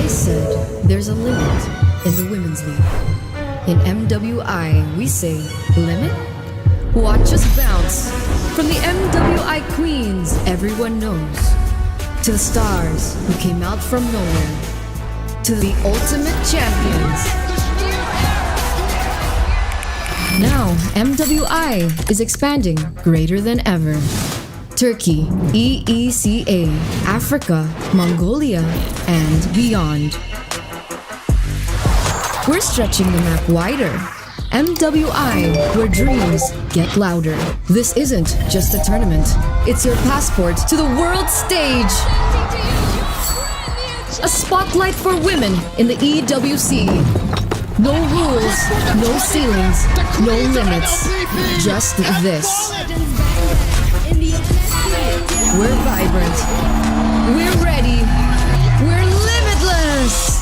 They said there's a limit in the women's league. In MWI, we say, limit? Watch us bounce from the MWI queens everyone knows, to the stars who came out from nowhere, to the ultimate champions. Now, MWI is expanding greater than ever. Turkey, EECA, Africa, Mongolia, and beyond. We're stretching the map wider. MWI, where dreams get louder. This isn't just a tournament. It's your passport to the world stage. A spotlight for women in the EWC. No rules, no ceilings, no limits. Just this. We're vibrant. We're ready. We're limitless.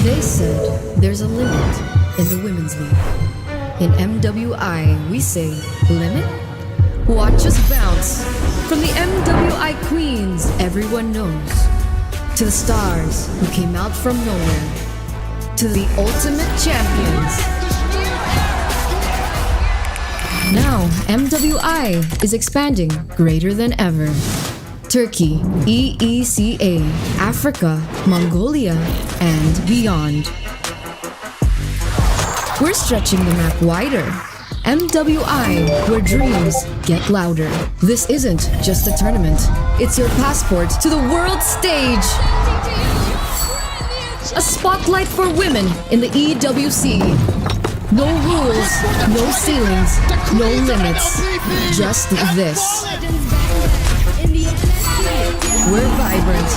They said there's a limit in the women's league. In MWI, we say limit? Watch us bounce from the MWI queens everyone knows, to the stars who came out from nowhere, to the ultimate champions. Now, MWI is expanding greater than ever. Turkey, EECA, Africa, Mongolia, and beyond. We're stretching the map wider. MWI, where dreams get louder. This isn't just a tournament. It's your passport to the world stage. A spotlight for women in the EWC. No rules, no ceilings, no limits. Just this. We're vibrant.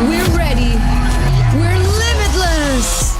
We're ready. We're limitless.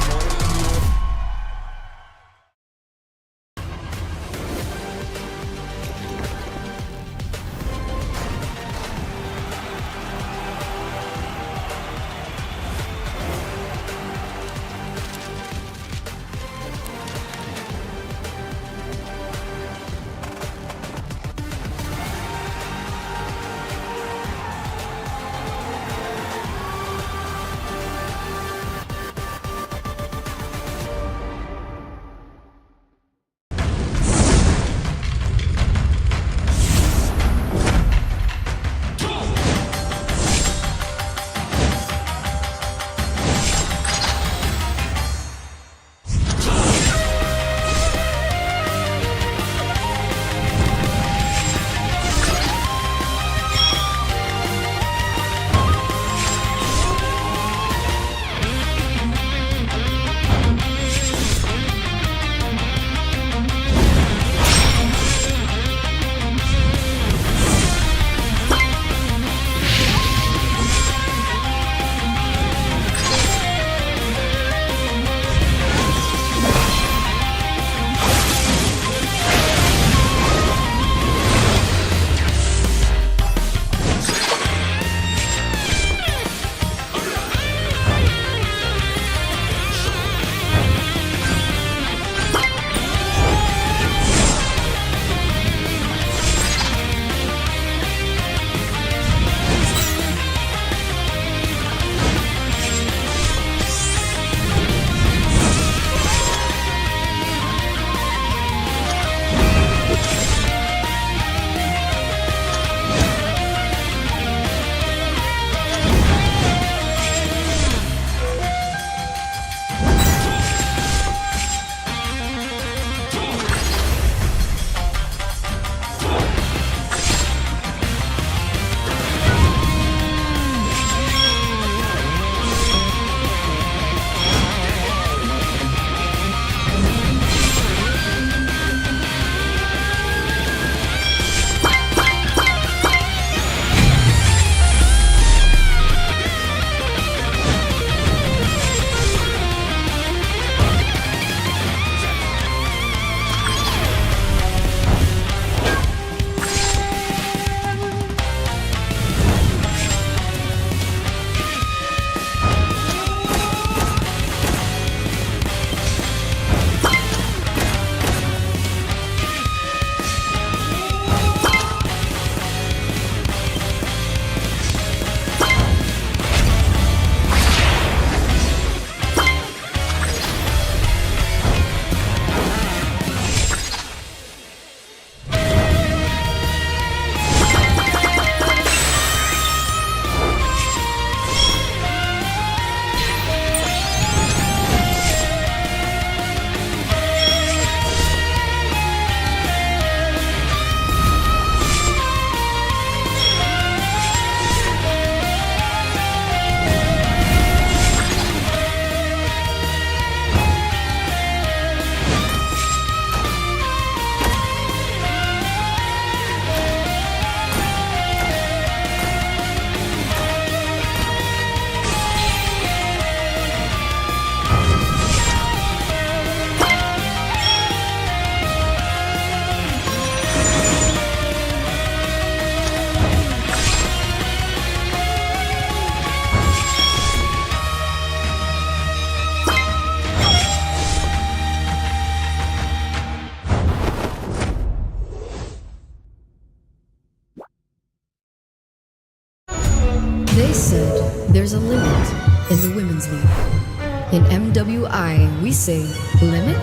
MWI, we say, limit?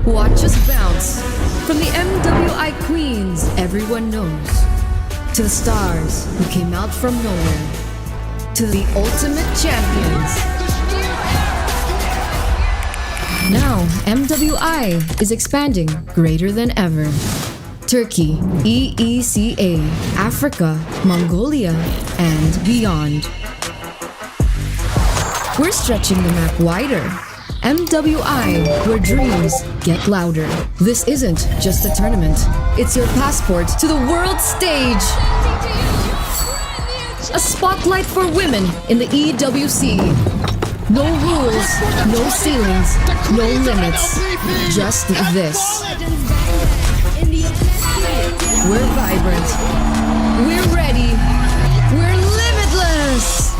Watch us bounce. From the MWI queens everyone knows, to the stars who came out from nowhere, to the ultimate champions. Now, MWI is expanding greater than ever. Turkey, EECA, Africa, Mongolia, and beyond. We're stretching the map wider. MWI, where dreams get louder. This isn't just a tournament. It's your passport to the world stage. A spotlight for women in the EWC. No rules, no ceilings, no limits. Just this. We're vibrant. We're ready. We're limitless.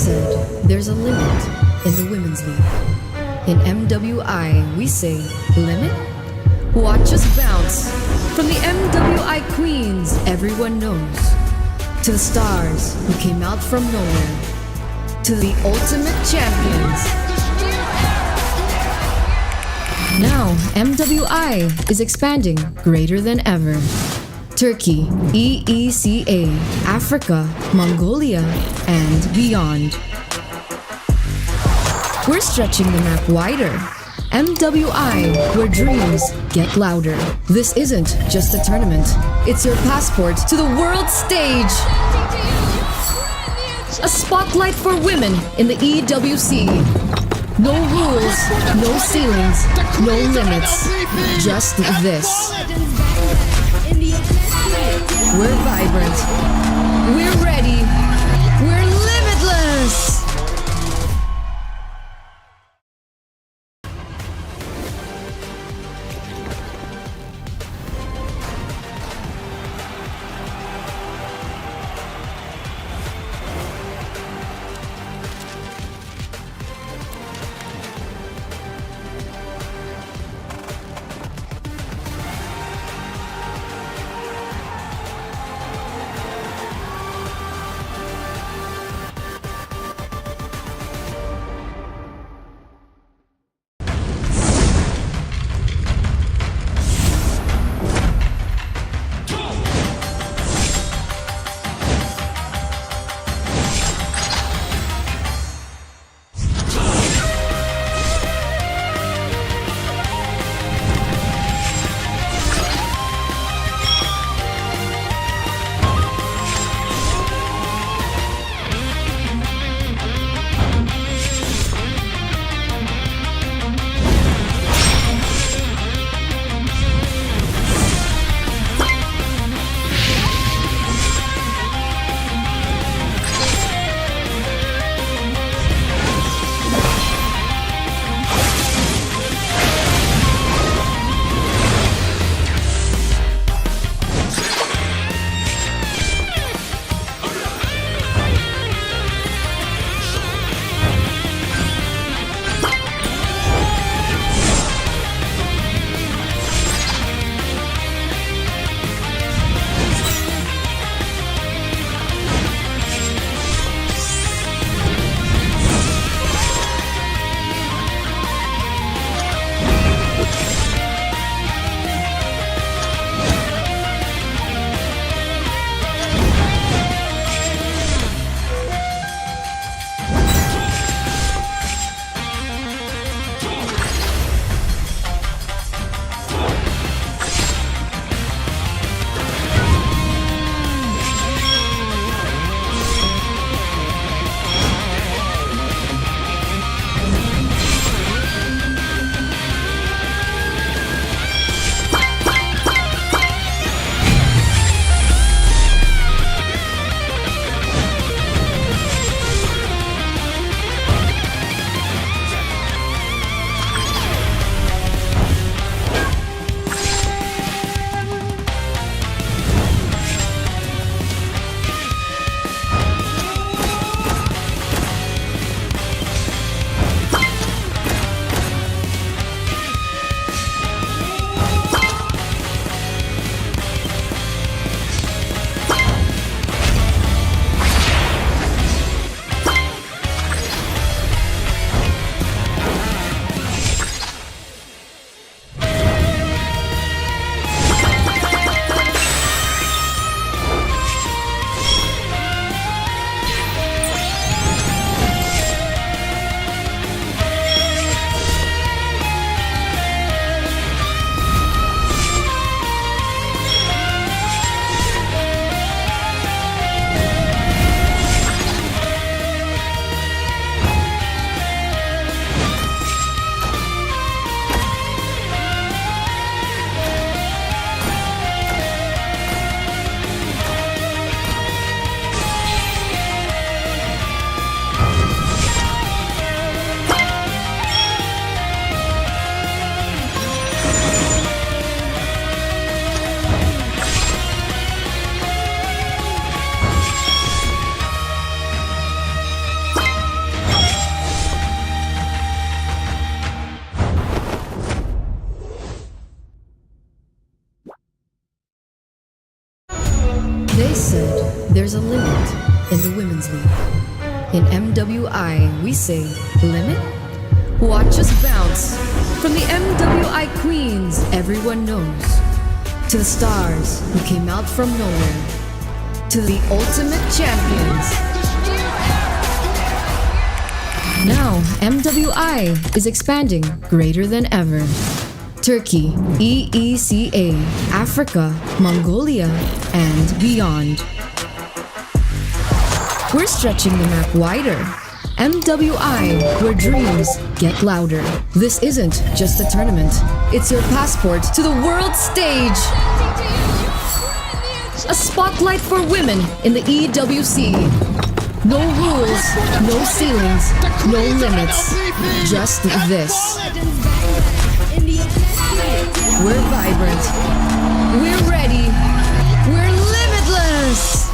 said there's a limit in the women's league. In MWI, we say limit? Watch us bounce from the MWI queens everyone knows, to the stars who came out from nowhere, to the ultimate champions. Now, MWI is expanding greater than ever. Turkey, EECA, Africa, Mongolia, and beyond. We're stretching the map wider. MWI, where dreams get louder. This isn't just a tournament. It's your passport to the world stage. A spotlight for women in the EWC. No rules, no ceilings, no limits. Just this. We're vibrant. We're ready. We're limitless. They said there's a limit in the women's league. In MWI, we say limit? Watch us bounce from the MWI queens everyone knows, to the stars who came out from nowhere, to the ultimate champions. Now, MWI is expanding greater than ever. Turkey, EECA, Africa, Mongolia, and beyond. We're stretching the map wider. MWI, where dreams get louder. This isn't just a tournament. It's your passport to the world stage. A spotlight for women in the EWC. No rules, no ceilings, no limits. Just this. We're vibrant. We're ready. We're limitless.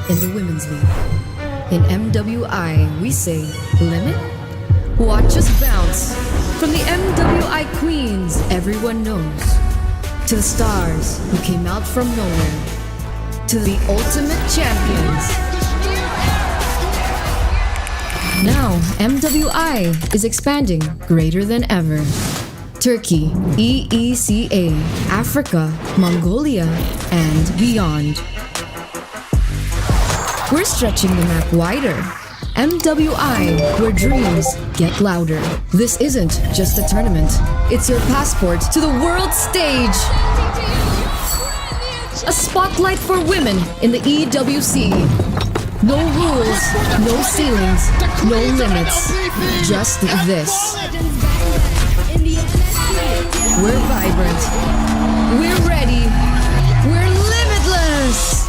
in the Women's League. In MWI, we say limit? Watch us bounce from the MWI Queens everyone knows, to the stars who came out from nowhere, to the ultimate champions. Now, MWI is expanding greater than ever. Turkey, EECA, Africa, Mongolia, and beyond. We're stretching the map wider. MWI, where dreams get louder. This isn't just a tournament. It's your passport to the world stage. A spotlight for women in the EWC. No rules, no ceilings, no limits. Just this. We're vibrant. We're ready. We're limitless.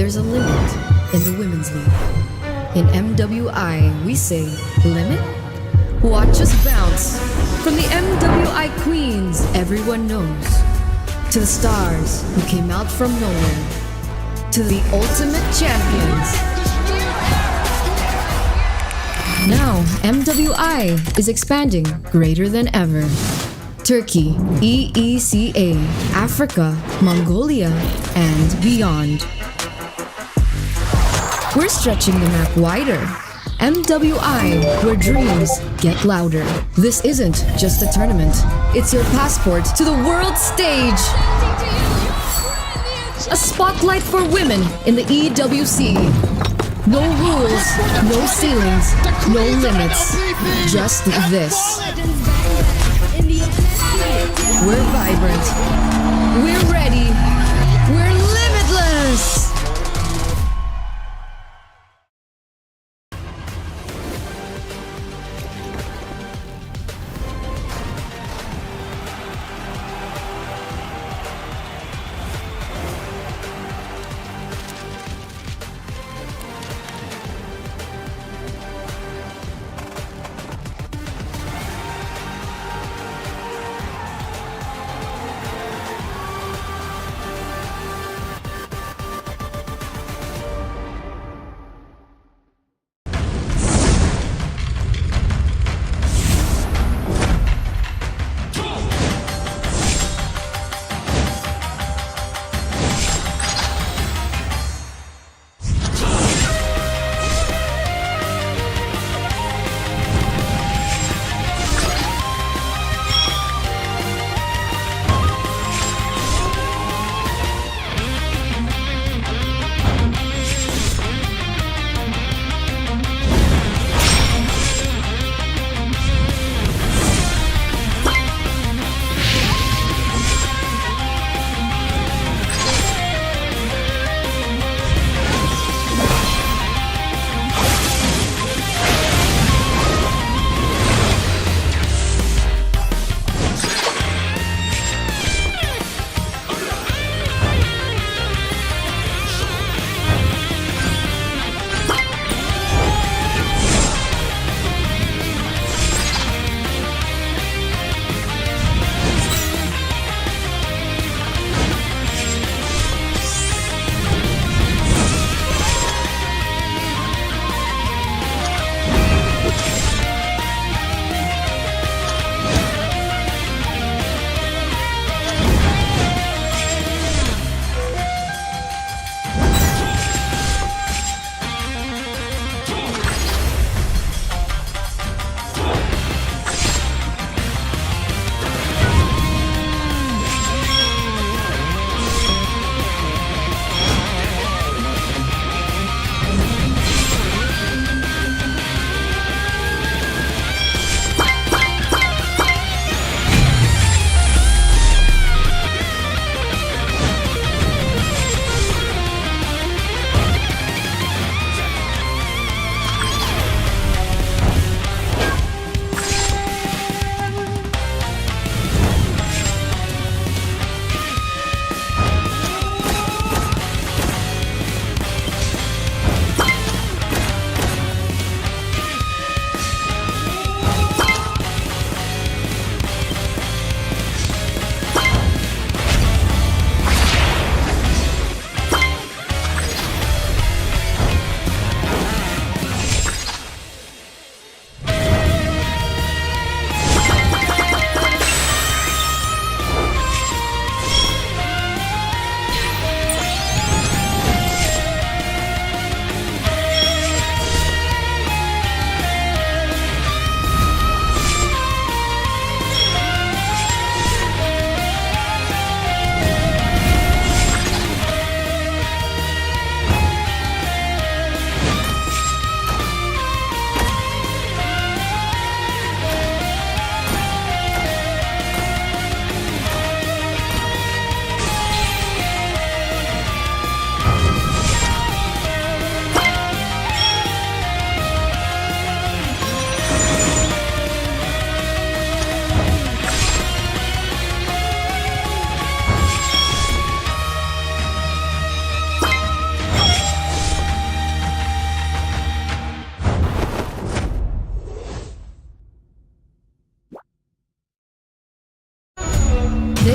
There's a limit in the women's league. In MWI, we say limit? Watch us bounce from the MWI queens everyone knows, to the stars who came out from nowhere, to the ultimate champions. Now, MWI is expanding greater than ever. Turkey, EECA, Africa, Mongolia, and beyond. We're stretching the map wider. MWI, where dreams get louder. This isn't just a tournament. It's your passport to the world stage. A spotlight for women in the EWC. No rules, no ceilings, no limits. Just this. We're vibrant. We're ready. We're limitless.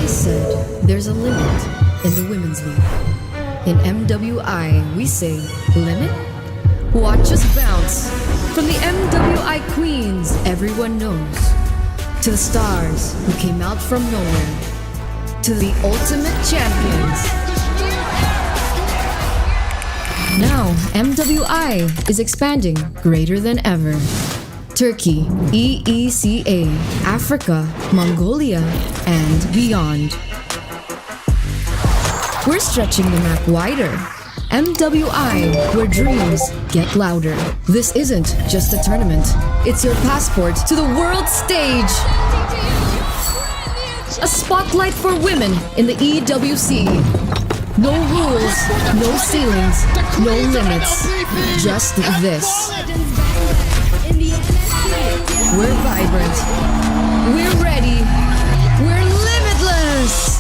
always said there's a limit in the women's league. In MWI, we say, limit? Watch us bounce. From the MWI queens everyone knows, to the stars who came out from nowhere, to the ultimate champions. Now, MWI is expanding greater than ever. Turkey, EECA, Africa, Mongolia, and beyond. We're stretching the map wider. MWI, where dreams get louder. This isn't just a tournament. It's your passport to the world stage. A spotlight for women in the EWC. No rules, no ceilings, no limits. Just this. We're vibrant. We're ready. We're limitless.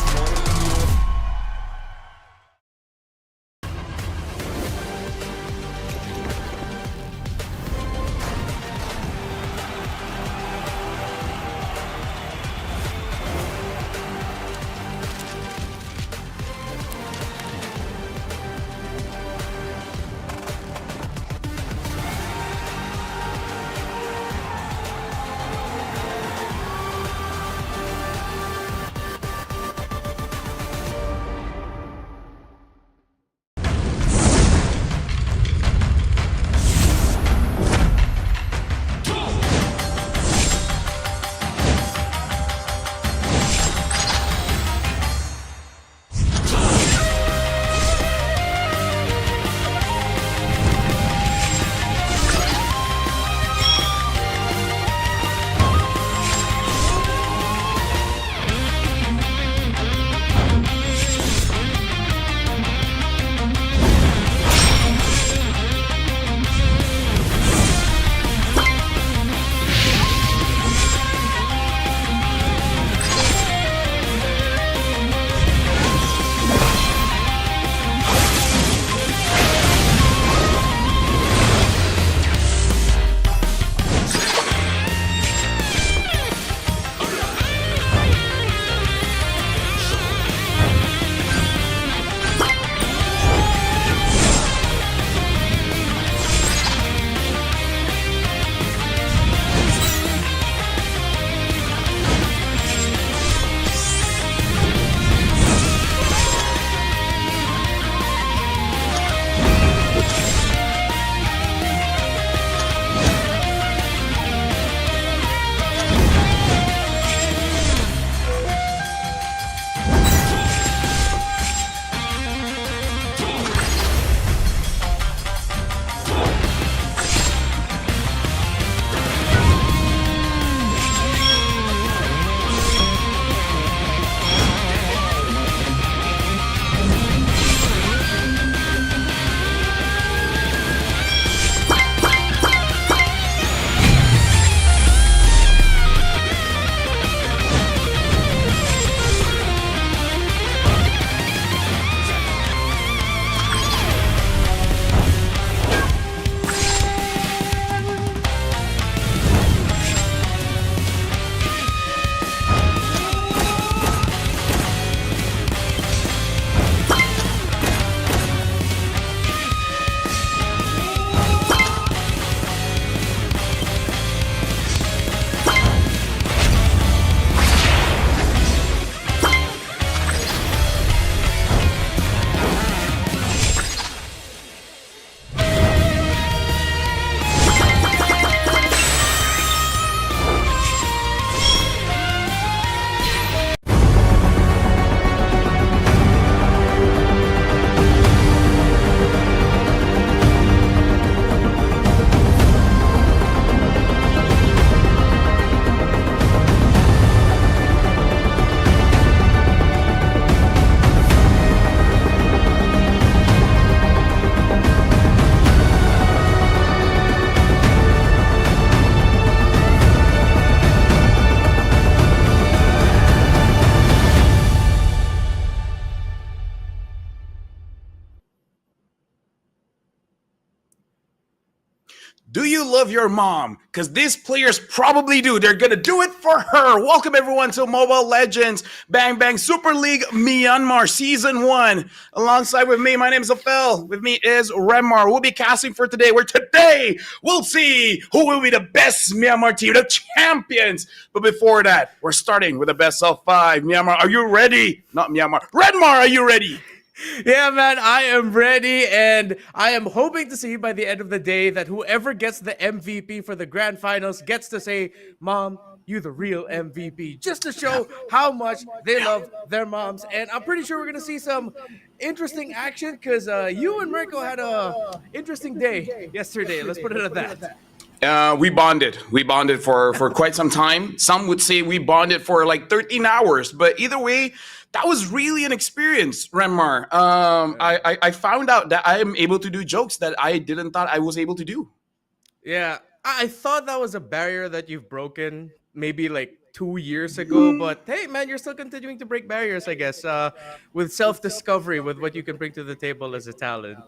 Do you love your mom? Because these players probably do. They're going to do it for her. Welcome, everyone, to Mobile Legends Bang Bang Super League Myanmar Season 1. Alongside with me, my name is Afel. With me is Remar. We'll be casting for today, where today we'll see who will be the best Myanmar team, the champions. But before that, we're starting with the best of 5. Myanmar, are you ready? Not Myanmar. Redmar, are you ready? Yeah, man, I am ready, and I am hoping to see by the end of the day that whoever gets the MVP for the grand finals gets to say, "Mom, you the real MVP," just to show how much they love their moms. And I'm pretty sure we're gonna see some interesting action because you and Mirko had a interesting day yesterday. Let's put it at that. We bonded. We bonded for quite some time. Some would say we bonded for like 13 hours. But either way, that was really an experience, Renmar. I found out that I am able to do jokes that I didn't thought I was able to do. Yeah, I thought that was a barrier that you've broken maybe like 2 years ago, but hey, man, you're still continuing to break barriers, I guess, with self discovery, with what you can bring to the table as a talent.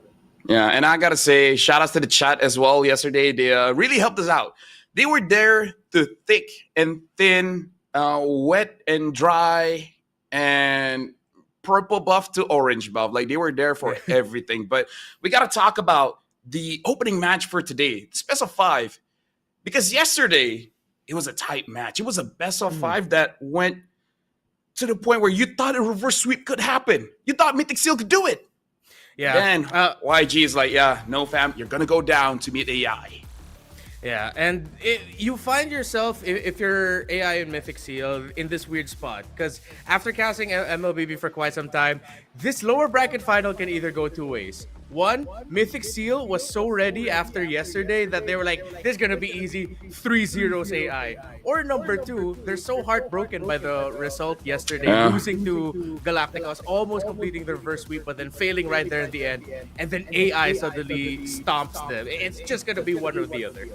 Yeah, and I gotta say, shout outs to the chat as well yesterday. They really helped us out. They were there to thick and thin, wet and dry, and purple buff to orange buff. Like they were there for everything. But we gotta talk about the opening match for today, it's best of 5, because yesterday it was a tight match. It was a best of 5 that went to the point where you thought a reverse sweep could happen. You thought Mythic Seal could do it. Yeah. Then YG is like, yeah, no fam, you're gonna go down to meet AI. Yeah, and you find yourself, if you're AI and Mythic Seal, in this weird spot. Because after casting MLBB for quite some time, this lower bracket final can either go two ways. One, Mythic Seal was so ready after yesterday that they were like, this is going to be easy, 3-0 AI. Or number two, they're so heartbroken by the result yesterday, losing to Galacticos, almost completing the reverse sweep, but then failing right there in the end. And then AI suddenly stomps them. It's just going to be one or the other.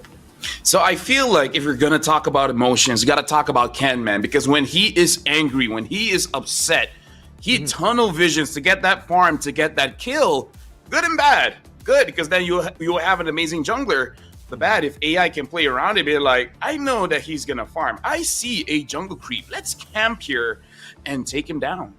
So I feel like if you're gonna talk about emotions, you gotta talk about Ken, man, because when he is angry, when he is upset, he tunnel visions to get that farm, to get that kill. Good and bad. Good, because then you'll have an amazing jungler. The bad, if AI can play around it, be like, I know that he's gonna farm. I see a jungle creep. Let's camp here and take him down.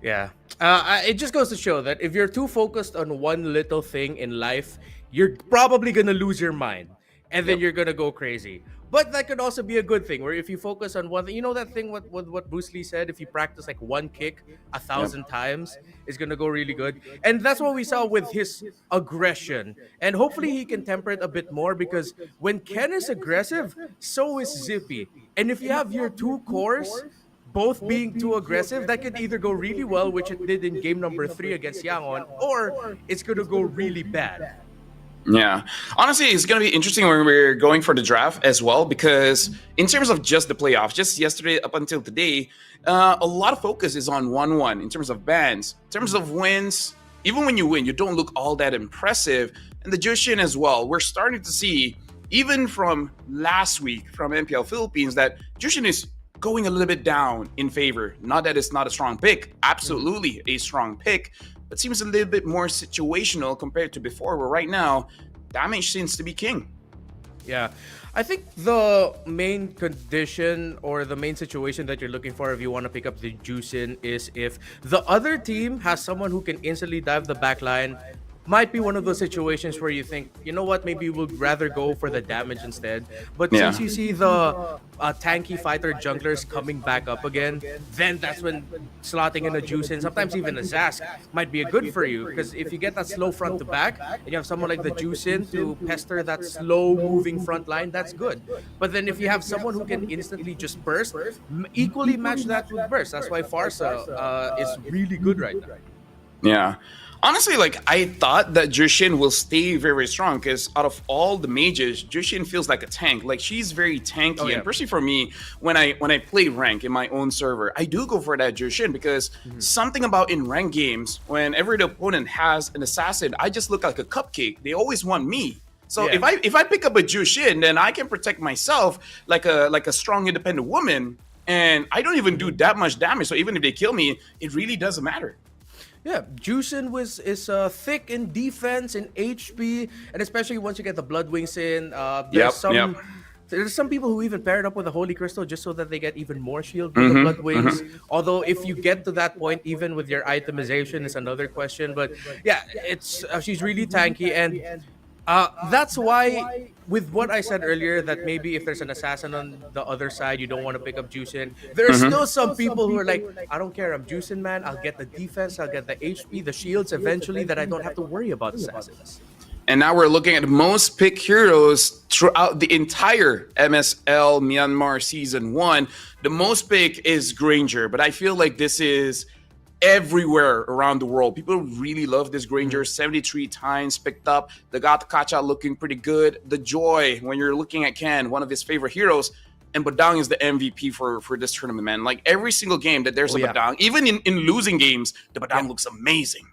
Yeah. It just goes to show that if you're too focused on one little thing in life, you're probably gonna lose your mind. And then you're gonna go crazy. But that could also be a good thing, where if you focus on one thing, you know that thing what Bruce Lee said, if you practice like one kick 1,000 times, it's gonna go really good. And that's what we saw with his aggression. And hopefully he can temper it a bit more, because when Ken is aggressive, so is Zippy. And if you have your two cores both being too aggressive, that could either go really well, which it did in game number 3 against Yangon, or it's gonna go really bad. Yeah. Honestly, it's going to be interesting when we're going for the draft as well, because in terms of just the playoffs, just yesterday up until today, a lot of focus is on 1-1 in terms of bans. In terms of wins, even when you win, you don't look all that impressive. And the Jushin as well, we're starting to see, even from last week from MPL Philippines, that Jushin is going a little bit down in favor. Not that it's not a strong pick, absolutely a strong pick, but seems a little bit more situational compared to before, where right now, damage seems to be king. Yeah. I think the main condition or the main situation that you're looking for if you want to pick up the Juicin is if the other team has someone who can instantly dive the back line. Might be one of those situations where you think, you know what, maybe we'll rather go for the damage instead. But since you see the tanky fighter junglers coming back up again, then that's when slotting in a juice and sometimes even a Zask might be a good for you. Because if you get that slow front to back and you have someone like the juice in to pester that slow moving front line, that's good. But then if you have someone who can instantly just burst, equally match that with burst. That's why Farsa is really good right now. Yeah. Honestly, like, I thought that Jushin will stay very strong, because out of all the mages, Jushin feels like a tank. Like, she's very tanky. And personally for me, when I play rank in my own server, I do go for that Jushin, because something about in rank games, whenever the opponent has an assassin, I just look like a cupcake. They always want me. So if I pick up a Jushin, then I can protect myself like a strong independent woman, and I don't even do that much damage. So even if they kill me, it really doesn't matter. Yeah, Juicin is thick in defense and HP, and especially once you get the Blood Wings in, Yep, yep. there's some people who even pair it up with the Holy Crystal just so that they get even more shield with the Blood Mm-hmm, Wings. mm-hmm. Although if you get to that point, even with your itemization, is another question. But yeah, it's she's really tanky, and that's why, with what I said earlier, that maybe if there's an assassin on the other side, you don't want to pick up Juicin. There are still some people who are like, I don't care, I'm Juicin, man. I'll get the defense, I'll get the HP, the shields eventually, that I don't have to worry about assassins. And now we're looking at the most picked heroes throughout the entire MSL Myanmar Season 1. The most picked is Granger, but I feel like this is everywhere around the world. People really love this Granger. 73 times picked up. The Gatakacha looking pretty good. The Joy, when you're looking at Ken, one of his favorite heroes. And Badang is the MVP for this tournament, man. Like every single game that there's a Badang, even in losing games, the Badang looks amazing.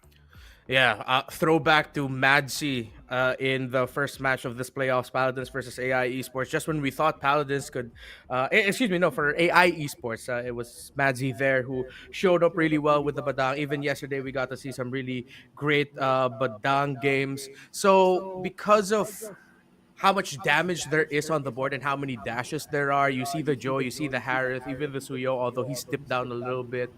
Yeah, throwback to Madsi in the first match of this playoffs, Paladins versus AI Esports. Just when we thought Paladins could, for AI Esports, it was Madsi there who showed up really well with the Badang. Even yesterday, we got to see some really great Badang games. So because of how much damage there is on the board and how many dashes there are. You see the Joe, you see the Harith, even the Suyo, although he stepped down a little bit.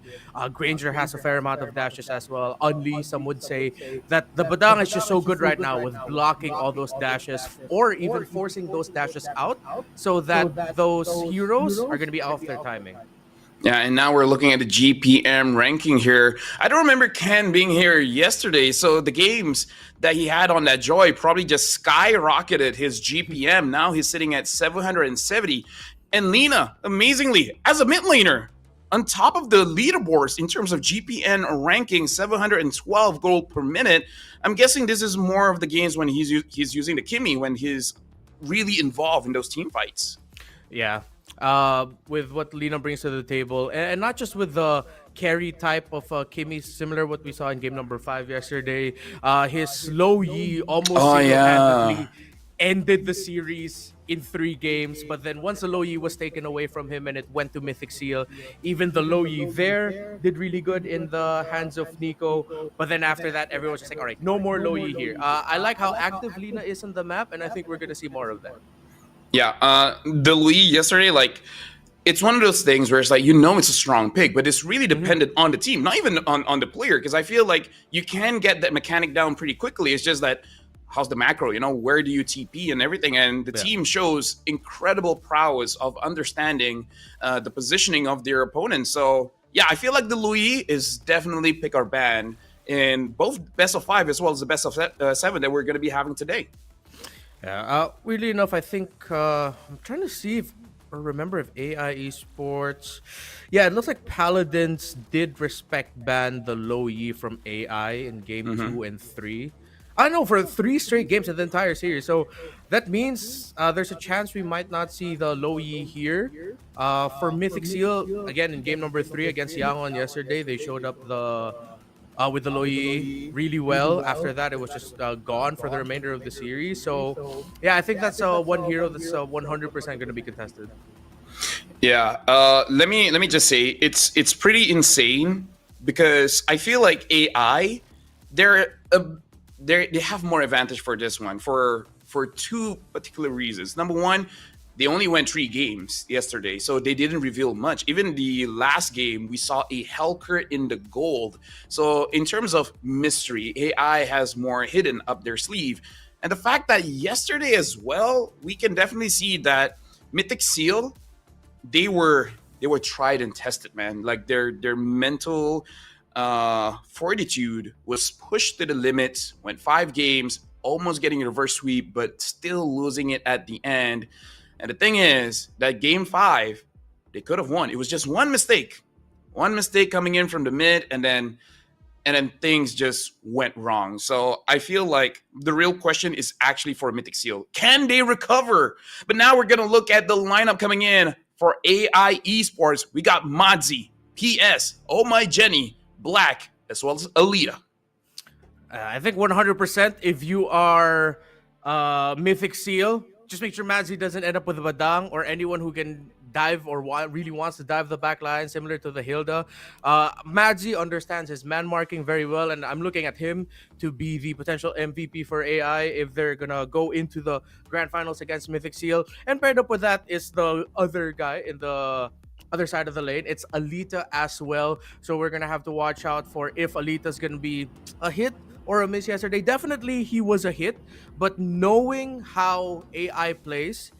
Granger has a fair amount of dashes as well. Unli, some would say that the Badang is just so good right now with blocking all those dashes or even forcing those dashes out so that those heroes are going to be off their timing. Yeah, and now we're looking at the GPM ranking here. I don't remember Ken being here yesterday, so the games that he had on that Joy probably just skyrocketed his GPM. Now he's sitting at 770. And Lena, amazingly, as a mid laner, on top of the leaderboards in terms of GPN ranking, 712 gold per minute. I'm guessing this is more of the games when he's using the Kimmy, when he's really involved in those team fights. Yeah. With what Lena brings to the table, and not just with the carry type of Kimmy, similar what we saw in game number 5 yesterday. His low Yi almost single-handedly ended the series in 3 games, but then once the low Yi was taken away from him and it went to Mythic Seal, even the low Yi there did really good in the hands of Nico. But then after that, everyone was just like, all right, no more low Yi here. I like how active Lena is on the map, and I think we're gonna see more of that. Yeah, the Lee yesterday, like, it's one of those things where it's like, it's a strong pick, but it's really dependent on the team, not even on the player, because I feel like you can get that mechanic down pretty quickly. It's just that, how's the macro, where do you TP and everything? And the team shows incredible prowess of understanding the positioning of their opponent. So, yeah, I feel like the Louis is definitely pick or ban in both best of 5 as well as the best of 7 that we're going to be having today. Yeah, weirdly enough, I think I'm trying to see if or remember if AI Esports. Yeah, it looks like Paladins did respect ban the low Yi from AI in game 2 and 3. I know for 3 straight games in the entire series. So that means there's a chance we might not see the low Yi here. For Mythic Seal, again in game number 3 against Yangon yesterday, they showed up with the low Yi really well. After that, it was just gone for the remainder of the series. So yeah, I think that's one hero that's 100% going to be contested. Yeah, let me just say it's pretty insane because I feel like AI they have more advantage for this one for 2 particular reasons. Number one, they only went 3 games yesterday, so they didn't reveal much. Even the last game, we saw a Helker in the gold. So in terms of mystery, AI has more hidden up their sleeve. And the fact that yesterday as well, we can definitely see that Mythic Seal, they were tried and tested, man. Like their mental fortitude was pushed to the limit, went 5 games, almost getting a reverse sweep, but still losing it at the end. And the thing is that game 5, they could have won. It was just one mistake coming in from the mid, and then things just went wrong. So I feel like the real question is actually for Mythic Seal. Can they recover? But now we're going to look at the lineup coming in for AI Esports. We got Madzi, PS, Oh My Jenny, Black, as well as Alita. I think 100% if you are Mythic Seal, just make sure Madzi doesn't end up with a Badang or anyone who can dive or really wants to dive the back line, similar to the Hilda. Madzi understands his man marking very well, and I'm looking at him to be the potential MVP for AI if they're gonna go into the grand finals against Mythic Seal. And paired up with that is the other guy in the other side of the lane. It's Alita as well. So we're gonna have to watch out for if Alita's gonna be a hit or a miss yesterday. Definitely he was a hit, but knowing how AI plays,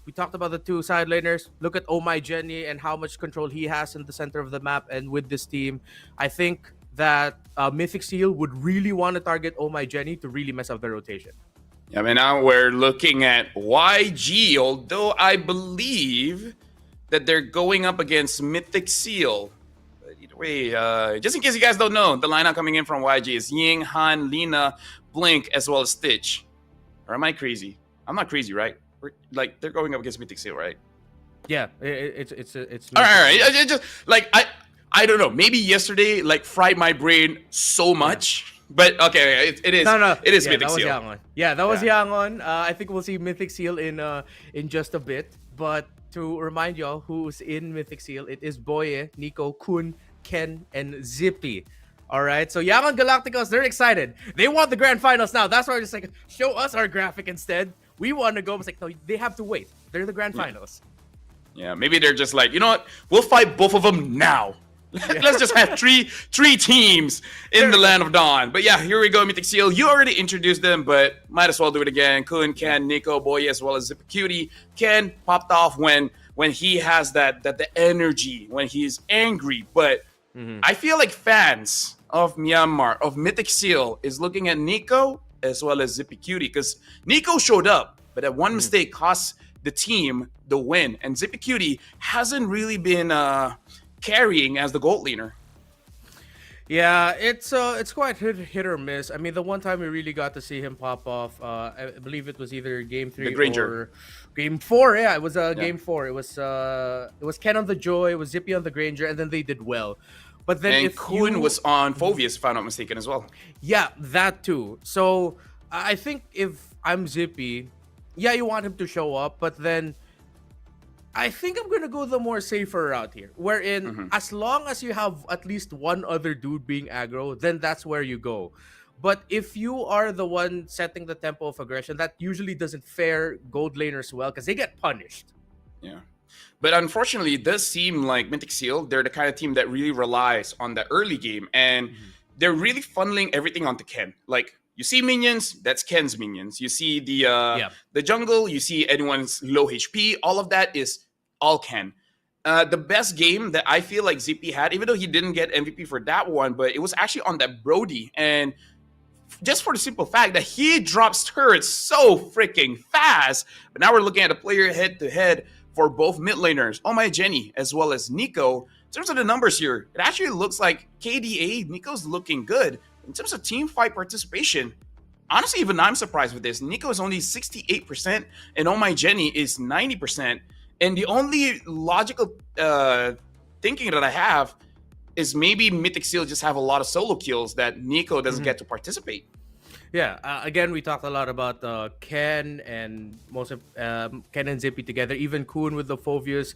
we talked about the two side laners. Look at Oh My Jenny and how much control he has in the center of the map. And with this team, I think that Mythic Seal would really want to target Oh My Jenny to really mess up the rotation. Yeah, I mean, now we're looking at YG, although I believe that they're going up against Mythic Seal. But either way, just in case you guys don't know, the lineup coming in from YG is Ying, Han, Lina, Blink, as well as Stitch. Or am I crazy? I'm not crazy, right? Like, they're going up against Mythic Seal, right? Yeah, it's all right. I just like I don't know. Maybe yesterday like fried my brain so much. But okay, it is. No. It is yeah, Mythic that was Seal. Yangon. Yeah, that was Yangon. I think we'll see Mythic Seal in just a bit. But to remind y'all who's in Mythic Seal, it is Boye, Nico, Kun, Ken, and Zippy. All right, so Yangon Galacticos, they're excited. They want the grand finals now. That's why we're just like, show us our graphic instead. We want to go. It's like, no, they have to wait. They're the grand finals. Yeah, maybe they're just like, you know what? We'll fight both of them now. Let's just have three teams in the Land of Dawn. But yeah, here we go, Mythic Seal. You already introduced them, but might as well do it again. Kun, Ken, Nico, Boy, as well as Zip Cutie. Ken popped off when he has that the energy, when he's angry. But I feel like fans of Myanmar, of Mythic Seal, is looking at Nico as well as Zippy Cutie, because Nico showed up, but that one mistake cost the team the win, and Zippy Cutie hasn't really been carrying as the gold laner. Yeah, it's quite hit or miss. I mean, the one time we really got to see him pop off, I believe it was either game 3 or game 4. Yeah, it was game 4. It was Ken on the Joy, it was Zippy on the Granger, and then they did well. But then and Kun was on Phoveus, if I'm not mistaken, as well. Yeah, that too. So I think if I'm Zippy, yeah, you want him to show up, but then I think I'm gonna go the more safer route here, wherein as long as you have at least one other dude being aggro, then that's where you go. But if you are the one setting the tempo of aggression, that usually doesn't fare gold laners well because they get punished. Yeah. But unfortunately, it does seem like Mythic Seal, they're the kind of team that really relies on the early game, and they're really funneling everything onto Ken. Like, you see minions, that's Ken's minions. You see the jungle, you see anyone's low HP, all of that is all Ken. The best game that I feel like ZP had, even though he didn't get MVP for that one, but it was actually on that Brody, and just for the simple fact that he drops turrets so freaking fast. But now we're looking at a player head-to-head for both mid laners, Oh My Jenny, as well as Nico. In terms of the numbers here, it actually looks like KDA, Nico's looking good. In terms of team fight participation, honestly, even I'm surprised with this. Nico is only 68%, and Oh My Jenny is 90%. And the only logical thinking that I have is maybe Mythic Seal just have a lot of solo kills that Nico doesn't get to participate. Yeah, again, we talked a lot about Ken and Ken and Zippy together. Even Kun with the Phoveus.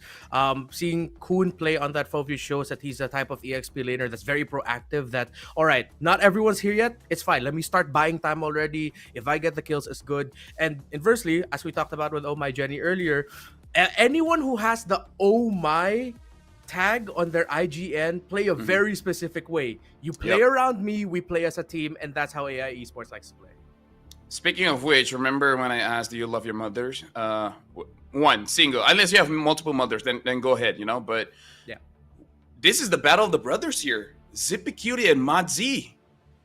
Seeing Kun play on that Phoveus shows that he's a type of EXP laner that's very proactive. That, all right, not everyone's here yet. It's fine. Let me start buying time already. If I get the kills, it's good. And inversely, as we talked about with Oh My Jenny earlier, anyone who has the Oh My tag on their IGN play a very specific way. You play around me, we play as a team, and that's how AI Esports likes to play. Speaking of which, remember when I asked, do you love your mothers? One, single. Unless you have multiple mothers, then go ahead, you know? But yeah, this is the battle of the brothers here. Zippy Cutie and Madzi.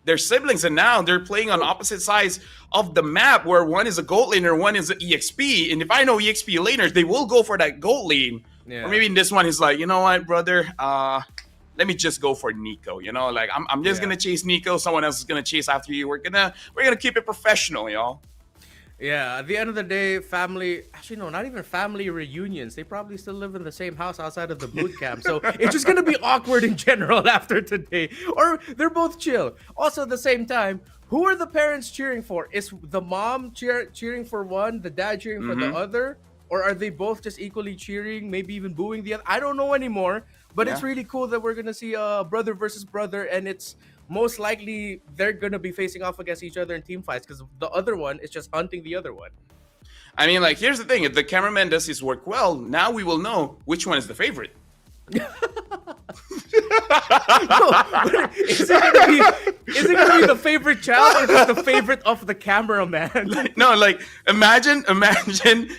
They're siblings, and now they're playing on opposite sides of the map, where one is a gold laner, one is an EXP. And if I know EXP laners, they will go for that gold lane. Yeah. Or maybe in this one, he's like, you know what, brother? Let me just go for Nico. You know, like I'm just gonna chase Nico. Someone else is gonna chase after you. We're gonna keep it professional, y'all. Yeah, at the end of the day, family, actually no, not even family reunions. They probably still live in the same house outside of the boot camp. So it's just going to be awkward in general after today. Or they're both chill. Also, at the same time, who are the parents cheering for? Is the mom cheering for one, the dad cheering for the other? Or are they both just equally cheering, maybe even booing the other? I don't know anymore. But it's Yeah. really cool that we're gonna see a brother versus brother, and it's most likely they're gonna be facing off against each other in team fights because the other one is just hunting the other one. I mean, like, here's the thing: if the cameraman does his work well, now we will know which one is the favorite. No, but is it gonna be the favorite child or just the favorite of the cameraman? No, like, imagine,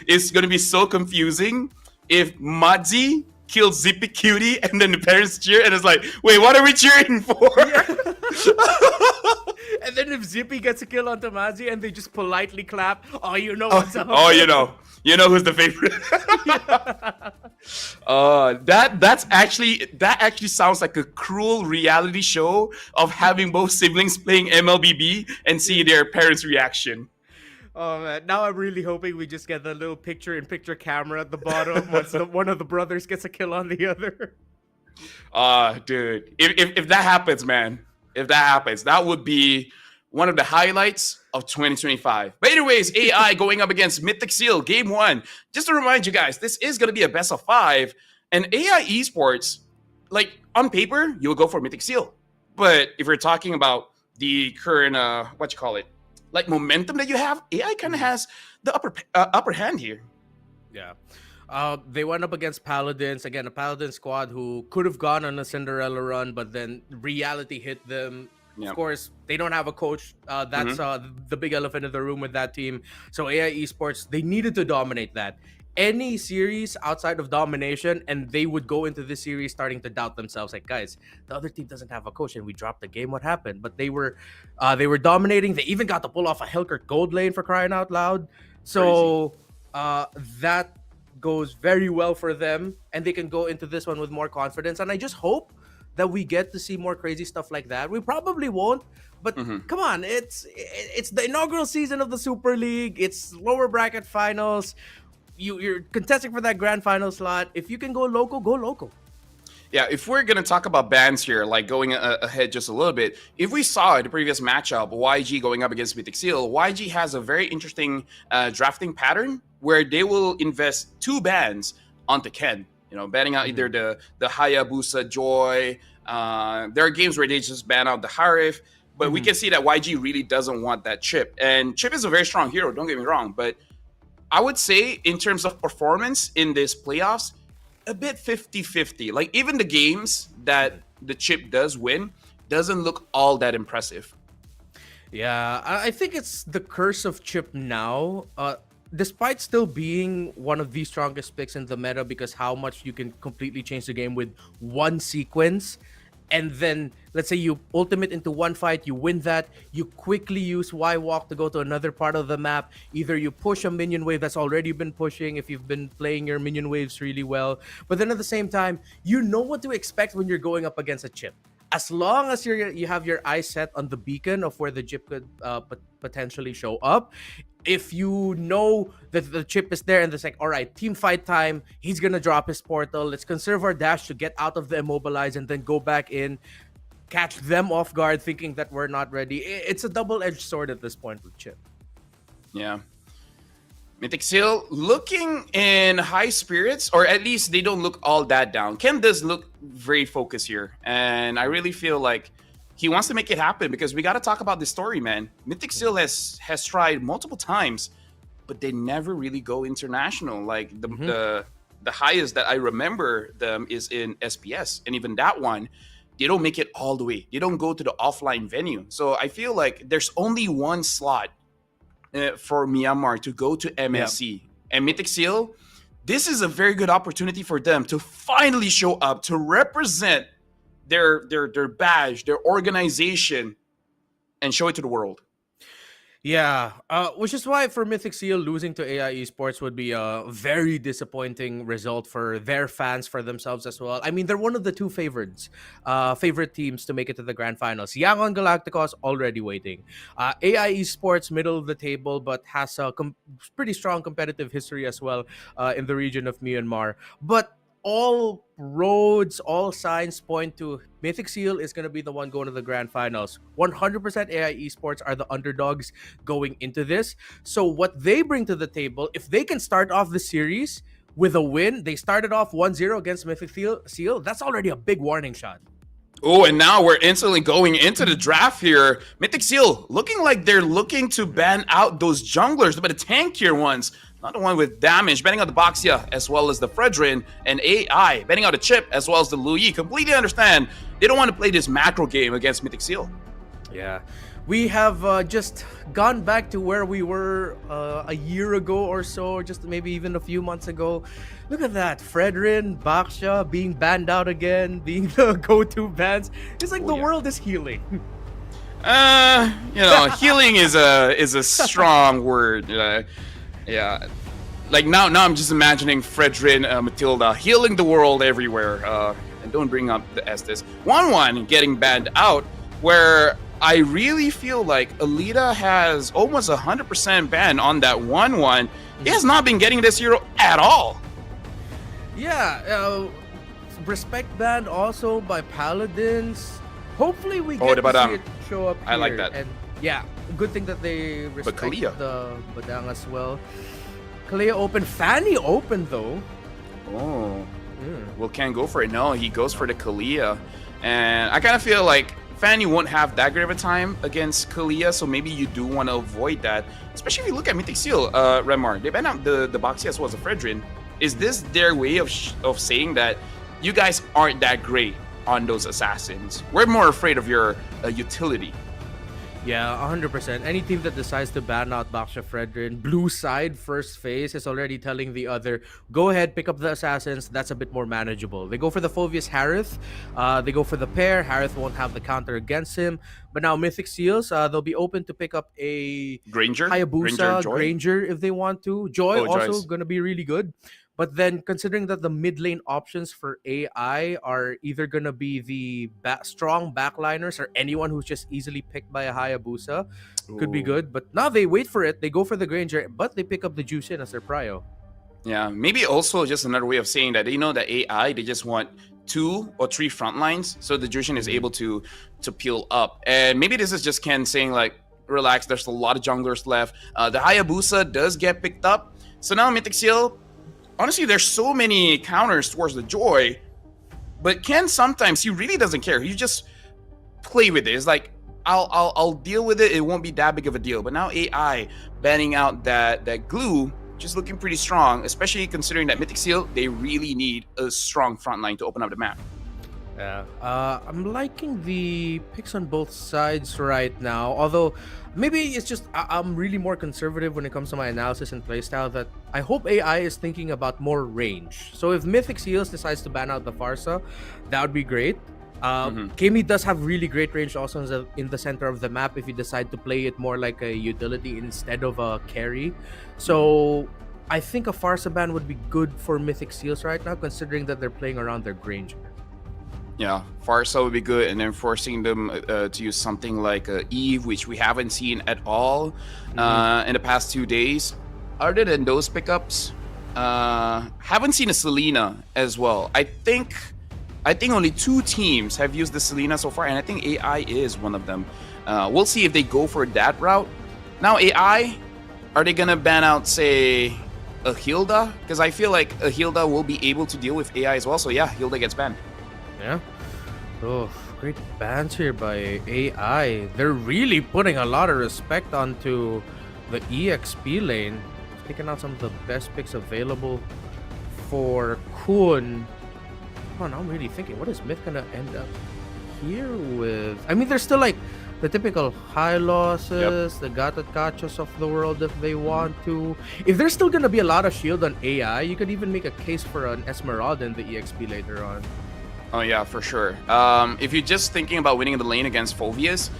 it's gonna be so confusing if Madzi kills Zippy Cutie and then the parents cheer and it's like, wait, what are we cheering for? And then if Zippy gets a kill on Tamazi and they just politely clap, oh, you know what's up. Oh, you know who's the favorite. That actually sounds like a cruel reality show of having both siblings playing MLBB and see their parents' reaction. Oh man, now I'm really hoping we just get the little picture-in-picture camera at the bottom once one of the brothers gets a kill on the other. Dude, if that happens, man, that would be one of the highlights of 2025. But anyways, AI going up against Mythic Seal, game 1. Just to remind you guys, this is going to be a best of 5. And AI esports, like, on paper, you'll go for Mythic Seal. But if we're talking about the current, like, momentum that you have, AI kind of has the upper hand here. Yeah. They went up against Paladins. Again, a Paladin squad who could have gone on a Cinderella run, but then reality hit them. Yep. Of course, they don't have a coach. That's the big elephant in the room with that team. So AI Esports, they needed to dominate that. Any series outside of domination, and they would go into this series starting to doubt themselves. Like, guys, the other team doesn't have a coach, and we dropped the game. What happened? But they were dominating. They even got to pull off a Hellkirk gold lane for crying out loud. So that goes very well for them, and they can go into this one with more confidence. And I just hope that we get to see more crazy stuff like that. We probably won't, but come on, it's the inaugural season of the Super League. It's lower bracket finals. You're contesting for that grand final slot. If you can go local, go local. Yeah, if we're going to talk about bans here, like going ahead just a little bit, if we saw the previous matchup, YG going up against Mythic Seal, YG has a very interesting drafting pattern where they will invest 2 bans onto Ken. Banning out either the Hayabusa Joy. There are games where they just ban out the Harif, but we can see that YG really doesn't want that Chip. And Chip is a very strong hero, don't get me wrong, but I would say in terms of performance in this playoffs, a bit 50-50. Like, even the games that the Chip does win doesn't look all that impressive. Yeah, I think it's the curse of Chip now. Despite still being one of the strongest picks in the meta because how much you can completely change the game with one sequence, and then let's say you ultimate into one fight, you win that, you quickly use Y-Walk to go to another part of the map. Either you push a minion wave that's already been pushing if you've been playing your minion waves really well, but then at the same time, you know what to expect when you're going up against a Chip. As long as you have your eyes set on the beacon of where the Chip could potentially show up, if you know that the Chip is there and it's like, all right, team fight time, he's gonna drop his portal, let's conserve our dash to get out of the immobilize and then go back in, catch them off guard thinking that we're not ready. It's a double-edged sword at this point with Chip. Yeah. Mythic Seal looking in high spirits, or at least they don't look all that down. Ken does look very focused here, and I really feel like he wants to make it happen because we got to talk about this story, man. Mythic Seal has tried multiple times, but they never really go international. Like the highest that I remember them is in SPS, and even that one, they don't make it all the way. They don't go to the offline venue. So I feel like there's only one slot for Myanmar to go to MSC. And Mythic Seal, this is a very good opportunity for them to finally show up to represent their badge, their organization, and show it to the world. Yeah, which is why for Mythic Seal, losing to AI Esports would be a very disappointing result for their fans, for themselves as well. I mean, they're one of the 2 favorite teams to make it to the grand finals. Yangon Galacticos already waiting. AI Esports, middle of the table, but has a pretty strong competitive history as well in the region of Myanmar. But all roads, all signs point to Mythic Seal is going to be the one going to the grand finals. 100% AI Esports are the underdogs going into this. So what they bring to the table, if they can start off the series with a win, they started off 1-0 against Mythic Seal, that's already a big warning shot. Oh, and now we're instantly going into the draft here. Mythic Seal looking like they're looking to ban out those junglers, but the tankier ones. Not the one with damage, banning out the Boxia as well as the Fredrin, and AI banning out the Chip as well as the Luyi. Completely understand they don't want to play this macro game against Mythic Seal. Yeah. We have just gone back to where we were a year ago or so, or just maybe even a few months ago. Look at that. Fredrin, Baksha being banned out again, being the go-to bans. It's like the world is healing. Healing is a strong word. Yeah. Like now I'm just imagining Fredrin, Matilda healing the world everywhere. And don't bring up the Estes. 1-1 getting banned out, where I really feel like Alita has almost 100% ban on that 1-1. He has not been getting this hero at all. Yeah, respect ban also by Paladins. Hopefully we get to see it show up here. I like that. And yeah, good thing that they respect the Badang as well. Kalia open. Fanny open though. Oh. Well, can't go for it. No, he goes for the Kalia. And I kind of feel like Fanny won't have that great of a time against Kalia, so maybe you do want to avoid that. Especially if you look at Mythic Seal, Remar. They banned out the Boxy as well as the Fredrin. Is this their way of saying that you guys aren't that great on those assassins? We're more afraid of your utility. Yeah, 100%. Any team that decides to ban out Baksha Fredrin, blue side first phase is already telling the other, go ahead, pick up the assassins. That's a bit more manageable. They go for the Phoveus Harith. They go for the pair. Harith won't have the counter against him. But now Mythic Seals, they'll be open to pick up a Granger, Hayabusa, Granger if they want to. Joy also going to be really good. But then, considering that the mid lane options for AI are either going to be the strong backliners or anyone who's just easily picked by a Hayabusa, could be good. But now they wait for it. They go for the Granger, but they pick up the Juicin as their prio. Yeah, maybe also just another way of saying that they know that AI, they just want 2 or 3 front lines, so the Juicin is able to peel up. And maybe this is just Ken saying, like, relax, there's a lot of junglers left. The Hayabusa does get picked up. So now Mythic Seal, honestly, there's so many counters towards the Joy, but Ken sometimes he really doesn't care. He just play with it. It's like I'll deal with it. It won't be that big of a deal. But now AI banning out that glue, just looking pretty strong, especially considering that Mythic Seal, they really need a strong front line to open up the map. Yeah, I'm liking the picks on both sides right now. Although, maybe it's just I'm really more conservative when it comes to my analysis and playstyle. That I hope AI is thinking about more range. So if Mythic Seals decides to ban out the Farsa, that would be great. Kami does have really great range also in the center of the map if you decide to play it more like a utility instead of a carry. So I think a Farsa ban would be good for Mythic Seals right now, considering that they're playing around their Granger. Yeah, Farsa would be good, and then forcing them to use something like Eve, which we haven't seen at all in the past 2 days. Other than those pickups, haven't seen a Selena as well. I think only 2 teams have used the Selena so far, and I think AI is one of them. We'll see if they go for that route. Now AI, are they gonna ban out, say, a Hilda? Because I feel like a Hilda will be able to deal with AI as well. So yeah, Hilda gets banned. Yeah. Oh, great bans here by AI. They're really putting a lot of respect onto the EXP lane. Taking out some of the best picks available for Kun. Oh, now I'm really thinking, what is Myth gonna end up here with? I mean, there's still like the typical high losses, the Gatot Kachos of the world if they want to. If there's still gonna be a lot of shield on AI, you could even make a case for an Esmeralda in the EXP later on. Oh yeah, for sure. If you're just thinking about winning the lane against Phoveus,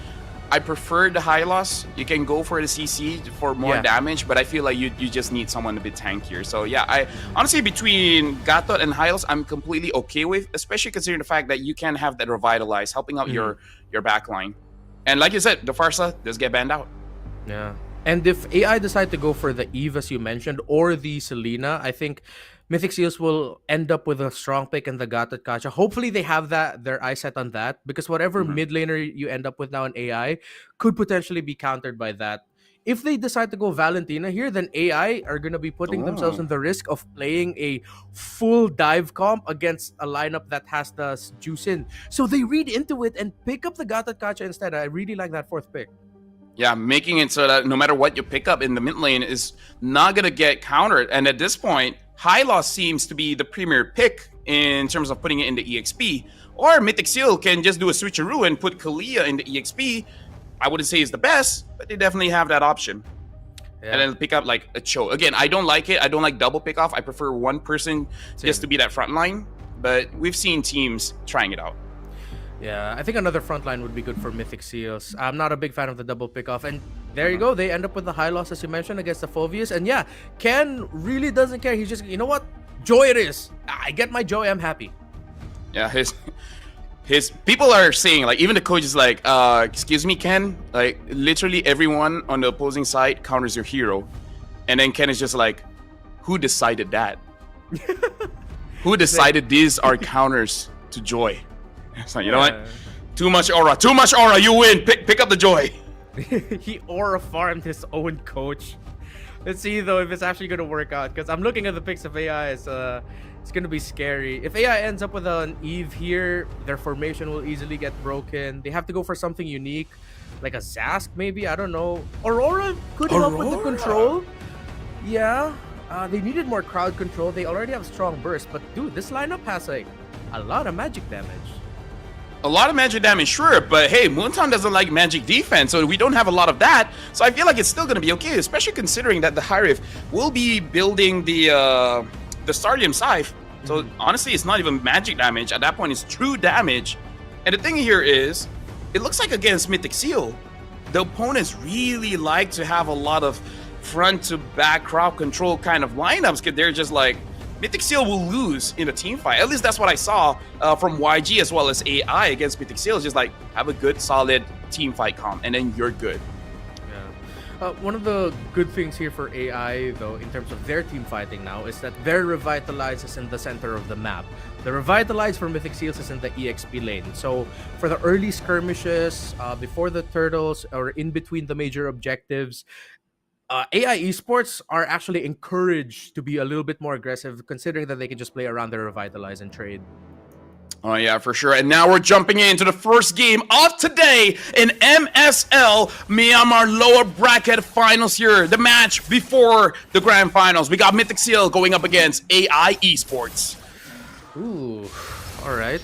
I prefer the high loss. You can go for the CC for more damage, but I feel like you just need someone a bit tankier. So yeah, I honestly, between Gatot and Hylos, I'm completely okay with, especially considering the fact that you can have that revitalize, helping out your backline. And like you said, the Farsa does get banned out. Yeah. And if AI decide to go for the Eve, as you mentioned, or the Selena, I think Mythic Seals will end up with a strong pick in the Gatot Kacha. Hopefully they have their eye set on that, because whatever mid laner you end up with now in AI could potentially be countered by that. If they decide to go Valentina here, then AI are going to be putting themselves Oh. in the risk of playing a full dive comp against a lineup that has the juice in. So they read into it and pick up the Gatot Kacha instead. I really like that fourth pick. Yeah, making it so that no matter what you pick up in the mid lane is not going to get countered. And at this point, High Loss seems to be the premier pick in terms of putting it into EXP. Or Mythic Seal can just do a switcheroo and put Kalia into EXP. I wouldn't say is the best, but they definitely have that option. Yeah. And then pick up like a Cho. Again, I don't like it. I don't like double pick off. I prefer one person just to be that front line. But we've seen teams trying it out. Yeah, I think another front line would be good for Mythic Seals. I'm not a big fan of the double pick off. And there you go. They end up with the high loss, as you mentioned, against the Phoveus. And yeah, Ken really doesn't care. He's just, you know what? Joy it is. I get my joy. I'm happy. Yeah, his people are saying, like, even the coach is like, excuse me, Ken, like literally everyone on the opposing side counters your hero. And then Ken is just like, who decided that? Who decided these are counters to Joy? So you know what? Too much aura, you win. Pick up the Joy. He aura farmed his own coach. Let's see though if it's actually gonna work out, because I'm looking at the picks of AI. It's gonna be scary. If AI ends up with an Eve here, their formation will easily get broken. They have to go for something unique, like a Zask maybe. I don't know. Aurora could help with the control. Yeah, they needed more crowd control. They already have strong burst, but dude, this lineup has like a lot of magic damage. A lot of magic damage, sure, but hey, Moontown doesn't like magic defense, so we don't have a lot of that. So I feel like it's still going to be okay, especially considering that the High Rift will be building the Starlium Scythe. So honestly, it's not even magic damage. At that point, it's true damage. And the thing here is, it looks like against Mythic Seal, the opponents really like to have a lot of front to back crowd control kind of lineups, because they're just like, Mythic Seal will lose in a team fight. At least that's what I saw from YG as well as AI against Mythic Seal. It's just like, have a good, solid team fight comp, and then you're good. Yeah. One of the good things here for AI, though, in terms of their team fighting now, is that their Revitalize is in the center of the map. The Revitalize for Mythic Seals is in the EXP lane. So for the early skirmishes, before the turtles, or in between the major objectives, AI esports are actually encouraged to be a little bit more aggressive, considering that they can just play around their Revitalize and trade. Oh yeah, for sure. And now we're jumping into the first game of today in MSL Myanmar lower bracket finals here. The match before the grand finals. We got Mythic Seal going up against AI esports. Ooh, all right.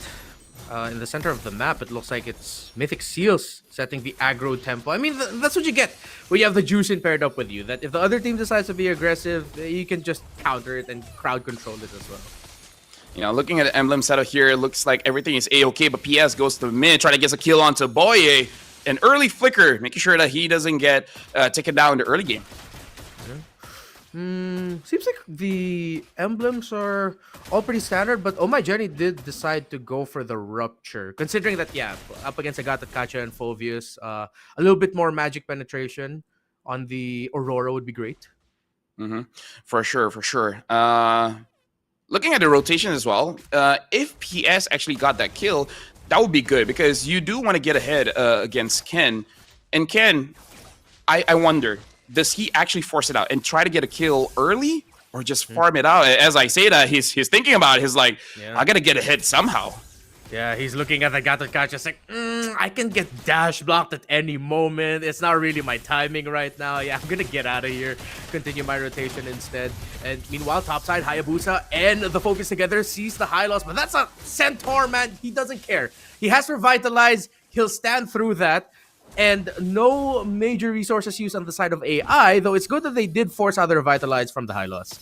In the center of the map, it looks like it's Mythic Seals setting the aggro tempo. I mean, that's what you get when you have the Juicin paired up with you. That if the other team decides to be aggressive, you can just counter it and crowd control it as well. You know, looking at the emblem setup here, it looks like everything is A-okay, but PS goes to mid, trying to get a kill onto Boye. An early flicker, making sure that he doesn't get taken down in the early game. Seems like the emblems are all pretty standard, but Oh My Jenny did decide to go for the Rupture. Considering that, yeah, up against Agatha Kacha and Phoveus, a little bit more magic penetration on the Aurora would be great. For sure, for sure. Looking at the rotation as well, if PS actually got that kill, that would be good, because you do want to get ahead against Ken. And Ken, I wonder, does he actually force it out and try to get a kill early, or just farm it out? As I say that, he's thinking about it. He's like, I gotta get ahead somehow. Yeah, he's looking at the Gatot Kacha, like, I can get dash blocked at any moment. It's not really my timing right now. Yeah, I'm gonna get out of here. Continue my rotation instead. And meanwhile, topside, Hayabusa and the Focus together sees the high loss. But that's a Centaur, man. He doesn't care. He has Revitalize. He'll stand through that. And no major resources used on the side of AI, though it's good that they did force out the Revitalize from the high loss.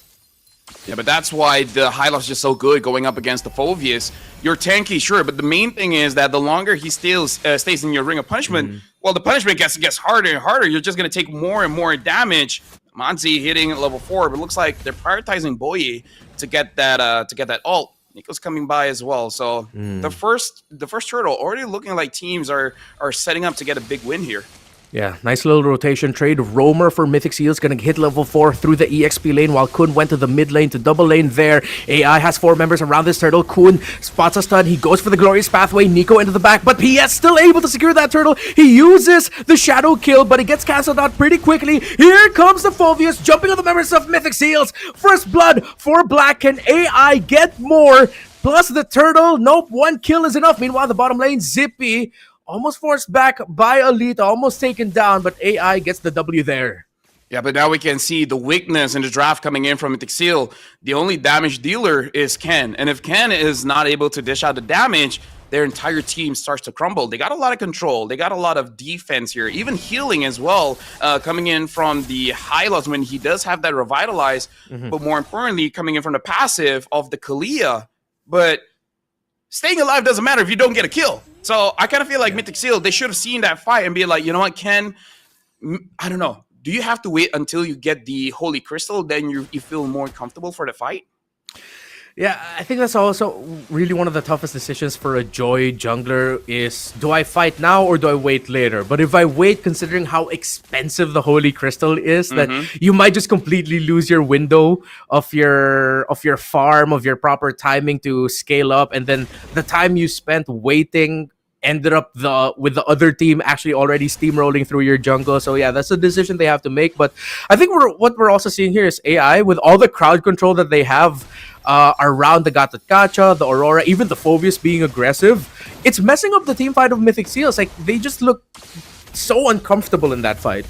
Yeah, but that's why the high loss is just so good going up against the Phoveus. You're tanky, sure, but the main thing is that the longer he stays in your ring of punishment, well, the punishment gets harder and harder. You're just going to take more and more damage. Manzi hitting at level 4, but it looks like they're prioritizing Boye to get that ult. Nico's coming by as well. So the first turtle already looking like teams are setting up to get a big win here. Yeah, nice little rotation trade. Roamer for Mythic Seals gonna hit level 4 through the EXP lane while Kun went to the mid lane to double lane there. AI has 4 members around this turtle. Kun spots a stun. He goes for the glorious pathway. Nico into the back, but PS still able to secure that turtle. He uses the shadow kill, but it gets cancelled out pretty quickly. Here comes the Phobius jumping on the members of Mythic Seals. First blood for Black. Can AI get more? Plus the turtle. Nope, 1 kill is enough. Meanwhile, the bottom lane, Zippy almost forced back by Alita, almost taken down, but AI gets the W there. Yeah, but now we can see the weakness in the draft coming in from Mythic Seal. The only damage dealer is Ken. And if Ken is not able to dish out the damage, their entire team starts to crumble. They got a lot of control. They got a lot of defense here, even healing as well, coming in from the Hylos when he does have that Revitalize, but more importantly, coming in from the passive of the Kalia. But staying alive doesn't matter if you don't get a kill. So I kind of feel like Mythic Seal, they should have seen that fight and be like, you know what, Ken, I don't know. Do you have to wait until you get the Holy Crystal, then you feel more comfortable for the fight? Yeah, I think that's also really one of the toughest decisions for a Joy jungler is, do I fight now or do I wait later? But if I wait, considering how expensive the Holy Crystal is, that you might just completely lose your window of your farm, of your proper timing to scale up, and then the time you spent waiting ended up with the other team actually already steamrolling through your jungle. So yeah, that's a decision they have to make. But I think what we're also seeing here is AI, with all the crowd control that they have around the Gacha, the Aurora, even the Phobius being aggressive, it's messing up the team fight of Mythic Seals. Like, they just look so uncomfortable in that fight.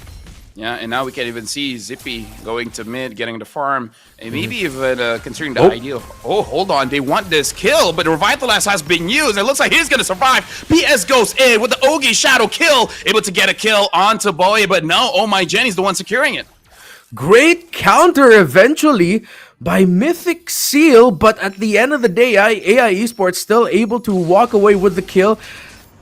Yeah, and now we can even see Zippy going to mid, getting the farm, and maybe even considering the idea of, oh, hold on, they want this kill, but Revitalize has been used. It looks like he's going to survive. PS goes in with the Ogi Shadow kill, able to get a kill onto Boy, but no, oh my Jenny's the one securing it. Great counter eventually by Mythic Seal, but at the end of the day, AI Esports still able to walk away with the kill.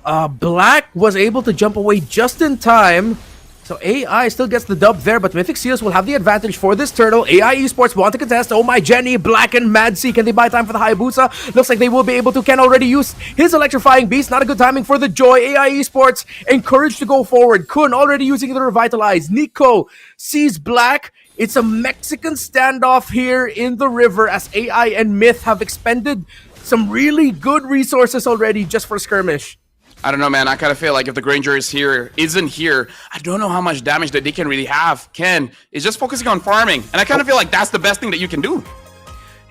Black was able to jump away just in time. So AI still gets the dub there, but Mythic Seals will have the advantage for this turtle. AI Esports want to contest. Oh my Jenny, Black and Mad C. Can they buy time for the Hayabusa? Looks like they will be able to. Ken already used his electrifying beast. Not a good timing for the Joy. AI Esports encouraged to go forward. Kun already using the Revitalize. Nico sees Black. It's a Mexican standoff here in the river as AI and Myth have expended some really good resources already just for skirmish. I don't know, man. I kind of feel like if the Granger isn't here, I don't know how much damage that they can really have. Ken is just focusing on farming, and I kind of feel like that's the best thing that you can do.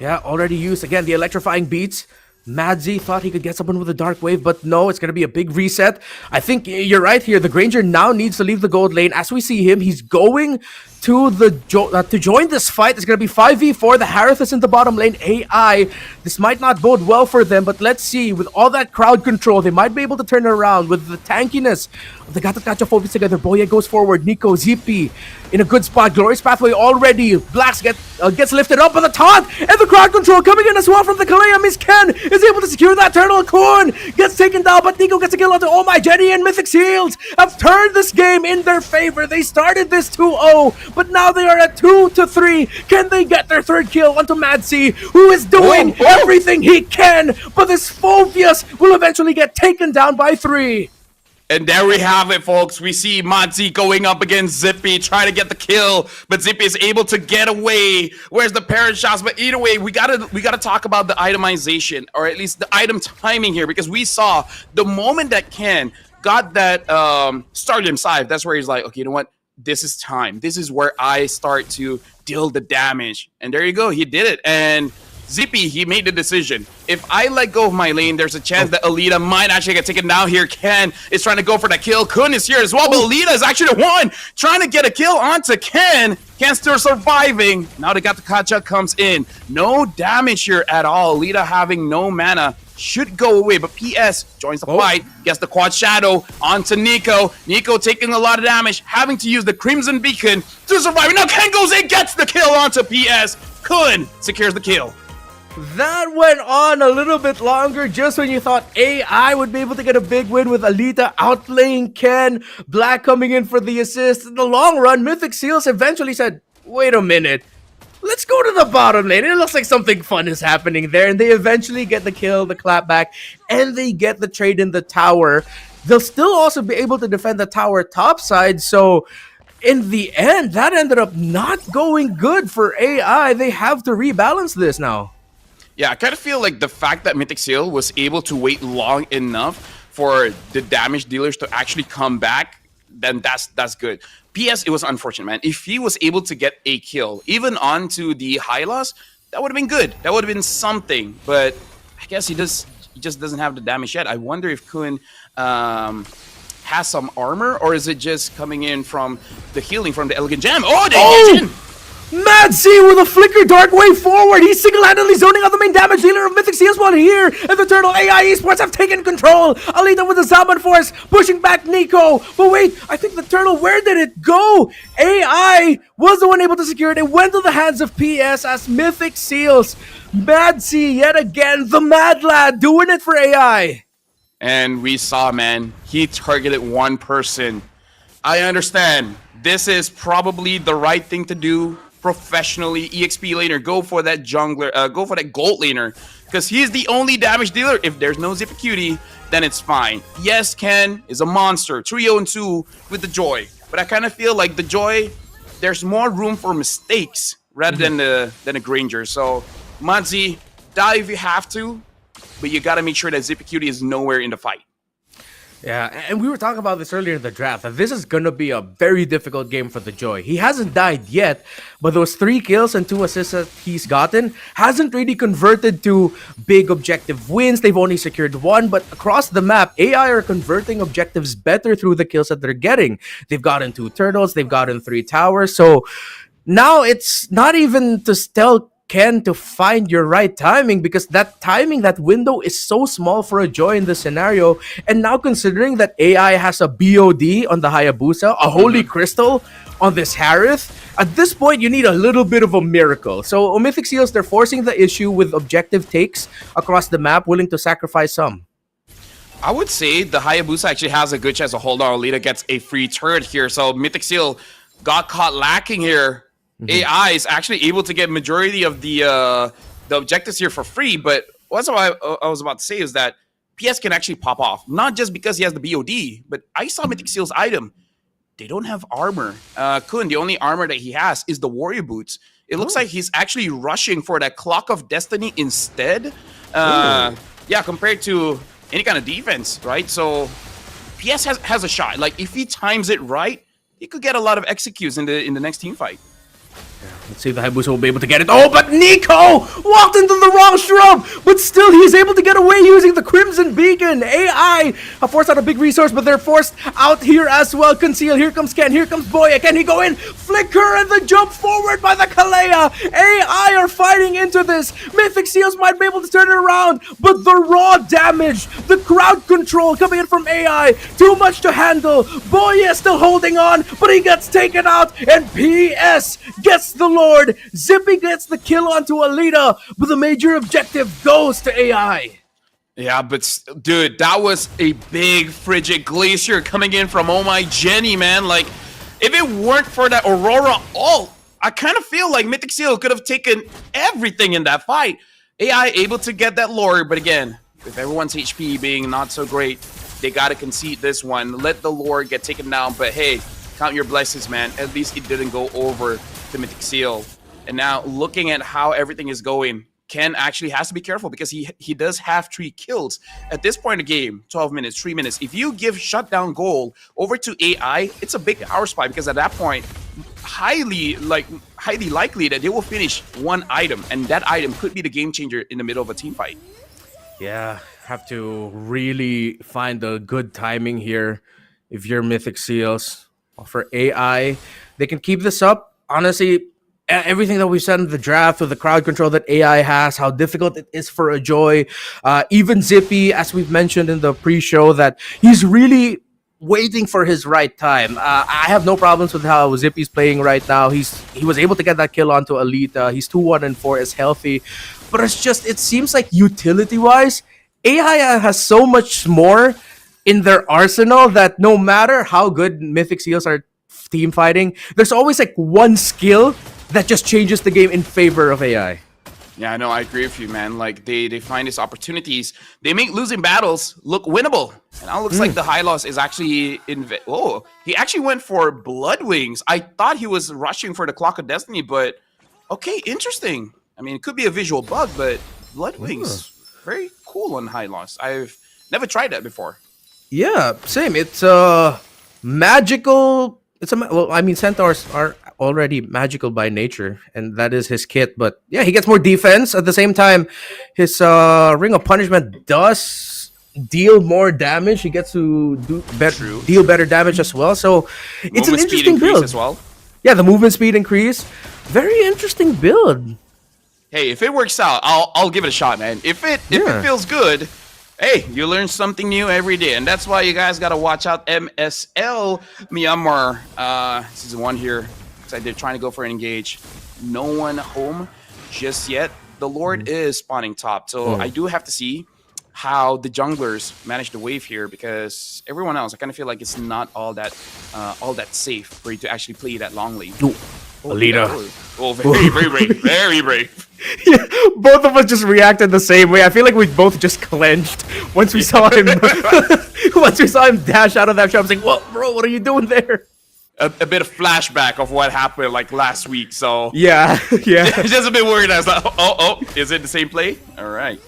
Yeah, already used. Again, the electrifying beats. Madzy thought he could get someone with a dark wave, but no, it's going to be a big reset. I think you're right here. The Granger now needs to leave the gold lane. As we see him, he's going to to join this fight. It's going to be 5v4. The Harith is in the bottom lane. AI, this might not bode well for them, but let's see. With all that crowd control, they might be able to turn it around. With the tankiness of the Gacha Phobias together, Boya goes forward. Nico, Zippy in a good spot. Glorious pathway already. Blacks gets lifted up by the taunt, and the crowd control coming in as well from the Kalea. Miss Ken is able to secure that turtle. Korn gets taken down, but Nico gets a kill onto Oh My Jenny, and Mythic Seals have turned this game in their favor. They started this 2-0, but now they are at 2-3. Can they get their third kill onto Madzy, who is doing everything he can, but this Phobius will eventually get taken down by 3. And there we have it, folks. We see Madzy going up against Zippy, trying to get the kill, but Zippy is able to get away. Where's the parent shots? But either way, we gotta talk about the itemization, or at least the item timing here, because we saw the moment that Ken got that Stardom Scythe, that's where he's like, okay, you know what? This is time. This is where I start to deal the damage. And there you go. He did it. And Zippy, he made the decision. If I let go of my lane, there's a chance that Alita might actually get taken down here. Ken is trying to go for that kill. Kun is here as well, but Alita is actually the one trying to get a kill onto Ken. Ken still surviving. Now they got the Kacha comes in. No damage here at all. Alita having no mana should go away, but PS joins the fight, gets the quad shadow onto Nico. Nico taking a lot of damage, having to use the Crimson Beacon to survive. Now Ken goes in, gets the kill onto PS. Kun secures the kill. That went on a little bit longer just when you thought AI would be able to get a big win with Alita outlaying Ken. Black coming in for the assist. In the long run, Mythic Seals eventually said, wait a minute. Let's go to the bottom lane. It looks like something fun is happening there. And they eventually get the kill, the clapback, and they get the trade in the tower. they'll still also be able to defend the tower top side. So in the end, that ended up not going good for AI. They have to rebalance this now. Yeah, I kind of feel like the fact that Mythic Seal was able to wait long enough for the damage dealers to actually come back, then that's good. PS, it was unfortunate, man. If he was able to get a kill, even onto the high loss, that would have been good. That would have been something. But I guess he just doesn't have the damage yet. I wonder if Kun has some armor, or is it just coming in from the healing from the Elegant Gem? Oh, they get in! Mad Z with a flicker dark way forward. He's single-handedly zoning out the main damage dealer of Mythic Seals one here. And the Turtle AI Esports have taken control. Alita with the Zaman Force pushing back Nico. But wait, I think the Turtle, where did it go? AI was the one able to secure it. It went to the hands of PS as Mythic Seals. Mad Z yet again, the Mad Lad doing it for AI. And we saw, man, he targeted one person. I understand. This is probably the right thing to do professionally. EXP laner, go for that jungler, go for that gold laner, because he's the only damage dealer. If there's no Zippy Cutie, then it's fine. Yes, Ken is a monster, 3-0-2 with the Joy, but I kind of feel like the Joy, there's more room for mistakes rather than a Granger. So, Manzi, die if you have to, but you gotta make sure that Zippy Cutie is nowhere in the fight. Yeah, and we were talking about this earlier in the draft, that this is going to be a very difficult game for the Joy. He hasn't died yet, but those 3 kills and 2 assists that he's gotten hasn't really converted to big objective wins. They've only secured 1, but across the map, AI are converting objectives better through the kills that they're getting. They've gotten 2 turtles, they've gotten 3 towers, so now it's not even to tell Ken to find your right timing, because that timing, that window is so small for a Joy in this scenario. And now considering that AI has a BOD on the Hayabusa, a Holy Crystal on this Harith, at this point you need a little bit of a miracle. So Mythic Seals, they're forcing the issue with objective takes across the map, willing to sacrifice some. I would say the Hayabusa actually has a good chance to hold on. Alita gets a free turret here, so Mythic Seal got caught lacking here. AI is actually able to get majority of the objectives here for free, but what I was about to say is that PS can actually pop off, not just because he has the BOD, but I saw Mythic Seal's item. They don't have armor. Kun, the only armor that he has is the Warrior Boots. It looks like he's actually rushing for that Clock of Destiny instead. Yeah, compared to any kind of defense, right? So PS has a shot. Like, if he times it right, he could get a lot of executes in the next team fight. Let's see if the Hayabusa will be able to get it. Oh, but Nico walked into the wrong shrub, but still he's able to get away using the Crimson Beacon. AI have forced out a big resource, but they're forced out here as well. Conceal, here comes Ken, here comes Boya. Can he go in? Flicker and the jump forward by the Kalea. AI are fighting into this. Mythic Seals might be able to turn it around, but the raw damage, the crowd control coming in from AI, too much to handle. Boya still holding on, but he gets taken out, and PS gets the Lord. Zippy gets the kill onto Alita, but the major objective goes to AI. Yeah, but dude, that was a big frigid glacier coming in from Oh My Jenny, man. Like, if it weren't for that Aurora ult, I kind of feel like Mythic Seal could have taken everything in that fight. AI able to get that lore, but again, with everyone's HP being not so great, they gotta concede this one. Let the lore get taken down, but hey, count your blessings, man. At least it didn't go over the Mythic Seal. And now looking at how everything is going, Ken actually has to be careful because he does have 3 kills. At this point in the game, 12 minutes, 3 minutes, if you give shutdown goal over to AI, it's a big power spike, because at that point, highly likely that they will finish one item, and that item could be the game changer in the middle of a team fight. Yeah, have to really find the good timing here if you're Mythic Seals. For AI, they can keep this up. Honestly, everything that we've said in the draft with the crowd control that AI has, how difficult it is for a Joy, even Zippy, as we've mentioned in the pre-show, that he's really waiting for his right time. I have no problems with how Zippy's playing right now. He was able to get that kill onto Alita. He's 2-1-4, is healthy, but it seems like utility-wise, AI has so much more in their arsenal that no matter how good Mythic Seals are team fighting, there's always like one skill that just changes the game in favor of AI. Yeah, no, I agree with you, man. Like they find these opportunities. They make losing battles look winnable. And now it looks like the high loss is actually oh, he actually went for Blood Wings. I thought he was rushing for the Clock of Destiny, but okay, interesting. I mean, it could be a visual bug, but Blood Wings, very cool on high loss. I've never tried that before. Yeah, same. It's magical. Well, I mean, centaurs are already magical by nature, and that is his kit. But yeah, he gets more defense at the same time. His Ring of Punishment does deal more damage. He gets to deal better damage as well. So it's an Movement speed interesting increase build as well. Yeah, the movement speed increase. Very interesting build. Hey, if it works out, I'll give it a shot, man. If it feels good, hey, you learn something new every day, and that's why you guys gotta watch out. MSL Myanmar season 1 here. Looks like they're trying to go for an engage. No one home just yet. The Lord is spawning top, so I do have to see how the junglers manage the wave here, because everyone else, I kind of feel like it's not all that safe for you to actually play that long lane. Alita. Oh, very brave, very brave. Yeah, both of us just reacted the same way. I feel like we both just clenched once we saw him. Once we saw him dash out of that shop. I was like, "What, bro? What are you doing there?" A bit of flashback of what happened like last week. So yeah. Just a bit worried. I was like, oh, is it the same play? All right.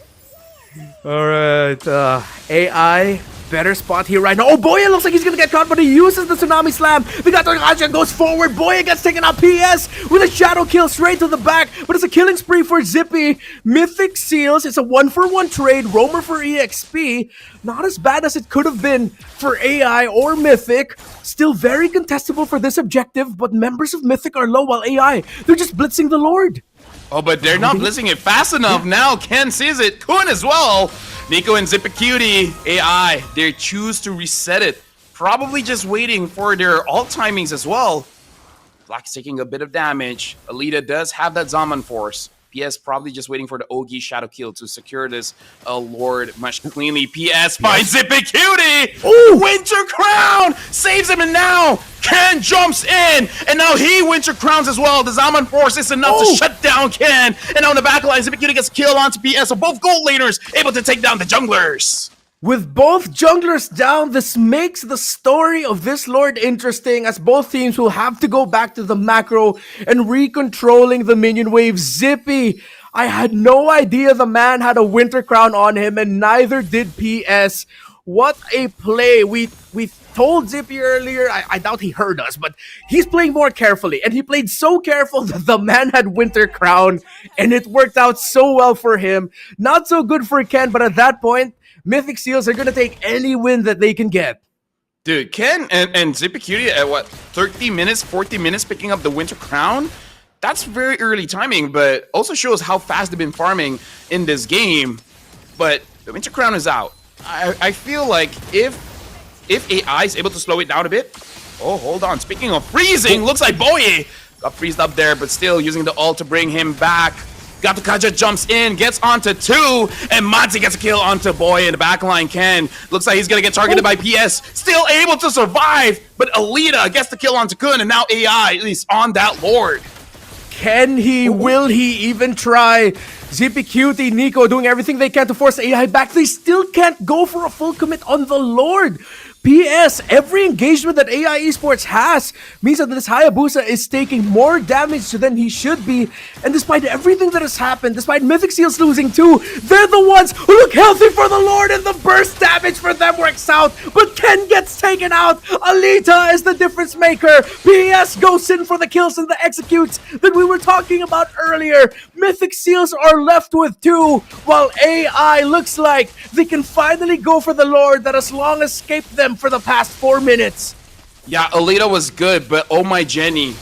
AI better spot here right now. Oh, Boya looks like he's gonna get caught, but he uses the Tsunami Slam. The Gataraja goes forward. Boya gets taken out. PS with a shadow kill straight to the back, but it's a killing spree for Zippy. Mythic Seals. It's a 1-for-1 trade. Roamer for EXP. Not as bad as it could have been for AI or Mythic. Still very contestable for this objective, but members of Mythic are low while AI, they're just blitzing the Lord. Oh, but they're not blitzing it fast enough. Now Ken sees it. Kun as well. Nico and Zipacutie, AI, they choose to reset it. Probably just waiting for their alt timings as well. Black's taking a bit of damage. Alita does have that Zaman Force. PS probably just waiting for the Ogi Shadow Kill to secure this Lord much cleanly. PS finds Zipacutie! Ooh! Winter Crown! Saves him, and now Ken jumps in! And now he Winter Crowns as well. The Zaman Force is enough to shut down Ken. And now in the back line, Zipacutie gets killed onto PS. So both gold laners able to take down the junglers. With both junglers down, this makes the story of this Lord interesting, as both teams will have to go back to the macro and recontrolling the minion wave. Zippy, I had no idea the man had a Winter Crown on him, and neither did PS. What a play. We told Zippy earlier, I doubt he heard us, but he's playing more carefully, and he played so careful that the man had Winter Crown, and it worked out so well for him. Not so good for Ken, but at that point, Mythic Seals are going to take any win that they can get. Dude, Ken and Zipacutie at what, 30 minutes, 40 minutes picking up the Winter Crown? That's very early timing, but also shows how fast they've been farming in this game. But the Winter Crown is out. I feel like if AI is able to slow it down a bit... Oh, hold on. Speaking of freezing, looks like Boye got freezed up there, but still using the ult to bring him back. Gatakaja jumps in, gets onto 2, and Matzi gets a kill onto Boy in the backline. Ken looks like he's gonna get targeted by PS, still able to survive, but Alita gets the kill onto Kun, and now AI is on that Lord. Can he? Will he even try? Zipacutie, Nico doing everything they can to force AI back. They still can't go for a full commit on the Lord. PS, every engagement that AI Esports has means that this Hayabusa is taking more damage than he should be. And despite everything that has happened, despite Mythic Seals losing too, they're the ones who look healthy for the Lord, and the burst damage for them works out. But Ken gets taken out. Alita is the difference maker. PS goes in for the kills and the executes that we were talking about earlier. Mythic Seals are left with 2, while AI looks like they can finally go for the Lord that has long escaped them for the past 4 minutes. Yeah, Alita was good, but Oh My Jenny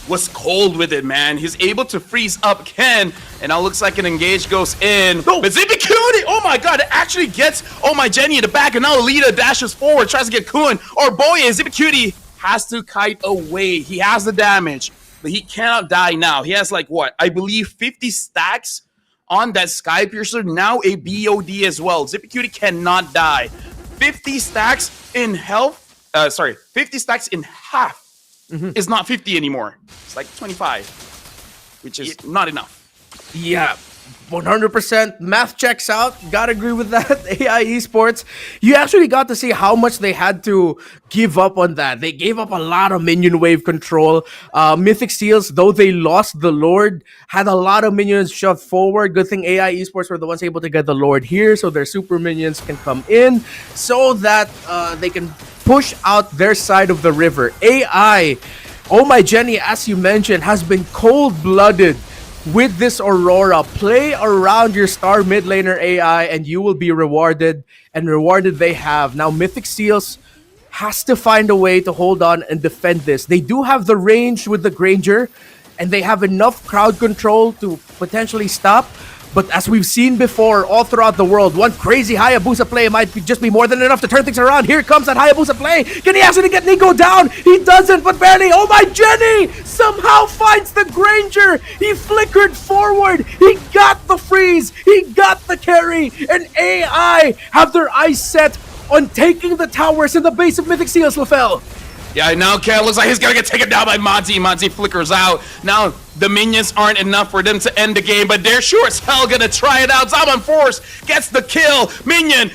was cold with it, man. He's able to freeze up Ken, and now looks like an engage goes in. No. But Zipacutie, oh my god, it actually gets Oh My Jenny in the back, and now Alita dashes forward, tries to get Kun, or Boye. Zipacutie has to kite away. He has the damage, but he cannot die now. He has like what? I believe 50 stacks on that Sky Piercer, now a BOD as well. Zipacutie cannot die. 50 stacks in health, 50 stacks in half is not 50 anymore. It's like 25, which is not enough. Yeah, 100% math checks out. Gotta agree with that. AI esports. You actually got to see how much they had to give up on that. They gave up a lot of minion wave control. Mythic Seals, though they lost the Lord, had a lot of minions shoved forward. Good thing AI esports were the ones able to get the Lord here, so their super minions can come in, so that they can push out their side of the river. AI, oh my Jenny, as you mentioned, has been cold-blooded with this Aurora. Play around your star mid laner AI and you will be rewarded, and rewarded they have. Now Mythic Seals has to find a way to hold on and defend this. They do have the range with the Granger, and they have enough crowd control to potentially stop. But as we've seen before all throughout the world, one crazy Hayabusa play might just be more than enough to turn things around. Here comes that Hayabusa play. Can he actually get Nico down? He doesn't, but barely. Oh my, Jenny somehow finds the Granger. He flickered forward. He got the freeze. He got the carry. And AI have their eyes set on taking the towers in the base of Mythic Seals, LaFell. Yeah, now Kel looks like he's gonna get taken down by Monty. Monty flickers out. Now the minions aren't enough for them to end the game, but they're sure as hell gonna try it out. Zaman Force gets the kill. Minion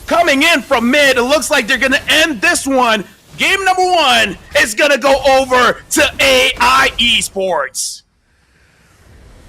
coming in from mid. It looks like they're gonna end this one. Game number 1 is gonna go over to AI Esports.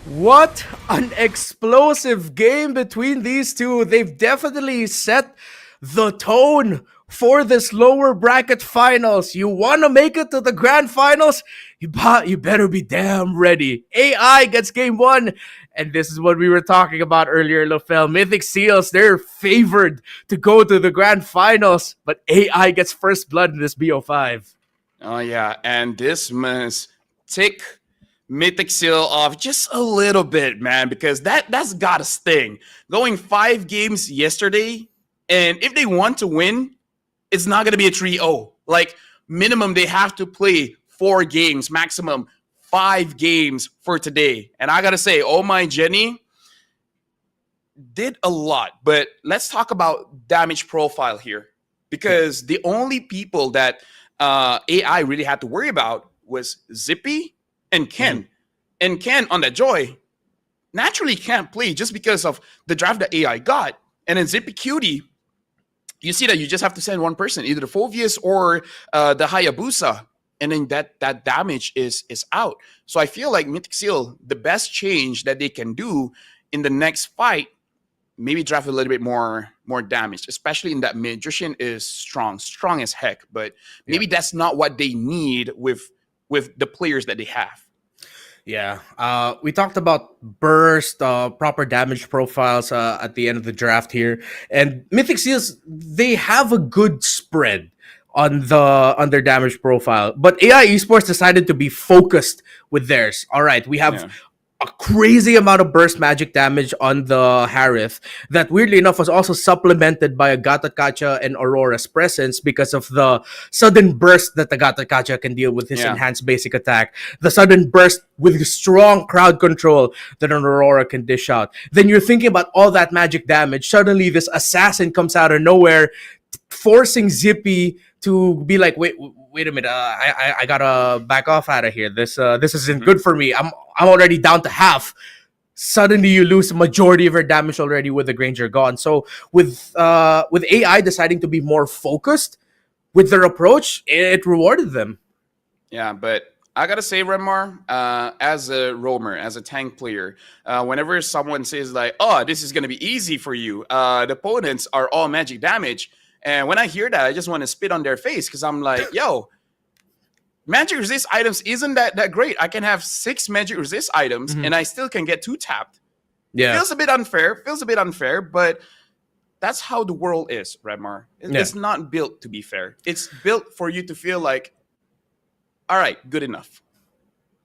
What an explosive game between these two. They've definitely set the tone for this lower bracket finals. You want to make it to the grand finals? You better be damn ready. AI gets game 1. And this is what we were talking about earlier, LaFell. Mythic Seals, they're favored to go to the grand finals. But AI gets first blood in this BO5. Oh, yeah. And this must tick Mythic Seal off just a little bit, man, because that's got a sting. Going 5 games yesterday, and if they want to win, it's not going to be a 3-0. Like, minimum, they have to play 4 games, maximum 5 games for today. And I got to say, oh my, Jenny did a lot. But let's talk about damage profile here. Because the only people that AI really had to worry about was Zippy and Ken. And Ken on that Joy naturally can't play just because of the draft that AI got. And then Zippy Cutie, you see that you just have to send one person, either the Phoveus or the Hayabusa, and then that damage is out. So I feel like Mythic Seal, the best change that they can do in the next fight, maybe draft a little bit more damage, especially in that mid. Jushin is strong as heck, but maybe that's not what they need with the players that they have. Yeah, we talked about burst, proper damage profiles at the end of the draft here, and Mythic Seals, they have a good spread on their damage profile, but AI Esports decided to be focused with theirs. All right, we have a crazy amount of burst magic damage on the Harith that weirdly enough was also supplemented by a Gata Kacha and Aurora's presence because of the sudden burst that the Gata Kacha can deal with his enhanced basic attack. The sudden burst with strong crowd control that an Aurora can dish out. Then you're thinking about all that magic damage. Suddenly this assassin comes out of nowhere, forcing Zippy to be like, wait a minute, I gotta back off out of here. This isn't good for me. I'm already down to half. Suddenly you lose a majority of your damage already with the Granger gone. So with AI deciding to be more focused with their approach, it rewarded them. Yeah, but I gotta say, Remar, as a roamer, as a tank player, whenever someone says like, "Oh, this is gonna be easy for you," the opponents are all magic damage. And when I hear that, I just want to spit on their face because I'm like, yo, magic resist items isn't that great. I can have 6 magic resist items and I still can get 2 tapped. Yeah. Feels a bit unfair, but that's how the world is, Redmar. It's not built to be fair. It's built for you to feel like, all right, good enough.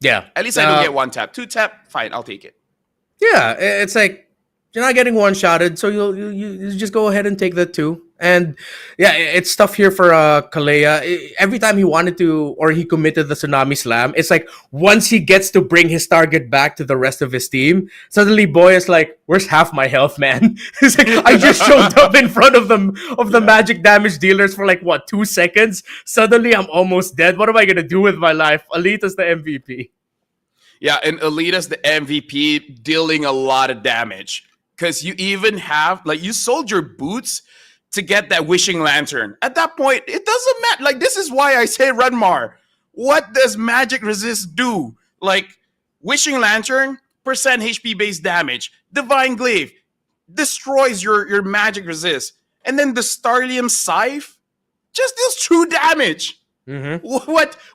Yeah. At least I don't get 1 tap. 2 tap, fine, I'll take it. Yeah, it's like you're not getting one-shotted, so you just go ahead and take that too. And yeah, it's tough here for Kalea. Every time he wanted to, or he committed the Tsunami Slam, it's like once he gets to bring his target back to the rest of his team, suddenly Boy is like, where's half my health, man? It's like, I just showed up in front of the magic damage dealers for like, what, 2 seconds? Suddenly I'm almost dead. What am I going to do with my life? Alita's the MVP. Yeah, and Alita's the MVP, dealing a lot of damage. Because you even have, like, you sold your boots to get that wishing lantern. At that point, it doesn't matter. Like, this is why I say Runmar. What does magic resist do? Like, wishing lantern, percent HP based damage. Divine glaive destroys your magic resist. And then the Starlium Scythe just deals true damage. Mm-hmm.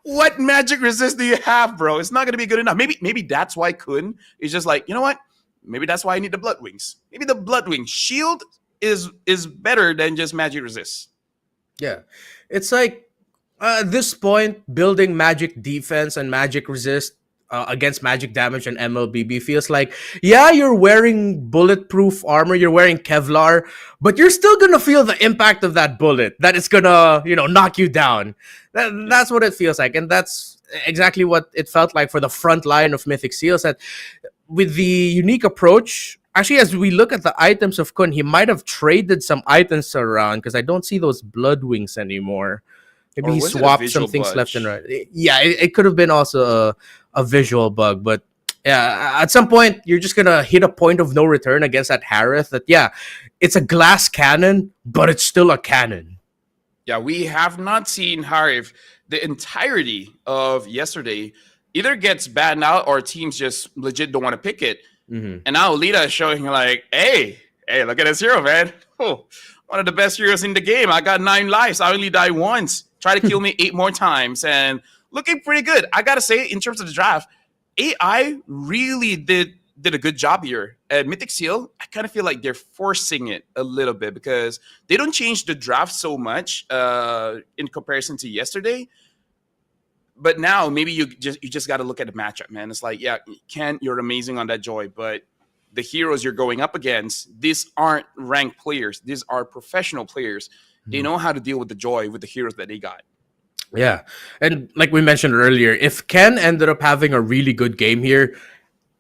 What magic resist do you have, bro? It's not gonna be good enough. Maybe that's why Kun is just like, you know what? Maybe that's why I need the Blood Wings. Maybe the Blood Wings shield is better than just magic resist. Yeah. It's like at this point, building magic defense and magic resist against magic damage and MLBB feels like, yeah, you're wearing bulletproof armor, you're wearing Kevlar, but you're still gonna feel the impact of that bullet. That it's gonna, knock you down. That's what it feels like, and that's exactly what it felt like for the front line of Mythic Seals. That with the unique approach. Actually, as we look at the items of Kun, he might have traded some items around because I don't see those blood wings anymore. Maybe Or he was it a swapped visual some things budge? left and right. Yeah, it could have been also a visual bug, but yeah, at some point you're just gonna hit a point of no return against that Harith. That it's a glass cannon, but it's still a cannon. Yeah, we have not seen Harif the entirety of yesterday. Either gets banned out or teams just legit don't want to pick it. Mm-hmm. And now Lita is showing like, hey, look at this hero, man. Oh, one of the best heroes in the game. I got 9 lives. I only died once. Try to kill me 8 more times. And looking pretty good. I got to say, in terms of the draft, AI really did a good job here. At Mythic Seal, I kind of feel like they're forcing it a little bit because they don't change the draft so much in comparison to yesterday. But now maybe you just got to look at the matchup, man. It's like, yeah, Ken, you're amazing on that Joy, but the heroes you're going up against, these aren't ranked players. These are professional players. They know how to deal with the Joy with the heroes that they got. Yeah. And like we mentioned earlier, if Ken ended up having a really good game here,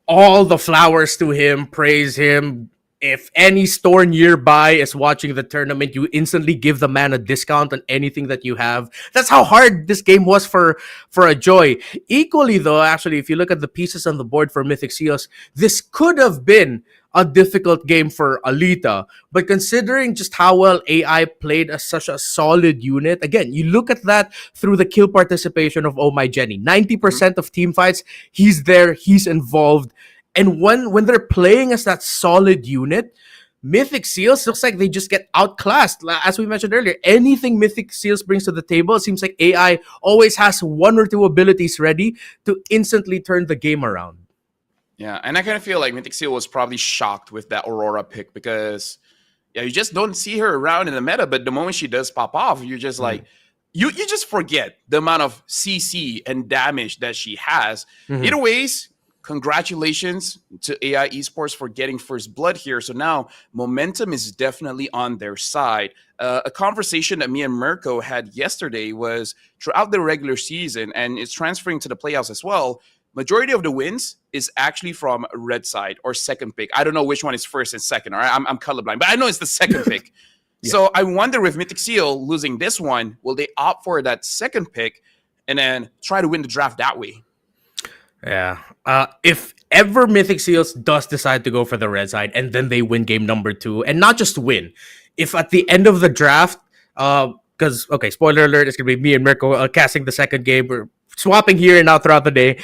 all the flowers to him, praise him. If any store nearby is watching the tournament, you instantly give the man a discount on anything that you have. That's how hard this game was for a Joy. Equally, though, actually, if you look at the pieces on the board for Mythic Seals, this could have been a difficult game for Alita. But considering just how well AI played as such a solid unit, again, you look at that through the kill participation of Oh My Jenny. 90% of team fights, he's there, he's involved. And when they're playing as that solid unit, Mythic Seals looks like they just get outclassed. As we mentioned earlier, anything Mythic Seals brings to the table, it seems like AI always has 1 or 2 abilities ready to instantly turn the game around. Yeah, and I kind of feel like Mythic Seal was probably shocked with that Aurora pick because, yeah, you just don't see her around in the meta, but the moment she does pop off, you're just like, you just forget the amount of CC and damage that she has. Either ways, congratulations to AI Esports for getting first blood here. So now momentum is definitely on their side. A conversation that me and Mirko had yesterday was throughout the regular season, and it's transferring to the playoffs as well. Majority of the wins is actually from red side or second pick. I don't know which one is first and second. All right, I'm colorblind, but I know it's the second pick. Yeah. So I wonder with Mythic Seal losing this one, will they opt for that second pick and then try to win the draft that way? Yeah. If ever Mythic Seals does decide to go for the red side and then they win game number 2, and not just win, if at the end of the draft, because, okay, spoiler alert, it's going to be me and Mirko casting the second game. We're swapping here and now throughout the day.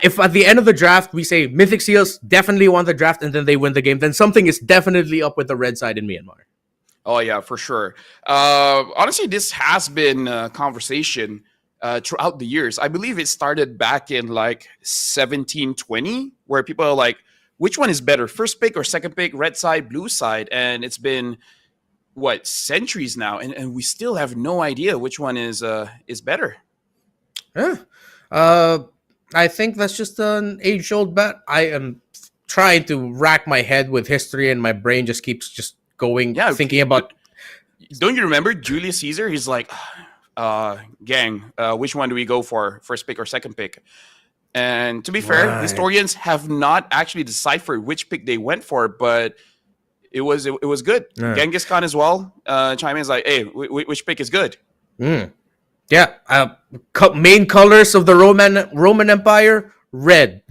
If at the end of the draft we say Mythic Seals definitely won the draft and then they win the game, then something is definitely up with the red side in Myanmar. Oh, yeah, for sure. Honestly, this has been a conversation throughout the years. I believe it started back in like 1720, where people are like, which one is better, first pick or second pick, red side, blue side? And it's been, centuries now, and we still have no idea which one is better. Yeah. I think that's just an age-old bet. I am trying to rack my head with history, and my brain just keeps just going, thinking about... Don't you remember Julius Caesar? He's like... gang, which one do we go for, first pick or second pick? And to be fair, historians have not actually deciphered which pick they went for, but it was good. Genghis Khan as well chime in, is like, hey, which pick is good? Yeah, main colors of the Roman Empire, red.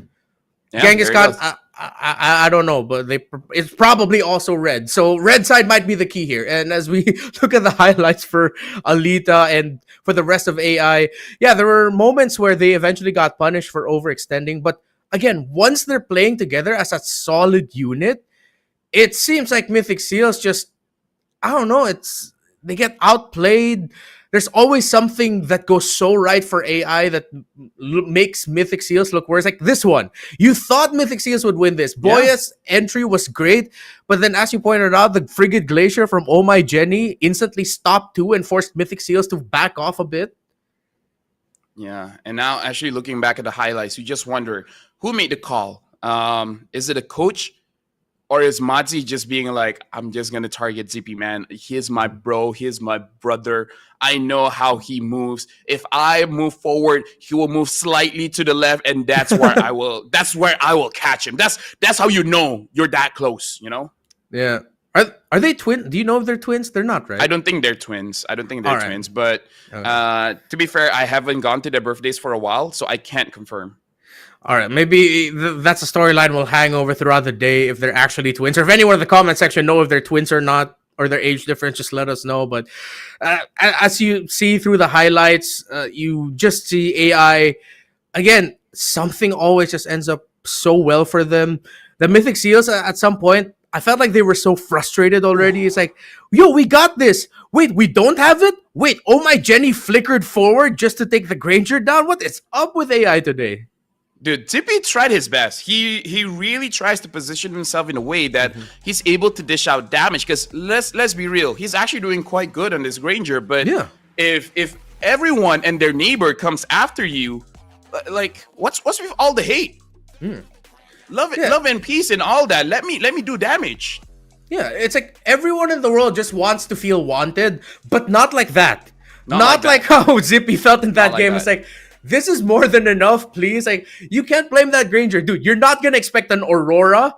Yeah, Genghis there it Khan, goes. I don't know, but it's probably also red. So red side might be the key here. And as we look at the highlights for Alita and for the rest of AI, yeah, there were moments where they eventually got punished for overextending. But again, once they're playing together as a solid unit, it seems like Mythic Seals just, I don't know, they get outplayed. There's always something that goes so right for AI that makes Mythic Seals look worse. Like this one, you thought Mythic Seals would win this. Yeah. Boya's entry was great, but then as you pointed out, the Frigid Glacier from Oh My Jenny instantly stopped too and forced Mythic Seals to back off a bit. Yeah, and now actually looking back at the highlights, you just wonder who made the call. Is it a coach? Or is Madzi just being like, I'm just going to target Zippy, man. He's my bro. He's my brother. I know how he moves. If I move forward, he will move slightly to the left, and that's where I will catch him. That's how you know you're that close, you know? Yeah. Are they twins? Do you know if they're twins? They're not, right? I don't think they're twins. All right. Twins. But Okay. to be fair, I haven't gone to their birthdays for a while, so I can't confirm. All right, maybe that's a storyline we'll hang over throughout the day if they're actually twins, or if anyone in the comment section know if they're twins or not, or their age difference, just let us know. But as you see through the highlights, you just see AI again. Something always just ends up so well for them. The Mythic Seals at some point, I felt like they were so frustrated already. It's like, yo, we got this. Wait, we don't have it. Wait, oh my Jenny flickered forward just to take the Granger down. What is up with AI today? Dude, Tippy tried his best. He really tries to position himself in a way that he's able to dish out damage. Because let's be real, he's actually doing quite good on this Granger. But Yeah. if everyone and their neighbor comes after you, like what's with all the hate? Love and peace and all that. Let me do damage. Yeah, it's like everyone in the world just wants to feel wanted, but not like that. Not like how Zippy felt in that like game. that. It's like, this is more than enough, please. Like, you can't blame that Granger. Dude, you're not gonna expect an Aurora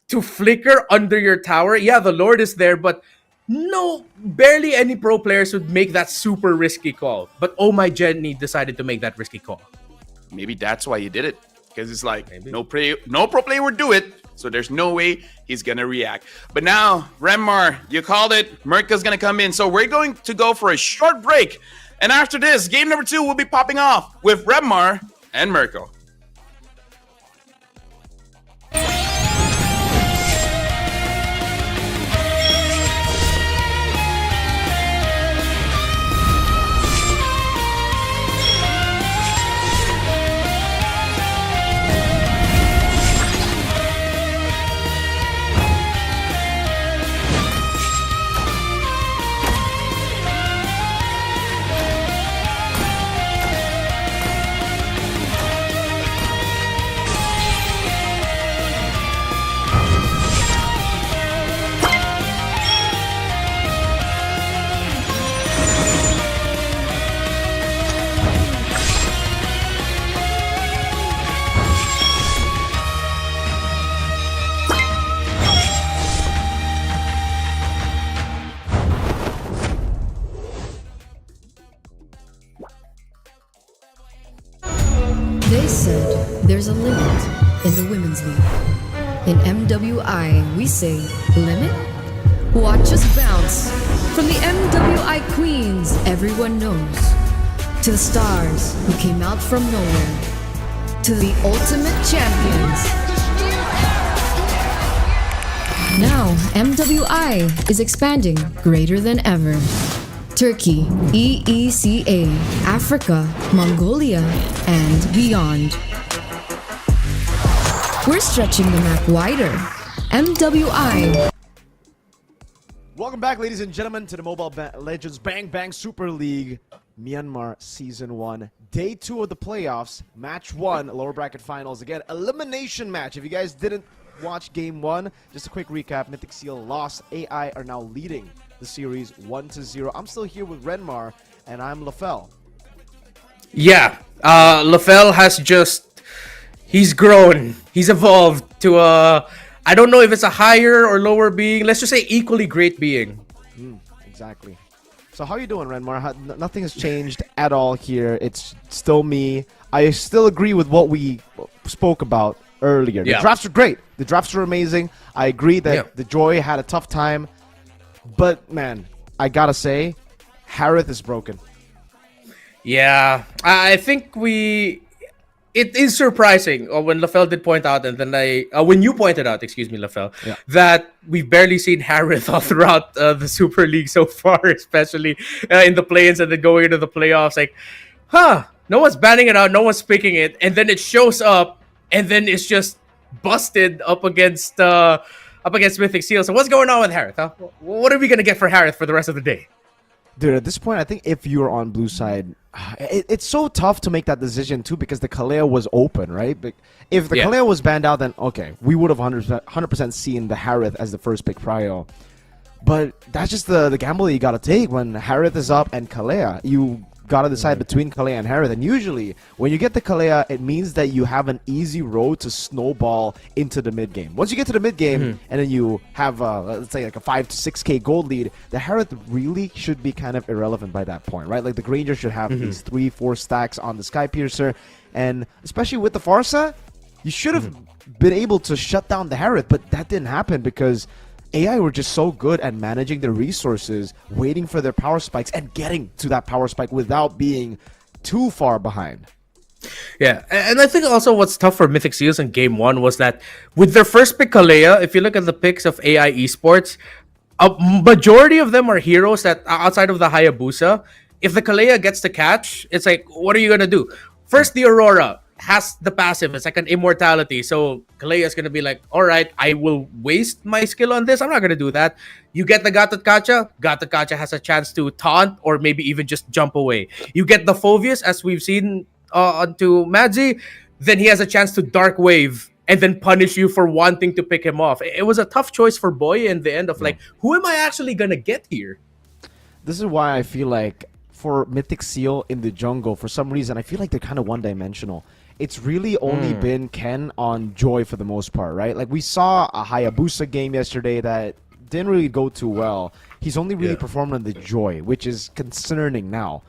to flicker under your tower. Yeah, the Lord is there, but no, barely any pro players would make that super risky call. But oh my Jenny decided to make that risky call. Maybe that's why he did it. Because it's like Maybe. no pro player would do it. So there's no way he's gonna react. But now, Remmar, you called it. Merka's gonna come in. So we're going to go for a short break. And after this, game number 2 will be popping off with Remmar and Merko. They said there's a limit in the women's league. In MWI, we say limit? Watch us bounce from the MWI queens everyone knows, to the stars who came out from nowhere, to the ultimate champions. Now, MWI is expanding greater than ever. Turkey, EECA, Africa, Mongolia, and beyond. We're stretching the map wider. MWI. Welcome back, ladies and gentlemen, to the Mobile Legends Bang Bang Super League Myanmar Season 1. Day 2 of the playoffs, Match 1, lower bracket finals. Again, elimination match. If you guys didn't watch Game 1, just a quick recap. Mythic Seal lost. AI are now leading the series 1-0. I'm still here with Renmar, and I'm Lafel. Yeah, Lafel has he's grown. He's evolved to I don't know if it's a higher or lower being. Let's just say equally great being. Exactly. So how you doing, Renmar? Nothing has changed at all here. It's still me. I still agree with what we spoke about earlier. The Yeah. drafts are great. The drafts are amazing. I agree that the Joy had a tough time. But, man, I gotta say, Harith is broken. Yeah, I think it is surprising when LaFell did point out, and then when you pointed out, excuse me, LaFell, that we've barely seen Harith all throughout the Super League so far, especially in the play-ins and then going into the playoffs. Like, no one's banning it out, no one's picking it, and then it shows up, and then it's just busted up against Mythic Seal. So what's going on with Harith? Huh? What are we gonna get for Harith for the rest of the day? Dude, at this point, I think if you're on blue side, it's so tough to make that decision, too, because the Kalea was open, right? But if the Kalea was banned out, then, okay, we would have 100% seen the Harith as the first pick prio. But that's just the gamble that you got to take when Harith is up and Kalea. You got to decide between Kalea and Harith. And usually, when you get the Kalea, it means that you have an easy road to snowball into the mid game. Once you get to the mid game, and then you have, let's say, like a 5 to 6K gold lead, the Harith really should be kind of irrelevant by that point, right? Like, the Granger should have these 3-4 stacks on the Skypiercer. And especially with the Farsa, you should have been able to shut down the Harith, but that didn't happen because AI were just so good at managing their resources, waiting for their power spikes, and getting to that power spike without being too far behind. Yeah, and I think also what's tough for Mythic Seals in Game 1 was that with their first pick, Kalea, if you look at the picks of AI Esports, a majority of them are heroes that, outside of the Hayabusa, if the Kalea gets the catch, it's like, what are you going to do? First, the Aurora has the passive. It's like an immortality. So Kalea is going to be like, all right, I will waste my skill on this. I'm not going to do that. You get the Gatot Kacha has a chance to taunt or maybe even just jump away. You get the Phoveus, as we've seen onto Madzi, then he has a chance to Dark Wave and then punish you for wanting to pick him off. It was a tough choice for Boy in the end of like, who am I actually going to get here? This is why I feel like for Mythic Seal in the jungle, for some reason, I feel like they're kind of one-dimensional. It's really only been Ken on Joy for the most part, right? Like, we saw a Hayabusa game yesterday that didn't really go too well. He's only really performed on the Joy, which is concerning now.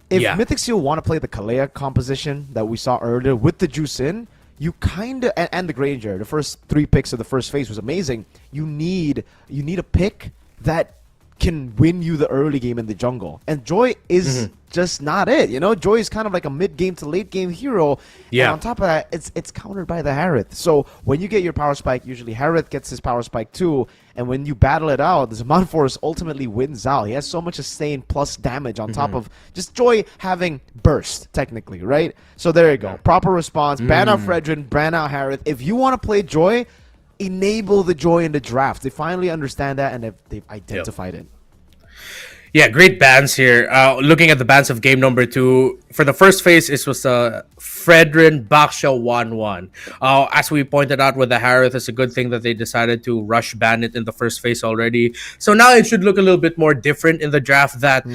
If Mythic Seal want to play the Kalea composition that we saw earlier with the Juice in, you kind of, and the Granger, the first 3 picks of the first phase was amazing. You need a pick that can win you the early game in the jungle. And Joy is just not it. You know, Joy is kind of like a mid-game to late-game hero. Yeah. And on top of that, it's countered by the Harith. So when you get your power spike, usually Harith gets his power spike too. And when you battle it out, the Zaman Force ultimately wins out. He has so much sustain plus damage on top of just Joy having burst, technically, right? So there you go. Proper response. Ban out Fredrin, ban out Harith. If you want to play Joy, enable the Joy in the draft. They finally understand that, and they've identified it. Yeah, great bans here. Looking at the bans of game number 2, for the first phase, it was Fredrin Baksha 1-1. As we pointed out with the Harith, it's a good thing that they decided to rush ban it in the first phase already. So now it should look a little bit more different in the draft, that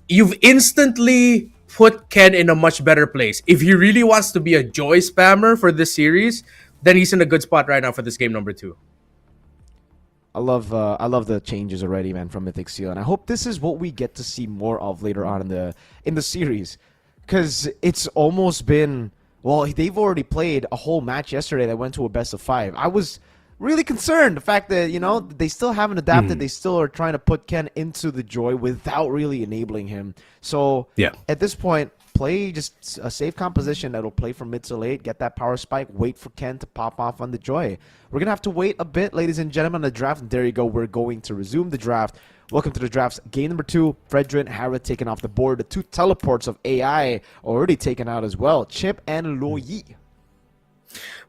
you've instantly put Ken in a much better place. If he really wants to be a Joy spammer for this series, then he's in a good spot right now for this game number 2. I love the changes already, man, from Mythic Seal, and I hope this is what we get to see more of later on in the series, because it's almost been, well, they've already played a whole match yesterday that went to a best of 5. I was really concerned the fact that, you know, they still haven't adapted. They still are trying to put Ken into the Joy without really enabling him. So at this point, play just a safe composition that'll play from mid to late, get that power spike, wait for Ken to pop off on the Joy. We're going to have to wait a bit, ladies and gentlemen, on the draft. And there you go. We're going to resume the draft. Welcome to the drafts. Game number 2, Fredrin, Harith taken off the board. The 2 teleports of AI already taken out as well. Chip and Loyi.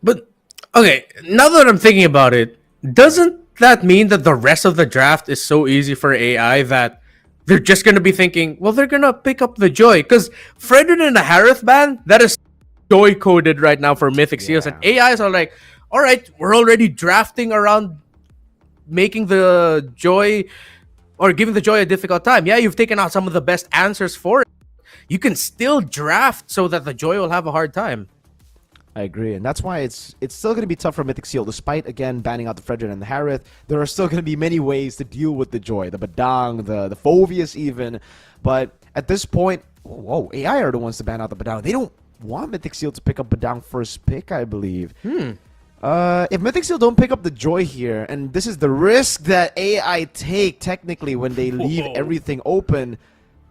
But, okay, now that I'm thinking about it, doesn't that mean that the rest of the draft is so easy for AI that they're just going to be thinking, well, they're going to pick up the Joy? Because Fredrin and the Harith ban, that is Joy-coded right now for Mythic Seals. And AIs are like, all right, we're already drafting around making the Joy, or giving the Joy a difficult time. Yeah, you've taken out some of the best answers for it. You can still draft so that the Joy will have a hard time. I agree, and that's why it's still going to be tough for Mythic Seal. Despite, again, banning out the Fredrin and the Harith, there are still going to be many ways to deal with the Joy. The Badang, the Phoveus even. But at this point, whoa, AI are the ones to ban out the Badang. want Mythic Seal to pick up a down first pick, I believe. If Mythic Seal don't pick up the Joy here, and this is the risk that AI take technically when they leave everything open,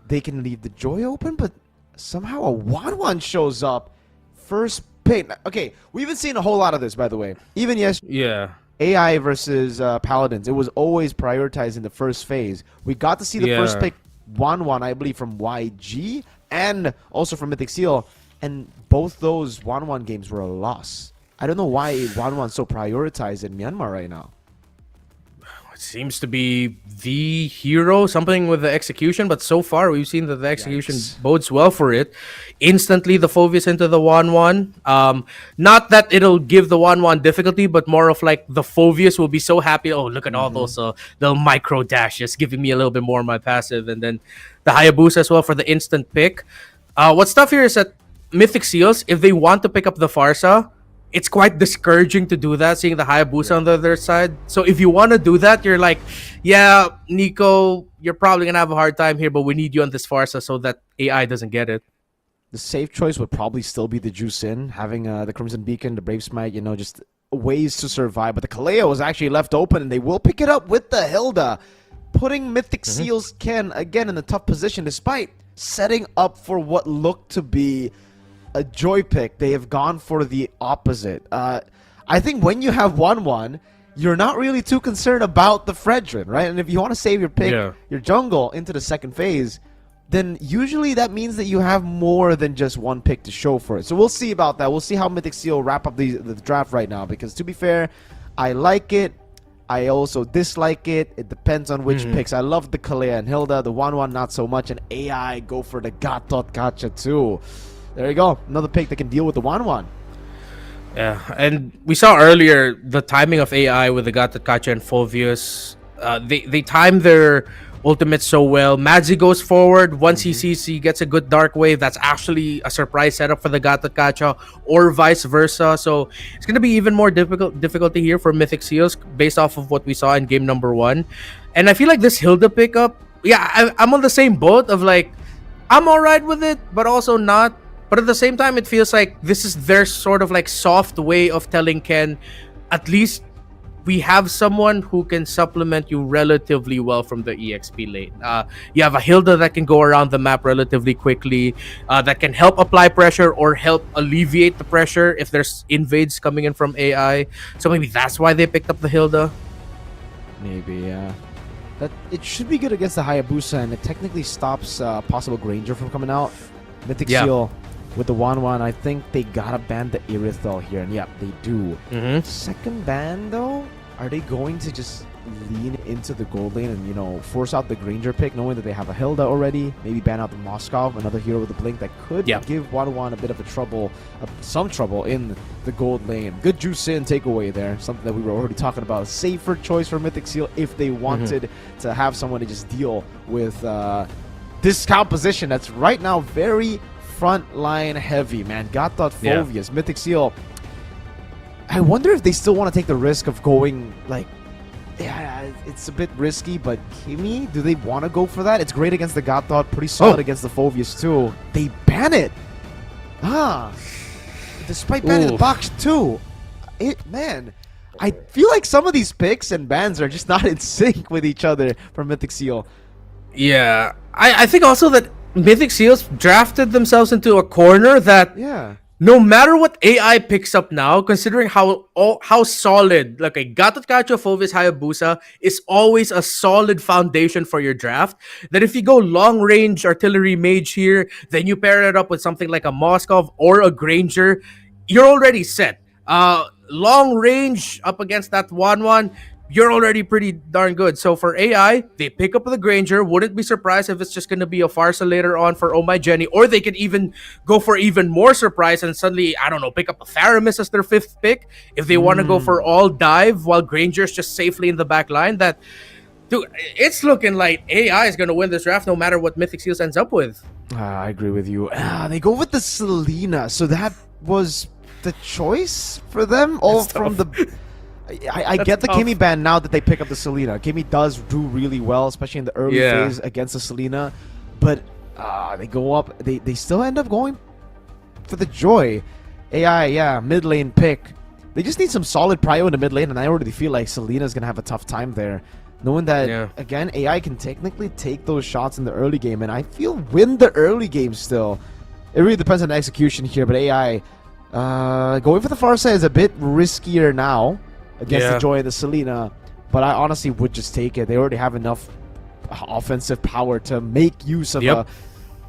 they can leave the Joy open, but somehow a 1-1 shows up. First pick. Okay, we haven't seen a whole lot of this, by the way. Even Yeah. AI versus Paladins, it was always prioritizing the first phase. We got to see the first pick 1-1, I believe, from YG and also from Mythic Seal, and both those 1-1 games were a loss. I don't know why 1-1 so prioritized in Myanmar right now. Seems to be the hero, something with the execution, but so far we've seen that the execution bodes well for it. Instantly, the Phoveus into the 1-1. Not that it'll give the 1-1 difficulty, but more of like the Phoveus will be so happy. Oh, look at all those little micro dashes, giving me a little bit more of my passive. And then the Hayabusa as well for the instant pick. What's tough here is that Mythic Seals, if they want to pick up the Farsa, it's quite discouraging to do that, seeing the Hayabusa on the other side. So if you want to do that, you're like, yeah, Nico, you're probably going to have a hard time here, but we need you on this Farsa so that AI doesn't get it. The safe choice would probably still be the Juicin, having the Crimson Beacon, the Brave Smite, you know, just ways to survive. But the Kaleo was actually left open, and they will pick it up with the Hilda, putting Mythic Seals Ken again in a tough position, despite setting up for what looked to be a Joy pick. They have gone for the opposite. I think when you have 1-1, you're not really too concerned about the Fredrin, right? And if you want to save your pick, your jungle into the second phase, then usually that means that you have more than just one pick to show for it. So we'll see about that. We'll see how Mythic Seal wrap up the draft right now, because to be fair, I like it. I also dislike it. It depends on which picks. I love the Kalea and Hilda. The 1-1 not so much, and AI go for the Gatot Gacha too. There you go. Another pick that can deal with the 1-1. Yeah, and we saw earlier the timing of AI with the Gatot Kacha and Phoveus. They timed their ultimate so well. Madzi goes forward. Once he sees he gets a good Dark Wave, that's actually a surprise setup for the Gatot Kacha, or vice versa. So it's going to be even more difficulty here for Mythic Seals based off of what we saw in game number 1. And I feel like this Hilda pickup, I'm on the same boat of like, I'm alright with it, but also not. But at the same time, it feels like this is their sort of like soft way of telling Ken, at least we have someone who can supplement you relatively well from the EXP lane. You have a Hilda that can go around the map relatively quickly, that can help apply pressure or help alleviate the pressure if there's invades coming in from AI. So maybe that's why they picked up the Hilda. Maybe, yeah. That it should be good against the Hayabusa, and it technically stops possible Granger from coming out. Mythic Seal with the 1-1, I think they gotta ban the Irithel here, and they do. Second ban though, are they going to just lean into the gold lane and, you know, force out the Granger pick, knowing that they have a Hilda already? Maybe ban out the Moskov, another hero with a blink that could give 1-1 a bit of a trouble, some trouble in the gold lane. Good Juicin takeaway there, something that we were already talking about. A safer choice for Mythic Seal if they wanted to have someone to just deal with this composition that's right now very front line heavy, man. Gatot, Phoveus, Mythic Seal. I wonder if they still want to take the risk of going, like, it's a bit risky, but Kimi, do they want to go for that? It's great against the Gatot, pretty solid against the Phoveus too. They ban it. Despite banning the box too. Man, I feel like some of these picks and bans are just not in sync with each other from Mythic Seal. Yeah, I think also that Mythic Seals drafted themselves into a corner that no matter what AI picks up now, considering how solid, like a Gatot Kacha, Phoveus, Hayabusa is always a solid foundation for your draft, that if you go long range artillery mage here, then you pair it up with something like a Moskov or a Granger, you're already set. Long range up against that 1-1, you're already pretty darn good. So for AI, they pick up the Granger. Wouldn't be surprised if it's just going to be a Farsa later on for Oh My Jenny. Or they could even go for even more surprise and suddenly, I don't know, pick up a Theramis as their 5th pick. If they want to go for all dive while Granger's just safely in the back line. Dude, it's looking like AI is going to win this draft no matter what Mythic Seals ends up with. I agree with you. They go with the Selena. So that was the choice for them? All from the... I get the Kimi ban now that they pick up the Selena. Kimi does do really well, especially in the early phase against the Selena. But they go up. They still end up going for the Joy, AI, yeah, mid lane pick. They just need some solid prio in the mid lane, and I already feel like Selena's gonna have a tough time there. Knowing that, again, AI can technically take those shots in the early game, and I feel win the early game still. It really depends on the execution here, but AI going for the far side is a bit riskier now against the Joy and the Selena, but I honestly would just take it. They already have enough offensive power to make use of a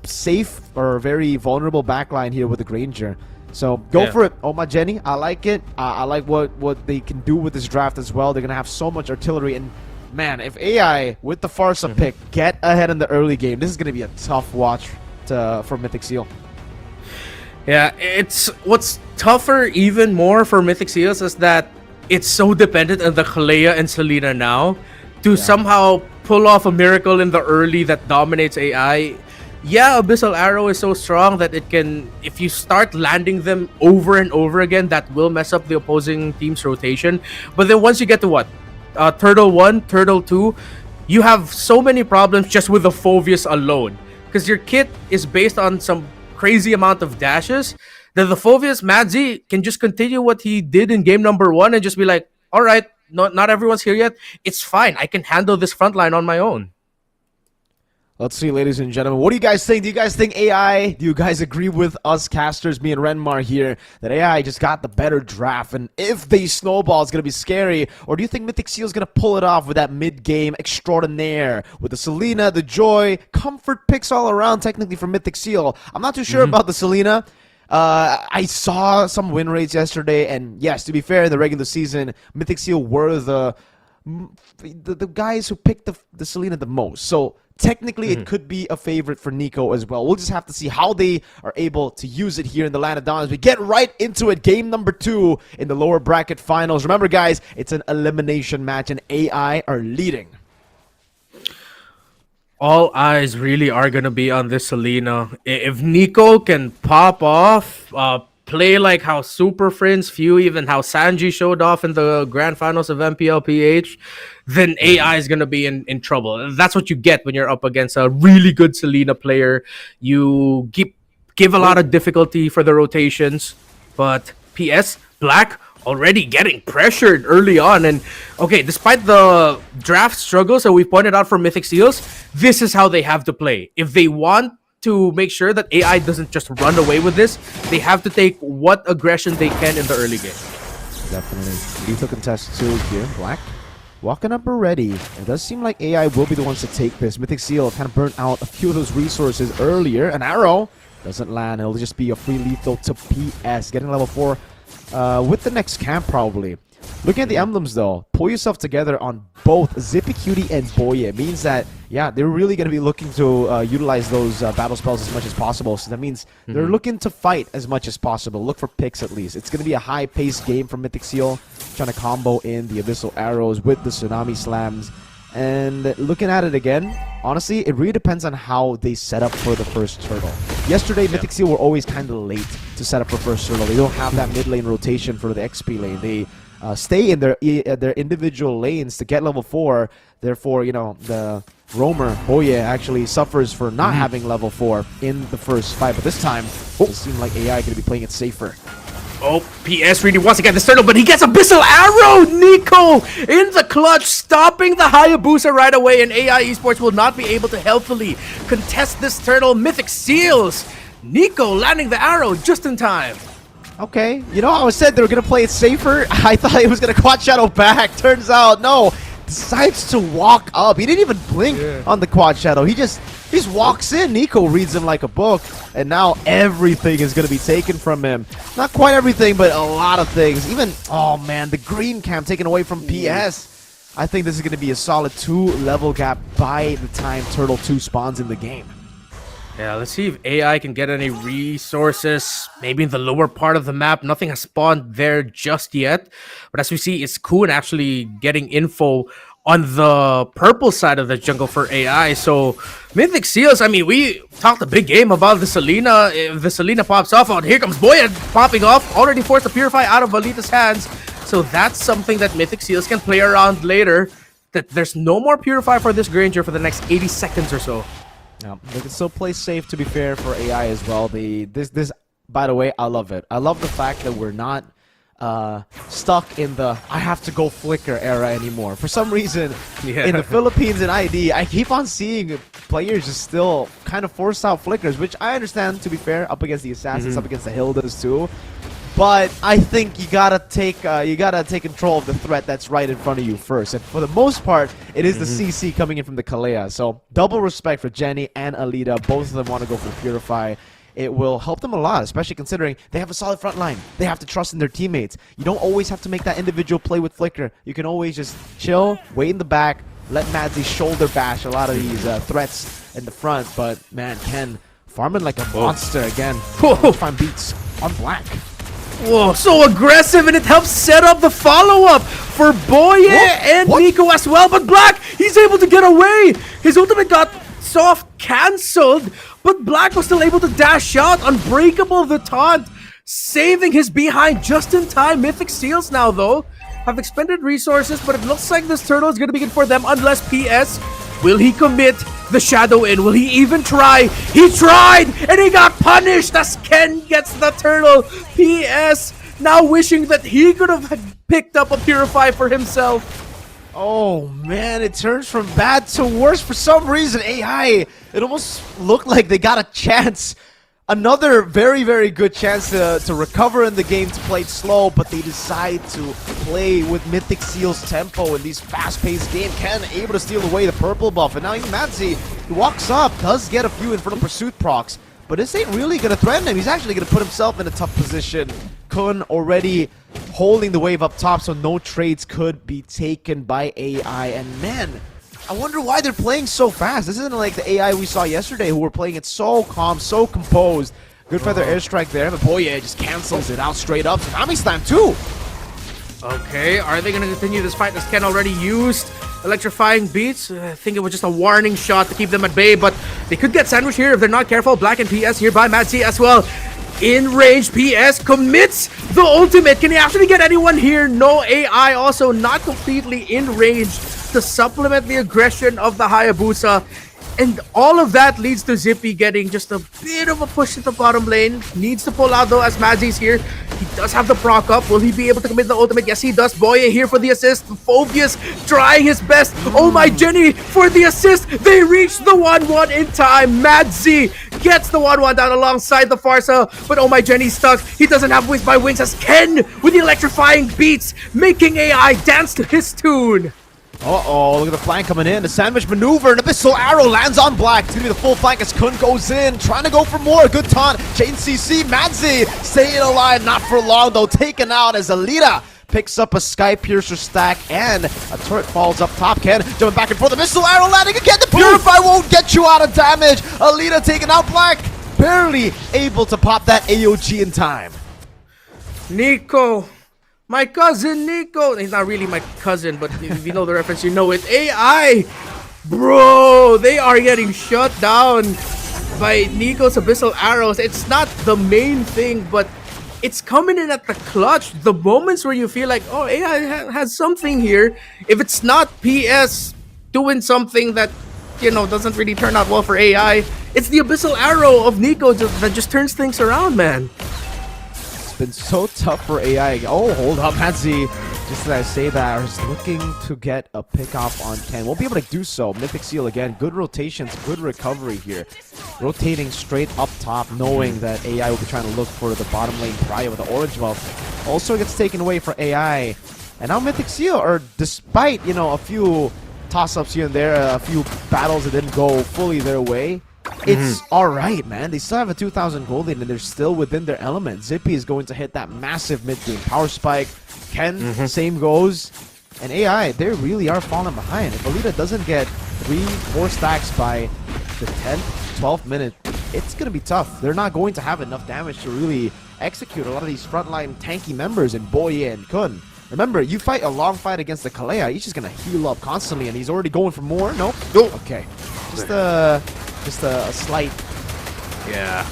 safe or very vulnerable backline here with the Granger. So go for it, Oma Jenny. I like it. I like what they can do with this draft as well. They're going to have so much artillery. And man, if AI with the Farsa pick get ahead in the early game, this is going to be a tough watch for Mythic Seal. Yeah, it's what's tougher even more for Mythic Seals is that it's so dependent on the Kalea and Selena now to somehow pull off a miracle in the early that dominates AI. Yeah, Abyssal Arrow is so strong that it can, if you start landing them over and over again, that will mess up the opposing team's rotation. But then once you get to what? Turtle 1, Turtle 2, you have so many problems just with the Phoveus alone. Because your kit is based on some crazy amount of dashes that the Phoveus Madzi can just continue what he did in game number 1 and just be like, all right, not everyone's here yet. It's fine. I can handle this front line on my own. Let's see, ladies and gentlemen. What do you guys think? Do you guys think AI, do you guys agree with us casters, me and Renmar here, that AI just got the better draft? And if they snowball, it's going to be scary. Or do you think Mythic Seal is going to pull it off with that mid-game extraordinaire? With the Selena, the Joy, comfort picks all around technically for Mythic Seal. I'm not too sure about the Selena. I saw some win rates yesterday. And yes, to be fair, in the regular season, Mythic Seal were the guys who picked the Selena the most. So technically, it could be a favorite for Nico as well. We'll just have to see how they are able to use it here in the Land of Dawn as we get right into it. Game number 2 in the lower bracket finals. Remember, guys, it's an elimination match, and AI are leading. All eyes really are going to be on this Selena. If Nico can pop off, play like how Super Friends, Few, even how Sanji showed off in the grand finals of MPLPH, then AI is going to be in trouble. That's what you get when you're up against a really good Selena player. You give a lot of difficulty for the rotations, but PS, Black already getting pressured early on. And okay, despite the draft struggles that we pointed out for Mythic Seals, this is how they have to play. If they want to make sure that AI doesn't just run away with this, they have to take what aggression they can in the early game. Definitely. Lethal contest 2 here. Black walking up already. It does seem like AI will be the ones to take this. Mythic Seal kind of burnt out a few of those resources earlier. An arrow doesn't land. It'll just be a free lethal to PS. Getting level 4 with the next camp probably. Looking at the emblems though, pull yourself together on both Zippy Cutie and Boye. It means that, yeah, they're really going to be looking to utilize those battle spells as much as possible. So that means they're looking to fight as much as possible. Look for picks at least. It's going to be a high-paced game from Mythic Seal, trying to combo in the Abyssal Arrows with the Tsunami Slams. And looking at it again, honestly, it really depends on how they set up for the first turtle. Yesterday, Mythic Seal were always kind of late to set up for first turtle. They don't have that mid lane rotation for the XP lane. They stay in their individual lanes to get level 4. Therefore, you know, the roamer, Boye, actually suffers for not having level 4 in the first fight. But this time, it seems like AI going to be playing it safer. Oh, PS really wants to get this turtle, but he gets Abyssal Arrow! Nico in the clutch, stopping the Hayabusa right away, and AI Esports will not be able to healthily contest this turtle. Mythic Seals! Nico landing the arrow just in time. Okay, you know, I was said they were going to play it safer. I thought it was going to Quad Shadow back. Turns out, no. Decides to walk up. He didn't even blink on the Quad Shadow. He just walks in. Nico reads him like a book. And now everything is going to be taken from him. Not quite everything, but a lot of things. Even, oh man, the green cam taken away from PS. I think this is going to be a solid 2-level gap by the time Turtle 2 spawns in the game. Yeah, let's see if AI can get any resources. Maybe in the lower part of the map. Nothing has spawned there just yet. But as we see, it's Kuhn actually getting info on the purple side of the jungle for AI. So, Mythic Seals, I mean, we talked a big game about the Selena. If the Selena pops off, here comes Boya popping off. Already forced the Purify out of Valita's hands. So that's something that Mythic Seals can play around later. That there's no more Purify for this Granger for the next 80 seconds or so. Yeah, they can still play safe, to be fair, for AI as well. This by the way, I love it. I love the fact that we're not stuck in the I have to go flicker era anymore. For some reason, in the Philippines and ID, I keep on seeing players just still kind of force out flickers, which I understand, to be fair, up against the Assassins, up against the Hildas too. But I think you gotta take control of the threat that's right in front of you first. And for the most part, it is the CC coming in from the Kalea. So double respect for Jenny and Alita. Both of them want to go for Purify. It will help them a lot, especially considering they have a solid front line. They have to trust in their teammates. You don't always have to make that individual play with Flicker. You can always just chill, wait in the back, let Madzi shoulder bash a lot of these threats in the front. But man, Ken farming like a monster again. Find beats on Black. Whoa, so aggressive, and it helps set up the follow-up for Boye and Nico as well. But Black, he's able to get away. His ultimate got soft cancelled, but Black was still able to dash out, unbreakable the taunt, saving his behind just in time. Mythic Seals now, though, have expended resources, but it looks like this turtle is going to be good for them unless PS. Will he commit the shadow in? Will he even try? He tried, and he got punished as Ken gets the turtle. PS now wishing that he could have picked up a Purify for himself. Oh man, it turns from bad to worse for some reason. AI, it almost looked like they got a chance. Another very, very good chance to recover in the game, to play it slow, but they decide to play with Mythic Seal's tempo in these fast-paced games. Ken able to steal away the purple buff, and now even Madzi, he walks up, does get a few Infernal Pursuit procs, but this ain't really going to threaten him. He's actually going to put himself in a tough position. Kun already holding the wave up top, so no trades could be taken by AI, and man, I wonder why they're playing so fast. This isn't like the AI we saw yesterday who were playing it so calm, so composed. Good feather airstrike there, but Boye just cancels it out straight up. Tsunami Slam too! Okay, are they going to continue this fight as Ken already used electrifying beats? I think it was just a warning shot to keep them at bay, but they could get sandwiched here if they're not careful. Black and PS here by Madzi as well. In range, PS commits the ultimate. Can he actually get anyone here? No. AI also not completely in range to supplement the aggression of the Hayabusa. And all of that leads to Zippy getting just a bit of a push to the bottom lane. Needs to pull out though as Madzi's here. He does have the proc up. Will he be able to commit the ultimate? Yes, he does. Boye here for the assist. Phobius trying his best. Oh my, Jenny for the assist. They reach the 1-1 in time. Madzi gets the 1-1 down alongside the Farsa. But oh my, Jenny's stuck. He doesn't have Wings by Wings as Ken with the electrifying beats, making AI dance to his tune. Uh-oh, look at the flank coming in. The sandwich maneuver, an abyssal arrow lands on Black. It's gonna be the full flank as Kun goes in, trying to go for more. Good taunt. Chain CC, Madzi staying alive, not for long though. Taken out as Alita picks up a Sky Piercer stack and a turret falls up top. Ken jumping back and forth. The missile arrow landing again. The Purify won't get you out of damage. Alita taking out Black. Barely able to pop that AOG in time. Nico. My cousin Nico. He's not really my cousin, but if you know the reference, you know it. AI! Bro, they are getting shut down by Nico's Abyssal Arrows. It's not the main thing, but it's coming in at the clutch. The moments where you feel like, oh, AI has something here. If it's not PS doing something that, you know, doesn't really turn out well for AI, it's the Abyssal Arrow of Nico that just turns things around, man. Been so tough for AI. Oh, hold up, Madzi. Just as I say that, is looking to get a pick off on Ken. Won't be able to do so. Mythic Seal again. Good rotations, good recovery here. Rotating straight up top, knowing that AI will be trying to look for the bottom lane prior with the orange buff. Also gets taken away for AI. And now Mythic Seal, or despite, you know, a few toss-ups here and there, a few battles that didn't go fully their way, it's alright, man. They still have a 2,000 gold lead and they're still within their element. Zippy is going to hit that massive mid-game power spike. Ken, same goes. And AI, they really are falling behind. If Alita doesn't get 3-4 stacks by the 10th, 12th minute, it's going to be tough. They're not going to have enough damage to really execute a lot of these frontline tanky members in Boye and Kun. Remember, you fight a long fight against the Kalea, he's just going to heal up constantly and he's already going for more. Nope. Okay. Just a slight. Yeah,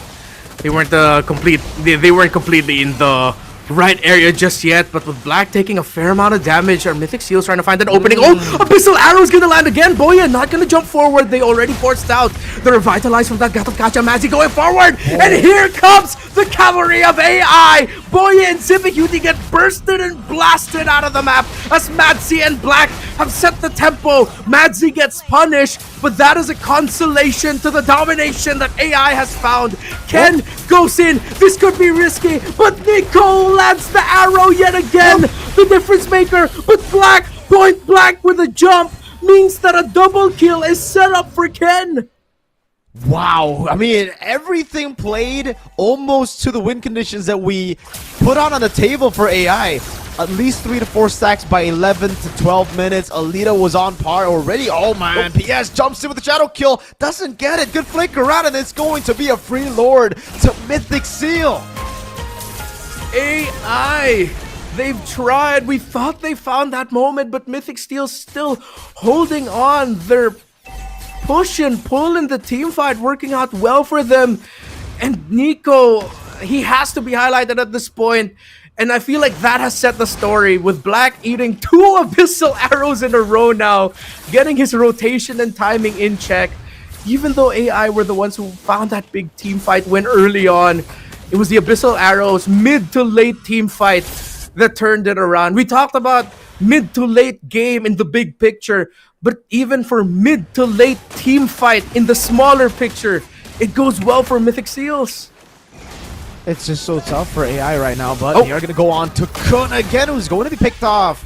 they weren't they weren't completely in the right area just yet, but with Black taking a fair amount of damage, our Mythic Seal's trying to find that opening. Oh, Abyssal Arrow's gonna land again. Boya not gonna jump forward. They already forced out. The revitalized from that Gatot Kacha. Madzi going forward, and here comes The cavalry of AI! Boye and Zipicuti get bursted and blasted out of the map as Madzi and Black have set the tempo. Madzi gets punished, but that is a consolation to the domination that AI has found. Ken goes in. This could be risky, but Nico lands the arrow yet again. The difference maker, but Black, point blank with a jump, means that a double kill is set up for Ken. Wow, I mean, everything played almost to the win conditions that we put on the table for AI. At least 3 to 4 stacks by 11 to 12 minutes. Alita was on par already. Oh man, PS jumps in with the shadow kill. Doesn't get it. Good flicker around, and it's going to be a free lord to Mythic Seal. AI, they've tried. We thought they found that moment, but Mythic Steel's still holding on. They're push and pull in the team fight, working out well for them. And Nico, he has to be highlighted at this point. And I feel like that has set the story, with Black eating 2 abyssal arrows in a row now, getting his rotation and timing in check. Even though AI were the ones who found that big team fight win early on, it was the abyssal arrows mid to late team fight that turned it around. We talked about mid to late game in the big picture, but even for mid to late team fight in the smaller picture, it goes well for Mythic Seals. It's just so tough for AI right now, but they are going to go on to Kun again, who's going to be picked off.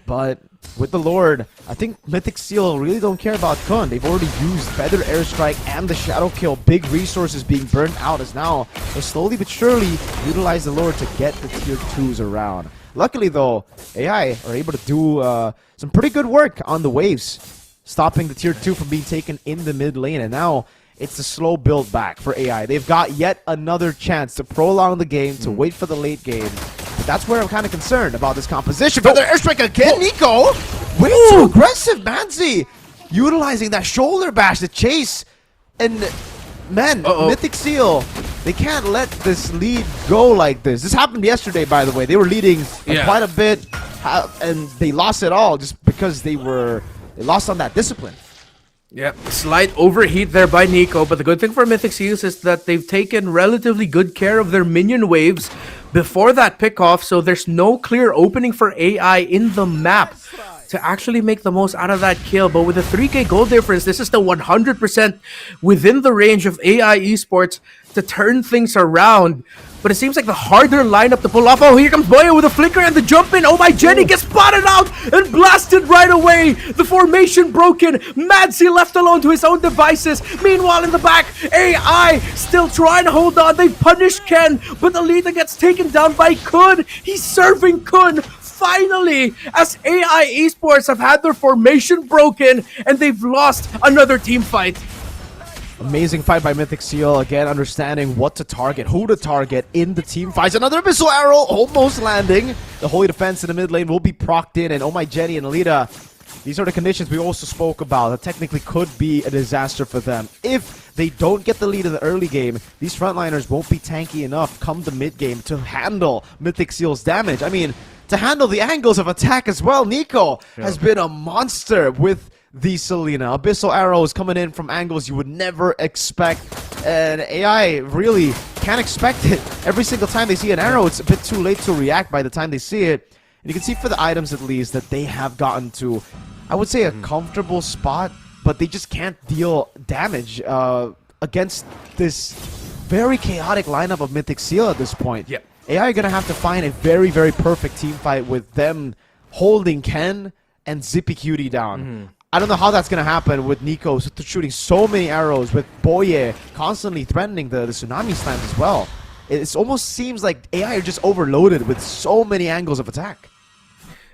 But with the Lord, I think Mythic Seal really don't care about Kun. They've already used Feather Airstrike and the Shadow Kill. Big resources being burnt out as now they slowly but surely utilize the Lord to get the tier 2s around. Luckily though, AI are able to do some pretty good work on the waves, stopping the tier 2 from being taken in the mid lane, and now it's a slow build back for AI. They've got yet another chance to prolong the game, to wait for the late game. But that's where I'm kind of concerned about this composition. Feather Airstrike again, Nico! Way too aggressive, Manzi! Utilizing that shoulder bash to chase. And, man, Mythic Seal, they can't let this lead go like this. This happened yesterday, by the way. They were leading quite a bit, and they lost it all just because they lost on that discipline. Yep, slight overheat there by Nico, but the good thing for Mythic Seals is that they've taken relatively good care of their minion waves before that pickoff, so there's no clear opening for AI in the map to actually make the most out of that kill. But with a 3k gold difference, this is still 100% within the range of AI Esports to turn things around. But it seems like the harder lineup to pull off. Oh, here comes Boya with a flicker and the jump in. Oh my, Jenny gets spotted out and blasted right away. The formation broken. Madzi left alone to his own devices. Meanwhile, in the back, AI still trying to hold on. They punish Ken, but Alita gets taken down by Kun. He's serving Kun. Finally, as AI Esports have had their formation broken and they've lost another team fight. Amazing fight by Mythic Seal, again understanding what to target, who to target in the team fights. Another Abyssal Arrow almost landing. The Holy Defense in the mid lane will be procced in, and oh my, Jenny and Alita, these are the conditions we also spoke about that technically could be a disaster for them. If they don't get the lead in the early game, these frontliners won't be tanky enough come the mid game to handle Mythic Seal's damage. I mean, to handle the angles of attack as well. Nico has been a monster with the Selena. Abyssal arrows coming in from angles you would never expect, and AI really can't expect it. Every single time they see an arrow, it's a bit too late to react by the time they see it. And you can see for the items at least that they have gotten to, I would say, a comfortable spot, but they just can't deal damage against this very chaotic lineup of Mythic Seal at this point. Yep. AI are going to have to find a very, very perfect team fight with them holding Ken and Zippy Cutie down. I don't know how that's going to happen with Nico shooting so many arrows, with Boye constantly threatening the tsunami slams as well. It almost seems like AI are just overloaded with so many angles of attack.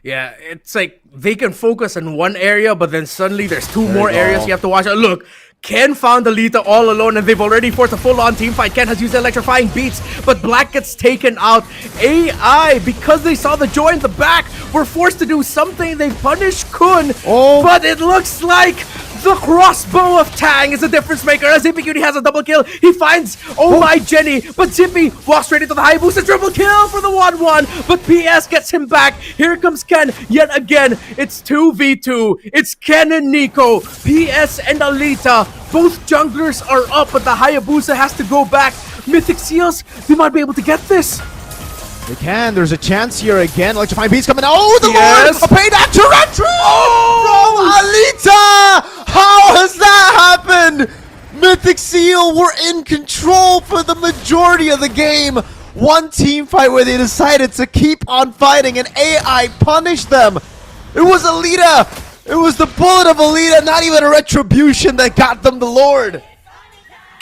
Yeah, it's like they can focus on one area, but then suddenly there's two more areas you have to watch out. Look, Ken found Alita all alone, and they've already forced a full-on team fight. Ken has used electrifying beats, but Black gets taken out. AI, because they saw the joy in the back, were forced to do something. They punished Kun, but it looks like the crossbow of Tang is a difference maker. As Zippy Cutie has a double kill, he finds my Jenny, but Zippy walks straight into the high boost. A triple kill for the 1-1, but PS gets him back. Here comes Ken yet again. It's 2v2. It's Ken and Nico. PS and Alita. Both junglers are up, but the Hayabusa has to go back Mythic Seals, they might be able to get this. They can. There's a chance here again. Electrifying Beast coming out. Oh, the Yes. Lord! A payback to Retro! Oh! Alita! How has that happened? Mythic Seal were in control for the majority of the game. One team fight where they decided to keep on fighting and AI punished them. It was Alita. It was the bullet of Alita, not even a retribution that got them the Lord.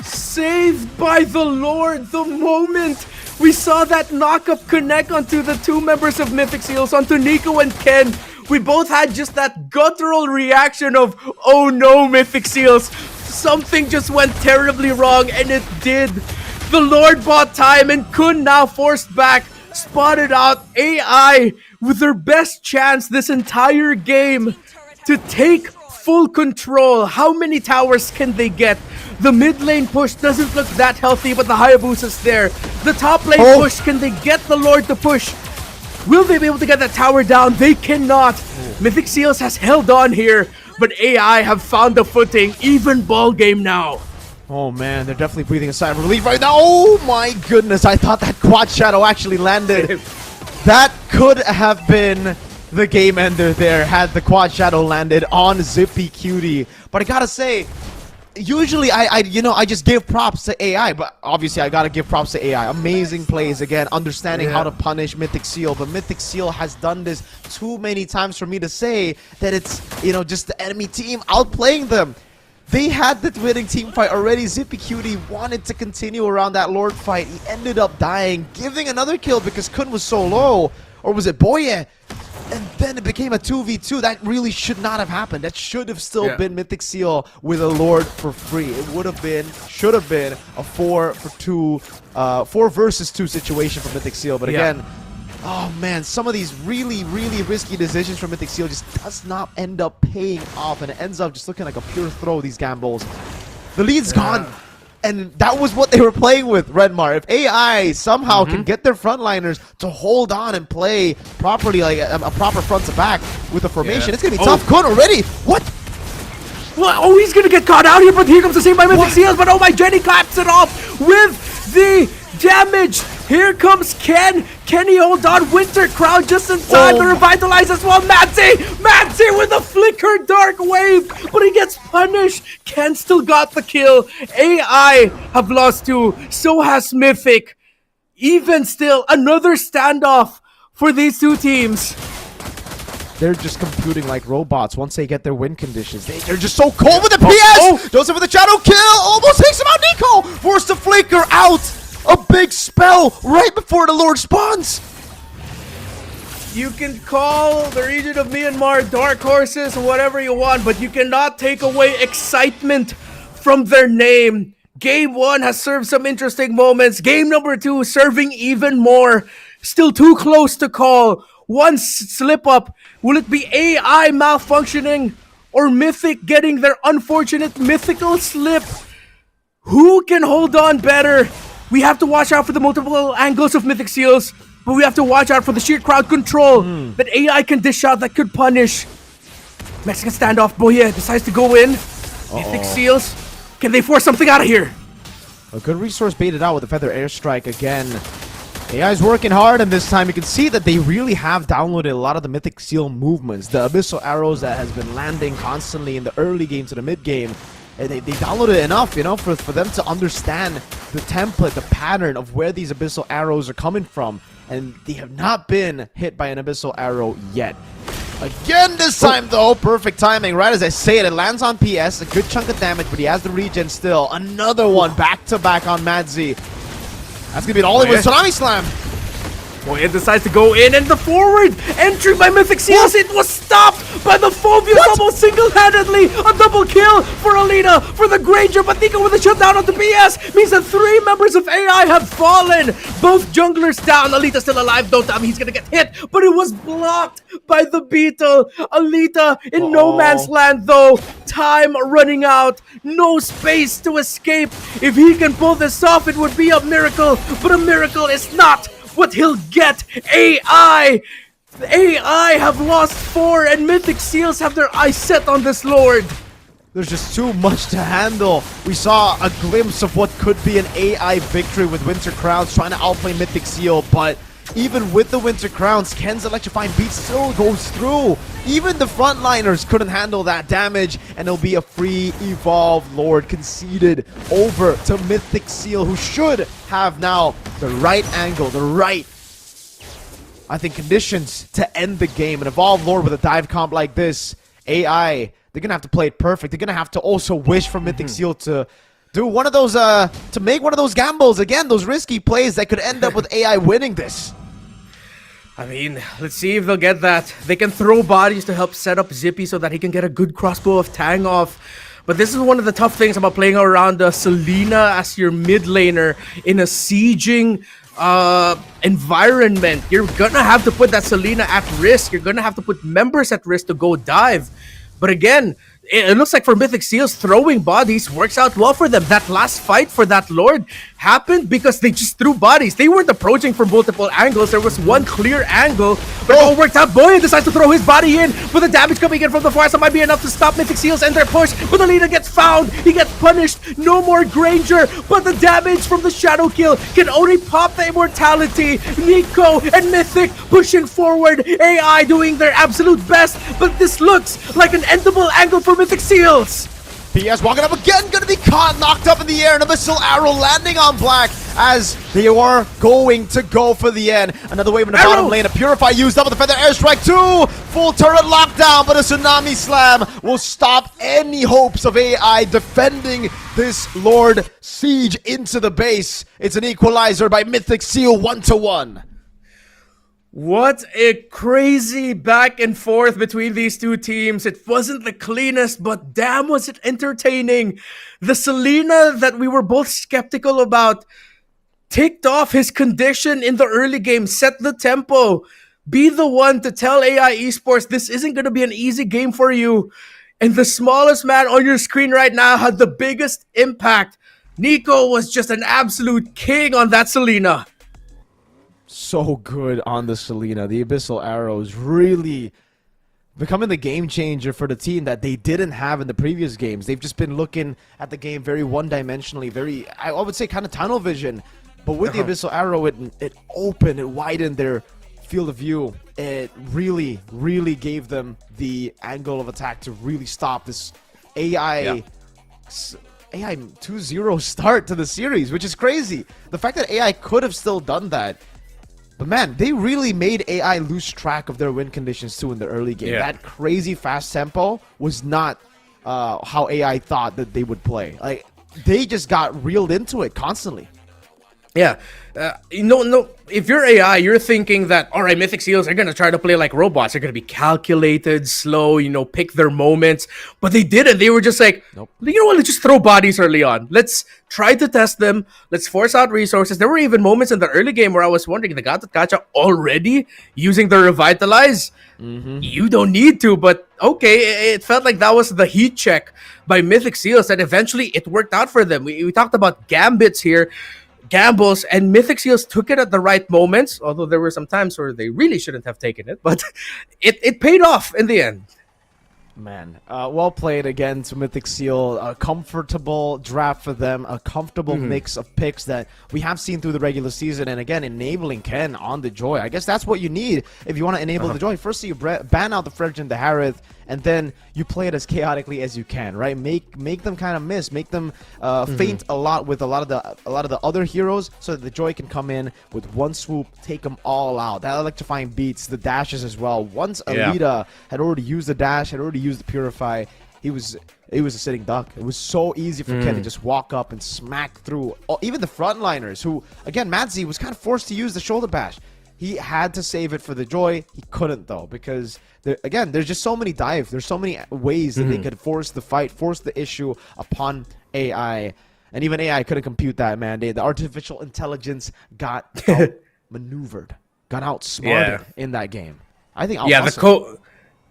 Saved by the Lord the moment we saw that knock-up connect onto the two members of Mythic Seals, onto Nico and Ken. We both had just that guttural reaction of, oh no, Mythic Seals, something just went terribly wrong, and it did. The Lord bought time, and Kun now forced back, spotted out AI with their best chance this entire game to take full control. How many towers can they get? The mid lane push doesn't look that healthy, but the Hayabusa's there. The top lane push, can they get the Lord to push? Will they be able to get that tower down? They cannot. Mythic Seals has held on here, but AI have found the footing. Even ball game now. Oh man, they're definitely breathing a sigh of relief right now. Oh my goodness, I thought that quad shadow actually landed. That could have been the game ender there had the quad shadow landed on Zippy Cutie. But I gotta say, usually I just give props to AI, but obviously I gotta give props to AI. Amazing plays again, understanding how to punish Mythic Seal, but Mythic Seal has done this too many times for me to say that it's, just the enemy team outplaying them. They had the winning team fight already. Zippy Cutie wanted to continue around that Lord fight. He ended up dying, giving another kill because Kun was so low. Or was it Boye? And then it became a 2v2. That really should not have happened. That should have still been Mythic Seal with a Lord for free. It would have been, should have been a 4 versus 2 situation for Mythic Seal. But again, oh man, some of these really, really risky decisions from Mythic Seal just does not end up paying off, and it ends up just looking like a pure throw, these gambles. The lead's gone, and that was what they were playing with, Redmar. If AI somehow can get their frontliners to hold on and play properly, like a proper front to back with the formation, it's going to be tough. Kun already, what? Well, oh, he's gonna get caught out here, but here comes the same by Mythic Seals, but oh my, Jenny claps it off with the damage. Here comes Ken. Can he hold on? Winter Crown just in time to revitalize as well. Matsy with a flicker dark wave, but he gets punished. Ken still got the kill. AI have lost 2. So has Mythic. Even still, another standoff for these two teams. They're just computing like robots once they get their win conditions. They're just so cold with the PS! Joseph with the shadow kill! Almost takes him out, Nico! Forced to flicker out! A big spell right before the Lord spawns! You can call the region of Myanmar dark horses, whatever you want, but you cannot take away excitement from their name. Game 1 has served some interesting moments. Game number 2 serving even more. Still too close to call. One slip up. Will it be AI malfunctioning or Mythic getting their unfortunate mythical slip? Who can hold on better? We have to watch out for the multiple angles of Mythic Seals, but we have to watch out for the sheer crowd control that AI can dish out that could punish. Mexican standoff, Boye decides to go in. Mythic Seals, can they force something out of here? A good resource baited out with the Feather Airstrike again. AI's working hard, and this time you can see that they really have downloaded a lot of the Mythic Seal movements. The Abyssal Arrows that has been landing constantly in the early game to the mid game. They downloaded enough, for them to understand the template, the pattern of where these Abyssal Arrows are coming from. And they have not been hit by an Abyssal Arrow yet. Again this time, though. Perfect timing. Right as I say it, it lands on PS. A good chunk of damage, but he has the regen still. Another one back-to-back on Madzi. That's going to be an all-in with Tsunami Slam. Boy, it decides to go in, and the forward entry by Mythic Seals, it was stopped by the Phobius almost single-handedly. A double kill for Alina, for the Granger, but Nico with a shutdown on the PS means that 3 members of AI have fallen. Both junglers down. Alita still alive. Don't tell me he's gonna get hit, but it was blocked by the Beetle. Alita in no man's land, though. Time running out. No space to escape. If he can pull this off, it would be a miracle, but a miracle is not what he'll get. AI have lost 4, and Mythic Seals have their eyes set on this Lord. There's just too much to handle. We saw a glimpse of what could be an AI victory with Winter Crowns trying to outplay Mythic Seal, but even with the Winter Crowns, Ken's electrifying beat still goes through. Even the frontliners couldn't handle that damage, and it'll be a free Evolve Lord conceded over to Mythic Seal, who should have now the right angle, the right, I think, conditions to end the game. An Evolve Lord with a dive comp like this, AI, they're gonna have to play it perfect. They're gonna have to also wish for Mythic Seal to do one of those, to make one of those gambles again, those risky plays that could end up with AI winning this. I mean, let's see if they'll get that. They can throw bodies to help set up Zippy so that he can get a good crossbow of Tang off. But this is one of the tough things about playing around Selena as your mid laner in a sieging environment. You're gonna have to put that Selena at risk. You're gonna have to put members at risk to go dive. But again, it looks like for Mythic Seals, throwing bodies works out well for them. That last fight for that Lord happened because they just threw bodies. They weren't approaching from multiple angles. There was one clear angle, but it all worked out. Boyan decides to throw his body in, but the damage coming in from the far side might be enough to stop Mythic Seals and their push. But the leader gets found. He gets punished. No more Granger, but the damage from the Shadow Kill can only pop the immortality. Nico and Mythic pushing forward. AI doing their absolute best, but this looks like an endable angle for Mythic Seals. PS walking up again, gonna be caught, knocked up in the air, and a missile arrow landing on Black as they are going to go for the end. Another wave in the bottom lane, a Purify used up with the Feather Airstrike 2, full turret lockdown, but a Tsunami Slam will stop any hopes of AI defending this Lord siege into the base. It's an equalizer by Mythic Seal 1-1. What a crazy back and forth between these two teams. It wasn't the cleanest, but damn was it entertaining. The Selena that we were both skeptical about ticked off his condition in the early game, set the tempo, be the one to tell AI Esports this isn't going to be an easy game for you. And the smallest man on your screen right now had the biggest impact. Nico was just an absolute king on that Selena. So good on the Selena. The Abyssal Arrows really becoming the game changer for the team that they didn't have in the previous games. They've just been looking at the game very one-dimensionally, very, I would say, kind of tunnel vision. But with the Abyssal Arrow, it opened, it widened their field of view. It really, really gave them the angle of attack to really stop this AI 2-0 start to the series, which is crazy. The fact that AI could have still done that. But man, they really made AI lose track of their win conditions too in the early game. Yeah. That crazy fast tempo was not how AI thought that they would play. Like, they just got reeled into it constantly. Yeah, no. If you're AI, you're thinking that, all right, Mythic Seals are going to try to play like robots. They're going to be calculated, slow, pick their moments. But they didn't. They were just like, nope. You know what, let's just throw bodies early on. Let's try to test them. Let's force out resources. There were even moments in the early game where I was wondering, the Gacha already using the Revitalize? You don't need to, but okay, it felt like that was the heat check by Mythic Seals, and eventually it worked out for them. We talked about gambits here. Gambles, and Mythic Seals took it at the right moments, although there were some times where they really shouldn't have taken it, but it paid off in the end. Man, well played again to Mythic Seal. A comfortable draft for them, a comfortable mix of picks that we have seen through the regular season, and again, enabling Ken on the Joy. I guess that's what you need if you want to enable the Joy. First, you ban out the Frederick and the Harith, and then you play it as chaotically as you can, right? Make them kind of miss, make them faint a lot with a lot of the other heroes, so that the Joy can come in with one swoop, take them all out. That electrifying beats, the dashes as well. Once Alita had already used the dash, had already used the Purify, it was a sitting duck. It was so easy for Ken to just walk up and smack through. Even the frontliners, who again, Madzi was kind of forced to use the shoulder bash. He had to save it for the Joy. He couldn't, though, because, there's just so many dives. There's so many ways that they could force the fight, force the issue upon AI. And even AI couldn't compute that, man. The artificial intelligence got outmaneuvered, got outsmarted in that game. I think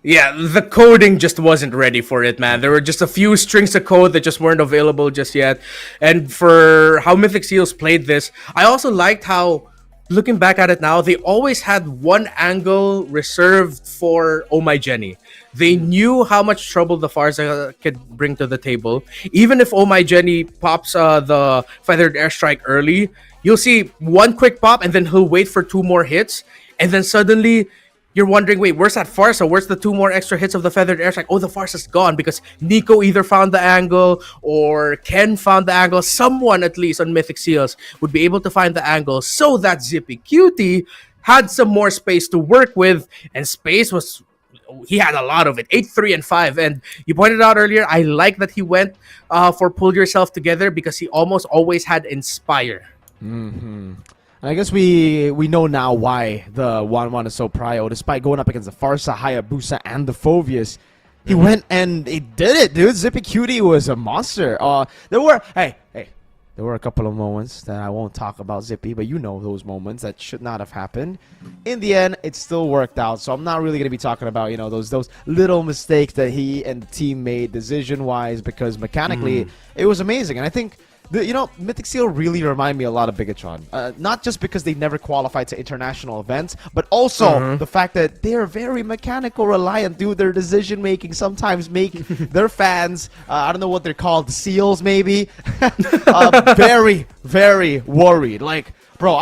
the coding just wasn't ready for it, man. There were just a few strings of code that just weren't available just yet. And for how Mythic Seals played this, I also liked how looking back at it now, they always had one angle reserved for Oh My Jenny. They knew how much trouble the Farza could bring to the table. Even if Oh My Jenny pops the feathered airstrike early, you'll see one quick pop and then he'll wait for two more hits. And then suddenly you're wondering, wait, where's that Farsa? Where's the two more extra hits of the feathered airstrike? Oh, the Farsa's gone because Nico either found the angle or Ken found the angle. Someone, at least on Mythic Seals, would be able to find the angle so that Zippy Cutie had some more space to work with. And space was, he had a lot of it. 8, 3, and 5. And you pointed out earlier, I like that he went for Pull Yourself Together because he almost always had Inspire. And I guess we know now why the 1-1 is so prio. Despite going up against the Farsa, Hayabusa, and the Phobius, he went and he did it, dude. Zippy Cutie was a monster. There were a couple of moments that I won't talk about Zippy, but you know those moments that should not have happened. In the end, it still worked out. So I'm not really gonna be talking about those little mistakes that he and the team made decision-wise, because mechanically it was amazing. And I think Mythic Seal really remind me a lot of Bigatron. Not just because they never qualified to international events, but also the fact that they are very mechanical reliant, dude. Their decision making sometimes make their fans, I don't know what they're called, seals maybe, very, very worried. Like, bro,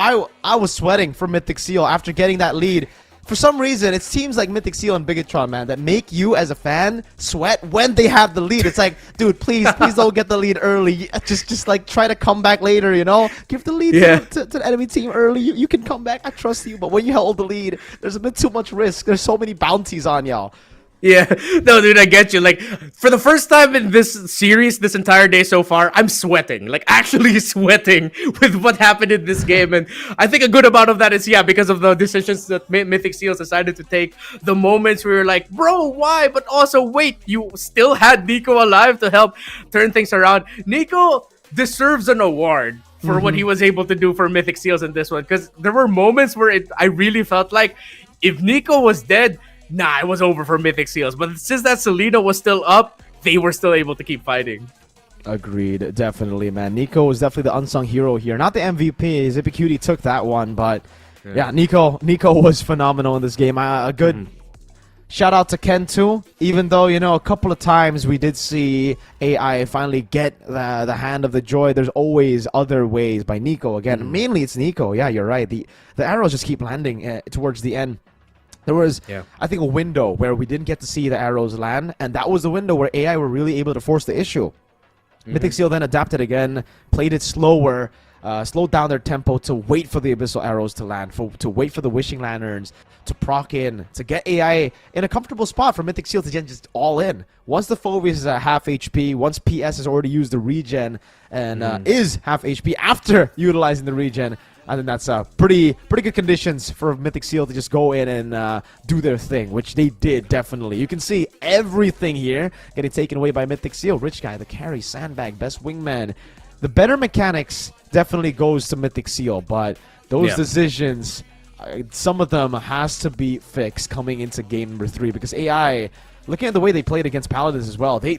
I was sweating for Mythic Seal after getting that lead. For some reason, it's teams like Mythic Seal and Bigatron, man, that make you as a fan sweat when they have the lead. It's like, dude, please don't get the lead early. Just like try to come back later, Give the lead to the enemy team early. You can come back. I trust you. But when you hold the lead, there's a bit too much risk. There's so many bounties on y'all. Yeah, no, dude, I get you. Like, for the first time in this series, this entire day so far, I'm sweating. Like, actually sweating with what happened in this game. And I think a good amount of that is, because of the decisions that Mythic Seals decided to take. The moments where you're like, bro, why? But also, wait, you still had Nico alive to help turn things around. Nico deserves an award for what he was able to do for Mythic Seals in this one. Because there were moments where I really felt like if Nico was dead, it was over for Mythic Seals. But since that Selena was still up, they were still able to keep fighting. Agreed, definitely, man. Nico was definitely the unsung hero here. Not the MVP. Zippy Cutie took that one, but Nico was phenomenal in this game. A good shout out to Ken too. Even though a couple of times we did see AI finally get the hand of the joy, there's always other ways by Nico. Again, mainly it's Nico. Yeah, you're right. The arrows just keep landing towards the end. There was, I think, a window where we didn't get to see the arrows land, and that was the window where AI were really able to force the issue. Mythic Seal then adapted again, played it slower, slowed down their tempo to wait for the Abyssal arrows to land, to wait for the Wishing Lanterns to proc in, to get AI in a comfortable spot for Mythic Seal to get just all in. Once the Phobius is at half HP, once PS has already used the regen and is half HP after utilizing the regen, I think that's pretty good conditions for Mythic Seal to just go in and do their thing, which they did, definitely. You can see everything here getting taken away by Mythic Seal. Rich Guy, the carry, Sandbag, best wingman. The better mechanics definitely goes to Mythic Seal, but those decisions, some of them has to be fixed coming into game number 3, because AI, looking at the way they played against Paladins as well, they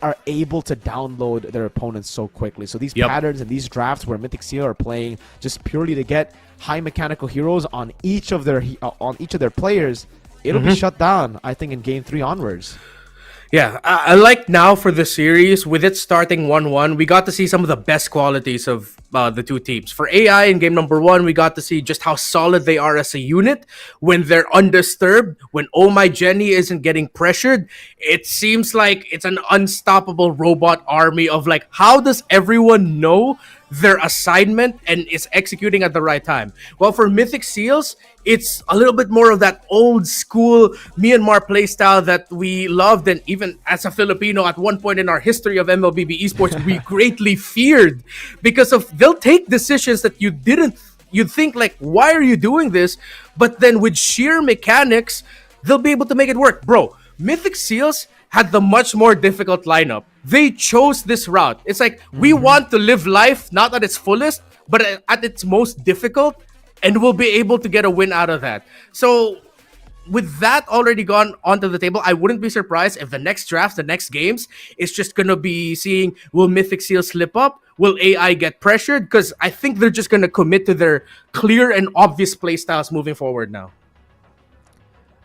are able to download their opponents so quickly. So these patterns and these drafts where Mythic Seal are playing just purely to get high mechanical heroes on each of their players, it'll be shut down, I think, in game 3 onwards. Yeah, I like now for the series, with it starting 1-1, we got to see some of the best qualities of the two teams. For AI in game number 1, we got to see just how solid they are as a unit. When they're undisturbed, when Oh My Jenny isn't getting pressured, it seems like it's an unstoppable robot army of like, how does everyone know their assignment and is executing at the right time? Well, for Mythic Seals, it's a little bit more of that old school Myanmar playstyle that we loved, and even as a Filipino at one point in our history of MLBB esports, we greatly feared, because of they'll take decisions that you'd think like, why are you doing this? But then with sheer mechanics, they'll be able to make it work. Bro, Mythic Seals had the much more difficult lineup. They chose this route. It's like, we want to live life not at its fullest, but at its most difficult, and we'll be able to get a win out of that. So with that already gone onto the table, I wouldn't be surprised if the next draft, the next games, is just gonna be seeing, will Mythic Seal slip up? Will AI get pressured? Because I think they're just gonna commit to their clear and obvious play styles moving forward now.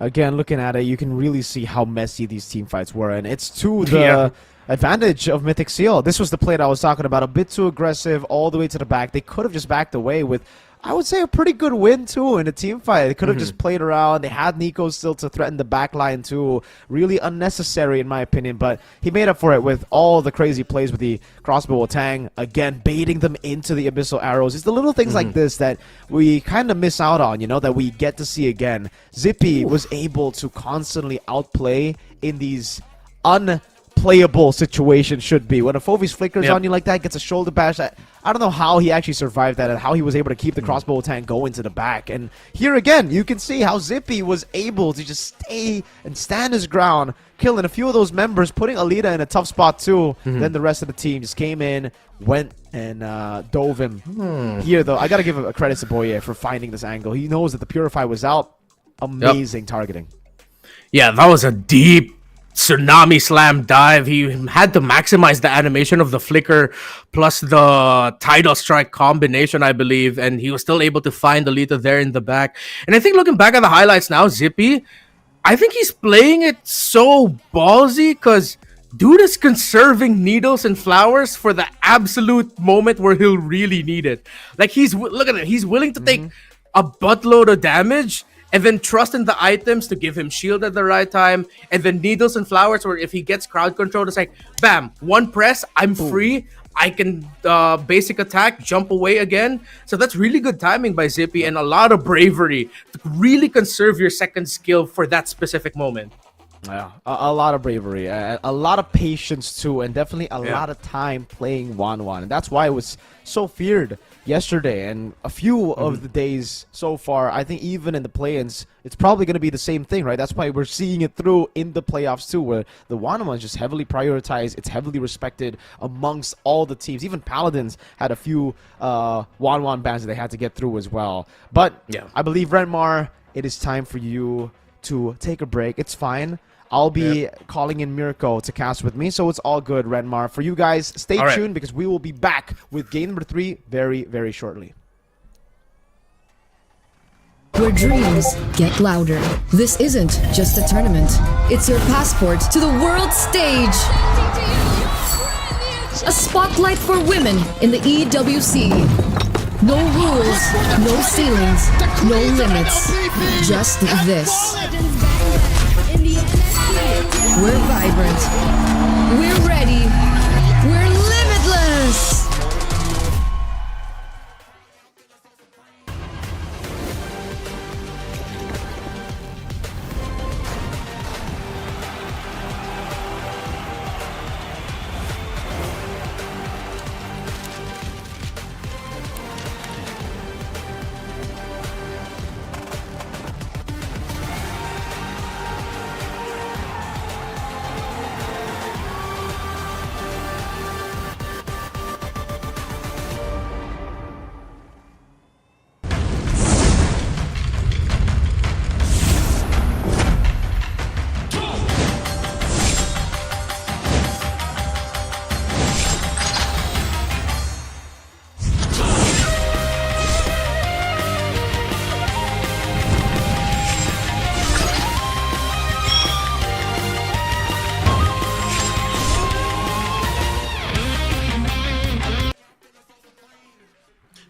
Again, looking at it, you can really see how messy these team fights were, and it's to the advantage of Mythic Seal. This was the play that I was talking about, a bit too aggressive all the way to the back. They could have just backed away with, I would say, a pretty good win too in a team fight. They could have just played around. They had Nico still to threaten the back line too. Really unnecessary in my opinion, but he made up for it with all the crazy plays with the crossbow Tang. Again, baiting them into the abyssal arrows. It's the little things like this that we kind of miss out on, you know, that we get to see again. Zippy was able to constantly outplay in these unplayable situations should be. When a Fovi's flickers on you like that, gets a shoulder bash, I don't know how he actually survived that and how he was able to keep the crossbow tank going to the back. And here again, you can see how Zippy was able to just stay and stand his ground, killing a few of those members, putting Alita in a tough spot too. Then the rest of the team just came in, went and dove him. Here though, I gotta give a credit to Boye for finding this angle. He knows that the Purify was out. Amazing targeting. Yeah, that was a deep tsunami slam dive. He had to maximize the animation of the flicker plus the tidal strike combination, I believe, and he was still able to find Alita there in the back. And I think looking back at the highlights now, Zippy, I think he's playing it so ballsy because dude is conserving needles and flowers for the absolute moment where he'll really need it. Like look at it, he's willing to take a buttload of damage and then trust in the items to give him shield at the right time, and then needles and flowers where if he gets crowd control, it's like, bam, one press, I'm free, I can basic attack, jump away again. So that's really good timing by Zippy and a lot of bravery to really conserve your second skill for that specific moment. Yeah, a lot of bravery, a lot of patience too, and definitely a lot of time playing 1-1. And that's why it was so feared yesterday and a few of the days so far. I think even in the play-ins, it's probably going to be the same thing, right? That's why we're seeing it through in the playoffs too, where the 1-1 is just heavily prioritized. It's heavily respected amongst all the teams. Even Paladins had a few 1-1 bans that they had to get through as well. But I believe, Renmar, it is time for you to take a break. It's fine. I'll be calling in Mirko to cast with me, so it's all good, Renmar. For you guys, stay tuned because we will be back with game number 3 very, very shortly. Where dreams get louder. This isn't just a tournament. It's your passport to the world stage. A spotlight for women in the EWC. No rules, no ceilings, no limits. Just this. We're vibrant. We're ready. We're limitless.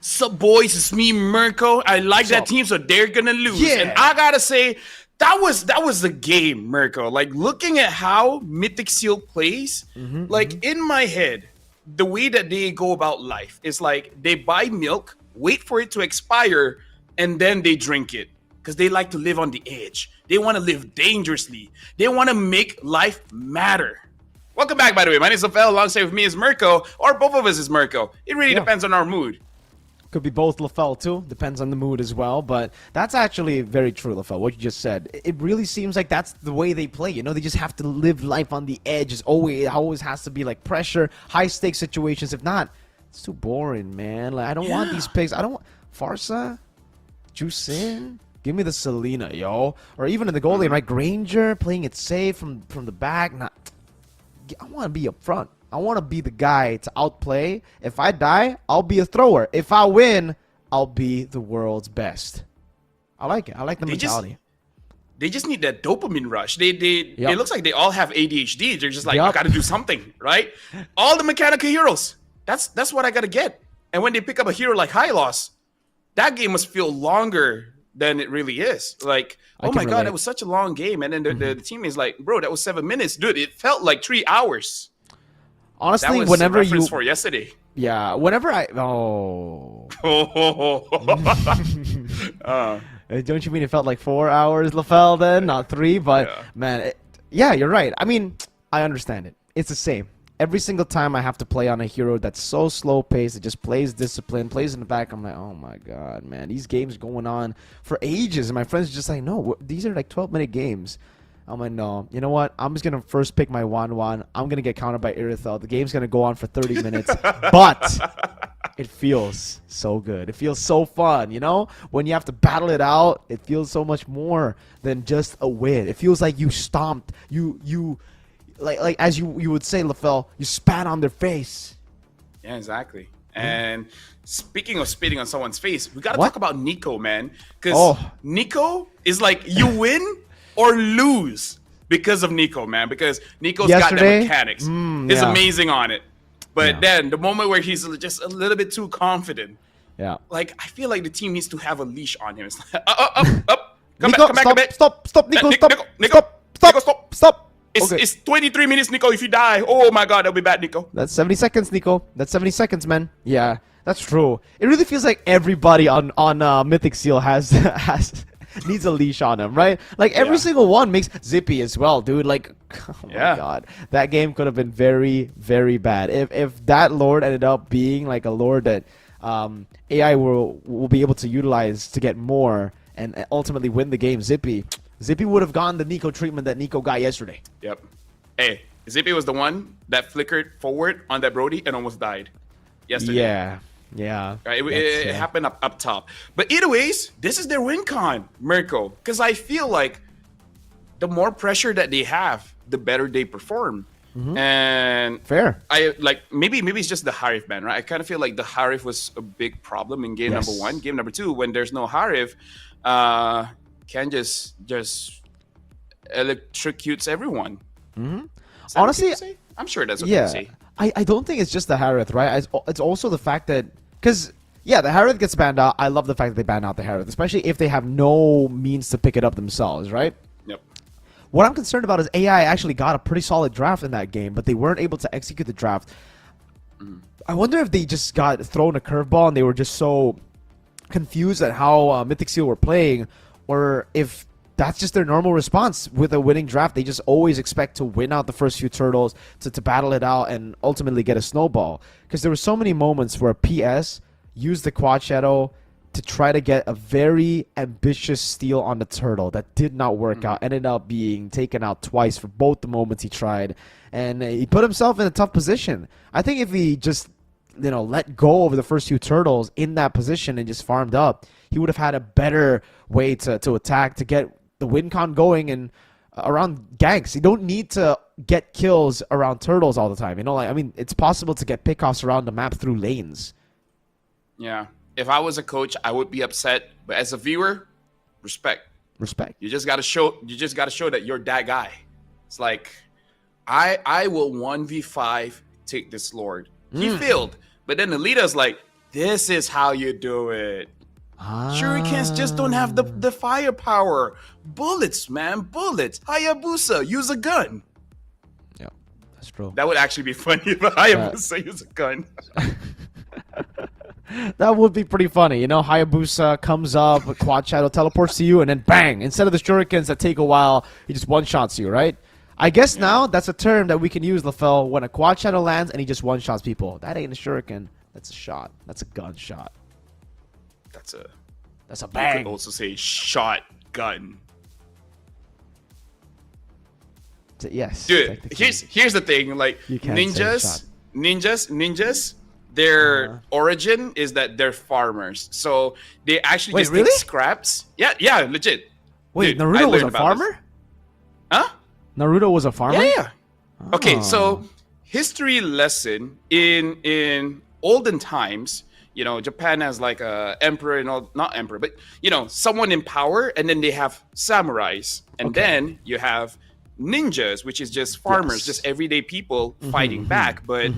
Sup, boys? It's me, Mirko. I like that team, so they're gonna lose. And I gotta say, that was the game, Mirko. Like, looking at how Mythic Seal plays, like in my head, the way that they go about life is like they buy milk, wait for it to expire, and then they drink it because they like to live on the edge. They want to live dangerously. They want to make life matter. Welcome back, by the way. My name is Lafel. Alongside with me is Mirko, or both of us is Mirko. It really depends on our mood. Could be both, Lafel too. Depends on the mood as well. But that's actually very true, Lafel, what you just said. It really seems like that's the way they play. You know, they just have to live life on the edge. It always has to be like pressure, high stakes situations. If not, it's too boring, man. Like, I don't want these picks. I don't want Farsa, Juicin. Give me the Selena, yo. Or even in the goal lane, right? Granger playing it safe from the back. I want to be up front. I want to be the guy to outplay. If I die, I'll be a thrower. If I win, I'll be the world's best. I like it. I like the mentality. They just need that dopamine rush. It looks like they all have ADHD. They're just like, I got to do something, right? All the mechanical heroes. That's what I got to get. And when they pick up a hero like High Loss, that game must feel longer than it really is. Like, oh my God, that was such a long game. And then the team is like, bro, that was 7 minutes. Dude, it felt like 3 hours. Honestly, that was whenever a reference for yesterday. Yeah, whenever I... don't you mean it felt like 4 hours, LaFell, then? Not 3, but, man, you're right. I mean, I understand it. It's the same. Every single time I have to play on a hero that's so slow-paced, it just plays discipline, plays in the back, I'm like, oh my God, man, these games going on for ages, and my friends are just like, no, these are like 12-minute games. I'm like, no, you know what? I'm just going to first pick my 1-1. I'm going to get countered by Irithel. The game's going to go on for 30 minutes, but it feels so good. It feels so fun, you know? When you have to battle it out, it feels so much more than just a win. It feels like you stomped, like as you would say, LaFell, you spat on their face. Yeah, exactly. And speaking of spitting on someone's face, we got to talk about Nico, man. Because Nico is like, you win or lose because of Nico, man. Because Nico's got the mechanics. He's amazing on it. But then the moment where he's just a little bit too confident, like, I feel like the team needs to have a leash on him. It's like, up. Come back a bit. Stop, Nico, stop. It's 23 minutes, Nico. If you die, oh my God, that'll be bad, Nico. That's 70 seconds, Nico. That's 70 seconds, man. Yeah, that's true. It really feels like everybody on Mythic Seal has needs a leash on him, right? Like every single one makes Zippy as well, dude. Like, oh my God, that game could have been very, very bad if that Lord ended up being like a Lord that AI will be able to utilize to get more and ultimately win the game. Zippy would have gotten the Nico treatment that Nico got yesterday. Yep. Hey, Zippy was the one that flickered forward on that Brody and almost died yesterday. Yeah. Right, it happened up top. But either ways, this is their win con, Mirko. Because I feel like the more pressure that they have, the better they perform. And fair. I like maybe it's just the Harif ban, right? I kind of feel like the Harif was a big problem in game number 1. Game number 2, when there's no Harif, Ken just electrocutes everyone. Honestly, I'm sure that's what they say. I don't think it's just the Harith, right? It's also the fact that, because the Harith gets banned out. I love the fact that they ban out the Harith, especially if they have no means to pick it up themselves, right? Yep. What I'm concerned about is AI actually got a pretty solid draft in that game, but they weren't able to execute the draft. I wonder if they just got thrown a curveball and they were just so confused at how Mythic Seal were playing, or if that's just their normal response with a winning draft. They just always expect to win out the first few turtles, to battle it out, and ultimately get a snowball. Because there were so many moments where PS used the Quad Shadow to try to get a very ambitious steal on the turtle that did not work out. Ended up being taken out twice for both the moments he tried. And he put himself in a tough position. I think if he just let go over the first few turtles in that position and just farmed up, he would have had a better way to attack, to get the win con going and around ganks. You don't need to get kills around turtles all the time. It's possible to get pickoffs around the map through lanes. Yeah. If I was a coach, I would be upset. But as a viewer, respect. You just gotta show that you're that guy. It's like, I will 1v5 take this Lord. He failed. But then the leader's like, this is how you do it. Shurikens just don't have the firepower. Bullets, man. Bullets. Hayabusa, use a gun. Yeah, that's true. That would actually be funny if Hayabusa used a gun. That would be pretty funny. Hayabusa comes up, Quad Shadow teleports to you, and then bang! Instead of the shurikens that take a while, he just one-shots you, right? I guess now that's a term that we can use, LaFell, when a Quad Shadow lands and he just one-shots people. That ain't a shuriken. That's a shot. That's a gunshot. That's a bang. You could also say shotgun. Yes. Dude, here's the thing. Like, ninjas, their origin is that they're farmers. So they actually Wait, just really? take scraps. Yeah, legit. Wait, Dude, I Naruto was learned a about farmer? this. Huh? Naruto was a farmer? Yeah. Okay, Oh. so history lesson in olden times, Japan has like a emperor and all, not emperor, but someone in power, and then they have samurais, and then you have ninjas, which is just farmers, Yes. just everyday people fighting back. But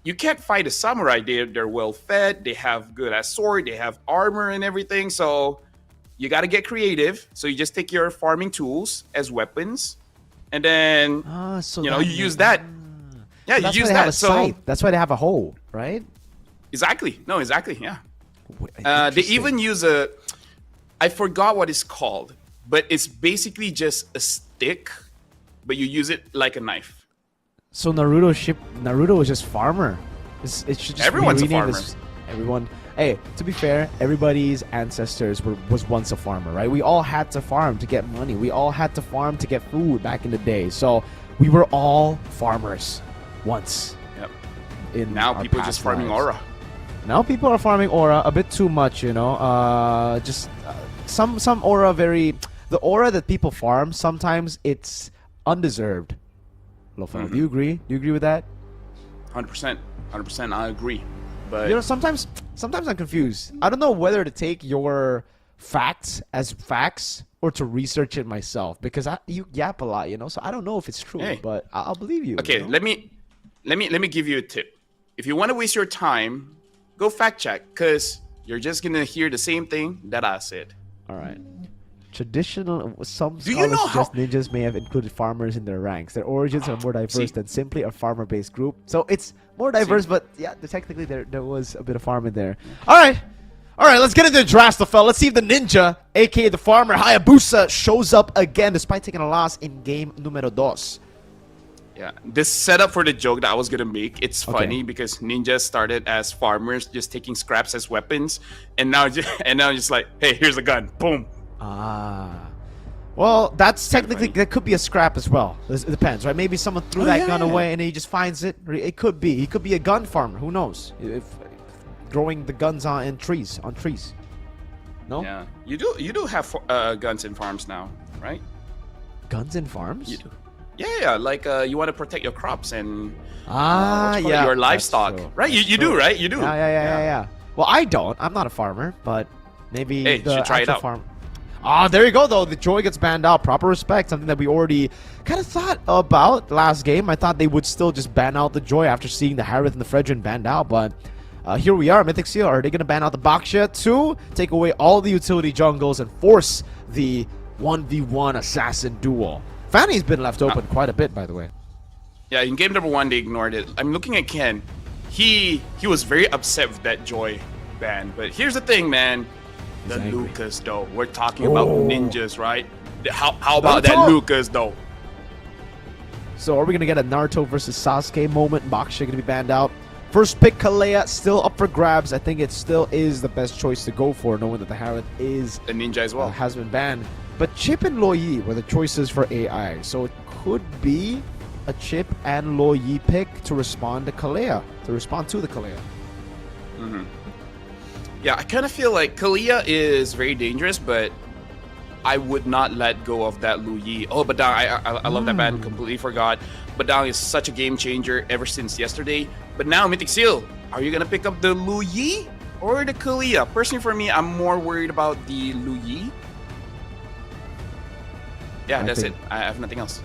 you can't fight a samurai. They're well fed, they have good at sword, they have armor and everything. So you got to get creative. So you just take your farming tools as weapons, and then So you that use that. Yeah, That's you why use they have that. a So scythe. That's why they have a hoe, right? exactly. No, exactly. Yeah. They Interesting. even use I forgot what it's called, but it's basically just a stick, but you use it like a knife. So Naruto was just farmer. It should just Everyone's be a renamed farmer. as everyone. Hey, to be fair, everybody's ancestors was once a farmer, right? We all had to farm to get money. We all had to farm to get food back in the day. So we were all farmers once. Yep. In Now our people past just farming lives. aura. Now people are farming aura a bit too much, some aura the aura that people farm, sometimes it's undeserved. Lofel, do you agree? Do you agree with that? 100%. I agree. But Sometimes I'm confused. I don't know whether to take your facts as facts or to research it myself, because you yap a lot, so I don't know if it's true, Hey. but I'll believe you. okay, you know? let me give you a tip. If you want to waste your time, go fact check, because you're just gonna hear the same thing that I said. All right. Some Do you scholars know suggest ninjas may have included farmers in their ranks. Their origins are more diverse See? than simply a farmer-based group. So it's more diverse, but yeah, technically there was a bit of farm in there. All right, let's get into the draft, fella. Let's see if the ninja, aka the farmer Hayabusa, shows up again despite taking a loss in game numero dos. Yeah, this setup for the joke that I was gonna make, it's Okay. funny because ninjas started as farmers, just taking scraps as weapons, and now just like, hey, here's a gun, boom. Well, that's technically funny. that could be a scrap as well. It depends, right? Maybe someone threw that gun away and then he just finds it. It could be. He could be a gun farmer. Who knows? If growing the guns on trees. No? Yeah, you do have guns in farms now, right? Guns in farms? You do. Yeah, like you want to protect your crops and Yeah. your that's livestock, true. right? That's You do, true. right? You do. Yeah. Well, I don't. I'm not a farmer, but maybe Hey, the should try it actual out. farm. There you go, though. The joy gets banned out. Proper respect. Something that we already kind of thought about last game. I thought they would still just ban out the joy after seeing the Harith and the Fredrin banned out, but here we are. Mythic Seal, are they going to ban out the Baksha to take away all the utility jungles and force the 1v1 assassin duel? Fanny's been left open quite a bit, by the way. Yeah, in game number 1 they ignored it. I'm looking at Ken. He was very upset with that joy ban, but here's the thing, man. The angry. Lucas, though. We're talking about Oh. ninjas, right? How about that Naruto. Lucas, though? So are we going to get a Naruto versus Sasuke moment? Baksha going to be banned out. First pick, Kalea, still up for grabs. I think it still is the best choice to go for, knowing that the Harith is The ninja as well. has been banned. But Chip and Loyi were the choices for AI. So it could be a Chip and Loyi pick to respond to Kalea. To respond to the Kalea. Yeah, I kind of feel like Kalia is very dangerous, but I would not let go of that Lu Yi. Oh, Badang, I love that ban. Completely forgot. Badang is such a game changer ever since yesterday. But now, Mythic Seal, are you going to pick up the Lu Yi or the Kalia? Personally, for me, I'm more worried about the Lu Yi. Yeah, that's it. I have nothing else.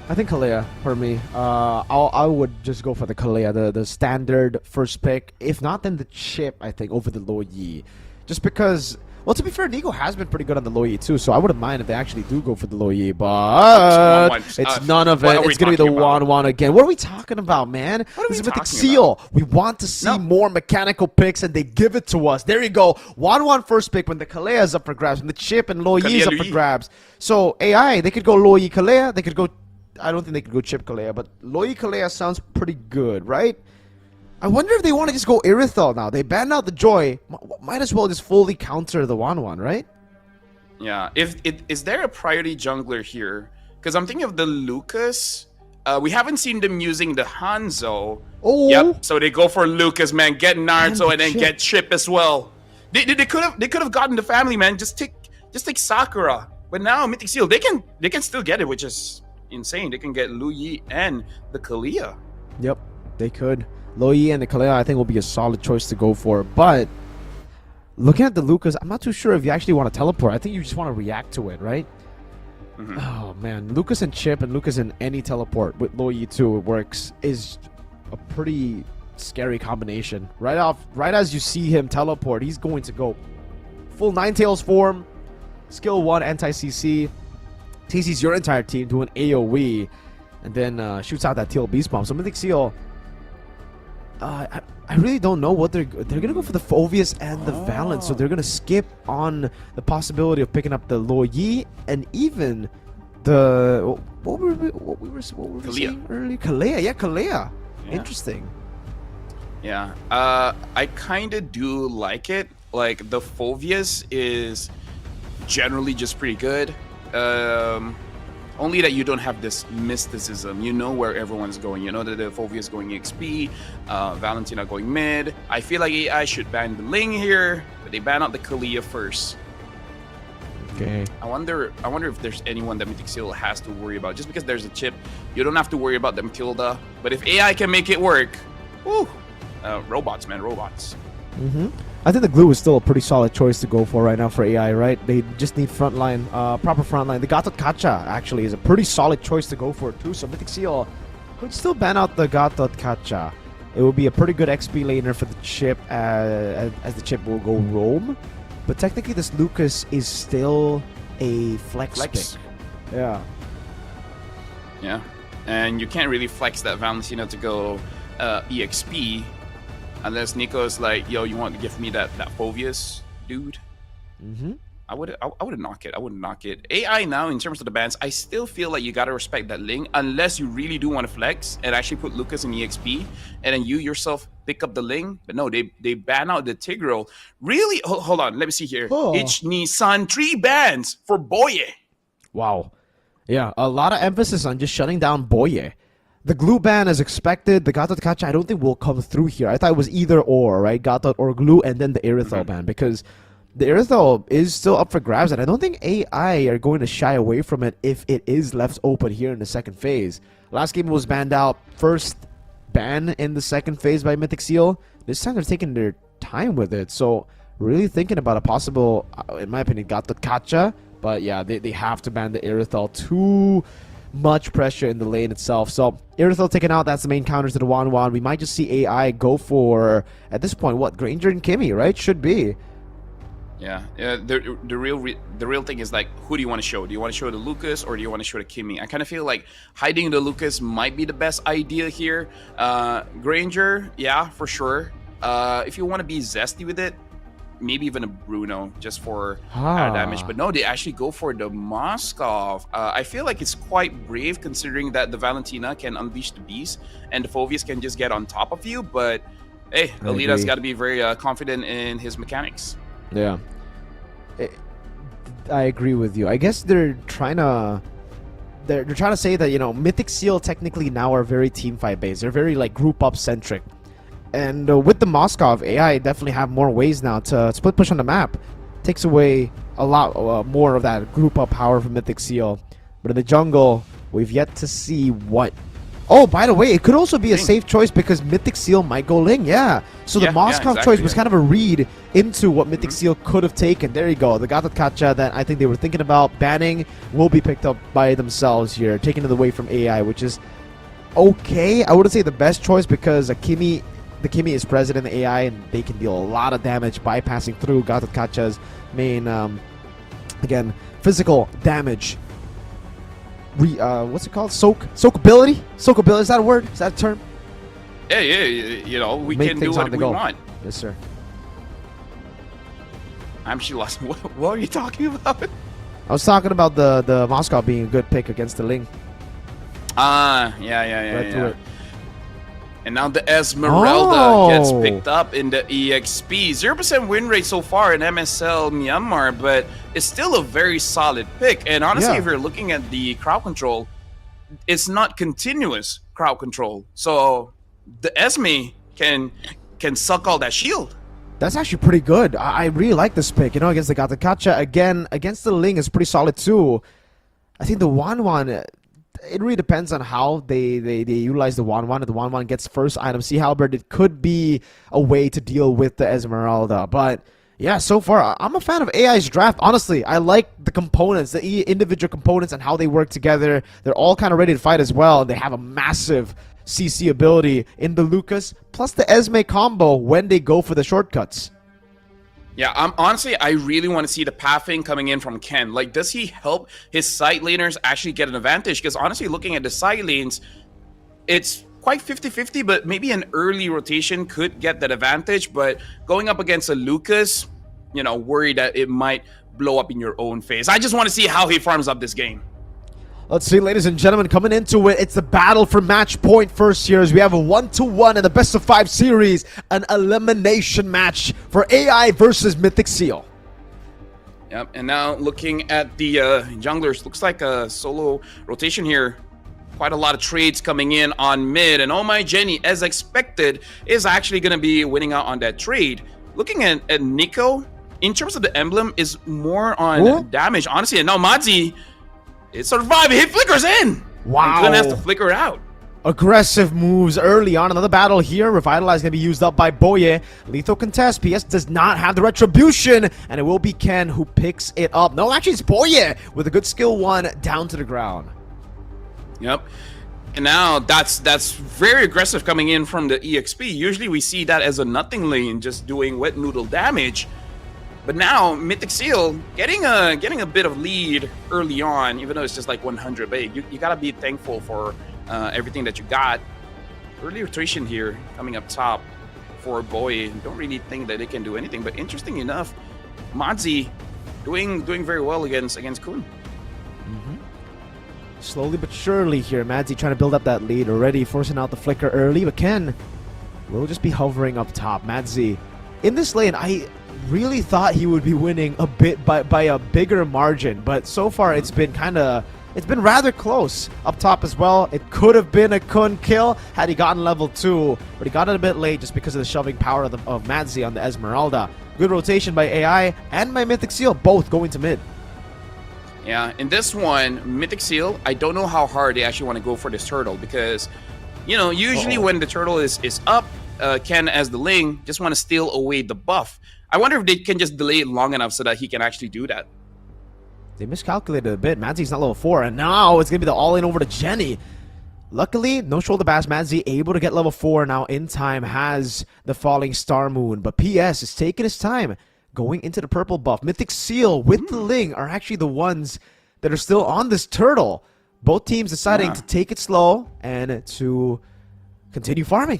I think Kalea for me. I would just go for the Kalea, the standard first pick. If not, then the Chip, I think, over the Loyi. Just because, well, to be fair, Nico has been pretty good on the Loyi too, so I wouldn't mind if they actually do go for the Loyi, but it's none of what it. are we It's going to be the talking about? 1-1 again. What are we talking about, man? What are This we is Mythic talking Seal. We want to see No. more mechanical picks, and they give it to us. There you go. 1-1 first pick when the Kalea is up for grabs, when the Chip and Loyi is Kalea up for Loyi. grabs. So AI, they could go Loyi Kalea, they could go, I don't think they could go Chip Kalea, but Loyi Kalea sounds pretty good, right? I wonder if they want to just go Irithel now. They banned out the Joy. Might as well just fully counter the 1-1, right? Yeah, is there a priority jungler here? Because I'm thinking of the Lucas. We haven't seen them using the Hanzo. Oh. Yep. So they go for Lucas, man. Get Naruto and then Chip. get Chip as well. They could have gotten the family, man. Just take Sakura. But now Mythic Seal, they can still get it, which is insane. They can get Lu Yi and the Kalia. Yep, they could. Lo Yi and the Kalea, I think, will be a solid choice to go for. But looking at the Lucas, I'm not too sure if you actually want to teleport. I think you just want to react to it, right? Oh man, Lucas and Chip and Lucas in any teleport with Lo Yi too, it works, is a pretty scary combination. Right as you see him teleport, he's going to go full Ninetales form, skill 1 anti-CC, TC's your entire team doing AoE, and then shoots out that Teal Beast Bomb. So Mythic Seal, I really don't know what they're gonna go for the Phoveus and the Valence, so they're gonna skip on the possibility of picking up the Lo Yi and even the what were we saying earlier? Kalea, yeah, Kalea. Yeah. Interesting. Yeah, I kind of do like it. Like the Phoveus is generally just pretty good. Only that you don't have this mysticism. You know where everyone's going. You know that the Phoveus going EXP, Valentina going mid. I feel like AI should ban the Ling here, but they ban out the Kalia first. Okay. I wonder if there's anyone that Mythic Seal has to worry about. Just because there's a chip, you don't have to worry about the Matilda. But if AI can make it work, whoo, robots, man, robots. I think the glue is still a pretty solid choice to go for right now for AI, right? They just need frontline, proper frontline. The Gatot Kacha actually is a pretty solid choice to go for too. So Mythic Seal could still ban out the Gatot Kacha. It will be a pretty good XP laner for the chip as the chip will go roam. But technically this Lucas is still a flex pick. Yeah. Yeah. And you can't really flex that Valentina to go EXP unless Nico's like, yo, you want to give me that Phoveus, dude? I would knock it. I wouldn't knock it. AI now, in terms of the bans, I still feel like you gotta respect that Ling, unless you really do want to flex and actually put Lucas in EXP, and then you yourself pick up the Ling. But no, they ban out the Tigreal. Really? Hold on, let me see here. Ich Nissan 3 bans for Boye. Wow. Yeah, a lot of emphasis on just shutting down Boye. The glue ban as expected. The Gatot Kacha I don't think will come through here. I thought it was either or, right? Gatot or glue and then the Irithel ban, because the Irithel is still up for grabs, and I don't think AI are going to shy away from it if it is left open here in the second phase. Last game it was banned out. First ban in the second phase by Mythic Seal. This time they're taking their time with it. So really thinking about a possible, in my opinion, Gatot Kacha. But yeah, they have to ban the Irithel. Too much pressure in the lane itself. So Irithel taken out, that's the main counter to the Wan. We might just see AI go for, at this point, what, Granger and Kimmy, right? Should be. Yeah, the real thing is like, who do you want to show? Do you want to show the Lucas or do you want to show the Kimmy? I kind of feel like hiding the Lucas might be the best idea here. Granger, yeah, for sure. If you want to be zesty with it, maybe even a Bruno just for damage. But no, they actually go for the Moskov. I feel like it's quite brave considering that the Valentina can unleash the beast and the Phoveus can just get on top of you. But hey, Alita's got to be very confident in his mechanics. Yeah. I agree with you. I guess they're trying to say that, you know, Mythic Seal technically now are very team fight based. They're very like group up centric. And with the Moskov, AI definitely have more ways now to split push on the map. Takes away a lot more of that group up power from Mythic Seal. But in the jungle, we've yet to see what. Oh, by the way, it could also be a safe choice because Mythic Seal might go Ling, yeah. So the Moskov choice was kind of a read into what Mythic Seal could have taken. There you go. The Gatot Kacha that I think they were thinking about banning will be picked up by themselves here, taking it away from AI, which is okay. I wouldn't say the best choice because the Kimmy is present in the AI and they can deal a lot of damage bypassing through Gatot Kacha's main, again, physical damage. What's it called? Soakability? Soakability, is that a word? Is that a term? Yeah, you know, we can do what we want. Yes, sir. I'm actually lost. What are you talking about? I was talking about the Moscow being a good pick against the Ling. Yeah. And now the Esmeralda gets picked up in the EXP. 0% win rate so far in MSL Myanmar, but it's still a very solid pick. And honestly, if you're looking at the crowd control, it's not continuous crowd control. So the Esme can suck all that shield. That's actually pretty good. I really like this pick. You know, against the Gatakacha. Again, against the Ling is pretty solid too. I think the Wanwan, it really depends on how they utilize the Wanwan. If the Wanwan gets first item Sea Halberd, it could be a way to deal with the Esmeralda. But yeah, so far, I'm a fan of AI's draft. Honestly, I like the components, the individual components and how they work together. They're all kind of ready to fight as well. They have a massive CC ability in the Lucas, plus the Esme combo when they go for the shortcuts. Yeah, honestly, I really want to see the pathing coming in from Ken. Like, does he help his side laners actually get an advantage? Because honestly, looking at the side lanes, it's quite 50-50, but maybe an early rotation could get that advantage. But going up against a Lucas, you know, worried that it might blow up in your own face. I just want to see how he farms up this game. Let's see, ladies and gentlemen, coming into it, it's the battle for match point first here as we have a 1-1 in the best of 5 series, an elimination match for AI versus Mythic Seal. Yep, and now looking at the junglers, looks like a solo rotation here. Quite a lot of trades coming in on mid, and oh my Jenny, as expected, is actually going to be winning out on that trade. Looking at Nico, in terms of the emblem, is more on damage, honestly, and now Madzi, it survived. It flickers in. Wow. Glenn has to flicker out. Aggressive moves early on. Another battle here. Revitalize going to be used up by Boye. Lethal contest. PS does not have the retribution, and it will be Ken who picks it up. No, actually, it's Boye with a good skill 1 down to the ground. Yep. And now that's very aggressive coming in from the EXP. Usually we see that as a nothing lane, just doing wet noodle damage. But now Mythic Seal getting a bit of lead early on, even though it's just like 100. But you gotta be thankful for everything that you got. Early rotation here coming up top for Boy. Don't really think that they can do anything. But interesting enough, Madzi doing very well against Kun. Slowly but surely here, Madzi trying to build up that lead already, forcing out the flicker early. But Ken will just be hovering up top. Madzi in this lane, I really thought he would be winning a bit by a bigger margin, but so far it's been rather close up top as well. It could have been a Kun kill had he gotten level 2, but he got it a bit late just because of the shoving power of Madzi on the Esmeralda. Good rotation by AI and by Mythic Seal, both going to mid. Yeah, in this one, Mythic Seal, I don't know how hard they actually want to go for this turtle because, you know, usually when the turtle is up, Ken as the Ling just want to steal away the buff. I wonder if they can just delay it long enough so that he can actually do that. They miscalculated a bit. Madzi's not level 4, and now it's going to be the all-in over to Jenny. Luckily, no shoulder bash. Madzi able to get level 4 now in time, has the falling star moon, but PS is taking his time going into the purple buff. Mythic Seal with the Ling are actually the ones that are still on this turtle. Both teams deciding to take it slow and to continue farming.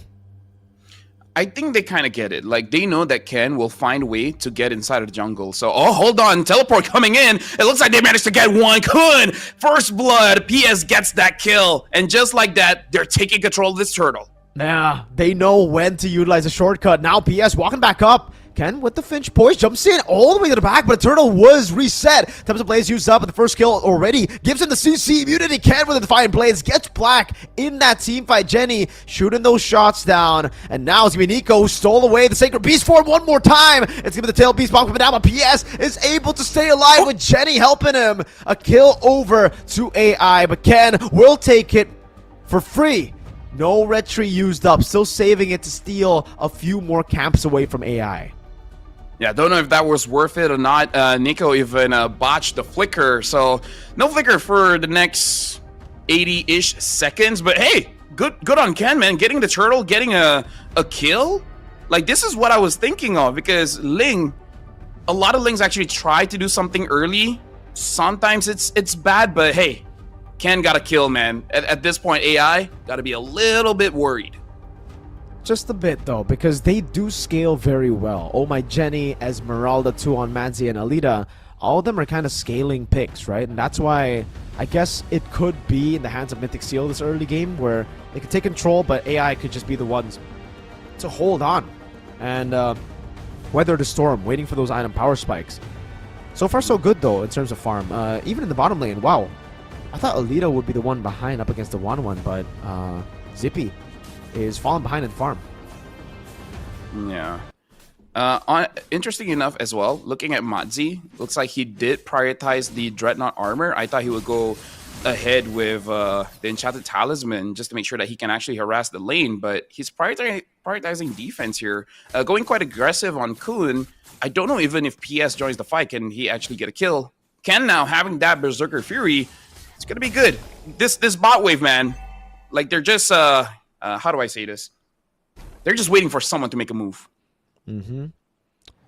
I think they kind of get it. Like, they know that Ken will find a way to get inside of the jungle. So, oh, hold on. Teleport coming in. It looks like they managed to get one. Kun! First blood. PS gets that kill. And just like that, they're taking control of this turtle. Yeah, they know when to utilize a shortcut. Now PS walking back up. Ken with the Finch poise jumps in all the way to the back, but the turtle was reset. Temps of Blaze used up, but the first kill already gives him the CC immunity. Ken with the Defiant Blades gets Black in that team fight. Jenny shooting those shots down, and now it's gonna be Nico who stole away the Sacred Beast form one more time. It's gonna be the Tail Beast bomb coming down, but PS is able to stay alive with Jenny helping him. A kill over to AI, but Ken will take it for free. No retry used up, still saving it to steal a few more camps away from AI. Yeah, don't know if that was worth it or not. Nico even botched the flicker, so no flicker for the next 80-ish seconds. But hey, good on Ken, man. Getting the turtle, getting a kill. Like, this is what I was thinking of, because Ling, a lot of Lings actually try to do something early. Sometimes it's bad, but hey, Ken got a kill, man. At this point, AI got to be a little bit worried. Just a bit though, because they do scale very well. Oh my Jenny, Esmeralda 2 on Madzi and Alita, all of them are kind of scaling picks, right? And that's why I guess it could be in the hands of Mythic Seal this early game, where they could take control, but AI could just be the ones to hold on and weather the storm, waiting for those item power spikes. So far so good though in terms of farm. Even in the bottom lane, wow. I thought Alita would be the one behind up against the 1-1, but Zippy is falling behind in farm. Yeah. Interesting enough as well, looking at Madzi, looks like he did prioritize the Dreadnought armor. I thought he would go ahead with the Enchanted Talisman just to make sure that he can actually harass the lane, but he's prioritizing defense here, going quite aggressive on Kun. I don't know even if PS joins the fight, can he actually get a kill? Ken now having that Berserker Fury, it's gonna be good. This bot wave, man, like they're just how do I say this? They're just waiting for someone to make a move. Mm-hmm.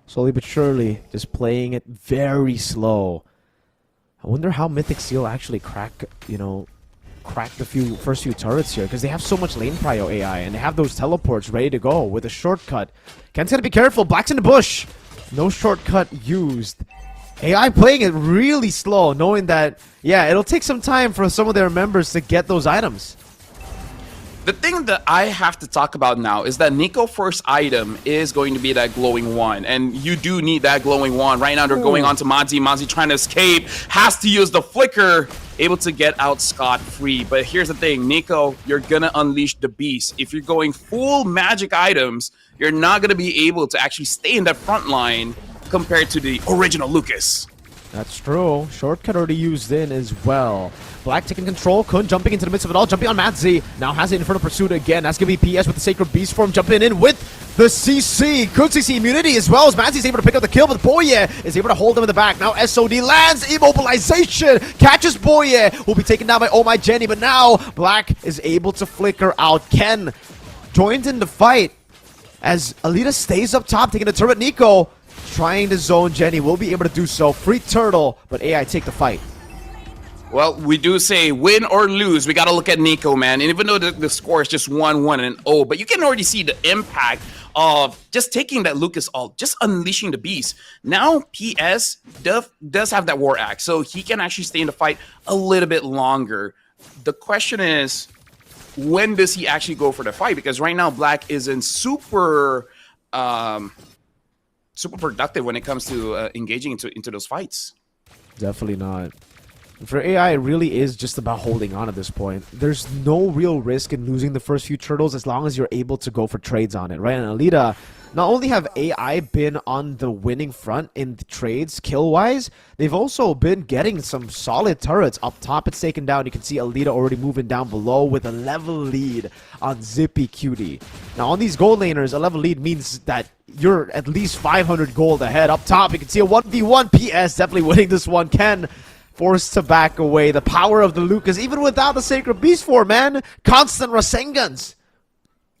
Slowly but surely, just playing it very slow. I wonder how Mythic Seal actually crack the first few turrets here, because they have so much lane prio AI, and they have those teleports ready to go with a shortcut. Ken's gotta be careful. Black's in the bush. No shortcut used. AI playing it really slow, knowing that, yeah, it'll take some time for some of their members to get those items. The thing that I have to talk about now is that Nico first item is going to be that glowing one, and you do need that glowing one. Right now they're going on to Madzi. Madzi trying to escape, has to use the flicker, able to get out scot-free. But here's the thing, Nico, you're gonna unleash the beast. If you're going full magic items, you're not gonna be able to actually stay in that front line compared to the original Lucas. That's true. Shortcut already used in as well. Black taking control. Kun jumping into the midst of it all. Jumping on Madzi. Now has it in front of Pursuit again. That's going to be PS with the Sacred Beast form. Jumping in with the CC. Good CC immunity as well as Madzi's able to pick up the kill. But Boye is able to hold him in the back. Now SOD lands. Immobilization. Catches Boye. Will be taken down by Oh My Jenny. But now Black is able to flicker out. Ken joins in the fight as Alita stays up top taking the turret. Nico trying to zone Jenny, will be able to do so. Free turtle, but AI take the fight. Well, we do say win or lose, we got to look at Nico, man. And even though the score is just 1-1 and 0, but you can already see the impact of just taking that Lucas ult, just unleashing the beast. Now PS does have that War Axe, so he can actually stay in the fight a little bit longer. The question is, when does he actually go for the fight? Because right now Black isn't super productive when it comes to engaging into those fights. Definitely not. For AI, it really is just about holding on at this point. There's no real risk in losing the first few turtles as long as you're able to go for trades on it, right? And Alita, not only have AI been on the winning front in the trades kill-wise, they've also been getting some solid turrets. Up top, it's taken down. You can see Alita already moving down below with a level lead on Zippy Cutie. Now, on these gold laners, a level lead means that you're at least 500 gold ahead. Up top, you can see a 1v1. PS definitely winning this one. Ken forced to back away. The power of the Lucas, even without the Sacred Beast form, man. Constant Rasengans.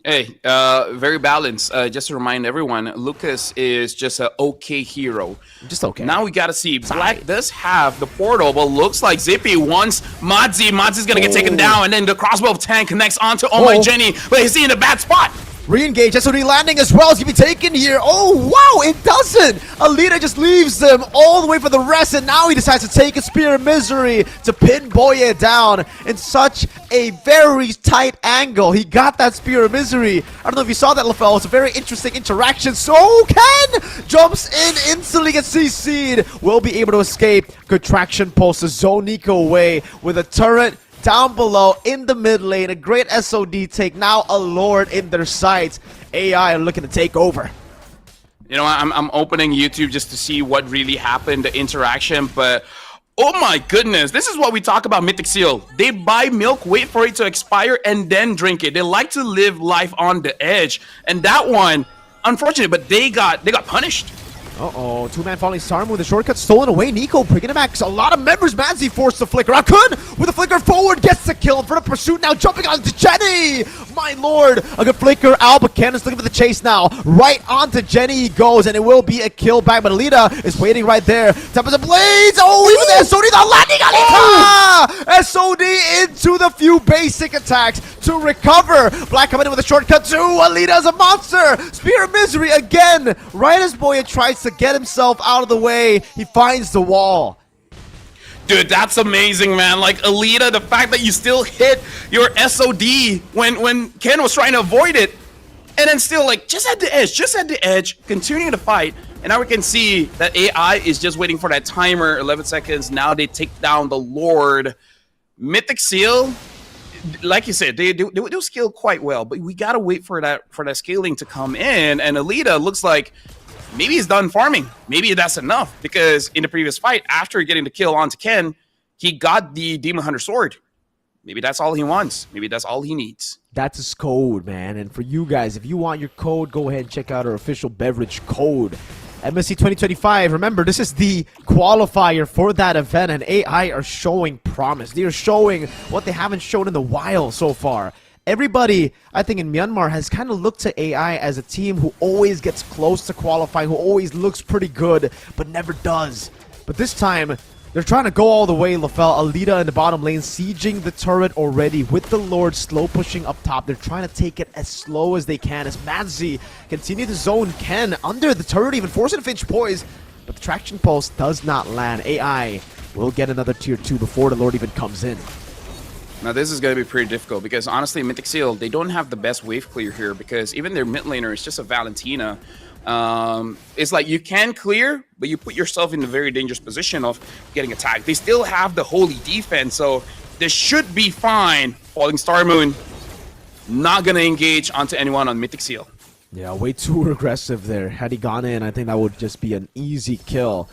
Hey, very balanced. Just to remind everyone, Lucas is just an okay hero. Just okay. Now we gotta see. Black does have the portal, but looks like Zippy wants Madzi. Madzi's gonna get taken down, and then the crossbow of 10 connects onto Oh My Jenny, but he's in a bad spot. Re-engage, SOD landing as well. It's gonna be taken here. Oh, wow, it doesn't! Alita just leaves them all the way for the rest, and now he decides to take a Spear of Misery to pin Boye down in such a very tight angle. He got that Spear of Misery. I don't know if you saw that, LaFell. It's a very interesting interaction. So Ken jumps in, instantly gets CC'd. Will be able to escape. Good traction pulse to zone Nico away with a turret down below in the mid lane. A great SOD take. Now a Lord in their sights. AI are looking to take over. You know, I'm opening YouTube just to see what really happened, the interaction, but oh my goodness, this is what we talk about Mythic Seal. They buy milk, wait for it to expire, and then drink it. They like to live life on the edge. And that one, unfortunate, but they got punished. Uh-oh, two-man falling star with a shortcut stolen away. Nico bringing it back. A lot of members. Madzi forced to flicker out. Kun with a flicker forward gets the kill in front of Pursuit. Now jumping onto Jenny. My lord, a good flicker out, but Ken is looking for the chase now. Right onto Jenny he goes, and it will be a kill back. But Alita is waiting right there. Tempest of Blades. Oh, even the SOD not landing. Alita! SOD into the few basic attacks to recover. Black coming in with a shortcut too. Alita's a monster. Spear of Misery again. Right as Boye tries to get himself out of the way, he finds the wall. Dude, that's amazing, man. Like, Alita, the fact that you still hit your SOD when Ken was trying to avoid it, and then still, like, just at the edge, continuing to fight. And now we can see that AI is just waiting for that timer, 11 seconds. Now they take down the Lord. Mythic Seal, like you said, they do scale quite well, but we gotta wait for that scaling to come in. And Alita looks like maybe he's done farming. Maybe that's enough, because in the previous fight, after getting the kill onto Ken, he got the Demon Hunter sword. Maybe that's all he wants. Maybe that's all he needs. That's his code, man. And for you guys, if you want your code, go ahead and check out our official beverage code. MSC 2025. Remember, this is the qualifier for that event, and AI are showing promise. They are showing what they haven't shown in the wild so far. Everybody, I think, in Myanmar has kind of looked to AI as a team who always gets close to qualifying, who always looks pretty good, but never does. But this time, they're trying to go all the way. Lafel, Alita in the bottom lane, sieging the turret already with the Lord slow pushing up top. They're trying to take it as slow as they can as Madzi continue to zone Ken under the turret, even forcing a Finch poise. But the traction pulse does not land. AI will get another tier 2 before the Lord even comes in. Now this is going to be pretty difficult, because honestly, Mythic Seal, they don't have the best wave clear here, because even their mid laner is just a Valentina. It's like you can clear, but you put yourself in a very dangerous position of getting attacked. They still have the holy defense, so this should be fine. Falling Star Moon, not going to engage onto anyone on Mythic Seal. Yeah, way too aggressive there. Had he gone in, I think that would just be an easy kill.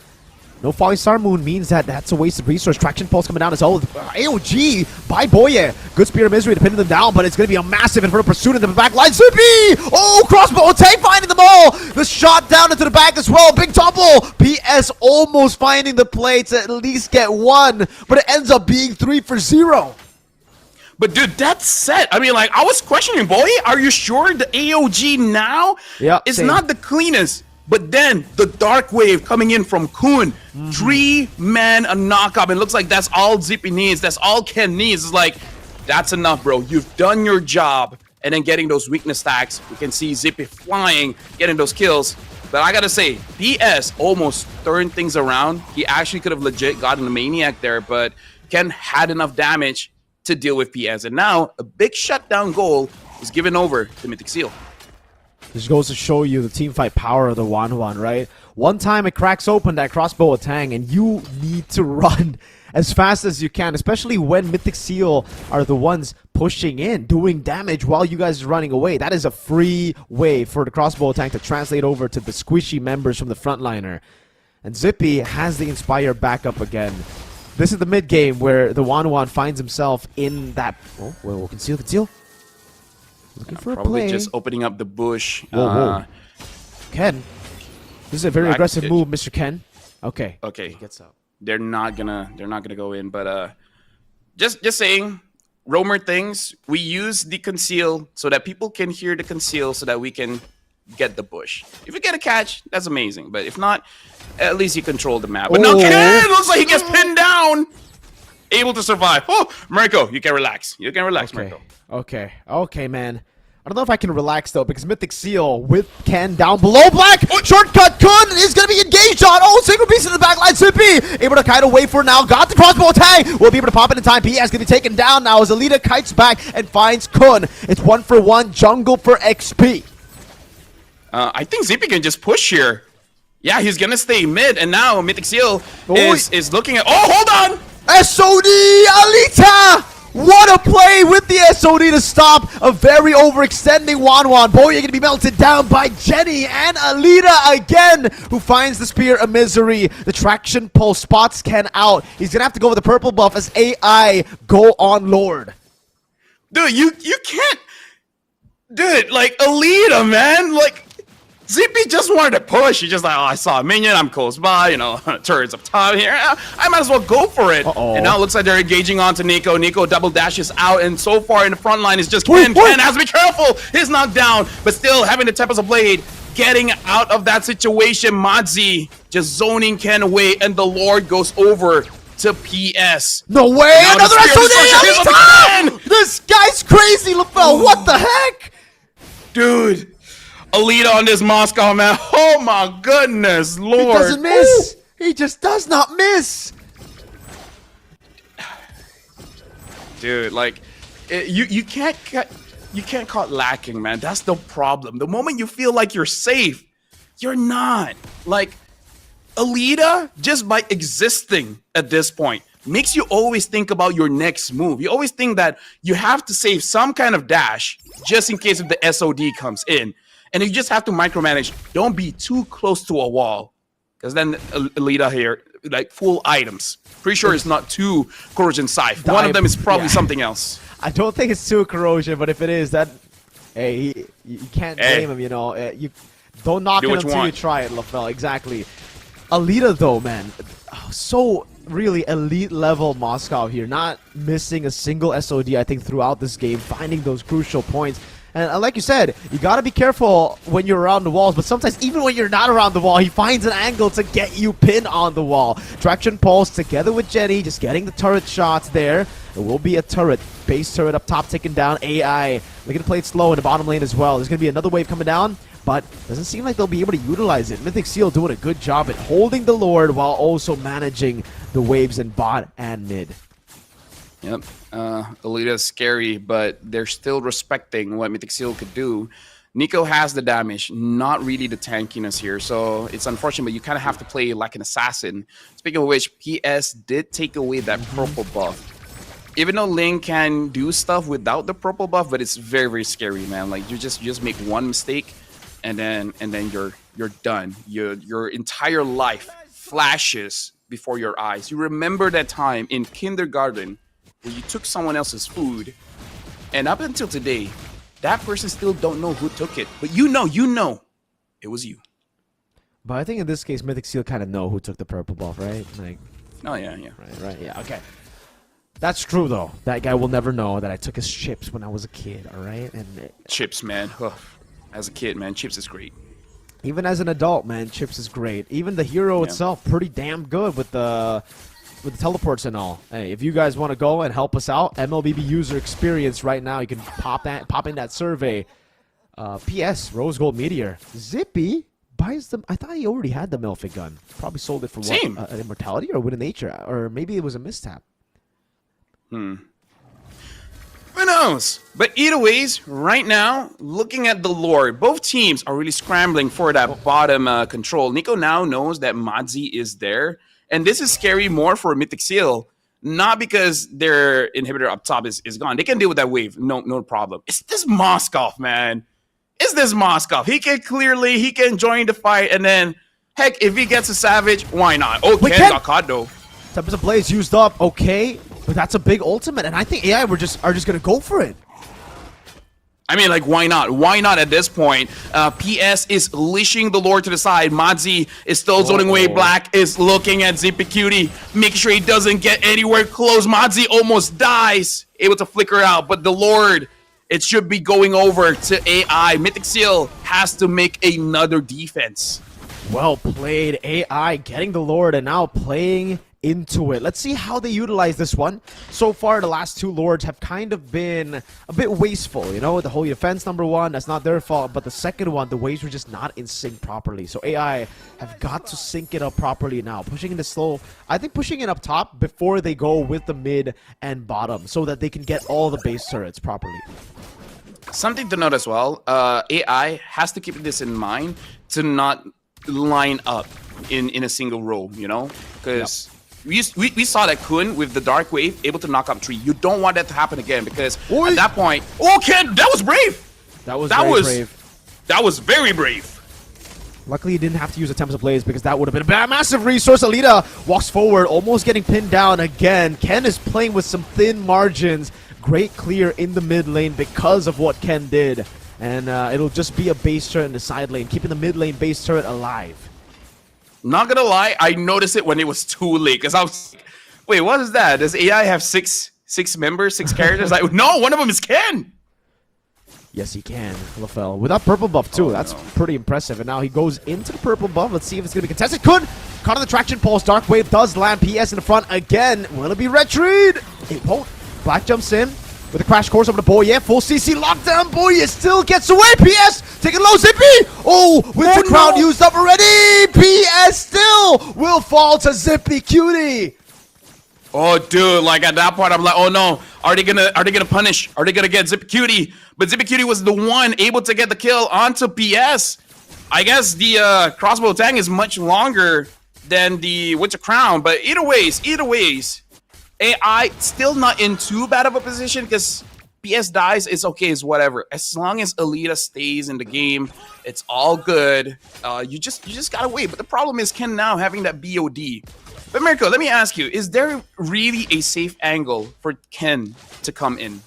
No Falling Star Moon means that that's a waste of resource. Traction Pulse coming down as well. AOG by Boye. Good Spear of Misery to pin them down, but it's going to be a massive Infernal Pursuit in the back line. Zippy! Oh, crossbow attack finding them all. The shot down into the back as well. Big tumble. PS almost finding the play to at least get one, but it ends up being 3 for 0. But dude, that's set. I mean, like, I was questioning, boy, are you sure the AOG now is not the cleanest? But then the Dark Wave coming in from Kun, 3-man a knockup. It looks like that's all Zippy needs. That's all Ken needs. It's like, that's enough, bro. You've done your job. And then getting those weakness stacks, we can see Zippy flying, getting those kills. But I gotta say, PS almost turned things around. He actually could have legit gotten the Maniac there, but Ken had enough damage to deal with PS. And now a big shutdown goal is given over to Mythic Seal. This goes to show you the teamfight power of the 1-1, right? One time it cracks open that crossbow Tang, and you need to run as fast as you can, especially when Mythic Seal are the ones pushing in, doing damage while you guys are running away. That is a free way for the crossbow Tang to translate over to the squishy members from the frontliner. And Zippy has the Inspire back up again. This is the mid game where the 1-1 finds himself in that... Oh, well, conceal. Looking for probably a play. Just opening up the bush. Whoa. Ken, this is a very aggressive move, Mr. Ken. Okay. Okay. He gets up. They're not gonna go in, but just saying, roamer things. We use the conceal so that people can hear the conceal, so that we can get the bush. If you get a catch, that's amazing. But if not, at least you control the map. But no, Ken looks like he gets pinned down. Able to survive. Oh, Marco, you can relax. You can relax, Marco. Okay, man. I don't know if I can relax, though, because Mythic Seal with Ken down below. Black! Shortcut Kun is going to be engaged on. Oh, single piece in the back line. Zippy able to kite away for now. Got the crossbow tag. Will be able to pop it in time. PS going to be taken down now as Alita kites back and finds Kun. It's 1 for 1. Jungle for XP. I think Zippy can just push here. Yeah, he's going to stay mid. And now Mythic Seal is looking at... Oh, hold on! SOD Alita! What a play with the SOD to stop a very overextending Wanwan. Boy, you're going to be melted down by Jenny and Alita again, who finds the Spear of Misery. The traction pulse spots Ken out. He's going to have to go with the purple buff as AI go on Lord. Dude, you can't... Dude, like, Alita, man. Like, Zippy just wanted to push. He's just like, oh, I saw a minion. I'm close by. You know, turrets up top here. I might as well go for it. And now it looks like they're engaging onto Nico. Nico double dashes out. And so far in the front line is just Ken. Ken has to be careful. He's knocked down. But still having the Tempest of Blade. Getting out of that situation. Madzi just zoning Ken away. And the Lord goes over to PS. No way. Another SOD. This guy's crazy, LaFell. What the heck? Dude. Alita on this Moscow, man. Oh my goodness, Lord. He doesn't miss. Ooh. He just does not miss. Dude, like, you can't caught lacking, man. That's the problem. The moment you feel like you're safe, you're not. Like, Alita, just by existing at this point, makes you always think about your next move. You always think that you have to save some kind of dash just in case if the SOD comes in. And you just have to micromanage. Don't be too close to a wall. Because then Alita here, like full items. Pretty sure it's not too corrosion scythe. One of them is probably something else. I don't think it's too corrosion, but if it is, that hey, you can't blame him. You know, you don't knock it until you try it, LaFell. Exactly. Alita though, man, so really elite level Moscow here, not missing a single SOD. I think throughout this game, finding those crucial points. And like you said, you gotta be careful when you're around the walls, but sometimes even when you're not around the wall, he finds an angle to get you pinned on the wall. Traction Pulse together with Jenny, just getting the turret shots there. It will be a turret, base turret up top taken down. AI looking to play it slow in the bottom lane as well. There's gonna be another wave coming down, but doesn't seem like they'll be able to utilize it. Mythic Seal doing a good job at holding the Lord while also managing the waves in bot and mid. Yep. Alita's scary, but they're still respecting what Mythic Seal could do. Nico has the damage, not really the tankiness here, so it's unfortunate, but you kind of have to play like an assassin. Speaking of which, PS did take away that purple buff. Even though Ling can do stuff without the purple buff, but it's very, very scary, man. Like you just make one mistake, and then you're done. Your entire life flashes before your eyes. You remember that time in kindergarten where you took someone else's food, and up until today, that person still don't know who took it, but you know, it was you. But I think in this case, Mythic Seal kind of know who took the purple buff, right? Like, oh yeah. Right, yeah, okay. That's true though. That guy will never know that I took his chips when I was a kid, all right? And chips, man. Ugh. As a kid, man, chips is great. Even as an adult, man, chips is great. Even the hero itself, pretty damn good with the teleports and all. Hey, if you guys want to go and help us out, MLBB user experience right now, you can pop in that survey. PS, Rose Gold Meteor. Zippy buys them. I thought he already had the Melfic gun. Probably sold it for what? An immortality or Win of Nature? Or maybe it was a mishap. Who knows? But either ways, right now, looking at the Lord, both teams are really scrambling for that bottom control. Nico now knows that Madzi is there. And this is scary more for Mythic Seal, not because their inhibitor up top is gone. They can deal with that wave, no problem. It's this Moskov, man. It's this Moskov. He can join the fight, and then, heck, if he gets a Savage, why not? Oh, Ken got caught, though. Tempest of Blaze used up, okay, but that's a big ultimate, and I think AI are just gonna go for it. I mean, like, why not? Why not at this point? PS is leashing the Lord to the side. Madzi is still zoning away. Black is looking at Zippy Cutie, making sure he doesn't get anywhere close. Madzi almost dies, able to flicker out, but the Lord, it should be going over to AI. Mythic Seal has to make another defense. Well played, AI getting the Lord and now playing into it. Let's see how they utilize this one. So far, the last two Lords have kind of been a bit wasteful, you know, the Holy Defense #1, that's not their fault, but the second one, the waves were just not in sync properly. So AI have got to sync it up properly now, pushing into slow, I think pushing it up top before they go with the mid and bottom so that they can get all the base turrets properly. Something to note as well, AI has to keep this in mind to not line up in a single row, you know, because we saw that Kun with the Dark Wave able to knock up 3. You don't want that to happen again because at that point, Ken, that was brave. That was brave. That was very brave. Luckily, he didn't have to use a Tempest of Blaze because that would have been a massive resource. Alita walks forward, almost getting pinned down again. Ken is playing with some thin margins. Great clear in the mid lane because of what Ken did. And it'll just be a base turret in the side lane, keeping the mid lane base turret alive. Not gonna lie, I noticed it when it was too late because I was like, wait, what is that? Does AI have six members, 6 characters? Like, no, one of them is Ken. Yes, he can, LaFell. Without purple buff, too. That's pretty impressive. And now he goes into the purple buff. Let's see if it's going to be contested. Caught on the traction pulse. Dark Wave does land. PS in the front again. Will it be retreat? It won't. Black jumps in with a crash course over the Boy. Yeah, full CC lockdown. Boy, it still gets away. PS taking low. Zippy. Oh, with the crowd used up already. PS still will fall to Zippy Cutie. Oh, dude, like at that point, I'm like, oh no, are they gonna punish? Are they gonna get Zippy Cutie? But Zippy Cutie was the one able to get the kill onto PS. I guess the crossbow tang is much longer than the Winter Crown, but either ways, AI still not in too bad of a position because PS dies, it's okay, it's whatever. As long as Alita stays in the game, it's all good. You just gotta wait. But the problem is Ken now having that BOD. But Mirko, let me ask you: is there really a safe angle for Ken to come in?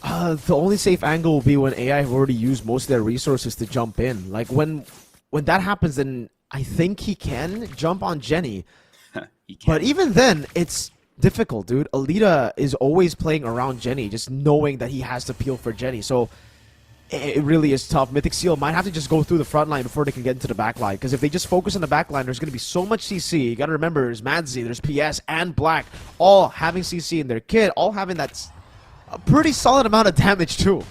The only safe angle will be when AI have already used most of their resources to jump in. Like when that happens, then I think he can jump on Jenny. But even then, it's difficult, dude. Alita is always playing around Jenny, just knowing that he has to peel for Jenny. So it really is tough. Mythic Seal might have to just go through the front line before they can get into the back line. Because if they just focus on the back line, there's going to be so much CC. You got to remember, there's Madzi, there's PS, and Black, all having CC in their kit, all having that a pretty solid amount of damage too.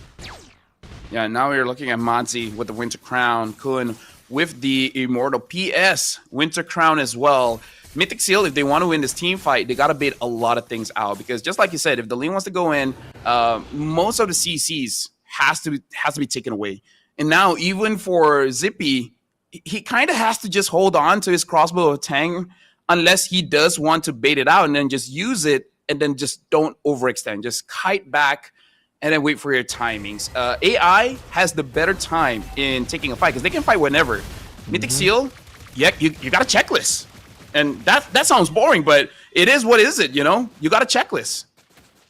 Yeah, now we're looking at Madzi with the Winter Crown, Kun with the Immortal PS, Winter Crown as well. Mythic Seal, if they want to win this team fight, they got to bait a lot of things out because just like you said, if the lane wants to go in, most of the CCs has to be taken away. And now even for Zippy, he kind of has to just hold on to his crossbow of Tang unless he does want to bait it out and then just use it and then just don't overextend. Just kite back and then wait for your timings. AI has the better time in taking a fight because they can fight whenever. Mythic Seal, yeah, you got a checklist. And that sounds boring, but it is what is it, you know? You got a checklist.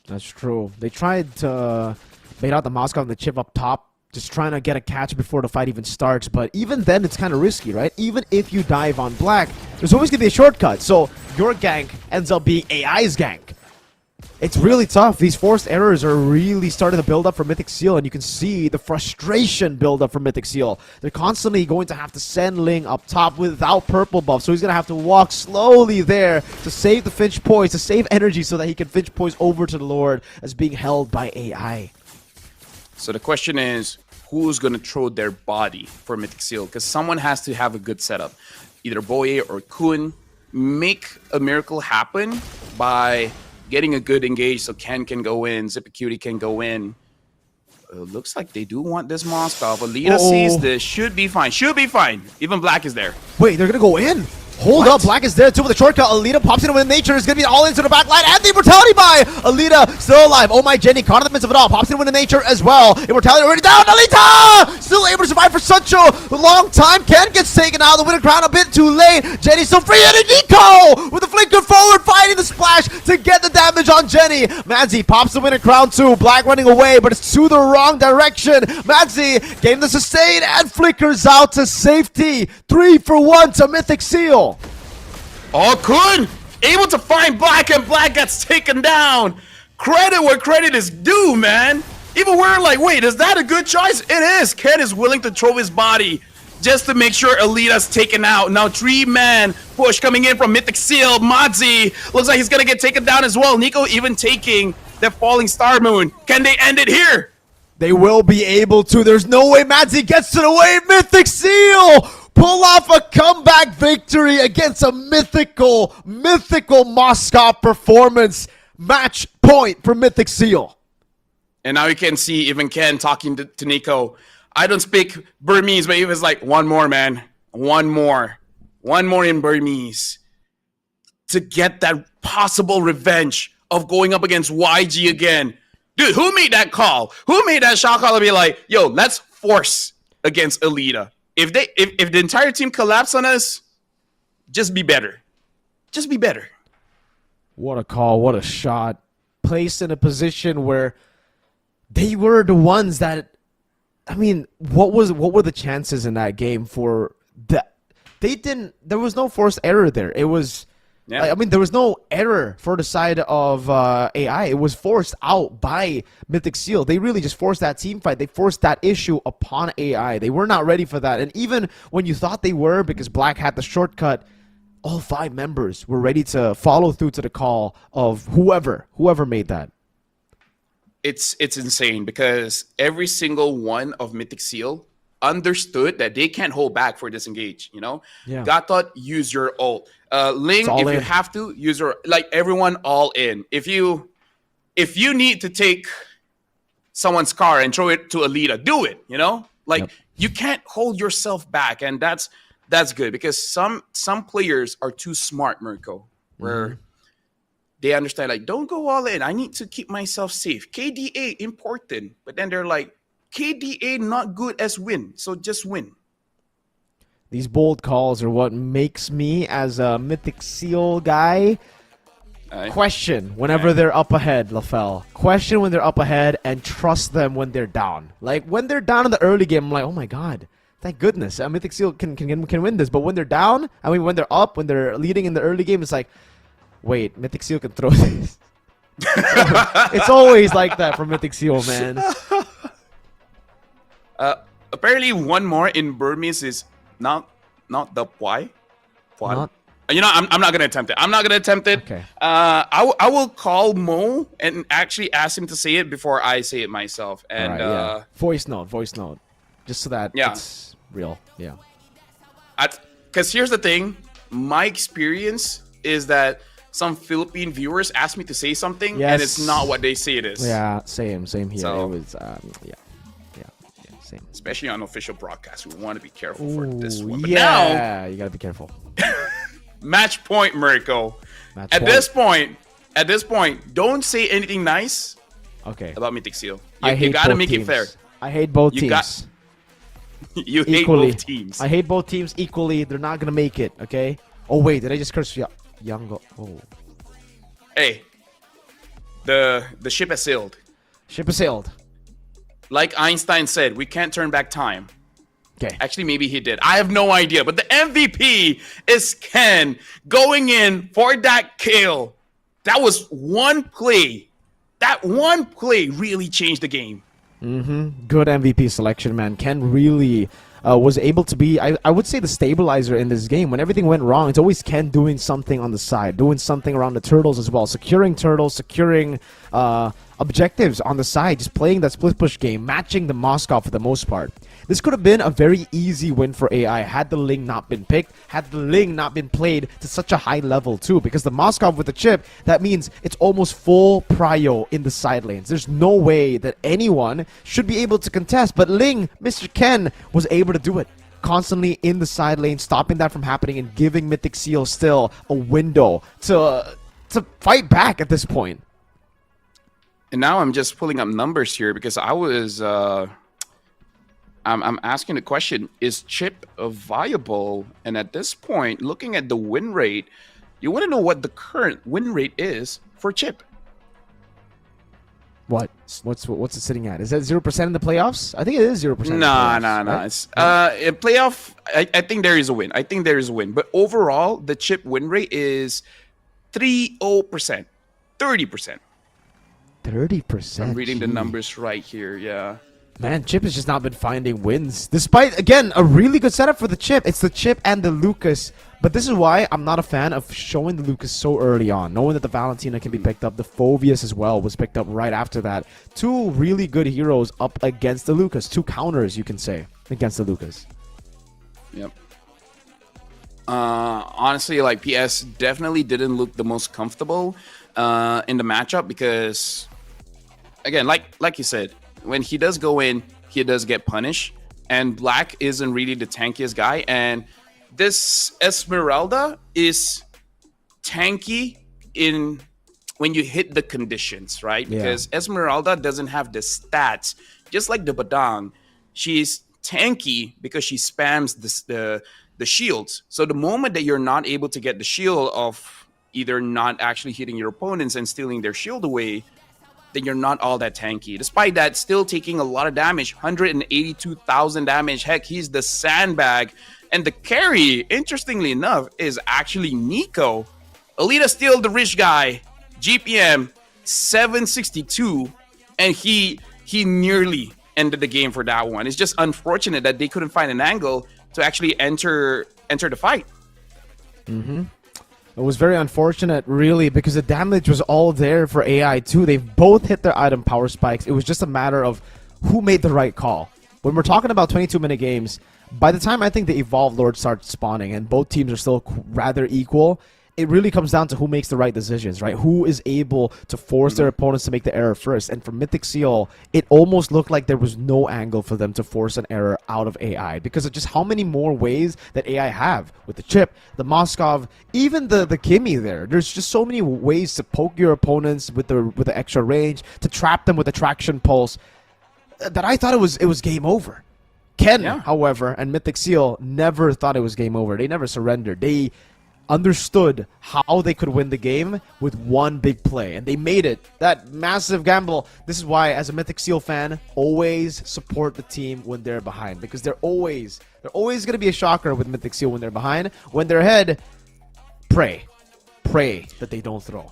That's true. They tried to bait out the Moscow and the chip up top, just trying to get a catch before the fight even starts. But even then, it's kind of risky, right? Even if you dive on Black, there's always going to be a shortcut. So your gank ends up being AI's gank. It's really tough. These forced errors are really starting to build up for Mythic Seal, and you can see the frustration build up for Mythic Seal. They're constantly going to have to send Ling up top without purple buff, so he's going to have to walk slowly there to save the Finch Poise, to save energy so that he can Finch Poise over to the Lord as being held by AI. So the question is, who's going to throw their body for Mythic Seal? Because someone has to have a good setup. Either Boye or Kun make a miracle happen by getting a good engage so Ken can go in, Zippy Cutie can go in. Looks like they do want this Moskov. Alita sees this. Should be fine. Should be fine. Even Black is there. Wait, they're going to go in? Hold up, Black is there too with a shortcut. Alita pops in with nature. Is going to be all into the back line. And the immortality by Alita still alive. Oh my Jenny, caught in the midst of it all. Pops in with the nature as well. Immortality already down. Alita still able to survive for such a long time. Ken gets taken out. The winner crown a bit too late. Jenny still free. And Nico with the flinker forward fighting the splash to get the damage on Jenny. Madzi pops the winner crown too. Black running away, but it's to the wrong direction. Madzi getting the sustain and flickers out to safety. 3 for 1 to Mythic Seal. Oh, Kun able to find Black, and Black gets taken down. Credit where credit is due, man. Even we're like, wait, is that a good choice? It is. Ken is willing to throw his body just to make sure Alita's taken out. Now 3-man push coming in from Mythic Seal. Madzi looks like he's gonna get taken down as well. Nico even taking the falling star moon. Can they end it here? They will be able to. There's no way Madzi gets to the wave. Mythic Seal pull off a comeback victory against a mythical Moscow performance. Match point for Mythic Seal. And now you can see even Ken talking to Nico. I don't speak Burmese, but he was like, one more, man. One more in Burmese to get that possible revenge of going up against YG again. Dude, who made that call? Who made that shot call to be like, yo, let's force against Alita? If the entire team collapse on us, just be better. Just be better. What a call, what a shot. Placed in a position where they were the ones that, I mean, what were the chances in that game for that? There was no forced error there. It was, yeah. I mean, there was no error for the side of AI. It was forced out by Mythic Seal. They really just forced that team fight. They forced that issue upon AI. They were not ready for that. And even when you thought they were, because Black had the shortcut, all 5 members were ready to follow through to the call of whoever made that. It's insane because every single one of Mythic Seal understood that they can't hold back for disengage, you know? Yeah. Gatot, use your ult. Ling, if you have to, use your, like, everyone all in. If you need to take someone's car and throw it to Alita, do it, you know? Like, you can't hold yourself back, and that's good because some players are too smart, Mirko, where they understand like don't go all in. I need to keep myself safe. KDA important, but then they're like KDA not good as win, so just win. These bold calls are what makes me, as a Mythic Seal guy, question whenever they're up ahead, LaFell. Question when they're up ahead and trust them when they're down. Like, when they're down in the early game, I'm like, oh my god, thank goodness. Mythic Seal can win this. But when they're down, I mean, when they're up, when they're leading in the early game, it's like, wait, Mythic Seal can throw this. It's always like that for Mythic Seal, man. Apparently, one more in Burmese is not the why. You know, I'm not gonna attempt it. Okay. I will call Mo and actually ask him to say it before I say it myself. And Right, voice note, just so that it's real. Yeah. Because here's the thing, my experience is that some Philippine viewers ask me to say something, and it's not what they say it is. Yeah, same here. So, it was, same. Especially on official broadcast, we want to be careful for this one. But yeah, now, you gotta be careful. match point, Mirko. At this point, don't say anything nice about Mythic Seal. You gotta make it fair. I hate both teams. You hate both teams. I hate both teams equally. They're not gonna make it. Okay. Oh wait, did I just curse Youngo? Oh. Hey, the ship has sailed. Ship has sailed. Like Einstein said, we can't turn back time. Okay. Actually, maybe he did. I have no idea. But the MVP is Ken going in for that kill. That was one play. That one play really changed the game. Good MVP selection, man. Ken really was able to be, I would say, the stabilizer in this game. When everything went wrong, it's always Ken doing something on the side, doing something around the turtles as well, securing turtles, securing objectives on the side, just playing that split push game, matching the Moscow for the most part. This could have been a very easy win for AI had the Ling not been picked, had the Ling not been played to such a high level too, because the Moscow with the chip, that means it's almost full prio in the side lanes. There's no way that anyone should be able to contest, but Ling, Mr. Ken, was able to do it. Constantly in the side lane, stopping that from happening and giving Mythic Seal still a window to fight back at this point. And now I'm just pulling up numbers here because I was I'm asking the question, is chip viable? And at this point, looking at the win rate, you want to know what the current win rate is for chip. What's it sitting at? Is that 0% in the playoffs? I think it is 0%. No. Right? It's in playoff, I think there is a win. But overall, the chip win rate is 30%. 30%. 30%. I'm reading the numbers right here, yeah. Man, Chip has just not been finding wins. Despite, again, a really good setup for the Chip. It's the Chip and the Lucas. But this is why I'm not a fan of showing the Lucas so early on. Knowing that the Valentina can be picked up. The Phobius as well was picked up right after that. Two really good heroes up against the Lucas. Two counters, you can say, against the Lucas. Yep. Honestly, like, PS definitely didn't look the most comfortable in the matchup because, again, like you said, when he does go in, he does get punished. And Black isn't really the tankiest guy. And this Esmeralda is tanky in when you hit the conditions, right? Yeah. Because Esmeralda doesn't have the stats. Just like the Badang, she's tanky because she spams the shields. So the moment that you're not able to get the shield of either not actually hitting your opponents and stealing their shield away, then you're not all that tanky. Despite that, still taking a lot of damage, 182,000 damage. Heck, he's the sandbag. And the carry, interestingly enough, is actually Nico. Alita still the rich guy. GPM 762. And he nearly ended the game for that one. It's just unfortunate that they couldn't find an angle to actually enter the fight. It was very unfortunate, really, because the damage was all there for AI, too. They've both hit their item power spikes. It was just a matter of who made the right call. When we're talking about 22-minute games, by the time I think the Evolved Lord starts spawning and both teams are still rather equal, it really comes down to who makes the right decisions, right? Who is able to force their opponents to make the error first. And for Mythic Seal, it almost looked like there was no angle for them to force an error out of AI because of just how many more ways that AI have with the chip, the Moskov, even the Kimmy there. There's just so many ways to poke your opponents with the extra range, to trap them with a traction pulse, that I thought it was game over. Ken, however, and Mythic Seal never thought it was game over. They never surrendered. They understood how they could win the game with one big play, and they made it. That massive gamble. This is why, as a Mythic Seal fan, always support the team when they're behind, because they're always going to be a shocker with Mythic Seal when they're behind. When they're ahead, pray that they don't throw.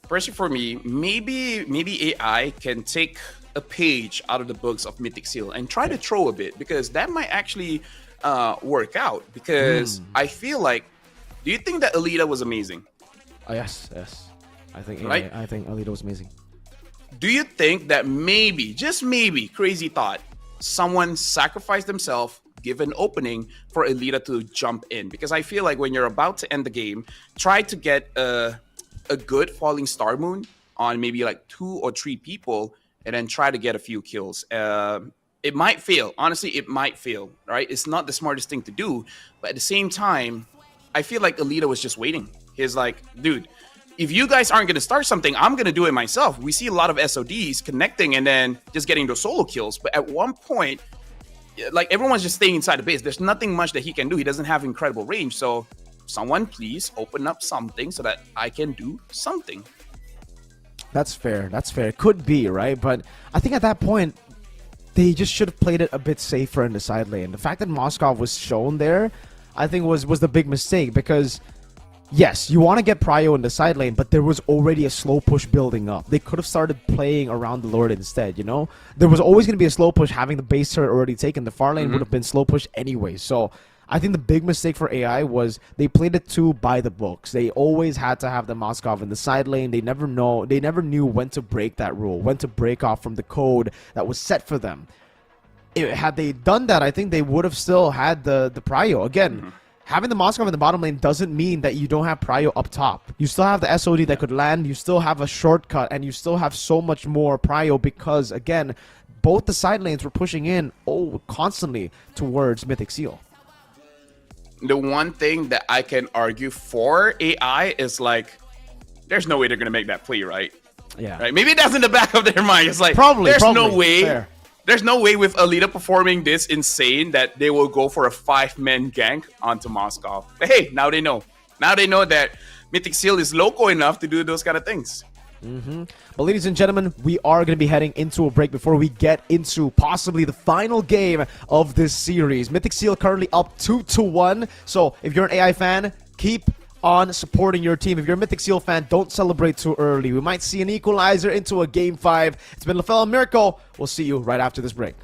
Personally, for me, maybe AI can take a page out of the books of Mythic Seal and try to throw a bit, because that might actually work out. Because I feel like, do you think that Alita was amazing? Yes. I think Right? I think Alita was amazing. Do you think that maybe, just maybe, crazy thought, someone sacrificed themselves, give an opening for Alita to jump in? Because I feel like when you're about to end the game, try to get a good falling star moon on maybe like 2 or 3 people, and then try to get a few kills. It might fail. Honestly, it might fail, right? It's not the smartest thing to do, but at the same time, I feel like Alita was just waiting. He's like, dude, if you guys aren't going to start something, I'm going to do it myself. We see a lot of SODs connecting and then just getting those solo kills. But at one point, like, everyone's just staying inside the base. There's nothing much that he can do. He doesn't have incredible range. So someone please open up something so that I can do something. That's fair. It could be, right? But I think at that point, they just should have played it a bit safer in the side lane. The fact that Moskov was shown there, I think was the big mistake, because yes, you want to get prio in the side lane, but there was already a slow push building up. They could have started playing around the Lord instead, you know? There was always going to be a slow push having the base turret already taken. The far lane would have been slow push anyway. So I think the big mistake for AI was they played it too by the books. They always had to have the Moskov in the side lane. They never knew when to break that rule, when to break off from the code that was set for them. Had they done that, I think they would have still had the prio. Again, having the Moskov in the bottom lane doesn't mean that you don't have prio up top. You still have the SOD that could land, you still have a shortcut, and you still have so much more prio because, again, both the side lanes were pushing in constantly towards Mythic Seal. The one thing that I can argue for AI is like, there's no way they're going to make that play, right? Yeah. Right? Maybe that's in the back of their mind. It's like, Probably. no way. Fair. There's no way with Alita performing this insane that they will go for a 5-man gank onto Moskov. But hey, now they know. Now they know that Mythic Seal is loco enough to do those kind of things. But ladies and gentlemen, we are going to be heading into a break before we get into possibly the final game of this series. Mythic Seal currently up 2-1. So if you're an AI fan, keep on supporting your team. If you're a Mythic Seal fan, don't celebrate too early. We might see an equalizer into a Game 5. It's been LaFell and Mirko. We'll see you right after this break.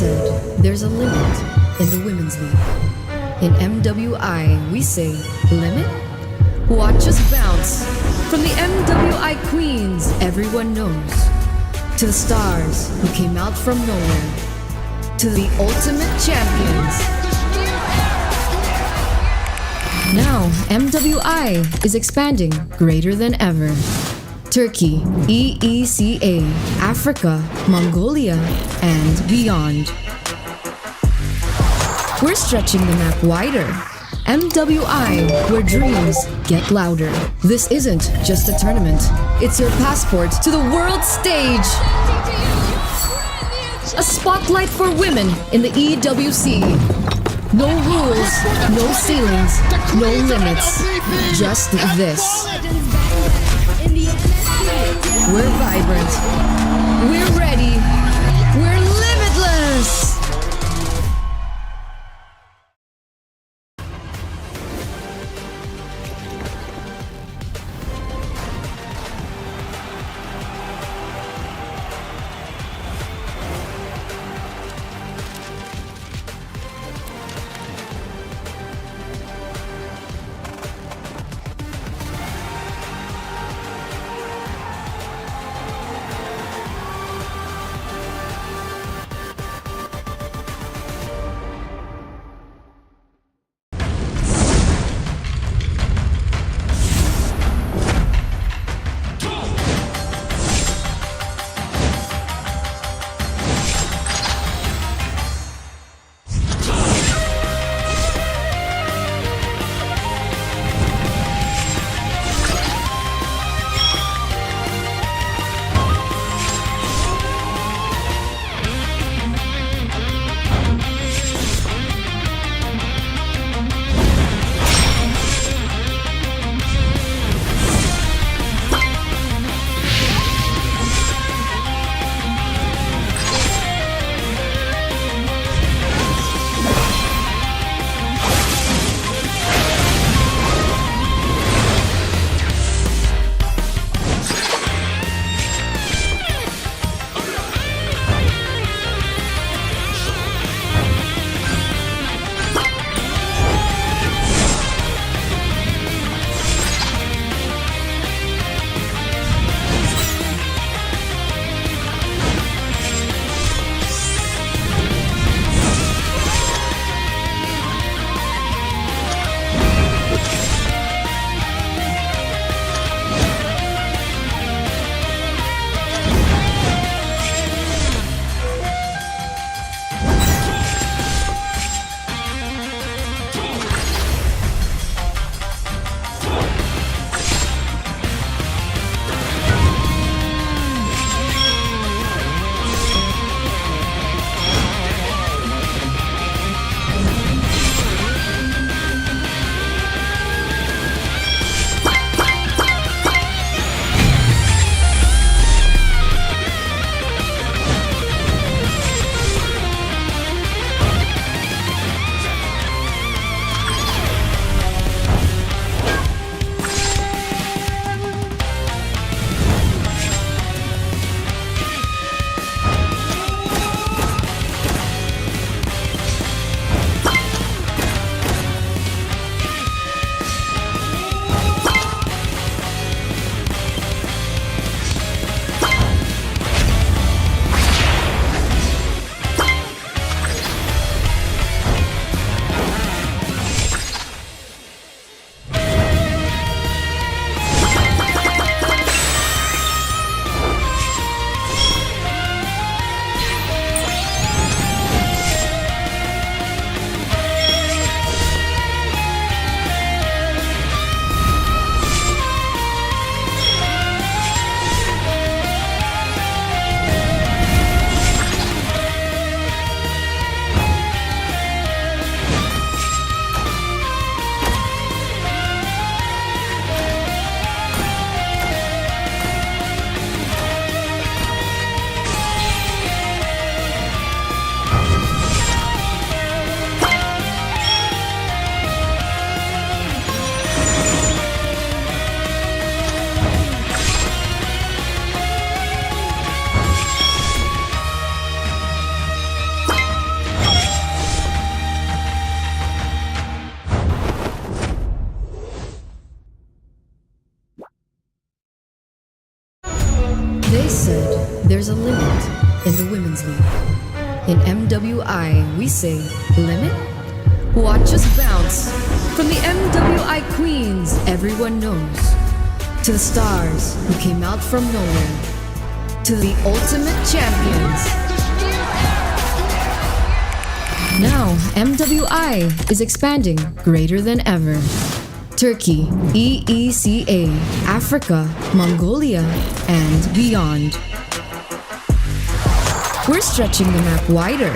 said there's a limit in the women's league. In MWI, we say limit? Watch us bounce from the MWI queens everyone knows, to the stars who came out from nowhere, to the ultimate champions. Now, MWI is expanding greater than ever. Turkey, EECA, Africa, Mongolia, and beyond. We're stretching the map wider. MWI, where dreams get louder. This isn't just a tournament. It's your passport to the world stage. A spotlight for women in the EWC. No rules, no ceilings, no limits. Just this. We're vibrant. We're ready. We're limitless. They said there's a limit in the women's league. In MWI, we say limit? Watch us bounce from the MWI queens everyone knows, to the stars who came out from nowhere, to the ultimate champions. Now, MWI is expanding greater than ever. Turkey, EECA, Africa, Mongolia, and beyond. We're stretching the map wider.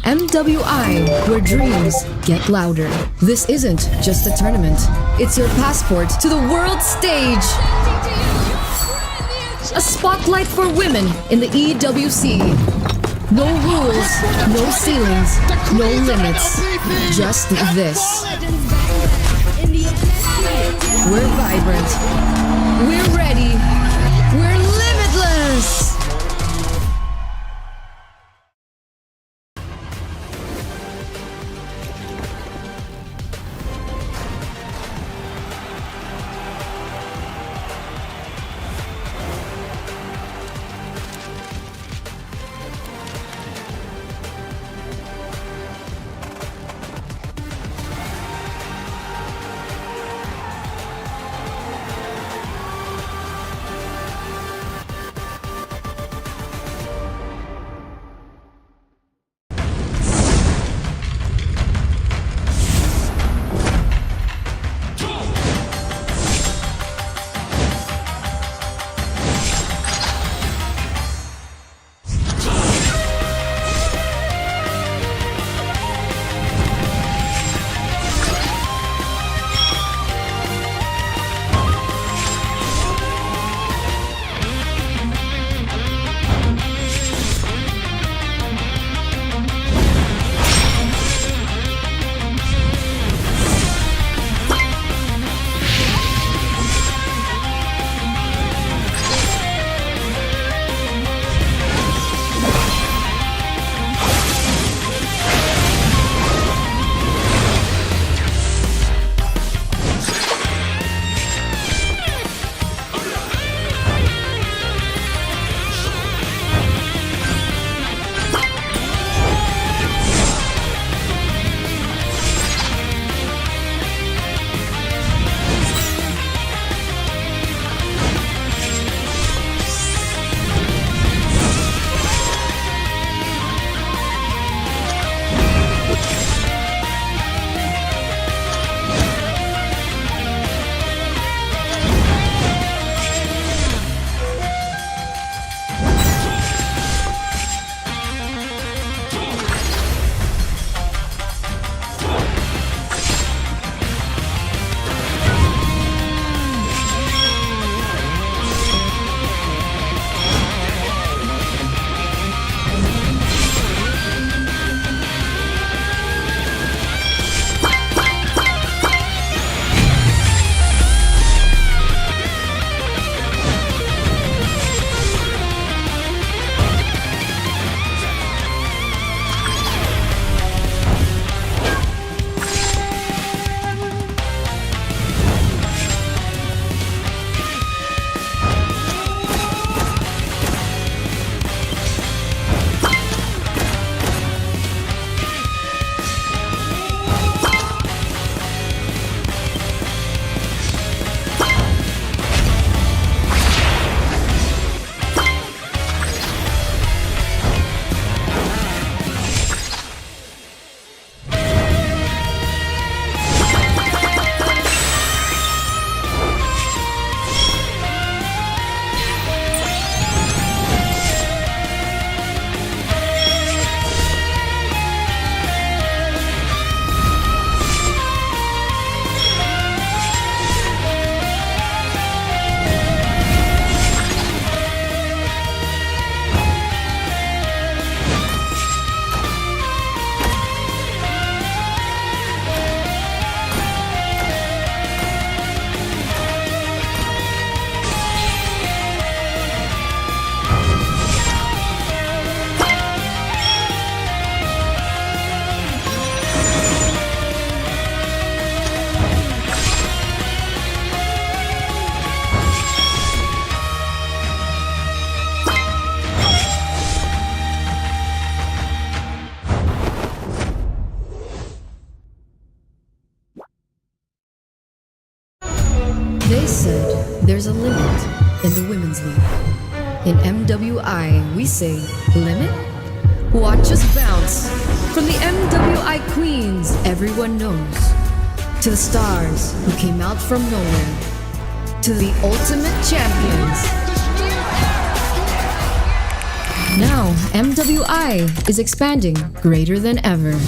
MWI, where dreams get louder. This isn't just a tournament. It's your passport to the world stage. A spotlight for women in the EWC. No rules, no ceilings, no limits. Just this. We're vibrant. We're ready. We're limitless. said there's a limit in the Women's League. In MWI, we say limit? Watch us bounce from the MWI Queens everyone knows, to the stars who came out from nowhere, to the ultimate champions. Now, MWI is expanding greater than ever.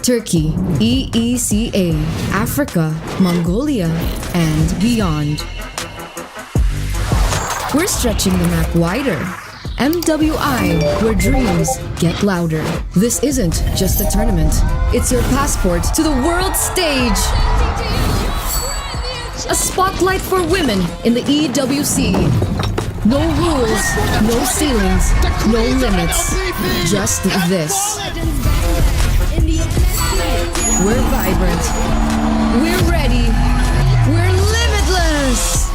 Turkey, EECA, Africa, Mongolia, and beyond. We're stretching the map wider. MWI, where dreams get louder. This isn't just a tournament. It's your passport to the world stage. A spotlight for women in the EWC. No rules, no ceilings, no limits. Just this. We're vibrant. We're ready. We're limitless.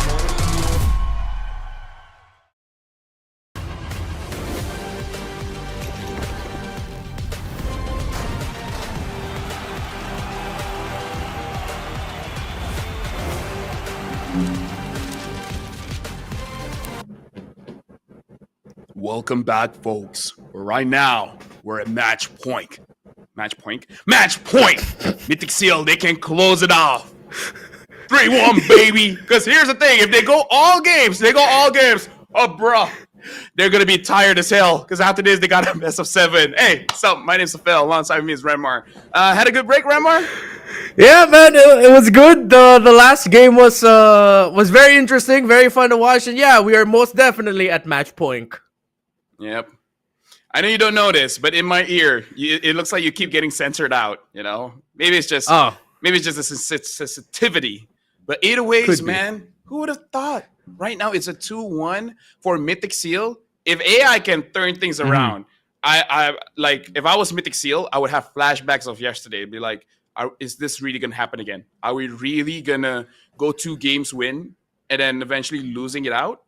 Welcome back, folks. Right now, we're at match point. Match point? Match point! Mythic Seal, they can close it off. 3-1, baby. Because here's the thing. If they go all games, oh, bro, they're going to be tired as hell. Because after this, they got a best of 7. Hey, what's up? My name's Safel. Alongside me is Renmar. Had a good break, Renmar? Yeah, man, it was good. The last game was very interesting, very fun to watch. And yeah, we are most definitely at match point. Yep. I know you don't know this, but in my ear, it looks like you keep getting censored out. You know, maybe it's just a sensitivity. But either ways, man, who would have thought? Right now, it's a 2-1 for Mythic Seal. If AI can turn things around, I like if I was Mythic Seal, I would have flashbacks of yesterday. It'd be like, is this really gonna happen again? Are we really gonna go 2 games win and then eventually losing it out?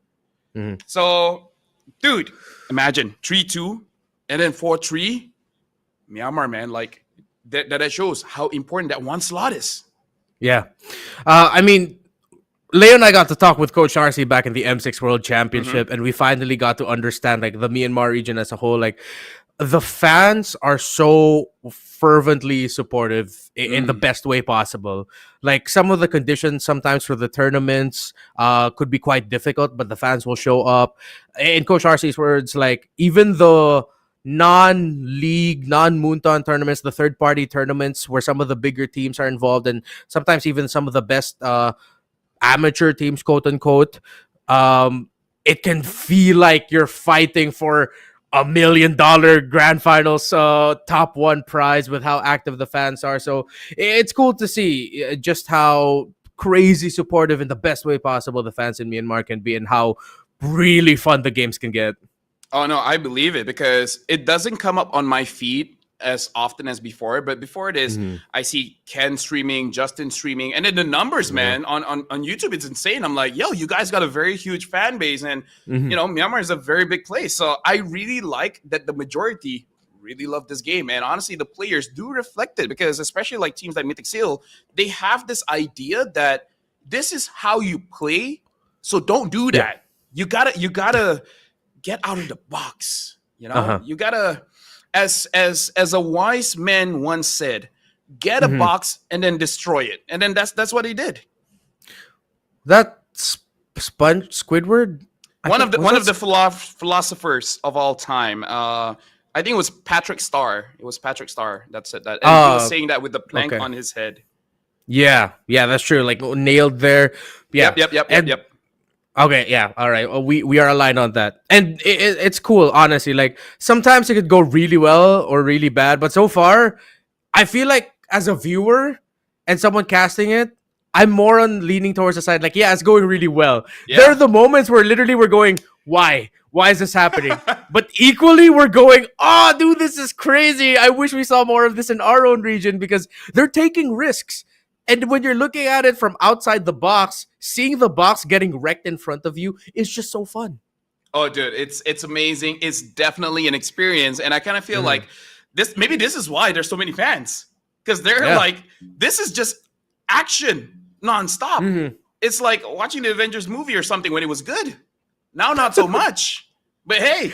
So, dude, imagine 3-2 and then 4-3. Myanmar, man, like that shows how important that one slot is. Yeah. I mean, Leo and I got to talk with Coach RC back in the M6 World Championship, and we finally got to understand like the Myanmar region as a whole. Like the fans are so fervently supportive in the best way possible. Like some of the conditions sometimes for the tournaments could be quite difficult, but the fans will show up. In Coach RC's words, like even the non-league, non-Moonton tournaments, the third-party tournaments where some of the bigger teams are involved, and sometimes even some of the best amateur teams, quote-unquote, it can feel like you're fighting for $1 million grand finals top 1 prize with how active the fans are. So it's cool to see just how crazy supportive in the best way possible the fans in Myanmar can be and how really fun the games can get. Oh, no, I believe it because it doesn't come up on my feed as often as before. But before it is, I see Ken streaming, Justin streaming. And then the numbers, man, on YouTube, it's insane. I'm like, yo, you guys got a very huge fan base. And, you know, Myanmar is a very big place. So I really like that the majority really love this game. And honestly, the players do reflect it because especially like teams like Mythic Seal, they have this idea that this is how you play. So don't do that. You gotta get out of the box. You know, you gotta, as a wise man once said, get a box and then destroy it. And then that's what he did. That Squidward, one of the philosophers of all time. I think it was Patrick Starr. It was Patrick Starr that said that. And he was saying that with the plank on his head. Yeah, that's true. Like nailed there. Yeah. Yep. Okay, yeah, all right. Well, we are aligned on that, and it's cool. Honestly, like sometimes it could go really well or really bad, but so far, I feel like as a viewer and someone casting it, I'm more on leaning towards the side like, yeah, it's going really well. Yeah. There are the moments where literally we're going, why is this happening? But equally, we're going, oh, dude, this is crazy. I wish we saw more of this in our own region because they're taking risks. And when you're looking at it from outside the box, seeing the box getting wrecked in front of you is just so fun. Oh, dude, it's amazing. It's definitely an experience. And I kind of feel like this is why there's so many fans. Because they're like, this is just action nonstop. it's like watching the Avengers movie or something when it was good. Now, not so much. But hey,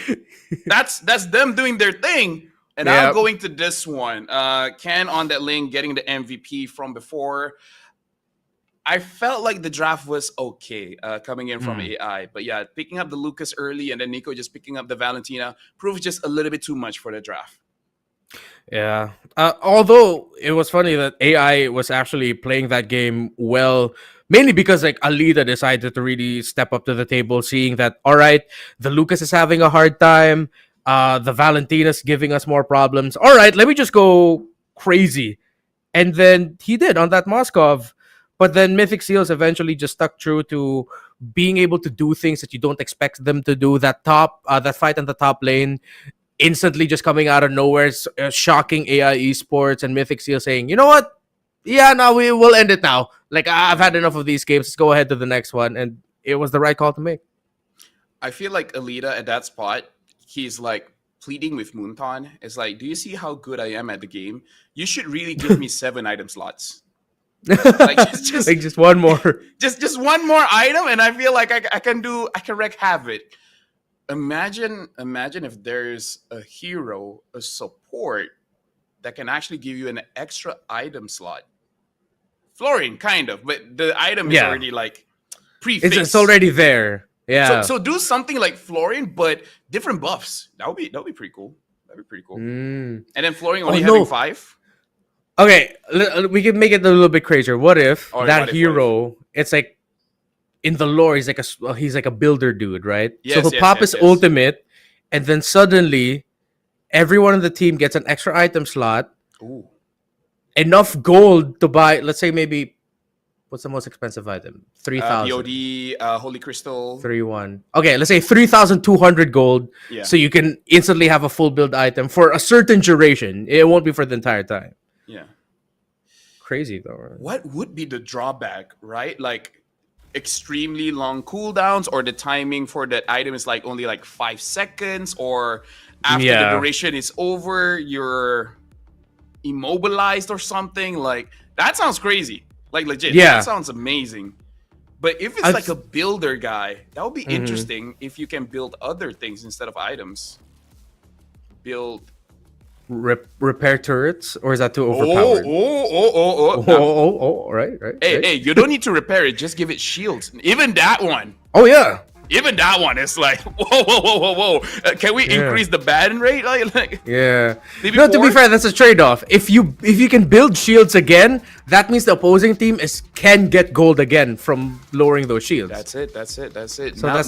that's them doing their thing. And I'm going to this one. Ken on that link getting the MVP from before. I felt like the draft was okay coming in from AI. But yeah, picking up the Lucas early and then Nico just picking up the Valentina proved just a little bit too much for the draft. Yeah. Although it was funny that AI was actually playing that game well, mainly because like Alida decided to really step up to the table, seeing that, all right, the Lucas is having a hard time. The Valentina's giving us more problems. All right, let me just go crazy. And then he did on that Moskov. But then Mythic Seals eventually just stuck true to being able to do things that you don't expect them to do. That fight in the top lane, instantly just coming out of nowhere, shocking AI Esports and Mythic Seal saying, you know what? Yeah, no, we will end it now. Like, I've had enough of these games. Let's go ahead to the next one. And it was the right call to make. I feel like Alida at that spot, he's like pleading with Moonton. It's like, do you see how good I am at the game? You should really give me 7 item slots. Like just one more. Just one more item, and I feel like I can wreak havoc. Imagine if there's a hero, a support that can actually give you an extra item slot. Florian, kind of, but the item is already like prefixed. It's already there. Yeah. So do something like Florian, but different buffs. That would be pretty cool. That'd be pretty cool. And then Florian only having 5. Okay, we can make it a little bit crazier. What if hero? It's like in the lore, he's like a builder dude, right? Yes, so he'll pop his ultimate, and then suddenly, everyone on the team gets an extra item slot. Ooh. Enough gold to buy. Let's say maybe, what's the most expensive item? 3,000. BOD, Holy Crystal. 3-1. Okay, let's say 3,200 gold. Yeah. So you can instantly have a full build item for a certain duration. It won't be for the entire time. Yeah. Crazy though. Right? What would be the drawback, right? Like extremely long cooldowns, or the timing for that item is like only like 5 seconds, or after the duration is over, you're immobilized or something. Like that sounds crazy. Like legit. Yeah. That sounds amazing. But if it's like a builder guy, that would be interesting if you can build other things instead of items. Build repair turrets, or is that too overpowered? Right. Hey, you don't need to repair it. Just give it shields. Even that one. Oh yeah. Even that one is like, whoa. Can we increase the ban rate? Like yeah. No, to be fair, that's a trade-off. If you can build shields again, that means the opposing team can get gold again from lowering those shields. That's it. So that's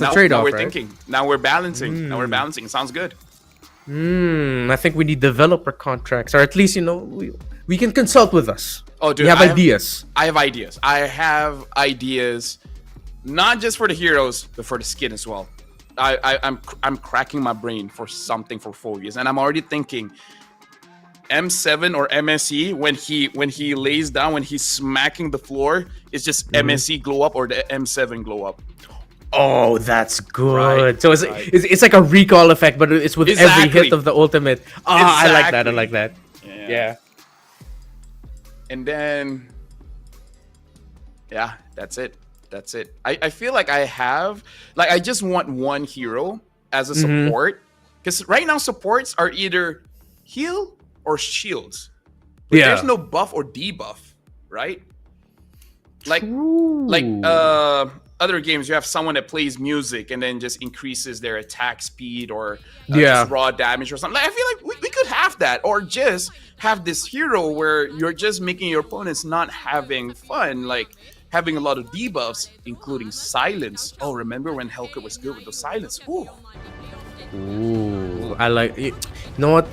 a trade-off. Now we're right? thinking. Now we're balancing. Sounds good. I think we need developer contracts, or at least we can consult with us. Oh, dude, we have ideas. I have ideas, not just for the heroes, but for the skin as well. I'm cracking my brain for something for Phobias, and I'm already thinking M7 or MSE when he lays down, when he's smacking the floor, it's just MSE glow up or the M7 glow up. Oh, that's good. Right, so it's like a recall effect, but it's with every hit of the ultimate. I like that. Yeah. And then, yeah, that's it. I feel like I just want one hero as a support, because right now supports are either heal or shields. But there's no buff or debuff, right? Like other games, you have someone that plays music and then just increases their attack speed or just raw damage or something. Like, I feel like we could have that, or just have this hero where you're just making your opponents not having fun, like having a lot of debuffs, including silence. Oh, remember when Hellcat was good with the silence? Ooh, I like it. You know what?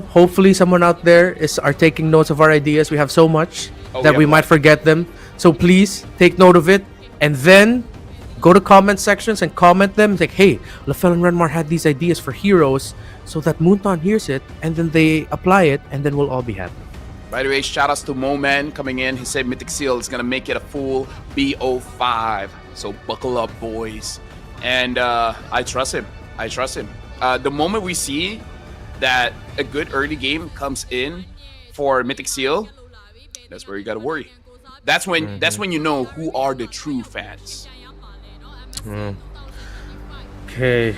Hopefully someone out there are taking notes of our ideas. We have so much that we might forget them. So please take note of it. And then go to comment sections and comment them. Like, hey, Lafel and Renmar had these ideas for heroes, so that Moonton hears it and then they apply it, and then we'll all be happy. By the way, shout outs to Moman coming in. He said Mythic Seal is going to make it a full BO5. So buckle up, boys. And I trust him. The moment we see that a good early game comes in for Mythic Seal, that's where you got to worry. That's when you know who are the true fans. Okay.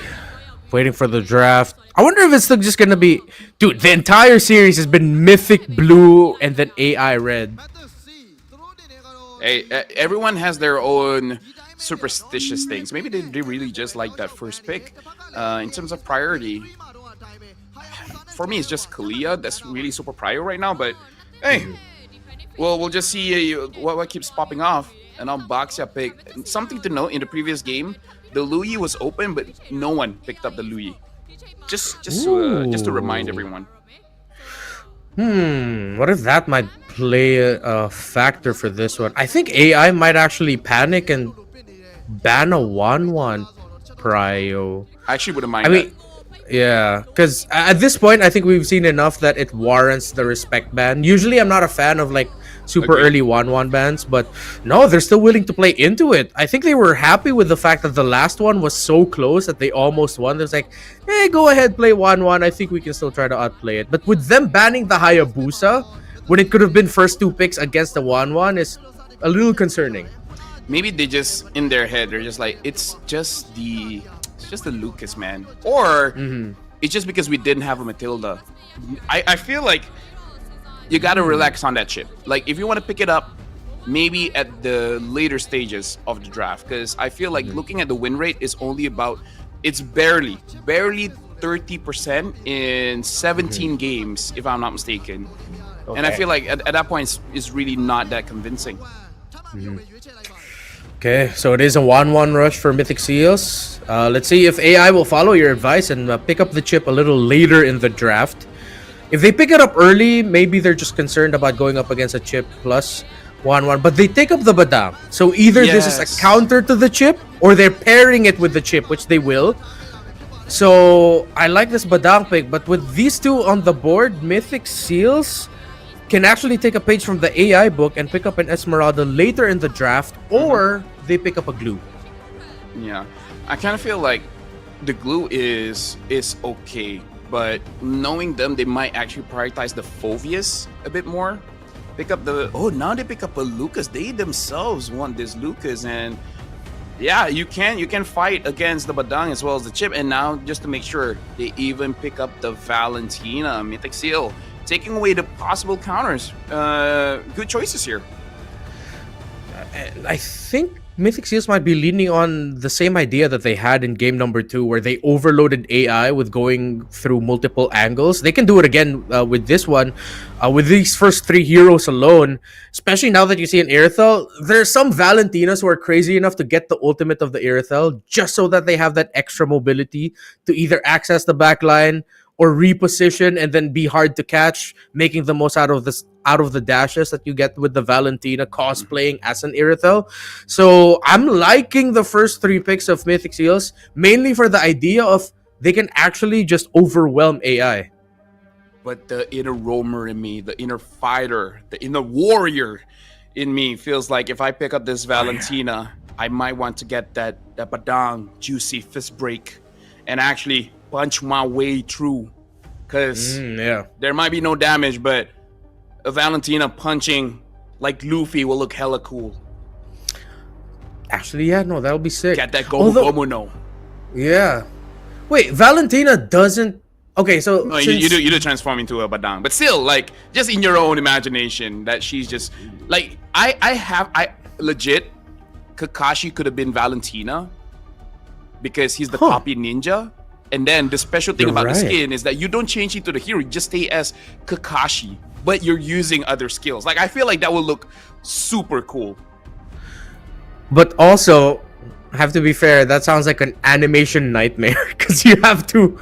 Waiting for the draft. I wonder if it's still just gonna be, dude. The entire series has been Mythic Blue and then AI Red. Hey, everyone has their own superstitious things. Maybe they really just like that first pick. In terms of priority, for me, it's just Kalia. That's really super prior right now. But hey, well, we'll just see what keeps popping off. And I'll box ya pick. Something to note in the previous game, the Louis was open, but no one picked up the Louis. Just to remind everyone. What if that might play a factor for this one? I think AI might actually panic and ban a 1-1 prio. I actually wouldn't mind. I mean, yeah, because at this point, I think we've seen enough that it warrants the respect ban. Usually, I'm not a fan of like super early 1-1 bans, but no, they're still willing to play into it. I think they were happy with the fact that the last one was so close that they almost won. There's like, hey, go ahead, play 1-1. I think we can still try to outplay it. But with them banning the Hayabusa, when it could have been first 2 picks against the 1-1, is a little concerning. Maybe they just in their head they're just like it's just the Lucas, man, or it's just because we didn't have a Matilda. I feel like you gotta relax on that chip. Like if you want to pick it up, maybe at the later stages of the draft, because I feel like looking at the win rate is only about it's barely 30% in 17 games, if I'm not mistaken. And I feel like at that point it's really not that convincing. Okay, so it is a 1-1 rush for Mythic Seals. Let's see if AI will follow your advice and pick up the chip a little later in the draft. If they pick it up early, maybe they're just concerned about going up against a chip plus 1-1. But they take up the Badang. So either this is a counter to the chip or they're pairing it with the chip, which they will. So I like this Badang pick. But with these two on the board, Mythic Seals can actually take a page from the AI book and pick up an Esmeralda later in the draft, or they pick up a glue. Yeah, I kind of feel like the glue is okay, but knowing them, they might actually prioritize the Phoveus a bit more. Pick up now they pick up a Lucas. They themselves want this Lucas, and yeah, you can fight against the Badang as well as the chip. And now just to make sure, they even pick up the Valentina Mythic Seal, taking away the possible counters. Good choices here. I think Mythic Seals might be leaning on the same idea that they had in game number 2, where they overloaded AI with going through multiple angles. They can do it again with this one. With these first 3 heroes alone, especially now that you see an Irithel, there's some Valentinas who are crazy enough to get the ultimate of the Irithel just so that they have that extra mobility to either access the backline or reposition and then be hard to catch, making the most out of the dashes that you get with the Valentina cosplaying as an Irithel. So I'm liking the first 3 picks of Mythic Seals, mainly for the idea of they can actually just overwhelm AI. But the inner roamer in me, the inner fighter, the inner warrior in me feels like if I pick up this Valentina, I might want to get that Badang juicy fist break and actually punch my way through, because there might be no damage, but a Valentina punching like Luffy will look hella cool. Actually, yeah, no, that'll be sick. Get that Gomu no. Yeah. Wait, Valentina doesn't. Okay, so no, you do transform into a Badang, but still, like, just in your own imagination, that she's just like I legit Kakashi could have been Valentina because he's the copy ninja. And then the special thing about the skin is that you don't change into the hero, you just stay as Kakashi, but you're using other skills. Like, I feel like that will look super cool. But also, I have to be fair, that sounds like an animation nightmare, because you have to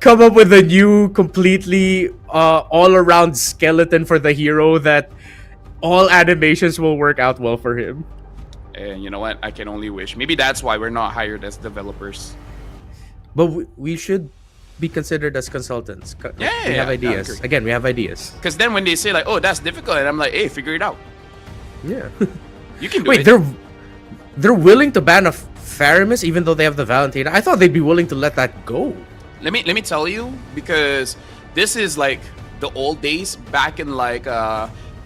come up with a new, completely all-around skeleton for the hero that all animations will work out well for him. And you know what? I can only wish. Maybe that's why we're not hired as developers. But we should be considered as consultants. We have ideas. Again, we have ideas. Because then when they say like, "Oh, that's difficult," and I'm like, "Hey, figure it out." Yeah. You can do it. Wait, they're willing to ban a Faramis even though they have the Valentina? I thought they'd be willing to let that go. Let me tell you, because this is like the old days back in like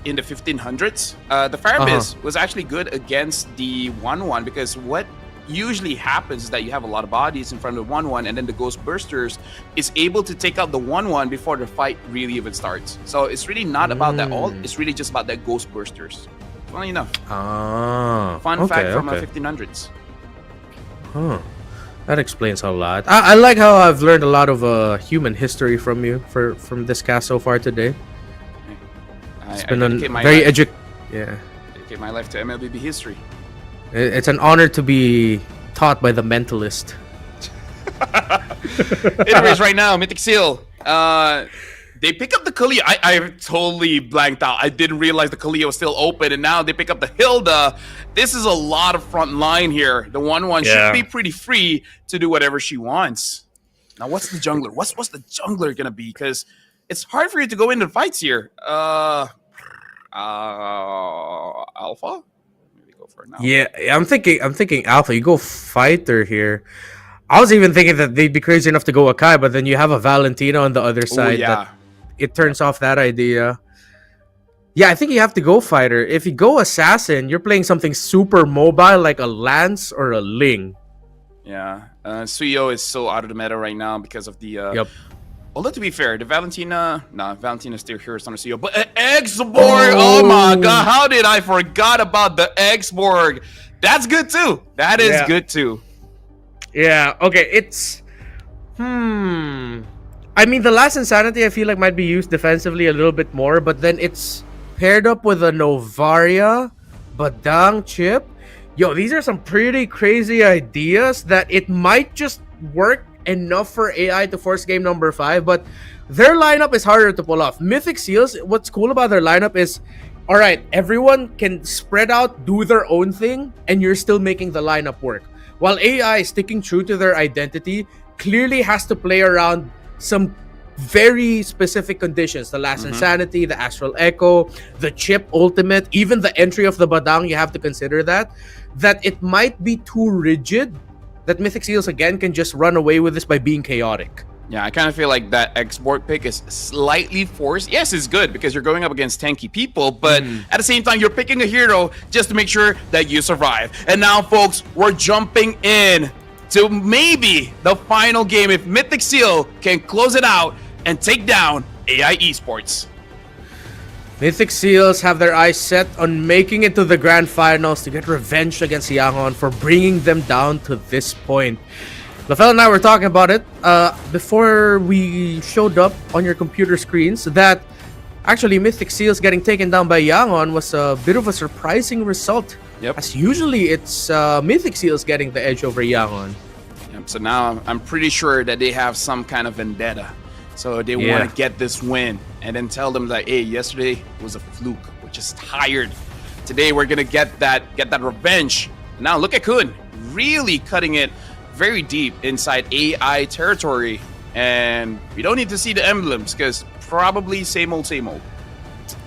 in the 1500s. The Fire Abyss was actually good against the 1-1 because what usually happens is that you have a lot of bodies in front of the 1-1 and then the Ghost Bursters is able to take out the 1-1 before the fight really even starts. So it's really not about that ult, it's really just about that Ghost Bursters. Funny enough. Fun fact from 1500s. That explains a lot. I like how I've learned a lot of human history from you from this cast so far today. It's been a very Yeah. Dedicate my life to MLBB history. It's an honor to be taught by the mentalist. Anyways, right now, Mythic Seal. They pick up the Kalia. I totally blanked out. I didn't realize the Kalia was still open, and now they pick up the Hilda. This is a lot of front line here. The 1-1 should be pretty free to do whatever she wants. Now, what's the jungler? What's the jungler gonna be? Because it's hard for you to go into fights here. Alpha? Maybe go for an Alpha. Yeah, I'm thinking Alpha. You go fighter here. I was even thinking that they'd be crazy enough to go Akai, but then you have a Valentina on the other side. That it turns off that idea. Yeah, I think you have to go fighter. If you go assassin, you're playing something super mobile like a Lance or a Ling. Yeah, Suyo is so out of the meta right now because of the. Although to be fair, the Valentina's still here on the Suyo, but X-Borg. Oh my god, how did I forgot about the X-Borg? That's good too. That is good too. Yeah. Okay. It's. I mean, the last Insanity I feel like might be used defensively a little bit more, but then it's paired up with a Novaria, Badang chip. Yo, these are some pretty crazy ideas that it might just work enough for AI to force game number 5, but their lineup is harder to pull off. Mythic Seals, what's cool about their lineup is, all right, everyone can spread out, do their own thing, and you're still making the lineup work. While AI, sticking true to their identity, clearly has to play around some very specific conditions. The last Insanity, the Astral Echo, the chip ultimate, even the entry of the Badang, you have to consider that it might be too rigid, that Mythic Seals again can just run away with this by being chaotic. Yeah, I kind of feel like that X-Borg pick is slightly forced. Yes, it's good because you're going up against tanky people, but at the same time, you're picking a hero just to make sure that you survive. And now, folks, we're jumping in to maybe the final game if Mythic Seal can close it out and take down AI Esports. Mythic Seals have their eyes set on making it to the grand finals to get revenge against Yangon for bringing them down to this point. LaFell and I were talking about it before we showed up on your computer screens that actually Mythic Seals getting taken down by Yangon was a bit of a surprising result. Yep. As usually it's Mythic Seals getting the edge over Yangon. Yep. So now I'm pretty sure that they have some kind of vendetta. So they want to get this win and then tell them that, hey, yesterday was a fluke. We're just tired. Today we're gonna get that revenge. Now look at Kun, really cutting it very deep inside AI territory, and we don't need to see the emblems because probably same old, same old.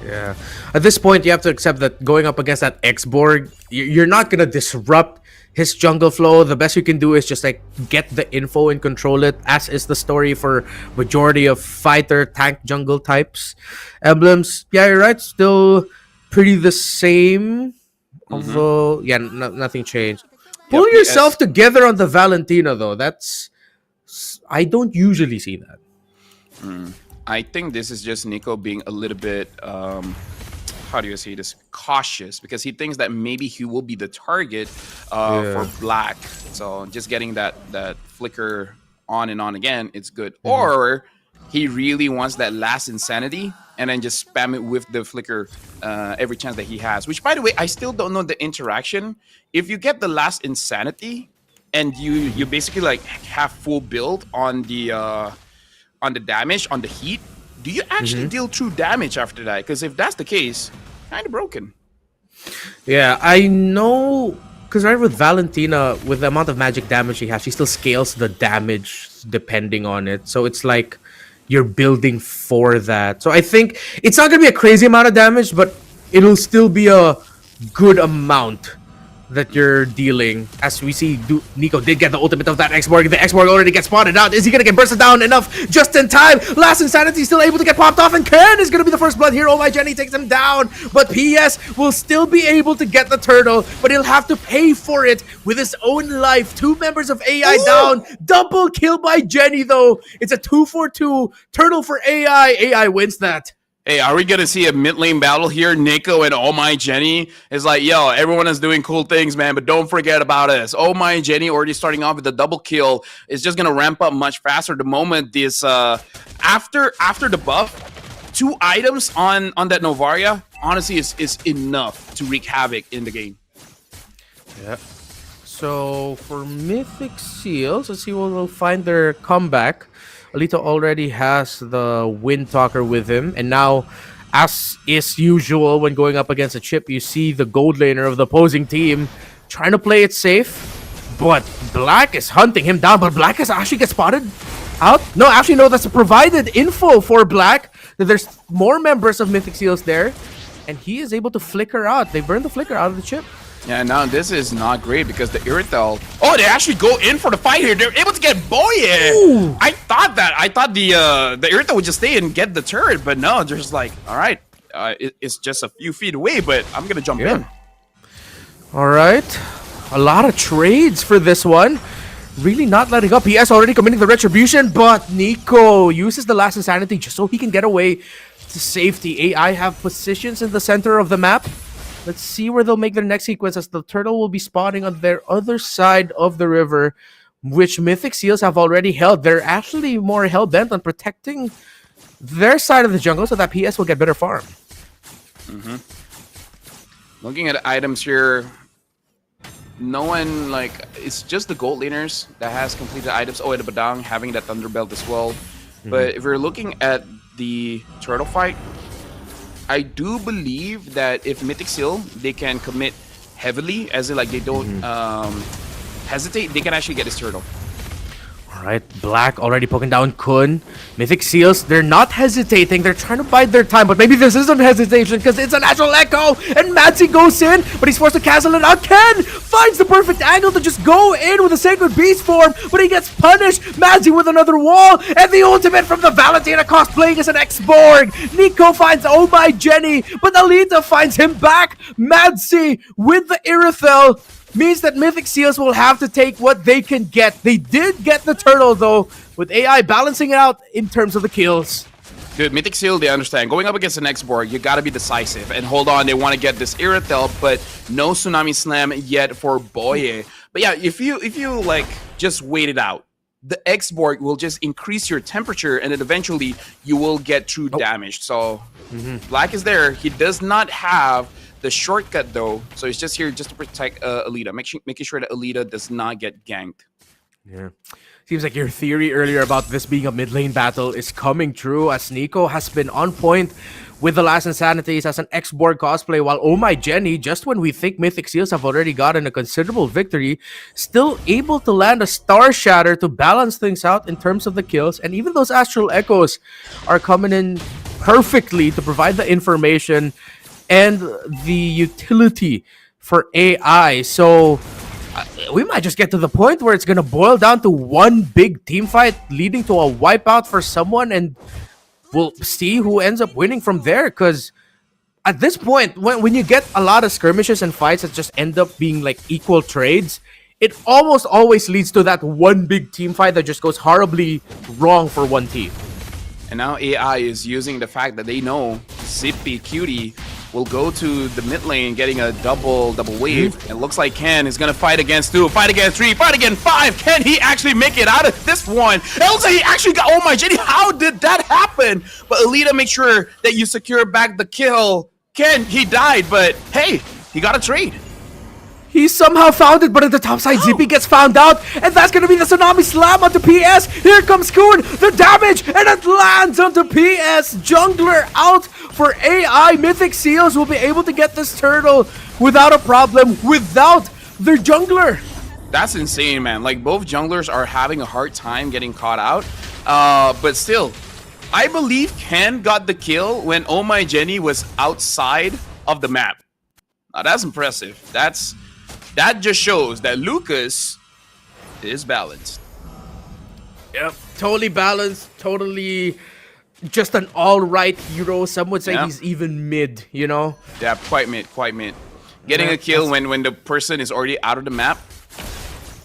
Yeah. At this point, you have to accept that going up against that X-Borg, you're not gonna disrupt his jungle flow. The best you can do is just like get the info and control it, as is the story for majority of fighter tank jungle types. Emblems, yeah, you're right, still pretty the same. Although, yeah, nothing changed. Pull yourself together on the Valentina, though. I don't usually see that. I think this is just Nico being a little bit, how do you say this, cautious, because he thinks that maybe he will be the target for black. So just getting that flicker on and on again, it's good. Or he really wants that last Insanity and then just spam it with the flicker every chance that he has. Which, by the way, I still don't know the interaction. If you get the last Insanity and you basically like have full build on the damage, on the heat, do you actually deal true damage after that? Because if that's the case, kind of broken. Yeah, I know, because right with Valentina, with the amount of magic damage she has, she still scales the damage depending on it. So it's like you're building for that. So I think it's not going to be a crazy amount of damage, but it'll still be a good amount that you're dealing. As we see, Nico did get the ultimate of that X-Borg. The X-Borg already gets spotted out. Is he gonna get bursted down enough just in time? Last Insanity still able to get popped off, and Ken is gonna be the first blood here. Oh my Jenny takes him down, but PS will still be able to get the turtle, but he'll have to pay for it with his own life. 2 members of AI down. Double kill by Jenny though. It's a 2-for-2 turtle for AI. AI wins that. Hey, are we gonna see a mid lane battle here? Nico and Oh My Jenny is like, yo, everyone is doing cool things, man, but don't forget about us. Oh My Jenny already starting off with a double kill is just gonna ramp up much faster. The moment this after the buff, 2 items on that Novaria honestly is enough to wreak havoc in the game. Yeah. So for Mythic Seals, let's see what will find their comeback. Alito already has the Wind Talker with him, and now, as is usual when going up against a chip, you see the gold laner of the opposing team trying to play it safe, but Black is hunting him down, but Black is actually gets spotted out. No, actually, no, that's a provided info for Black, that there's more members of Mythic Seals there, and he is able to flicker out. They burn the flicker out of the chip. Yeah, now this is not great because the Irithel... Oh, they actually go in for the fight here. They're able to get Boye. Ooh. I thought the Irithel would just stay and get the turret, but no, they're just like, all right, it's just a few feet away, but I'm going to jump in. All right. A lot of trades for this one. Really not letting up. PS already committing the retribution, but Nico uses the last Insanity just so he can get away to safety. AI have positions in the center of the map. Let's see where they'll make their next sequence, as the turtle will be spotting on their other side of the river, which Mythic Seals have already held. They're actually more hell-bent on protecting their side of the jungle so that PS will get better farm. Looking at items here, no one, like, it's just the gold laners that has completed items. Oh, and the Badang having that Thunder Belt as well. But if we're looking at the turtle fight, I do believe that if Mythic Seal, they can commit heavily, as in like they don't hesitate, they can actually get this turtle. Alright, Black already poking down Kun. Mythic Seals, they're not hesitating. They're trying to bide their time, but maybe this isn't hesitation because it's a natural echo. And Madzi goes in, but he's forced to cancel it out. Ken finds the perfect angle to just go in with a Sacred Beast form, but he gets punished. Madzi with another wall, and the ultimate from the Valentina cosplaying as an X-Borg. Nico finds Oh My Jenny, but Alita finds him back. Madzi with the Irithel means that Mythic Seals will have to take what they can get. They did get the turtle though, with AI balancing it out in terms of the kills. Dude, Mythic Seal, they understand. Going up against an X-Borg, you gotta be decisive. And hold on, they want to get this Irithel, but no Tsunami Slam yet for Boye. But yeah, if you like just wait it out, the X-Borg will just increase your temperature, and then eventually you will get true damage. So Black is there. He does not have the shortcut though, so he's just here just to protect Alita, making sure that Alita does not get ganked. Yeah. Seems like your theory earlier about this being a mid lane battle is coming true, as Nico has been on point with the last Insanities as an X-Borg cosplay, while Oh My Jenny, just when we think Mythic Seals have already gotten a considerable victory, still able to land a Star Shatter to balance things out in terms of the kills, and even those Astral Echoes are coming in perfectly to provide the information and the utility for AI. So we might just get to the point where it's going to boil down to one big team fight leading to a wipeout for someone, and we'll see who ends up winning from there. Because at this point, when you get a lot of skirmishes and fights that just end up being like equal trades, it almost always leads to that one big team fight that just goes horribly wrong for one team. And now AI is using the fact that they know Zippy Cutie will go to the mid lane getting a double wave. It looks like Ken is gonna fight against 2, fight against 3, fight against 5. Can he actually make it out of this one? It looks like he actually got Oh My Jenny. How did that happen? But Alita, make sure that you secure back the kill. Ken, he died, but hey, he got a trade. He somehow found it, but at the top side, Zippy gets found out, and that's gonna be the Tsunami Slam onto PS. Here comes Kun, the damage, and it lands onto PS. Jungler out for AI. Mythic Seals will be able to get this turtle without a problem, without their jungler. That's insane, man. Like, both junglers are having a hard time getting caught out, but still, I believe Ken got the kill when Oh My Jenny was outside of the map. Now, that's impressive. That's that just shows that Lucas is balanced. Yep, totally balanced, totally just an all-right hero. Some would say he's even mid, you know? Yeah, quite mid, quite mid. Getting a kill when the person is already out of the map.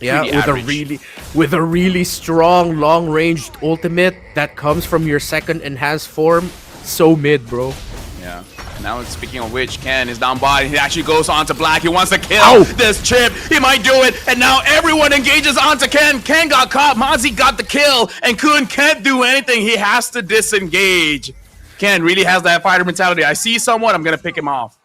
Yeah, average. with a really strong long-ranged ultimate that comes from your second enhanced form. So mid, bro. Yeah. Now, speaking of which, Ken is down by. He actually goes on to Black. He wants to kill this chip. He might do it. And now everyone engages onto Ken. Ken got caught. Mozzie got the kill. And Kun can't do anything. He has to disengage. Ken really has that fighter mentality. I see someone, I'm going to pick him off.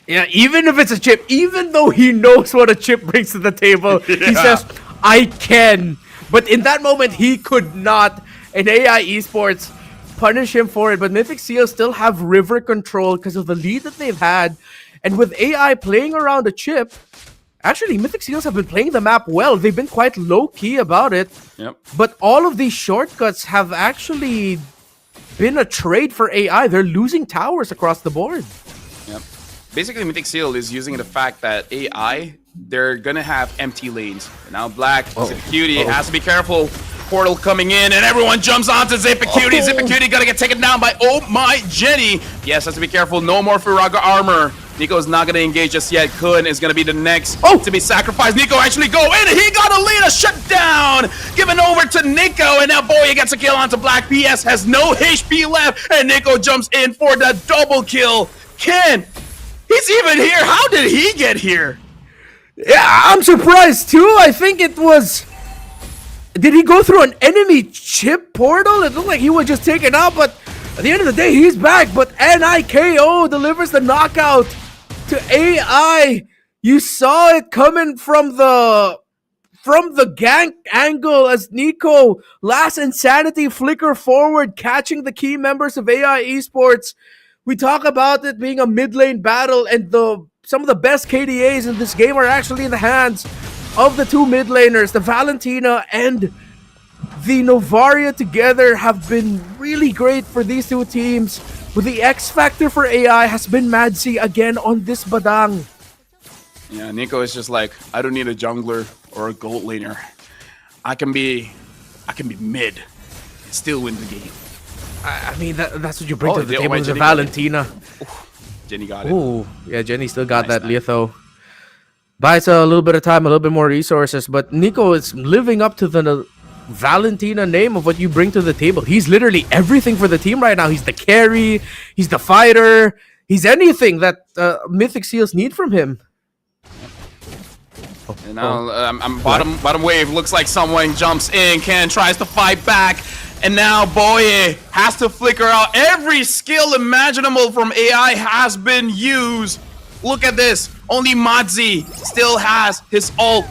Yeah, even if it's a chip, even though he knows what a chip brings to the table, he says, I can. But in that moment, he could not. And AI Esports punish him for it, but Mythic Seals still have river control because of the lead that they've had. And with AI playing around a chip, actually Mythic Seals have been playing the map well. They've been quite low-key about it. Yep. But all of these shortcuts have actually been a trade for AI. They're losing towers across the board. Yep. Basically, Mythic Seal is using the fact that AI, they're gonna have empty lanes. And now Black, Cutie has to be careful. Portal coming in, and everyone jumps onto Zipacutie. Zipacutie gonna get taken down by Oh My Jenny. Yes, has to be careful. No more Firaga armor. Nico's not gonna engage just yet. Kun is gonna be the next to be sacrificed. Nico actually go in, and he got Alina shut down. Given over to Nico, and now Boya gets a kill onto Black. PS has no HP left, and Nico jumps in for the double kill. Ken, he's even here. How did he get here? Yeah, I'm surprised too. I think it was... Did he go through an enemy chip portal? It looked like he was just taken out, but at the end of the day, he's back. But NIKO delivers the knockout to AI. You saw it coming from the gank angle as Nico last insanity flicker forward, catching the key members of AI Esports. We talk about it being a mid lane battle, and some of the best KDAs in this game are actually in the hands of the two mid laners. The Valentina and the Novaria together have been really great for these two teams. But the X factor for AI has been Madzi again on this Badang. Yeah, Nico is just like, I don't need a jungler or a gold laner. I can be mid and still win the game. I mean, that's what you bring to the table as a Jenny Valentina. Jenny got it. Ooh, yeah, Jenny still got that litho. Buys a little bit of time, a little bit more resources, but Nico is living up to the Valentina name of what you bring to the table. He's literally everything for the team right now. He's the carry, he's the fighter, he's anything that Mythic Seals need from him. And now bottom wave. Looks like someone jumps in. Ken tries to fight back. And now Boye has to flicker out. Every skill imaginable from AI has been used. Look at this. Only Madzi still has his ult.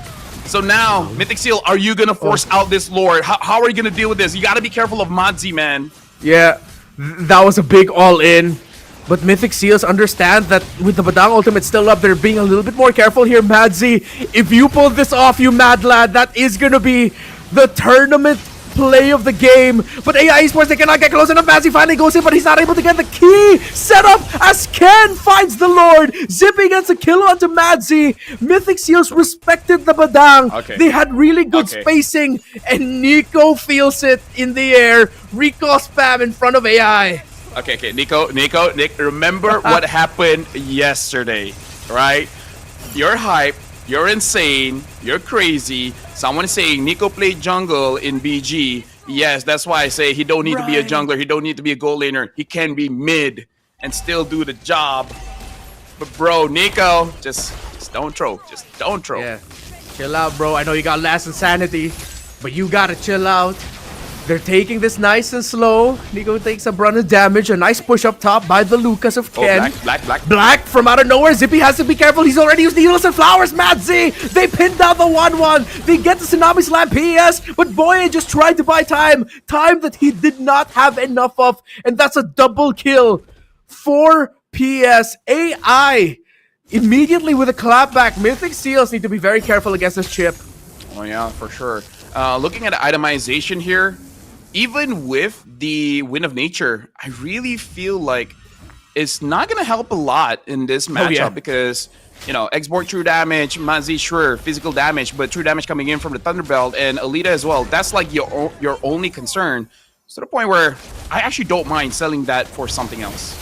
So now, Mythic Seal, are you going to force out this Lord? How are you going to deal with this? You got to be careful of Madzi, man. Yeah, that was a big all-in. But Mythic Seals understand that with the Badang ultimate still up, they're being a little bit more careful here, Madzi. If you pull this off, you mad lad, that is going to be the tournament play of the game. But AI Esports, they cannot get close enough. Madzi finally goes in, but he's not able to get the key set up as Ken finds the Lord. Zippy gets a kill onto Madzi. Mythic Seals respected the Badang. Okay. They had really good spacing, and Nico feels it in the air. Recall spam in front of AI. Okay, Nick, remember what happened yesterday, right? You're hype, you're insane, you're crazy. Someone saying Nico played jungle in BG. Yes, that's why I say he don't need to be a jungler, he don't need to be a gold laner. He can be mid and still do the job. But bro, Nico, just don't troll. Just don't troll. Yeah, chill out, bro. I know you got last insanity, but you gotta chill out. They're taking this nice and slow. Nico takes a run of damage. A nice push up top by the Lucas of Ken. Black from out of nowhere. Zippy has to be careful. He's already used Needles and Flowers. Madzi, they pinned down the 1-1. They get the Tsunami Slam PS, but Boye just tried to buy time. Time that he did not have enough of. And that's a double kill for PS. AI immediately with a clapback. Mythic Seals need to be very careful against this chip. Oh yeah, for sure. Looking at itemization here, even with the Wind of Nature, I really feel like it's not going to help a lot in this matchup because Export true damage, Mazi sure physical damage, but true damage coming in from the Thunderbelt and Alita as well. That's like your only concern. To the point where I actually don't mind selling that for something else.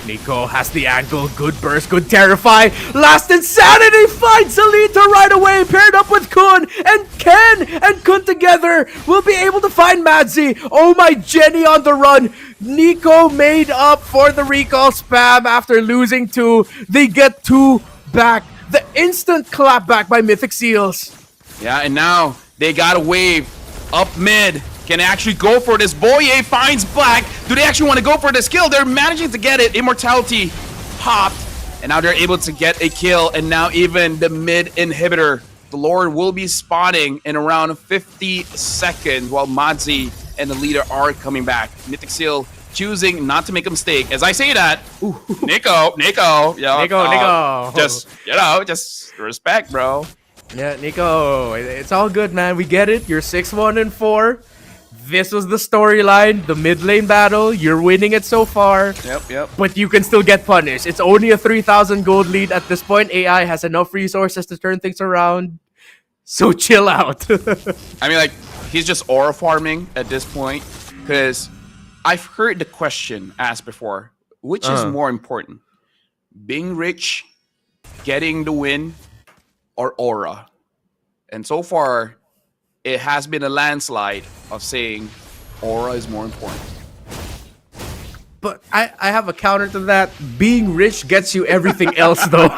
Nico has the angle, good burst, good terrify. Last Insanity finds Alita right away, paired up with Kun, and Ken and Kun together will be able to find Madzi. Oh my, Jenny on the run. Nico made up for the recall spam after losing 2. They get 2 back. The instant clap back by Mythic Seals. Yeah, and now they got a wave up mid. Can actually go for this. Boye finds Black. Do they actually want to go for this kill? They're managing to get it. Immortality popped. And now they're able to get a kill. And now even the mid inhibitor, the Lord, will be spawning in around 50 seconds while Madzi and the leader are coming back. Mythic Seal choosing not to make a mistake. As I say that, Nico. Just respect, bro. Yeah, Nico, it's all good, man. We get it. You're 6-1-4. This was the storyline, the mid lane battle. You're winning it so far. Yep. But you can still get punished. It's only a 3,000 gold lead at this point. AI has enough resources to turn things around. So chill out. I mean, like, he's just aura farming at this point. Because I've heard the question asked before. Which is more important? Being rich, getting the win, or aura? And so far, it has been a landslide of saying aura is more important. But I have a counter to that. Being rich gets you everything else, though.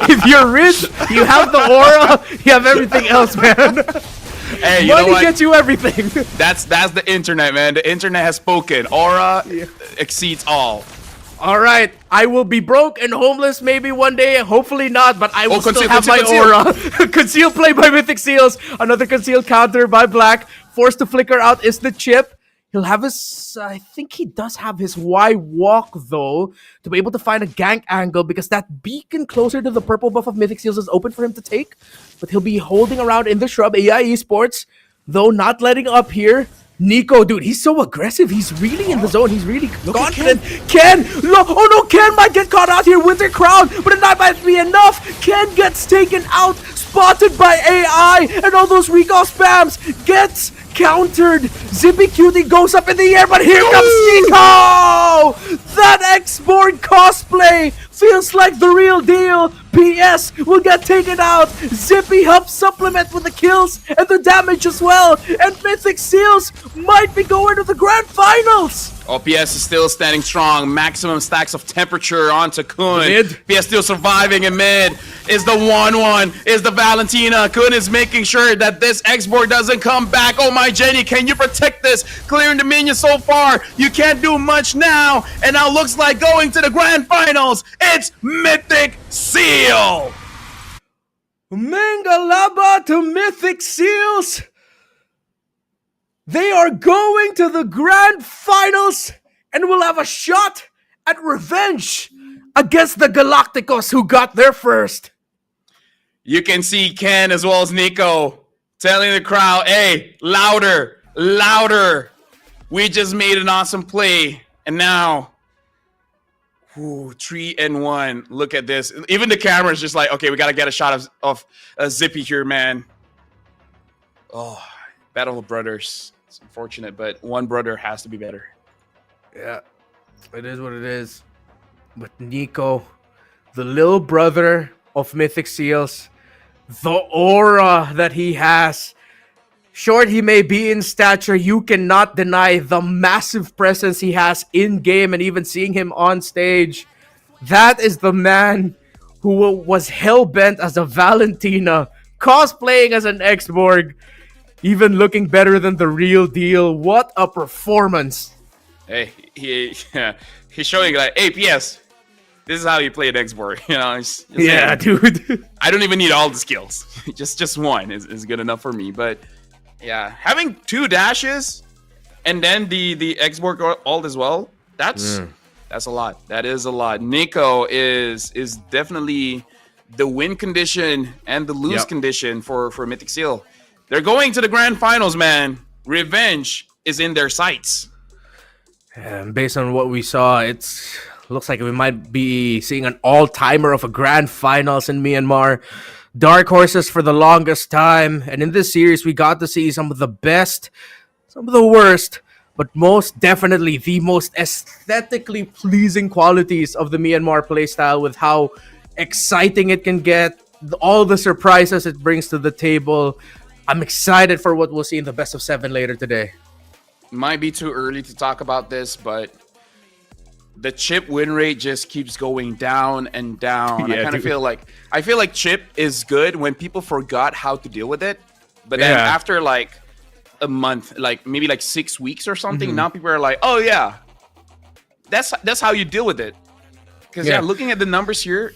If you're rich, you have the aura, you have everything else, man. Hey, you Money know what? gets you everything. That's the internet, man. The internet has spoken. Aura exceeds all. All right, I will be broke and homeless maybe one day. Hopefully not, but I will still have my conceal. aura. Conceal play by Mythic Seals. Another concealed counter by Black. Forced to flicker out is the chip. He'll have his... I think he does have his Y walk, though, to be able to find a gank angle because that beacon closer to the purple buff of Mythic Seals is open for him to take. But he'll be holding around in the shrub. AI Esports, though, not letting up here. Nico, dude, he's so aggressive. He's really in the zone. He's really confident. Ken! No, oh no, Ken might get caught out here. Winter Crown, but it might be enough. Ken gets taken out, spotted by AI, and all those recall spams gets countered. Zippy Cutie goes up in the air, but here comes Nico! That X-Board cosplay feels like the real deal. PS will get taken out. Zippy helps supplement with the kills and the damage as well. And Mythic Seals might be going to the grand finals. PS is still standing strong. Maximum stacks of temperature onto Kun. Mid. PS still surviving in mid. Is the 1-1. Is the Valentina. Kun is making sure that this X-Board doesn't come back. Oh my Jenny, can you protect this? Clearing the minions so far. You can't do much now. And now looks like going to the grand finals. It's Mythic Seal. Mangalaba to Mythic Seals. They are going to the grand finals and will have a shot at revenge against the Galacticos who got there first. You can see Ken as well as Nico telling the crowd, hey, louder, louder. We just made an awesome play. And now, 3-1. Look at this. Even the camera is just like, okay, we got to get a shot of Zippy here, man. Oh, Battle of Brothers. It's unfortunate, but one brother has to be better. Yeah, it is what it is. But Nico, the little brother of Mythic Seals, the aura that he has. Short he may be in stature, you cannot deny the massive presence he has in-game and even seeing him on stage. That is the man who was hell-bent as a Valentina, cosplaying as an X-Borg, even looking better than the real deal. What a performance. Hey, he's showing like, hey, PS, this is how you play an X-Borg. You know, yeah, dude. I don't even need all the skills. just one is good enough for me. But yeah, having 2 dashes and then the X-Borg ult as well, that's a lot. That is a lot. Nico is definitely the win condition and the lose condition for Mythic Seal. They're going to the grand finals, man. Revenge is in their sights. And based on what we saw, it's looks like we might be seeing an all-timer of a grand finals in Myanmar. Dark horses for the longest time. And in this series, we got to see some of the best, some of the worst, but most definitely the most aesthetically pleasing qualities of the Myanmar playstyle with how exciting it can get, all the surprises it brings to the table. I'm excited for what we'll see in the best of 7 later today. Might be too early to talk about this, but the chip win rate just keeps going down and down. Yeah, I kind of dude. feel like chip is good when people forgot how to deal with it, but then Yeah. after like a month, like maybe like 6 weeks or something, now people are like, oh yeah, that's how you deal with it. Because Yeah. looking at the numbers here,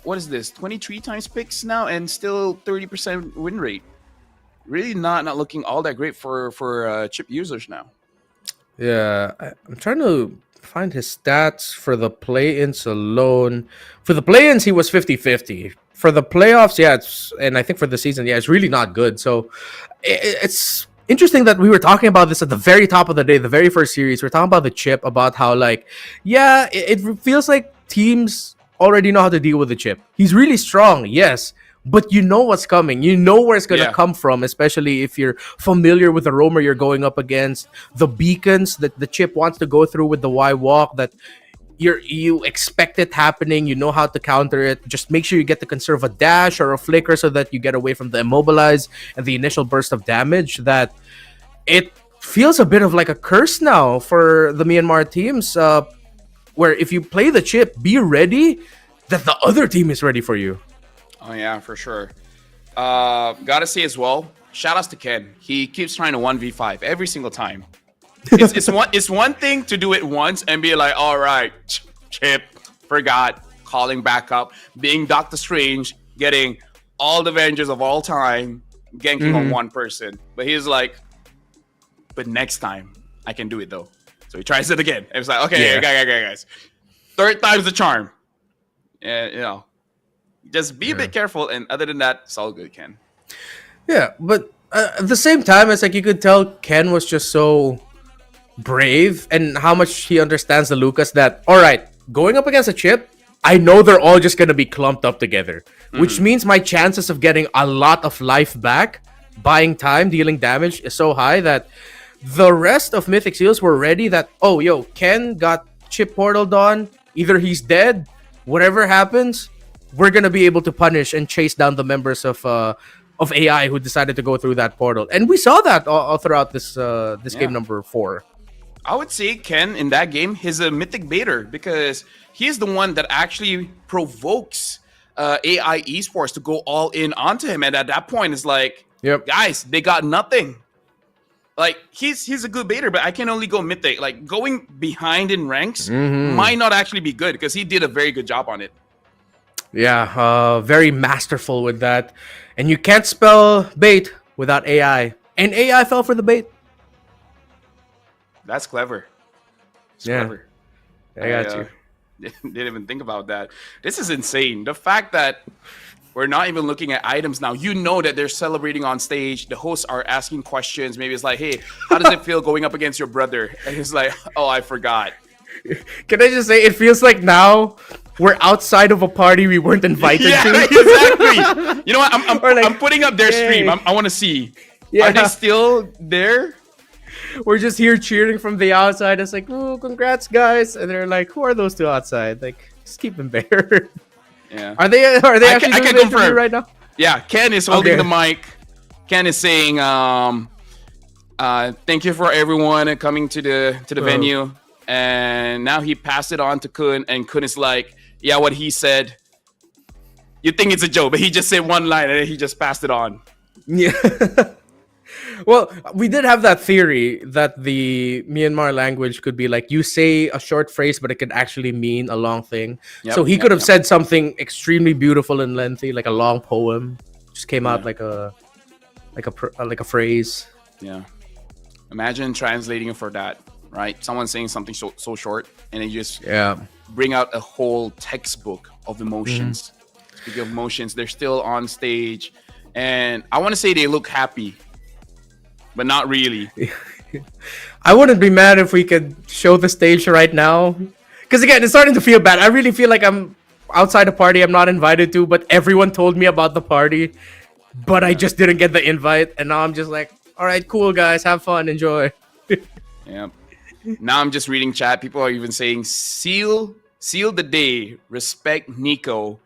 what is this? 23 times picks now and still 30% win rate. Really not looking all that great for chip users now. Yeah, I'm trying to find his stats for the play-ins alone. For the play-ins, he was 50-50. For the playoffs, yeah, and I think for the season, yeah, it's really not good. So it's interesting that we were talking about this at the very top of the day, the very first series. We're talking about the chip, about how, like, yeah, it feels like teams already know how to deal with the chip. He's really strong, yes, but you know what's coming. You know where it's going to Yeah. come from, especially if you're familiar with the roamer you're going up against, the beacons that the chip wants to go through with the Y walk, that you expect it happening. You know how to counter it. Just make sure you get to conserve a dash or a flicker so that you get away from the immobilize and the initial burst of damage. That it feels a bit of like a curse now for the Myanmar teams, where if you play the chip, be ready that the other team is ready for you. Oh yeah, for sure. Gotta say as well, shout outs to Ken. He keeps trying to 1v5 every single time. It's one thing to do it once and be like, all right, chip, forgot, calling back up, being Doctor Strange, getting all the Avengers of all time, ganking on one person. But he's like, but next time I can do it though. So he tries it again. And it's like, okay, Yeah. guys. Third time's the charm. And just be a bit careful. And other than that, it's all good, Ken. Yeah, but at the same time, it's like you could tell Ken was just so brave and how much he understands the Lucas that, all right, going up against a chip, I know they're all just going to be clumped up together, which means my chances of getting a lot of life back, buying time, dealing damage is so high that the rest of Mythic Seals were ready that, oh, yo, Ken got chip portaled on, either he's dead, whatever happens, we're going to be able to punish and chase down the members of AI who decided to go through that portal. And we saw that all throughout this game number 4. I would say Ken in that game, he's a mythic baiter because he's the one that actually provokes AI esports to go all in onto him. And at that point, it's like, Yep. guys, they got nothing. Like he's a good baiter, but I can only go mythic. Like going behind in ranks might not actually be good because he did a very good job on it. Yeah, very masterful with that. And you can't spell bait without AI. And AI fell for the bait. That's clever. It's Yeah. clever. I got you. Didn't even think about that. This is insane. The fact that we're not even looking at items now. You know that they're celebrating on stage. The hosts are asking questions. Maybe it's like, hey, how does it feel going up against your brother? And he's like, oh, I forgot. Can I just say, it feels like now we're outside of a party we weren't invited Yeah, to. exactly. You know what? Or like, I'm putting up their stream. hey. I want to see. Yeah. Are they still there? We're just here cheering from the outside. It's like, oh, congrats, guys. And they're like, who are those two outside? Like, just keep them there. Yeah. Are they I actually can doing the interview confirm. right now? Yeah, Ken is holding Okay. the mic. Ken is saying, thank you for everyone coming to the venue. And now he passed it on to Kun, and Kun is like, yeah, what he said. You think it's a joke, but he just said one line and then he just passed it on. Yeah. Well, we did have that theory that the Myanmar language could be like you say a short phrase, but it could actually mean a long thing. Yep, So he yep, could have yep. said something extremely beautiful and lengthy, like a long poem. Just came out like a phrase. Yeah. Imagine translating it for that, right? Someone saying something so short, and then you just Yeah. bring out a whole textbook of emotions. Speaking of emotions, they're still on stage, and I want to say they look happy, but not really. I wouldn't be mad if we could show the stage right now. Because again, it's starting to feel bad. I really feel like I'm outside a party I'm not invited to, but everyone told me about the party, but I just didn't get the invite, and now I'm just like, all right, cool guys, have fun, enjoy. Yeah. Now I'm just reading chat. People are even saying seal the day, respect Nico,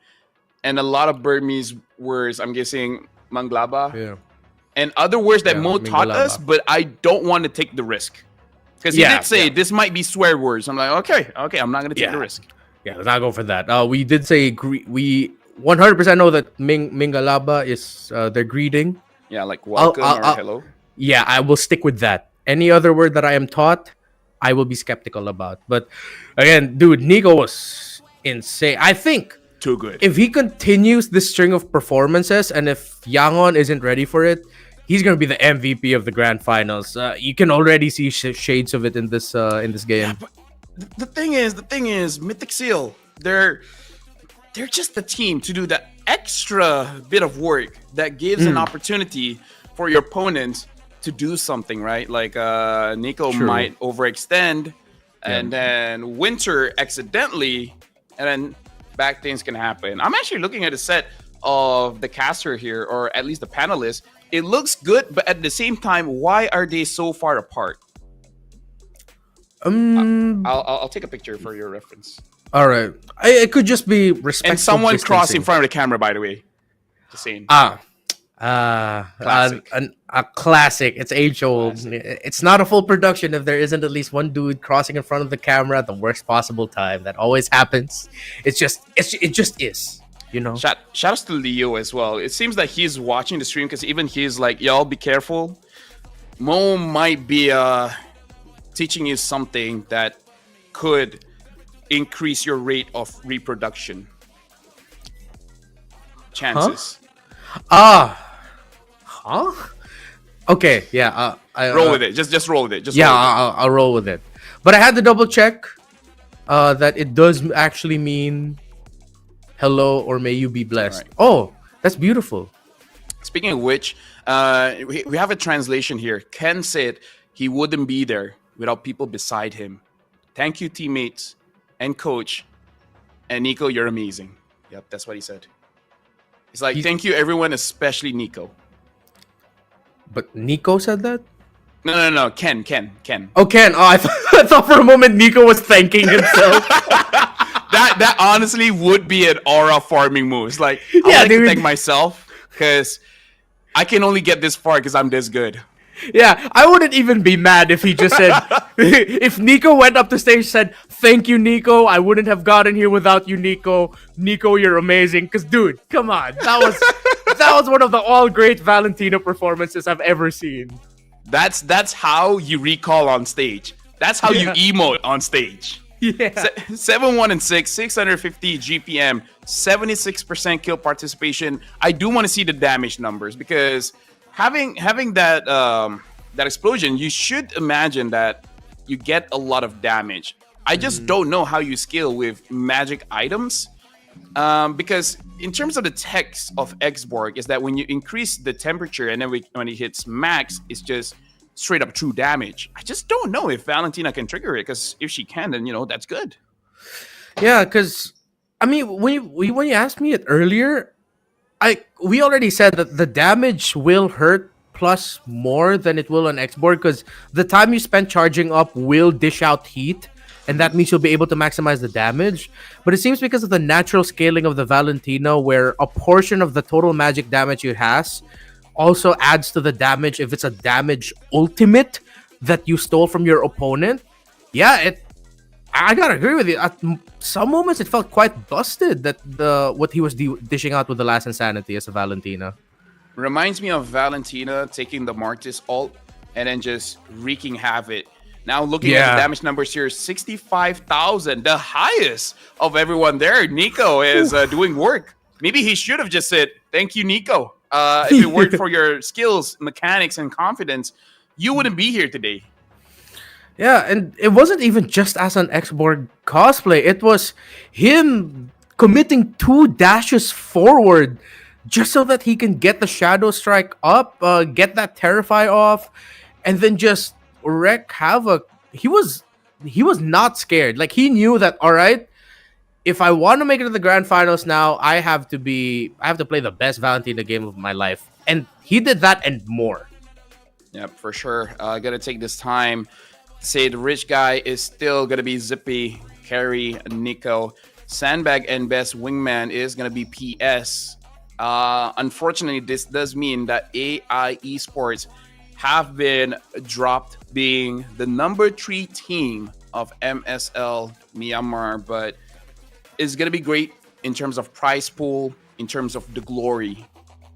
and a lot of Burmese words. I'm guessing manglaba Yeah. and other words that Yeah, Mo taught Mingalaba. us, but I don't want to take the risk because he Yeah, did say yeah. this might be swear words. I'm like, okay, I'm not gonna take Yeah. the risk. Yeah, let's not go for that. We did say we 100% know that Mingalaba is their greeting. Yeah, like welcome or I'll- hello. Yeah, I will stick with that. Any other word that I am taught, I will be skeptical about. But again, dude, Nico was insane. I think Too good. if he continues this string of performances and if Yangon isn't ready for it, he's gonna be the MVP of the grand finals. You can already see shades of it in this game. But the thing is, Mythic Seal, they're just the team to do that extra bit of work that gives an opportunity for your opponent to do something, right? Like Nico True. might overextend, and then Winter accidentally, and then bad things can happen. I'm actually looking at a set of the caster here, or at least the panelists. It looks good, but at the same time, why are they so far apart? I'll take a picture for your reference. All right. It could just be respectful And someone crossed in distancing. front of the camera, by the way. Just saying. Classic. Classic. A classic. It's age old. It's not a full production if there isn't at least one dude crossing in front of the camera at the worst possible time. That always happens. It just is. You know. Shout outs to Leo as well. It seems like he's watching the stream because even he's like, y'all be careful. Mo might be teaching you something that could increase your rate of reproduction chances. Huh? Okay. Yeah. Roll with it. Just roll with it. Just Yeah, roll with it. I'll roll with it. But I had to double check that it does actually mean hello or may you be blessed. Right. Oh, that's beautiful. Speaking of which, we have a translation here. Ken said he wouldn't be there without people beside him. Thank you, teammates and coach. And Nico, you're amazing. Yep, that's what he said. He's like, thank you, everyone, especially Nico. But Nico said that? No. Ken. Oh, Ken. Oh, I thought for a moment Nico was thanking himself. That honestly would be an aura farming move. It's like, I Yeah, like dude. to thank myself because I can only get this far because I'm this good. Yeah, I wouldn't even be mad if he just said, if Nico went up the stage and said, thank you, Nico. I wouldn't have gotten here without you, Nico. Nico, you're amazing. Because, dude, come on. That was one of the all great Valentino performances I've ever seen. That's how you recall on stage. That's how you emote on stage. Yeah. 7-1-6, 650 GPM, 76% kill participation. I do want to see the damage numbers because having that that explosion, you should imagine that you get a lot of damage. I just don't know how you scale with magic items. Because in terms of the text of Xborg is that when you increase the temperature and then when it hits max, it's just straight up true damage. I just don't know if Valentina can trigger it, because if she can, then that's good. Yeah, because I mean, when you asked me it earlier, we already said that the damage will hurt plus more than it will on Xborg because the time you spend charging up will dish out heat, and that means you'll be able to maximize the damage. But it seems because of the natural scaling of the Valentino, where a portion of the total magic damage it has also adds to the damage if it's a damage ultimate that you stole from your opponent. Yeah, I gotta agree with you. At some moments, it felt quite busted that what he was dishing out with the last Insanity as a Valentina. Reminds me of Valentina taking the Martis ult and then just wreaking havoc. Now looking at the damage numbers here, 65,000, the highest of everyone there. Nico is doing work. Maybe he should have just said, thank you, Nico. If it weren't for your skills, mechanics, and confidence, you wouldn't be here today. Yeah, and it wasn't even just as an Xborg cosplay. It was him committing 2 dashes forward just so that he can get the Shadow Strike up, get that Terrify off, and then just wreak havoc. He was he was not scared. Like, he knew that, all right, if I want to make it to the grand finals now, I have to play the best Valentina game of my life. And he did that and more. Yep, for sure. Gotta take this time to say the rich guy is still gonna be Zippy, Carry, Nico. Sandbag and best wingman is gonna be PS. Unfortunately, this does mean that AI Esports have been dropped being the number 3 team of MSL Myanmar, but it's gonna be great in terms of prize pool, in terms of the glory.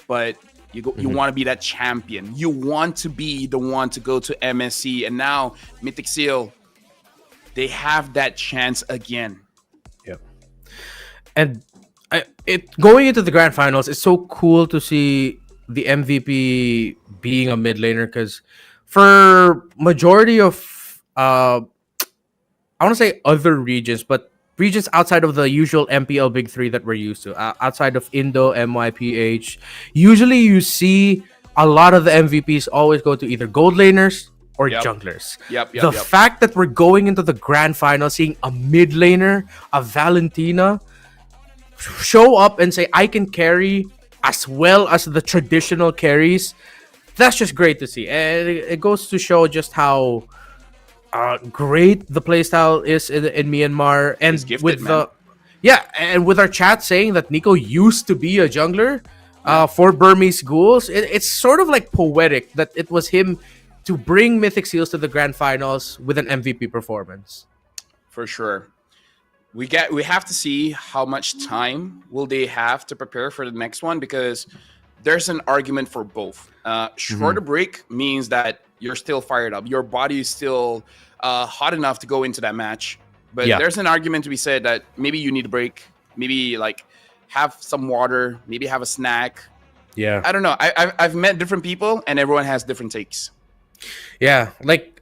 But you want to be that champion. You want to be the one to go to MSC, and now Mythic Seal, they have that chance again. Yep. And it going into the grand finals, it's so cool to see the MVP being a mid laner, because for majority of I want to say other regions, but regions outside of the usual MPL big three that we're used to, outside of Indo, MYPH, usually you see a lot of the MVPs always go to either gold laners or junglers. The fact that we're going into the grand final, seeing a mid laner, a Valentina, show up and say, I can carry as well as the traditional carries, that's just great to see. And it goes to show just how great the playstyle is in Myanmar. And gifted, with man. and with our chat saying that Nico used to be a jungler for Burmese Ghouls, it's sort of like poetic that it was him to bring Mythic Seals to the grand finals with an MVP performance. For sure. We have to see how much time will they have to prepare for the next one, because there's an argument for both. Shorter break means that you're still fired up. Your body is still hot enough to go into that match. But there's an argument to be said that maybe you need a break. Maybe like have some water. Maybe have a snack. Yeah. I don't know. I've met different people and everyone has different takes. Yeah. Like,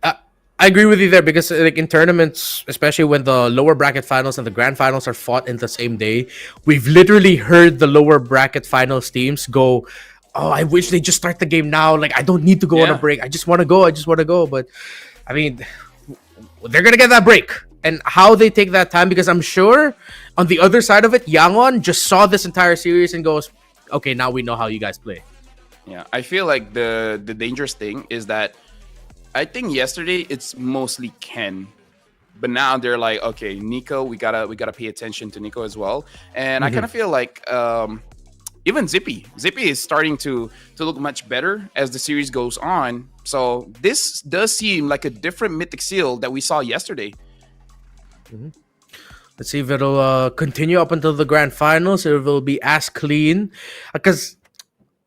I agree with you there, because like in tournaments, especially when the lower bracket finals and the grand finals are fought in the same day, we've literally heard the lower bracket finals teams go, oh, I wish they just start the game now. Like, I don't need to go on a break. I just want to go. But I mean, they're going to get that break. And how they take that time, because I'm sure on the other side of it, Yangon just saw this entire series and goes, okay, now we know how you guys play. Yeah, I feel like the dangerous thing is that I think yesterday it's mostly Ken, but now they're like, okay, Nico, we gotta pay attention to Nico as well. And I kind of feel like even Zippy is starting to look much better as the series goes on. So this does seem like a different Mythic Seal that we saw yesterday. Let's see if it'll continue up until the grand finals, or if it'll be as clean. Because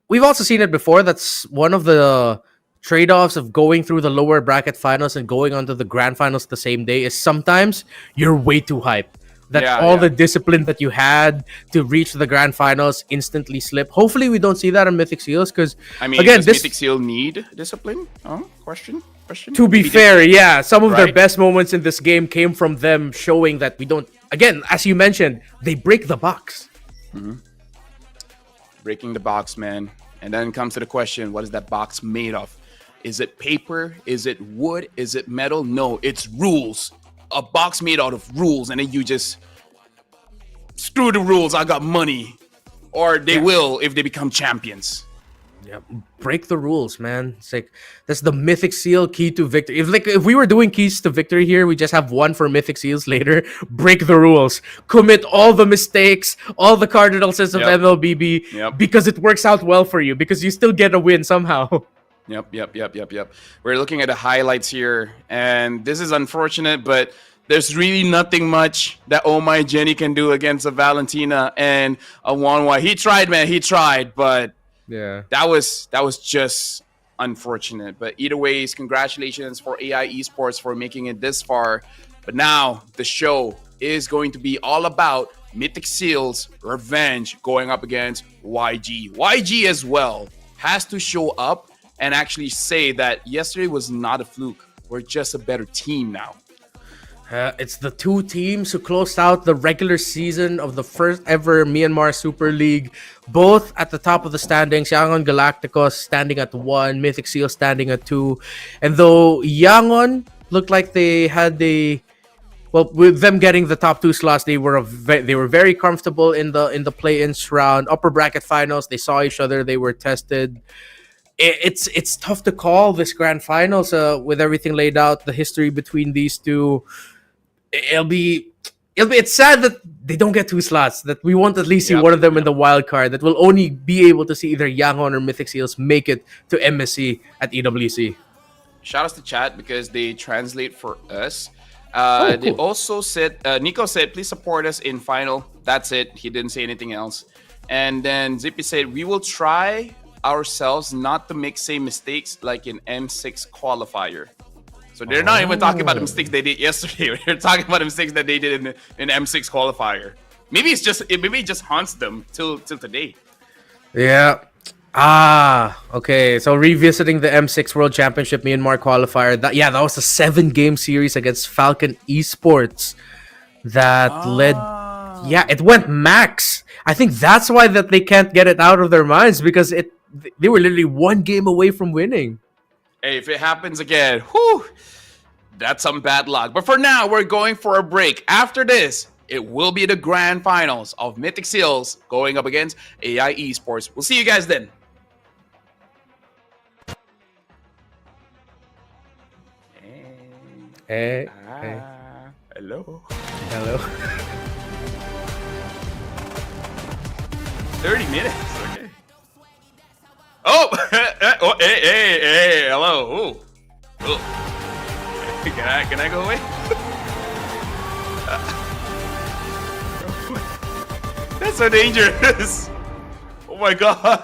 we've also seen it before. That's one of the trade-offs of going through the lower bracket finals and going onto the grand finals the same day, is sometimes you're way too hyped. That the discipline that you had to reach the grand finals instantly slip. Hopefully we don't see that in Mythic Seals, because I mean, again, does Mythic Seal need discipline? Oh, question. To be fair, some of their best moments in this game came from them showing that we don't. Again, as you mentioned, they break the box. Breaking the box, man. And then comes to the question, what is that box made of? Is it paper? Is it wood? Is it metal? No, it's rules. A box made out of rules, and then you just screw the rules. I got money. Or they will if they become champions. Yeah, break the rules, man. It's like that's the Mythic Seal key to victory. If we were doing keys to victory here, we just have one for Mythic Seals later. Break the rules. Commit all the mistakes, all the cardinal sins of MLBB, because it works out well for you, because you still get a win somehow. Yep. We're looking at the highlights here, and this is unfortunate, but there's really nothing much that Oh My Jenny can do against a Valentina and a Wanwa. He tried, man. He tried, but that was just unfortunate. But either ways, congratulations for AI Esports for making it this far. But now the show is going to be all about Mythic Seals revenge going up against YG. YG as well has to show up and actually say that yesterday was not a fluke. We're just a better team now. It's the two teams who closed out the regular season of the first ever Myanmar Super League, both at the top of the standings. Yangon Galacticos standing at 1, Mythic Seal standing at 2. And though Yangon looked like they had the Well, with them getting the top two slots, they were they were very comfortable in the play-ins round, upper bracket finals. They saw each other. They were tested. It's tough to call this grand finals with everything laid out. The history between these two, it'll be it's sad that they don't get two slots. That we won't at least see one of them in the wild card. That we'll only be able to see either Yangon or Mythic Seals make it to MSC at EWC. Shout outs to chat because they translate for us. Cool. They also said, Nico said, please support us in final. That's it. He didn't say anything else. And then Zippy said, we will try ourselves not to make same mistakes like in M6 qualifier. So they're not even talking about the mistakes they did yesterday. They're talking about the mistakes that they did in M6 qualifier. Maybe it just haunts them till today. Yeah. Okay. So revisiting the M6 World Championship Myanmar qualifier. That was a 7-game series against Falcon Esports that led. Yeah, it went max. I think that's why that they can't get it out of their minds because they were literally 1 game away from winning. Hey, if it happens again, whew, that's some bad luck. But for now, we're going for a break. After this, it will be the grand finals of Mythic Seals going up against AI Esports. We'll see you guys then. Hey. Hello. Hello. 30 minutes. Okay. Oh, hey, hello. Ooh. Can I go away? That's so dangerous. Oh my god.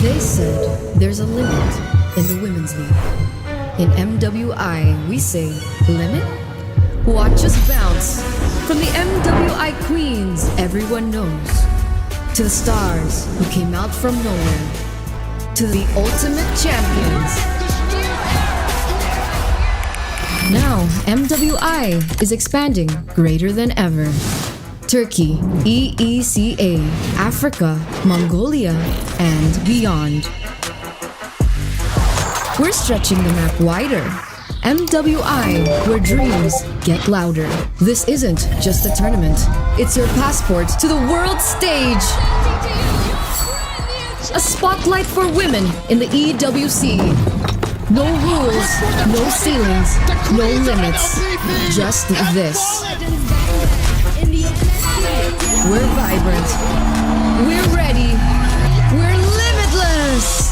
They said there's a limit in the women's league. In MWI, we say limit? Watch us bounce from the MWI queens everyone knows, to the stars who came out from nowhere, to the ultimate champions. Now, MWI is expanding greater than ever. Turkey, EECA, Africa, Mongolia, and beyond. We're stretching the map wider. MWI, where dreams get louder. This isn't just a tournament. It's your passport to the world stage. A spotlight for women in the EWC. No rules, no ceilings, no limits. Just this. We're vibrant. We're ready. We're limitless.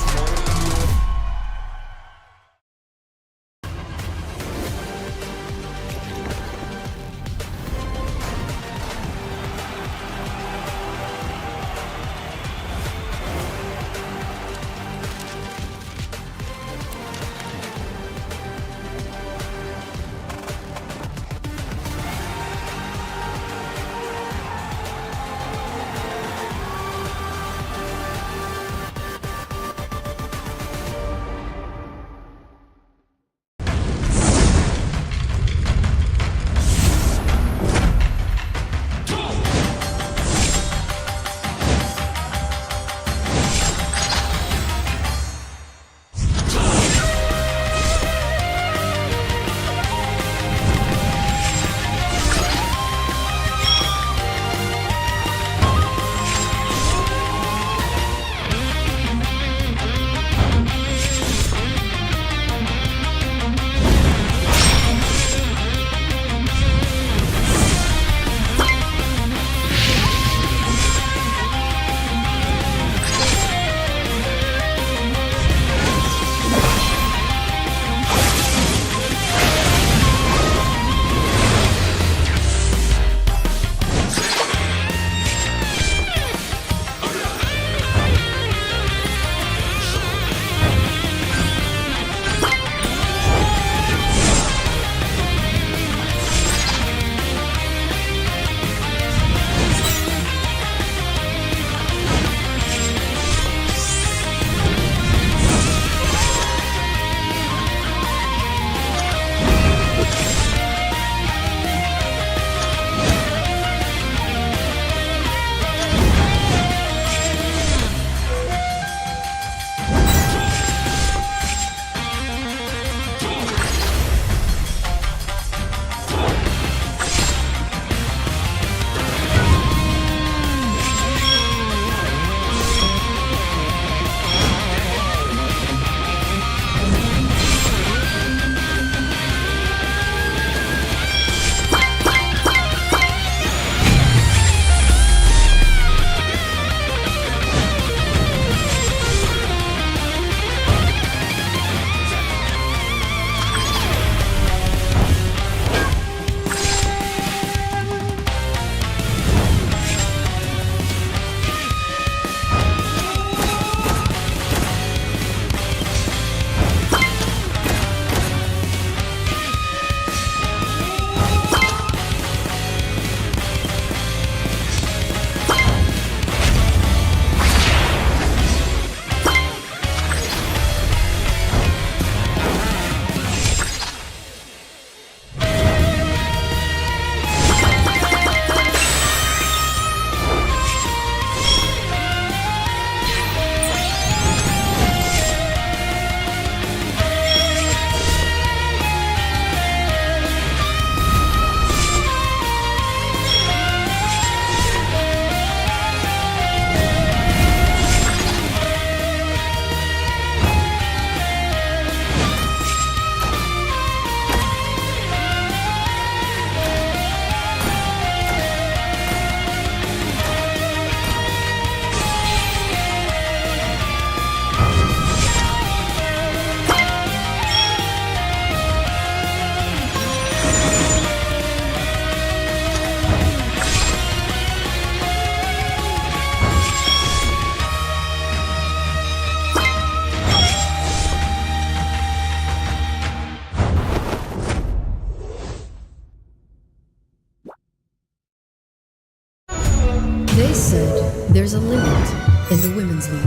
a limit in the Women's League.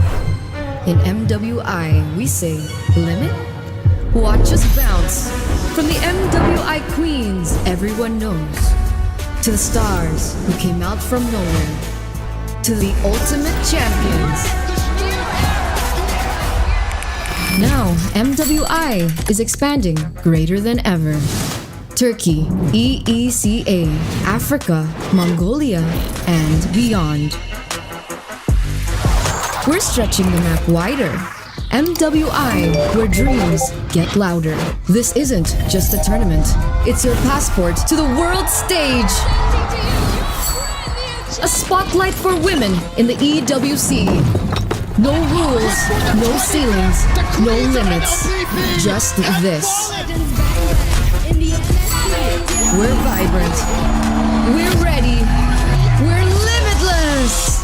In MWI, we say, limit? Watch us bounce. From the MWI Queens, everyone knows, to the stars who came out from nowhere, to the ultimate champions. Now, MWI is expanding greater than ever. Turkey, EECA, Africa, Mongolia, and beyond. We're stretching the map wider. MWI, where dreams get louder. This isn't just a tournament. It's your passport to the world stage. A spotlight for women in the EWC. No rules, no ceilings, no limits. Just this. We're vibrant. We're ready. We're limitless.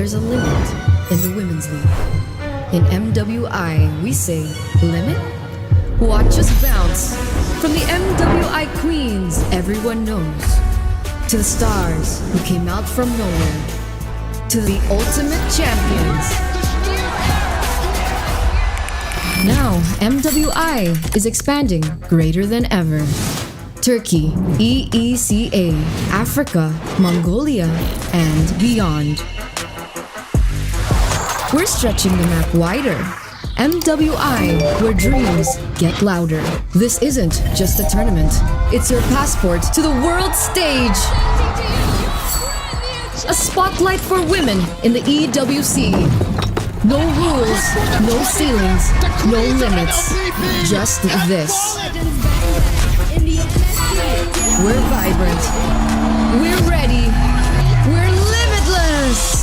there's a limit in the Women's League. In MWI, we say limit? Watch us bounce from the MWI Queens everyone knows, to the stars who came out from nowhere, to the ultimate champions. Now, MWI is expanding greater than ever. Turkey, EECA, Africa, Mongolia, and beyond. We're stretching the map wider. MWI, where dreams get louder. This isn't just a tournament. It's your passport to the world stage. A spotlight for women in the EWC. No rules, no ceilings, no limits. Just this. We're vibrant. We're ready. We're limitless.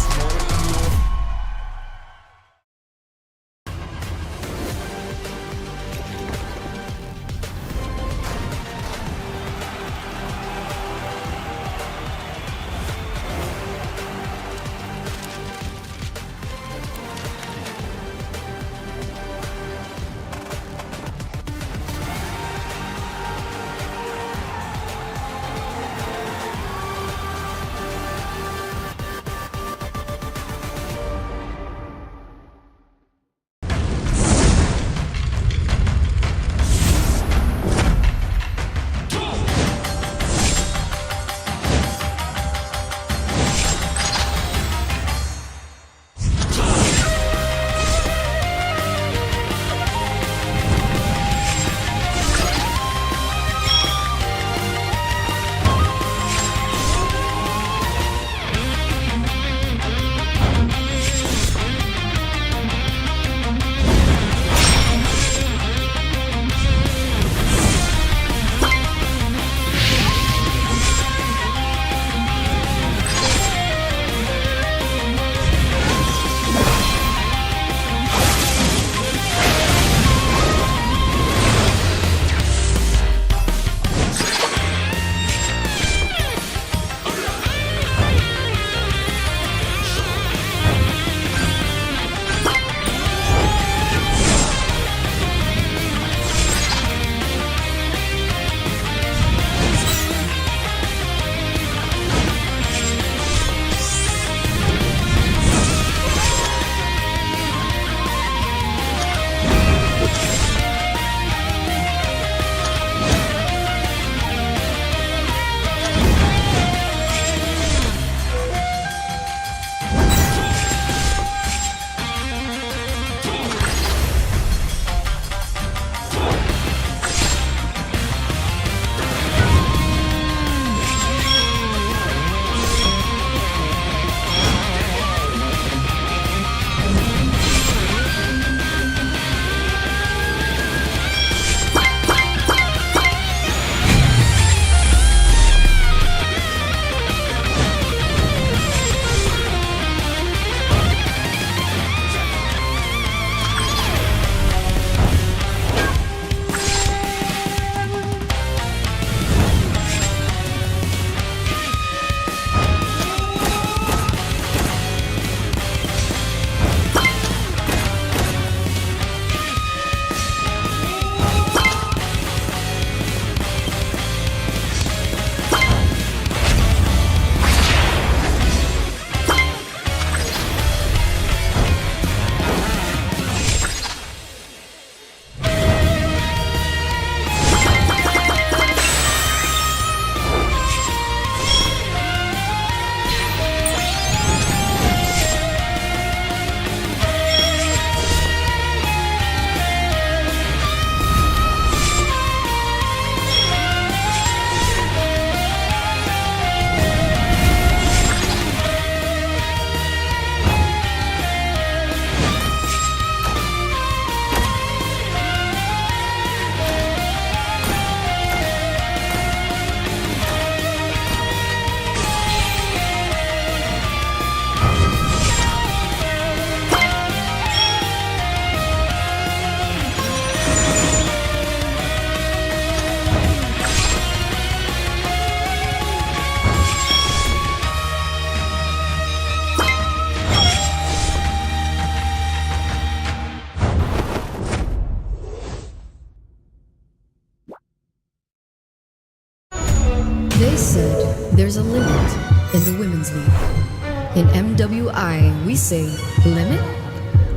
always said there's a limit in the women's league. In MWI, we say limit?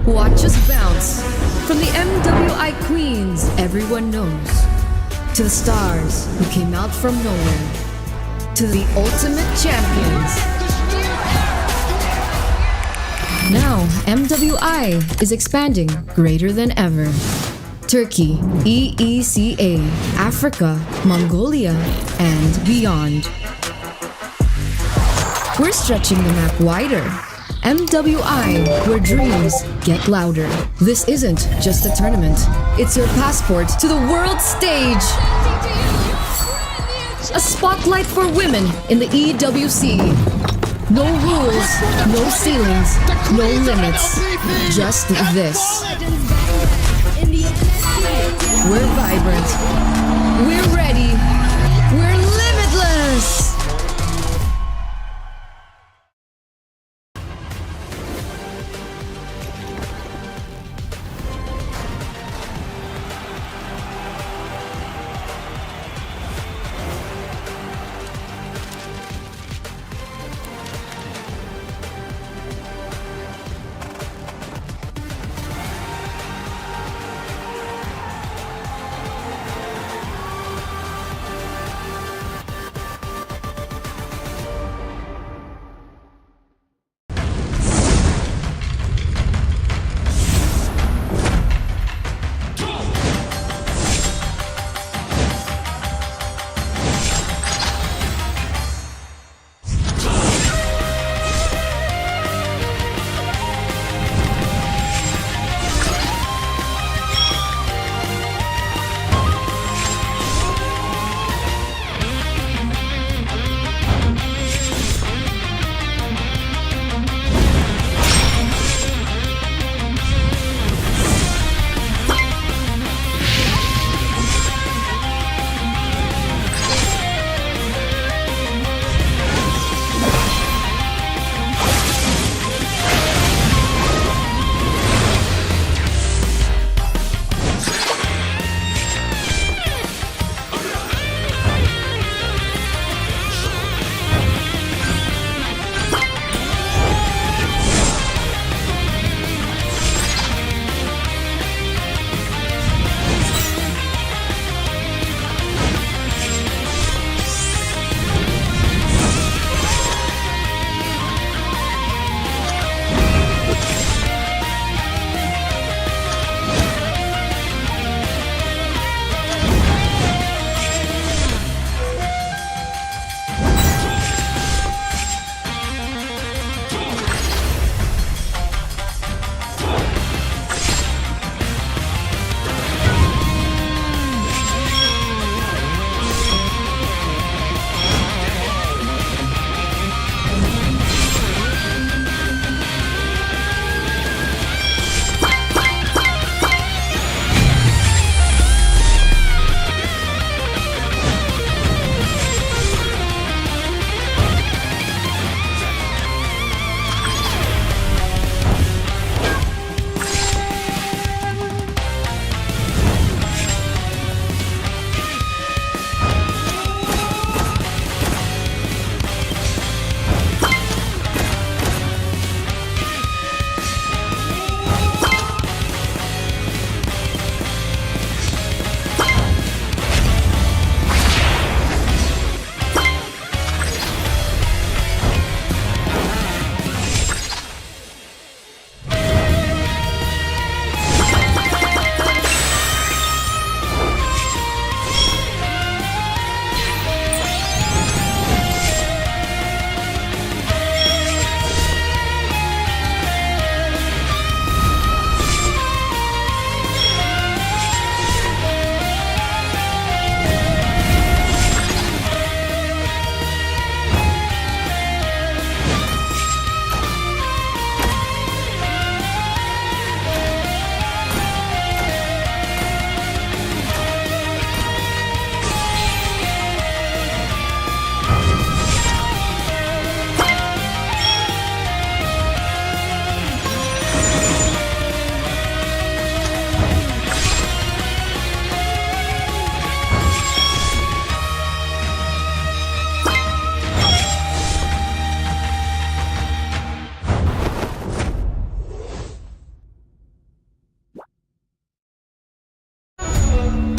Watch us bounce from the MWI queens everyone knows, to the stars who came out from nowhere, to the ultimate champions. Now, MWI is expanding greater than ever. Turkey, EECA, Africa, Mongolia, and beyond. We're stretching the map wider. MWI, where dreams get louder. This isn't just a tournament. It's your passport to the world stage. A spotlight for women in the EWC. No rules, no ceilings, no limits. Just this. We're vibrant. We're ready. We're limitless.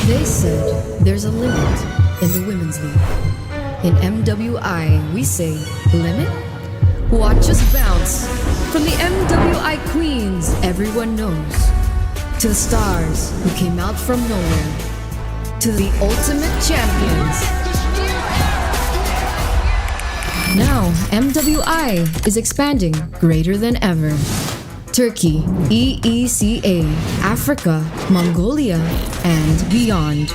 They said there's a limit in the women's league. In MWI, we say limit? Watch us bounce from the MWI queens everyone knows, to the stars who came out from nowhere, to the ultimate champions. Now, MWI is expanding greater than ever. Turkey, EECA, Africa, Mongolia, and beyond.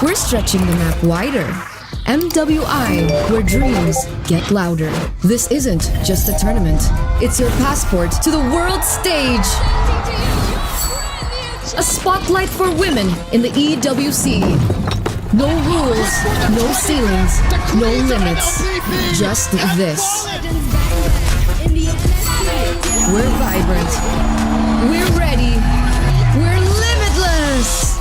We're stretching the map wider. MWI, where dreams get louder. This isn't just a tournament. It's your passport to the world stage. A spotlight for women in the EWC. No rules, no ceilings, no limits. Just this. We're vibrant. We're ready. We're limitless.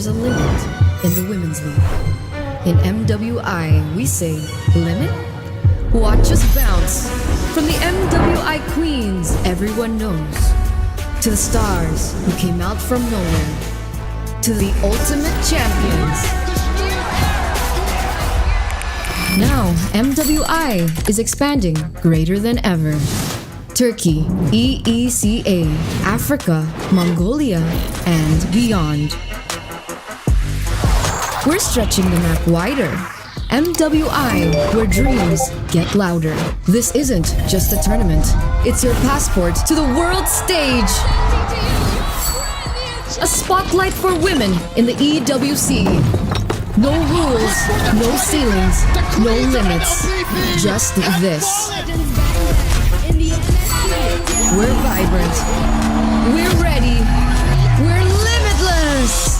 a limit in the women's league. In MWI, we say limit? Watch us bounce from the MWI queens everyone knows, to the stars who came out from nowhere, to the ultimate champions. Now, MWI is expanding greater than ever. Turkey, EECA, Africa, Mongolia, and beyond. We're stretching the map wider. MWI, where dreams get louder. This isn't just a tournament. It's your passport to the world stage. A spotlight for women in the EWC. No rules, no ceilings, no limits. Just this. We're vibrant. We're ready. We're limitless.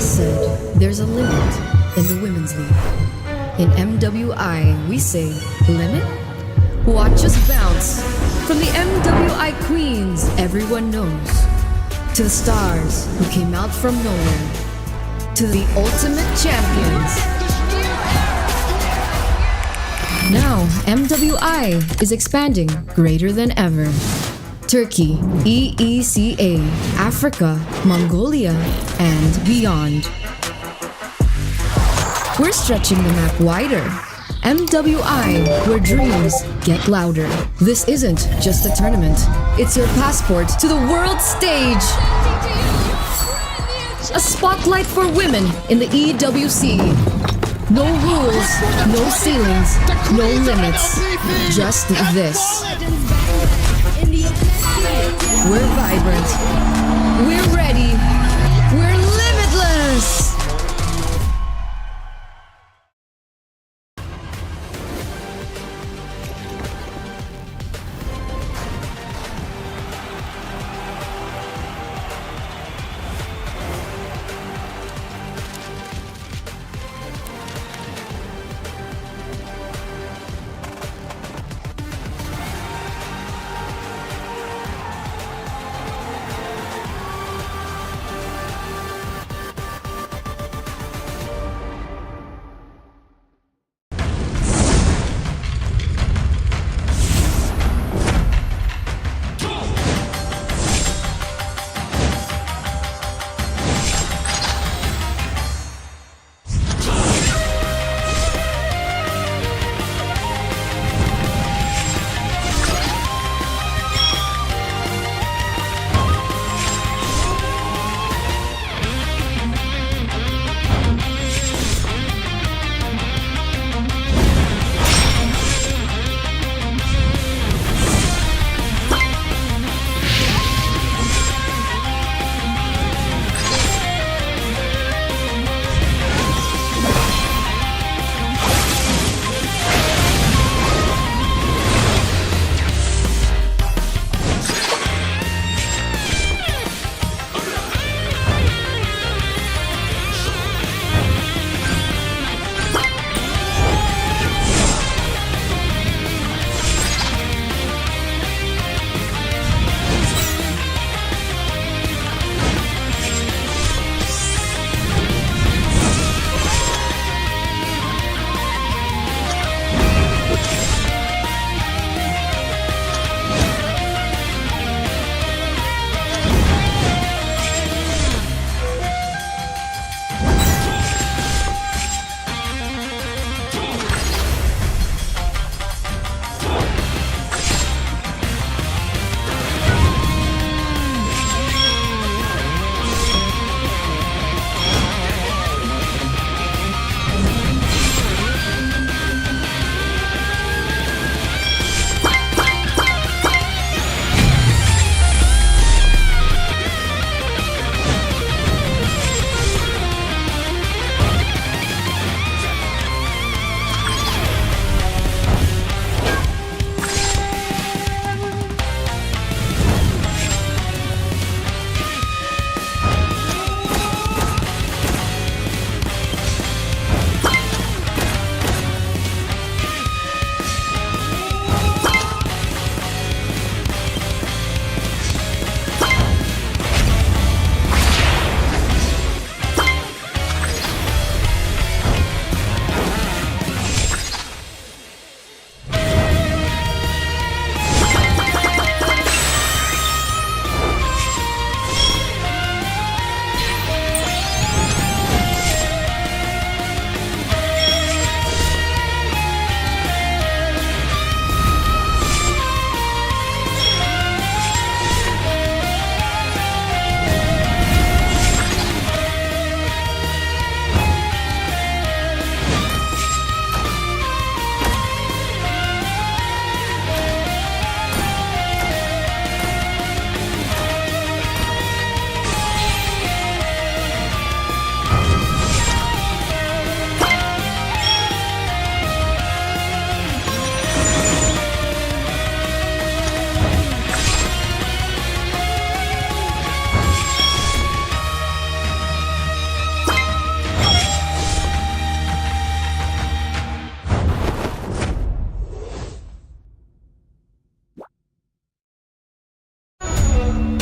said there's a limit in the women's league. In MWI, we say limit? Watch us bounce from the MWI queens everyone knows, to the stars who came out from nowhere, to the ultimate champions. Now, MWI is expanding greater than ever. Turkey, EECA, Africa, Mongolia, and beyond. We're stretching the map wider. MWI, where dreams get louder. This isn't just a tournament. It's your passport to the world stage. A spotlight for women in the EWC. No rules, no ceilings, no limits. Just this. We're vibrant. We're ready. We're limitless.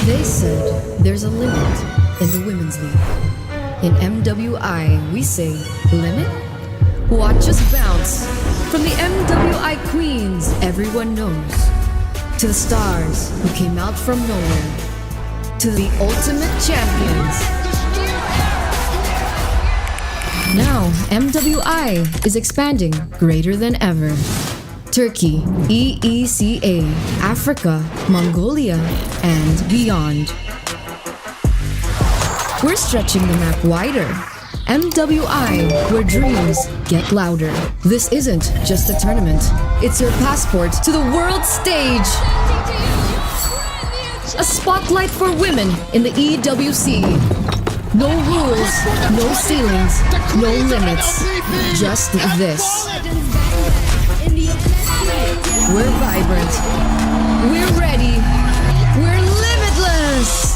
They said there's a limit in the women's league. In MWI, we say limit? Watch us bounce from the MWI queens everyone knows, to the stars who came out from nowhere, to the ultimate champions. Now, MWI is expanding greater than ever. Turkey, EECA, Africa, Mongolia, and beyond. We're stretching the map wider. MWI, where dreams get louder. This isn't just a tournament. It's your passport to the world stage. A spotlight for women in the EWC. No rules, no ceilings, no limits. Just this. We're vibrant. We're ready. We're limitless.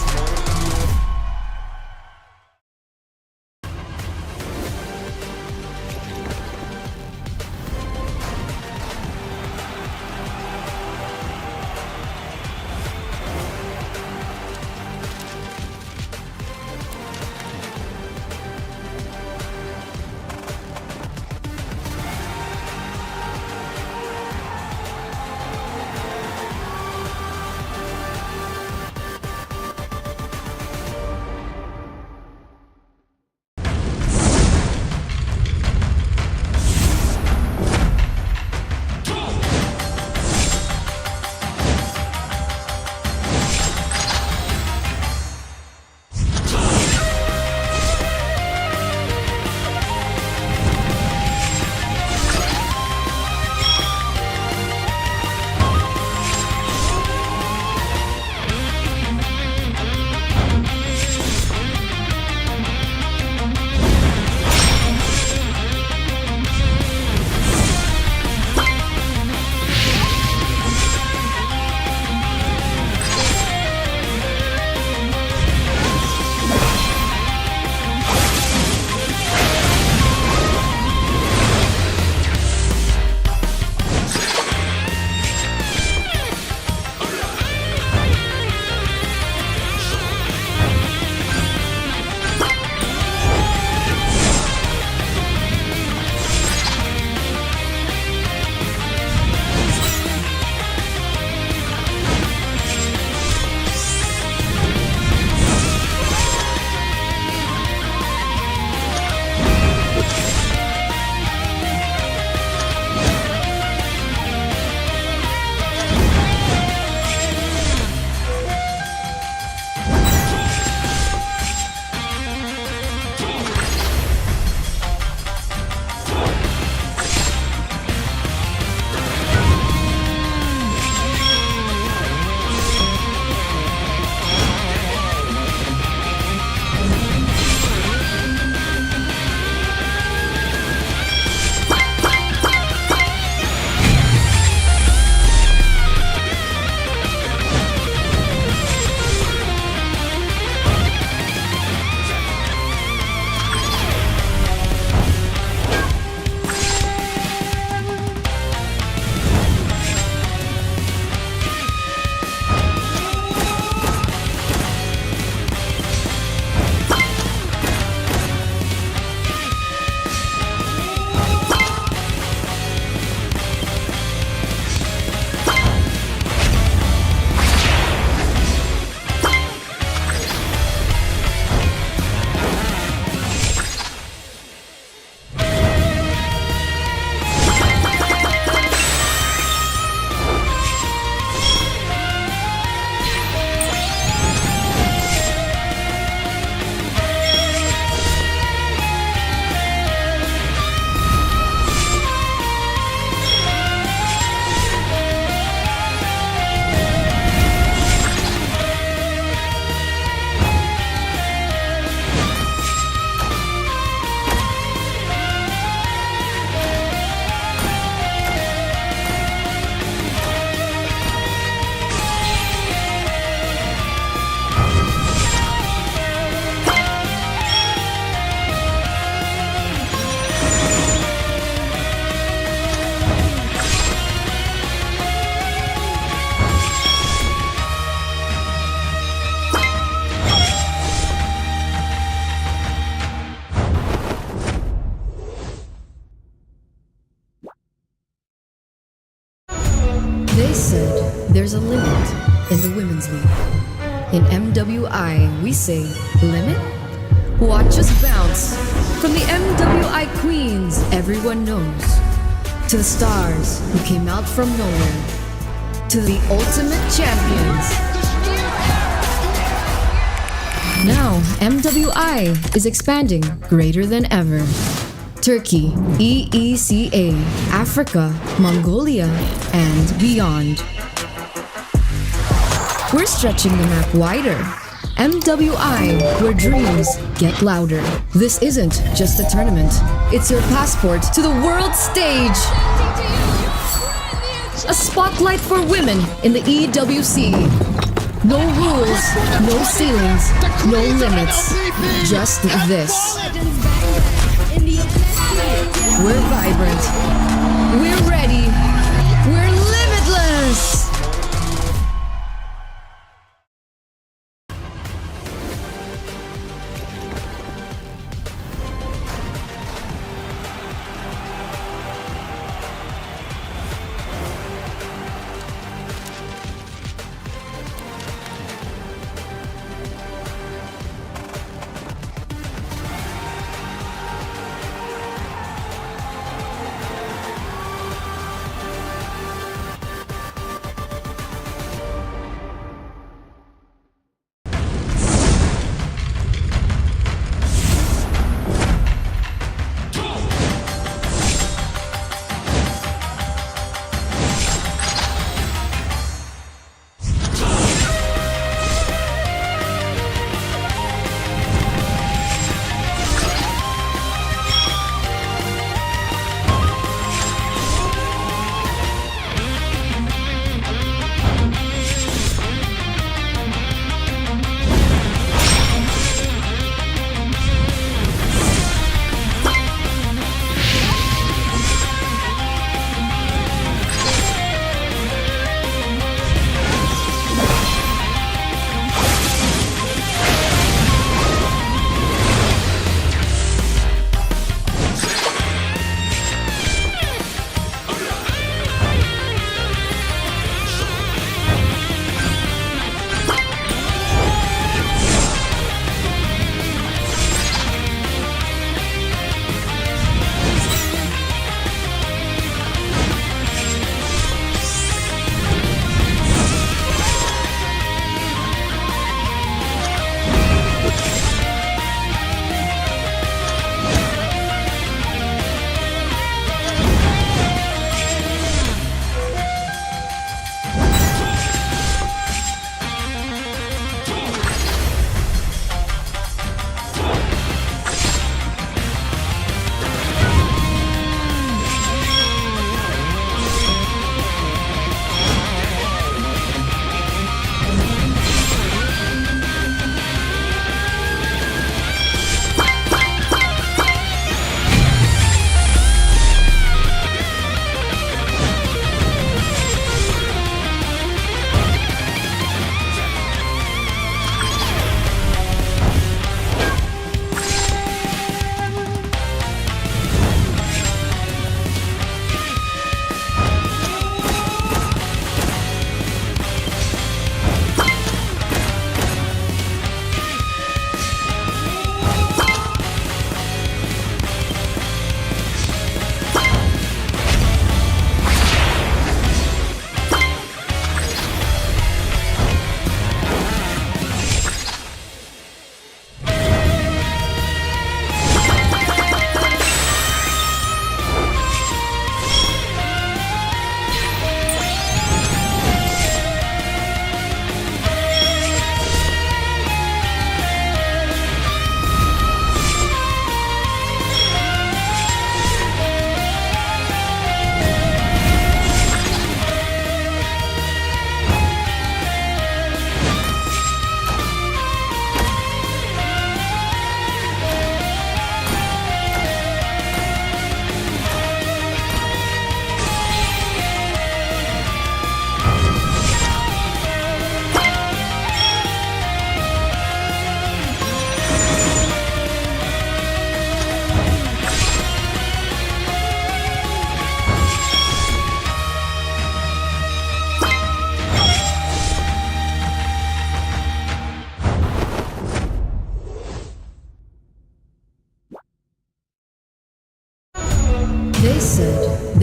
said there's a limit in the women's league. In MWI, we say limit? Watch us bounce from the MWI queens everyone knows, to the stars who came out from nowhere, to the ultimate champions. Now, MWI is expanding greater than ever. Turkey, EECA, Africa, Mongolia, and beyond. We're stretching the map wider. MWI, where dreams get louder. This isn't just a tournament. It's your passport to the world stage. A spotlight for women in the EWC. No rules, no ceilings, no limits. Just this. We're vibrant. We're ready. We're limitless.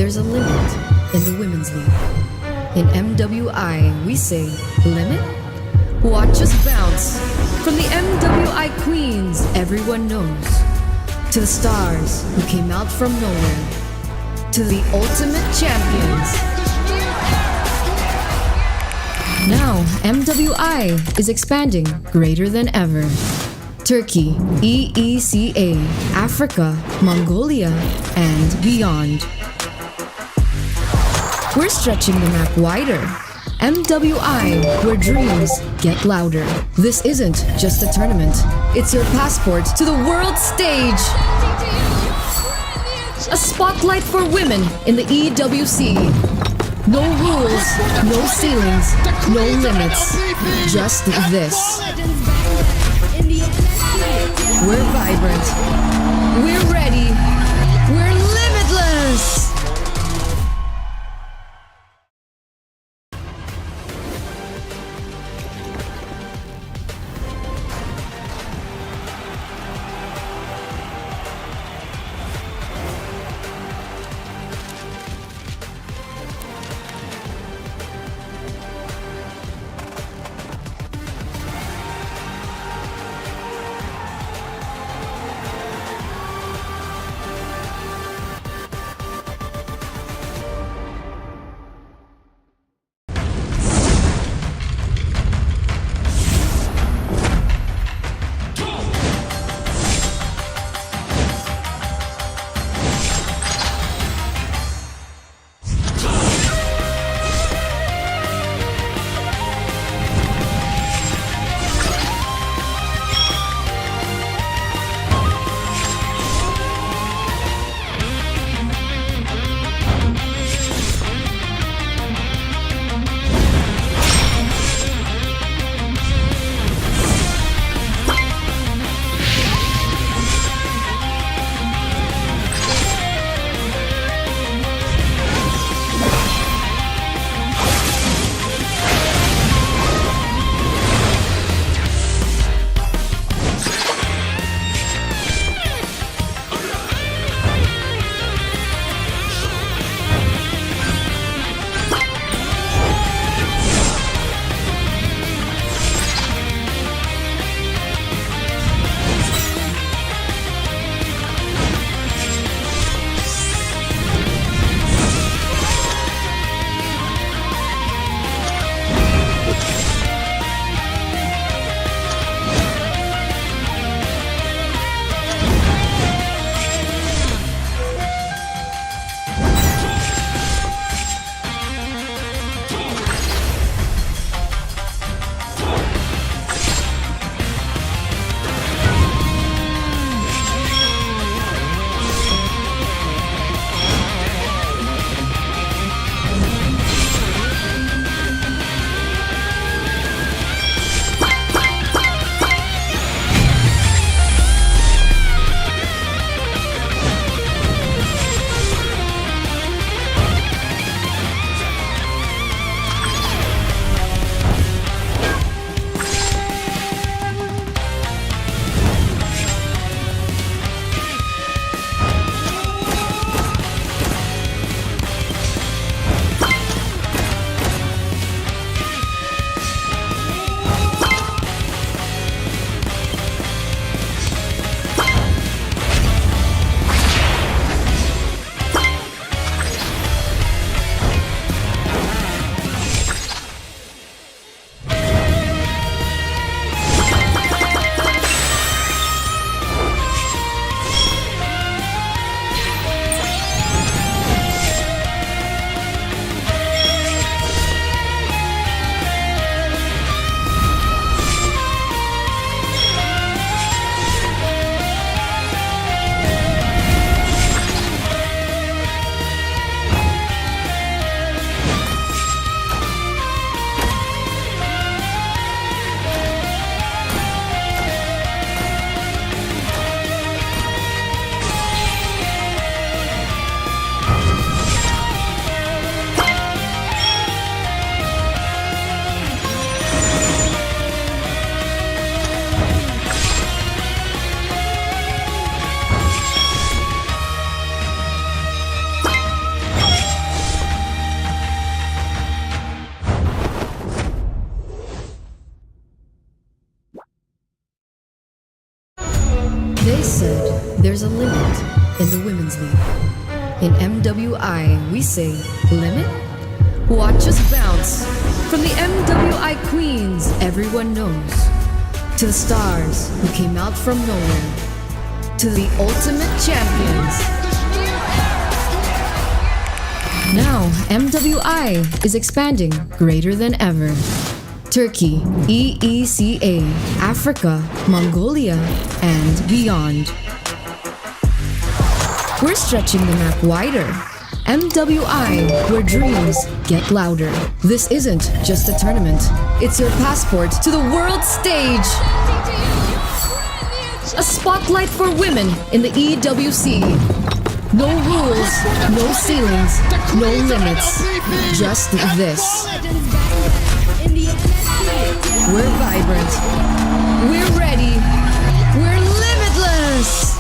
There's a limit in the Women's League. In MWI, we say limit? Watch us bounce from the MWI Queens everyone knows, to the stars who came out from nowhere, to the ultimate champions. Now, MWI is expanding greater than ever. Turkey, EECA, Africa, Mongolia, and beyond. We're stretching the map wider. MWI, where dreams get louder. This isn't just a tournament. It's your passport to the world stage. A spotlight for women in the EWC. No rules, no ceilings, no limits. Just this. We're vibrant. We're ready. We're limitless. always said there's a limit in the women's league. In MWI, we say limit? Watch us bounce from the MWI queens everyone knows, to the stars who came out from nowhere, to the ultimate champions. Now, MWI is expanding greater than ever. Turkey, EECA, Africa, Mongolia, and beyond. We're stretching the map wider. MWI, where dreams get louder. This isn't just a tournament. It's your passport to the world stage. A spotlight for women in the EWC. No rules, no ceilings, no limits. Just this. We're vibrant. We're ready. We're limitless.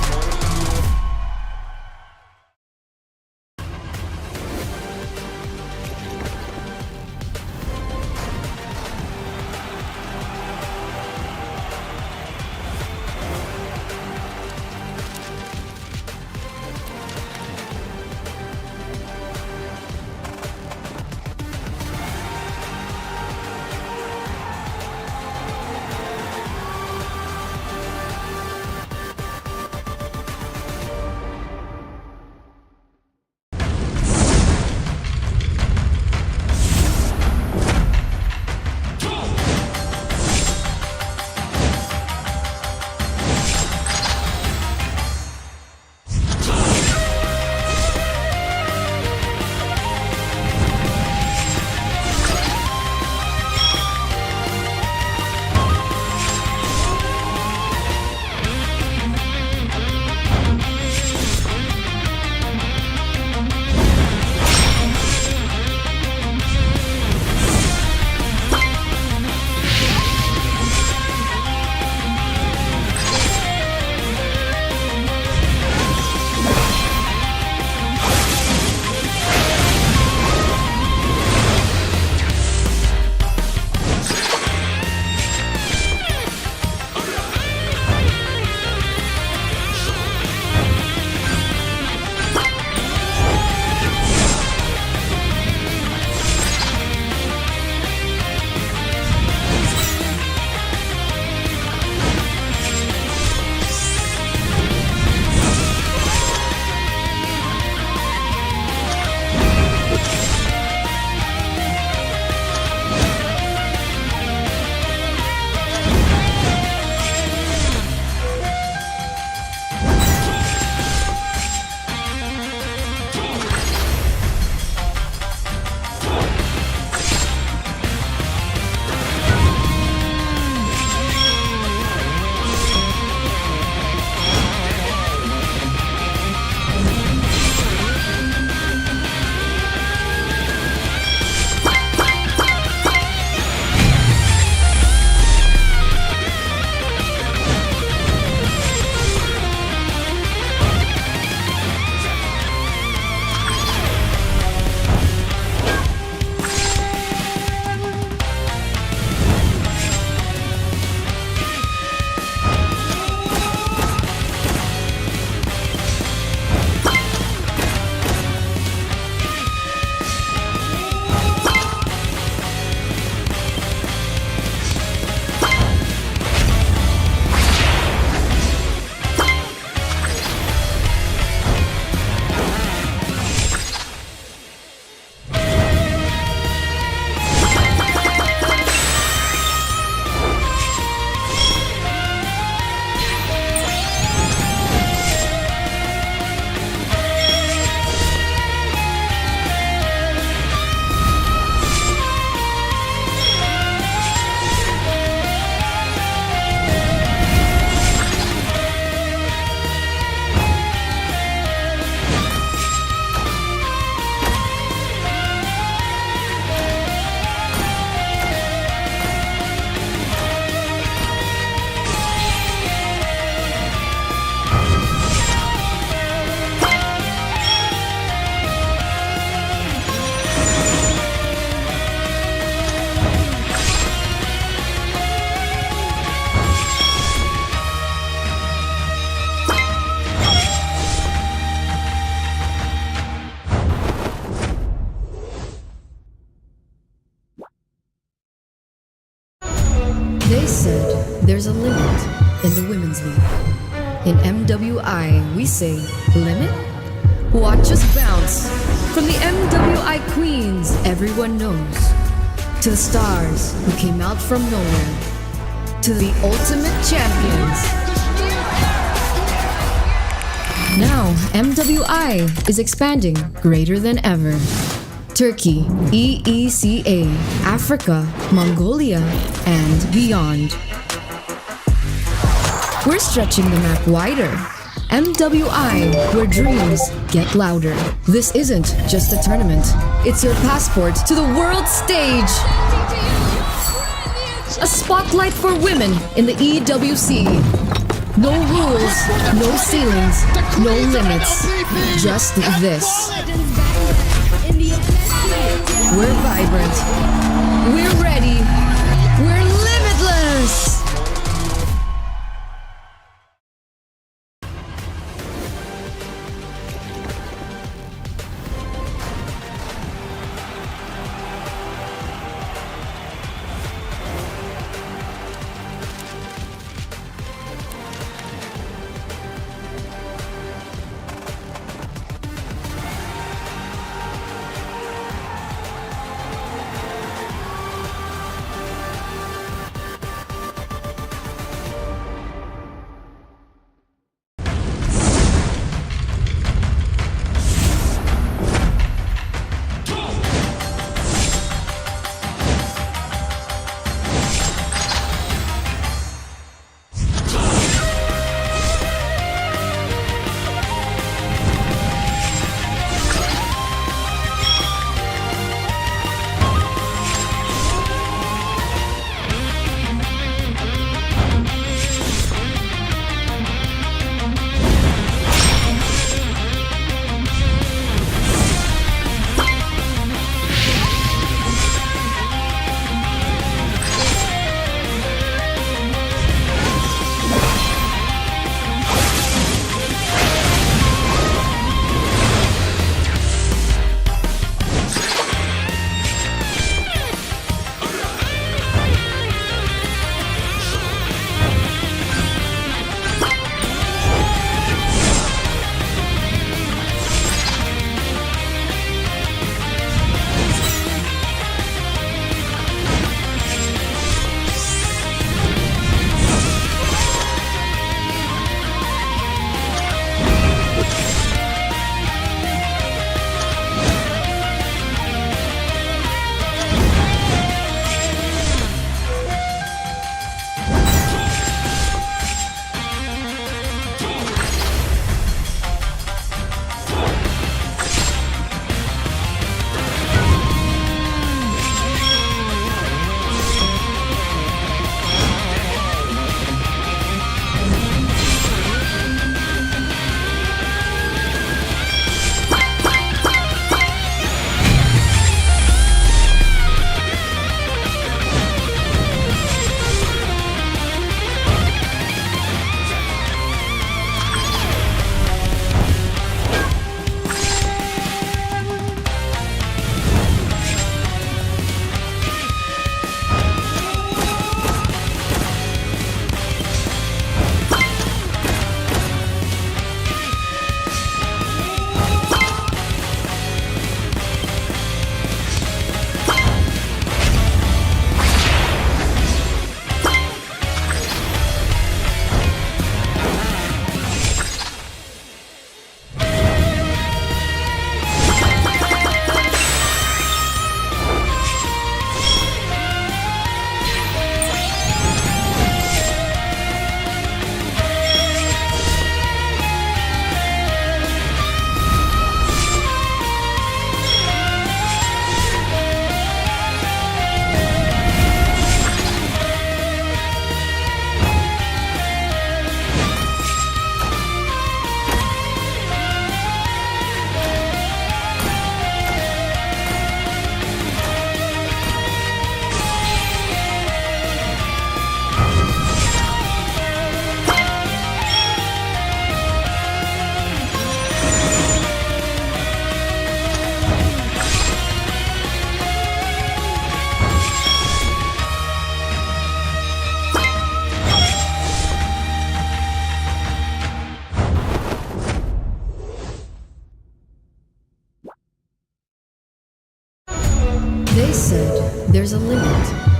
They said there's a limit in the women's league. In MWI, we say limit? Watch us bounce from the MWI queens everyone knows, to the stars who came out from nowhere, to the ultimate champions. Now, MWI is expanding greater than ever. Turkey, EECA, Africa, Mongolia, and beyond. We're stretching the map wider. MWI, where dreams get louder. This isn't just a tournament. It's your passport to the world stage. A spotlight for women in the EWC. No rules, no ceilings, no limits. Just this. We're vibrant. We're ready. We're limitless.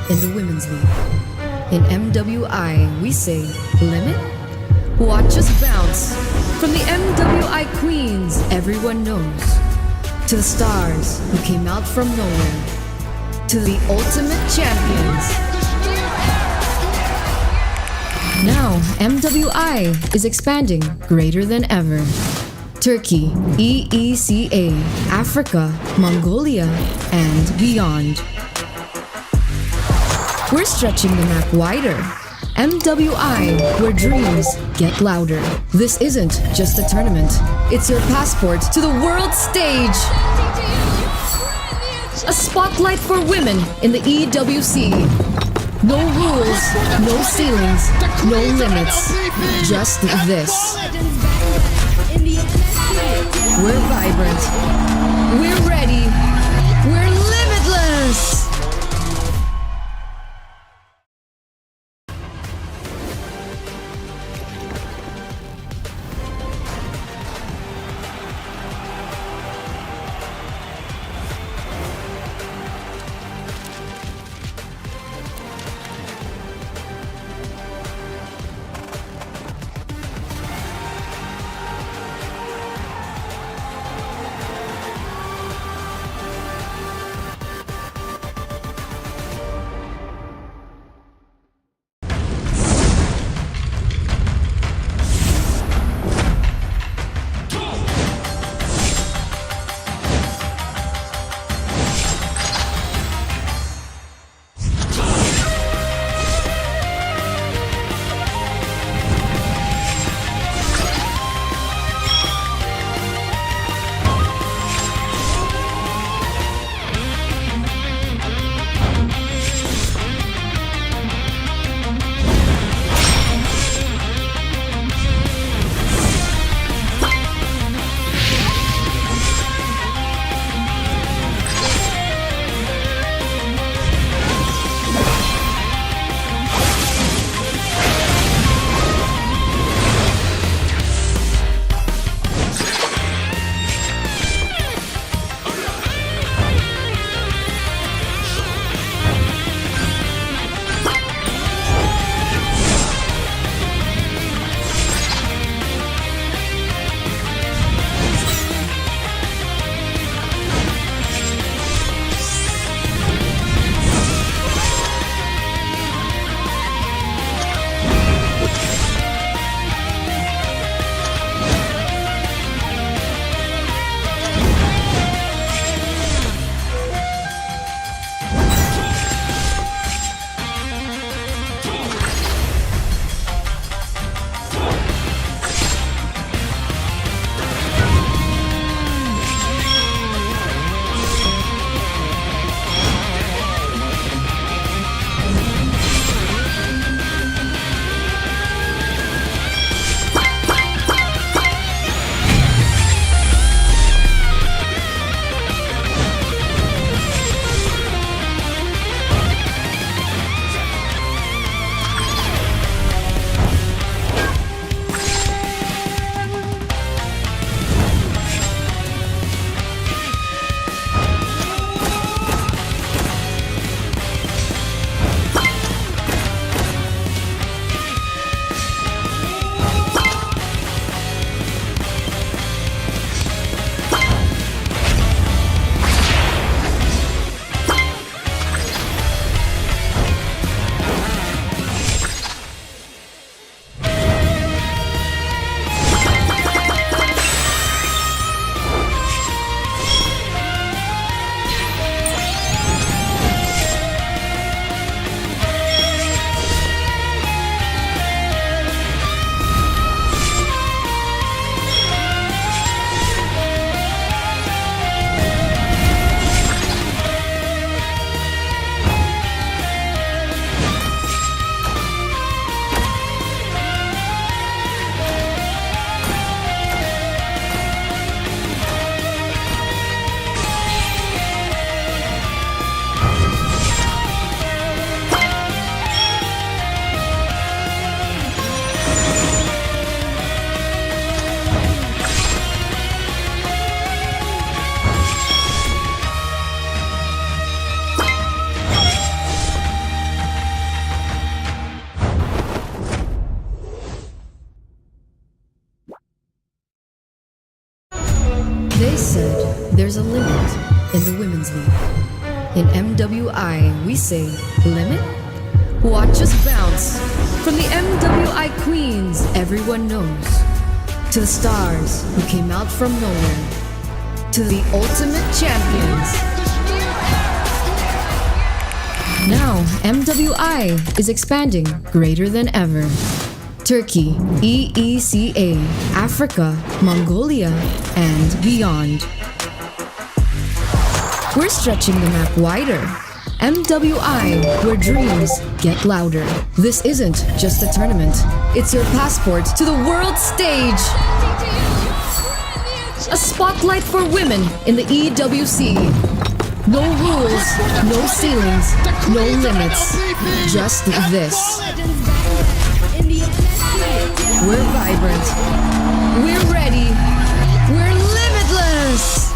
in the Women's League. In MWI, we say limit? Watch us bounce from the MWI Queens everyone knows, to the stars who came out from nowhere, to the ultimate champions. Now, MWI is expanding greater than ever. Turkey, EECA, Africa, Mongolia, and beyond. We're stretching the map wider. MWI, where dreams get louder. This isn't just a tournament. It's your passport to the world stage. A spotlight for women in the EWC. No rules, no ceilings, no limits. Just this. We're vibrant. We're ready. We're limitless. There's a limit in the women's league. In MWI, we say limit? Watch us bounce from the MWI queens everyone knows, to the stars who came out from nowhere, to the ultimate champions. Now, MWI is expanding greater than ever. Turkey, EECA, Africa, Mongolia, and beyond. We're stretching the map wider. MWI, where dreams get louder. This isn't just a tournament. It's your passport to the world stage. A spotlight for women in the EWC. No rules, no ceilings, no limits. Just this. We're vibrant. We're ready. We're limitless.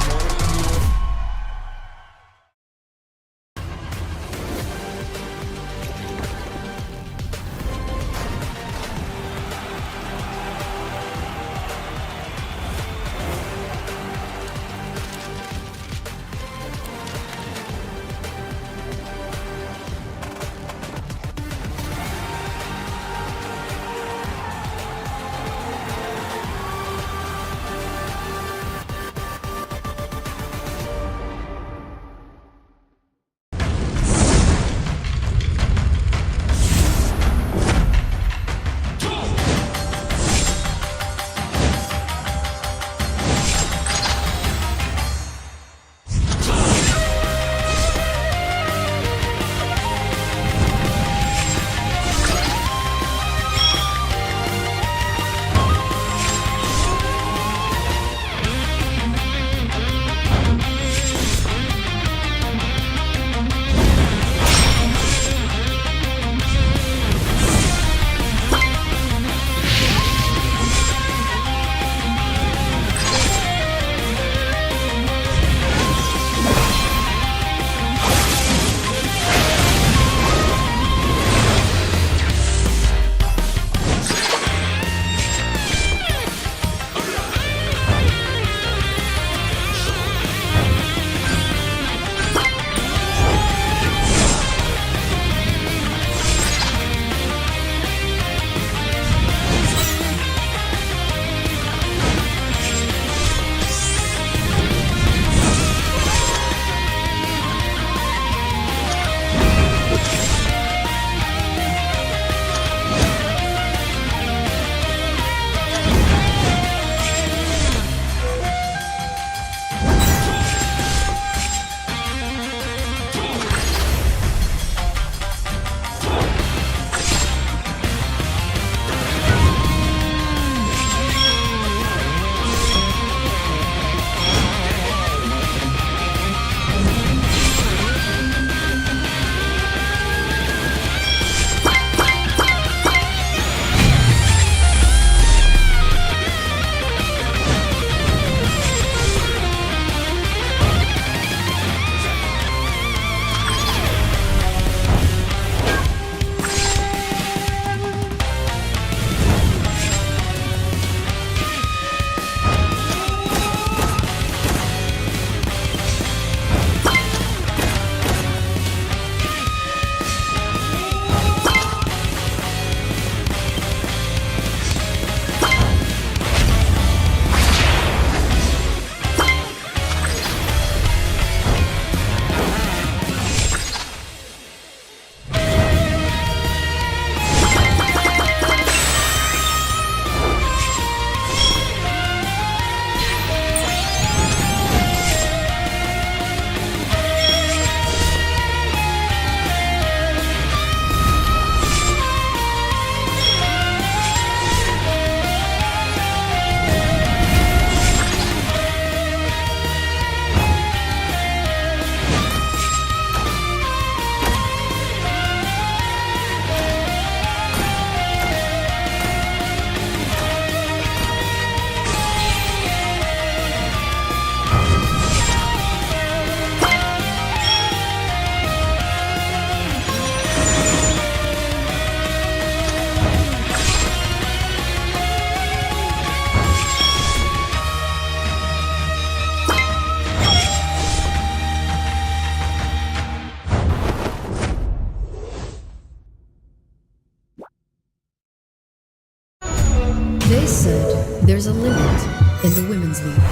said there's a limit in the Women's League.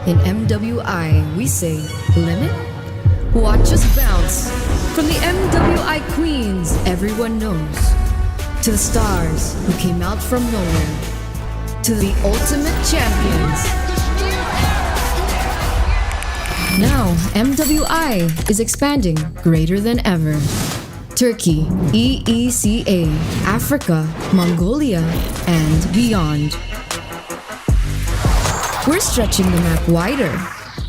In MWI, we say limit? Watch us bounce from the MWI Queens everyone knows, to the stars who came out from nowhere, to the ultimate champions. Now, MWI is expanding greater than ever. Turkey, EECA, Africa, Mongolia, and beyond. We're stretching the map wider.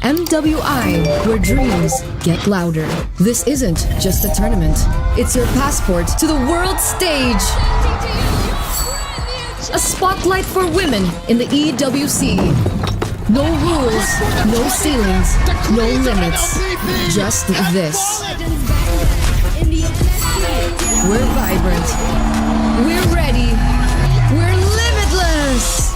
MWI, where dreams get louder. This isn't just a tournament. It's your passport to the world stage. A spotlight for women in the EWC. No rules, no ceilings, no limits. Just this. We're vibrant. We're ready. We're limitless.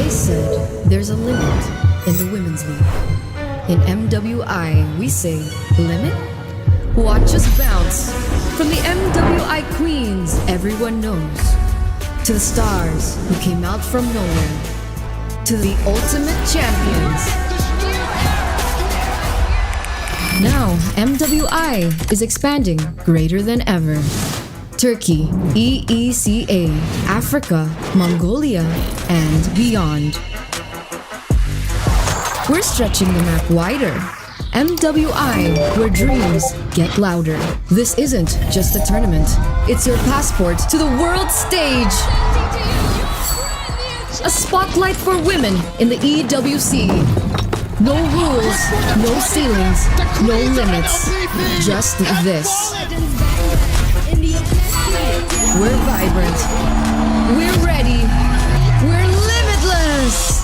They said there's a limit in the women's league. In MWI, we say limit? Watch us bounce from the MWI queens everyone knows, to the stars who came out from nowhere, to the ultimate champions. Now, MWI is expanding greater than ever. Turkey, EECA, Africa, Mongolia, and beyond. We're stretching the map wider. MWI, where dreams get louder. This isn't just a tournament. It's your passport to the world stage. A spotlight for women in the EWC. No rules, no ceilings, no limits. Just this. We're vibrant. We're ready. We're limitless.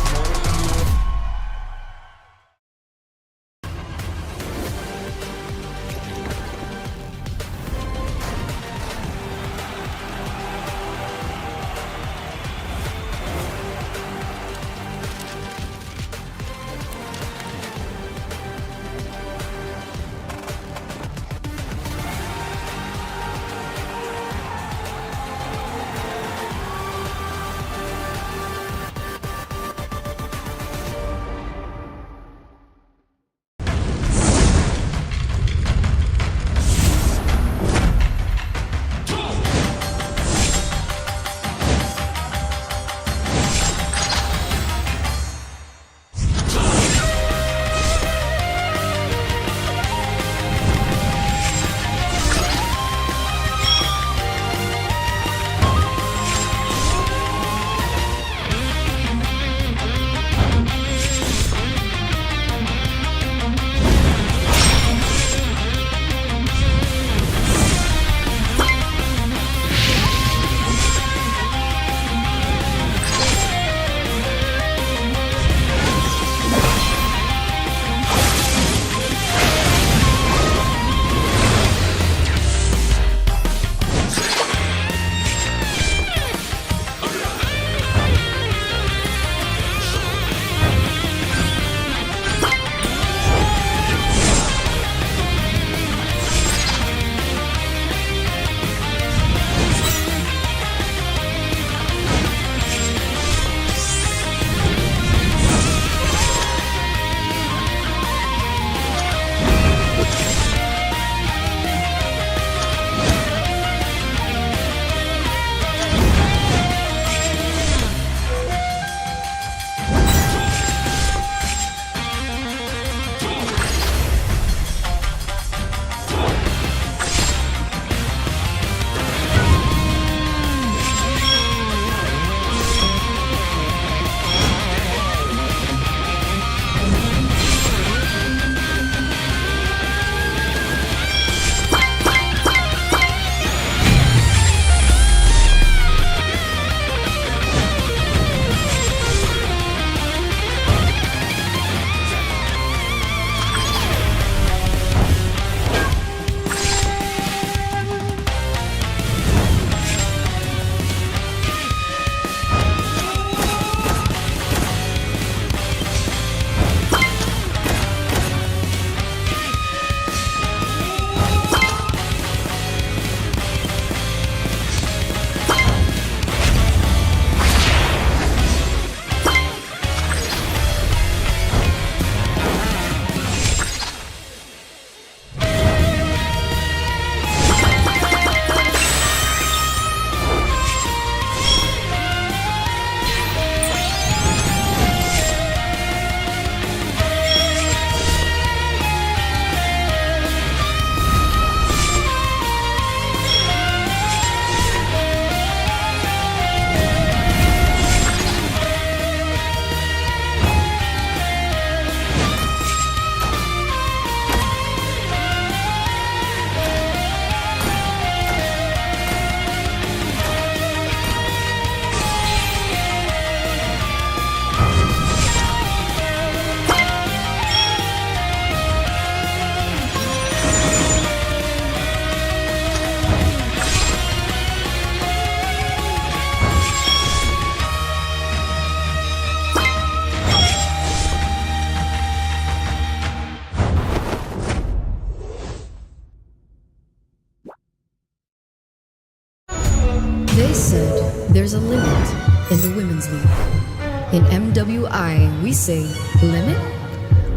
In MWI, we say limit?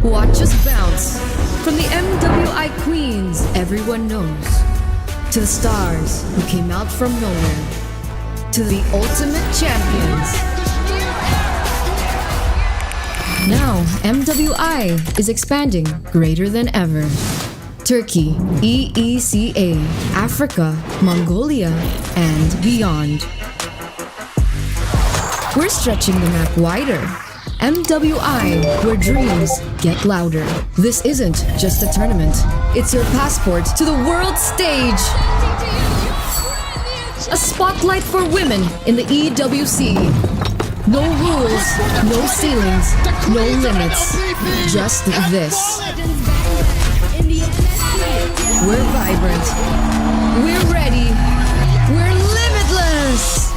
Watch us bounce. From the MWI queens everyone knows, to the stars who came out from nowhere, to the ultimate champions. Now, MWI is expanding greater than ever. Turkey, EECA, Africa, Mongolia, and beyond. We're stretching the map wider. MWI, where dreams get louder. This isn't just a tournament. It's your passport to the world stage. A spotlight for women in the EWC. No rules, no ceilings, no limits. Just this. We're vibrant. We're ready. We're limitless.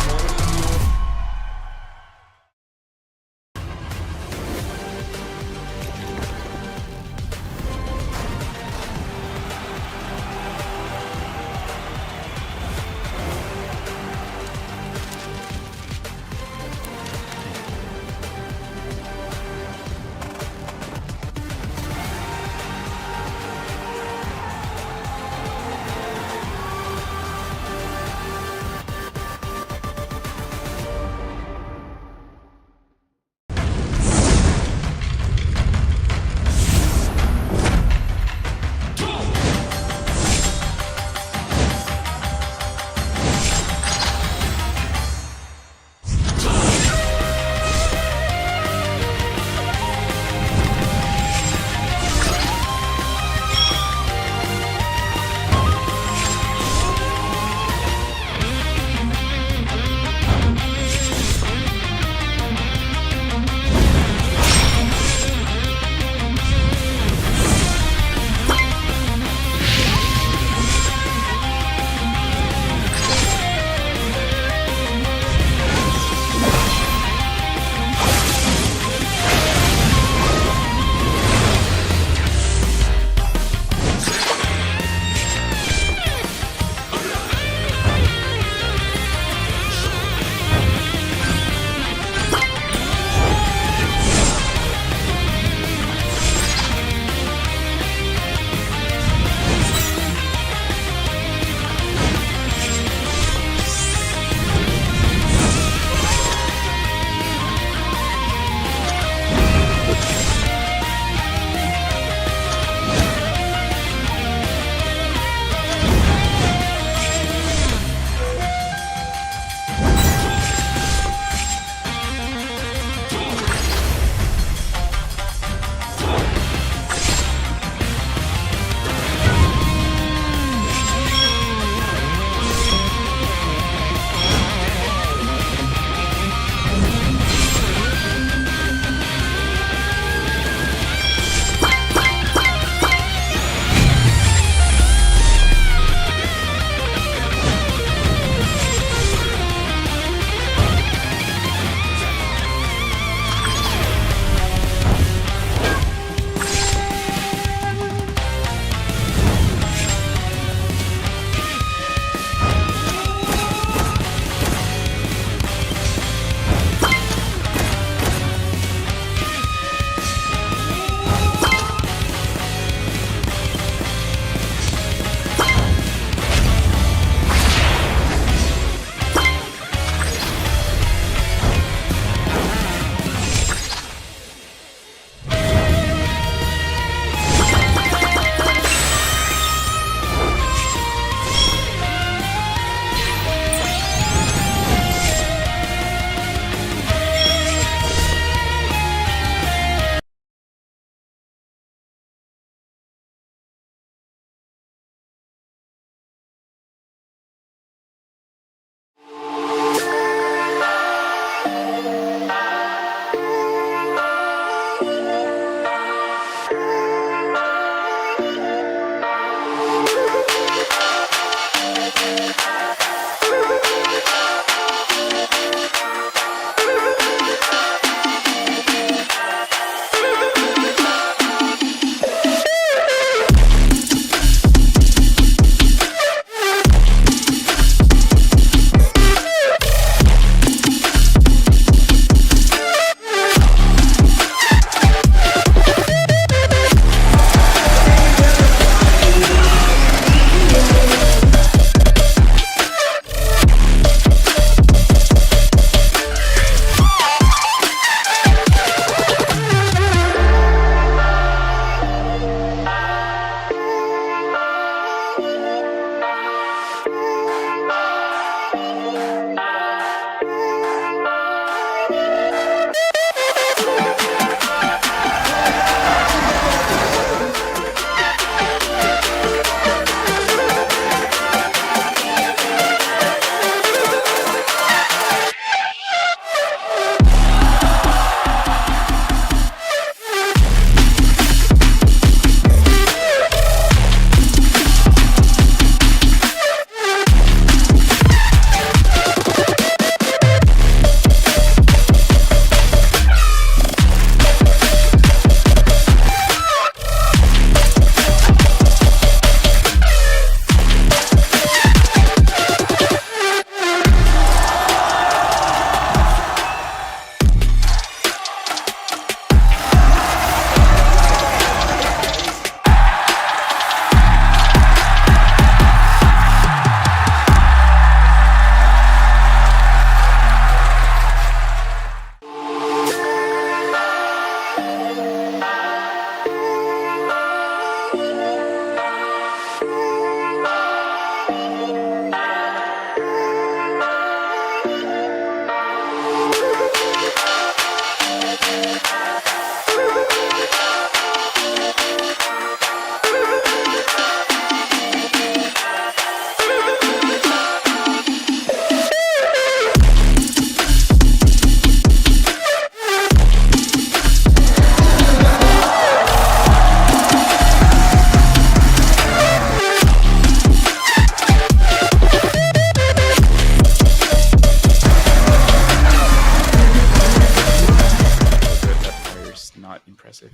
not impressive.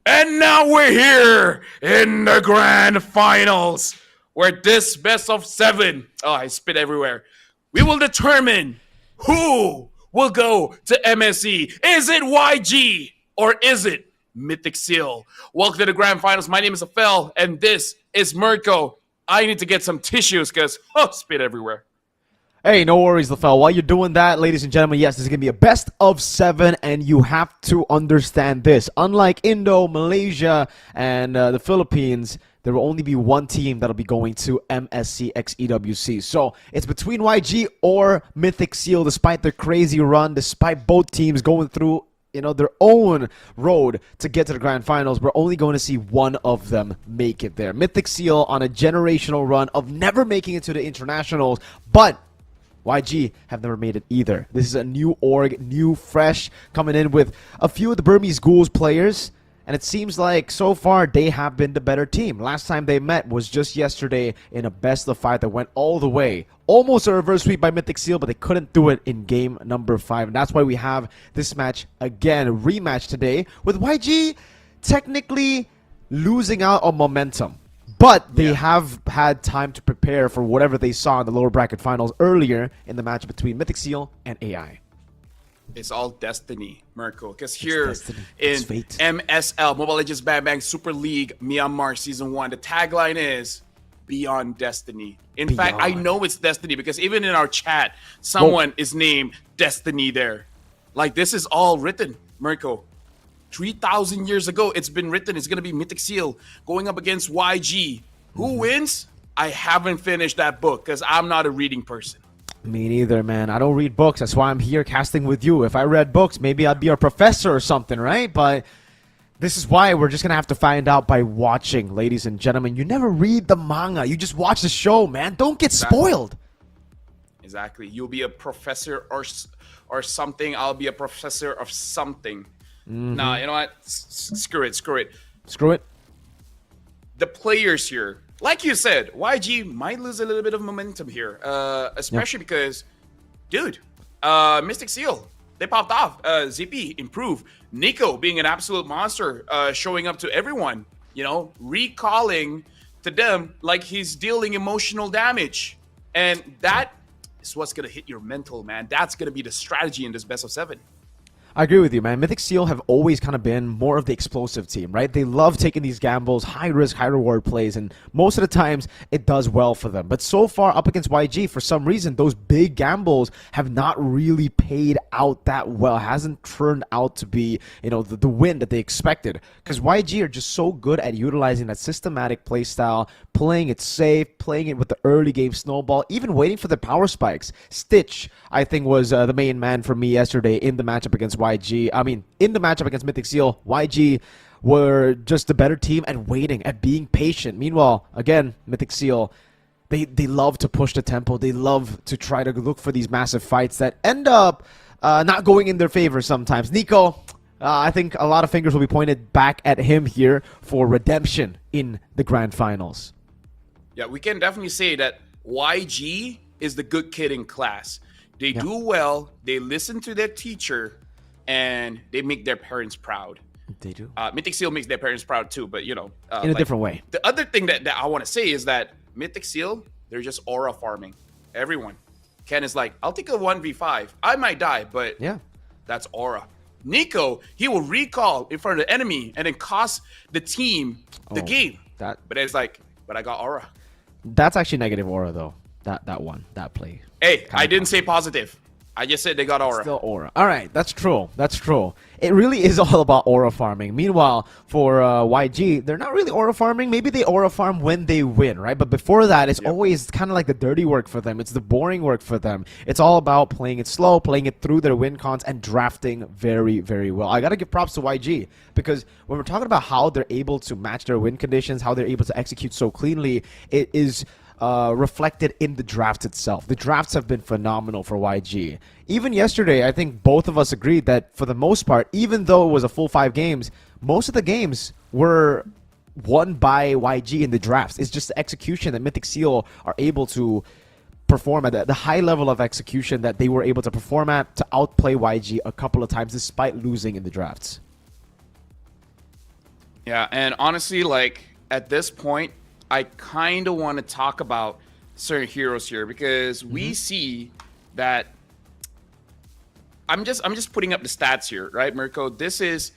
And now we're here in the grand finals, where this best of 7, I spit everywhere, we will determine who will go to MSC. Is it YG or is it Mythic Seal? Welcome to the grand finals. My name is Afel, and this is Mirko. I need to get some tissues because spit everywhere. Hey, no worries, LaFell. While you're doing that, ladies and gentlemen, yes, this is going to be a best of 7, and you have to understand this. Unlike Indo, Malaysia, and the Philippines, there will only be one team that'll be going to MSC x EWC. So it's between YG or Mythic Seal, despite their crazy run, despite both teams going through their own road to get to the grand finals. We're only going to see one of them make it there. Mythic Seal on a generational run of never making it to the internationals, but YG have never made it either. This is a new org, new, fresh, coming in with a few of the Burmese Ghouls players, and it seems like so far they have been the better team. Last time they met was just yesterday in a best of 5 that went all the way. Almost a reverse sweep by Mythic Seal, but they couldn't do it in game number 5, and that's why we have this match again, a rematch today, with YG technically losing out on momentum. But they have had time to prepare for whatever they saw in the lower bracket finals earlier in the match between Mythic Seal and AI. It's all destiny, Mirko. Because here in fate. MSL, Mobile Legends Bang Bang Super League Myanmar Season 1, the tagline is Beyond Destiny. In fact, I know it's destiny because even in our chat, someone is named Destiny there. Like, this is all written, Mirko. 3,000 years ago, it's been written. It's going to be Mythic Seal going up against YG. Who wins? I haven't finished that book because I'm not a reading person. Me neither, man. I don't read books. That's why I'm here casting with you. If I read books, maybe I'd be a professor or something, right? But this is why we're just going to have to find out by watching, ladies and gentlemen. You never read the manga. You just watch the show, man. Don't get spoiled. Exactly. You'll be a professor or something. I'll be a professor of something. Nah, you know what? Screw it. Screw it. The players here, like you said, YG might lose a little bit of momentum here, especially because, dude, Mystic Seal, they popped off. ZP improved. Nico being an absolute monster, showing up to everyone, recalling to them like he's dealing emotional damage. And that is what's going to hit your mental, man. That's going to be the strategy in this best of 7. I agree with you, man. Mythic Seal have always kind of been more of the explosive team, right? They love taking these gambles, high risk, high reward plays, and most of the times it does well for them. But so far up against YG, for some reason, those big gambles have not really paid out that well. It hasn't turned out to be, the win that they expected. Because YG are just so good at utilizing that systematic play style, playing it safe, playing it with the early game snowball, even waiting for the power spikes. Stitch, I think, was the main man for me yesterday in the matchup against YG. I mean, in the matchup against Mythic Seal, YG were just the better team at waiting, at being patient. Meanwhile, again, Mythic Seal, they love to push the tempo. They love to try to look for these massive fights that end up not going in their favor sometimes. Nico, I think a lot of fingers will be pointed back at him here for redemption in the grand finals. Yeah, we can definitely say that YG is the good kid in class. They do well, they listen to their teacher, and they make their parents proud. They do. Mythic Seal makes their parents proud too, but in a different way. The other thing that I want to say is that Mythic Seal, they're just aura farming. Everyone. Ken is like, I'll take a 1v5. I might die, but that's aura. Nico, he will recall in front of the enemy and then cost the team the game. But it's like, but I got aura. That's actually negative aura though. That play. Hey, I didn't say positive. I just said they got aura. Still aura. All right, that's true. That's true. It really is all about aura farming. Meanwhile, for YG, they're not really aura farming. Maybe they aura farm when they win, right? But before that, it's always kind of like the dirty work for them. It's the boring work for them. It's all about playing it slow, playing it through their win cons, and drafting very, very well. I got to give props to YG because when we're talking about how they're able to match their win conditions, how they're able to execute so cleanly, it is reflected in the draft itself. The drafts have been phenomenal for YG. Even yesterday, I think both of us agreed that for the most part, even though it was a full 5 games, most of the games were won by YG in the drafts. It's just the execution that Mythic Seal are able to perform at the high level of execution that they were able to perform at to outplay YG a couple of times despite losing in the drafts. Yeah, and honestly, like at this point, I kind of want to talk about certain heroes here because we see that I'm just putting up the stats here, right, Mirko? This is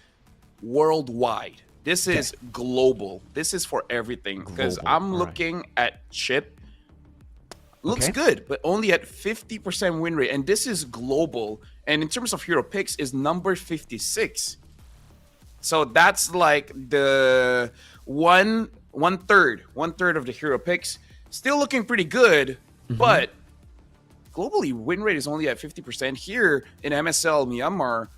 worldwide. This is global. This is for everything because I'm looking at Chip. Looks good, but only at 50% win rate, and this is global. And in terms of hero picks, is number 56. So that's like the one third of the hero picks. Still looking pretty good, but globally win rate is only at 50%. Here in MSL Myanmar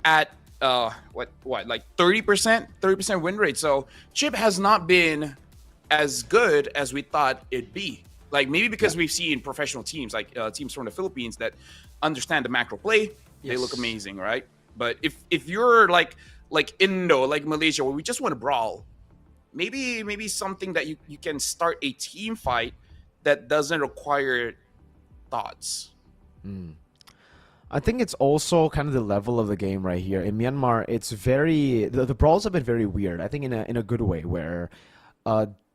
at like 30% win rate. So Chip has not been as good as we thought it'd be. Like maybe because we've seen professional teams like teams from the Philippines that understand the macro play, they look amazing, right? But if you're like Indo, like Malaysia, where we just want to brawl, maybe something that you can start a team fight that doesn't require thoughts. I think it's also kind of the level of the game right here. In Myanmar, it's very... The brawls have been very weird, I think in a good way, where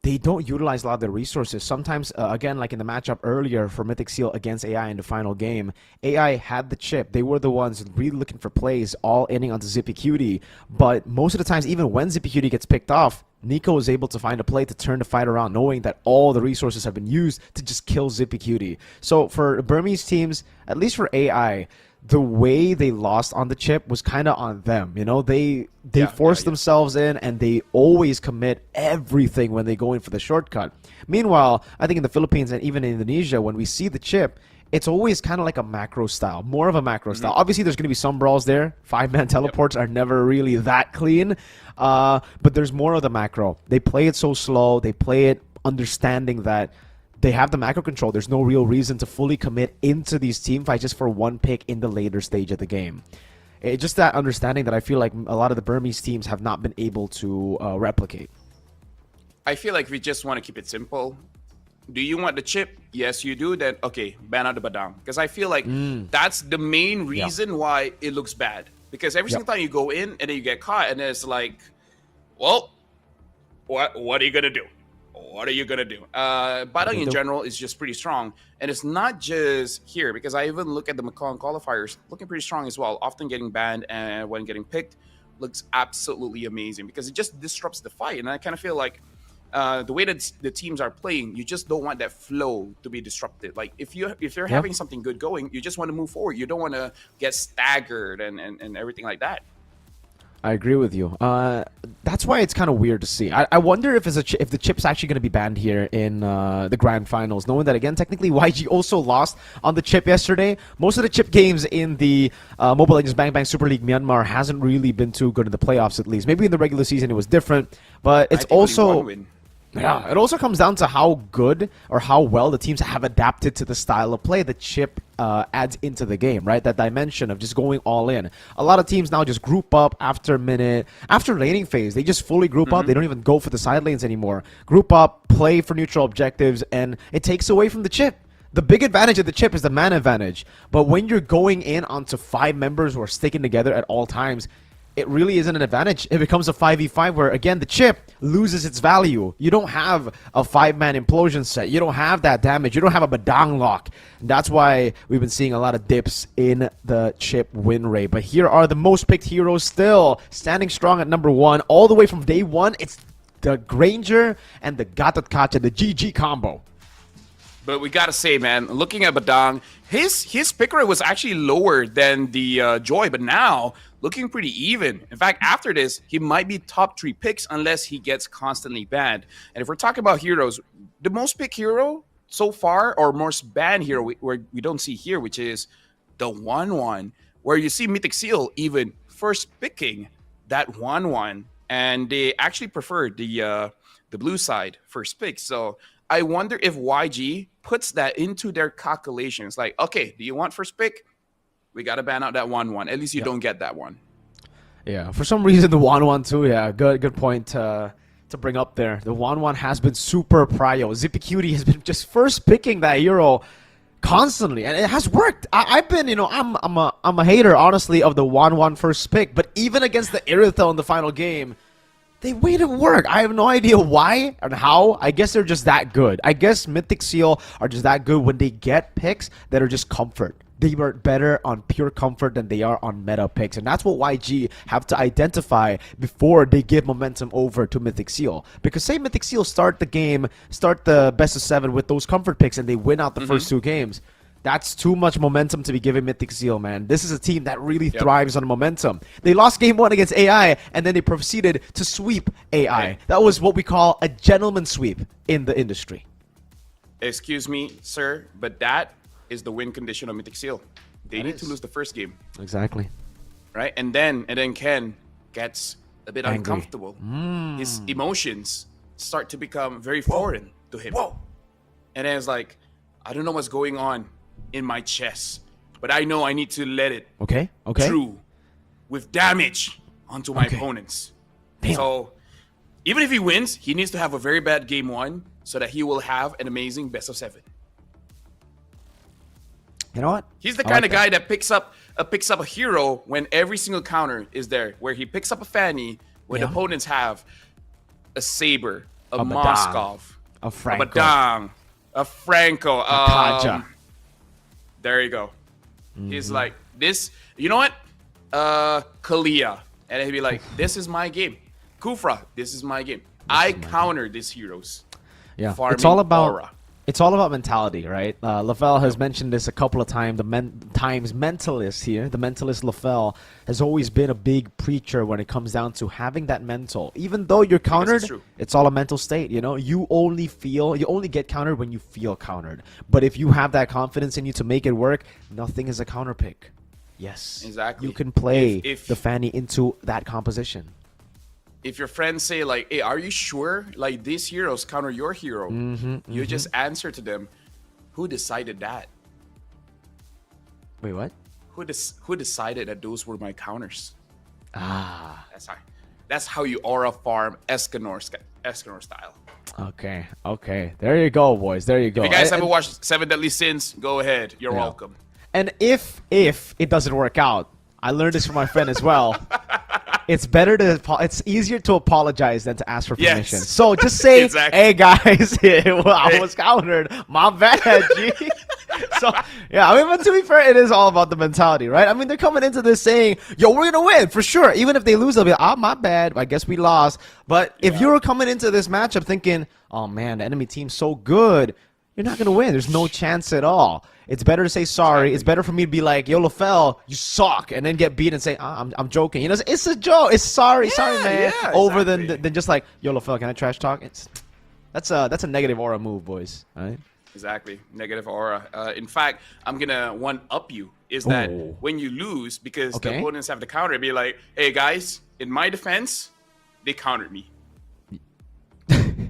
they don't utilize a lot of their resources. Sometimes, again, like in the matchup earlier for Mythic Seal against AI in the final game, AI had the chip. They were the ones really looking for plays, all ending onto Zippy Cutie. But most of the times, even when Zippy Cutie gets picked off, Nico is able to find a play to turn the fight around, knowing that all the resources have been used to just kill Zippy Cutie. So for Burmese teams, at least for AI, the way they lost on the chip was kind of on them. You know, they forced themselves in, and they always commit everything when they go in for the shortcut. Meanwhile, I think in the Philippines and even in Indonesia, when we see the chip, it's always kind of like a macro style, more of a macro style. Obviously, there's going to be some brawls there. 5-man teleports are never really that clean, but there's more of the macro. They play it so slow. They play it understanding that they have the macro control. There's no real reason to fully commit into these team fights just for one pick in the later stage of the game. It's just that understanding that I feel like a lot of the Burmese teams have not been able to replicate. I feel like we just want to keep it simple. Do you want the chip? Yes, you do. Then, okay, ban out the Badang. Because I feel like that's the main reason why it looks bad. Because every single time you go in and then you get caught, and it's like, well, what are you going to do? What are you going to do? Badang in general is just pretty strong. And it's not just here, because I even look at the Macau qualifiers, looking pretty strong as well. Often getting banned, and when getting picked, looks absolutely amazing because it just disrupts the fight. And I kind of feel like the way that the teams are playing, you just don't want that flow to be disrupted. Like if you're having something good going, you just want to move forward. You don't want to get staggered and everything like that. I agree with you. That's why it's kind of weird to see. I wonder if if the chip's actually going to be banned here in the grand finals, knowing that, again, technically YG also lost on the chip yesterday. Most of the chip games in the Mobile Legends Bang Bang Super League Myanmar hasn't really been too good in the playoffs, at least. Maybe in the regular season it was different, but it's also... Yeah, it also comes down to how good or how well the teams have adapted to the style of play that Chip adds into the game, right? That dimension of just going all in. A lot of teams now just group up after a minute. After laning phase, they just fully group up. They don't even go for the side lanes anymore. Group up, play for neutral objectives, and it takes away from the Chip. The big advantage of the chip is the man advantage. But when you're going in onto 5 members who are sticking together at all times, it really isn't an advantage. It becomes a 5v5 where, again, the chip loses its value. You don't have a 5-man implosion set. You don't have that damage. You don't have a Badang lock. And that's why we've been seeing a lot of dips in the chip win rate. But here are the most picked heroes still standing strong at number 1. All the way from day 1, it's the Granger and the Gatot Kacha, the GG combo. But we gotta say, man, looking at Badang, his pick rate was actually lower than the Joy, but now looking pretty even. In fact, after this, he might be top 3 picks unless he gets constantly banned. And if we're talking about heroes, the most picked hero so far, or most banned hero we don't see here, which is the 1-1, where you see Mythic Seal even first picking that 1-1, and they actually prefer the blue side first pick. So I wonder if YG puts that into their calculations. Like, okay, do you want first pick? We got to ban out that 1-1. At least you don't get that one. Yeah, for some reason the 1-1 too. Yeah, good point to to bring up there. The 1-1 has been super prio. Zippy Cutie has been just first picking that hero constantly, and it has worked. I've been, I'm a hater, honestly, of the 1-1 first pick, but even against the Irithel in the final game, they made it work. I have no idea why and how. I guess they're just that good. I guess Mythic Seal are just that good when they get picks that are just comfort. They were better on pure comfort than they are on meta picks. And that's what YG have to identify before they give momentum over to Mythic Seal. Because say Mythic Seal start the game, start the best of 7 with those comfort picks and they win out the first 2 games. That's too much momentum to be given Mythic Seal, man. This is a team that really thrives on momentum. They lost game 1 against AI, and then they proceeded to sweep AI. That was what we call a gentleman sweep in the industry. Excuse me, sir, but that is the win condition of Mythic Seal. They need to lose the first game. Exactly. Right? And then Ken gets a bit Angry. uncomfortable. His emotions start to become very foreign to him. And then it's like, I don't know what's going on in my chest, but I know I need to let it through with damage onto my opponents. Damn. So even if he wins, he needs to have a very bad game 1 so that he will have an amazing best of 7. You know what? He's the kind of guy that picks up a hero when every single counter is there, where he picks up a Fanny when opponents have a Saber, a Moskov, a Franco, a Badang, a Franco, Kaja. There you go. He's like, this, you know what? Kalia. And he'd be like, this is my game. Kufra, this is my game. I counter these heroes. Yeah, Farming it's all about aura. It's all about mentality, right? LaFell has mentioned this a couple of times. The mentalist here, the mentalist LaFell, has always been a big preacher when it comes down to having that mental. Even though you're countered, it's all a mental state, you know? You only get countered when you feel countered. But if you have that confidence in you to make it work, nothing is a counter pick. Yes. Exactly. You can play If the Fanny into that composition. If your friends say like, hey, are you sure like these heroes counter your hero? You just answer to them, who decided that? Wait, what? Who decided that those were my counters? Ah. That's how you aura farm Escanor style. Okay. There you go, boys. There you go. If you guys haven't watched 7 Deadly Sins, go ahead. You're welcome. And if it doesn't work out, I learned this from my friend as well. It's easier to apologize than to ask for permission. So just say, hey guys, I was countered. My bad, G. So yeah, I mean, but to be fair, it is all about the mentality, right? I mean, they're coming into this saying, yo, we're gonna win for sure. Even if they lose, they'll be like, my bad. I guess we lost. But if you were coming into this matchup thinking, oh man, the enemy team's so good, you're not gonna win. There's no chance at all. It's better to say sorry. It's better for me to be like, yo, LaFell, you suck, and then get beat and say, I'm joking. You know, it's a joke. It's sorry, man. Over than just like, yo, LaFell, can I trash talk? That's a negative aura move, boys. All right? Exactly, negative aura. In fact, I'm gonna one up you. Is that when you lose because the opponents have the counter, it'd be like, hey guys, in my defense, they countered me.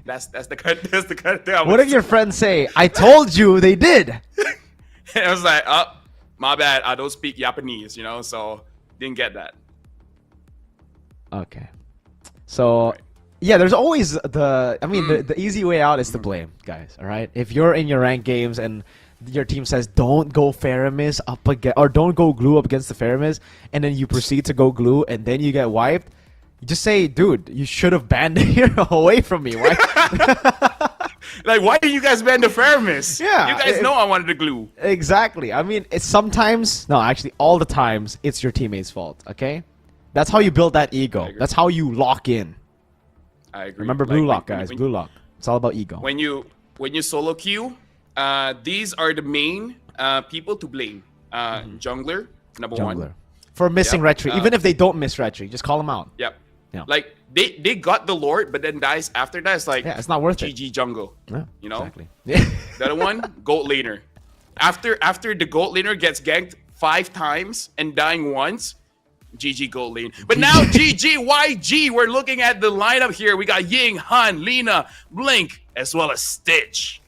That's the kind of thing. What if your friends say, I told you they did? And I was like, oh, my bad. I don't speak Japanese, you know, so didn't get that. Okay. So, yeah, there's always the easy way out is to blame, guys, all right? If you're in your ranked games and your team says, don't go Faramis up against, or don't go glue up against the Faramis, and then you proceed to go glue, and then you get wiped, you just say, dude, you should have banned the hero away from me, right? Like, why did you guys ban the Faramis? Yeah. You guys know I wanted to glue. Exactly. I mean, it's sometimes, no, actually, all the times, it's your teammate's fault, okay? That's how you build that ego. That's how you lock in. I agree. Remember Blue Lock, guys. Blue Lock. It's all about ego. When you solo queue, these are the main people to blame. Jungler, number one. For missing retry. Even if they don't miss retry, just call them out. Yep. Yeah. Like, they got the Lord, but then dies after that. It's like, yeah, it's not worth it. GG jungle. Yeah, you know? Exactly. The other one, goat laner. After the goat laner gets ganked 5 times and dying once, GG goat lane. But now GG YG, we're looking at the lineup here. We got Ying, Han, Lina, Blink, as well as Stitch.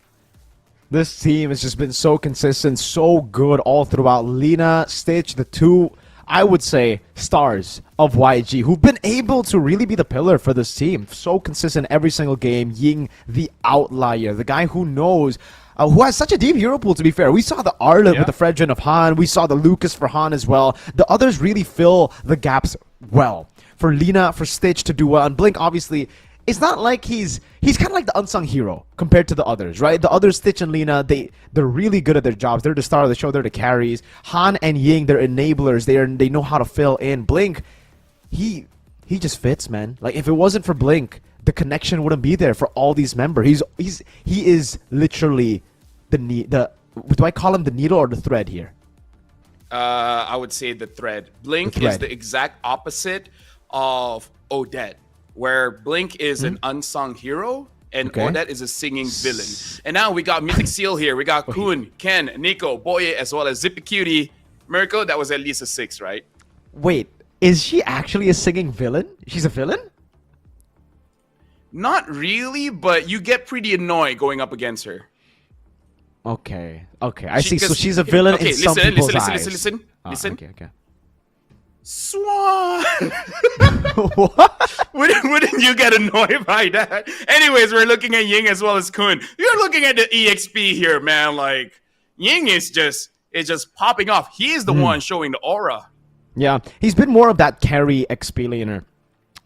This team has just been so consistent, so good all throughout. Lina, Stitch, the two I would say, stars of YG, who've been able to really be the pillar for this team. So consistent every single game. Ying, the outlier, the guy who knows, who has such a deep hero pool, to be fair. We saw the Arlet with the Fredrin of Han. We saw the Lucas for Han as well. The others really fill the gaps well. For Lina, for Stitch to do well. And Blink, obviously, it's not like he's kind of like the unsung hero compared to the others, right? The others, Stitch and Lina, they're really good at their jobs. They're the star of the show. They're the carries. Han and Ying, they're enablers. They know how to fill in. Blink, he just fits, man. Like, if it wasn't for Blink, the connection wouldn't be there for all these members. He is literally the do I call him the needle or the thread here? I would say the thread. Blink is the exact opposite of Odette, where Blink is an unsung hero and Odette is a singing villain. And now we got Mythic Seal here. We got Kun, Ken, Nico, Boye, as well as Zippy Cutie. Miracle, that was at least a 6, right? Wait, is she actually a singing villain? She's a villain? Not really, but you get pretty annoyed going up against her. Okay, I see. So she's a villain in some people's eyes. Listen. Okay. Swan! What? Wouldn't you get annoyed by that? Anyways, we're looking at Ying as well as Kun. You're looking at the EXP here, man. Like, Ying is just popping off. He is the one showing the aura. Yeah, he's been more of that carry XP laner.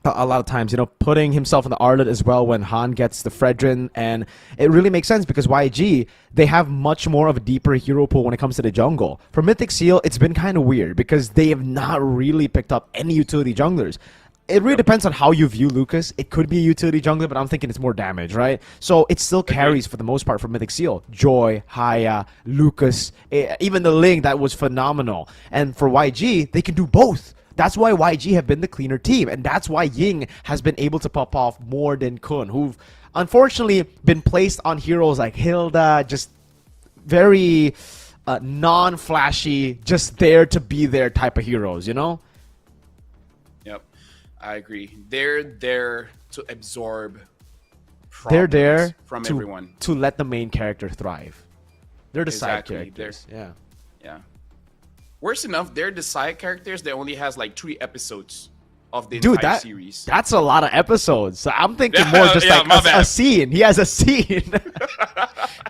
A lot of times, putting himself in the Arlet as well when Han gets the Fredrin, and it really makes sense because YG, they have much more of a deeper hero pool when it comes to the jungle. For Mythic Seal, it's been kind of weird because they have not really picked up any utility junglers. It really depends on how you view Lucas. It could be a utility jungler, but I'm thinking it's more damage, right? So it still carries for the most part for Mythic Seal. Joy, Haya, Lucas, even the Ling, that was phenomenal. And for YG, they can do both. That's why YG have been the cleaner team, and that's why Ying has been able to pop off more than Kun, who've unfortunately been placed on heroes like Hilda, just very non-flashy, just there to be there type of heroes, Yep, I agree. They're there to absorb They're there from everyone. To let the main character thrive. They're the side characters. Yeah. Worse enough, they're the side characters that only has like 3 episodes of the entire series. That's a lot of episodes. So I'm thinking more just like a scene. He has a scene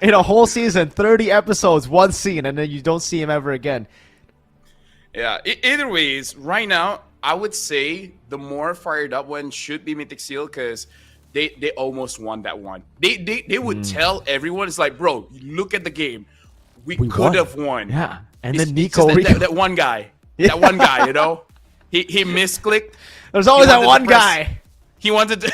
in a whole season, 30 episodes, one scene, and then you don't see him ever again. Yeah. Either ways, right now, I would say the more fired up one should be Mythic Seal because they almost won that one. They would tell everyone, it's like, bro, look at the game. We could have won. Yeah. And then Nico, that one guy, that one guy, he misclicked. There's always that one guy. He wanted to,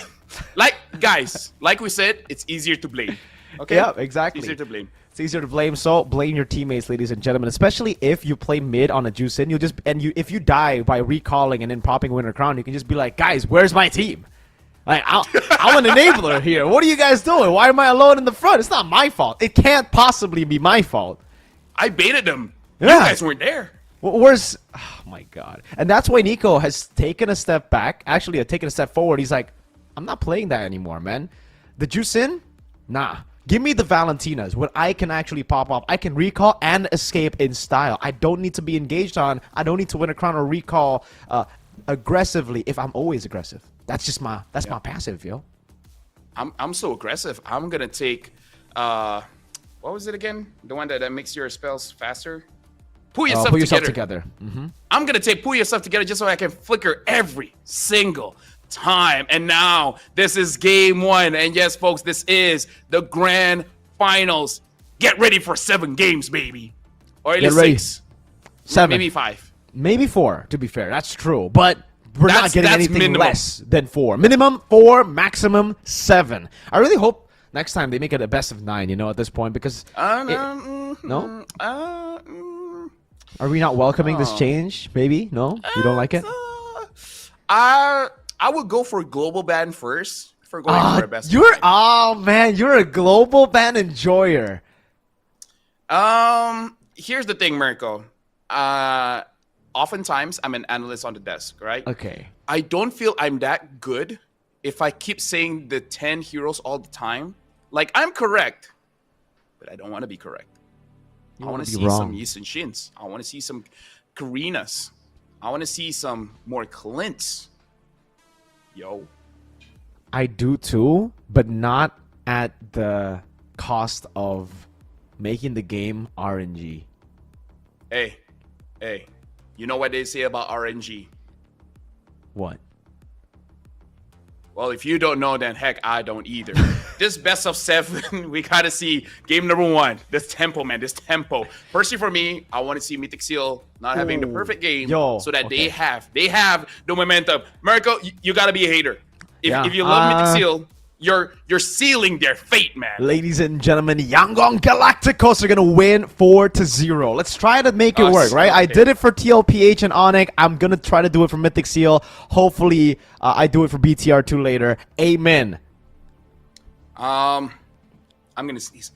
like we said, it's easier to blame. Okay. Yeah, exactly. It's easier to blame. It's easier to blame. So blame your teammates, ladies and gentlemen. Especially if you play mid on a Juicin, if you die by recalling and then popping Winter Crown, you can just be like, guys, where's my team? Like, I'm an enabler here. What are you guys doing? Why am I alone in the front? It's not my fault. It can't possibly be my fault. I baited them. Yeah. You guys weren't there. Where's... Oh, my God. And that's why Nico has taken a step back. Actually, taken a step forward. He's like, I'm not playing that anymore, man. The Juicin? Nah. Give me the Valentinas when I can actually pop off. I can recall and escape in style. I don't need to be engaged on. I don't need to win a crown or recall aggressively if I'm always aggressive. That's just my my passive, yo. I'm so aggressive. I'm gonna take what was it again? The one that makes your spells faster? Pull yourself together. Mm-hmm. I'm gonna take pull yourself together just so I can flicker every single time. And now this is game 1. And yes, folks, this is the grand finals. Get ready for 7 games, baby. Or at least 6. 7. Maybe 5. Maybe 4, to be fair. That's true. But we're not getting anything minimum. less than 4. Minimum 4, maximum 7. I really hope next time they make it a best of 9, at this point, because... No? Are we not welcoming this change, maybe? No? You don't like it? I would go for global ban first for going for a best. Oh man, you're a global ban enjoyer. Here's the thing, Mirko. Oftentimes I'm an analyst on the desk, right? Okay. I don't feel I'm that good if I keep saying the 10 heroes all the time. Like, I'm correct, but I don't want to be correct. I want to see some Yi and Shins. I want to see some Karinas. I want to see some more Clints. Yo. I do too, but not at the cost of making the game RNG. Hey, you know what they say about RNG? What? Well, if you don't know, then heck, I don't either. This best of 7, we gotta see game number 1. This tempo, man, this tempo. Personally, for me, I want to see Mythic Seal not having the perfect game, so that they have the momentum. Marco, you gotta be a hater. If you love Mythic Seal, you're sealing their fate, man. Ladies and gentlemen, Yangon Galacticos are gonna win 4-0. Let's try to make it work, right? Okay. I did it for TLPH and Onyx. I'm gonna try to do it for Mythic Seal. Hopefully, I do it for BTR2 later. Amen. I'm gonna sneeze.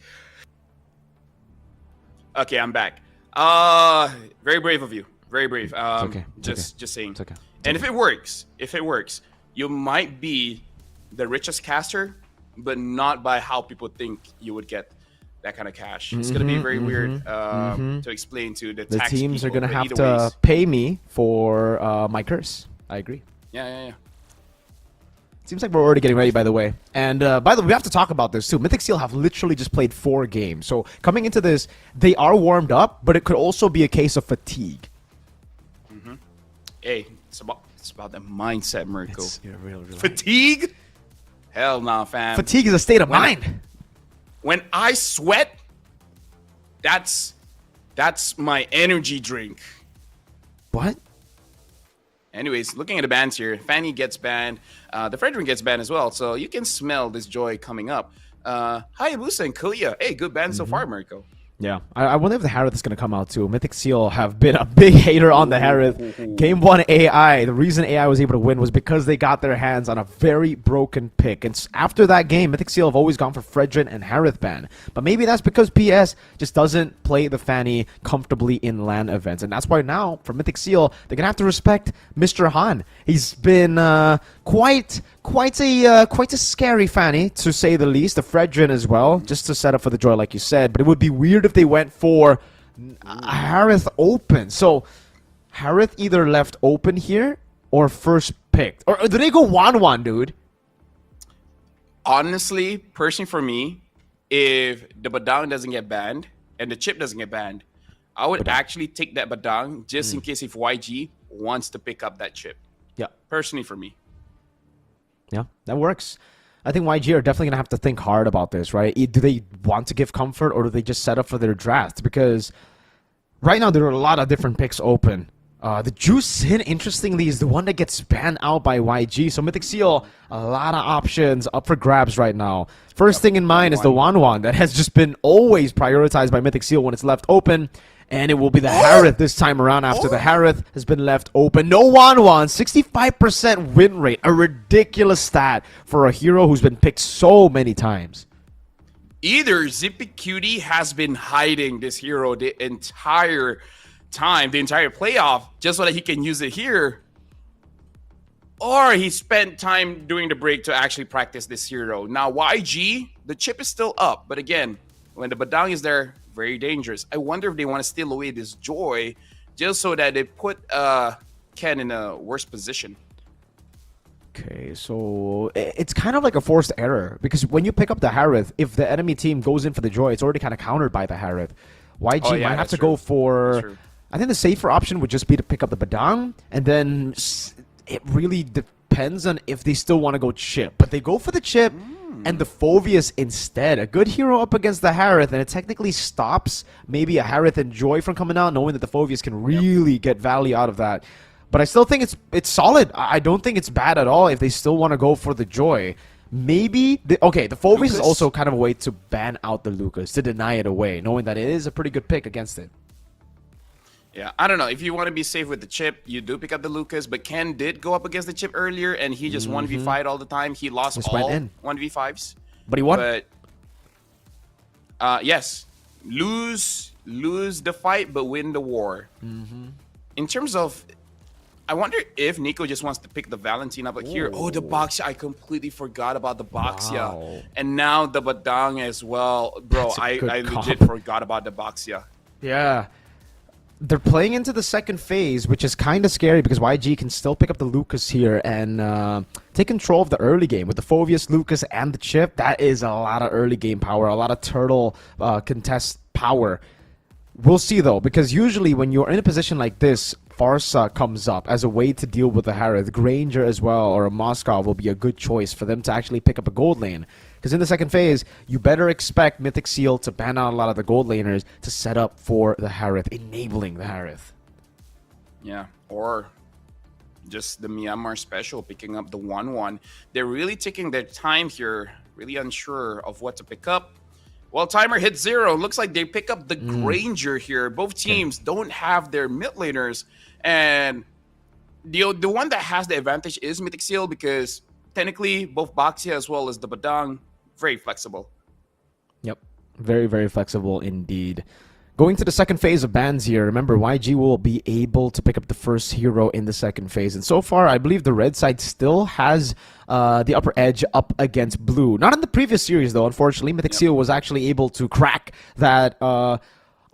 Okay, I'm back. Very brave of you. Very brave. Just saying. It's okay. And if it works, you might be the richest caster, but not by how people think you would get that kind of cash. It's gonna be very weird to explain to the tax teams people, are gonna have either to ways. pay me for my curse. I agree. Yeah. Seems like we're already getting ready, by the way. And by the way, we have to talk about this too. Mythic Seal have literally just played 4 games. So coming into this, they are warmed up, but it could also be a case of fatigue. Hey, it's about the mindset, Mirko. Real. Fatigue? Hell nah, fam. Fatigue is a state of mind. When I sweat, that's my energy drink. What? Anyways, looking at the bans here, Fanny gets banned. The Frederick gets banned as well, so you can smell this joy coming up. Hayabusa and Kuya. Hey, good ban so far, Mirko. Yeah, I wonder if the Harith is going to come out too. Mythic Seal have been a big hater on the Harith. Game 1 AI, the reason AI was able to win was because they got their hands on a very broken pick. And after that game, Mythic Seal have always gone for Fredrin and Harith ban. But maybe that's because PS just doesn't play the Fanny comfortably in LAN events. And that's why now, for Mythic Seal, they're going to have to respect Mr. Han. He's been quite a scary Fanny, to say the least. The Fredrin as well, just to set up for the joy, like you said. But it would be weird if they went for Harith open. So Harith either left open here or first picked. Or do they go 1-1, dude? Honestly, personally for me, if the Badang doesn't get banned and the chip doesn't get banned, I would actually take that Badang just in case if YG wants to pick up that chip. Yeah. Personally for me. Yeah, that works. I think YG are definitely going to have to think hard about this, right? Do they want to give comfort or do they just set up for their draft? Because right now there are a lot of different picks open. The Juice Sin, interestingly, is the one that gets banned out by YG. So Mythic Seal, a lot of options up for grabs right now. First thing in mind is the Wanwan that has just been always prioritized by Mythic Seal when it's left open. And it will be the Harith this time around after the Harith has been left open. No Wanwan, 65% win rate. A ridiculous stat for a hero who's been picked so many times. Either Zippy Cutie has been hiding this hero the entire time, the entire playoff, just so that he can use it here, or he spent time during the break to actually practice this hero. Now, YG, the chip is still up, but again, when the Badang is there, very dangerous. I wonder if they want to steal away this joy just so that they put Ken in a worse position. Okay, so it's kind of like a forced error because when you pick up the Harith, if the enemy team goes in for the joy, it's already kind of countered by the Harith. YG might have to go for... I think the safer option would just be to pick up the Badang, and then it really depends on if they still want to go chip. But they go for the chip and the Phoveus instead. A good hero up against the Harith, and it technically stops maybe a Harith and Joy from coming out, knowing that the Phoveus can really get value out of that. But I still think it's solid. I don't think it's bad at all if they still want to go for the Joy. Maybe... the Phoveus is also kind of a way to ban out the Lucas, to deny it away, knowing that it is a pretty good pick against it. Yeah, I don't know. If you want to be safe with the chip, you do pick up the Lucas. But Ken did go up against the chip earlier, and he just 1v5'd all the time. He lost all 1v5s. But he won. But, yes. Lose the fight, but win the war. In terms of... I wonder if Nico just wants to pick the Valentine up here. Oh, the Boxia. I completely forgot about the Boxia. Wow. And now the Badang as well. Bro, I legit forgot about the Boxia. Yeah. they're playing into the second phase, which is kind of scary because YG can still pick up the Lucas here and take control of the early game. With the Phoveus, Lucas, and the chip, that is a lot of early game power, a lot of turtle contest power. We'll see, though, because usually when you're in a position like this, Farsa comes up as a way to deal with the Harith. Granger as well, or a Moskov will be a good choice for them to actually pick up a gold lane. Because in the second phase, you better expect Mythic Seal to ban out a lot of the gold laners to set up for the Harith, enabling the Harith. Yeah, or just the Myanmar special picking up the 1-1. They're really taking their time here, really unsure of what to pick up. Well, timer hit 0. Looks like they pick up the Granger here. Both teams don't have their mid laners. And the one that has the advantage is Mythic Seal because technically both Baxia as well as the Badang, very flexible. Yep, very, very flexible indeed. Going to the second phase of bans here, remember YG will be able to pick up the first hero in the second phase. And so far, I believe the red side still has the upper edge up against blue. Not in the previous series, though, unfortunately. Mythic Seal was actually able to crack that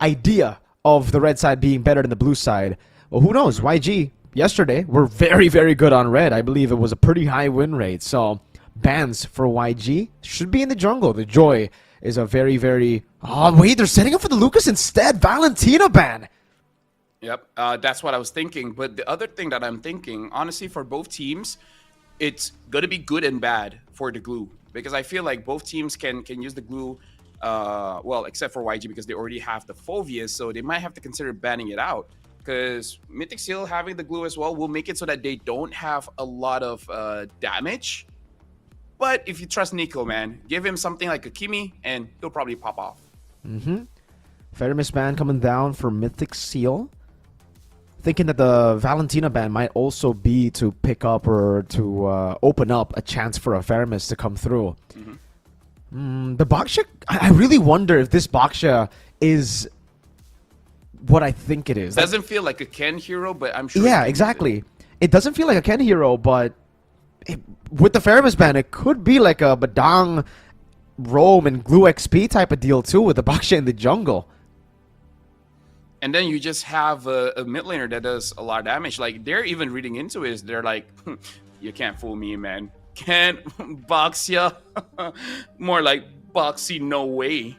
idea of the red side being better than the blue side. Well, who knows? YG, yesterday, were very, very good on red. I believe it was a pretty high win rate. So, bans for YG should be in the jungle. The Joy is a very, very... Oh, wait, they're setting up for the Lucas instead. Valentina ban. Yep, that's what I was thinking. But the other thing that I'm thinking, honestly, for both teams, it's going to be good and bad for the glue. Because I feel like both teams can use the glue, well, except for YG because they already have the Phoveus, so they might have to consider banning it out. Because Mythic Seal having the glue as well will make it so that they don't have a lot of damage. But if you trust Nico, man, give him something like a Kimi, and he'll probably pop off. Feramis ban coming down for Mythic Seal. Thinking that the Valentina ban might also be to pick up or to open up a chance for a Feramis to come through. The Baksha, I really wonder if this Baksha is what I think it is. Doesn't feel like a Ken hero, but I'm sure. Yeah, exactly. It doesn't feel like a Ken hero, but with the Feramis ban, it could be like a Badang, Roam, and Glue XP type of deal too, with the Baksha in the jungle. And then you just have a mid laner that does a lot of damage. Like, they're even reading into it. They're like, you can't fool me, man. Can't Baxia. More like Boxy, no way.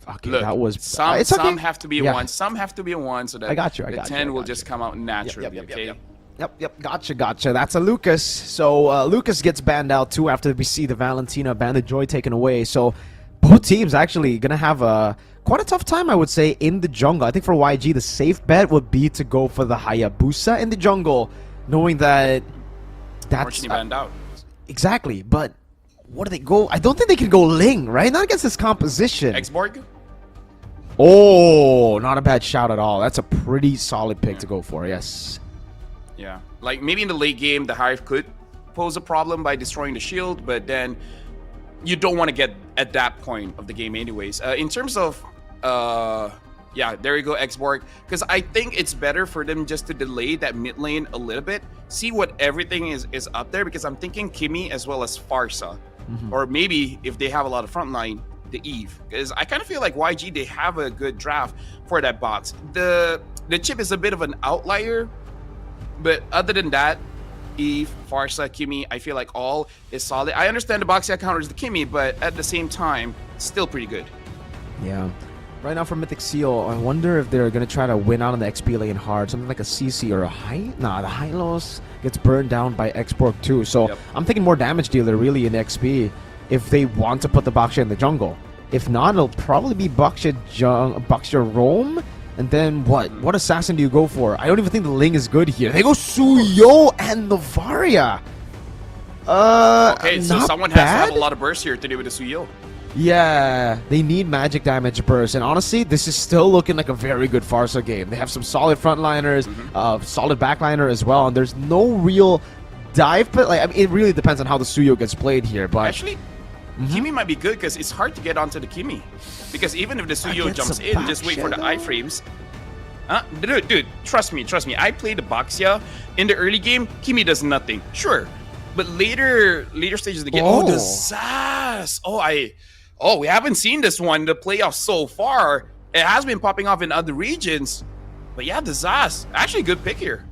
Okay, Look, that was... some have to be a 1. Some have to be a 1 so that I got you, the 10 will just come out naturally, okay? Yep, gotcha. That's a Lucas. So Lucas gets banned out too after we see the Valentina ban, the Joy taken away. So both teams actually gonna have quite a tough time, I would say, in the jungle. I think for YG, the safe bet would be to go for the Hayabusa in the jungle, knowing that that's banned out. Exactly, but what do they go? I don't think they can go Ling, right? Not against this composition. Xborg? Oh, not a bad shout at all. That's a pretty solid pick to go for, yes. Yeah, like maybe in the late game, the Hive could pose a problem by destroying the shield, but then you don't want to get at that point of the game anyways. In terms of, yeah, there you go, Xborg, because I think it's better for them just to delay that mid lane a little bit, see what everything is up there, because I'm thinking Kimi as well as Farsa, or maybe if they have a lot of frontline, the Eve, because I kind of feel like YG, they have a good draft for that box. The chip is a bit of an outlier, but other than that, Eve, Farsa, Kimi, I feel like all is solid. I understand the Baxia counters the Kimi, but at the same time, still pretty good. Yeah. Right now for Mythic Seal, I wonder if they're going to try to win out on the XP lane hard. Something like a CC or a High... Nah, the Hylos gets burned down by Xborg too. So I'm thinking more damage dealer really in XP if they want to put the Baxia in the jungle. If not, it'll probably be Baxia Roam. And then what? What assassin do you go for? I don't even think the Ling is good here. They go Suyo and the Varia. Okay, so someone has to have a bad? lot of burst here to do with the Suyo. Yeah, they need magic damage burst. And honestly, this is still looking like a very good Farsa game. They have some solid frontliners, solid backliner as well. And there's no real dive. But like, I mean, it really depends on how the Suyo gets played here. But Actually, Kimi might be good because it's hard to get onto the Kimi. Because even if the Suyo Against jumps a in, just wait for the Baxia, iframes. Dude, trust me. I played the Baxia in the early game. Kimi does nothing. Sure. But later stages of the game. Oh, the Zaz. Oh, we haven't seen this one in the playoffs so far. It has been popping off in other regions. But yeah, the Zaz, actually a good pick here.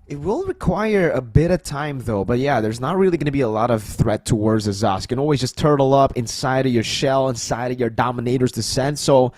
It will require a bit of time though, but yeah, there's not really going to be a lot of threat towards the Zaz. You can always just turtle up inside of your shell, inside of your Dominator's Descent, so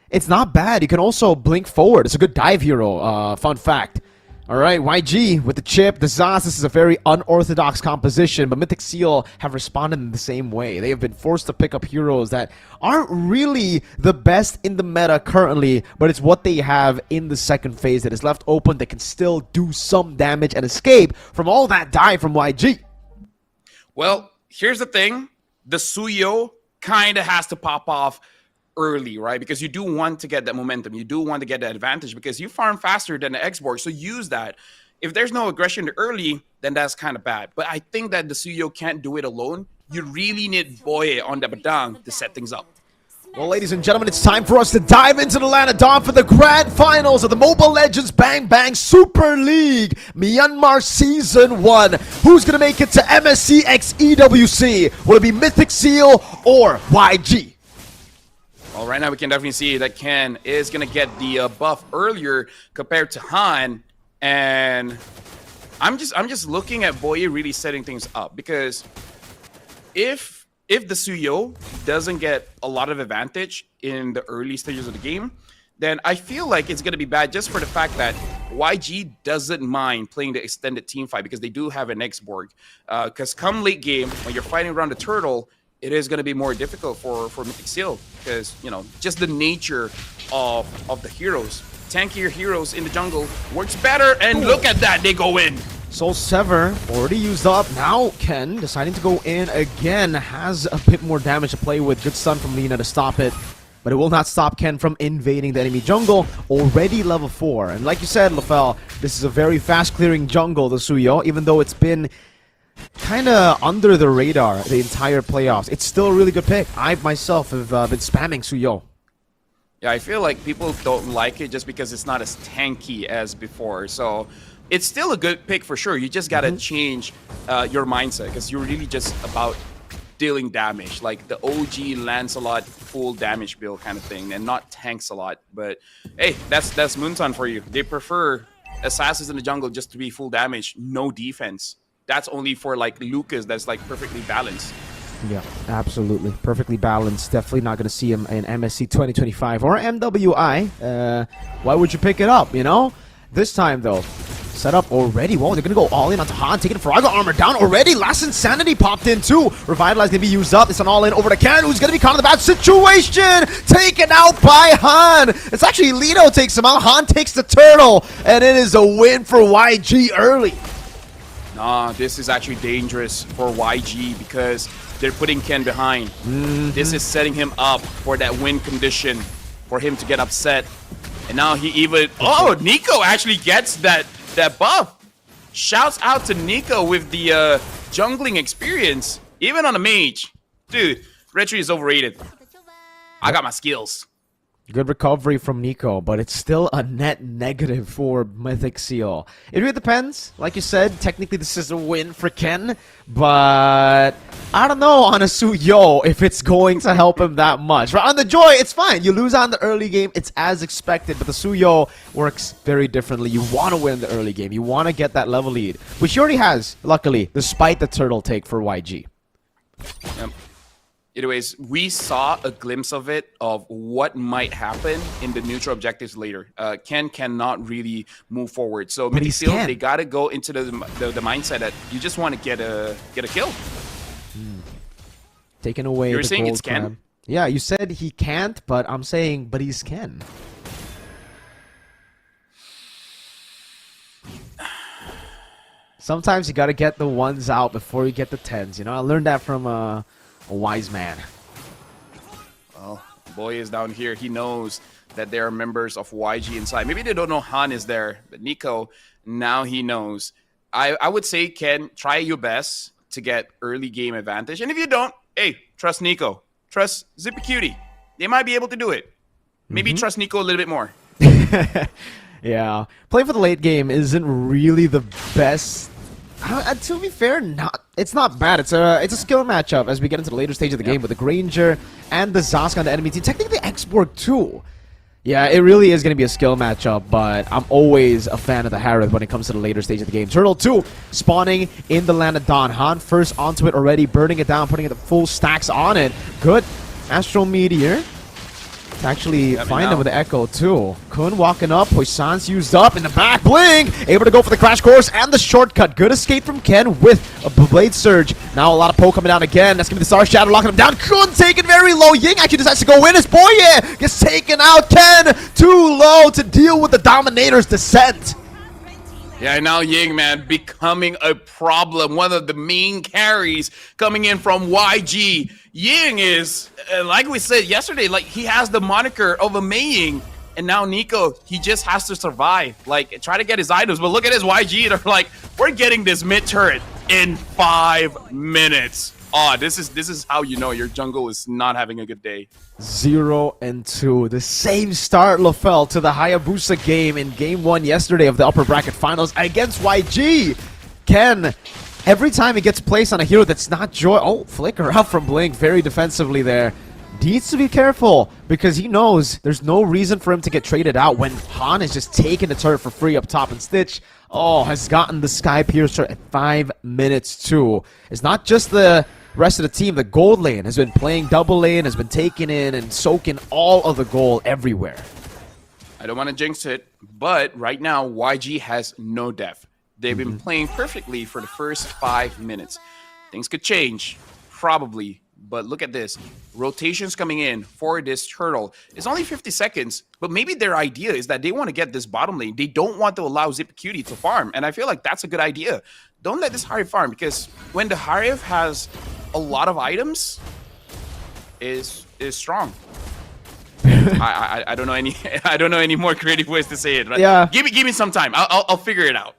it's not bad. You can also blink forward. It's a good dive hero, fun fact. Alright, YG with the chip, the Zaz. This is a very unorthodox composition, but Mythic Seal have responded in the same way. They have been forced to pick up heroes that aren't really the best in the meta currently, but it's what they have in the second phase that is left open that can still do some damage and escape from all that dive from YG. Well, here's the thing. The Suyo kind of has to pop off early, right? Because you do want to get that momentum. You do want to get that advantage because you farm faster than the Xborg. So use that. If there's no aggression early, then that's kind of bad. But I think that the Suyo can't do it alone. You really need Boye on the Badang to set things up. Well, ladies and gentlemen, it's time for us to dive into the land of Dawn for the grand finals of the Mobile Legends Bang Bang Super League Myanmar Season 1. Who's going to make it to MSC x EWC? Will it be Mythic Seal or YG? Well, right now we can definitely see that Ken is going to get the buff earlier compared to Han. And I'm just looking at Boye really setting things up because if the Suyo doesn't get a lot of advantage in the early stages of the game, then I feel like it's going to be bad just for the fact that YG doesn't mind playing the extended team fight because they do have an Xborg. Because come late game, when you're fighting around the turtle, it is going to be more difficult for Mythic Seal because, you know, just the nature of the heroes. Tankier heroes in the jungle works better, and look at that, they go in. Soul Sever already used up. Now Ken deciding to go in again. Has a bit more damage to play with. Good stun from Lina to stop it. But it will not stop Ken from invading the enemy jungle. Already level 4. And like you said, LaFell, this is a very fast clearing jungle, the Suyo. Even though it's been kind of under the radar the entire playoffs, it's still a really good pick. I myself have been spamming Suyo. Yeah, I feel like people don't like it just because it's not as tanky as before. So it's still a good pick for sure. You just got to change your mindset because you're really just about dealing damage. Like the OG Lancelot full damage build kind of thing and not tanks a lot. But hey, that's Moonsun for you. They prefer assassins in the jungle just to be full damage, no defense. That's only for like Lucas that's like perfectly balanced. Yeah, absolutely. Perfectly balanced. Definitely not going to see him in MSC 2025 or MWI. Why would you pick it up, you know? This time, though, set up already. Whoa, they're going to go all in onto Han, taking Faraga armor down already. Last Insanity popped in, too. Revitalize going to be used up. It's an all in over to Ken, who's going to be caught in the bad situation. Taken out by Han. It's actually Lino takes him out. Han takes the turtle, and it is a win for YG early. Nah, this is actually dangerous for YG because they're putting Ken behind. This is setting him up for that win condition for him to get upset. And now he even... Oh, Nico actually gets that buff. Shouts out to Nico with the jungling experience. Even on a mage. Dude, Retri is overrated. I got my skills. Good recovery from Nico, but it's still a net negative for Mythic Seal. It really depends. Like you said, technically this is a win for Ken, but I don't know on a Suyo if it's going to help him that much. But on the Joy, it's fine. You lose on the early game, it's as expected, but the Suyo works very differently. You want to win the early game. You want to get that level lead, which he already has, luckily, despite the turtle take for YG. Yep. Anyways, we saw a glimpse of it, of what might happen in the neutral objectives later. Ken cannot really move forward. So Mythic Seal, they got to go into the mindset that you just want to get a kill. Taking away You're the saying gold it's Ken? crab. Yeah, you said he can't, but I'm saying, but he's Ken. Sometimes you got to get the ones out before you get the tens. You know, I learned that from a wise man. Well, Boy is down here. He knows that there are members of YG inside. Maybe they don't know Han is there, but Nico, now he knows. I would say, Ken, try your best to get early game advantage. And if you don't, hey, trust Nico. Trust Zippy Cutie. They might be able to do it. Maybe trust Nico a little bit more. Yeah. Playing for the late game isn't really the best To be fair, it's not bad. It's a skill matchup as we get into the later stage of the game with the Granger and the Zask on the enemy team. Technically, Exborg too. Yeah, it really is going to be a skill matchup, but I'm always a fan of the Harith when it comes to the later stage of the game. Turtle 2 spawning in the land of Dawn. Han first onto it already, burning it down, putting it the full stacks on it. Good. Astral Meteor. To actually find him with the Echo too. Kun walking up, Poisson's used up in the back. Bling! Able to go for the crash course and the shortcut. Good escape from Ken with a Blade Surge. Now a lot of poke coming down again. That's gonna be the Star Shadow locking him down. Kun taken very low. Ying actually decides to go in. His Boye gets taken out. Ken too low to deal with the Dominator's descent. Yeah, now Ying, man, becoming a problem. One of the main carries coming in from YG. Ying is, like we said yesterday, like he has the moniker of a Maying. And now Nico, he just has to survive. Like, try to get his items. But look at his YG. They're like, we're getting this mid turret in 5 minutes. Oh, this is how you know your jungle is not having a good day. 0 and 2. The same start, LaFell, to the Hayabusa game in game 1 yesterday of the upper bracket finals against YG. Ken, every time he gets placed on a hero that's not Joy. Oh, flicker out from Blink very defensively there. Needs to be careful because he knows there's no reason for him to get traded out when Han is just taking the turret for free up top, and Stitch, oh, has gotten the Sky Piercer at 5 minutes too. It's not just the rest of the team. The gold lane has been playing double lane, has been taking in and soaking all of the gold everywhere. I don't want to jinx it, but right now YG has no depth. They've been playing perfectly for the first 5 minutes. Things could change, probably. But look at this. Rotations coming in for this turtle. It's only 50 seconds, but maybe their idea is that they want to get this bottom lane. They don't want to allow Zip Cutie to farm, and I feel like that's a good idea. Don't let this Harif farm, because when the Harif has a lot of items, is strong. I don't know any I don't know any more creative ways to say it. But yeah. Give me some time. I'll figure it out.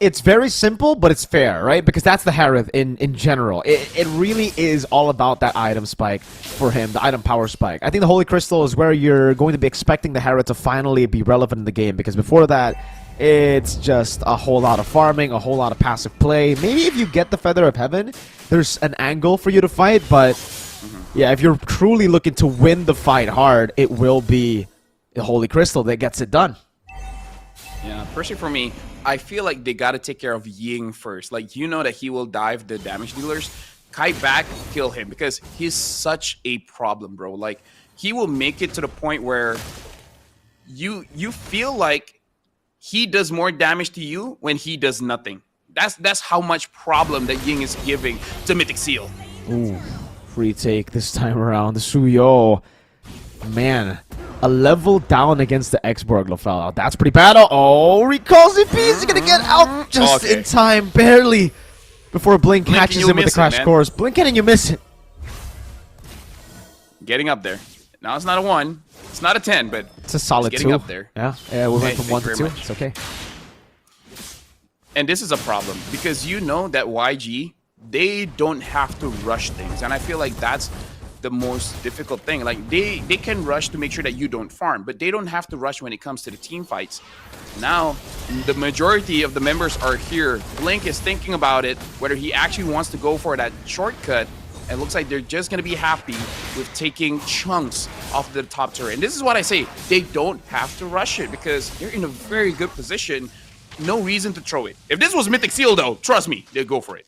It's very simple, but it's fair, right? Because that's the Harith in general. It really is all about that item spike for him, the item power spike. I think the Holy Crystal is where you're going to be expecting the Harith to finally be relevant in the game, because before that, it's just a whole lot of farming, a whole lot of passive play. Maybe if you get the Feather of Heaven, there's an angle for you to fight, but yeah, if you're truly looking to win the fight hard, it will be the Holy Crystal that gets it done. Yeah, personally for me, I feel like they got to take care of Ying first. Like, you know that he will dive the damage dealers. Kite back, kill him, because he's such a problem, bro. Like, he will make it to the point where you feel like he does more damage to you when he does nothing. That's how much problem that Ying is giving to Mythic Seal. Ooh, free take this time around. The Suyo, man, a level down against the Exborg, LaFell. That's pretty bad. Oh, recalls if he's gonna get out just in time, barely, before Blink catches him with the crash course. Blink and you miss it. Getting up there. Now it's not a 1. It's not a 10, but it's a solid getting 2. up there. Yeah, we went from 1 to 2. It's okay. And this is a problem, because you know that YG, they don't have to rush things. And I feel like that's the most difficult thing. Like, they can rush to make sure that you don't farm, but they don't have to rush when it comes to the team fights. Now, the majority of the members are here. Blink is thinking about it, whether he actually wants to go for that shortcut. It looks like they're just going to be happy with taking chunks off the top turret. And this is what I say. They don't have to rush it, because they're in a very good position. No reason to throw it. If this was Mythic Seal, though, trust me, they'd go for it.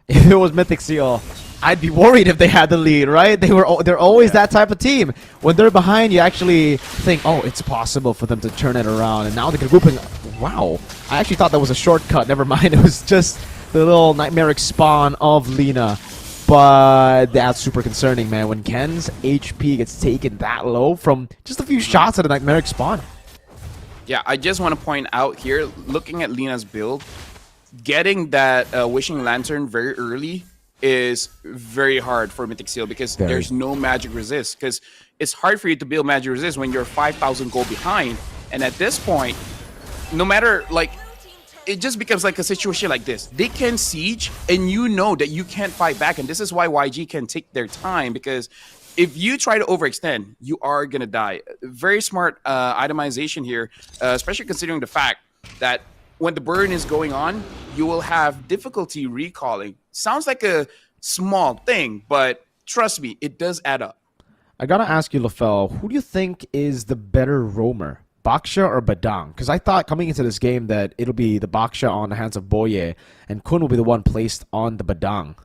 If it was Mythic Seal, I'd be worried if they had the lead, right? They're always that type of team. When they're behind, you actually think, oh, it's possible for them to turn it around. And now they're grouping. Wow. I actually thought that was a shortcut. Never mind. It was just the little nightmaric spawn of Lina. But that's super concerning, man. When Ken's HP gets taken that low from just a few shots at a nightmaric spawn. Yeah, I just want to point out here, looking at Lina's build, getting that Wishing Lantern very early is very hard for Mythic Seal, because there's no magic resist. Because it's hard for you to build magic resist when you're 5,000 gold behind. And at this point, no matter, like, it just becomes like a situation like this. They can siege, and you know that you can't fight back. And this is why YG can take their time, because if you try to overextend, you are going to die. Very smart itemization here, especially considering the fact that when the burn is going on, you will have difficulty recalling. Sounds like a small thing, but trust me, it does add up. I gotta ask you, LaFell, who do you think is the better roamer, Baksha or Badang? Because I thought coming into this game that it'll be the Baksha on the hands of Boye, and Kun will be the one placed on the Badang.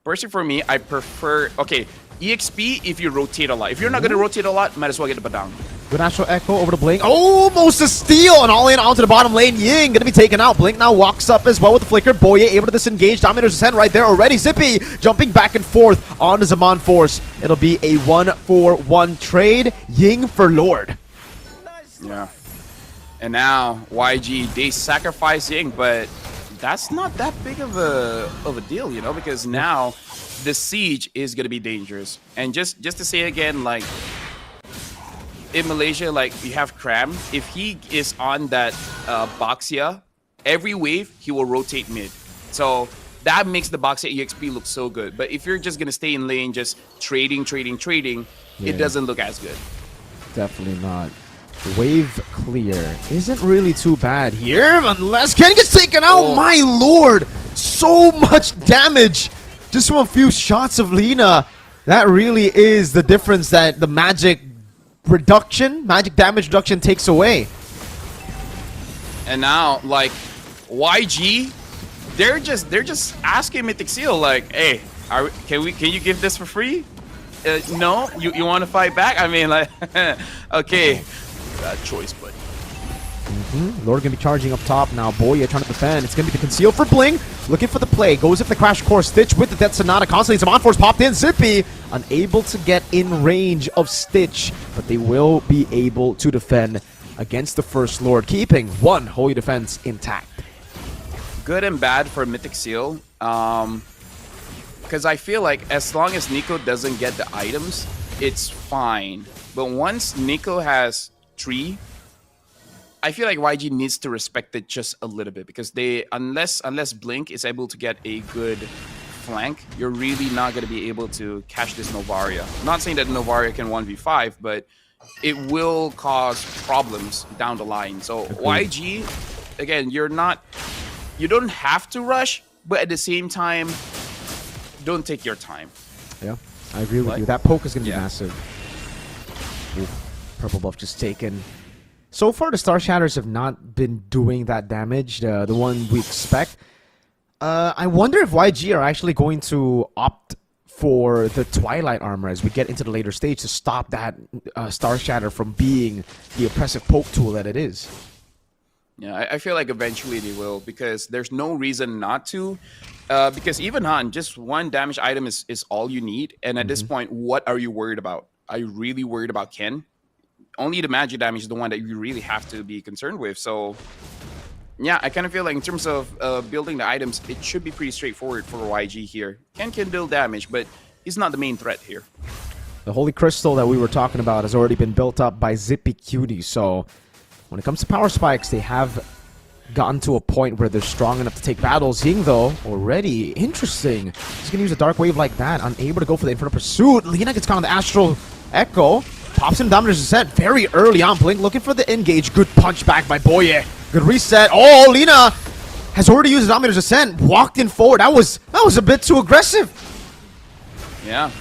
Personally, for me, I prefer... Okay, EXP if you rotate a lot. If you're not going to rotate a lot, might as well get the Badang. Good natural echo over to Blink. Almost a steal, and all in onto the bottom lane. Ying gonna be taken out. Blink now walks up as well with the flicker. Boye able to disengage. Dominator's Ascent right there already. Zippy jumping back and forth on the Zaman Force. It'll be a 1-for-1 trade. Ying for Lord. Yeah. And now, YG, they sacrifice Ying, but that's not that big of a deal, you know, because now the siege is going to be dangerous. And just to say again, like, in Malaysia, like, you have Cram. If he is on that Boxia, every wave, he will rotate mid. So that makes the Boxia EXP look so good. But if you're just going to stay in lane, just trading, it doesn't look as good. Definitely not. Wave clear isn't really too bad here, unless Ken gets taken out. Oh. My lord, so much damage just from a few shots of Lina. That really is the difference that the magic damage reduction takes away. And now, like, YG, they're just asking Mythic Seal, like, hey, can you give this for free? No, you want to fight back? I mean, like, okay. Bad choice, but Lord gonna be charging up top now. Boya trying to defend. It's gonna be the conceal for Bling. Looking for the play. Goes with the Crash Course. Stitch with the Death Sonata. Constantly some on-force popped in. Zippy unable to get in range of Stitch, but they will be able to defend against the First Lord, keeping one Holy Defense intact. Good and bad for Mythic Seal. Because I feel like as long as Nico doesn't get the items, it's fine. But once Nico has 3, I feel like YG needs to respect it just a little bit, because unless Blink is able to get a good flank, you're really not going to be able to catch this Novaria. I'm not saying that Novaria can 1v5, but it will cause problems down the line. So YG, again, you don't have to rush, but at the same time, don't take your time. Yeah, I agree with you. That poke is going to be massive. Ooh, purple buff just taken. So far, the Star Shatters have not been doing that damage, the one we expect. I wonder if YG are actually going to opt for the Twilight Armor as we get into the later stage to stop that Star Shatter from being the oppressive poke tool that it is. Yeah, I feel like eventually they will, because there's no reason not to. Because even on just one damage item is all you need. And at this point, what are you worried about? Are you really worried about Ken? Only the magic damage is the one that you really have to be concerned with. So, yeah, I kind of feel like in terms of building the items, it should be pretty straightforward for YG here. Ken can build damage, but he's not the main threat here. The Holy Crystal that we were talking about has already been built up by Zippy Cutie. So, when it comes to power spikes, they have gotten to a point where they're strong enough to take battles. Ying, though, already interesting. He's going to use a Dark Wave like that, unable to go for the Infernal Pursuit. Lina gets caught on the Astral Echo. Pops him Dominator's Descent very early on. Blink looking for the engage. Good punch back by Boye. Good reset. Oh, Lina has already used Dominator's Descent. Walked in forward. That was a bit too aggressive. Yeah.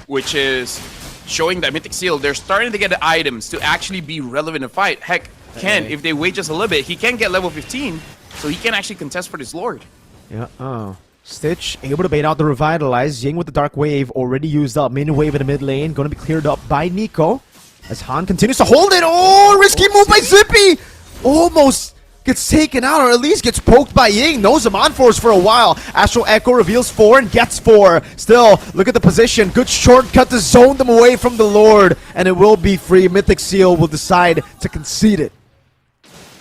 Which is showing that Mythic Seal, they're starting to get the items to actually be relevant in a fight. Heck, Ken, if they wait just a little bit, he can get level 15, so he can actually contest for this Lord. Yeah, Stitch able to bait out the Revitalize. Ying with the Dark Wave already used up. Mini Wave in the mid lane. Going to be cleared up by Nico. As Han continues to hold it. Oh, risky move by Zippy. Almost gets taken out, or at least gets poked by Ying. Knows him on force for a while. Astral Echo reveals 4 and gets 4. Still, look at the position. Good shortcut to zone them away from the Lord. And it will be free. Mythic Seal will decide to concede it.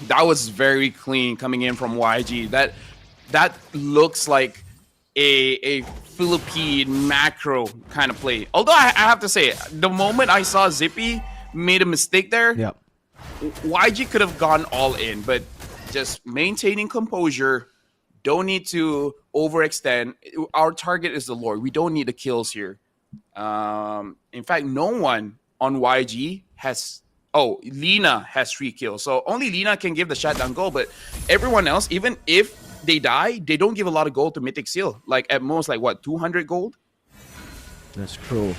That was very clean coming in from YG. That looks like a Philippine macro kind of play. Although I have to say, the moment I saw Zippy made a mistake there, YG could have gone all in, but just maintaining composure. Don't need to overextend. Our target is the Lord. We don't need the kills here. In fact, no one on YG has oh, Lina has 3 kills. So only Lina can give the shutdown goal, but everyone else, even if they die, they don't give a lot of gold to Mythic Seal. Like at most, like what, 200 gold? That's true.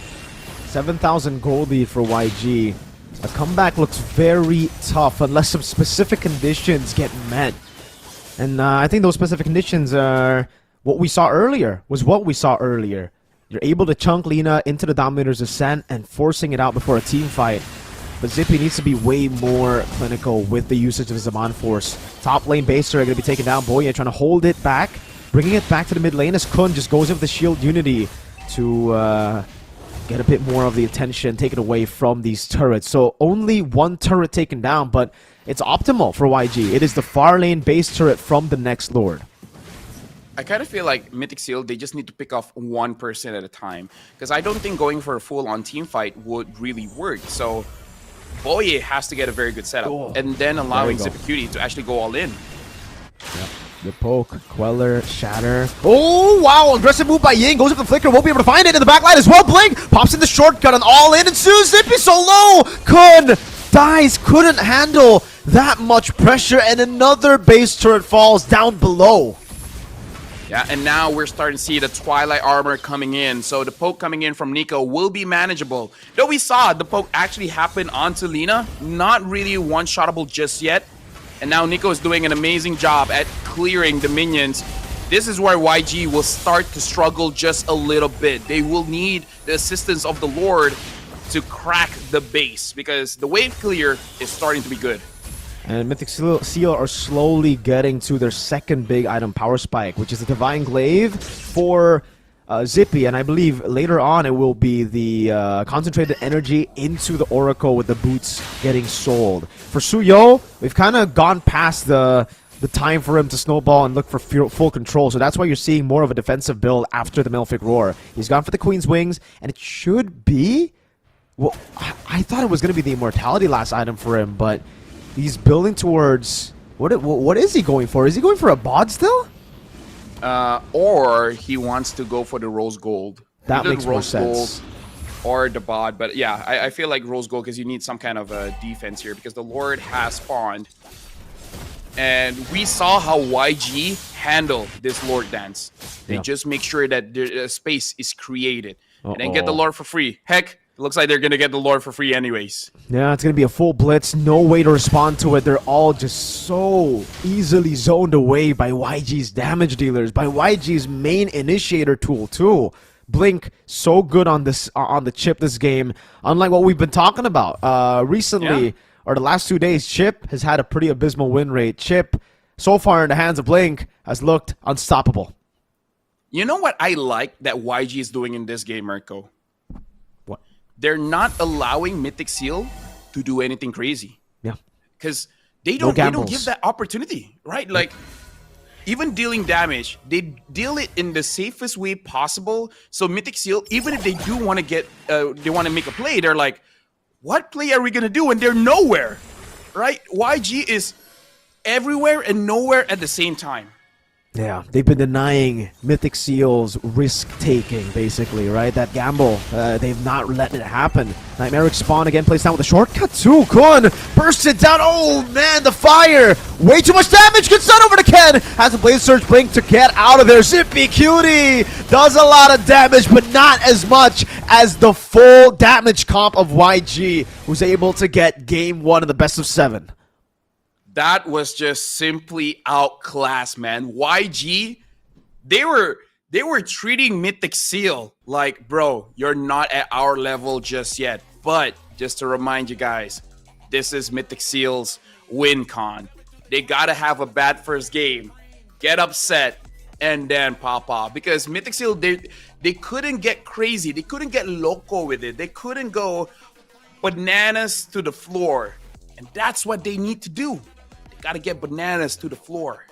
7,000 gold lead for YG. A comeback looks very tough unless some specific conditions get met. And I think those specific conditions are what we saw earlier. You're able to chunk Lina into the Dominator's Ascent and forcing it out before a team fight. But Zippy needs to be way more clinical with the usage of Zaman Force. Top lane Baser are going to be taken down. Boye trying to hold it back, bringing it back to the mid lane as Kun just goes in with the shield unity to get a bit more of the attention taken away from these turrets. So only one turret taken down, but it's optimal for YG. It is the far lane base turret from the next Lord. I kind of feel like Mythic Seal, they just need to pick off one person at a time. Because I don't think going for a full-on team fight would really work. So Boye has to get a very good setup. And then allowing Zipicutie to actually go all in. Yep. The poke, Queller, Shatter. Oh, wow. Aggressive move by Ying. Goes up the flicker. Won't be able to find it in the back line as well. Blink pops in the shortcut and all in. And soon Zippy so low. Kun dies. Couldn't handle that much pressure. And another base turret falls down below. Yeah, and now we're starting to see the Twilight armor coming in. So the poke coming in from Nico will be manageable. Though we saw the poke actually happen onto Lina. Not really one-shottable just yet. And now Nico is doing an amazing job at clearing the minions. This is where YG will start to struggle just a little bit. They will need the assistance of the Lord to crack the base because the wave clear is starting to be good. And Mythic Seal are slowly getting to their second big item, Power Spike, which is the Divine Glaive for Zippy. And I believe later on it will be the concentrated energy into the Oracle with the boots getting sold. For Suyo, we've kind of gone past the time for him to snowball and look for full control. So that's why you're seeing more of a defensive build after the Malefic Roar. He's gone for the Queen's Wings, and it should be... Well, I thought it was going to be the Immortality last item for him, but... He's building towards... What is he going for? Is he going for a bod still? Or he wants to go for the Rose Gold. That makes more sense. Gold or the bod. But yeah, I feel like Rose Gold because you need some kind of defense here because the Lord has spawned. And we saw how YG handled this Lord dance. They just make sure that the space is created. And then get the Lord for free. Heck, it looks like they're going to get the Lord for free anyways. Yeah, it's going to be a full blitz. No way to respond to it. They're all just so easily zoned away by YG's damage dealers, by YG's main initiator tool too. Blink, so good on this on the chip this game. Unlike what we've been talking about recently, or the last 2 days, Chip has had a pretty abysmal win rate. Chip, so far in the hands of Blink, has looked unstoppable. You know what I like that YG is doing in this game, Mirko? They're not allowing Mythic Seal to do anything crazy. Yeah. Because they don't give that opportunity, right? Like, even dealing damage, they deal it in the safest way possible. So Mythic Seal, even if they do want to get, they want to make a play, they're like, what play are we going to do? And they're nowhere, right? YG is everywhere and nowhere at the same time. Yeah, they've been denying Mythic Seal's risk-taking, basically, right? That gamble, they've not let it happen. Nightmaric Spawn again plays down with a shortcut too. Kun bursts it down. Oh, man, the fire. Way too much damage. Gets done over to Ken. Has the Blaze Surge Blink to get out of there. Zipicutie does a lot of damage, but not as much as the full damage comp of YG, who's able to get game 1 of the best of 7. That was just simply outclassed, man. YG, they were treating Mythic Seal like, bro, you're not at our level just yet. But just to remind you guys, this is Mythic Seal's win con. They gotta have a bad first game, get upset, and then pop off. Because Mythic Seal, they couldn't get crazy. They couldn't get loco with it. They couldn't go bananas to the floor. And that's what they need to do. Got to get bananas to the floor.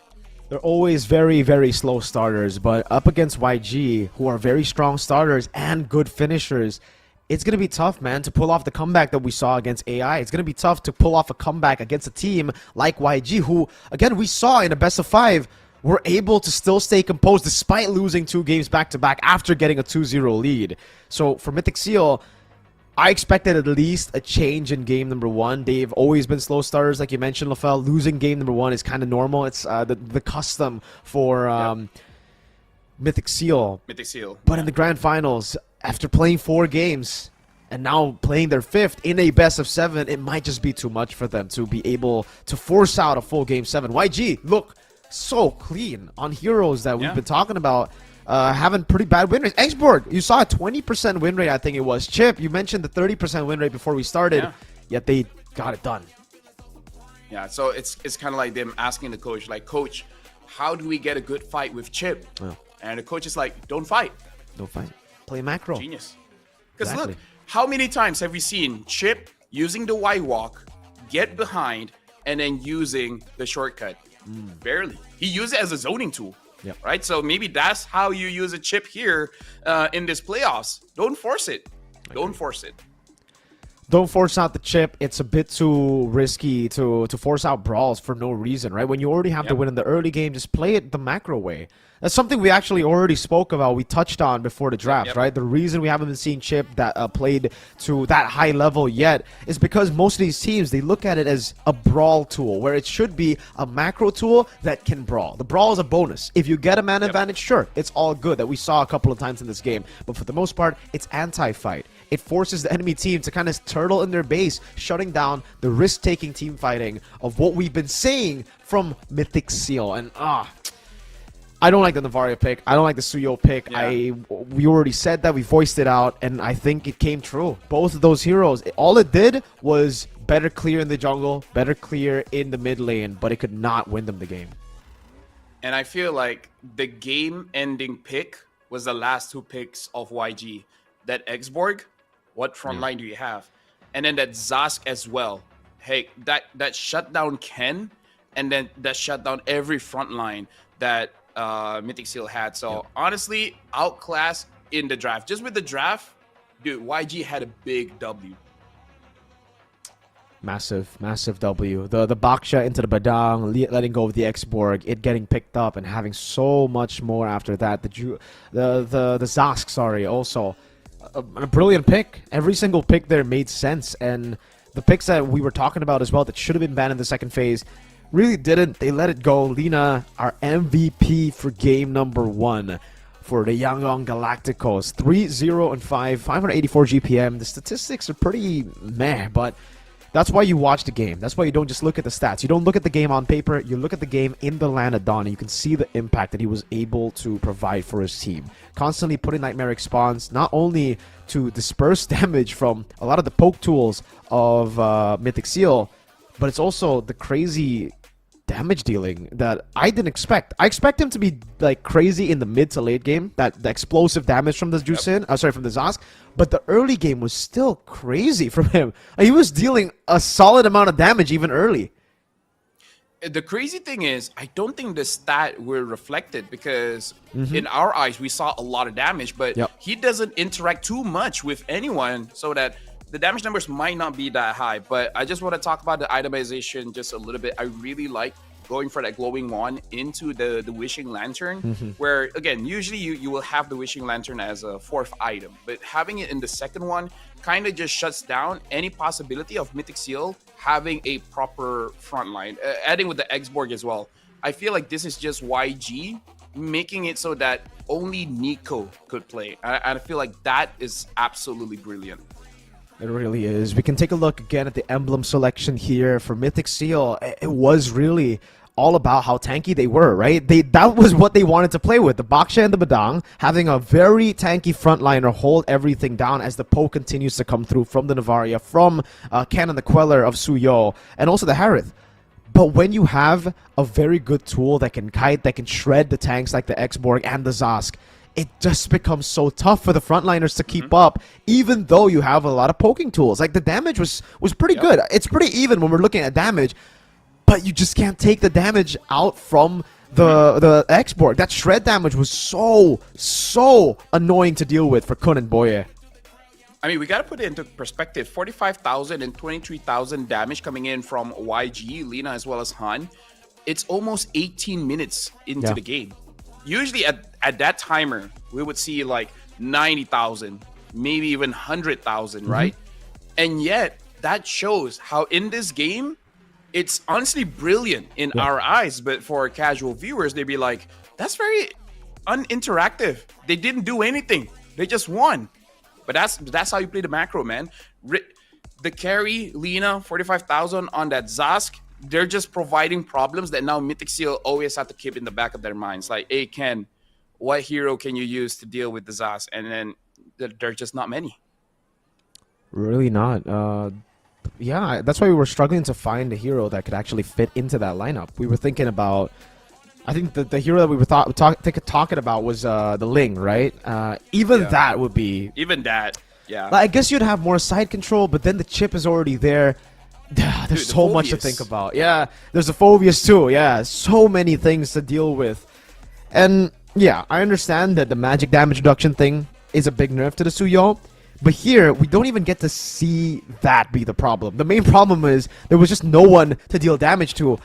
They're always very, very slow starters, but up against YG, who are very strong starters and good finishers, it's going to be tough, man, to pull off the comeback that we saw against AI. It's going to be tough to pull off a comeback against a team like YG, who, again, we saw in a best of 5, were able to still stay composed despite losing 2 games back-to-back after getting a 2-0 lead. So for Mythic Seal, I expected at least a change in game number one. They've always been slow starters, like you mentioned, Lafel. Losing game number one is kind of normal. It's the custom for Mythic Seal. Mythic Seal. But in the grand finals, after playing 4 games and now playing their 5th in a best of 7, it might just be too much for them to be able to force out a full game 7. YG, look, so clean on heroes that we've been talking about. Having pretty bad win rates. Xborg, you saw a 20% win rate, I think it was. Chip, you mentioned the 30% win rate before we started, yet they got it done. Yeah, so it's kind of like them asking the coach, like, Coach, how do we get a good fight with Chip? Oh. And the coach is like, don't fight. Don't fight. Play macro. Genius. Because Exactly. look, how many times have we seen Chip using the Y walk, get behind, and then using the shortcut? Barely. He used it as a zoning tool. Yep. Right? So maybe that's how you use a Chip here in this playoffs. Don't force it. Don't force it. Don't force out the chip. It's a bit too risky to force out brawls for no reason, right? When you already have to win in the early game, just play it the macro way. That's something we actually already spoke about. We touched on before the draft, right? The reason we haven't been seeing Chip that played to that high level yet is because most of these teams, they look at it as a brawl tool, where it should be a macro tool that can brawl. The brawl is a bonus. If you get a man advantage, sure, it's all good, that we saw a couple of times in this game. But for the most part, it's anti-fight. It forces the enemy team to kind of turtle in their base, shutting down the risk-taking team fighting of what we've been saying from Mythic Seal. And I don't like the Navaria pick. I don't like the Suyo pick. We already said that. We voiced it out, and I think it came true. Both of those heroes, all it did was better clear in the jungle, better clear in the mid lane, but it could not win them the game. And I feel like the game-ending pick was the last 2 picks of YG. That Xborg, what front line do you have? And then that Zask as well. Hey, that shut down Ken, and then that shut down every front line that Mythic Seal had. So honestly, outclassed in the draft. Just with the draft, dude, YG had a big W. Massive W. The Baksha into the Badang, letting go of the Xborg, it getting picked up and having so much more after that. The Zask, sorry, also a brilliant pick. Every single pick there made sense, and the picks that we were talking about as well that should have been banned in the second phase really didn't. They let it go. Lina, our MVP for game number 1 for the Yangon Galacticos. 3-0-5, 584 GPM. The statistics are pretty meh, but that's why you watch the game. That's why you don't just look at the stats. You don't look at the game on paper. You look at the game in the land of Dawn, and you can see the impact that he was able to provide for his team. Constantly putting Nightmaric spawns, not only to disperse damage from a lot of the poke tools of Mythic Seal, but it's also the crazy damage dealing that I didn't expect. I expect him to be like crazy in the mid to late game, the explosive damage from the Jusin, from the Zask, but the early game was still crazy from him. He was dealing a solid amount of damage even early. The crazy thing is, I don't think the stat were reflected because in our eyes, we saw a lot of damage, but he doesn't interact too much with anyone, so that the damage numbers might not be that high. But I just want to talk about the itemization just a little bit. I really like going for that glowing wand into the wishing lantern, where again, usually you will have the wishing lantern as a 4th item, but having it in the second one kind of just shuts down any possibility of Mythic Seal having a proper front line. Adding with the Xborg as well, I feel like this is just YG making it so that only Nico could play. I feel like that is absolutely brilliant. It really is. We can take a look again at the emblem selection here for Mythic Seal. It was really all about how tanky they were, right? That was what they wanted to play with. The Baksha and the Badang having a very tanky frontliner hold everything down as the poke continues to come through from the Navaria, from Ken and the Queller of Suyo, and also the Harith. But when you have a very good tool that can kite, that can shred the tanks like the Xborg and the Zask, it just becomes so tough for the frontliners to keep up, even though you have a lot of poking tools. Like, the damage was pretty good. It's pretty even when we're looking at damage, but you just can't take the damage out from the Xborg. That shred damage was so annoying to deal with for Kun and Boye. I mean, we got to put it into perspective. 45,000 and 23,000 damage coming in from YG, Lina, as well as Han. It's almost 18 minutes into the game. Usually at that timer, we would see like 90,000, maybe even 100,000, right? And yet, that shows how in this game, it's honestly brilliant in our eyes. But for casual viewers, they'd be like, that's very uninteractive. They didn't do anything. They just won. But that's how you play the macro, man. The carry, Lina, 45,000 on that Zask, they're just providing problems that now Mythic Seal always have to keep in the back of their minds. Like, hey, Ken, what hero can you use to deal with the Zask? And then there are just not many. Really not. Yeah, that's why we were struggling to find a hero that could actually fit into that lineup. We were thinking about, I think the hero that we were talking about was the Ling, right? Even that would be... Even that, yeah. I guess you'd have more side control, but then the chip is already there. There's so much to think about. Yeah, there's the Phobias too. Yeah, so many things to deal with. And yeah, I understand that the magic damage reduction thing is a big nerf to the Suyo. But here, we don't even get to see that be the problem. The main problem is there was just no one to deal damage to.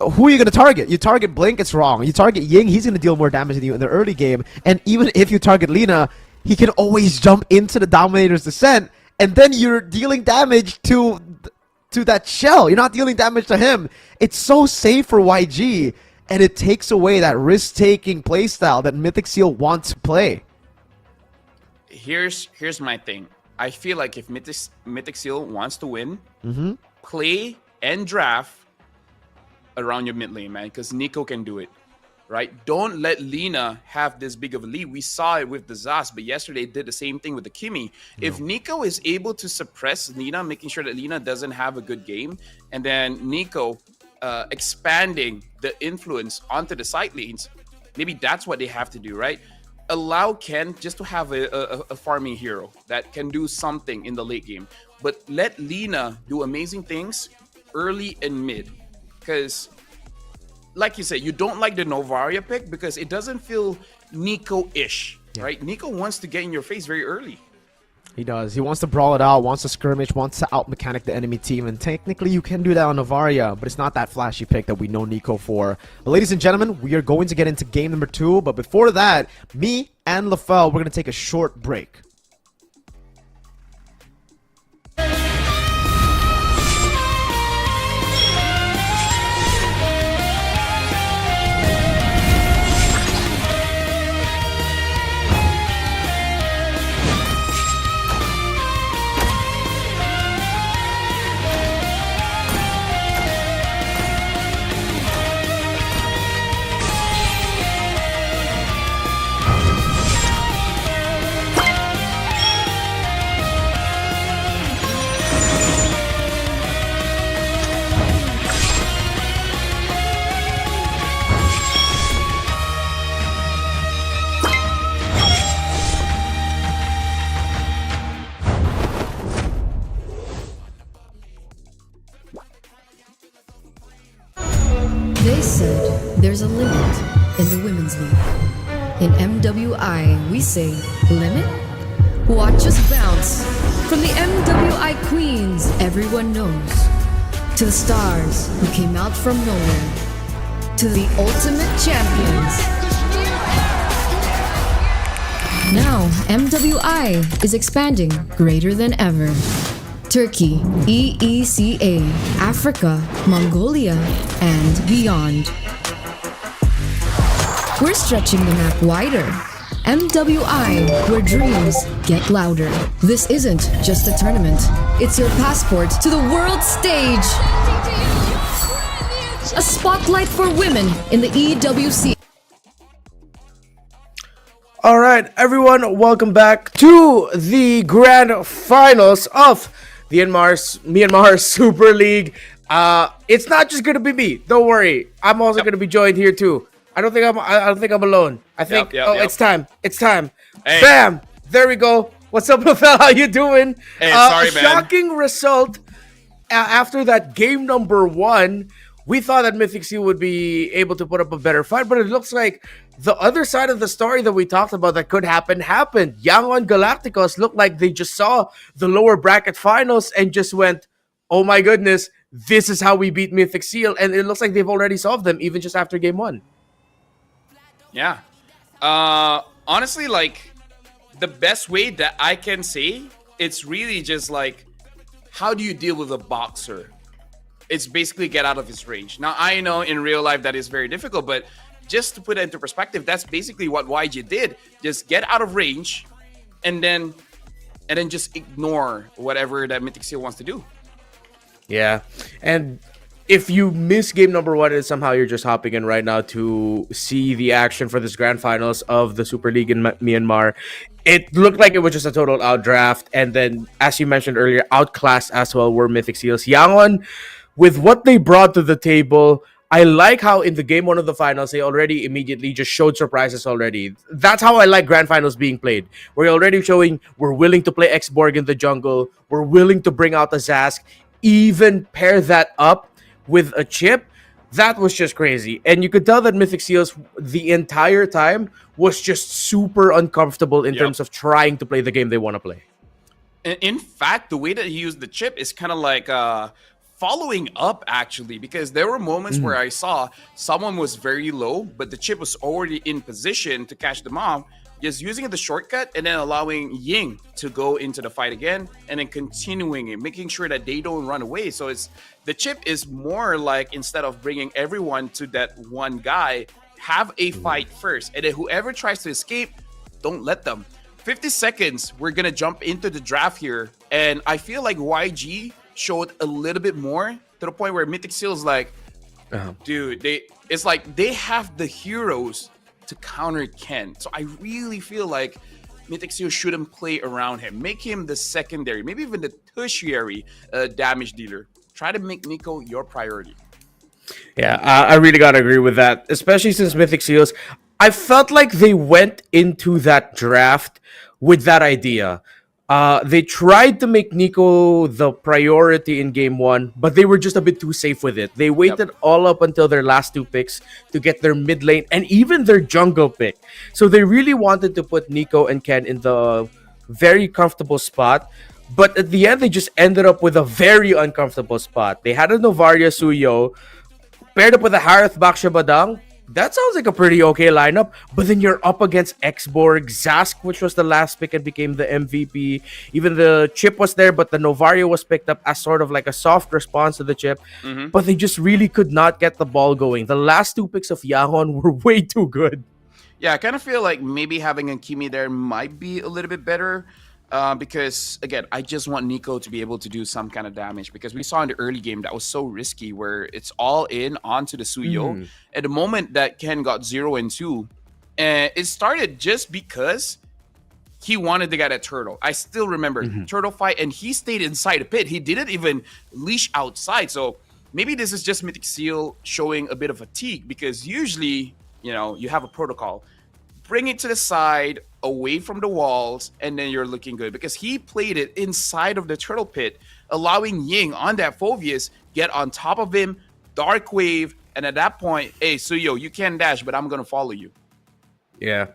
Who are you going to target? You target Blink, it's wrong. You target Ying, he's going to deal more damage than you in the early game. And even if you target Lina, he can always jump into the Dominator's Descent, and then you're dealing damage to that shell. You're not dealing damage to him. It's so safe for YG, and it takes away that risk-taking playstyle that Mythic Seal wants to play. Here's my thing. I feel like if Mythic Seal wants to win, play and draft around your mid lane, man, because Nico can do it, right? Don't let Lina have this big of a lead. We saw it with the Zas, but yesterday did the same thing with the Kimi. If Nico is able to suppress Lina, making sure that Lina doesn't have a good game, and then Nico expanding the influence onto the side lanes, maybe that's what they have to do, right? Allow Ken just to have a farming hero that can do something in the late game, but let Lina do amazing things early and mid. Because, like you said, you don't like the Novaria pick because it doesn't feel Nico-ish, right? Nico wants to get in your face very early. He does. He wants to brawl it out, wants to skirmish, wants to out-mechanic the enemy team, and technically you can do that on Novaria, but it's not that flashy pick that we know Nico for. But ladies and gentlemen, we are going to get into game number 2, but before that, me and LaFell, we're going to take a short break. They said there's a limit in the women's league. In MWI, we say limit? Watch us bounce from the MWI queens everyone knows, to the stars who came out from nowhere, to the ultimate champions. Now, MWI is expanding greater than ever. Turkey, EECA, Africa, Mongolia, and beyond. We're stretching the map wider. MWI, where dreams get louder. This isn't just a tournament. It's your passport to the world stage. A spotlight for women in the EWC. All right, everyone, welcome back to the grand finals of the Myanmar Super League. It's not just gonna be me. Don't worry. I'm also gonna be joined here too. I don't think I'm alone. I think it's time. It's time. Hey. Bam! There we go. What's up, LaFell? How you doing? Hey, sorry, man. Shocking result after that game number 1. We thought that Mythic Seal would be able to put up a better fight, but it looks like the other side of the story that we talked about that could happen happened. Yangon Galacticos looked like they just saw the lower bracket finals and just went, oh my goodness, this is how we beat Mythic Seal. And it looks like they've already solved them even just after game 1. Yeah. Honestly, like, the best way that I can say, it's really just like how do you deal with a boxer? It's basically get out of his range. Now, I know in real life that is very difficult, but just to put it into perspective, that's basically what YG did. Just get out of range and then just ignore whatever that Mythic Seal wants to do. Yeah. And if you miss game number 1 and somehow you're just hopping in right now to see the action for this grand finals of the Super League in Myanmar, it looked like it was just a total outdraft. And then, as you mentioned earlier, outclassed as well were Mythic Seals. Yangon, with what they brought to the table, I like how in the game 1 of the finals, they already immediately just showed surprises already. That's how I like grand finals being played. We're already showing we're willing to play X-Borg in the jungle. We're willing to bring out the Zask, even pair that up with a chip. That was just crazy. And you could tell that Mythic Seals the entire time was just super uncomfortable in terms of trying to play the game they want to play. In fact, the way that he used the chip is kind of like following up, actually, because there were moments where I saw someone was very low, but the chip was already in position to catch them off, just using the shortcut and then allowing Ying to go into the fight again and then continuing it, making sure that they don't run away. So it's the chip is more like, instead of bringing everyone to that one guy, have a fight first, and then whoever tries to escape, don't let them. 50 seconds, we're gonna jump into the draft here, and I feel like YG showed a little bit more to the point where Mythic Seal's like, dude, it's like they have the heroes to counter Ken. So I really feel like Mythic Seal shouldn't play around him. Make him the secondary, maybe even the tertiary damage dealer. Try to make Nico your priority. Yeah, I really gotta agree with that, especially since Mythic Seals, I felt like they went into that draft with that idea. They tried to make Nico the priority in game 1, but they were just a bit too safe with it. They waited all up until their last 2 picks to get their mid lane and even their jungle pick. So they really wanted to put Nico and Ken in the very comfortable spot. But at the end, they just ended up with a very uncomfortable spot. They had a Novaria Suyo paired up with a Harith Bakshabadang. That sounds like a pretty okay lineup, but then you're up against X-Borg, Zask, which was the last pick and became the MVP. Even the chip was there, but the Novaria was picked up as sort of like a soft response to the chip. But they just really could not get the ball going. The last 2 picks of Yahon were way too good. Yeah, I kind of feel like maybe having a Kimi there might be a little bit better. Because, again, I just want Nico to be able to do some kind of damage, because we saw in the early game that was so risky where it's all in onto the Suyo. At the moment that Ken got 0 and 2, it started just because he wanted to get a turtle. I still remember turtle fight, and he stayed inside the pit. He didn't even leash outside. So maybe this is just Mythic Seal showing a bit of fatigue, because usually, you have a protocol. Bring it to the side, away from the walls, and then you're looking good. Because he played it inside of the turtle pit, allowing Ying on that Phoveus get on top of him, Dark Wave, and at that point, hey, Suyo, you can dash, but I'm going to follow you. Yeah.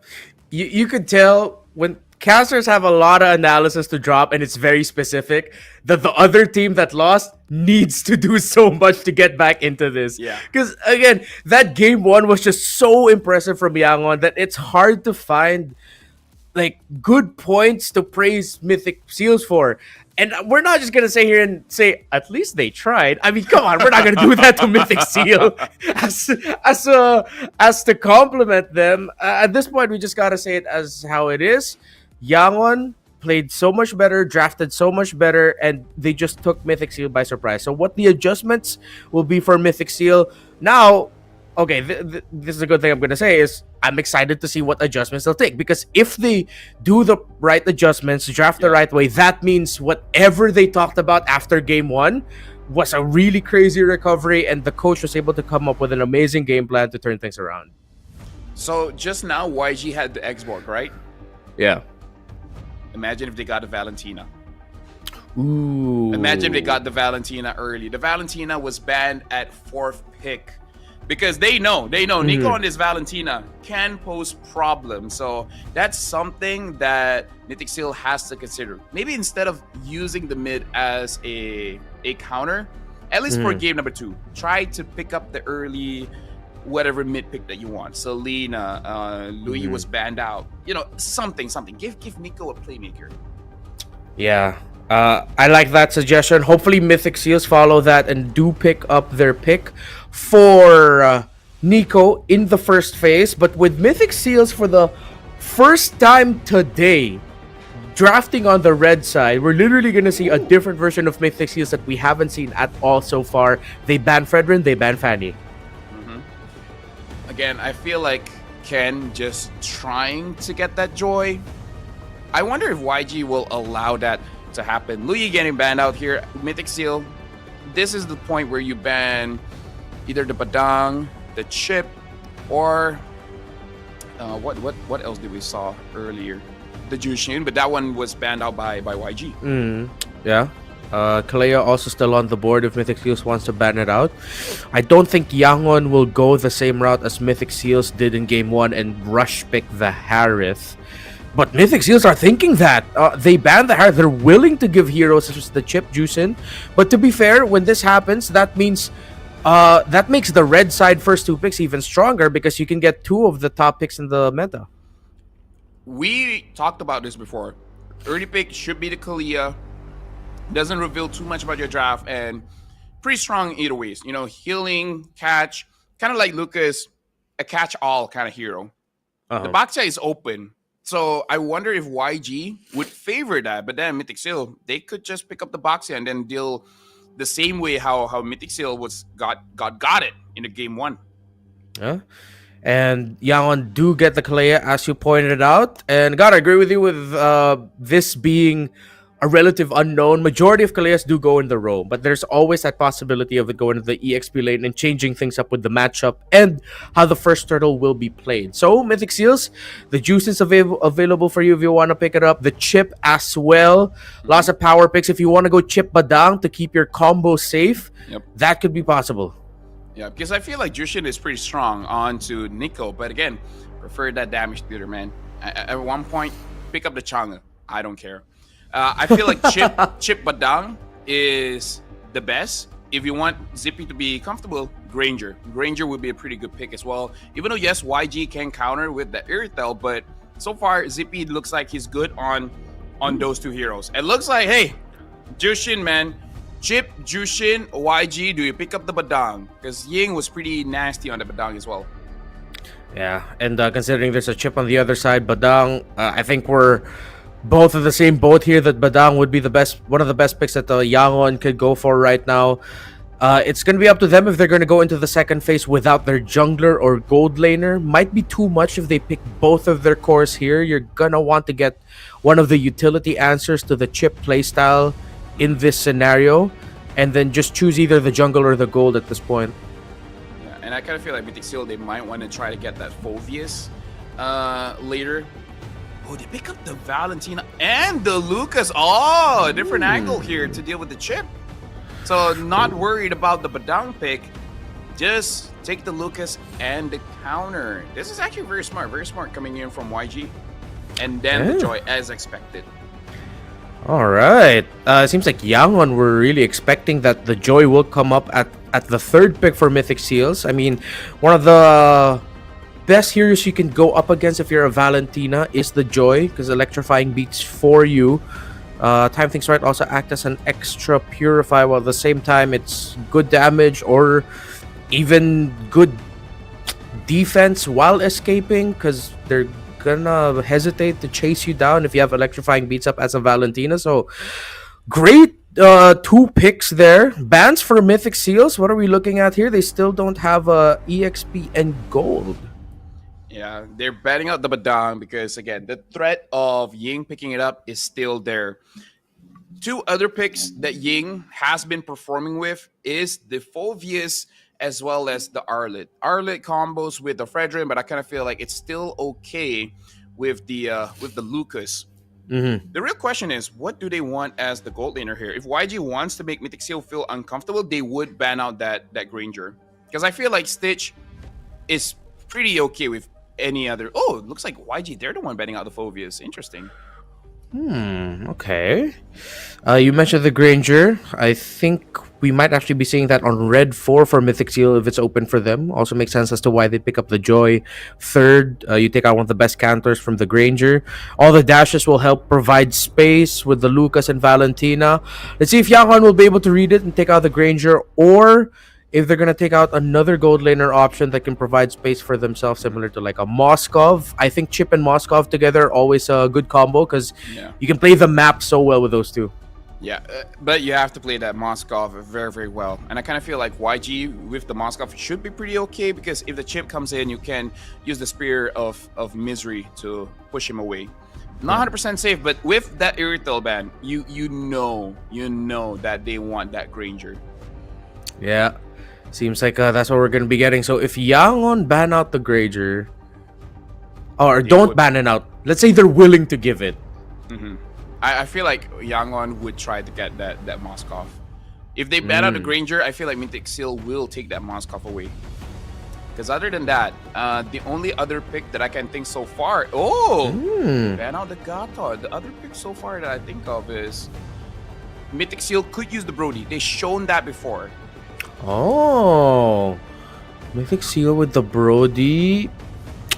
You could tell when casters have a lot of analysis to drop and it's very specific that the other team that lost needs to do so much to get back into this. Yeah. Because, again, that game 1 was just so impressive from Yangon that it's hard to find good points to praise Mythic Seals for. And we're not just going to sit here and say, at least they tried. I mean, come on, we're not going to do that to Mythic Seal as to compliment them. At this point, we just got to say it as how it is. Yangon played so much better, drafted so much better, and they just took Mythic Seal by surprise. So what the adjustments will be for Mythic Seal now, okay, this is a good thing I'm going to say is I'm excited to see what adjustments they'll take, because if they do the right adjustments, draft the right way, that means whatever they talked about after game 1 was a really crazy recovery, and the coach was able to come up with an amazing game plan to turn things around. So just now, YG had the X-Borg, right? Yeah. Imagine if they got the Valentina. Ooh. Imagine if they got the Valentina early. The Valentina was banned at 4th pick. Because they know Nico and this Valentina can pose problems. So that's something that Mythic Seal has to consider. Maybe instead of using the mid as a counter, at least for game number 2, try to pick up the early whatever mid pick that you want. Selena, Louis was banned out. Something. Give Nico a playmaker. Yeah. I like that suggestion. Hopefully, Mythic Seals follow that and do pick up their pick for Nico in the first phase. But with Mythic Seals for the first time today, drafting on the red side, we're literally going to see a different version of Mythic Seals that we haven't seen at all so far. They ban Fredrin, they ban Fanny. Again, I feel like Ken just trying to get that joy. I wonder if YG will allow that to happen. Luyi getting banned out here. Mythic Seal, this is the point where you ban either the Badang, the Chip, or what else did we saw earlier? The Jushin, but that one was banned out by YG. Yeah. Kalea also still on the board if Mythic Seals wants to ban it out. I don't think Yangon will go the same route as Mythic Seals did in Game 1 and rush pick the Harith. But Mythic Seals are thinking that. They banned the Harith. They're willing to give heroes such as the Chip, Juicin. But to be fair, when this happens, that means that makes the red side first two picks even stronger because you can get two of the top picks in the meta. We talked about this before. Early pick should be the Kalia. Doesn't reveal too much about your draft and pretty strong either ways. You know, healing, catch, kind of like Lucas, a catch-all kind of hero. The Baxia is open. So I wonder if YG would favor that. But then Mythic Seal, they could just pick up the Baxia and then deal the same way how Mythic Seal was got it in the Game 1. Yeah. And Yangon do get the Kalea, as you pointed out. And gotta agree with you with this being a relative unknown. Majority of Kaleas do go in the roam, but there's always that possibility of it going to the EXP lane and changing things up with the matchup and how the first turtle will be played. So, Mythic Seals, the juice is available for you if you want to pick it up. The Chip as well. Lots of power picks. If you want to go Chip Badang to keep your combo safe, that could be possible. Yeah, because I feel like Jushin is pretty strong onto Nico, but again, prefer that damage dealer, man. At one point, pick up the Chang'e. I don't care. I feel like Chip Badang is the best. If you want Zippy to be comfortable, Granger. Granger would be a pretty good pick as well. Even though, yes, YG can counter with the Irithel, but so far, Zippy looks like he's good on those two heroes. It looks like, hey, Jushin, man. Chip, Jushin, YG, do you pick up the Badang? Because Ying was pretty nasty on the Badang as well. Yeah, and considering there's a Chip on the other side, Badang, I think we're both in the same boat here that Badang would be one of the best picks that the Yangon could go for right now. It's going to be up to them if they're going to go into the second phase without their jungler or gold laner. Might be too much if they pick both of their cores here. You're going to want to get one of the utility answers to the Chip playstyle in this scenario, and then just choose either the jungle or the gold at this point. Yeah, and I kind of feel like Mythic Seal, they might want to try to get that Phoveus later. Oh, they pick up the Valentina and the Lucas. Oh, a different angle here to deal with the Chip. So not worried about the Badang pick. Just take the Lucas and the counter. This is actually very smart coming in from YG. And then the Joy as expected. All right. It seems like Yangon were really expecting that the Joy will come up at the third pick for Mythic Seals. I mean, one of the best heroes you can go up against if you're a Valentina is the Joy, because electrifying beats for you. Time Things Right also act as an extra purify, while at the same time it's good damage or even good defense while escaping, because they're gonna hesitate to chase you down if you have electrifying beats up as a Valentina. So great two picks there. Bans for Mythic Seals. What are we looking at here? They still don't have EXP and gold. Yeah, they're batting out the Badang because, again, the threat of Ying picking it up is still there. Two other picks that Ying has been performing with is the Phoveus as well as the Arlet. Arlet combos with the Fredrin, but I kind of feel like it's still okay with the Lucas. The real question is, what do they want as the gold laner here? If YG wants to make Mythic Seal feel uncomfortable, they would ban out that Granger. Because I feel like Stitch is pretty okay with any other. Oh, it looks like YG, they're the one banning out the Phoveus. Interesting. Okay. You mentioned the Granger. I think we might actually be seeing that on red 4 for Mythic Seal if it's open for them. Also makes sense as to why they pick up the Joy. Third, you take out one of the best counters from the Granger. All the dashes will help provide space with the Lucas and Valentina. Let's see if Yangon will be able to read it and take out the Granger, or if they're going to take out another gold laner option that can provide space for themselves, similar to like a Moskov. I think Chip and Moskov together always a good combo because you can play the map so well with those two. Yeah, but you have to play that Moskov very, very well. And I kind of feel like YG with the Moskov should be pretty okay, because if the chip comes in, you can use the Spear of Misery to push him away. Not 100% safe, but with that Irrital ban, you know that they want that Granger. Yeah, seems like that's what we're going to be getting. So if Yangon ban out the Granger, or don't ban it out, let's say they're willing to give it. I feel like Yangon would try to get that Moskov. If they ban out the Granger, I feel like Mythic Seal will take that Moskov away. Because other than that, the only other pick that I can think so far... ban out the Gata. The other pick so far that I think of is... Mythic Seal could use the Brody. They've shown that before. Oh. Mythic Seal with the Brody...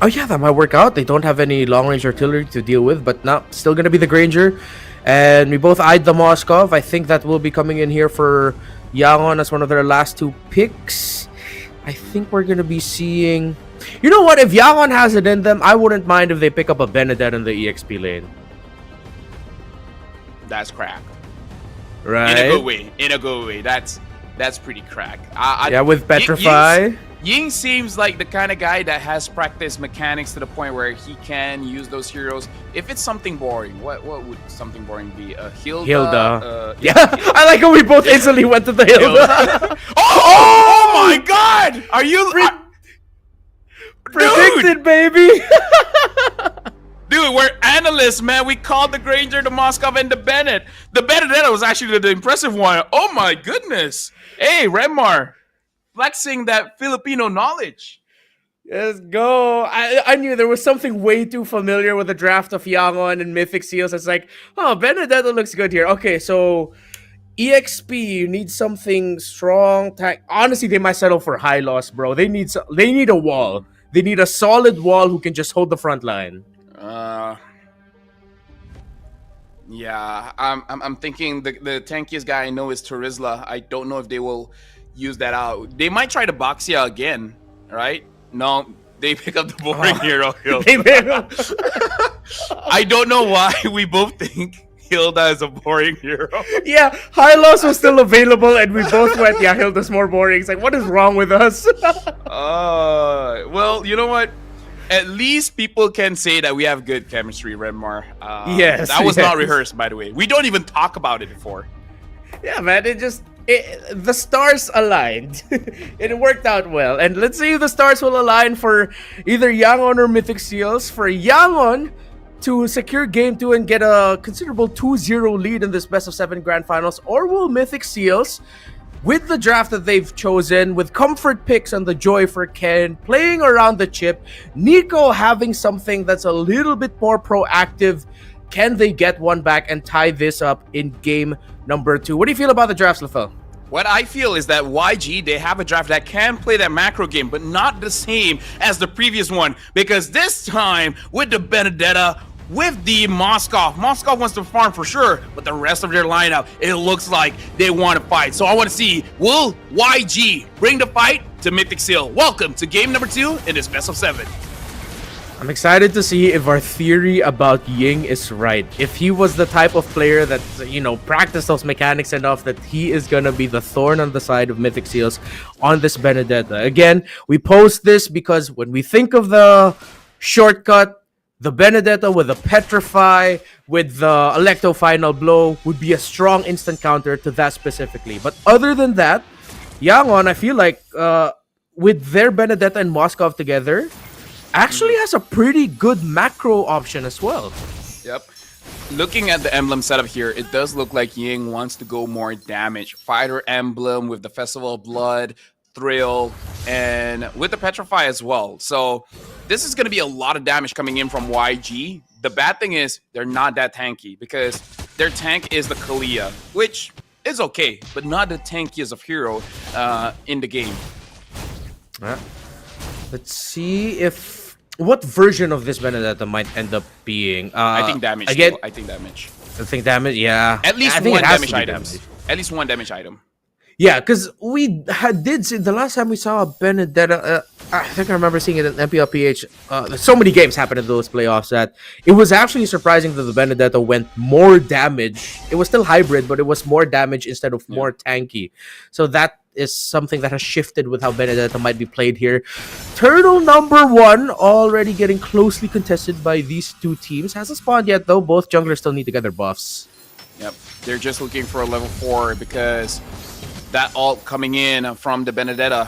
Oh yeah, that might work out. They don't have any long-range artillery to deal with, but now still gonna be the Granger. And we both eyed the Moskov. I think that will be coming in here for Yangon as one of their last two picks. I think we're gonna be seeing... You know what? If Yangon has it in them, I wouldn't mind if they pick up a Benedetta in the EXP lane. That's cracked. Right? In a good way. In a good way. That's pretty cracked. Yeah, with Petrify. Ying seems like the kind of guy that has practiced mechanics to the point where he can use those heroes. If it's something boring, what would something boring be? Hilda. Yeah, I like how we both instantly went to the Hilda. oh my God! Are you predicted, baby? Dude, we're analysts, man. We called the Granger, the Moskov, and the Bennett. The Benedetta was actually the impressive one. Oh my goodness! Hey, Remar. Flexing that Filipino knowledge. Let's go. I knew there was something way too familiar with the draft of Yangon and Mythic Seals. It's like, oh, Benedetta looks good here. Okay, so EXP, you need something strong. Honestly, they might settle for high loss, bro. They need a wall. They need a solid wall who can just hold the front line. Yeah, I'm thinking the tankiest guy I know is Turizla. I don't know if they will use that out. They might try to Boxia again, right? No, they pick up the boring hero. I don't know why we both think Hilda is a boring hero. Yeah, high loss was still available, and we both went, yeah, Hilda's more boring. It's like, what is wrong with us? Well, you know what? At least people can say that we have good chemistry, Renmar. Yes. That was not rehearsed, by the way. We don't even talk about it before. Yeah, man, the stars aligned. It worked out well. And let's see if the stars will align for either Yangon or Mythic Seals. For Yangon to secure Game 2 and get a considerable 2-0 lead in this Best of 7 Grand Finals, or will Mythic Seals, with the draft that they've chosen, with comfort picks on the Joy for Ken, playing around the chip, Nico having something that's a little bit more proactive, can they get one back and tie this up in game number 2? What do you feel about the drafts, Lefel? What I feel is that YG, they have a draft that can play that macro game, but not the same as the previous one. Because this time, with the Benedetta, with the Moskov wants to farm for sure, but the rest of their lineup, it looks like they want to fight. So I want to see, will YG bring the fight to Mythic Seal? Welcome to game number 2 in this Best of 7. I'm excited to see if our theory about Ying is right. If he was the type of player that, practiced those mechanics enough that he is going to be the thorn on the side of Mythic Seals on this Benedetta. Again, we post this because when we think of the shortcut, the Benedetta with the Petrify, with the Electo Final Blow would be a strong instant counter to that specifically. But other than that, Yangon, I feel like with their Benedetta and Moskov together, actually has a pretty good macro option as well. Yep. Looking at the emblem setup here, it does look like Ying wants to go more damage. Fighter emblem with the Festival of Blood, Thrill, and with the Petrify as well. So this is going to be a lot of damage coming in from YG. The bad thing is they're not that tanky because their tank is the Kalia, which is okay, but not the tankiest of hero in the game. Let's see if what version of this Benedetta might end up being. I think damage. Again, I think damage. I think damage. Yeah, At least I think one it has damage to be items. damage. At least one damage item. Yeah, because we did see the last time we saw a Benedetta. I think I remember seeing it in MPLPH. So many games happened in those playoffs that it was actually surprising that the Benedetta went more damage. It was still hybrid, but it was more damage instead of more tanky. So that is something that has shifted with how Benedetta might be played here. Turtle number 1 already getting closely contested by these two teams. Hasn't spawned yet though. Both junglers still need to get their buffs. Yep, they're just looking for a level 4 because that ult coming in from the Benedetta,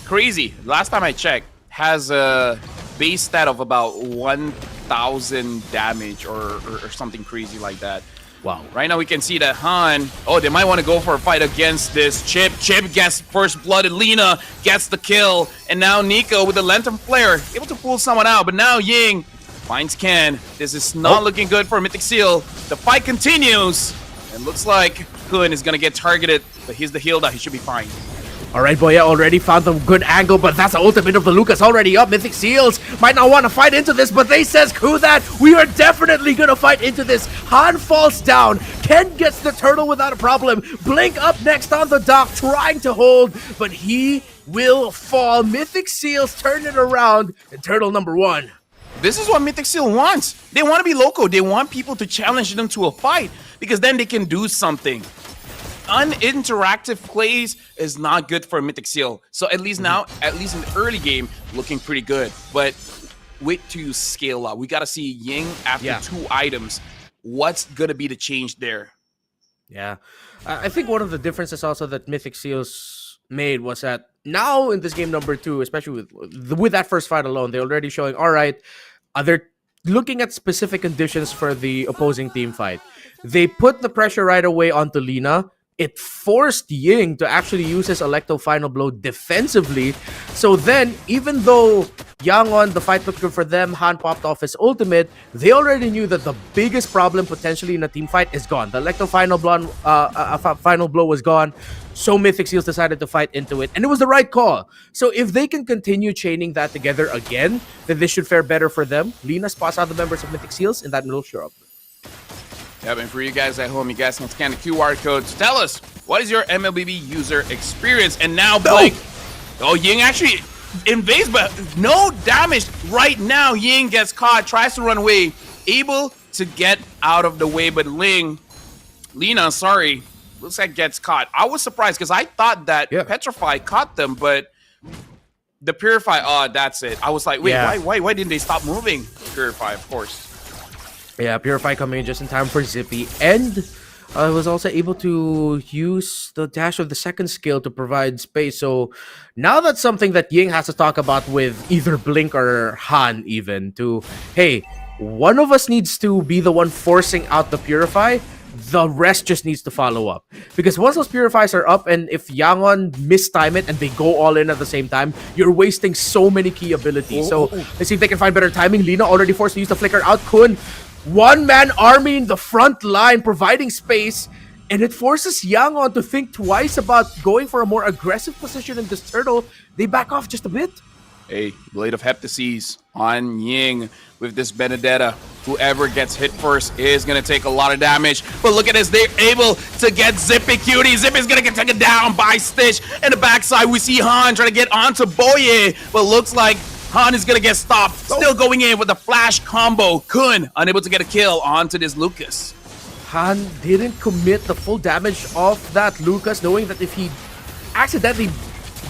crazy. Last time I checked, has a base stat of about 1,000 damage or something crazy like that. Wow. Right now we can see that Han, they might want to go for a fight against this Chip. Chip gets first blooded, Lina gets the kill, and now Nico with the Lantern Flare able to pull someone out, but now Ying finds Ken. This is not looking good for Mythic Seal. The fight continues, and looks like Kun is gonna get targeted, but he's the heal that he should be fine. All right, Boya already found a good angle, but that's the ultimate of the Lucas already up. Mythic Seals might not want to fight into this, but they says, "Who that? We are definitely going to fight into this." Han falls down. Ken gets the turtle without a problem. Blink up next on the dock, trying to hold, but he will fall. Mythic Seals turn it around, and turtle number 1. This is what Mythic Seal wants. They want to be local. They want people to challenge them to a fight because then they can do something. Uninteractive plays is not good for Mythic Seal. So at least now, at least in the early game, looking pretty good. But wait till you scale up. We got to see Ying after 2 items. What's going to be the change there? Yeah. I think one of the differences also that Mythic Seals made was that now in this game number 2, especially with that first fight alone, they're already showing, all right, they're looking at specific conditions for the opposing team fight. They put the pressure right away onto Lina. It forced Ying to actually use his Electo Final Blow defensively. So then, even though Yangon, the fight looked good for them, Han popped off his ultimate, they already knew that the biggest problem potentially in a team fight is gone. The Electo Final Blow was gone. So Mythic Seals decided to fight into it, and it was the right call. So if they can continue chaining that together again, then this should fare better for them. Lina spots out the members of Mythic Seals in that middle syrup. Yeah, and for you guys at home, you guys can scan the QR code to tell us what is your MLBB user experience. And now Blake, Ying actually invades, but no damage right now. Ying gets caught, tries to run away, able to get out of the way, but Lina, sorry, looks like gets caught. I was surprised because I thought that Petrify caught them, but the Purify, that's it. I was like, wait, why didn't they stop moving? Purify, of course. Yeah, Purify coming in just in time for Zippy, and was also able to use the dash of the second skill to provide space. So now that's something that Ying has to talk about with either Blink or Han even to, hey, one of us needs to be the one forcing out the Purify. The rest just needs to follow up. Because once those Purifies are up, and if Yangon mistime it and they go all in at the same time, you're wasting so many key abilities. So let's see if they can find better timing. Lina already forced to use the flicker out. Kun, one-man army in the front line, providing space, and it forces Yangon to think twice about going for a more aggressive position in this turtle. They back off just a bit. Hey, Blade of Heptases on Ying with this Benedetta. Whoever gets hit first is going to take a lot of damage. But look at this. They're able to get Zippy Cutie. Zippy's going to get taken down by Stitch. In the backside, we see Han trying to get onto Boye. But looks like Han is going to get stopped. Still going in with a flash combo. Kun unable to get a kill onto this Lucas. Han didn't commit the full damage of that Lucas, knowing that if he accidentally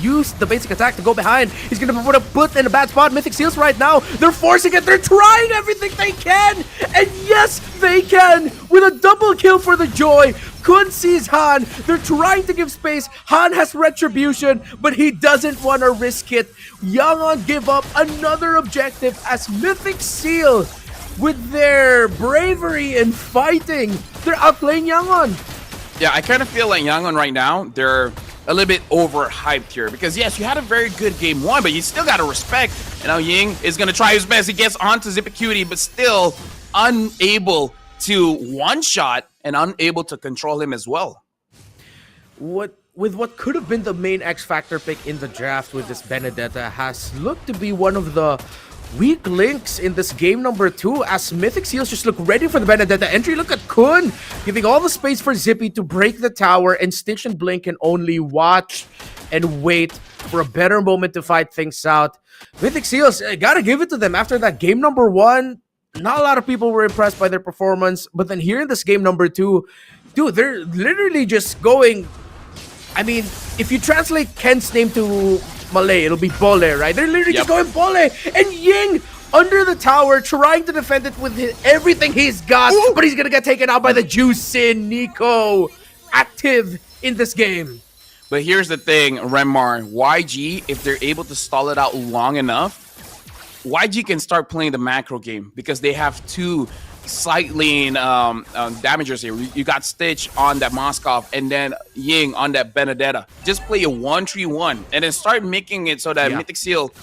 used the basic attack to go behind, he's gonna put in a bad spot. Mythic Seals right now, they're forcing it, they're trying everything they can, and yes, they can, with a double kill for the Joy. Kun sees Han, they're trying to give space. Han has Retribution, but he doesn't want to risk it. Yangon give up another objective as Mythic Seal, with their bravery and fighting, they're outplaying Yangon. Yeah, I kind of feel like Yangon right now, they're a little bit overhyped here because yes, you had a very good game 1, but you still got to respect. And now Ying is going to try his best. He gets onto Zippy Cutie, but still unable to one-shot and unable to control him as well. what could have been the main X Factor pick in the draft with this Benedetta has looked to be one of the weak links in this game number 2 as Mythic Seals just look ready for the Benedetta entry. Look at Kun giving all the space for Zippy to break the tower, and Stitch and Blink can only watch and wait for a better moment to fight things out. Mythic Seals, gotta give it to them after that game number 1. Not a lot of people were impressed by their performance, but then here in this game number 2, dude, they're literally just going. I mean, if you translate Ken's name to Malay, it'll be Bole, right? They're literally just going Bole, and Ying under the tower trying to defend it with everything he's got. Ooh. But he's gonna get taken out by the Juicin. Nico active in this game. But here's the thing, Remar, YG, if they're able to stall it out long enough, YG can start playing the macro game because they have 2 side lane damagers here. You got Stitch on that Moskov and then Ying on that Benedetta. Just play a 1-3-1 and then start making it so that Mythic Seal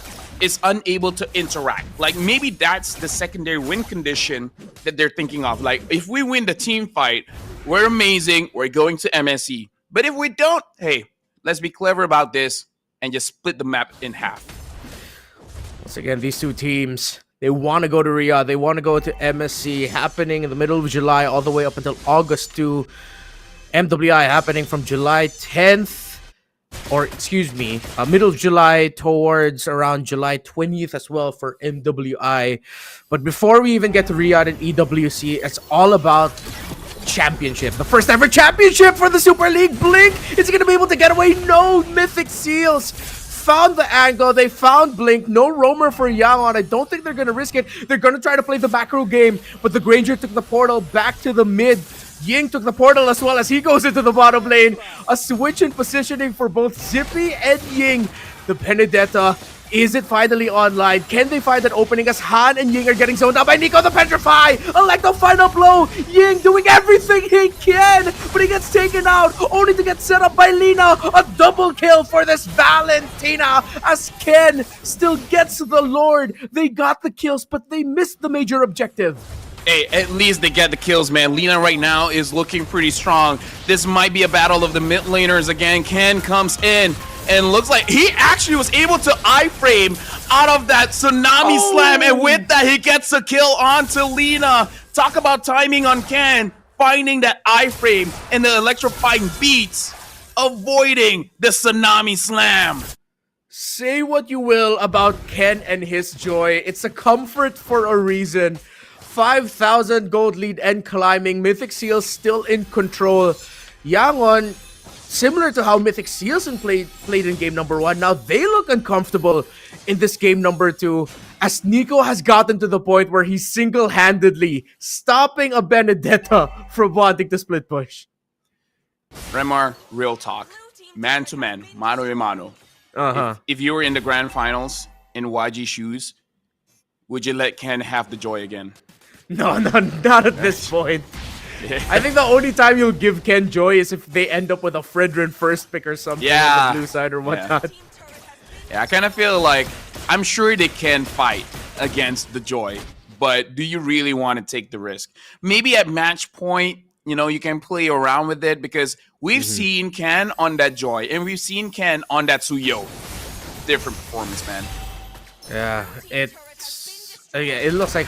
is unable to interact. Like, maybe that's the secondary win condition that they're thinking of. Like, if we win the team fight, we're amazing, we're going to MSE. But if we don't, hey, let's be clever about this and just split the map in half. Once again, these 2 teams, they want to go to Riyadh. They want to go to MSC, happening in the middle of July all the way up until August 2. MWI happening from July 10th, or excuse me, middle of July towards around July 20th as well for MWI. But before we even get to Riyadh and EWC, it's all about championship. The first ever championship for the Super League. Blink is going to be able to get away. No, Mythic Seals found the angle. They found Blink. No roamer for Yangon. I don't think they're going to risk it. They're going to try to play the back row game, but the Granger took the portal back to the mid. Ying took the portal as well as he goes into the bottom lane. A switch in positioning for both Zippy and Ying. The Benedetta, is it finally online? Can they find that opening as Han and Ying are getting zoned out by Nico the Petrify? Electro final blow. Ying doing everything he can, but he gets taken out only to get set up by Lina. A double kill for this Valentina as Ken still gets the Lord. They got the kills, but they missed the major objective. Hey, at least they get the kills, man. Lina right now is looking pretty strong. This might be a battle of the mid laners again. Ken comes in and looks like he actually was able to iframe out of that tsunami slam. And with that, he gets a kill onto Lina. Talk about timing on Ken. Finding that iframe and the electrifying beats. Avoiding the tsunami slam. Say what you will about Ken and his joy. It's a comfort for a reason. 5,000 gold lead and climbing. Mythic Seals still in control. Yangon, similar to how Mythic Seals played in game number 1, now they look uncomfortable in this game number 2 as Nico has gotten to the point where he's single-handedly stopping a Benedetta from wanting to split push. Remar, real talk. Man to man, mano a mano. If you were in the grand finals in YG shoes, would you let Ken have the joy again? No, not at this point. I think the only time you'll give Ken joy is if they end up with a Fredrin first pick or something on the blue side or whatnot. Yeah, I kind of feel like I'm sure they can fight against the joy, but do you really want to take the risk? Maybe at match point, you know, you can play around with it because we've seen Ken on that joy and we've seen Ken on that Suyo. Different performance, man. Yeah, it looks like,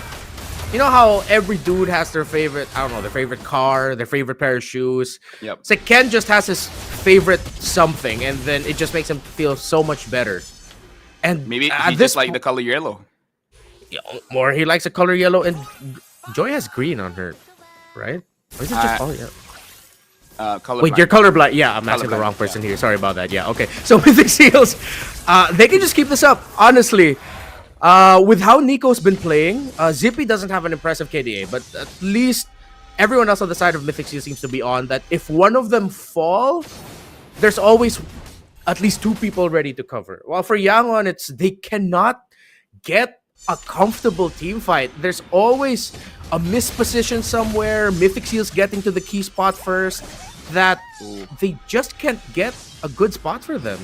you know how every dude has their favorite, I don't know, their favorite car, their favorite pair of shoes. Yep. It's like Ken just has his favorite something, and then it just makes him feel so much better. And maybe he just like the color yellow. Or he likes the color yellow, and Joy has green on her, right? Or is it just color yellow? Color Wait, black. you're colorblind. Yeah, I'm asking the wrong person here. Sorry about that. Yeah, okay. So Mythic Seals, they can just keep this up, honestly. With how Nico's been playing, Zippy doesn't have an impressive KDA, but at least everyone else on the side of Mythic Seals seems to be on that. If one of them fall, there's always at least 2 people ready to cover. While for Yangon, it's they cannot get a comfortable team fight. There's always a misposition somewhere, Mythic Seals getting to the key spot first, that they just can't get a good spot for them.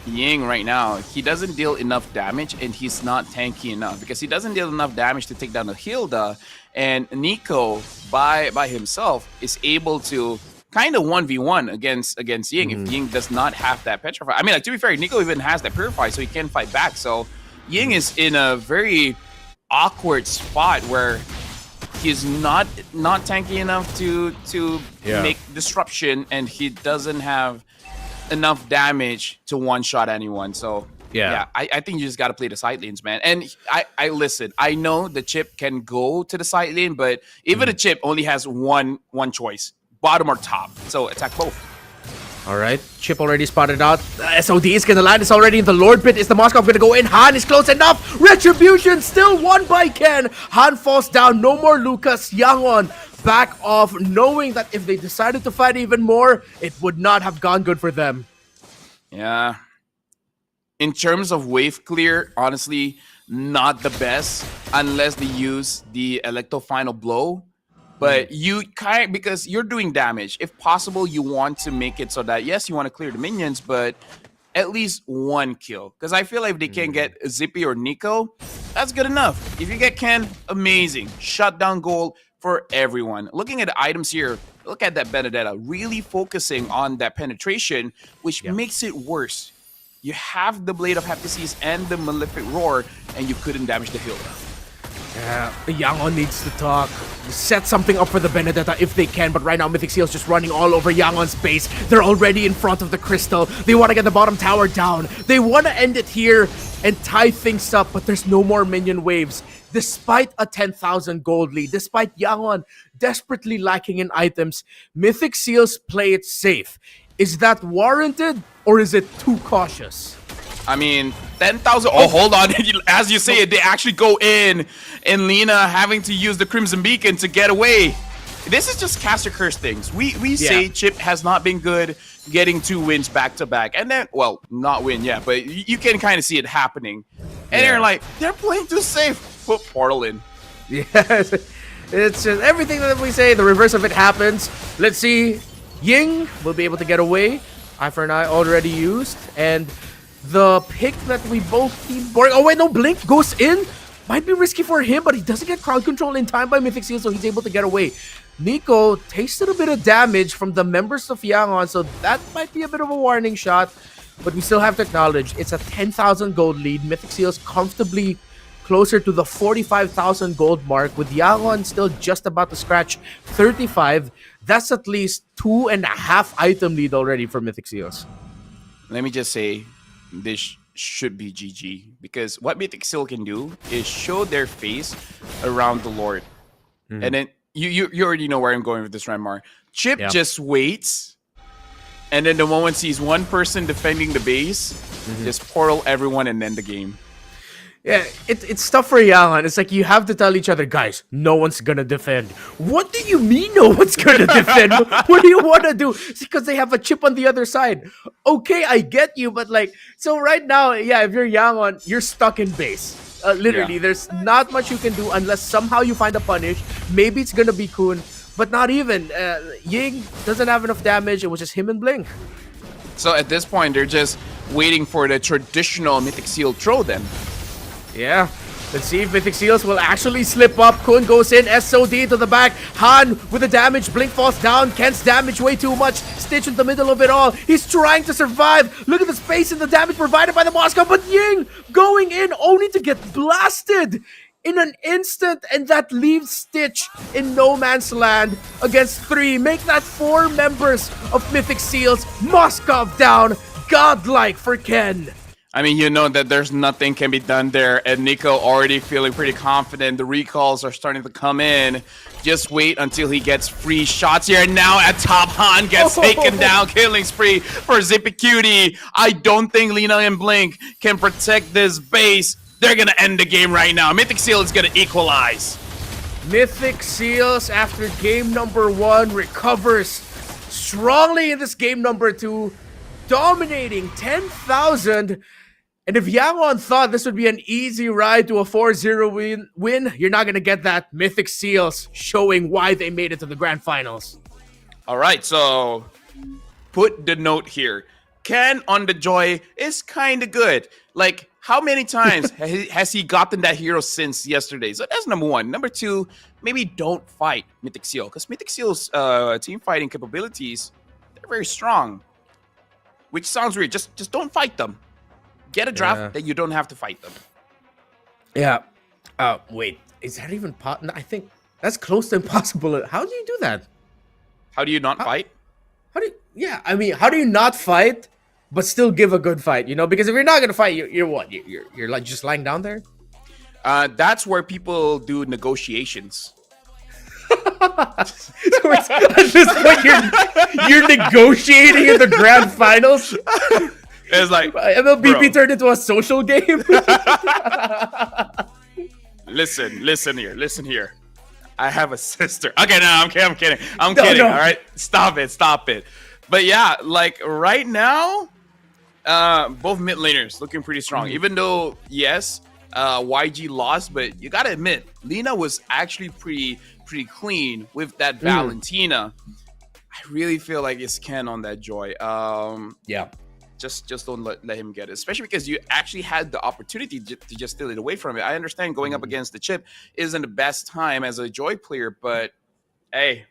Ying right now, he doesn't deal enough damage and he's not tanky enough because he doesn't deal enough damage to take down the Hilda, and Nico by himself is able to kind of 1v1 against Ying if Ying does not have that Petrify. I mean, like, to be fair, Nico even has that Purify, so he can fight back. So Ying is in a very awkward spot where he's not tanky enough to make disruption, and he doesn't have enough damage to one-shot anyone. So I think you just got to play the side lanes, man. And I listen, I know the chip can go to the side lane, but even the chip only has one choice, bottom or top. So attack both. All right, Chip already spotted out. SOD is gonna land. It's already in the Lord pit. Is the Moskov gonna go in? Han is close enough. Retribution still won by Ken. Han falls down. No more Lucas. Yangon back off, knowing that if they decided to fight even more, it would not have gone good for them. Yeah. In terms of wave clear, honestly, not the best unless they use the Electo Final Blow. But you because you're doing damage. If possible, you want to make it so that, yes, you want to clear the minions, but at least one kill. Because I feel like if they can get Zippy or Nico, that's good enough. If you get Ken, amazing. Shutdown goal for everyone. Looking at the items here, look at that Benedetta. Really focusing on that penetration, which makes it worse. You have the Blade of Heptasis and the Malefic Roar, and you couldn't damage the hill. Yeah, Yangon needs to talk. Set something up for the Benedetta if they can, but right now Mythic Seal's just running all over Yangon's base. They're already in front of the crystal. They want to get the bottom tower down. They want to end it here and tie things up, but there's no more minion waves. Despite a 10,000 gold lead, despite Yangon desperately lacking in items, Mythic Seals play it safe. Is that warranted, or is it too cautious? I mean, 10,000. Oh, hold on. As you say it, they actually go in, and Lina having to use the Crimson Beacon to get away. This is just caster curse things. We say Chip has not been good getting 2 wins back to back, and then, well, not win yet, but you can kind of see it happening. And you're like, they're playing too safe. Put Portal in. Yes, it's just everything that we say. The reverse of it happens. Let's see. Ying will be able to get away. Eye for an eye already used, and the pick that we both keep boring. Oh wait, no, Blink goes in. Might be risky for him, but he doesn't get crowd control in time by Mythic Seal, so he's able to get away. Nico tasted a bit of damage from the members of Yangon, so that might be a bit of a warning shot. But we still have to acknowledge it's a 10,000 gold lead. Mythic Seal's comfortably closer to the 45,000 gold mark, with Yangon still just about to scratch 35. That's at least 2.5 item lead already for Mythic Seals. Let me just say, this should be GG, because what Mythic Seal can do is show their face around the Lord. And then you already know where I'm going with this, Ranmar. Chip just waits, and then the moment sees one person defending the base, just portal everyone and end the game. Yeah, it's tough for Yangon. It's like you have to tell each other, guys, no one's gonna defend. What do you mean no one's gonna defend? What do you want to do? It's because they have a chip on the other side. Okay, I get you, but like, so right now, yeah, if you're Yangon, you're stuck in base. Literally, there's not much you can do unless somehow you find a punish. Maybe it's gonna be Kun, but not even. Ying doesn't have enough damage. It was just him and Blink. So at this point, they're just waiting for the traditional Mythic Seal throw then. Yeah, let's see if Mythic Seals will actually slip up. Kun goes in, SOD to the back. Han with the damage, Blink falls down. Ken's damage way too much. Stitch in the middle of it all. He's trying to survive. Look at the space and the damage provided by the Moscow, but Ying going in only to get blasted in an instant, and that leaves Stitch in no man's land against 3. Make that 4 members of Mythic Seals. Moscow down. Godlike for Ken. I mean, you know that there's nothing can be done there, and Nico already feeling pretty confident. The recalls are starting to come in. Just wait until he gets free shots here. And now at top, Han gets taken down. Killing spree for Zippy Cutie. I don't think Lina and Blink can protect this base. They're going to end the game right now. Mythic Seal is going to equalize. Mythic Seals, after game number 1, recovers strongly in this game number 2, dominating 10,000. And if Yangon thought this would be an easy ride to a 4-0 win, you're not going to get that. Mythic Seals showing why they made it to the grand finals. All right, so put the note here. Ken on the Joy is kind of good. Like, How many times has he gotten that hero since yesterday? So that's number one. Number two, maybe don't fight Mythic Seal, because Mythic Seal's team fighting capabilities, they're very strong. Which sounds weird. Just don't fight them. Get a draft that you don't have to fight them. Yeah. Wait, is that even possible? I think that's close to impossible. How do you do that? How do you not fight? How do you, yeah, I mean, how do you not fight but still give a good fight? You know, because if you're not gonna fight, you're what? You're like just lying down there. That's where people do negotiations. So at this point, you're negotiating in the grand finals. It's like MLBP turned into a social game. Listen here. I have a sister. Okay, no, I'm kidding. I'm No, kidding. no. All right, stop it. But yeah, like right now, both mid laners looking pretty strong. Even though yes, YG lost, but you gotta admit, Lina was actually pretty clean with that Valentina. I really feel like it's Ken on that Joy. Yeah. Just don't let him get it, especially because you actually had the opportunity to just steal it away from it. I understand going up against the chip isn't the best time as a Joy player, but hey,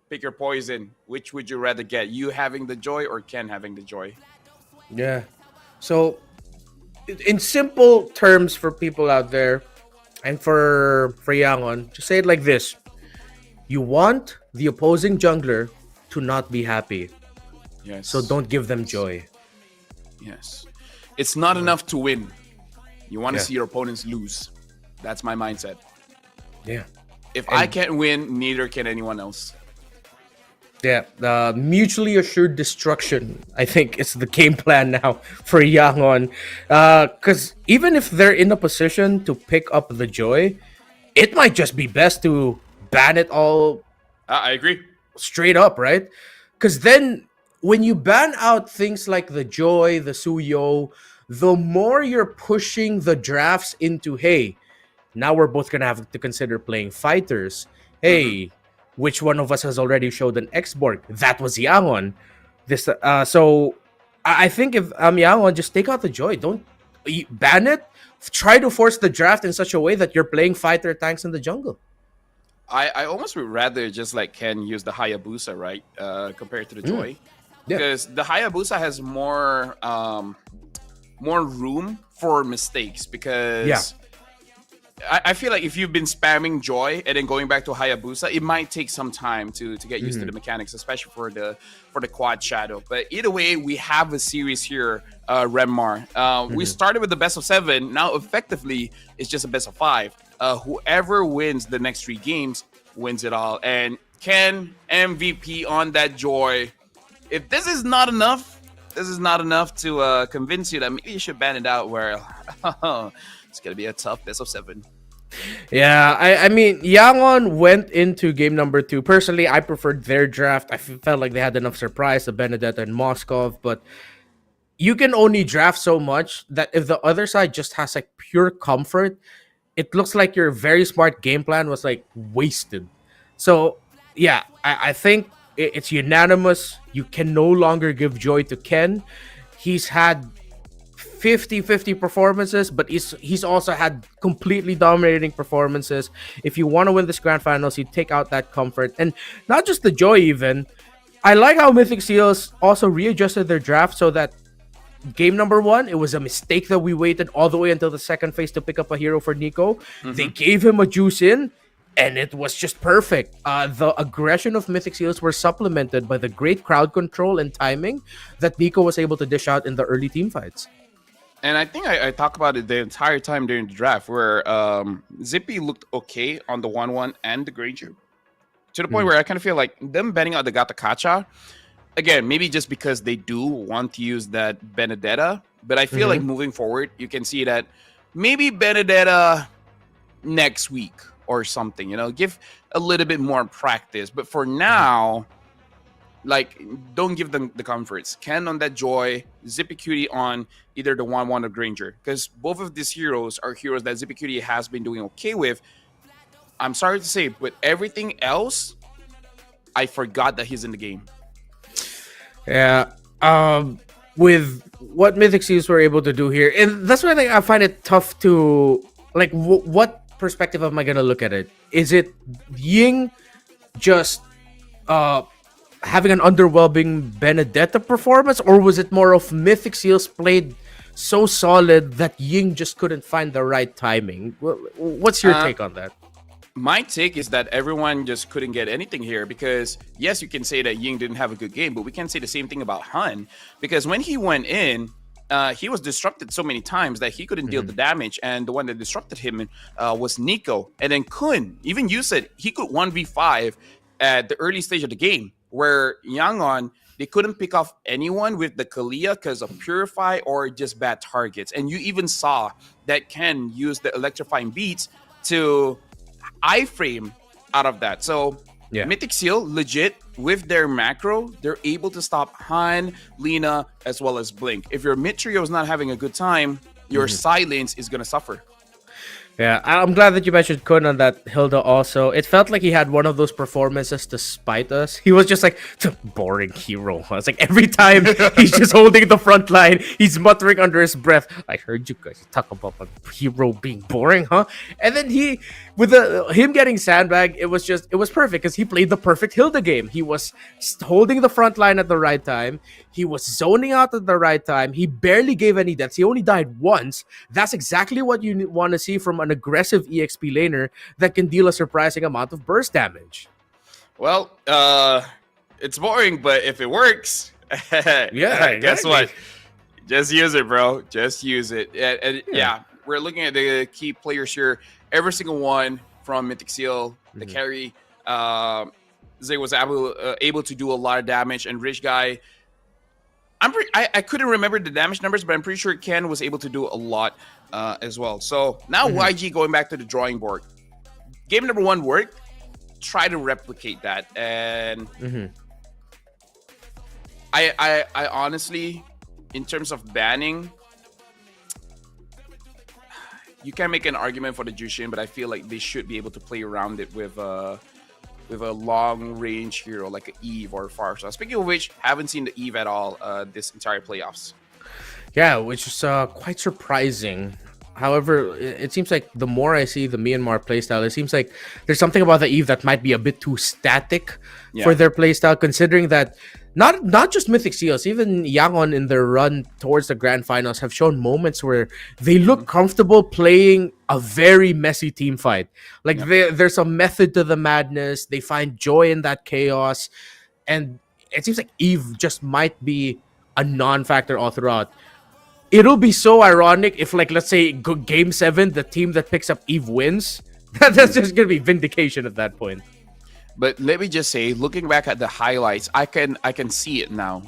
pick your poison. Which would you rather get? You having the Joy or Ken having the Joy? Yeah. So, in simple terms for people out there, and for Yangon, just say it like this: you want the opposing jungler to not be happy, Yes. so don't give them joy. Yes. It's not enough to win. You want to Yeah. see your opponents lose. That's my mindset. Yeah. If I can't win, neither can anyone else. Yeah, the mutually assured destruction, I think, is the game plan now for Yangon. Because even if they're in a position to pick up the joy, it might just be best to ban it all I agree. straight up, right? Because then when you ban out things like the joy, the suyo, the more you're pushing the drafts into, hey, now we're both gonna have to consider playing fighters. Hey, which one of us has already showed an X-Borg? That was Yangon. So I think if Yangon, just take out the joy. Don't ban it. Try to force the draft in such a way that you're playing fighter tanks in the jungle. I almost would rather just like Ken use the Hayabusa, right? Compared to the Joy. Yeah. Because the Hayabusa has more room for mistakes. Because I feel like if you've been spamming Joy and then going back to Hayabusa, it might take some time to get used to the mechanics, especially for the quad shadow. But either way, we have a series here, Remmar. We started with the best of 7. Now, effectively, it's just a best of 5. Whoever wins the next 3 games wins it all. And Ken, MVP on that Joy. If this is not enough to convince you that maybe you should ban it out, where it's going to be a tough best of 7. Yeah, I mean, Yangon went into game number 2. Personally, I preferred their draft. I felt like they had enough surprise, the Benedetta and Moskov, but you can only draft so much that if the other side just has like pure comfort, it looks like your very smart game plan was like wasted. So, yeah, I think it's unanimous. You can no longer give joy to Ken. He's had 50-50 performances, but he's also had completely dominating performances. If you want to win this grand finals, you take out that comfort. And not just the joy even. I like how Mythic Seals also readjusted their draft so that game number 1, it was a mistake that we waited all the way until the second phase to pick up a hero for Nico. They gave him a juice in, and it was just perfect. The aggression of Mythic Seals were supplemented by the great crowd control and timing that Nico was able to dish out in the early team fights. And I think I talked about it the entire time during the draft, where Zippy looked okay on the 1-1 and the Granger. To the point where I kind of feel like them betting out the Gata Kacha, again, maybe just because they do want to use that Benedetta, but I feel like moving forward, you can see that maybe Benedetta next week or something, give a little bit more practice. But for now, like, don't give them the comforts. Ken on that Joy, Zippy Cutie on either the 1-1 or Granger, because both of these heroes are heroes that Zippy Cutie has been doing okay with. I'm sorry to say, but everything else, I forgot that he's in the game. Yeah. with what Mythic Seals were able to do here, and that's why I find it tough to like. What perspective am I gonna look at it? Is it Ying just uh having an underwhelming Benedetta performance, or was it more of Mythic Seals played so solid that Ying just couldn't find the right timing? What's your take on that? My take is that everyone just couldn't get anything here because, yes, you can say that Ying didn't have a good game, but we can say the same thing about Han because when he went in, he was disrupted so many times that he couldn't deal the damage, and the one that disrupted him was Nico. And then Kun, even you said he could 1v5 at the early stage of the game, where Yangon, they couldn't pick off anyone with the Kalia because of Purify or just bad targets. And you even saw that Ken use the electrifying beats to iframe out of that. So Yeah. Mythic Seal, legit, with their macro, they're able to stop Han, Lina, as well as Blink. If your mid trio is not having a good time, your silence is going to suffer. Yeah, I'm glad that you mentioned Kun on that, Hilda, also. It felt like he had one of those performances to spite us. He was just like, boring hero. It's like every time he's just holding the front line, he's muttering under his breath, I heard you guys talk about a hero being boring, huh? And then with him getting sandbagged, it was perfect because he played the perfect Hilda game. He was holding the front line at the right time. He was zoning out at the right time. He barely gave any deaths. He only died once. That's exactly what you want to see from an aggressive EXP laner that can deal a surprising amount of burst damage. Well, it's boring, but if it works, Yeah, guess exactly. what? Just use it, bro. Just use it. And yeah, we're looking at the key players here. Every single one from Mythic Seal, the carry, Zay was able to do a lot of damage, and Rich Guy, I couldn't remember the damage numbers, but I'm pretty sure Ken was able to do a lot as well. So now YG going back to the drawing board. Game number 1 worked. Try to replicate that, and I honestly, in terms of banning, you can make an argument for the Jushin, but I feel like they should be able to play around it with a long range hero like an Eve or Farsa. Speaking of which, haven't seen the Eve at all this entire playoffs. Yeah, which is quite surprising. However, it seems like the more I see the Myanmar playstyle, it seems like there's something about the Eve that might be a bit too static for their playstyle, considering that not just Mythic Seals, even Yangon in their run towards the grand finals have shown moments where they look comfortable playing a very messy team fight. Like there's a method to the madness. They find joy in that chaos. And it seems like Eve just might be a non-factor all throughout. It'll be so ironic if, like, let's say game 7, the team that picks up Eve wins. That's just gonna be vindication at that point. But let me just say, looking back at the highlights, I can see it now.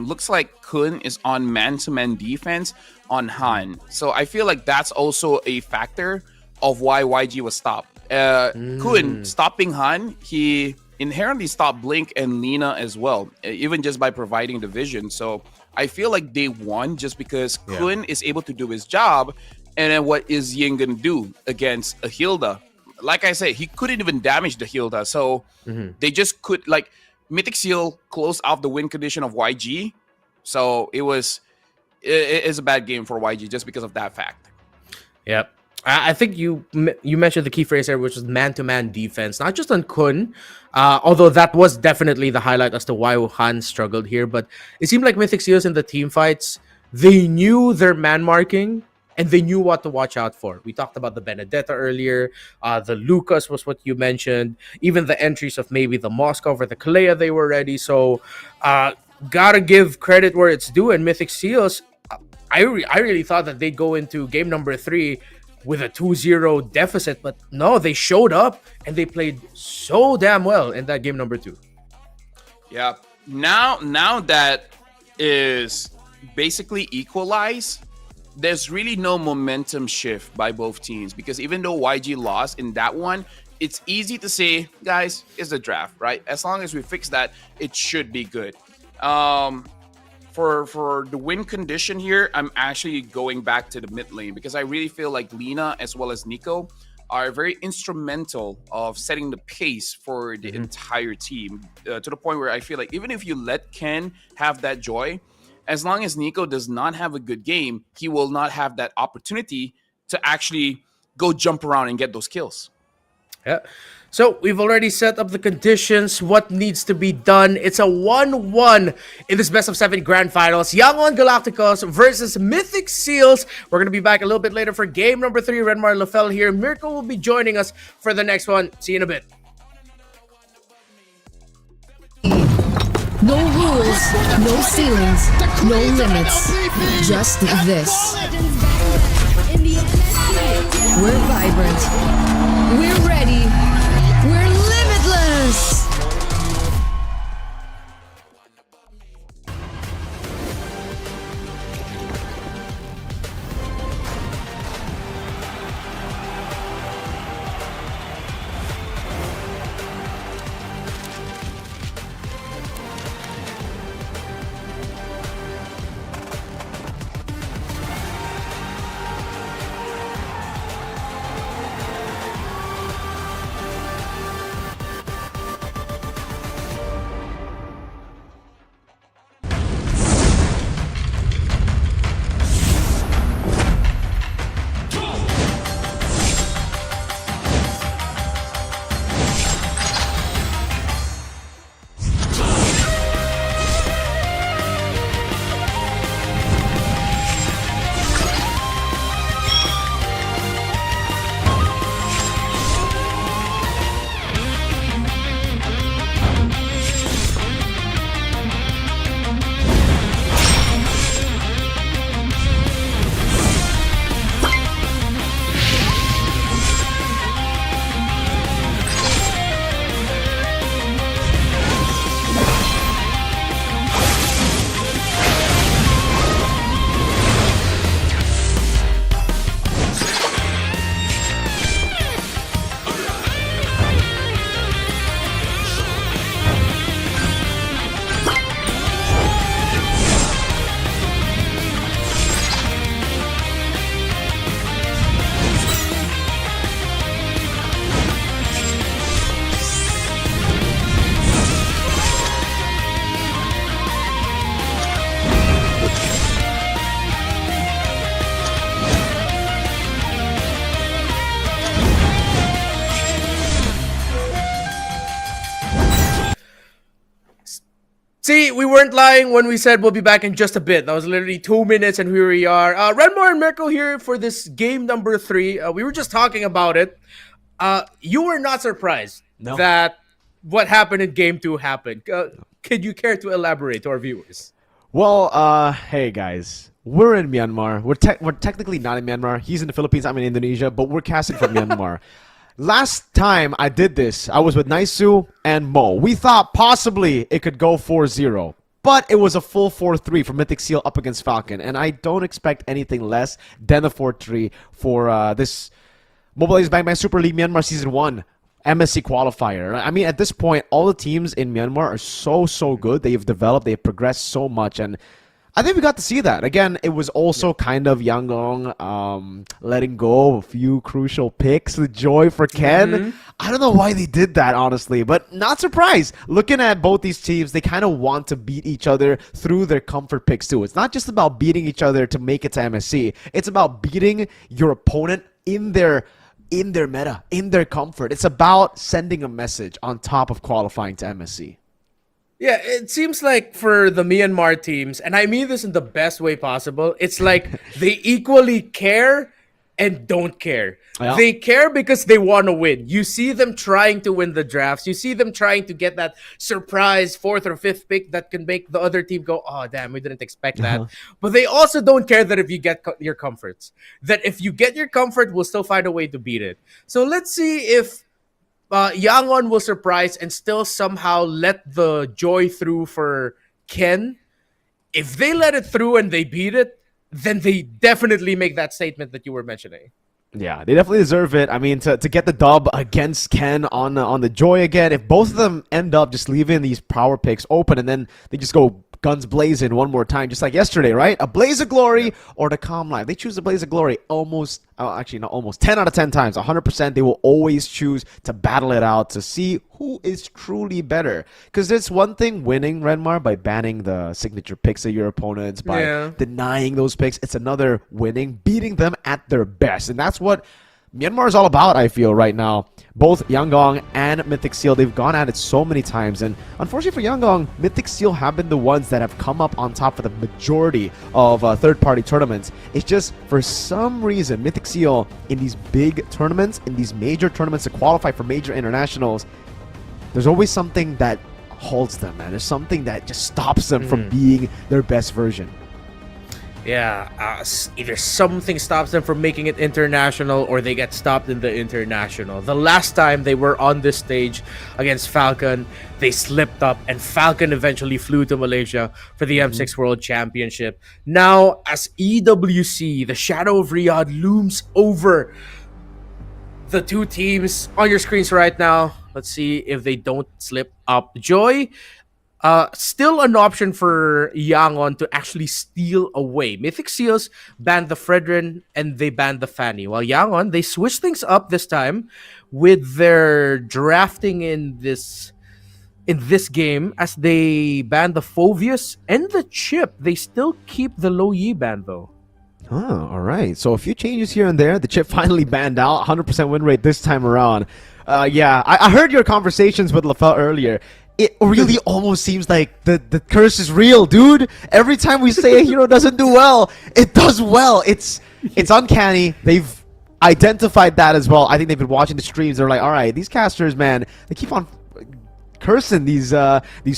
Looks like Kun is on man-to-man defense on Han. So I feel like that's also a factor of why YG was stopped. Kun stopping Han, he inherently stopped Blink and Lina as well, even just by providing the vision. So I feel like they won just because Kun is able to do his job. And then what is Ying gonna do against a Hilda? Like I said, he couldn't even damage the Hilda. So they just could, like, Mythic Seal closed out the win condition of YG. So it is a bad game for YG just because of that fact. Yep. I think you mentioned the key phrase there, which was man-to-man defense, not just on Kun, although that was definitely the highlight as to why Han struggled here. But it seemed like Mythic Seals in the team fights, they knew their man marking and they knew what to watch out for. We talked about the Benedetta earlier. The Lucas was what you mentioned. Even the entries of maybe the Moscow or the Kalea, they were ready. So gotta give credit where it's due. And Mythic Seals, I really thought that they'd go into game number 3 with a 2-0 deficit, but no, they showed up and they played so damn well in that game number 2. Yeah. Now that is basically equalized, there's really no momentum shift by both teams, because even though YG lost in that one, it's easy to say, guys, it's a draft, right? As long as we fix that, it should be good. For the win condition here, I'm actually going back to the mid lane because I really feel like Lina as well as Nico are very instrumental of setting the pace for the entire team, to the point where I feel like even if you let Ken have that joy, as long as Nico does not have a good game, he will not have that opportunity to actually go jump around and get those kills. Yeah. So we've already set up the conditions, what needs to be done. It's a 1-1 in this best of 7 grand finals. Yangon Galacticos versus Mythic Seals. We're going to be back a little bit later for game number 3. Renmar Lafell here. Mirko will be joining us for the next one. See you in a bit. No rules, no ceilings, no limits. Just this. We're vibrant. We're ready. We're limitless. See, we weren't lying when we said we'll be back in just a bit. That was literally 2 minutes, and here we are. Renmar and Mirko here for this game number 3. We were just talking about it. You were not surprised that what happened in game 2 happened. Could you care to elaborate to our viewers? Well, hey guys, we're in Myanmar. We're technically not in Myanmar. He's in the Philippines, I'm in Indonesia, but we're casting from Myanmar. Last time I did this, I was with Naisu and Mo. We thought possibly it could go 4-0, but it was a full 4-3 for Mythic Seal up against Falcon, and I don't expect anything less than a 4-3 for this Mobile Legends Bang Bang Super League Myanmar Season 1 MSC qualifier. I mean, at this point, all the teams in Myanmar are so good. They've developed, they've progressed so much, and I think we got to see that. Again, it was also kind of Yangon letting go of a few crucial picks with joy for Ken. I don't know why they did that, honestly, but not surprised. Looking at both these teams, they kind of want to beat each other through their comfort picks too. It's not just about beating each other to make it to MSC. It's about beating your opponent in their meta, in their comfort. It's about sending a message on top of qualifying to MSC. Yeah, it seems like for the Myanmar teams, and I mean this in the best way possible, it's like they equally care and don't care. Yeah. They care because they want to win. You see them trying to win the drafts. You see them trying to get that surprise 4th or 5th pick that can make the other team go, oh, damn, we didn't expect that. But they also don't care that if you get your comforts. That if you get your comfort, we'll still find a way to beat it. So let's see if Yangon will surprise and still somehow let the joy through for Ken. If they let it through and they beat it, then they definitely make that statement that you were mentioning. Yeah, they definitely deserve it. I mean, to get the dub against Ken on the joy again, if both of them end up just leaving these power picks open and then they just go guns blazing one more time, just like yesterday, right? A blaze of glory or the calm life. They choose the blaze of glory actually not almost, 10 out of 10 times, 100%. They will always choose to battle it out to see who is truly better. Because it's one thing winning, Renmar, by banning the signature picks of your opponents, by denying those picks. It's another winning, beating them at their best. And that's what Myanmar is all about, I feel, right now. Both Yangon and Mythic Seal, they've gone at it so many times. And unfortunately for Yangon, Mythic Seal have been the ones that have come up on top for the majority of third-party tournaments. It's just, for some reason, Mythic Seal, in these big tournaments, in these major tournaments to qualify for major internationals, there's always something that halts them, man. There's something that just stops them from being their best version. Yeah, either something stops them from making it international or they get stopped in the international. The last time they were on this stage against Falcon, they slipped up and Falcon eventually flew to Malaysia for the M6 World Championship. Now, as EWC, the shadow of Riyadh looms over the two teams on your screens right now. Let's see if they don't slip up. Joy, still an option for Yangon to actually steal away. Mythic Seals banned the Fredrin and they banned the Fanny. While Yangon, they switched things up this time with their drafting in this game, as they banned the Fovius and the Chip. They still keep the Lo Yi ban though. Oh, all right. So a few changes here and there. The Chip finally banned out. 100% win rate this time around. Yeah, I heard your conversations with LaFell earlier. It really almost seems like the curse is real, dude. Every time we say a hero doesn't do well, it does well. It's uncanny. They've identified that as well. I think they've been watching the streams. They're like, all right, these casters, man, they keep on cursing these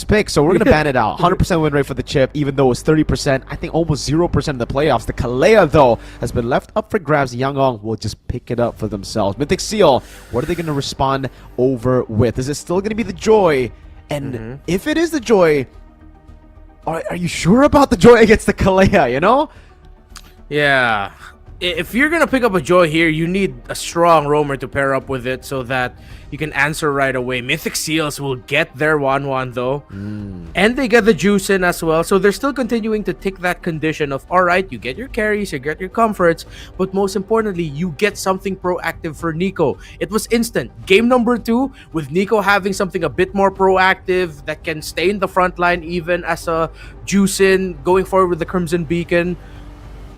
picks, so we're gonna ban it out. 100% win rate for the Chip, even though it's 30%. I think almost 0% in the playoffs. The Kalea, though, has been left up for grabs. Yangon will just pick it up for themselves. Mythic Seal, what are they gonna respond over with? Is it still gonna be the Joy? And if it is the Joy, are you sure about the Joy against the Kalea, you know? Yeah. If you're going to pick up a Joy here, you need a strong roamer to pair up with it so that you can answer right away. Mythic Seals will get their 1-1 though. And they get the juice in as well. So they're still continuing to tick that condition of, alright, you get your carries, you get your comforts, but most importantly, you get something proactive for Nico. It was instant. Game number 2, with Nico having something a bit more proactive that can stay in the front line even as a juice in, going forward with the Crimson Beacon.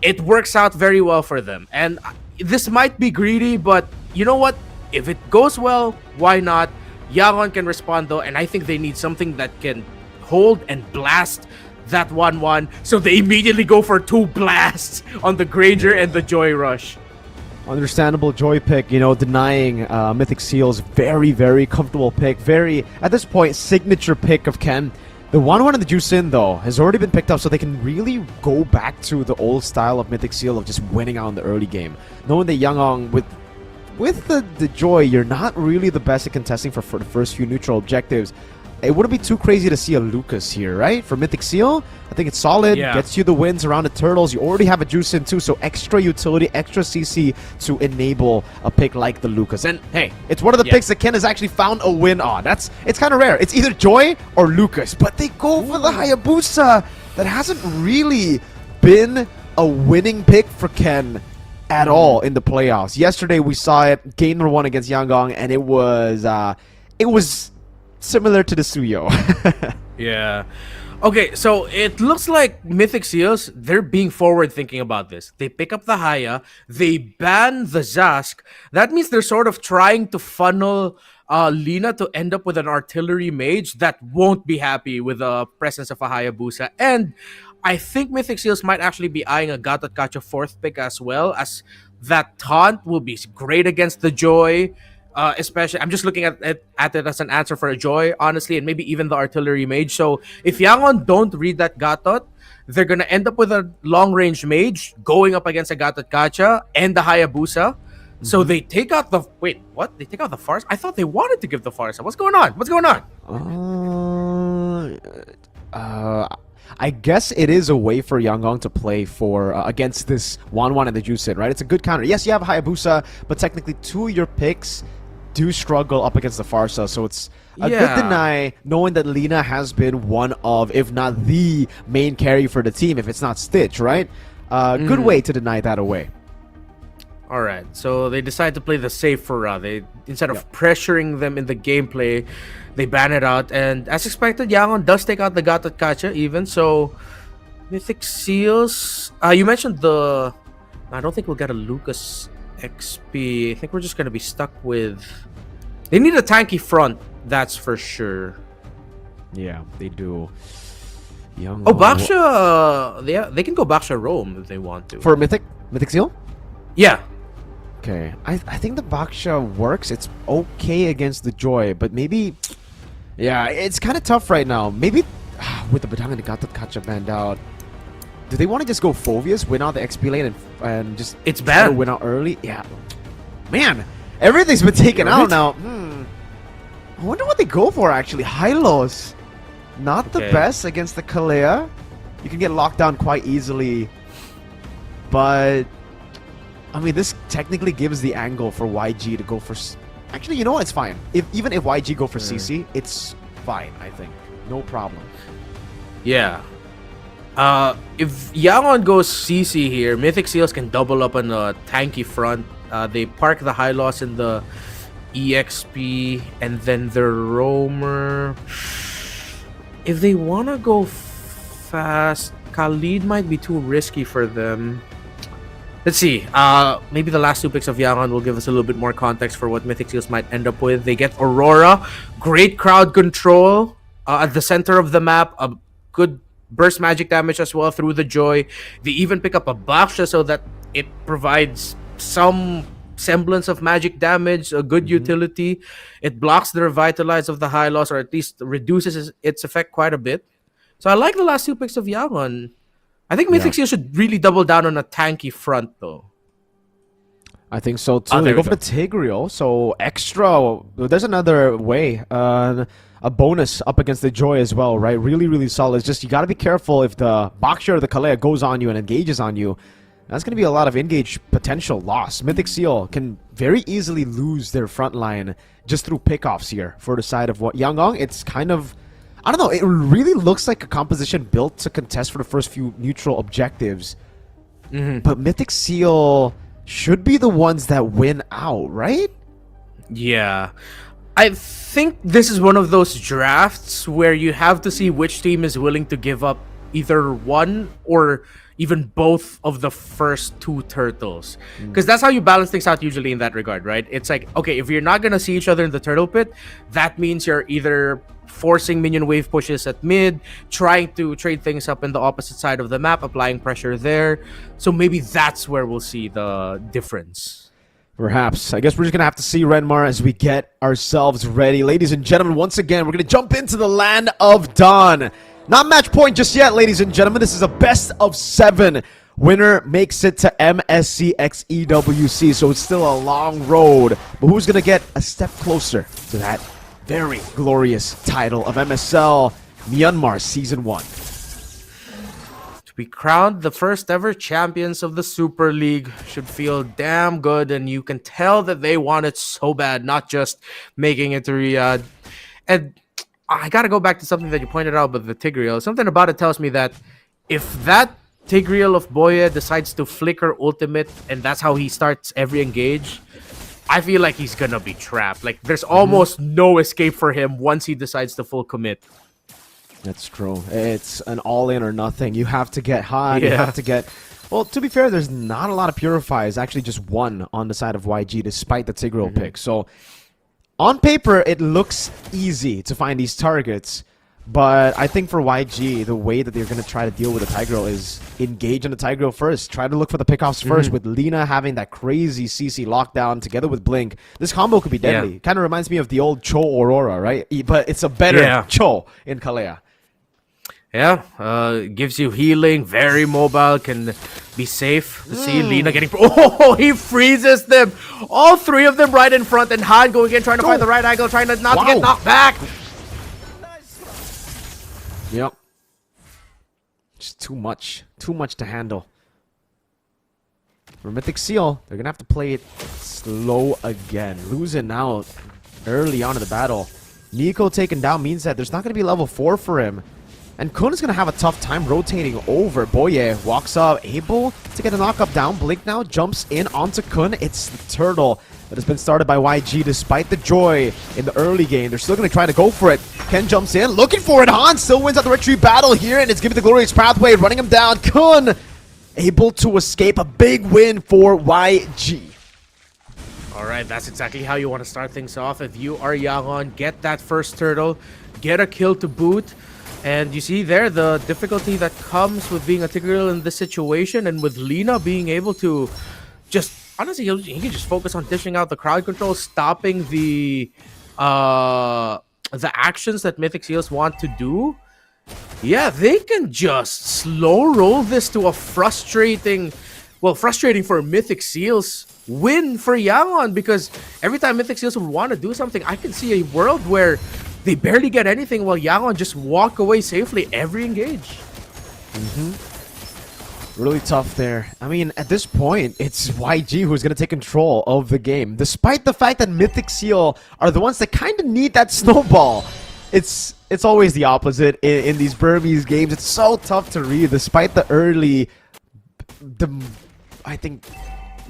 It works out very well for them. And this might be greedy, but you know what? If it goes well, why not? Yangon can respond though, and I think they need something that can hold and blast that 1-1. So they immediately go for 2 blasts on the Granger and the Joy Rush. Understandable Joy pick, you know, denying Mythic Seal's very, very comfortable pick. Very, at this point, signature pick of Ken. The 1-1 in the Juicin, though, has already been picked up, so they can really go back to the old style of Mythic Seal of just winning out in the early game. Knowing that Yangon, with the Joy, you're not really the best at contesting for the first few neutral objectives. It wouldn't be too crazy to see a Lucas here, right? For Mythic Seal, I think it's solid. Gets you the wins around the Turtles. You already have a Juicin too, so extra utility, extra CC to enable a pick like the Lucas. And hey, it's one of the picks that Ken has actually found a win on. It's kind of rare. It's either Joy or Lucas, but they go for the Hayabusa. That hasn't really been a winning pick for Ken at all in the playoffs. Yesterday we saw it, game number 1 against Yangon, and it was similar to the Suyo. Yeah. Okay, so it looks like Mythic Seals, they're being forward thinking about this. They pick up the Haya, they ban the Zask. That means they're sort of trying to funnel Lina to end up with an artillery mage that won't be happy with the presence of a Hayabusa. And I think Mythic Seals might actually be eyeing a Gatot Kacha 4th pick as well, as that taunt will be great against the Joy. Especially, I'm just looking at it as an answer for a Joy, honestly, and maybe even the artillery mage. So if Yangon don't read that Gatot, they're gonna end up with a long-range mage going up against a Gatot Kacha and the Hayabusa. So they take out the... Wait, what? They take out the Farsa? I thought they wanted to give the Farsa. What's going on? What's going on? I guess it is a way for Yangon to play for against this 1-1 and the Juicin, right? It's a good counter. Yes, you have Hayabusa, but technically 2 of your picks do struggle up against the Farsa, so it's a good Yeah. deny, knowing that Lina has been one of, if not the main carry for the team, if it's not Stitch, right? Good way to deny that away. All right, so they decide to play the safe route. They instead of pressuring them in the gameplay, they ban it out, and as expected, Yangon does take out the Gatot Kacha even. So, Mythic Seals. You mentioned the. I don't think we'll get a Lucas XP. I think we're just gonna be stuck with. They need a tanky front, that's for sure. Yeah, they do. Young Oh, Baksha. They can go Baksha Rome if they want to. for Mythic Seal. Yeah. Okay, I think the Baksha works. It's okay against the Joy, but maybe, yeah, it's kind of tough right now. Maybe with the Badang and the Gatot Kacha banned out, do they want to just go Phobius, win out the XP lane, and just It's try to banned. win out early? Yeah, man, everything's been taken out now. I wonder what they go for actually. Hylos, not the Okay. best against the Kalea. You can get locked down quite easily, but. I mean, this technically gives the angle for YG to go for... Actually, you know what? It's fine. Even if YG go for CC, it's fine, I think. No problem. Yeah. If Yangon goes CC here, Mythic Seals can double up on a tanky front. They park the high loss in the EXP, and then the roamer. If they wanna go fast, Khalid might be too risky for them. Let's see. Maybe the last two picks of Yangon will give us a little bit more context for what Mythic Seals might end up with. They get Aurora, great crowd control at the center of the map, a good burst magic damage as well through the Joy. They even pick up a Baksha so that it provides some semblance of magic damage, a good utility. It blocks the Revitalize of the high loss, or at least reduces its effect quite a bit. So I like the last two picks of Yangon. I think Mythic Seals should really double down on a tanky front, though. I think so too. Ah, They there go we for go. the Tigreal, so extra. There's another way. A bonus up against the Joy as well, right? Really, really solid. It's just you got to be careful if the Baksha or the Kalea goes on you and engages on you. That's going to be a lot of engage potential loss. Mythic Seal can very easily lose their front line just through pickoffs here for the side of what Yangon. It's kind of, I don't know, it really looks like a composition built to contest for the first few neutral objectives. But Mythic Seal should be the ones that win out, right? Yeah. I think this is one of those drafts where you have to see which team is willing to give up either one or even both of the first two turtles. Because that's how you balance things out usually in that regard, right? It's like, okay, if you're not going to see each other in the turtle pit, that means you're either forcing minion wave pushes at mid, trying to trade things up in the opposite side of the map, applying pressure there. So maybe that's where we'll see the difference. Perhaps. I guess we're just going to have to see Renmar as we get ourselves ready. Ladies and gentlemen, once again, we're going to jump into the land of Dawn. Not match point just yet, ladies and gentlemen. This is a best of 7. Winner makes it to MSC XEWC, so it's still a long road. But who's going to get a step closer to that very glorious title of MSL Myanmar Season 1? We crowned the first ever champions of the Super League. Should feel damn good, and you can tell that they want it so bad, not just making it to Riyadh. And I gotta go back to something that you pointed out about the Tigreal. Something about it tells me that if that Tigreal of Boye decides to flicker ultimate, and that's how he starts every engage, I feel like he's gonna be trapped. Like, there's almost no escape for him once he decides to full commit. That's true. It's an all-in or nothing. You have to get hot. You Yeah. have to get... Well, to be fair, there's not a lot of Purifies. Actually, just one on the side of YG, despite the Tigreal pick. So, on paper, it looks easy to find these targets. But I think for YG, the way that they're going to try to deal with the Tigreal is engage on the Tigreal first. Try to look for the pickoffs first. With Lina having that crazy CC lockdown together with Blink, this combo could be deadly. Yeah. Kind of reminds me of the old Cho Aurora, right? But it's a better Yeah. Cho in Kalea. Yeah, gives you healing, very mobile, can be safe. To see Lina getting... Oh, he freezes them! All three of them right in front, and Han going in, trying to find the right angle, trying to not to get Wow. knocked back! Yep. Just too much. Too much to handle. For Mythic Seal, they're going to have to play it slow again. Losing out early on in the battle. Nico taken down means that there's not going to be level 4 for him. And Kun is going to have a tough time rotating over. Boye walks up, able to get a knock-up down. Blink now jumps in onto Kun. It's the turtle that has been started by YG despite the joy in the early game. They're still going to try to go for it. Ken jumps in, looking for it. Han still wins at the retreat battle here, and it's giving the glorious pathway, running him down. Kun able to escape. A big win for YG. All right, that's exactly how you want to start things off. If you are Yangon, get that first turtle, get a kill to boot. And you see there the difficulty that comes with being a Tigreal in this situation, and with Lina being able to just, honestly, he can just focus on dishing out the crowd control, stopping the actions that Mythic Seals want to do. Yeah, they can just slow roll this to a frustrating for Mythic Seals win for Yangon, because every time Mythic Seals would want to do something, I can see a world where they barely get anything while Yangon just walk away safely every engage. Really tough there. I mean, at this point, it's YG who's going to take control of the game, despite the fact that Mythic Seal are the ones that kind of need that snowball. It's always the opposite in these Burmese games. It's so tough to read, despite the early, I think,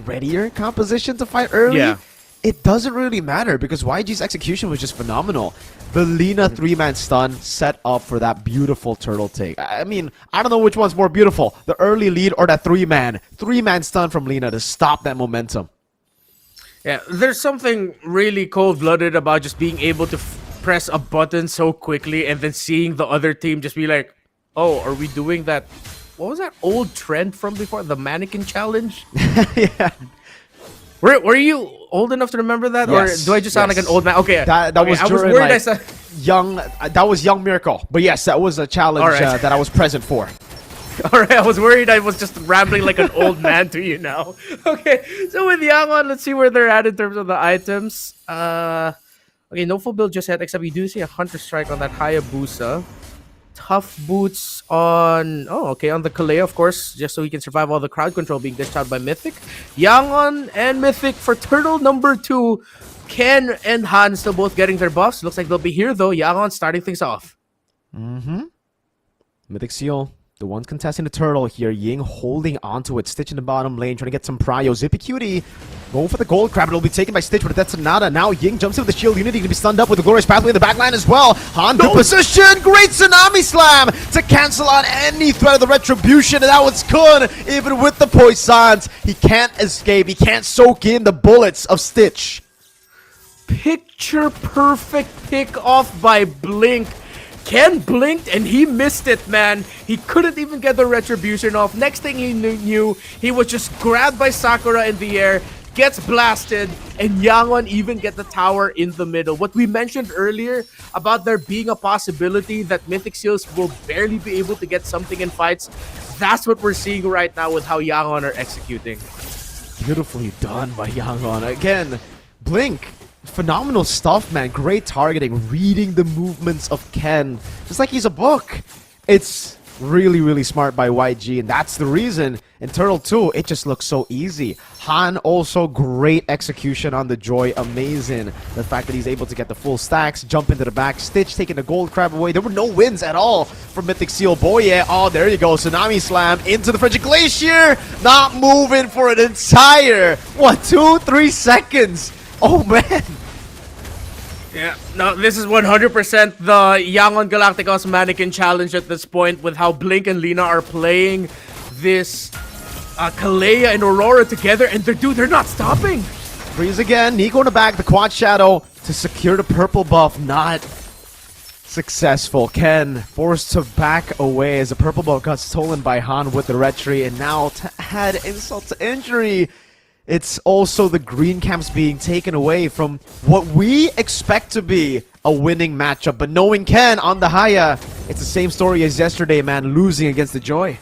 readier composition to fight early. Yeah. It doesn't really matter because YG's execution was just phenomenal. The Lina 3-man stun set up for that beautiful turtle take. I mean, I don't know which one's more beautiful, the early lead or that 3-man stun from Lina to stop that momentum. Yeah, there's something really cold-blooded about just being able to press a button so quickly and then seeing the other team just be like, oh, are we doing that? What was that old trend from before? The mannequin challenge? Yeah. Were you old enough to remember that? Yes, or do I just sound like an old man? Okay. That okay, was I was during, worried like, I said... young, that was Young Miracle. But yes, that was a challenge Alright. that I was present for. Alright, I was worried I was just rambling like an old man to you now. Okay, so with Yangon, let's see where they're at in terms of the items. Okay, no full build just yet, except we do see a Hunter Strike on that Hayabusa. Tough boots on... Oh, okay, on the Kalea, of course, just so he can survive all the crowd control being dished out by Mythic. Yangon and Mythic for turtle number 2. Ken and Han still both getting their buffs. Looks like they'll be here, though. Yangon starting things off. Mythic Seal, the ones contesting the turtle here. Ying holding onto it. Stitch in the bottom lane, trying to get some prio. Zippy Cutie going for the gold crab. It'll be taken by Stitch, but that's Sonata. Now Ying jumps in with the shield. Unity gonna be stunned up with the glorious pathway in the back line as well. Han, good position. Great tsunami slam to cancel on any threat of the retribution. And that was Kun. Even with the poisons, he can't escape. He can't soak in the bullets of Stitch. Picture perfect pick off by Blink. Ken blinked and he missed it, man. He couldn't even get the retribution off. Next thing he knew, he was just grabbed by Sakura in the air, gets blasted, and Yangon even get the tower in the middle. What we mentioned earlier about there being a possibility that Mythic Seals will barely be able to get something in fights, that's what we're seeing right now with how Yangon are executing. Beautifully done by Yangon. Again, Blink. Phenomenal stuff, man. Great targeting, reading the movements of Ken, just like he's a book. It's really, really smart by YG, and that's the reason in Turtle 2, it just looks so easy. Han also great execution on the Joy, amazing. The fact that he's able to get the full stacks, jump into the back, Stitch taking the gold crab away. There were no wins at all from Mythic Seal. Boye, oh, there you go. Tsunami Slam into the Frigid Glacier, not moving for an entire, 2-3 seconds. Oh, man. Yeah, no, this is 100% the Yangon Galacticos Mannequin Challenge at this point, with how Blink and Lina are playing this Kalea and Aurora together, and they're not stopping. Freeze again. Nico in the back, the Quad Shadow to secure the purple buff. Not successful. Ken forced to back away as the purple buff got stolen by Han with the retry, and now to add insult to injury, it's also the green camps being taken away from what we expect to be a winning matchup. But knowing Ken on the Haya, it's the same story as yesterday, man, losing against the Joy.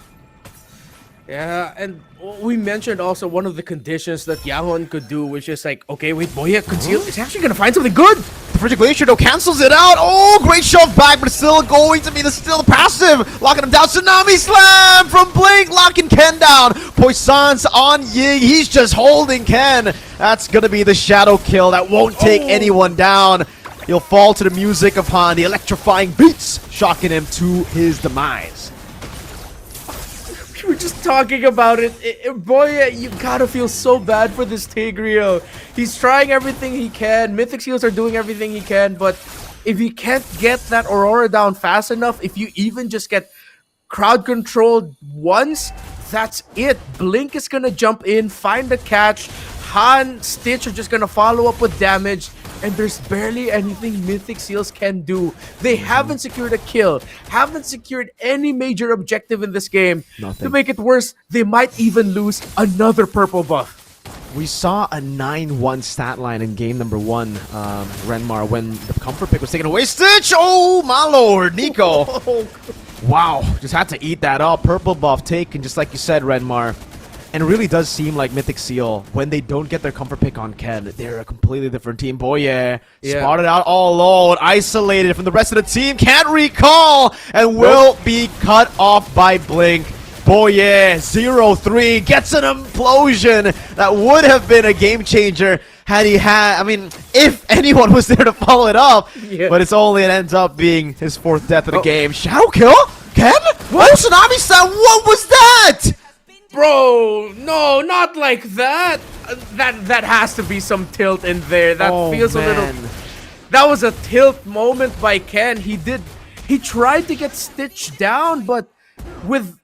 Yeah, and we mentioned also one of the conditions that Yangon could do, which is like, okay, wait, Boya conceal is actually gonna find something good. The Frigid Glacier though cancels it out. Oh, great shove back, but still going to be the passive. Locking him down. Tsunami Slam from Blink, locking Ken down. Poisson's on Ying. He's just holding Ken. That's gonna be the shadow kill. That won't take anyone down. He'll fall to the music of Han, the electrifying beats, shocking him to his demise. We were just talking about it. Boy, you gotta feel so bad for this Tigreal. He's trying everything he can. Mythic Seals are doing everything he can, but if you can't get that Aurora down fast enough, if you even just get crowd controlled once, that's it. Blink is gonna jump in, find the catch. Han, Stitch are just gonna follow up with damage, and there's barely anything Mythic Seals can do. They haven't secured a kill, haven't secured any major objective in this game. Nothing. To make it worse, they might even lose another purple buff. We saw a 9-1 stat line in game number 1, Renmar, when the comfort pick was taken away. Stitch! Oh, my lord, Nico! Wow, just had to eat that up. Purple buff taken, just like you said, Renmar. And it really does seem like Mythic Seal, when they don't get their comfort pick on Ken, they're a completely different team. Boy, yeah. Spotted out all alone, isolated from the rest of the team, can't recall, and will be cut off by Blink. Boy, yeah, 0-3, gets an implosion that would have been a game changer had he had, I mean, if anyone was there to follow it up. Yeah. But it ends up being his 4th death of the game. Shadow kill? Ken? What? Tsunami sound? What was that? Bro, no, not like that. That has to be some tilt in there. That feels a little. That was a tilt moment by Ken. He tried to get Stitch down, but with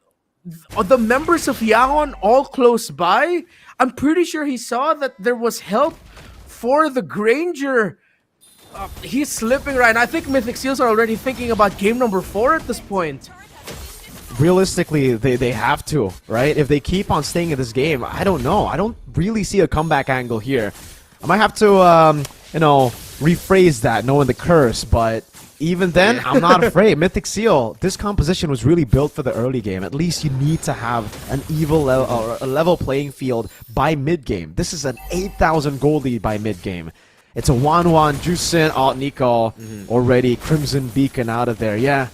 the members of Yangon all close by, I'm pretty sure he saw that there was help for the Granger. He's slipping right now. I think Mythic Seals are already thinking about game number 4 at this point. Realistically, they have to, right? If they keep on staying in this game, I don't know. I don't really see a comeback angle here. I might have to, rephrase that, knowing the curse, but even then, I'm not afraid. Mythic Seal, this composition was really built for the early game. At least you need to have an a level playing field by mid-game. This is an 8,000 gold lead by mid-game. It's a 1-1, Juicin, alt Nico, already Crimson Beacon out of there. Yeah,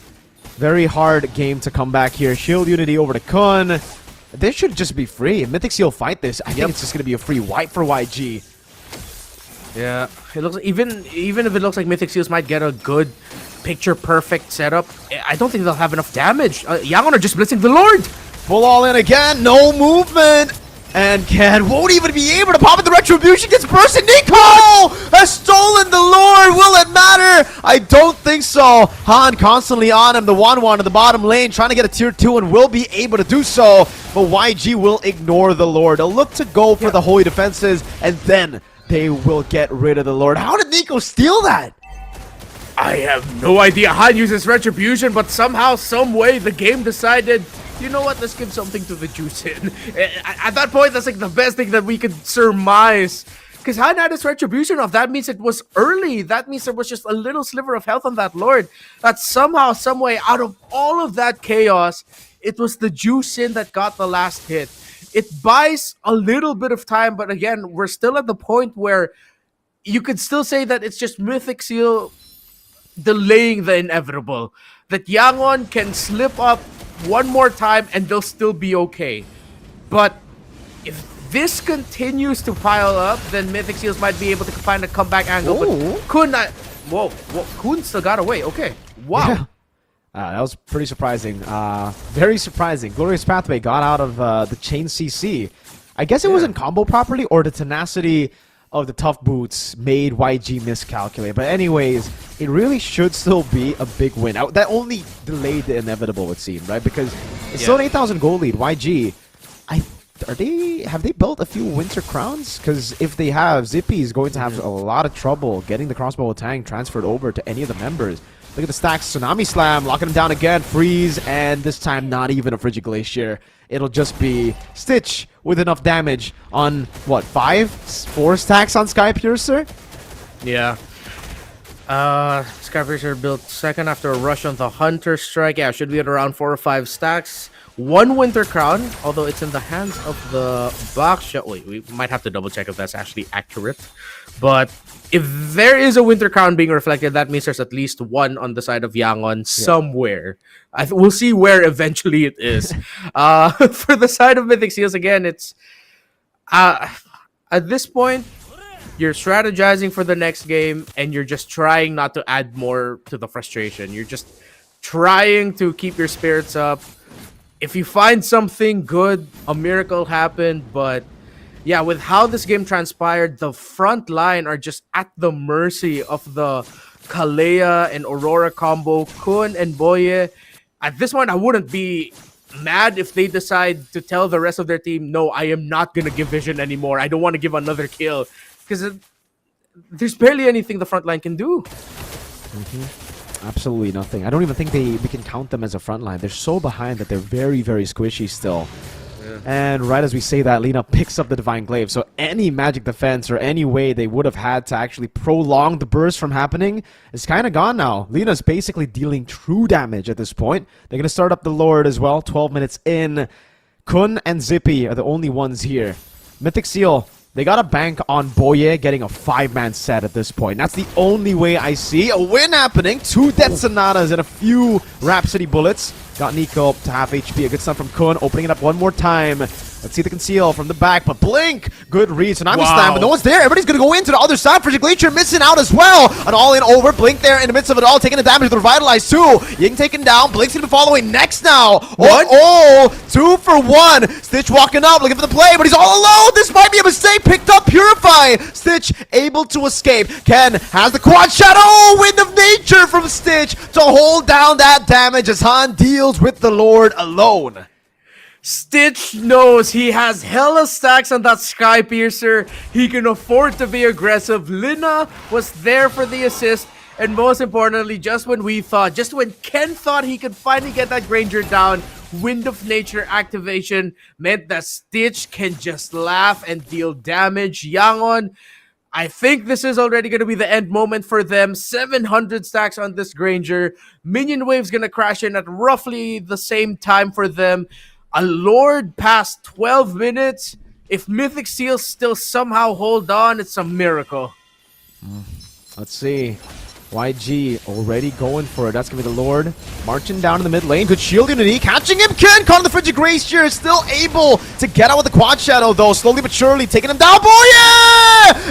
very hard game to come back here. Shield Unity over to Kun. This should just be free. If Mythic Seal fight this, I think it's just going to be a free wipe for YG. Yeah, it looks even if it looks like Mythic Seals might get a good picture perfect setup, I don't think they'll have enough damage. Yangon are just blitzing the Lord. Full all in again, no movement. And Ken won't even be able to pop in the retribution, gets bursted. Nico has stolen the Lord. Will it matter? I don't think so. Han constantly on him, the 1-1 in the bottom lane, trying to get a tier 2 and will be able to do so. But YG will ignore the Lord. They'll look to go for the holy defenses, and then they will get rid of the Lord. How did Nico steal that? I have no idea. Han uses retribution, but somehow, some way, the game decided, you know what, let's give something to the Juicin. At that point, that's like the best thing that we could surmise. Because Han had his retribution off. That means it was early. That means there was just a little sliver of health on that Lord. That somehow, some way, out of all of that chaos, it was the Juicin that got the last hit. It buys a little bit of time, but again, we're still at the point where you could still say that it's just Mythic Seal delaying the inevitable. That Yangon can slip up one more time and they'll still be okay. But if this continues to pile up, then Mythic Seals might be able to find a comeback angle. But Kun, Kun still got away. Okay, wow. Yeah. That was pretty surprising. Very surprising. Glorious Pathway got out of the chain CC. I guess it wasn't combo properly, or the tenacity of the tough boots made YG miscalculate. But anyways, it really should still be a big win. That only delayed the inevitable, it seemed, right? Because it's still an 8,000 gold lead. YG, have they built a few Winter Crowns? Because if they have, Zippy is going to have a lot of trouble getting the crossbow tank transferred over to any of the members. Look at the stacks. Tsunami Slam, locking him down again. Freeze, and this time not even a Frigid Glacier. It'll just be Stitch with enough damage on, what, 4 stacks on Sky Piercer? Yeah. Sky Piercer built second after a rush on the Hunter Strike. Yeah, should be at around 4 or 5 stacks. 1 Winter Crown, although it's in the hands of the Baksha. Wait, we might have to double check if that's actually accurate. But if there is a Winter Crown being reflected, that means there's at least one on the side of Yangon somewhere. We'll see where eventually it is. For the side of Mythic Seals, again, it's at this point, you're strategizing for the next game, and you're just trying not to add more to the frustration. You're just trying to keep your spirits up. If you find something good, a miracle happened, but yeah, with how this game transpired, the front line are just at the mercy of the Kalea and Aurora combo, Kun and Boye. At this point, I wouldn't be mad if they decide to tell the rest of their team, no, I am not going to give vision anymore. I don't want to give another kill. Because there's barely anything the front line can do. Absolutely nothing. I don't even think we can count them as a front line. They're so behind that they're very, very squishy still. And right as we say that, Lina picks up the Divine Glaive. So any magic defense or any way they would have had to actually prolong the burst from happening is kind of gone now. Lina's basically dealing true damage at this point. They're going to start up the Lord as well, 12 minutes in. Kun and Zippy are the only ones here. Mythic Seal, they got a bank on Boye getting a 5-man set at this point. That's the only way I see a win happening. 2 Death Sonatas and a few Rhapsody bullets. Got Nico up to half HP. A good stun from Kun, opening it up one more time. Let's see the conceal from the back, but Blink! Good read. Tsunami Slam, but no one's there. Everybody's gonna go into the other side. Frigid Glacier missing out as well. An all-in over. Blink there in the midst of it all, taking the damage with the Revitalize too. Ying taken down. Blink's gonna be following next now. Oh, 2 for 1. Stitch walking up, looking for the play, but he's all alone. This might be a mistake. Picked up Purify. Stitch able to escape. Ken has the quad shadow. Wind of Nature from Stitch to hold down that damage as Han deals with the Lord alone. Stitch knows he has hella stacks on that Sky Piercer. He can afford to be aggressive. Lina was there for the assist. And most importantly, just when Ken thought he could finally get that Granger down, Wind of Nature activation meant that Stitch can just laugh and deal damage. Yangon, I think this is already going to be the end moment for them. 700 stacks on this Granger. Minion Wave's going to crash in at roughly the same time for them. A Lord past 12 minutes. If Mythic Seals still somehow hold on, it's a miracle. Let's see. YG already going for it. That's going to be the Lord. Marching down in the mid lane. Good shield unity. Catching him. Ken caught in the Frigid Glacier. Is still able to get out with the quad shadow, though. Slowly but surely taking him down. Boy!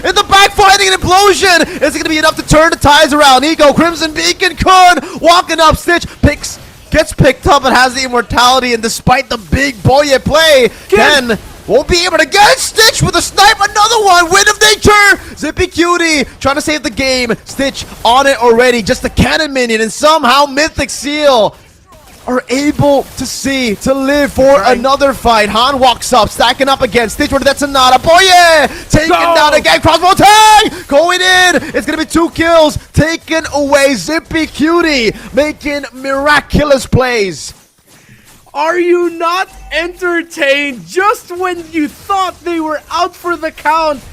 In the back, finding an implosion. Is it going to be enough to turn the tides around? Nico, Crimson Beacon, Kun walking up. Stitch gets picked up and has the immortality. And despite the big Boye play, Ken won't be able to get Stitch with a snipe. Another one. Wind of Nature. Zippy Cutie trying to save the game. Stitch on it already. Just a cannon minion. And somehow Mythic Seal are able to live for another fight. Han walks up, stacking up again. Stitch with that Sonata. Boye taken down again. Crossbow tag going in. It's going to be 2 kills taken away. Zippy Cutie making miraculous plays. Are you not entertained? Just when you thought they were out for the count,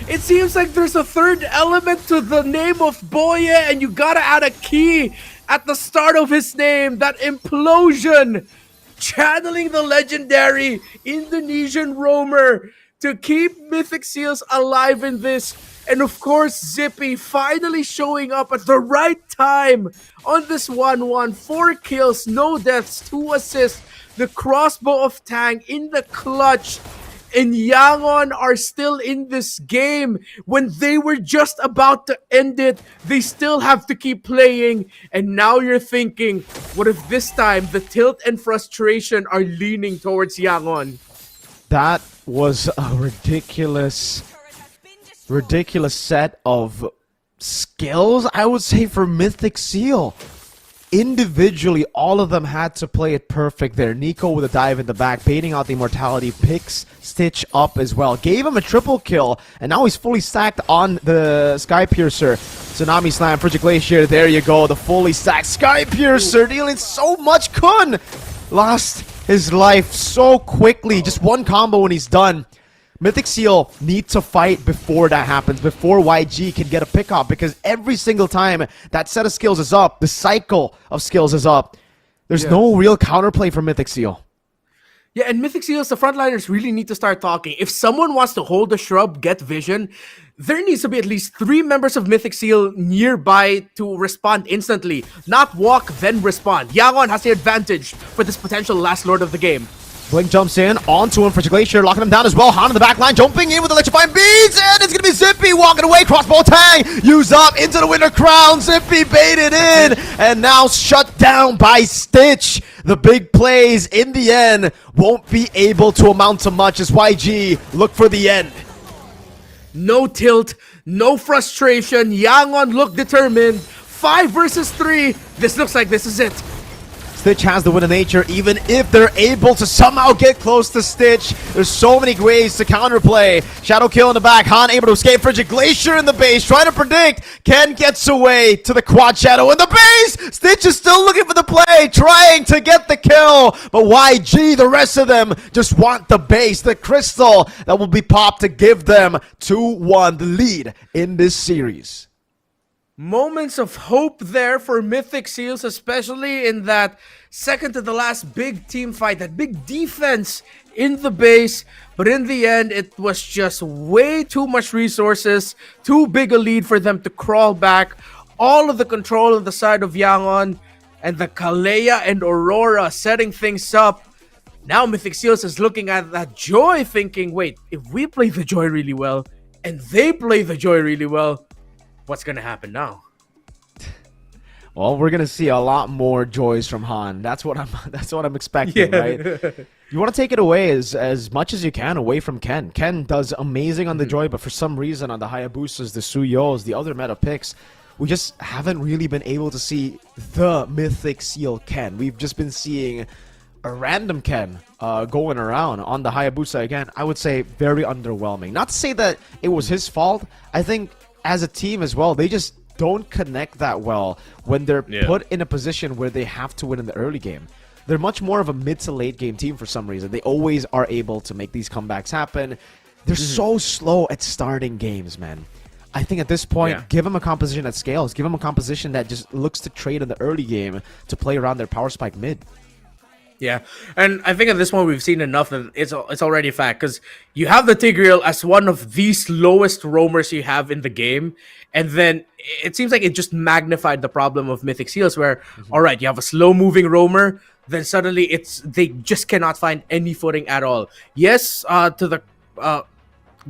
it seems like there's a third element to the name of Boye, and you gotta add a key at the start of his name. That implosion, channeling the legendary Indonesian roamer to keep Mythic Seals alive in this. And of course, Zippy finally showing up at the right time on this 1-1. 4 kills, no deaths, 2 assists. The crossbow of Tang in the clutch. And Yangon are still in this game. When they were just about to end it, they still have to keep playing. And now you're thinking, what if this time the tilt and frustration are leaning towards Yangon? That was a ridiculous set of skills, I would say, for Mythic Seal. Individually, all of them had to play it perfect there. Nico with a dive in the back, baiting out the immortality, picks Stitch up as well. Gave him a triple kill, and now he's fully stacked on the Sky Piercer. Tsunami Slam, Frigid Glacier, there you go. The fully stacked Sky Piercer dealing so much. Kun lost his life so quickly. Just one combo when he's done. Mythic Seal need to fight before that happens, before YG can get a pick up, because every single time that set of skills is up, the cycle of skills is up, there's no real counterplay for Mythic Seal. Yeah, and Mythic Seals, the frontliners really need to start talking. If someone wants to hold the shrub, get vision, there needs to be at least 3 members of Mythic Seal nearby to respond instantly. Not walk, then respond. Yangon has the advantage for this potential last Lord of the game. Blink jumps in, onto him for Glacier, locking him down as well. Han in the back line, jumping in with electrifying beats, and it's gonna be Zippy walking away. Crossbow tang, use up into the Winter Crown. Zippy baited in, and now shut down by Stitch. The big plays in the end won't be able to amount to much as YG look for the end. No tilt, no frustration. Yangon look determined. 5 versus 3. This looks like this is it. Stitch has the win of nature, even if they're able to somehow get close to Stitch. There's so many ways to counterplay. Shadow kill in the back. Han able to escape. Frigid Glacier in the base, trying to predict. Ken gets away to the quad shadow in the base. Stitch is still looking for the play, trying to get the kill. But YG, the rest of them, just want the base, the crystal that will be popped to give them 2-1 the lead in this series. Moments of hope there for Mythic Seals, especially in that second to the last big team fight, that big defense in the base. But in the end, it was just way too much resources, too big a lead for them to crawl back. All of the control on the side of Yangon, and the Kalea and Aurora setting things up. Now Mythic Seals is looking at that Joy thinking, wait, if we play the Joy really well, and they play the Joy really well, what's gonna happen now? Well, we're gonna see a lot more joys from Han. That's what I'm expecting, right? You want to take it away as much as you can away from Ken. Ken does amazing on the Joy, but for some reason on the Hayabusas, the Suyos, the other meta picks, we just haven't really been able to see the Mythic Seal Ken. We've just been seeing a random Ken going around on the Hayabusa again. I would say very underwhelming. Not to say that it was his fault. I think as a team as well, they just don't connect that well when they're put in a position where they have to win in the early game. They're much more of a mid to late game team for some reason. They always are able to make these comebacks happen. They're so slow at starting games, man. I think at this point, give them a composition that scales. Give them a composition that just looks to trade in the early game to play around their power spike mid. Yeah, and I think at this point we've seen enough that it's already a fact, because you have the Tigreal as one of the slowest roamers you have in the game, and then it seems like it just magnified the problem of Mythic Seals, where, all right, you have a slow-moving roamer, then suddenly they just cannot find any footing at all. Yes,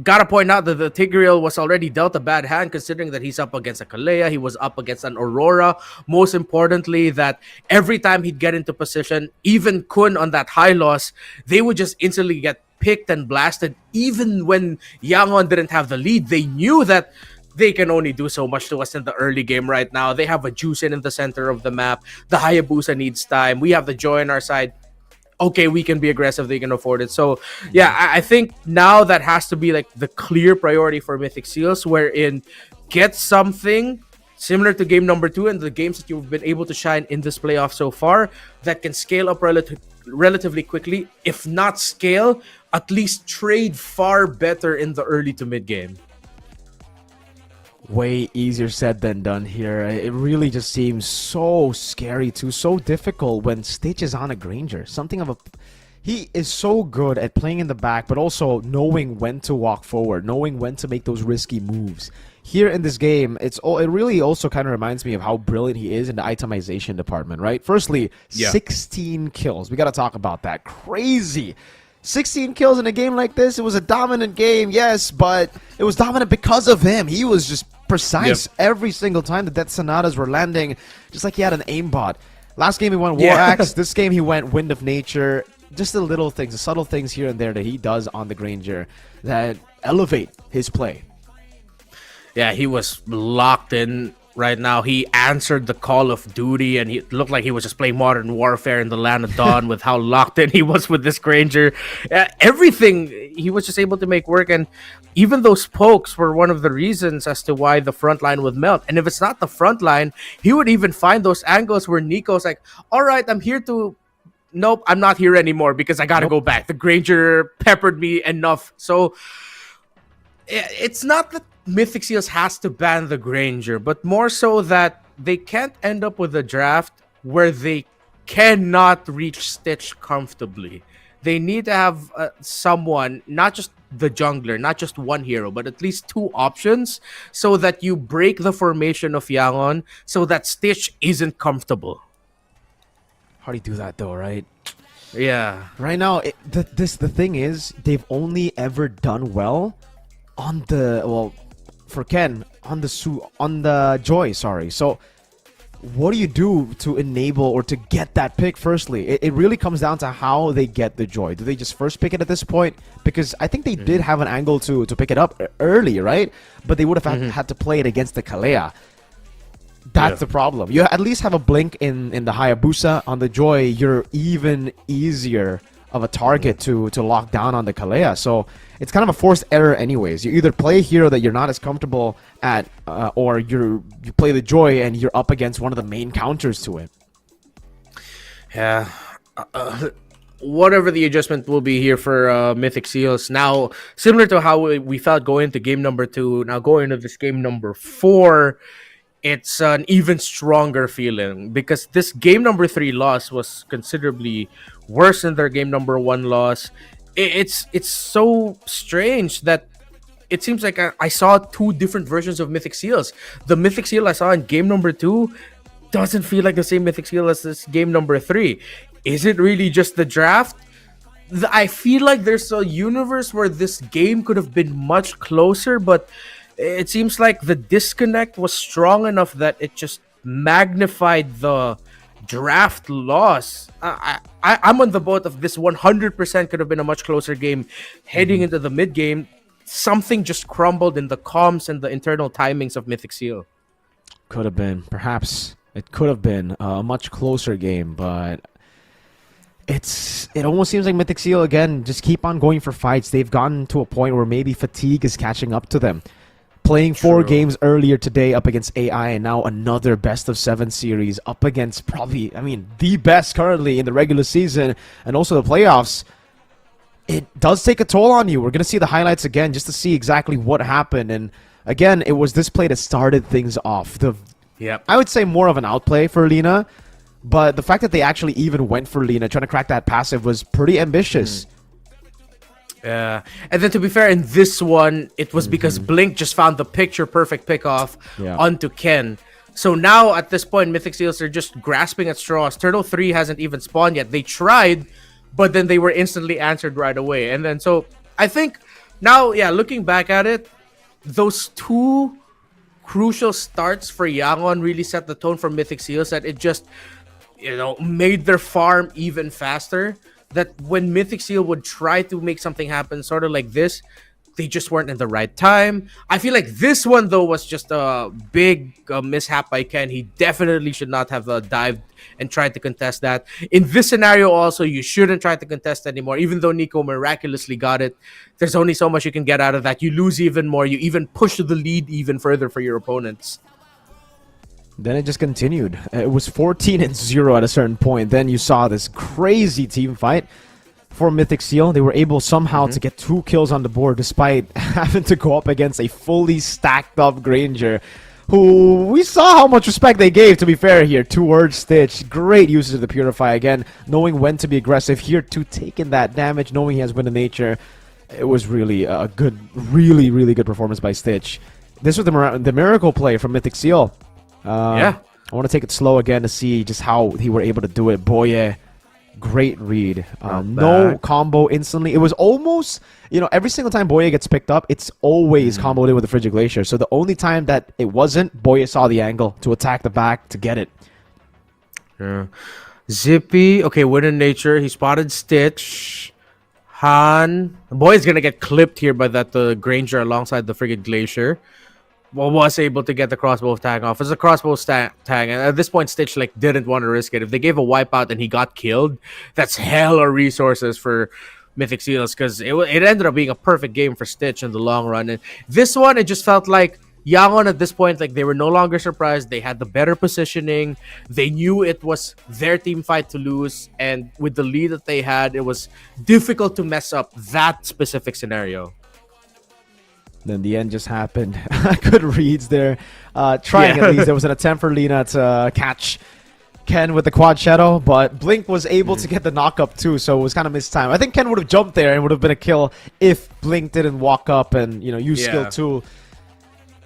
gotta point out that the Tigreal was already dealt a bad hand, considering that he's up against a Kalea, he was up against an Aurora. Most importantly, that every time he'd get into position, even Kun on that high loss, they would just instantly get picked and blasted. Even when Yangon didn't have the lead, they knew that they can only do so much to us in the early game right now. They have a Juicin in the center of the map. The Hayabusa needs time. We have the Joy on our side. Okay, we can be aggressive, they can afford it. So yeah, I think now that has to be like the clear priority for Mythic Seals, wherein get something similar to game number 2 and the games that you've been able to shine in this playoff so far that can scale up relatively quickly. If not scale, at least trade far better in the early to mid game. Way easier said than done here. It really just seems so scary too, so difficult when Stitch is on a Granger. He is so good at playing in the back, but also knowing when to walk forward, knowing when to make those risky moves. Here in this game, it really also kind of reminds me of how brilliant he is in the itemization department, right? Firstly, 16 kills. We got to talk about that. Crazy. 16 kills in a game like this. It was a dominant game, yes, but it was dominant because of him. He was just precise every single time the Death Sonatas were landing, just like he had an aimbot. Last game he went War Axe. This game he went Wind of Nature. Just the little things, the subtle things here and there that he does on the Granger that elevate his play. Yeah, he was locked in right now. He answered the call of duty, and he looked like he was just playing Modern Warfare in the Land of Dawn with how locked in he was with this Granger. Everything he was just able to make work, and even those pokes were one of the reasons as to why the front line would melt. And if it's not the front line, he would even find those angles where Nico's like, all right, I'm here to... Nope, I'm not here anymore because I gotta go back. The Granger peppered me enough. So it's not that Mythic Seals has to ban the Granger, but more so that they can't end up with a draft where they cannot reach Stitch comfortably. They need to have someone, not just the jungler, not just one hero, but at least two options, so that you break the formation of Yangon, so that Stitch isn't comfortable. How do you do that though, right? Yeah. Right now, the thing is, they've only ever done well on the for Ken on the Joy. Sorry. So, what do you do to enable or to get that pick? Firstly, it really comes down to how they get the Joy. Do they just first pick it at this point? Because I think they did have an angle to pick it up early, right? But they would have had to play it against the Kalea. That's the problem. You at least have a blink in the Hayabusa. On the Joy, you're even easier of a target to lock down on the Kalea. So it's kind of a forced error anyways. You either play a hero that you're not as comfortable at, or you play the Joy and you're up against one of the main counters to it. Yeah. Whatever the adjustment will be here for Mythic Seals. Now, similar to how we felt going into game number 2, now going into this game number 4, it's an even stronger feeling, because this game number 3 loss was considerably worse than their game number 1 loss. It's so strange that it seems like I saw 2 different versions of Mythic Seals. The Mythic Seal I saw in game number 2 doesn't feel like the same Mythic Seal as this game number 3. Is it really just the draft? I feel like there's a universe where this game could have been much closer, but it seems like the disconnect was strong enough that it just magnified the draft loss. I'm on the boat of this 100% could have been a much closer game heading into the mid game. Something just crumbled in the comms and the internal timings of Mythic Seal. Could have been. Perhaps it could have been a much closer game, but it almost seems like Mythic Seal, again, just keep on going for fights. They've gotten to a point where maybe fatigue is catching up to them. Playing 4 games earlier today up against AI, and now another best of 7 series up against probably, the best currently in the regular season and also the playoffs. It does take a toll on you. We're going to see the highlights again just to see exactly what happened. And again, it was this play that started things off. I would say more of an outplay for Lina, but the fact that they actually even went for Lina, trying to crack that passive, was pretty ambitious. And then to be fair, in this one, it was because Blink just found the picture-perfect pickoff onto Ken. So now, at this point, Mythic Seals are just grasping at straws. Turtle 3 hasn't even spawned yet. They tried, but then they were instantly answered right away. And then, so, I think, now, looking back at it, those 2 crucial starts for Yangon really set the tone for Mythic Seals, that it just, made their farm even faster. That when Mythic Seal would try to make something happen, sort of like this, they just weren't in the right time. I feel like this one, though, was just a big mishap by Ken. He definitely should not have dived and tried to contest that. In this scenario, also, you shouldn't try to contest anymore. Even though Nico miraculously got it, there's only so much you can get out of that. You lose even more. You even push the lead even further for your opponents. Then it just continued. It was 14-0 at a certain point. Then you saw this crazy team fight for Mythic Seal. They were able somehow to get 2 kills on the board despite having to go up against a fully stacked up Granger, who we saw how much respect they gave, to be fair here, towards Stitch. Great usage of the Purify again, knowing when to be aggressive here, to taking that damage, knowing he has Wind of Nature. It was really a good, really, really good performance by Stitch. This was the miracle play from Mythic Seal. I want to take it slow again to see just how he were able to do it. Boye, great read. No combo instantly. It was almost, every single time Boye gets picked up, it's always comboed in with the Frigid Glacier. So the only time that it wasn't, Boye saw the angle to attack the back to get it. Yeah. Zippy, okay, Wind in Nature. He spotted Stitch. Han. The Boye's going to get clipped here by that Granger alongside the Frigid Glacier. Was able to get the crossbow tag off. It's a crossbow tag, and at this point, Stitch didn't want to risk it. If they gave a wipeout and he got killed, that's hella resources for Mythic Seals, because it ended up being a perfect game for Stitch in the long run. And this one, it just felt like Yangon at this point, they were no longer surprised. They had the better positioning. They knew it was their team fight to lose, and with the lead that they had, it was difficult to mess up that specific scenario. Then the end just happened. Good reads there. Trying at least. There was an attempt for Lina to catch Ken with the quad shadow, but Blink was able to get the knock up too, so it was kind of missed time. I think Ken would have jumped there and would have been a kill if Blink didn't walk up and, you know, use skill 2.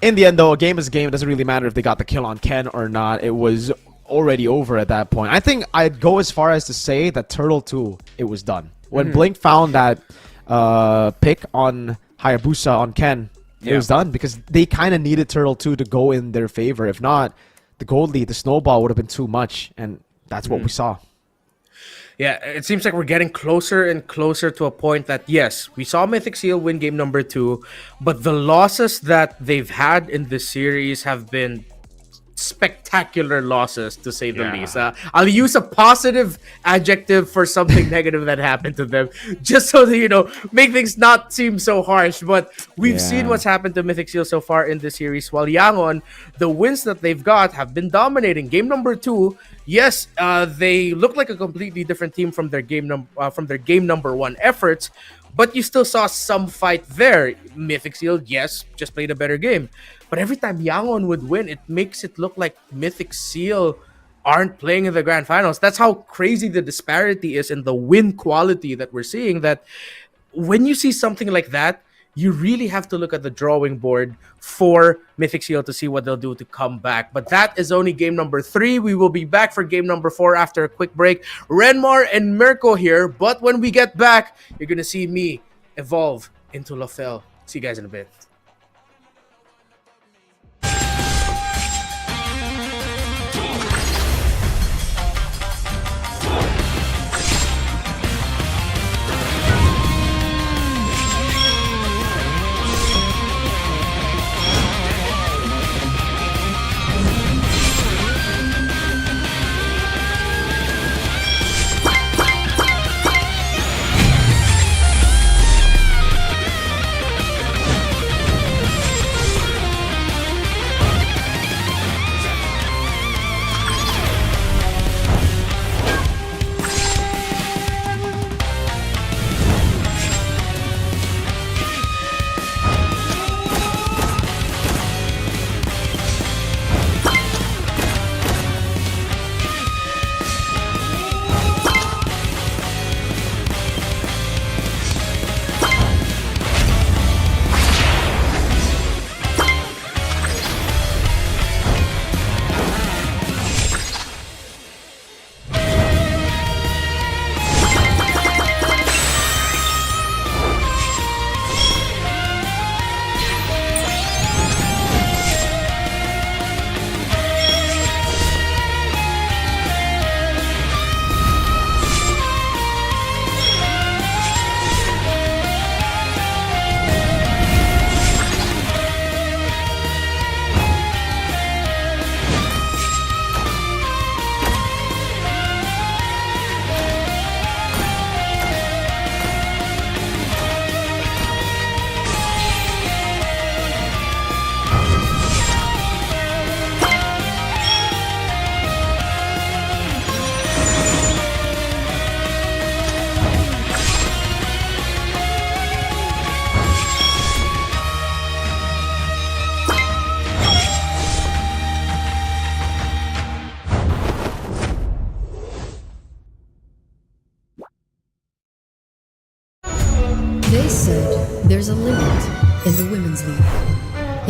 In the end, though, a game is a game. It doesn't really matter if they got the kill on Ken or not. It was already over at that point. I think I'd go as far as to say that Turtle 2, it was done. When Blink found that pick on Hayabusa on Ken, it was done because they kind of needed Turtle 2 to go in their favor. If not, the gold lead, the snowball would have been too much, and that's what we saw. Yeah, it seems like we're getting closer and closer to a point that, yes, we saw Mythic Seal win game number 2, but the losses that they've had in this series have been spectacular losses, to say the least. I'll use a positive adjective for something negative that happened to them, just so that, you know, make things not seem so harsh. But we've seen what's happened to Mythic Seal so far in this series, while Yangon, the wins that they've got have been dominating. Game number 2, yes, they look like a completely different team from their game number 1 efforts, but you still saw some fight there. Mythic Seal, yes, just played a better game. But every time Yangon would win, it makes it look like Mythic Seal aren't playing in the grand finals. That's how crazy the disparity is in the win quality that we're seeing, that when you see something like that, you really have to look at the drawing board for Mythic Seal to see what they'll do to come back. But that is only game number 3. We will be back for game number 4 after a quick break. Renmar and Mirko here, but when we get back, you're going to see me evolve into Lafel. See you guys in a bit. They said there's a limit in the women's league.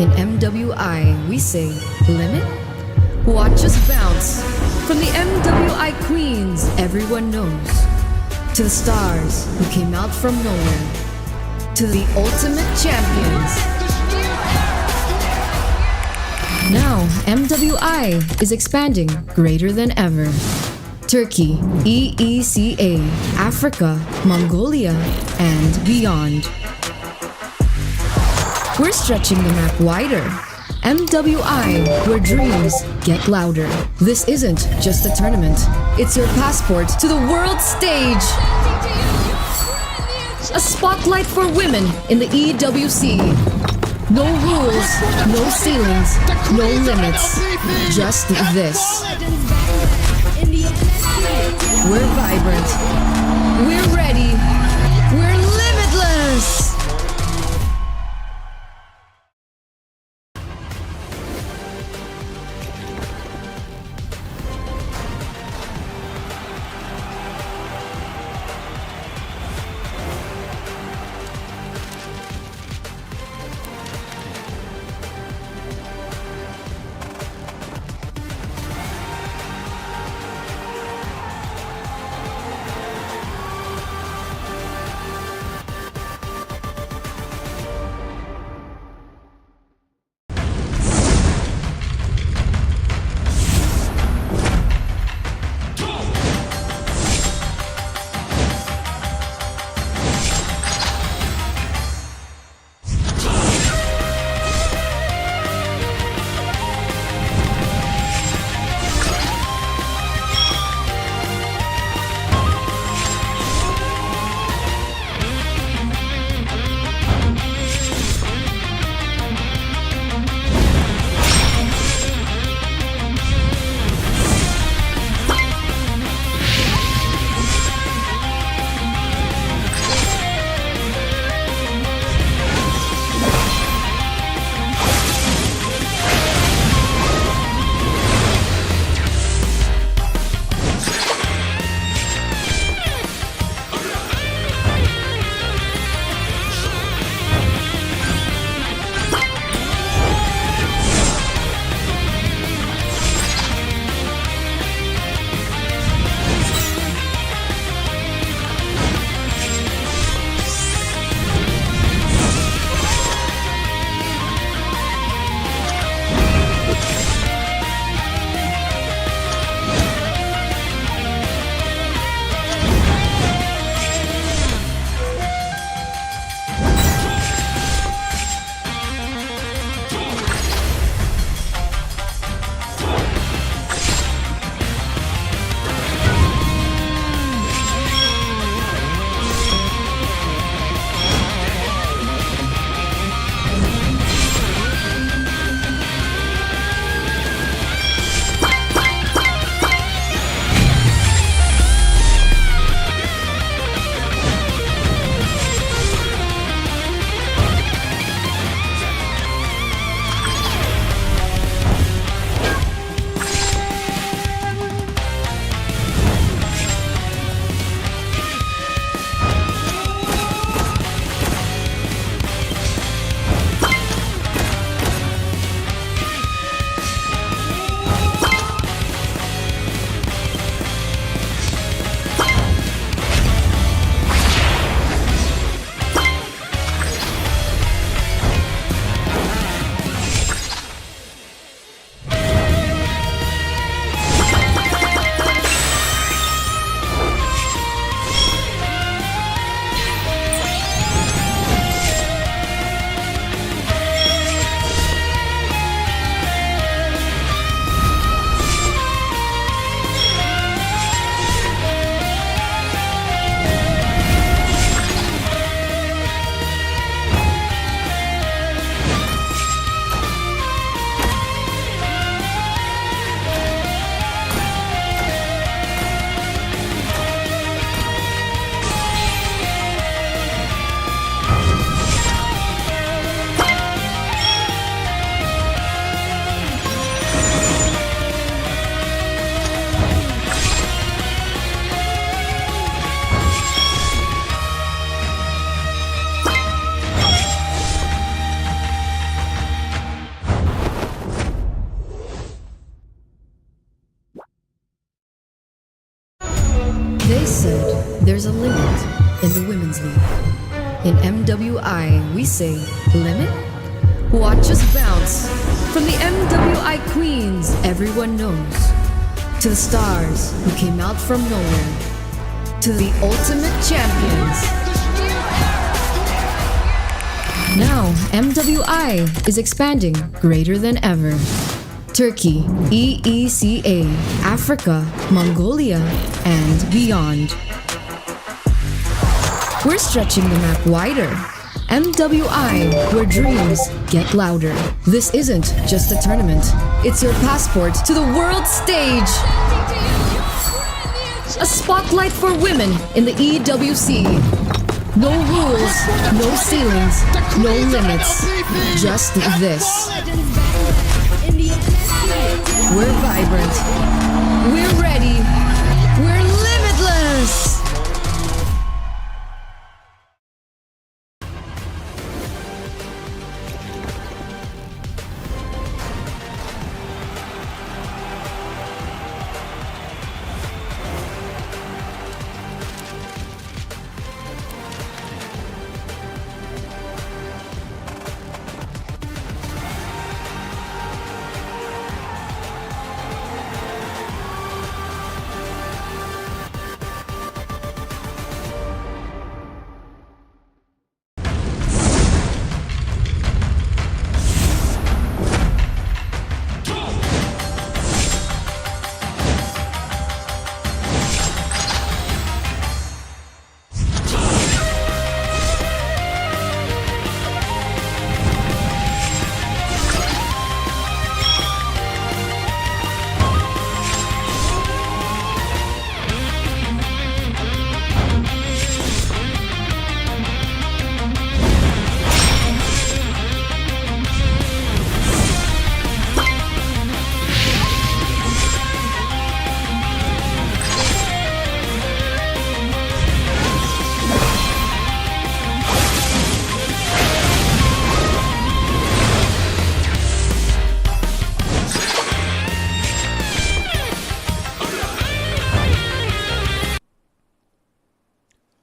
In MWI, we say limit? Watch us bounce from the MWI queens everyone knows, to the stars who came out from nowhere, to the ultimate champions. Now, MWI is expanding greater than ever. Turkey, EECA, Africa, Mongolia, and beyond. We're stretching the map wider. MWI, where dreams get louder. This isn't just a tournament. It's your passport to the world stage. A spotlight for women in the EWC. No rules, no ceilings, no limits. Just this. We're vibrant. We're ready. We're limitless. They said there's a limit in the women's league. In MWI, we say limit? Watch us bounce from the MWI queens everyone knows, to the stars who came out from nowhere, to the ultimate champions. Now, MWI is expanding greater than ever. Turkey, EECA, Africa, Mongolia, and beyond. We're stretching the map wider. MWI, where dreams get louder. This isn't just a tournament. It's your passport to the world stage. A spotlight for women in the EWC. No rules, no ceilings, no limits. Just this. We're vibrant. We're ready. We're limitless.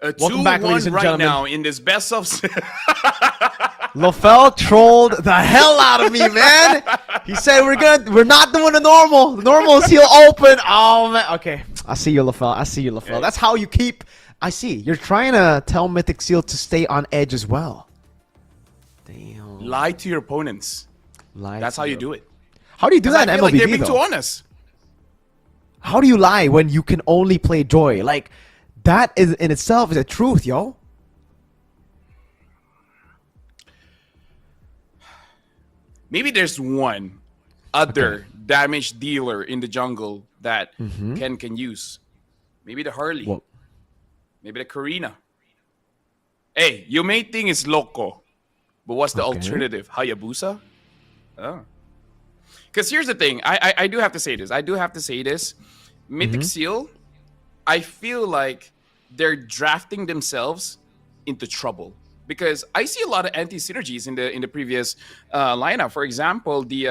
A Welcome back, 2-1 ladies and right gentlemen. now in this best of. LaFell trolled the hell out of me, man. He said we're not doing the normal. The normal is he'll open. Oh man. Okay. I see you, LaFell. I see you, LaFell. That's how you keep. I see. You're trying to tell Mythic Seal to stay on edge as well. Damn. Lie to your opponents. Lie That's to how you your- do it. How do you do that I in feel like MLBB they're being though? too honest. How do you lie when you can only play Joy? Like, that is in itself is a truth, yo. Maybe there's one other damage dealer in the jungle that Ken can use. Maybe the Harley. Well- Maybe the Karina. Hey, you may think it's loco, but what's the alternative? Hayabusa? Oh. Because here's the thing. I do have to say this. Mythic Seal, I feel like they're drafting themselves into trouble. Because I see a lot of anti-synergies in the previous lineup. For example, you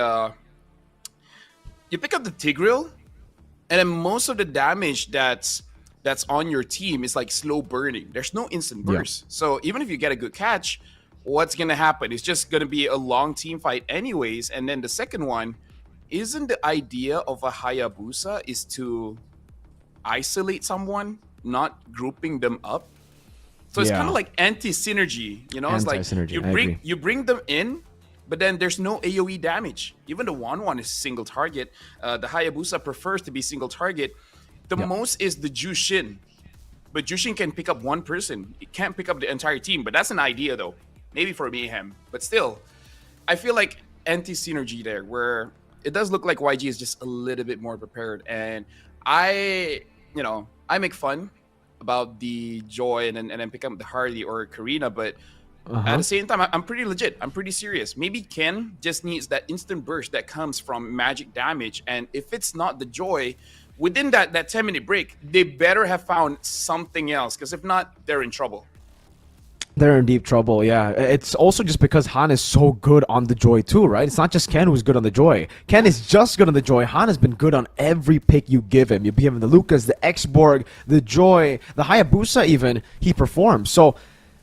pick up the Tigreal, and then most of the damage that's on your team is like slow burning. There's no instant burst. So even if you get a good catch, what's gonna happen? It's just gonna be a long team fight anyways. And then the second one, isn't the idea of a Hayabusa is to isolate someone, not grouping them up? So it's kind of like anti-synergy, you know? It's like Anti-synergy, you bring them in, but then there's no AoE damage. Even the 1-1 is single target. The Hayabusa prefers to be single target. The most is the Jushin. But Jushin can pick up one person. It can't pick up the entire team. But that's an idea, though. Maybe for Mayhem. But still, I feel like anti-synergy there, where it does look like YG is just a little bit more prepared. And I make fun about the Joy and then pick up the Harley or Karina, but at the same time, I'm pretty legit. I'm pretty serious. Maybe Ken just needs that instant burst that comes from magic damage. And if it's not the Joy, within that 10-minute break, they better have found something else. Because if not, they're in trouble. They're in deep trouble, yeah. It's also just because Han is so good on the Joy too, right? It's not just Ken who's good on the Joy. Ken is just good on the Joy. Han has been good on every pick you give him. You give him the Lucas, the X-Borg, the Joy, the Hayabusa even, he performs. So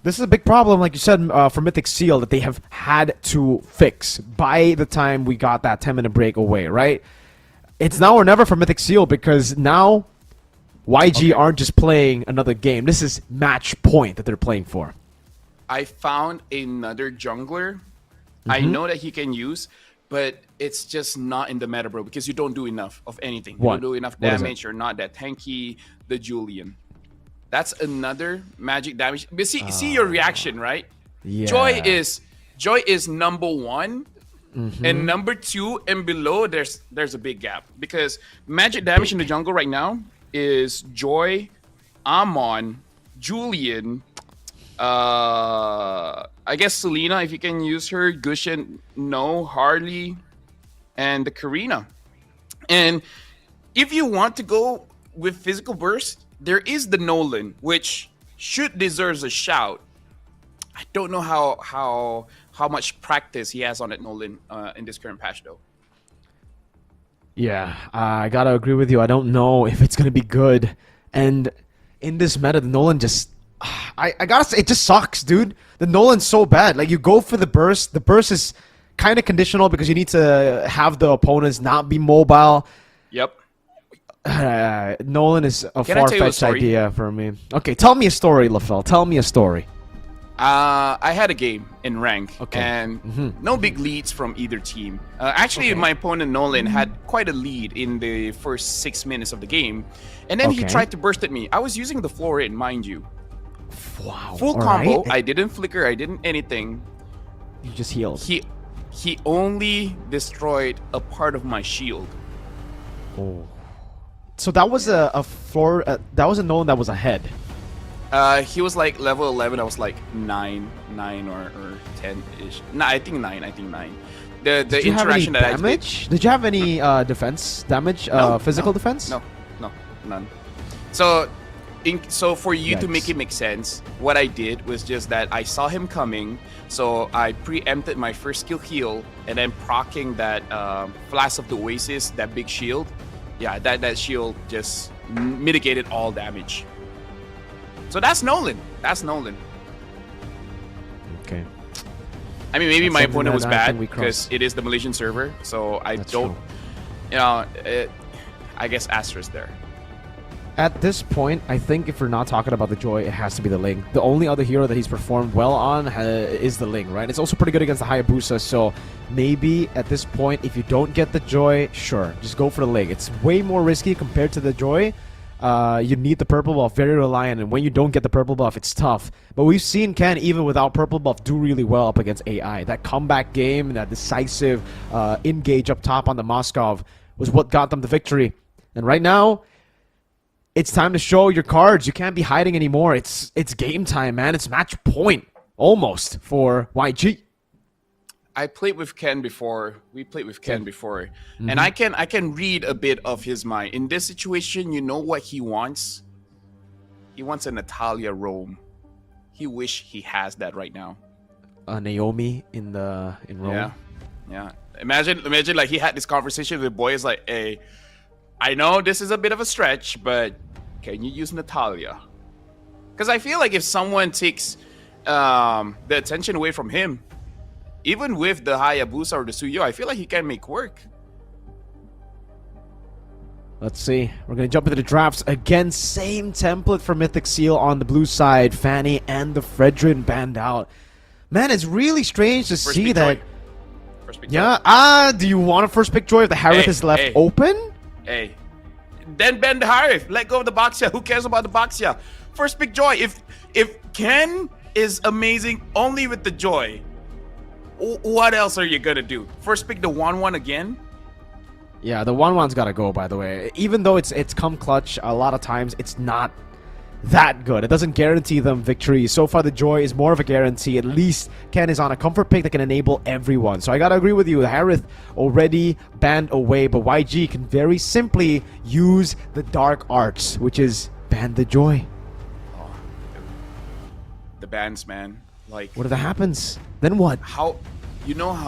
this is a big problem, like you said, for Mythic Seal that they have had to fix by the time we got that 10-minute break away, right? It's now or never for Mythic Seal because now YG aren't just playing another game. This is match point that they're playing for. I found another jungler. I know that he can use, but it's just not in the meta, bro, because you don't do enough of anything. You don't do enough damage. You're not that tanky. The Julian. That's another magic damage. But see your reaction, right? Yeah. Joy is number 1. And number 2 and below, there's a big gap. Because magic damage in the jungle right now is Joy, Amon, Julian, I guess Selena, if you can use her, Gushin, no, Harley, and the Karina. And if you want to go with physical burst, there is the Nolan, which deserves a shout. I don't know how much practice he has on it, Nolan, in this current patch, though. Yeah, I gotta agree with you. I don't know if it's gonna be good. And in this meta, the Nolan just... I gotta say, it just sucks, dude. The Nolan's so bad. Like, you go for the burst. The burst is kind of conditional because you need to have the opponents not be mobile. Yep. Nolan is a far-fetched idea for me. Okay, tell me a story, LaFell. Tell me a story. I had a game in rank, and no big leads from either team. Actually, my opponent Nolan had quite a lead in the first 6 minutes of the game, and then he tried to burst at me. I was using the floor in, mind you. Wow. Full combo. I didn't flicker. I didn't anything. You just healed. He only destroyed a part of my shield. Oh. So that was a floor. That was a Nolan that was ahead. He was like level 11. I was like 9 or 10-ish. No, I think 9. The interaction that damage? Did you have any defense damage? Physical defense? No, none. So for you to make it make sense, what I did was just that I saw him coming, so I preempted my first skill heal, and then proccing that Flash of the Oasis, that big shield. Yeah, that shield just mitigated all damage. So that's Nolan. Okay. I mean, maybe my opponent was bad because it is the Malaysian server, so I don't, I guess asterisk there. At this point, I think if we're not talking about the Joy, it has to be the Ling. The only other hero that he's performed well on is the Ling, right? It's also pretty good against the Hayabusa, so maybe at this point, if you don't get the Joy, sure, just go for the Ling. It's way more risky compared to the Joy. You need the purple buff, very reliant, and when you don't get the purple buff, it's tough. But we've seen Ken, even without purple buff, do really well up against AI. That comeback game, that decisive engage up top on the Moskov was what got them the victory. And right now, it's time to show your cards. You can't be hiding anymore. It's game time, man. It's match point, almost, for YG. I played with Ken before. We played with Ken before. And I can read a bit of his mind. In this situation, you know what he wants? He wants a Natalia roam. He wish he has that right now. Naomi in Rome. Yeah. Imagine like he had this conversation with boys like, hey, I know this is a bit of a stretch, but can you use Natalia? Because I feel like if someone takes the attention away from him, even with the Hayabusa or the Suyo, I feel like he can make work. Let's see. We're going to jump into the drafts. Again, same template for Mythic Seal on the blue side. Fanny and the Fredrin banned out. Man, it's really strange to see that... First pick Joy. Do you want a first pick Joy if the Harith is left open? Hey, then ban the Harith. Let go of the Baxia. Who cares about the Baxia? First pick Joy. If Ken is amazing only with the Joy, what else are you gonna do? First pick the 1-1 again? Yeah, the 1-1's gotta go, by the way. Even though it's come clutch, a lot of times it's not that good. It doesn't guarantee them victory. So far, the Joy is more of a guarantee. At least Ken is on a comfort pick that can enable everyone. So I gotta agree with you. The Harith already banned away, but YG can very simply use the Dark Arts, which is ban the Joy. The bans, man. Like, What if that happens? Then what? how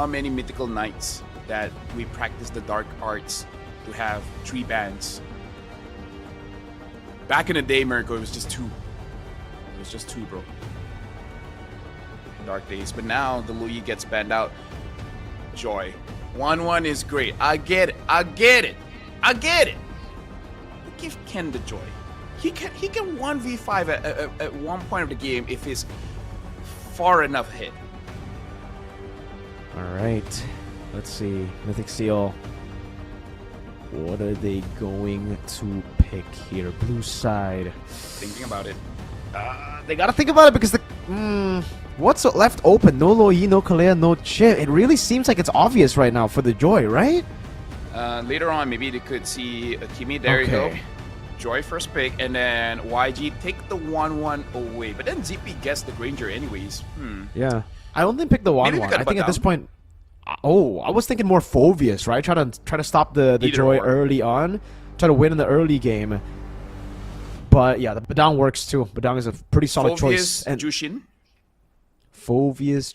many mythical nights that we practice the dark arts to have 3 bans? Back in the day, Mirko, it was just 2. It was just 2, bro. Dark days. But now the Louis gets banned out. Joy. 1-1 is great. I get it. But give Ken the joy. He can 1v5 at one point of the game if he's far enough hit. All right. Let's see. Mythic Seal. What are they going to pick here? Blue side. Thinking about it. They gotta think about it because the what's left open? No Loi, no Kalea, no Chip. It really seems like it's obvious right now for the Joy, right? Later on, maybe they could see Kimi. There you go. Joy first pick, and then YG take the 1-1 away. But then ZP gets the Granger anyways. Yeah. I don't think pick the 1-1. I think at this point. Oh, I was thinking more Phovius, right? Try to stop the Joy early on. Try to win in the early game. But yeah, the Badang works too. Badang is a pretty solid choice. And Jushin. Phovius.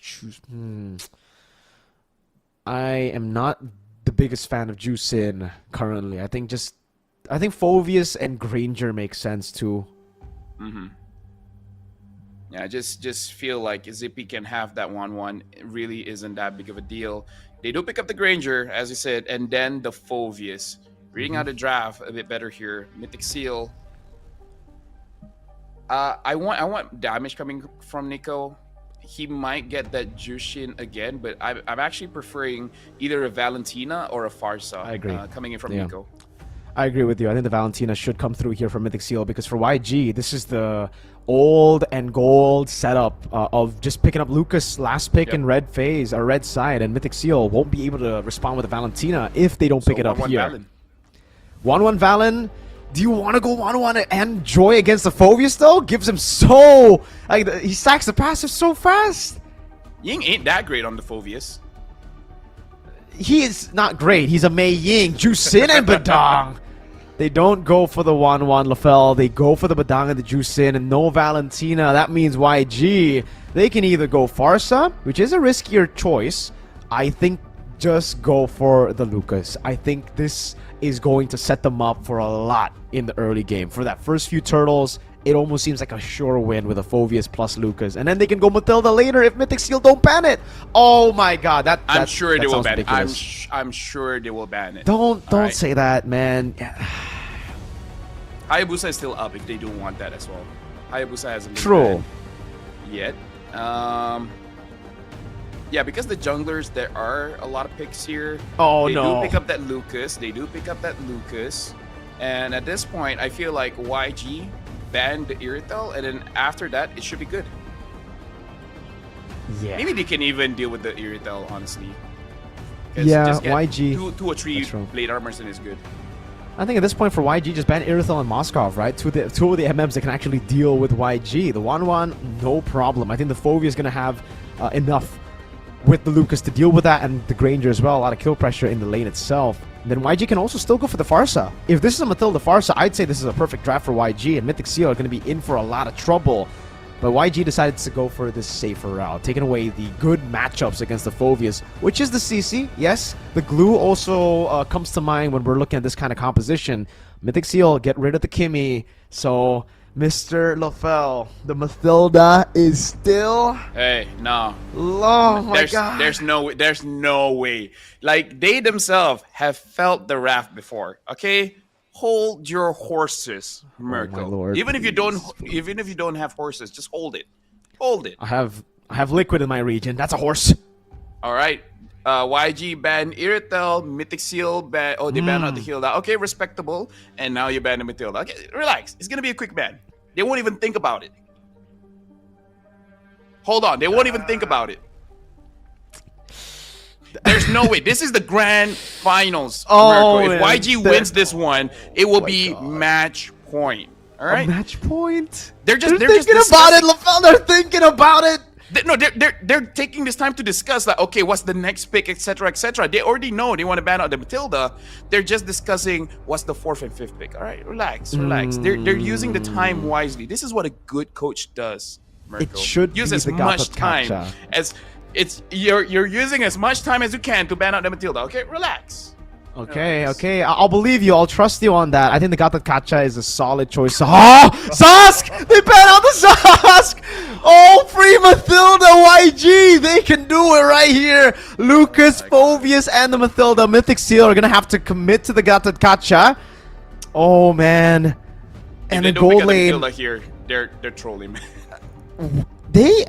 I am not the biggest fan of Jusin currently. I think Phovius and Granger make sense too. Yeah, I just feel like Zippy can have that 1-1. It really isn't that big of a deal. They do pick up the Granger, as you said, and then the Phovius. Reading out the draft a bit better here. Mythic Seal. I want damage coming from Nico. He might get that Jushin again, but I'm actually preferring either a Valentina or a Farsa. I agree. Coming in from Nico. I agree with you. I think the Valentina should come through here for Mythic Seal because for YG, this is the old and gold setup of just picking up Lucas last pick in red phase or red side, and Mythic Seal won't be able to respond with the Valentina if they don't pick it up here. 1-1 Valen. Do you want to go 1-1 and Joy against the Phovius though? Gives him so he stacks the passive so fast. Ying ain't that great on the Phovius. He is not great. He's a Mei Ying, Jusin, and Badang. They don't go for the 1-1 Lafel. They go for the Badang and the Jusin and no Valentina. That means YG. They can either go Farsa, which is a riskier choice. I think just go for the Lucas. I think this is going to set them up for a lot in the early game. For that first few turtles, it almost seems like a sure win with a Phovius plus Lucas. And then they can go Matilda later if Mythic Seal don't ban it. Oh my god, I'm sure they will ban it. I'm sure they will ban it. Don't say that, man. Hayabusa is still up if they do want that as well. Hayabusa hasn't been True. banned yet. Yeah, because the junglers, there are a lot of picks here. Oh, they no. do pick up that Lucas. And at this point, I feel like YG banned the Irithel, and then after that, it should be good. Yeah. Maybe they can even deal with the Irithel, honestly. Yeah, YG. 2 or 3 blade armors and is good. I think at this point for YG, just ban Irithel and Moskov, right? Two of the MMs that can actually deal with YG. The 1-1, no problem. I think the Phovi is going to have enough with the Lucas to deal with that, and the Granger as well. A lot of kill pressure in the lane itself. And then YG can also still go for the Farsa. If this is a Matilda Farsa, I'd say this is a perfect draft for YG, and Mythic Seal are going to be in for a lot of trouble. But YG decided to go for this safer route, taking away the good matchups against the Phovius, which is the CC. Yes, the glue also comes to mind when we're looking at this kind of composition. Mythic Seal, get rid of the Kimmy. So, Mr. Lafel, the Matilda is still... Hey, no. Oh my god. There's no way. Like, they themselves have felt the wrath before, okay? Hold your horses, Mirko. Oh my lord, even if you don't have horses, just hold it. Hold it. I have liquid in my region. That's a horse. All right. YG banned Irithel, Mythic Seal ban. Oh, they banned out the Hilda. Okay, respectable. And now you ban the Matilda. Okay, relax. It's gonna be a quick ban. They won't even think about it. Hold on. They won't even think about it. There's no way. This is the grand finals. Oh, Mirko. If YG wins this one, it will be match point. All right. A match point. They're thinking about it, Lafel. They're thinking about it. They're taking this time to discuss like, okay, what's the next pick, etc., etc. They already know they want to ban out the Matilda. They're just discussing what's the 4th and 5th pick. All right, relax. They're using the time wisely. This is what a good coach does. Mirko. should use be as the much Gatot time Kacha. as you're using as much time as you can to ban out the Matilda. Okay, relax. Okay, okay, I'll believe you. I'll trust you on that. I think the Gatot Kacha is a solid choice. Oh, Sask! They ban out the Sask! Oh, free Matilda YG! They can do it right here. Lucas, Phoveus, and the Matilda Mythic Seal are gonna have to commit to the Gatot Kacha. Oh man. And If the they don't pick gold up the lane. Matilda here, they're trolling.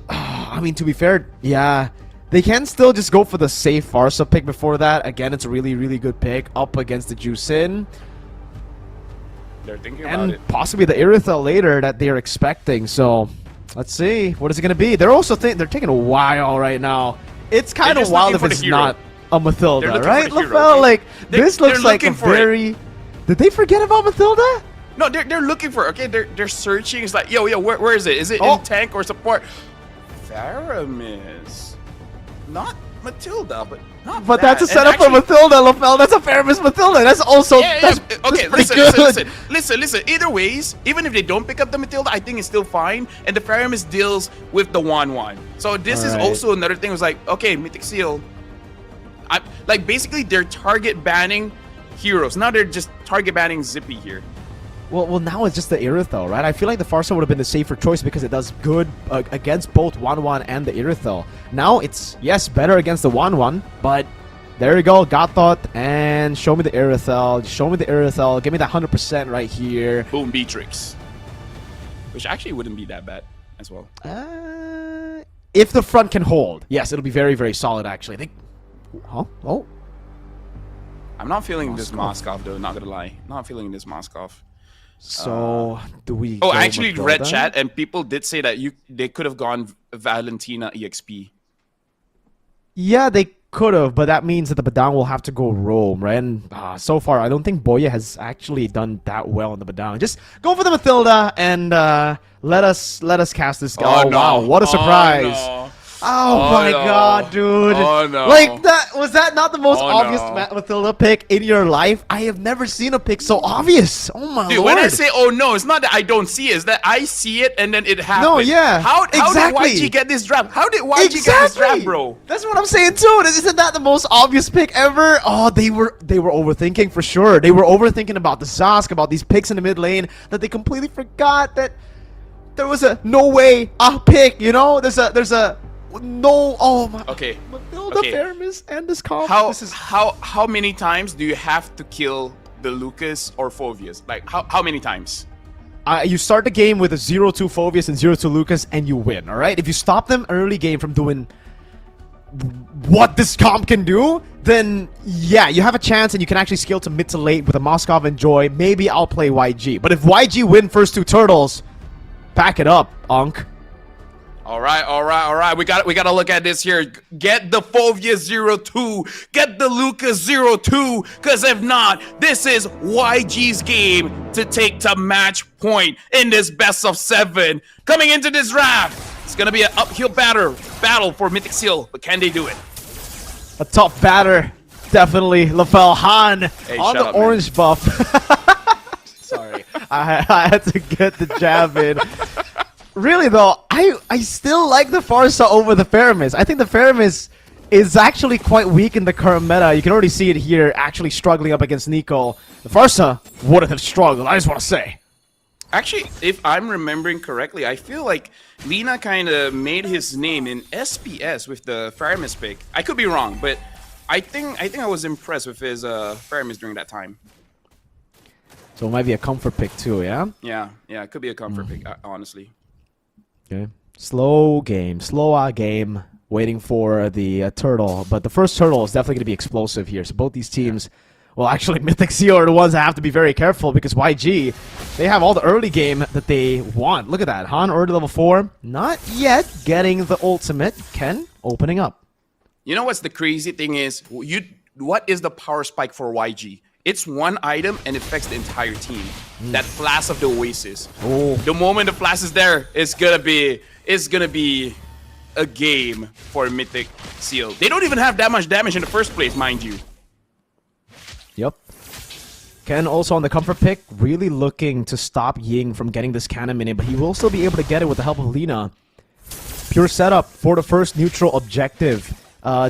I mean, to be fair, yeah. They can still just go for the safe Farsa pick before that. Again, it's a really, really good pick up against the Juicin. They're thinking about And it. possibly the Irithel later that they're expecting. So, let's see. What is it going to be? They're also they're taking a while right now. It's kind They're of just wild looking if for the it's hero. not a Matilda, They're looking right, for the hero, LaFell? okay? Like, They're- this looks they're like a looking for it. very... Did they forget about Matilda? No, they're looking for. Okay, they're searching. It's like, yo, where is it? Is it Oh. in tank or support? Faramis, not Matilda, but not. But bad. that's a And setup for actually- Matilda, LaFell. That's a Faramis Matilda. That's also... Yeah, that's, okay, that's pretty listen, good. listen. Either ways, even if they don't pick up the Matilda, I think it's still fine. And the Faramis deals with the 1/1. So this is Alright. also another thing. It was like, okay, Mythic Seal. Like basically they're target banning heroes. Now they're just target banning Zippy here. Well, now it's just the Irithel, right? I feel like the Farsa would have been the safer choice because it does good against both 1/1 and the Irithel. Now it's, yes, better against the 1/1, but there you go, Gatot, and show me the Irithel. Show me the Irithel. Give me that 100% right here. Boom, Beatrix. Which actually wouldn't be that bad as well. If the front can hold, yes, it'll be very, very solid, actually. I think... Huh? Oh. I'm not feeling this Moskov though, not gonna lie. Not feeling this Moskov. So, do we... Oh, go I actually read Matilda? chat and people did say that they could have gone Valentina EXP. Yeah, they could have, but that means that the Badang will have to go roam, right? And so far, I don't think Boya has actually done that well in the Badang. Just go for the Matilda and let us cast this guy. Oh, no. wow, what a surprise! no. Oh my no. god, dude! Oh, no. Like that was that not the most Oh, obvious no. Matilda pick in your life? I have never seen a pick so obvious. Oh my Dude, lord! when I say oh no, it's not that I don't see it, it's that I see it and then it happens. No, yeah, How exactly. did YG get this draft? How did YG get this draft, bro? That's what I'm saying too. Isn't that the most obvious pick ever? Oh, they were overthinking for sure. They were overthinking about the Zask, about these picks in the mid lane, that they completely forgot that there was a no way pick. You know, there's a no. Oh my. Okay. Matilda, Okay. Faramis, and this comp. How This is how many times do you have to kill the Lucas or Phoveus? Like how many times? you start the game with a 0-2 Phoveus and 0-2 Lucas, and you win. All right. If you stop them early game from doing what this comp can do, then yeah, you have a chance and you can actually scale to mid to late with a Moskov and Joy. Maybe I'll play YG. But if YG win first two turtles, back it up, Unk. All right. We got to look at this here. Get the Phoveus 0-2. Get the Lucas 0-2. Because if not, this is YG's game to take to match point in this best of 7. Coming into this draft, it's going to be an uphill battle for Mythic Seal. But can they do it? A tough batter, definitely. LaFell Han Hey, on shut the up, man. orange buff. Sorry, I had to get the jab in. Really though, I still like the Farsa over the Faramis. I think the Faramis is actually quite weak in the current meta. You can already see it here, actually struggling up against Nico. The Farsa wouldn't have struggled, I just want to say. Actually, if I'm remembering correctly, I feel like Lina kind of made his name in SPS with the Faramis pick. I could be wrong, but I think I was impressed with his Faramis during that time. So it might be a comfort pick too, yeah? Yeah, it could be a comfort pick, honestly. Okay. Slow game, waiting for the turtle. But the first turtle is definitely going to be explosive here. So both these teams, well, actually, Mythic Seal are the ones that have to be very careful because YG, they have all the early game that they want. Look at that. Han already level 4. Not yet getting the ultimate. Ken opening up. You know what's the crazy thing is? What is the power spike for YG? It's one item and it affects the entire team. That Flash of the Oasis. Oh. The moment the Flash is there, it's gonna be a game for Mythic Seal. They don't even have that much damage in the first place, mind you. Yep. Ken also on the comfort pick, really looking to stop Ying from getting this cannon minute, but he will still be able to get it with the help of Lina. pure setup for the first neutral objective.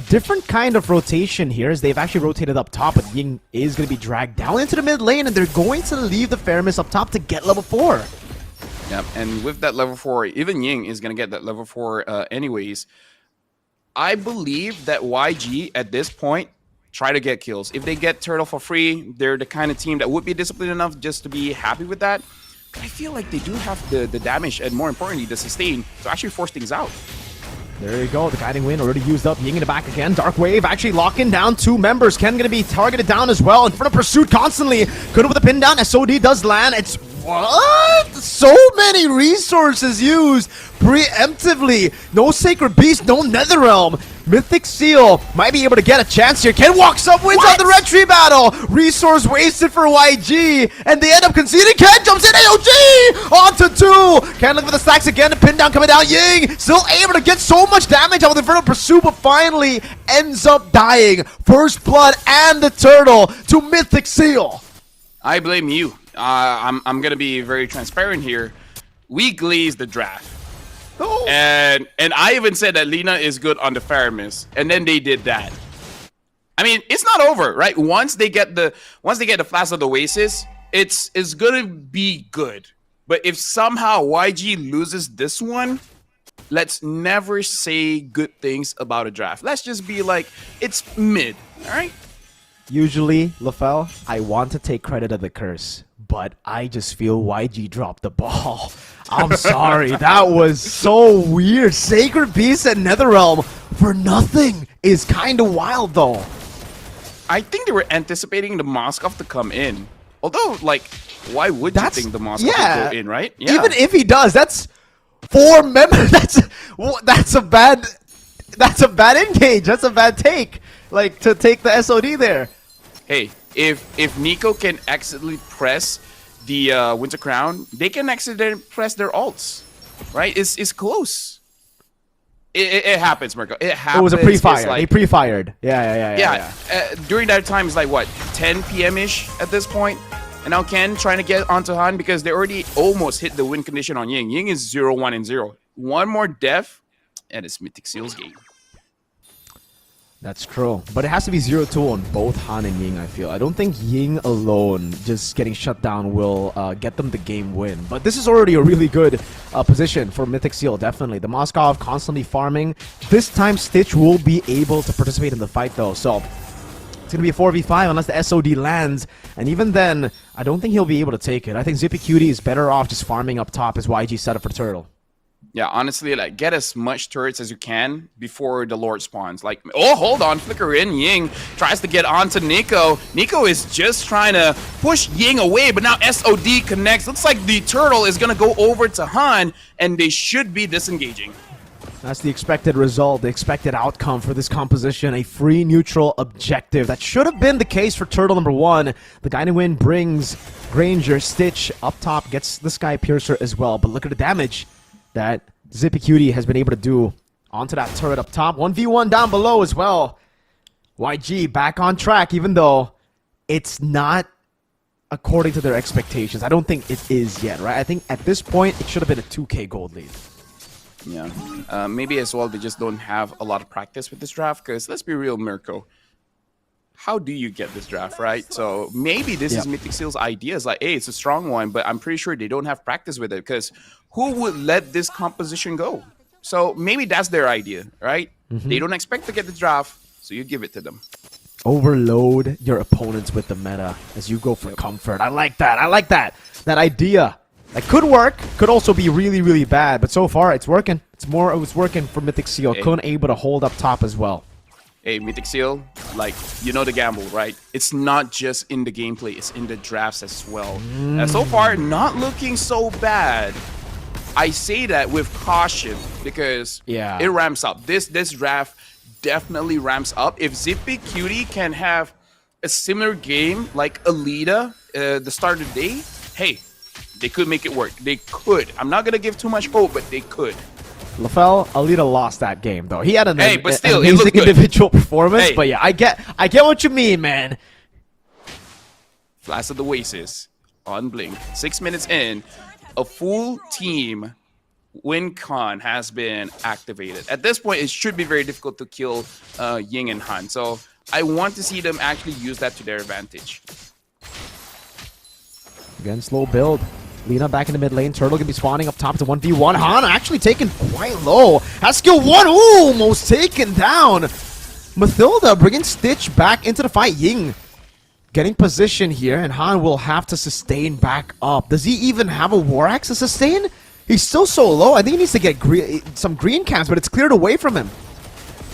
Different kind of rotation here as they've actually rotated up top, but Ying is going to be dragged down into the mid lane, and they're going to leave the Fairness up top to get level 4. Yep, and with that level 4, even Ying is going to get that level 4 anyways. I believe that YG at this point try to get kills. If they get Turtle for free, they're the kind of team that would be disciplined enough just to be happy with that. But I feel like they do have the damage and more importantly the sustain to actually force things out. There you go, the guiding wind already used up. Ying in the back again. Dark Wave actually locking down 2 members. Ken gonna be targeted down as well. In front of Pursuit constantly. Couldn't with the pin down. SOD does land. It's what? So many resources used preemptively. No Sacred Beast, no Netherrealm. Mythic Seal might be able to get a chance here. Ken walks up, wins on the red tree battle. Resource wasted for YG, and they end up conceding. Ken jumps in, AOG onto 2. Ken looking for the stacks again. The pin down coming down. Ying still able to get so much damage out of the Infernal Pursuit, but finally ends up dying. First blood and the turtle to Mythic Seal. I blame you. I'm gonna be very transparent here. We glazed the draft. Oh. And I even said that Lina is good on the Faramis, and then they did that. I mean, it's not over, right? Once they get the Flash of the Oasis, it's gonna be good. But if somehow YG loses this one, let's never say good things about a draft. Let's just be like, it's mid, all right? Usually, LaFell, I want to take credit of the curse, but I just feel YG dropped the ball. I'm sorry, that was so weird. Sacred Beast and Netherrealm for nothing is kind of wild, though. I think they were anticipating the Moskov to come in. Although, like, why would you think the Moskov would go in, right? Yeah. Even if he does, that's 4 members. That's a bad engage. That's a bad take. Like, to take the SOD there. Hey, if Nico can accidentally press the Winter Crown, they can accidentally press their ults, right? It's close. It happens, Mirko. It happens. It was a pre-fire. Like, they pre-fired. Yeah. During that time, it's like, what, 10 p.m.-ish at this point? And now Ken trying to get onto Han because they already almost hit the win condition on Ying. Ying is 0-1-0. One more death, and it's Mythic Seal's game. That's true. But it has to be 0-2 on both Han and Ying, I feel. I don't think Ying alone just getting shut down will get them the game win. But this is already a really good position for Mythic Seal, definitely. The Moskov constantly farming. This time Stitch will be able to participate in the fight, though. So it's going to be a 4v5 unless the SOD lands. And even then, I don't think he'll be able to take it. I think Zippy Cutie is better off just farming up top as YG set up for Turtle. Yeah, honestly, like, get as much turrets as you can before the Lord spawns. Like, oh, hold on, flicker in. Ying tries to get onto Nico. Nico is just trying to push Ying away, but now SOD connects. Looks like the turtle is going to go over to Han, and they should be disengaging. That's the expected result, the expected outcome for this composition. A free neutral objective. That should have been the case for Turtle number 1. The Guiding Wind brings Granger. Stitch up top gets the Sky Piercer as well. But look at the damage that Zippy Cutie has been able to do onto that turret up top. 1v1 down below as well. YG back on track, even though it's not according to their expectations. I don't think it is yet, right? I think at this point, it should have been a 2k gold lead. Yeah. Maybe as well, they just don't have a lot of practice with this draft, because let's be real, Mirko. How do you get this draft, right? So maybe this is Mythic Seal's idea. It's like, hey, it's a strong one, but I'm pretty sure they don't have practice with it, because who would let this composition go? So maybe that's their idea, right? They don't expect to get the draft, so you give it to them. Overload your opponents with the meta as you go for comfort. I like that. I like that. That idea. That could work. Could also be really, really bad. But so far, it's working. It was working for Mythic Seal. Couldn't able to hold up top as well. Hey, Mythic Seal, like, you know the gamble, right? It's not just in the gameplay, it's in the drafts as well. So far, not looking so bad. I say that with caution because it ramps up. This draft definitely ramps up. If Zippy Cutie can have a similar game like Alita, the start of the day, hey, they could make it work. They could. I'm not going to give too much hope, but they could. LaFell, Alita lost that game though. He had an but still, amazing individual performance. But yeah, I get what you mean, man. Flash of the Oasis on Blink. 6 minutes in, a full team Win Con has been activated. At this point, it should be very difficult to kill Ying and Han. So I want to see them actually use that to their advantage. Again, slow build. Lina back in the mid lane. Turtle gonna be spawning up top to 1v1. Han actually taken quite low. Has skill 1. Ooh, almost taken down. Mathilda bringing Stitch back into the fight. Ying getting position here, and Han will have to sustain back up. Does he even have a War Axe to sustain? He's still so low. I think he needs to get some green camps, but it's cleared away from him.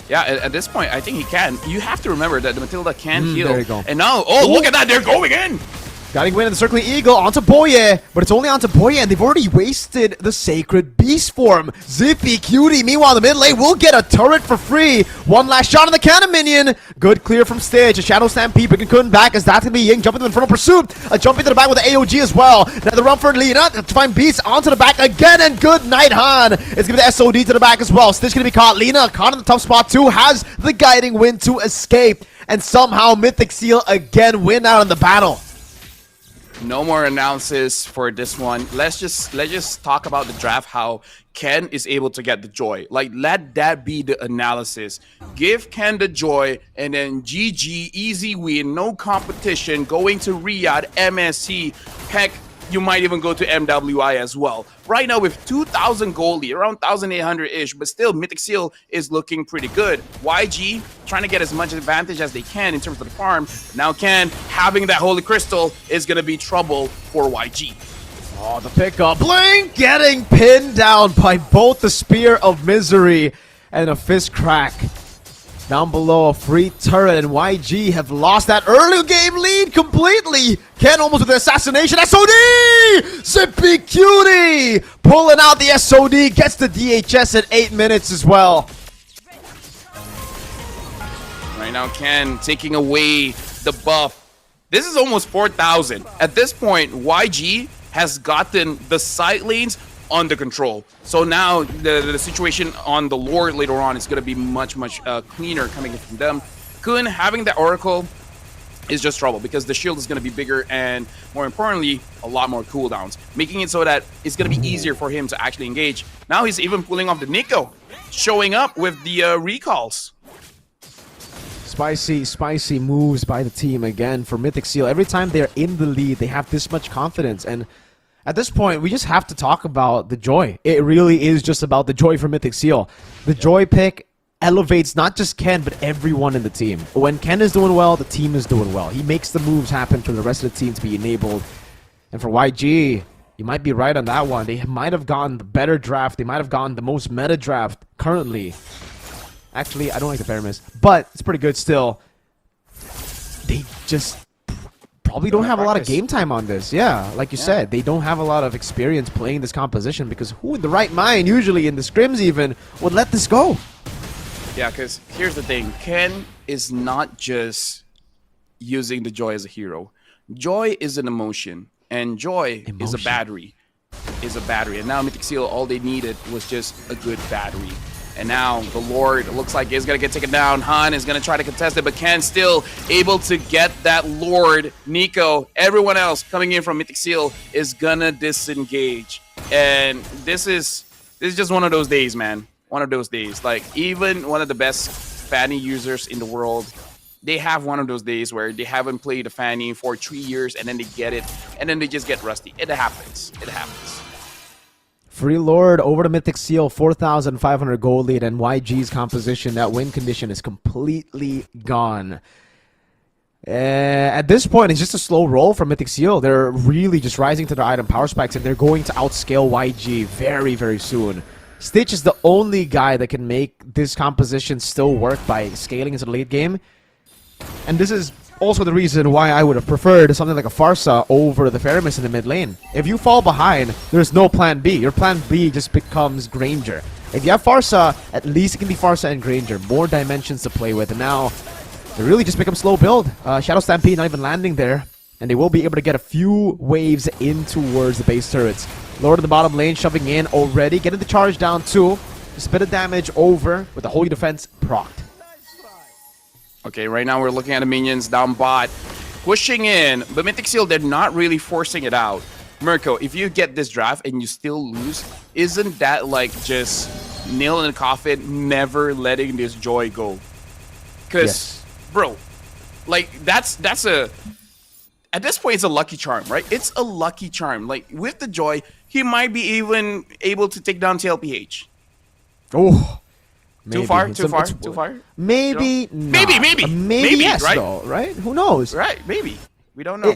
Yeah, at this point, I think he can. You have to remember that the Matilda can heal. There you go. And now, oh, look at that. They're going in. Got to win in the Circling Eagle onto Boye, but it's only onto Boye, and they've already wasted the Sacred Beast form. Zippy Cutie, meanwhile, the mid lane will get a turret for free. One last shot on the cannon minion. Good clear from Stitch. A Shadow Stampede, but Kun back as that's going to be Ying jumping to the Infernal Pursuit. A jump into the back with the AOG as well. Now the run for Lina to find Beast onto the back again, and good night, Han. It's going to be the SOD to the back as well. Stitch going to be caught. Lina caught in the tough spot too, has the guiding wind to escape, and somehow Mythic Seal again win out in the battle. No more analysis for this one. Let's just talk about the draft, how Ken is able to get the joy. Like, let that be the analysis. Give Ken the joy, and then GG, easy win, no competition, going to Riyadh, MSC, heck, you might even go to MWI as well. Right now with 2,000 gold lead, around 1,800-ish, but still Mythic Seal is looking pretty good. YG trying to get as much advantage as they can in terms of the farm. Now Ken having that Holy Crystal is going to be trouble for YG. Oh, the pickup. Blink getting pinned down by both the Spear of Misery and a Fist Crack. Down below, a free turret, and YG have lost that early game lead completely. Ken almost with the assassination. SOD! Zippy Cutie! Pulling out the SOD, gets the DHS at 8 minutes as well. Right now, Ken taking away the buff. This is almost 4,000. At this point, YG has gotten the side lanes under control. So now the situation on the Lord later on is going to be much cleaner coming in from them. Kun having the Oracle is just trouble because the shield is going to be bigger and, more importantly, a lot more cooldowns, making it so that it's going to be easier for him to actually engage. Now he's even pulling off the Nico, showing up with the recalls. Spicy moves by the team again for Mythic Seal. Every time they're in the lead, they have this much confidence, and at this point, we just have to talk about the joy. It really is just about the joy for Mythic Seal. The joy pick elevates not just Ken, but everyone in the team. When Ken is doing well, the team is doing well. He makes the moves happen for the rest of the team to be enabled. And for YG, you might be right on that one. They might have gotten the better draft. They might have gotten the most meta draft currently. Actually, I don't like the Paramis, but it's pretty good still. They just probably don't have a lot of game time on this. Yeah, like you said, they don't have a lot of experience playing this composition, because who in the right mind, usually in the scrims even, would let this go? Yeah, because here's the thing. Ken is not just using the joy as a hero. Joy is an emotion, and joy is a battery. And now Mythic Seal, all they needed was just a good battery. And now the Lord looks like is going to get taken down. Han is going to try to contest it, but Ken still able to get that Lord. Nico, everyone else coming in from Mythic Seal is going to disengage. And this is just one of those days, man. One of those days. Like, even one of the best Fanny users in the world, they have one of those days where they haven't played a Fanny for 3 years, and then they get it, and then they just get rusty. It happens. It happens. Free Lord over to Mythic Seal, 4,500 gold lead, and YG's composition, that win condition is completely gone. At this point, it's just a slow roll from Mythic Seal. They're really just rising to their item power spikes, and they're going to outscale YG very, very soon. Stitch is the only guy that can make this composition still work by scaling into the late game. And this is also the reason why I would have preferred something like a Farsa over the Faramis in the mid lane. If you fall behind, there's no plan B. Your plan B just becomes Granger. If you have Farsa, at least it can be Farsa and Granger. More dimensions to play with. And now, they really just become slow build. Shadow Stampede not even landing there. And they will be able to get a few waves in towards the base turrets. Lord of the bottom lane shoving in already. Getting the charge down too. Just a bit of damage over with the Holy Defense procced. Okay, right now we're looking at the minions down bot, pushing in, but Mythic Seal, they're not really forcing it out. Mirko, if you get this draft and you still lose, isn't that like just nail in the coffin, never letting this joy go? Because, bro, like that's a at this point it's a lucky charm, right? It's a lucky charm. Like with the joy, he might be even able to take down TLPH. Oh. Too far? Too far? Maybe, maybe yes, right? though, right? Who knows? Right, maybe. We don't know.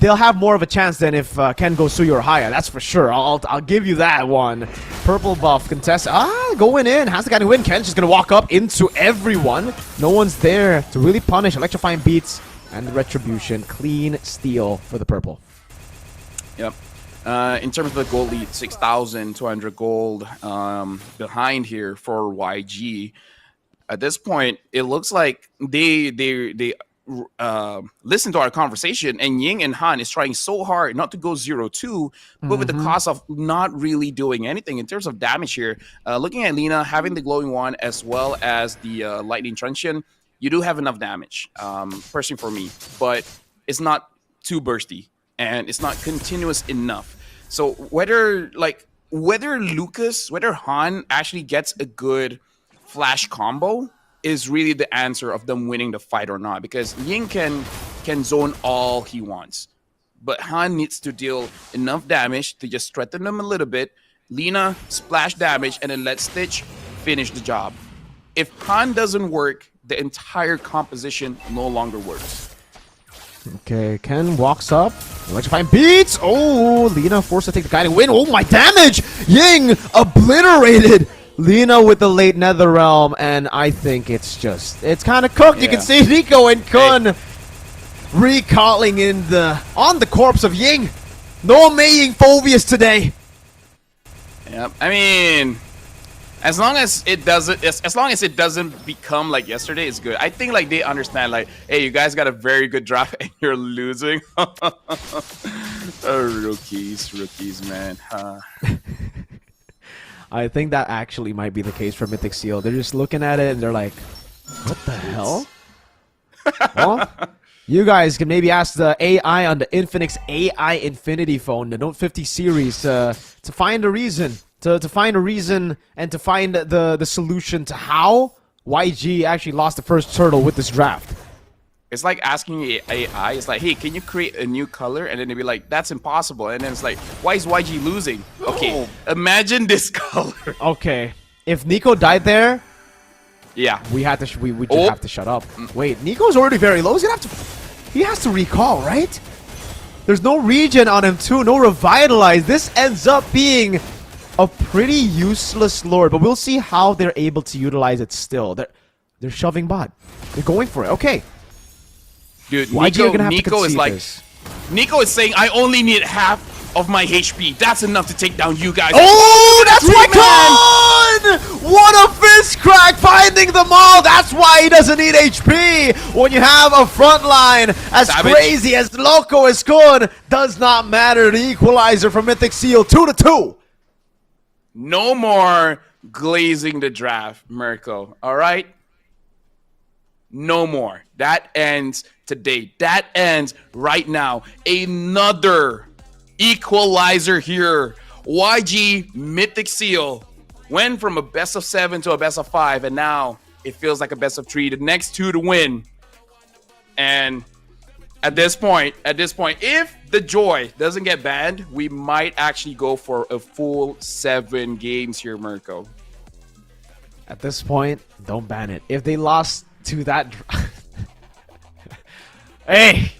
They'll have more of a chance than if Ken goes Suyo or Haya. That's for sure. I'll give you that one. Purple buff contest. Going in. Has the guy to win. Ken's just gonna walk up into everyone. No one's there to really punish. Electrifying beats and the retribution. Clean steal for the purple. Yep. In terms of the gold lead, 6,200 gold behind here for YG. At this point, it looks like they listen to our conversation, and Ying and Han is trying so hard not to go 0-2, but with the cost of not really doing anything in terms of damage here. Looking at Lina having the glowing one as well as the lightning truncheon, you do have enough damage, personally for me, but it's not too bursty and it's not continuous enough. So whether Han actually gets a good flash combo is really the answer of them winning the fight or not, because Ying can zone all he wants, but Han needs to deal enough damage to just threaten them a little bit. Lina splash damage and then let Stitch finish the job. If Han doesn't work, the entire composition no longer works. Okay, Ken walks up. Electrifying beats. Oh, Lina forced to take the guiding win. Oh, my damage! Ying obliterated Lina with the late Nether Realm, and I think it's kind of cooked. You can see Nico and Kun recalling on the corpse of Ying. No Mei Phobius today. Yep. I mean, as long as it doesn't become like yesterday, it's good. I think like they understand, like, hey, you guys got a very good draft and you're losing. Rookies, man. I think that actually might be the case for Mythic Seal. They're just looking at it and they're like, what the hell? Well, you guys can maybe ask the AI on the Infinix AI Infinity phone, the Note 50 series, to find a reason. To find a reason and to find the solution to how YG actually lost the first turtle with this draft. It's like asking AI, it's like, hey, can you create a new color? And then they'd be like, that's impossible. And then it's like, why is YG losing? Okay, imagine this color. Okay, if Nico died there, yeah, we just have to shut up. Wait, Nico's already very low. He has to recall, right? There's no regen on him too, no revitalize. This ends up being a pretty useless lord, but we'll see how they're able to utilize it still. They're shoving bot. They're going for it. Okay. Dude, Nico is like, Nico is saying, I only need half of my HP. That's enough to take down you guys. Oh, that's my Con! What a fist crack, finding them all. That's why he doesn't need HP. When you have a front line as crazy as Loco as Kun, does not matter. The equalizer from Mythic Seal, 2-2. No more glazing the draft, Mirko. All right? No more. That ends today. That ends right now. Another equalizer here. YG Mythic Seal went from a best of 7 to a best of 5, and now it feels like a best of 3. The next 2 to win. And at this point, if the Joy doesn't get banned, we might actually go for a full 7 games here, Mirko. At this point, don't ban it. If they lost to that... Hey,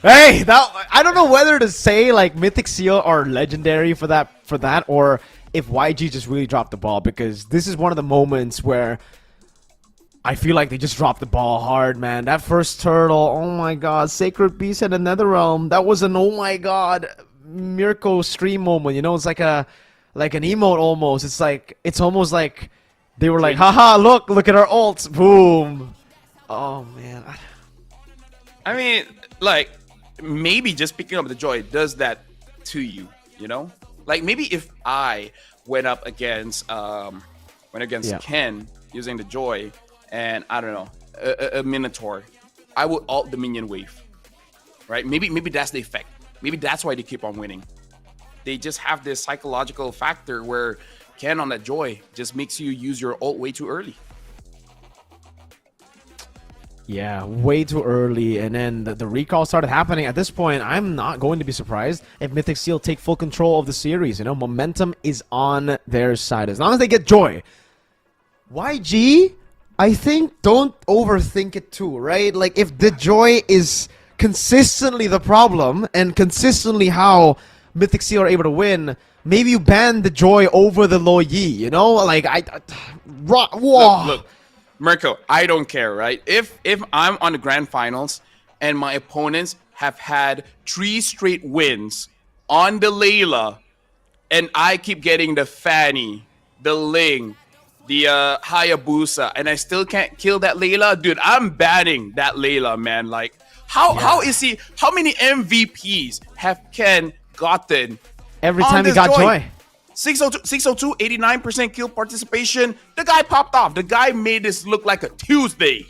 I don't know whether to say like Mythic Seal are legendary for that, or if YG just really dropped the ball, because this is one of the moments where I feel like they just dropped the ball hard, man. That first turtle, oh my god, Sacred Beast and Another Realm, that was an oh my god Mirko stream moment. You know, it's like an emote almost. It's almost like they were like, haha, look at our ults, boom. Oh man. I mean, like, maybe just picking up the Joy does that to you, you know? Like, maybe if I went up against Ken using the Joy and, I don't know, a Minotaur, I would ult the minion wave, right? Maybe that's the effect. Maybe that's why they keep on winning. They just have this psychological factor where Ken on that Joy just makes you use your ult way too early. Yeah, way too early, and then the recall started happening. At this point, I'm not going to be surprised if Mythic Seal take full control of the series. You know, momentum is on their side. As long as they get Joy. YG, I think, don't overthink it too, right? Like, if the Joy is consistently the problem, and consistently how Mythic Seal are able to win, maybe you ban the Joy over the Lo Yi, you know? Like, whoa. Look, Mirko, I don't care, right? If I'm on the grand finals and my opponents have had 3 straight wins on the Layla, and I keep getting the Fanny, the Ling, the Hayabusa, and I still can't kill that Layla, dude, I'm banning that Layla, man. Like, how is he? How many MVPs have Ken gotten Every time he got Joy. 602, 89% kill participation. The guy popped off. The guy made this look like a Tuesday.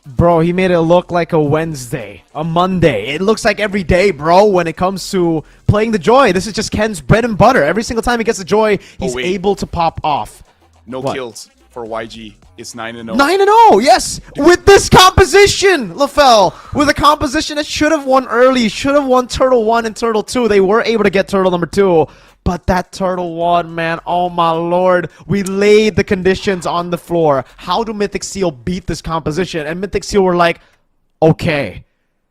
Bro, he made it look like a Wednesday, a Monday. It looks like every day, bro, when it comes to playing the Joy. This is just Ken's bread and butter. Every single time he gets the Joy, he's able to pop off. No kills for YG. It's 9-0. 9-0, yes! With this composition, LaFell. With a composition that should have won early, should have won Turtle 1 and Turtle 2. They were able to get Turtle number 2. But that Turtle 1, man, oh my lord. We laid the conditions on the floor. How do Mythic Seal beat this composition? And Mythic Seal were like, okay.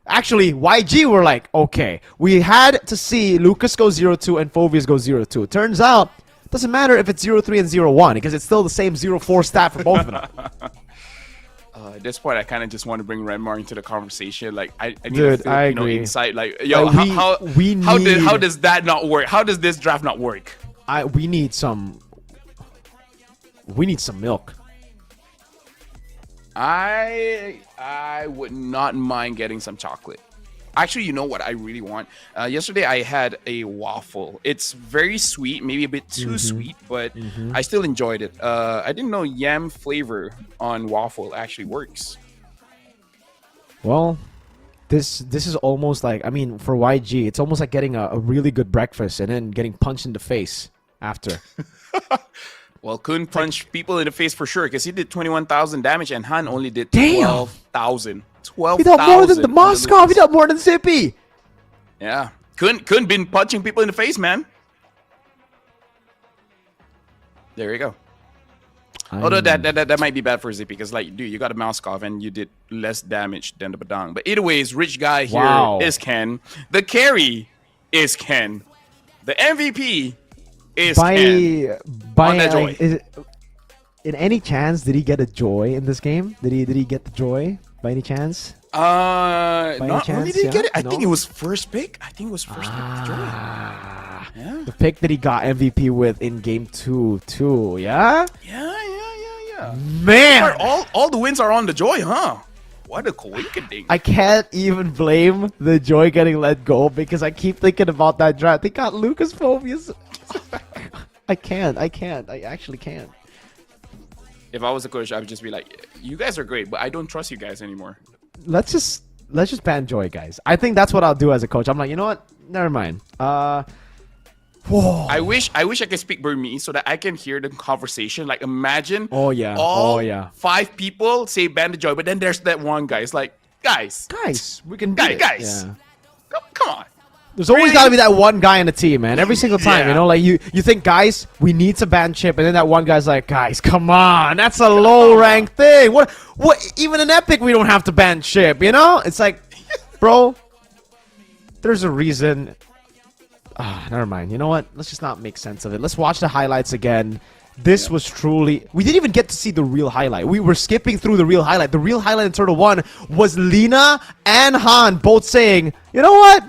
Actually, YG were like, okay. We had to see Lucas go 0-2 and Phoveus go 0-2. Turns out, doesn't matter if it's 0-3 and 0-1 because it's still the same 0-4 stat for both of them. At this point, I kind of just want to bring Renmar into the conversation. Like, I need Dude, a I agree. insight. Like, yo, Like, how does that not work? How does this draft not work? We need some milk. I would not mind getting some chocolate. Actually, you know what I really want? Yesterday, I had a waffle. It's very sweet, maybe a bit too sweet, but I still enjoyed it. I didn't know yam flavor on waffle actually works. Well, this is almost like, I mean, for YG, it's almost like getting a really good breakfast and then getting punched in the face after. Well, Kun punched people in the face for sure because he did 21,000 damage and Han only did Damn. 12,000. 12,000. He got more than the Moskov. He got more than Zippy. Yeah. Kun been punching people in the face, man. There you go. Although that might be bad for Zippy because, like, dude, you got a Moskov and you did less damage than the Badang. But either ways, rich guy here is Ken. The carry is Ken. The MVP is Ken. On that Joy. In any chance, did he get a Joy in this game? Did he get the Joy by any chance? Not chance, really did he get it. I No? think it was first pick. I think it was first pick with Joy. Yeah. The pick that he got MVP with in game 2 too, yeah? Yeah. Man! All the wins are on the Joy, huh? What a coincidence. I can't even blame the Joy getting let go because I keep thinking about that draft. They got Lucas Phoveus. I can't. I actually can't. If I was a coach, I would just be like, you guys are great, but I don't trust you guys anymore. Let's just ban Joy, guys. I think that's what I'll do as a coach. I'm like, you know what? Never mind. Whoa. I wish I could speak Burmese so that I can hear the conversation. Like, imagine Oh yeah. all Oh yeah. 5 people say ban the Joy, but then there's that one guy. It's like, guys, We can do it. guys. Yeah. come on. There's always got to be that one guy in the team, man. Every single time, Yeah. you know, like you think, guys, we need to ban Chip, and then that one guy's like, guys, come on, that's a low rank thing. What? Even in Epic, we don't have to ban Chip, you know? It's like, bro, there's a reason. Never mind. You know what? Let's just not make sense of it. Let's watch the highlights again. This was truly... We didn't even get to see the real highlight. We were skipping through the real highlight. The real highlight in Turtle 1 was Lina and Han both saying, you know what?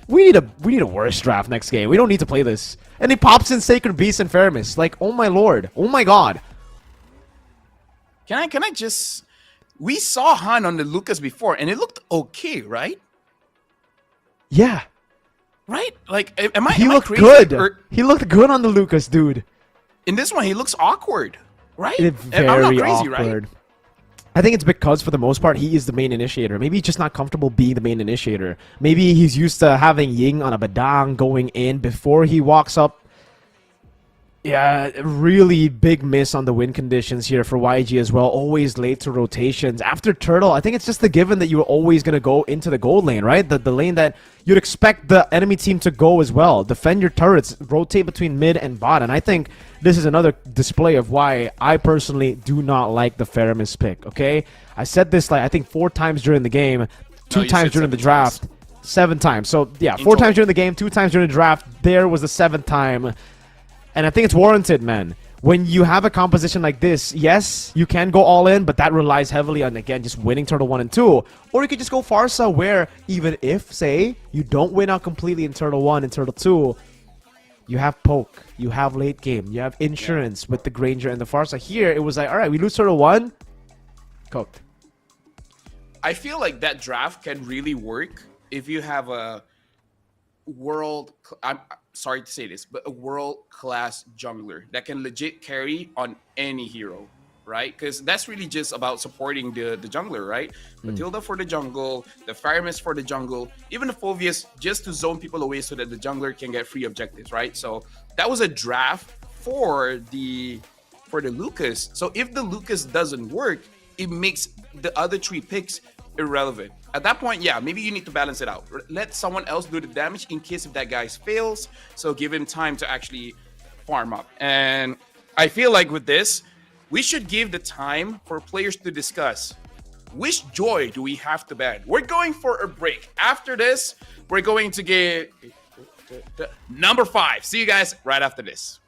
We need a worse draft next game. We don't need to play this. And he pops in Sacred Beast and Feramis. Like, oh my lord. Oh my god. Can I just... We saw Han on the Lucas before, and it looked okay, right? Yeah. Right? Like, am I He am I looked crazy? good. Or He looked good on the Lucas, dude. in this one, he looks awkward, right? Very I'm not crazy, awkward. right? I think it's because, for the most part, he is the main initiator. Maybe he's just not comfortable being the main initiator. Maybe he's used to having Ying on a badang going in before he walks up. Yeah, really big miss on the win conditions here for YG as well. Always late to rotations. After Turtle, I think it's just the given that you're always going to go into the gold lane, right? The lane that you'd expect the enemy team to go as well. Defend your turrets, rotate between mid and bot. And I think this is another display of why I personally do not like the Faramis pick, okay? I said this, like, I think 4 times during the game, 2 times during the draft, 7 times. So, yeah, 4 times during the game, 2 times during the draft. There was the 7th time. And I think it's warranted, man. When you have a composition like this, yes, you can go all in, but that relies heavily on, again, just winning Turtle 1 and 2. Or you could just go Farsa, where even if, say, you don't win out completely in Turtle 1 and Turtle 2, you have poke, you have late game, you have insurance with the Granger and the Farsa. Here, it was like, all right, we lose Turtle 1, cooked. I feel like that draft can really work if you have a I'm sorry to say this, but a world-class jungler that can legit carry on any hero, right? Because that's really just about supporting the jungler, right? Matilda for the jungle, the Faramis for the jungle, even the Phoveus just to zone people away so that the jungler can get free objectives, right? So that was a draft for the Lucas. So if the Lucas doesn't work, it makes the other 3 picks irrelevant. At that point, yeah, maybe you need to balance it out. Let someone else do the damage in case if that guy fails. So give him time to actually farm up. And I feel like with this, we should give the time for players to discuss which joy do we have to ban. We're going for a break. After this, we're going to get number 5. See you guys right after this.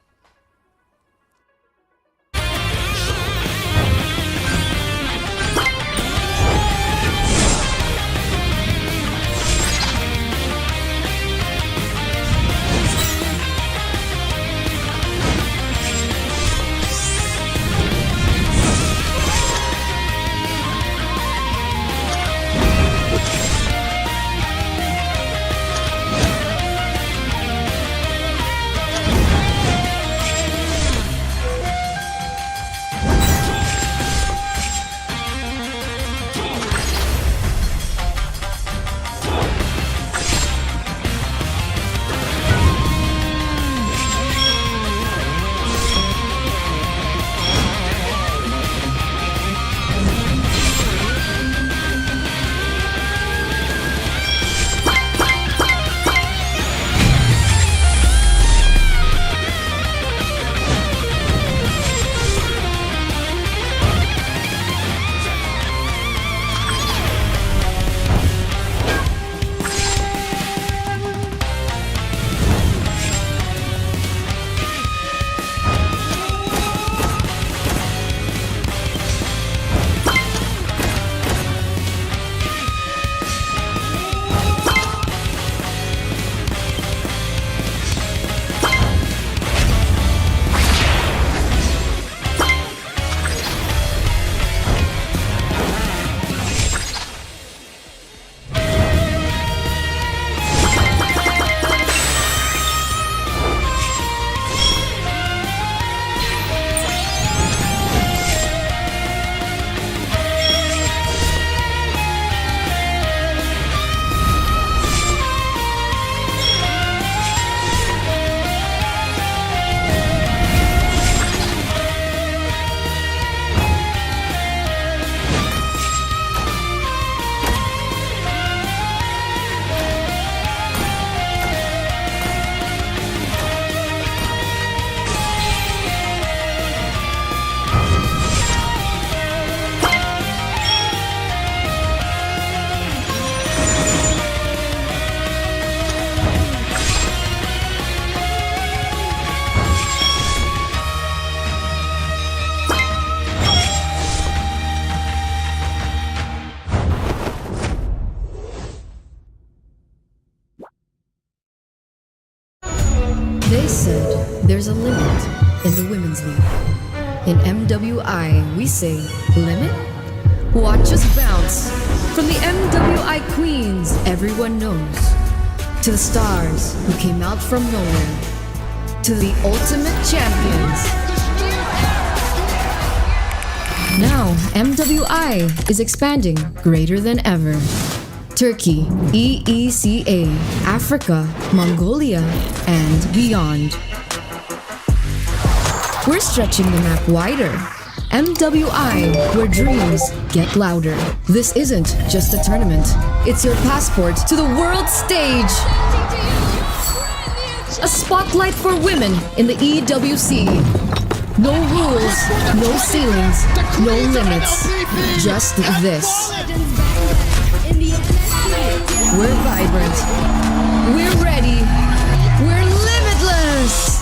They said there's a limit in the women's league. In MWI, we say limit? Watch us bounce from the MWI queens everyone knows, to the stars who came out from nowhere, to the ultimate champions. Now, MWI is expanding greater than ever. Turkey, EECA, Africa, Mongolia, and beyond. We're stretching the map wider. MWI, where dreams get louder. This isn't just a tournament. It's your passport to the world stage. A spotlight for women in the EWC. No rules, no ceilings, no limits. Just this. We're vibrant. We're ready. We're limitless.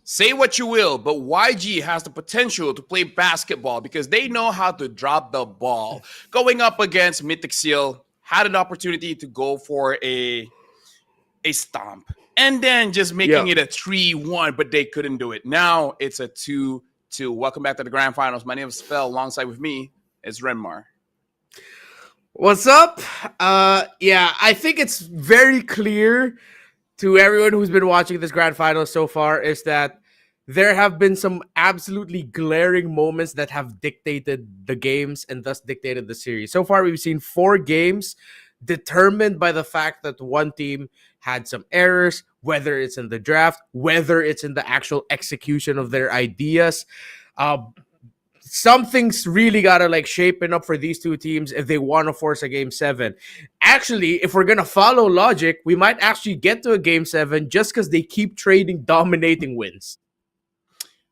Say what you will, but YG has the potential to play basketball because they know how to drop the ball. Going up against Mythic Seal, had an opportunity to go for a stomp and then just making it a 3-1, but they couldn't do it. Now it's a 2-2. Welcome back to the grand finals. My name is Spell. Alongside with me is Renmar. What's up? Yeah, I think it's very clear to everyone who's been watching this grand final so far is that there have been some absolutely glaring moments that have dictated the games and thus dictated the series. So far, we've seen 4 games determined by the fact that one team had some errors, whether it's in the draft, whether it's in the actual execution of their ideas. Uh, Something's really gotta like shaping up for these two teams if they want to force a game 7. Actually, if we're gonna follow logic, we might actually get to a game 7 just because they keep trading dominating wins.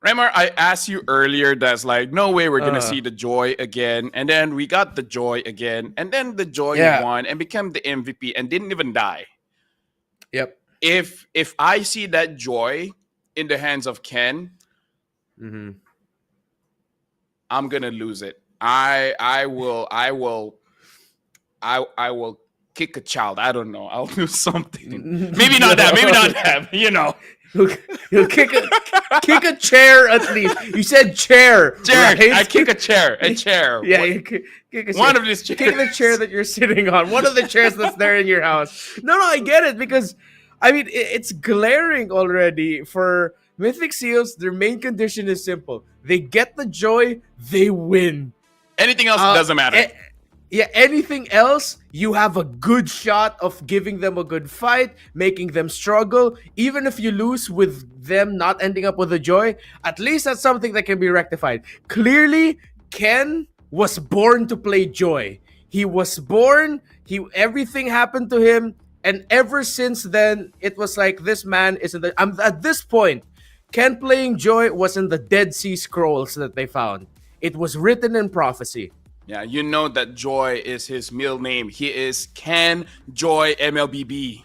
Raymar, I asked you earlier that's like, no way we're gonna Uh, see the Joy again. And then we got the Joy again. And then the Joy Yeah. won and became the MVP and didn't even die. Yep. If I see that Joy in the hands of Ken, hmm I'm gonna lose it. I will kick a child. I don't know. I'll do something. Maybe not that. Maybe not that. You know. You'll kick a chair at least. You said chair. Chair. Right? I kick a chair. A chair. Yeah, What- you kick a one chair. of these chairs. Kick the chair that you're sitting on. One of the chairs that's there in your house. No, I get it because, I mean, it's glaring already for Mythic Seals. Their main condition is simple: they get the Joy, they win. Anything else Uh, doesn't matter. Yeah, anything else, you have a good shot of giving them a good fight, making them struggle. Even if you lose with them not ending up with a Joy, at least that's something that can be rectified. Clearly, Ken was born to play Joy. He was born, everything happened to him, and ever since then, it was like this man is in the at this point, Ken playing Joy was in the Dead Sea Scrolls that they found. It was written in prophecy. Yeah, you know that Joy is his middle name. He is Ken Joy MLBB.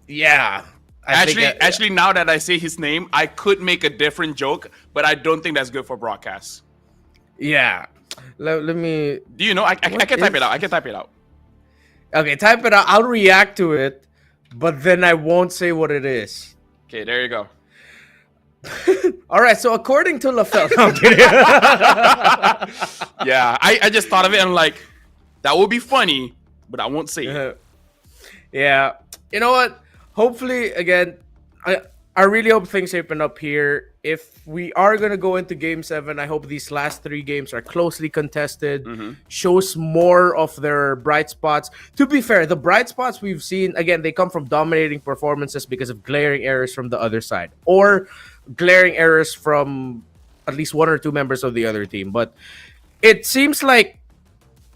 Yeah. Actually, now that I say his name, I could make a different joke, but I don't think that's good for broadcast. Yeah. Let me. Do you know? I can type it out. I can type it out. Okay, type it out. I'll react to it, but then I won't say what it is. Okay, there you go. All right, so according to LaFell. No, I'm kidding. Yeah, I just thought of it and I'm like, that would be funny, but I won't say it. Yeah. You know what? Hopefully, again, I really hope things happen up here. If we are going to go into game 7, I hope these last 3 games are closely contested, shows more of their bright spots. To be fair, the bright spots we've seen, again, they come from dominating performances because of glaring errors from the other side or glaring errors from at least 1 or 2 members of the other team. But it seems like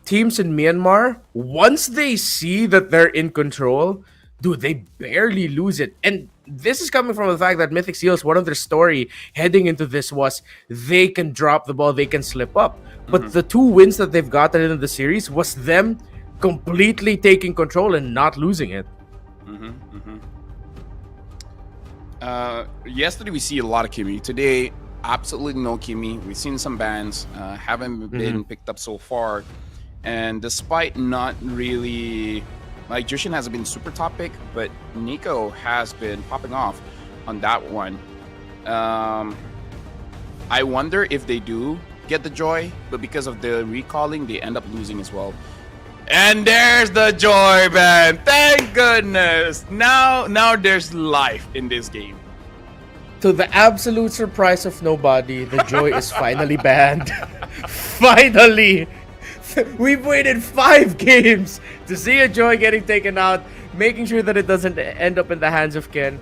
teams in Myanmar, once they see that they're in control, dude, they barely lose it. And this is coming from the fact that Mythic Seals, one of their story heading into this was they can drop the ball, they can slip up. But the 2 wins that they've gotten in the series was them completely taking control and not losing it. Yesterday we see a lot of Kimmy. Today, absolutely no Kimmy. We've seen some bans, haven't been picked up so far. And despite not really, like Jushin hasn't been super top pick, but Nico has been popping off on that one. I wonder if they do get the Joy, but because of the recalling, they end up losing as well. And there's the Joy ban. Thank goodness. Now there's life in this game. To the absolute surprise of nobody, the Joy is finally banned. Finally! We've waited 5 games to see a Joy getting taken out, making sure that it doesn't end up in the hands of Ken.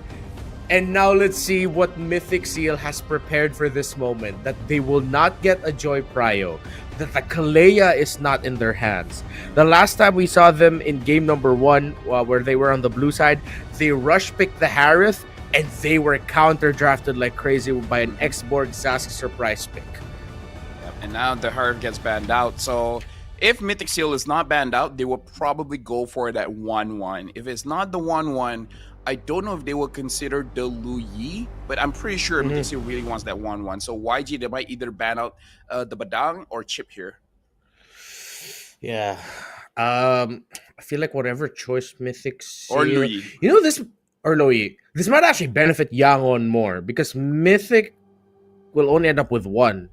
And now let's see what Mythic Seal has prepared for this moment. That they will not get a Joy Prio. That the Kalea is not in their hands. The last time we saw them in game number 1, where they were on the blue side, they rush picked the Harith, and they were counter drafted like crazy by an X-Borg Zask surprise pick. And now the Herb gets banned out. So if Mythic Seal is not banned out, they will probably go for that 1-1. If it's not the 1-1, I don't know if they will consider the Lu Yi, but I'm pretty sure Mythic Seal really wants that 1-1. So YG, they might either ban out the Badang or Chip here. Yeah. I feel like whatever choice Mythic Seal... Or Lu Yi. You know, this... Or Lu Yi. This might actually benefit Yangon more because Mythic will only end up with 1.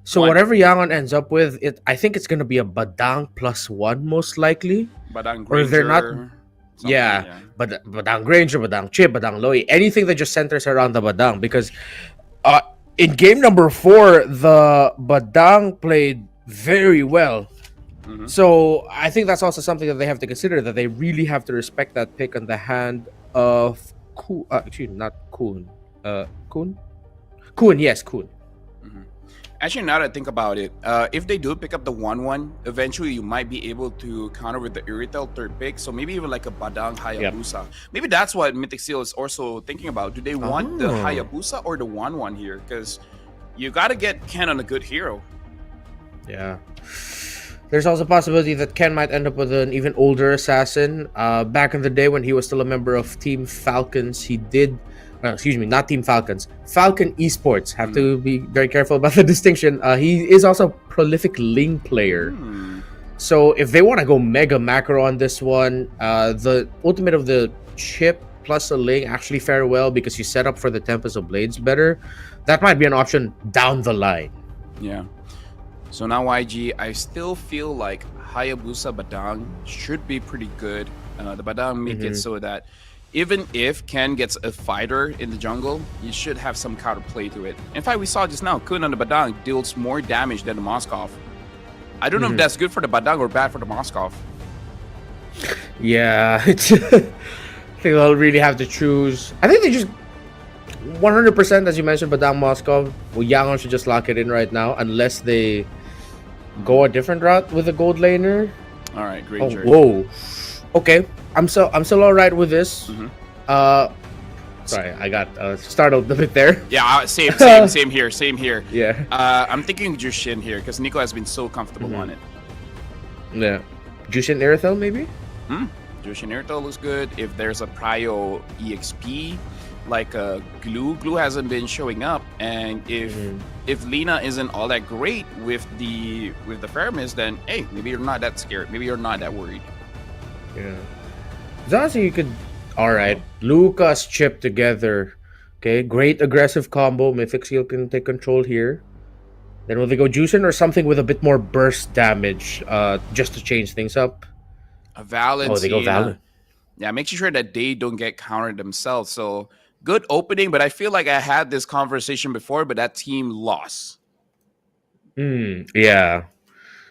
So One. whatever Yangon ends up with, I think it's gonna be a Badang +1 most likely. Badang Or if they're not, Granger. Something, yeah, but Badang Granger, Badang Chip, Badang Loi, anything that just centers around the Badang. Because uh, in game number 4, the Badang played very well. Mhm. So I think that's also something that they have to consider, that they really have to respect that pick on the hand of excuse me, not Kun. Kun? Kun, yes, Kun. Mhm. Actually, now that I think about it, if they do pick up the 1-1, eventually you might be able to counter with the Iritel third pick. So maybe even like a Badang Hayabusa. Maybe that's what Mythic Seal is also thinking about. Do they want the Hayabusa or the 1-1 here? Because you got to get Ken on a good hero. Yeah. There's also a possibility that Ken might end up with an even older assassin. Back in the day when he was still a member of Team Falcons, he did... excuse me, not Team Falcons. Falcon Esports. Have to be very careful about the distinction. He is also a prolific Ling player. So if they want to go mega macro on this one, the ultimate of the chip plus a Ling actually fare well because you set up for the Tempest of Blades better. That might be an option down the line. Yeah. So now YG, I still feel like Hayabusa Badang should be pretty good. The Badang make it so that even if Ken gets a fighter in the jungle, you should have some counterplay to it. In fact, we saw just now, Kun on the Badang deals more damage than the Moskov. I don't know if that's good for the Badang or bad for the Moskov. Yeah, it's I think they'll really have to choose. I think they just 100%, as you mentioned, Badang Moskov. Well, Yangon should just lock it in right now, unless they go a different route with a gold laner. All right, great. Oh, whoa. Okay, I'm still all right with this. Sorry, I got startled a bit there. Yeah, same here. Yeah. I'm thinking Jushin here because Nico has been so comfortable on it. Yeah. Jushin Irithel, maybe? Jushin Irithel looks good. If there's a Prio EXP, like Glue hasn't been showing up, and if Lina isn't all that great with the Faramis, then hey, maybe you're not that scared. Maybe you're not that worried. Yeah. Honestly, you could. All right, Lucas Chip together. Okay, great aggressive combo. Mythic Seal can take control here. Then will they go Juicing or something with a bit more burst damage, just to change things up? A Valentina. Oh, they go Valen. Yeah, making sure that they don't get countered themselves. So good opening, but I feel like I had this conversation before, but that team lost. Yeah.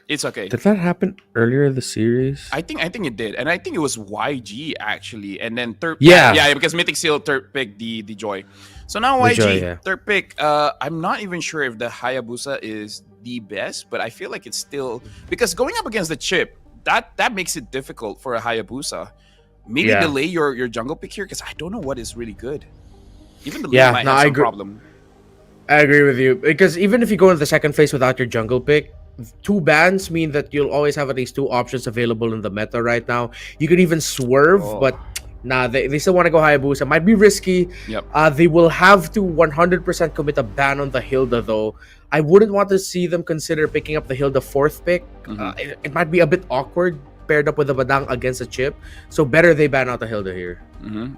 It's okay. Did that happen earlier in the series? I think it did, and I think it was YG actually, and then third. Yeah, because Mythic Seal third pick the Joy. So now YG third pick. I'm not even sure if the Hayabusa is the best, but I feel like it's still because going up against the chip that makes it difficult for a Hayabusa. Maybe delay your jungle pick here because I don't know what is really good. Even the lane might have some problem. I agree with you because even if you go into the second phase without your jungle pick, 2 bans mean that you'll always have at least 2 options available in the meta right now. You could even swerve, but nah, they still want to go Hayabusa. Might be risky. Yep. They will have to 100% commit a ban on the Hilda though. I wouldn't want to see them consider picking up the Hilda 4th pick. It might be a bit awkward paired up with the Badang against a chip. So better they ban out the Hilda here.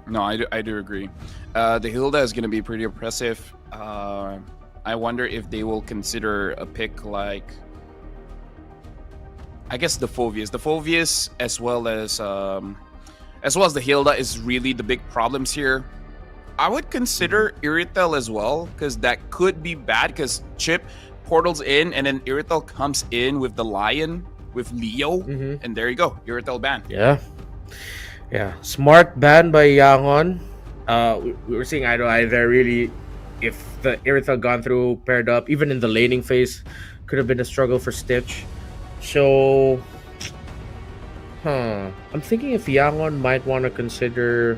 No, I do agree. The Hilda is going to be pretty oppressive. I wonder if they will consider a pick like, I guess the Phoveus. The Phoveus as well as the Hilda is really the big problems here. I would consider Irithel as well because that could be bad because Chip portals in and then Irithel comes in with the Lion with Leo and there you go, Irithel ban. Yeah. Smart ban by Yangon. We were seeing eye to eye there. Really, if the Irithel gone through paired up, even in the laning phase, could have been a struggle for Stitch. So, I'm thinking if Yangon might want to consider.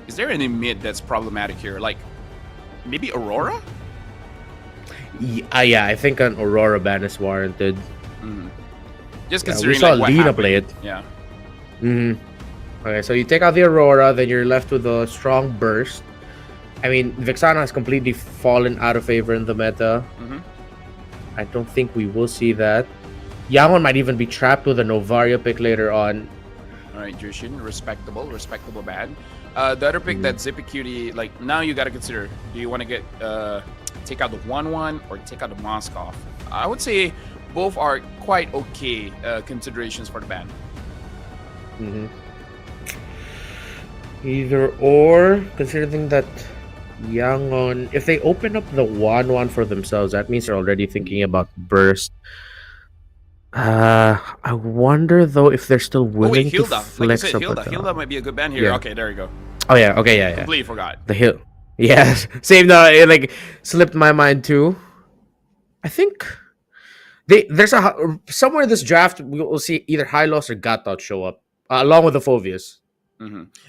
Is there any mid that's problematic here? Like maybe Aurora? Yeah, I think an Aurora ban is warranted. Just considering we saw like, Lina play it. Yeah. Okay, so you take out the Aurora, then you're left with a strong burst. I mean, Vexana has completely fallen out of favor in the meta. I don't think we will see that. Yangon might even be trapped with a Novaria pick later on. All right, Jushin, respectable ban. The other pick that Zippy Cutie, like now you got to consider. Do you want to get take out the 1-1 or take out the Moskov. I would say both are quite okay considerations for the ban. Either or, considering that Yangon, if they open up the 1-1 for themselves, that means they're already thinking about burst. I wonder though if they're still willing to Hilda. Like you flex said, up. Hilda might be a good ban here. Yeah. Okay, there you go. Oh yeah, okay, yeah. Completely forgot. The hill. Yes, same. No, it like slipped my mind too. I think there's somewhere in this draft we'll see either Hylos or Gatot show up along with the Phobias.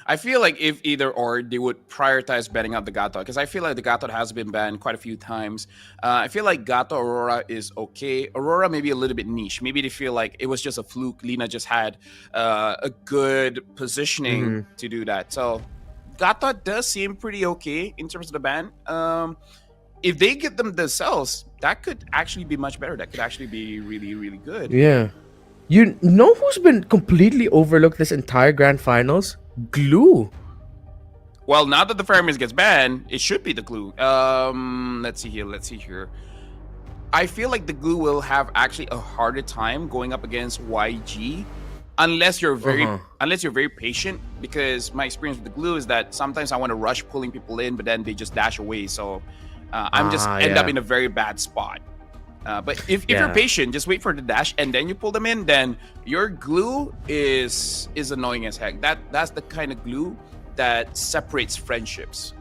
I feel like if either or, they would prioritize banning out the Gato, because I feel like the Gato has been banned quite a few times. I feel like Gato Aurora is okay. Aurora maybe a little bit niche. Maybe they feel like it was just a fluke. Lina just had a good positioning to do that. So Gato does seem pretty okay in terms of the ban. If they get them themselves, that could actually be much better. That could actually be really, really good. Yeah. You know who's been completely overlooked this entire grand finals? Glue. Well, now that the Fireman gets banned, it should be the Glue. Let's see here. I feel like the Glue will have actually a harder time going up against YG unless you're very patient, because my experience with the Glue is that sometimes I want to rush pulling people in, but then they just dash away. So I'm just end up in a very bad spot. But if you're patient, just wait for the dash and then you pull them in, then your glue is annoying as heck. That's the kind of glue that separates friendships.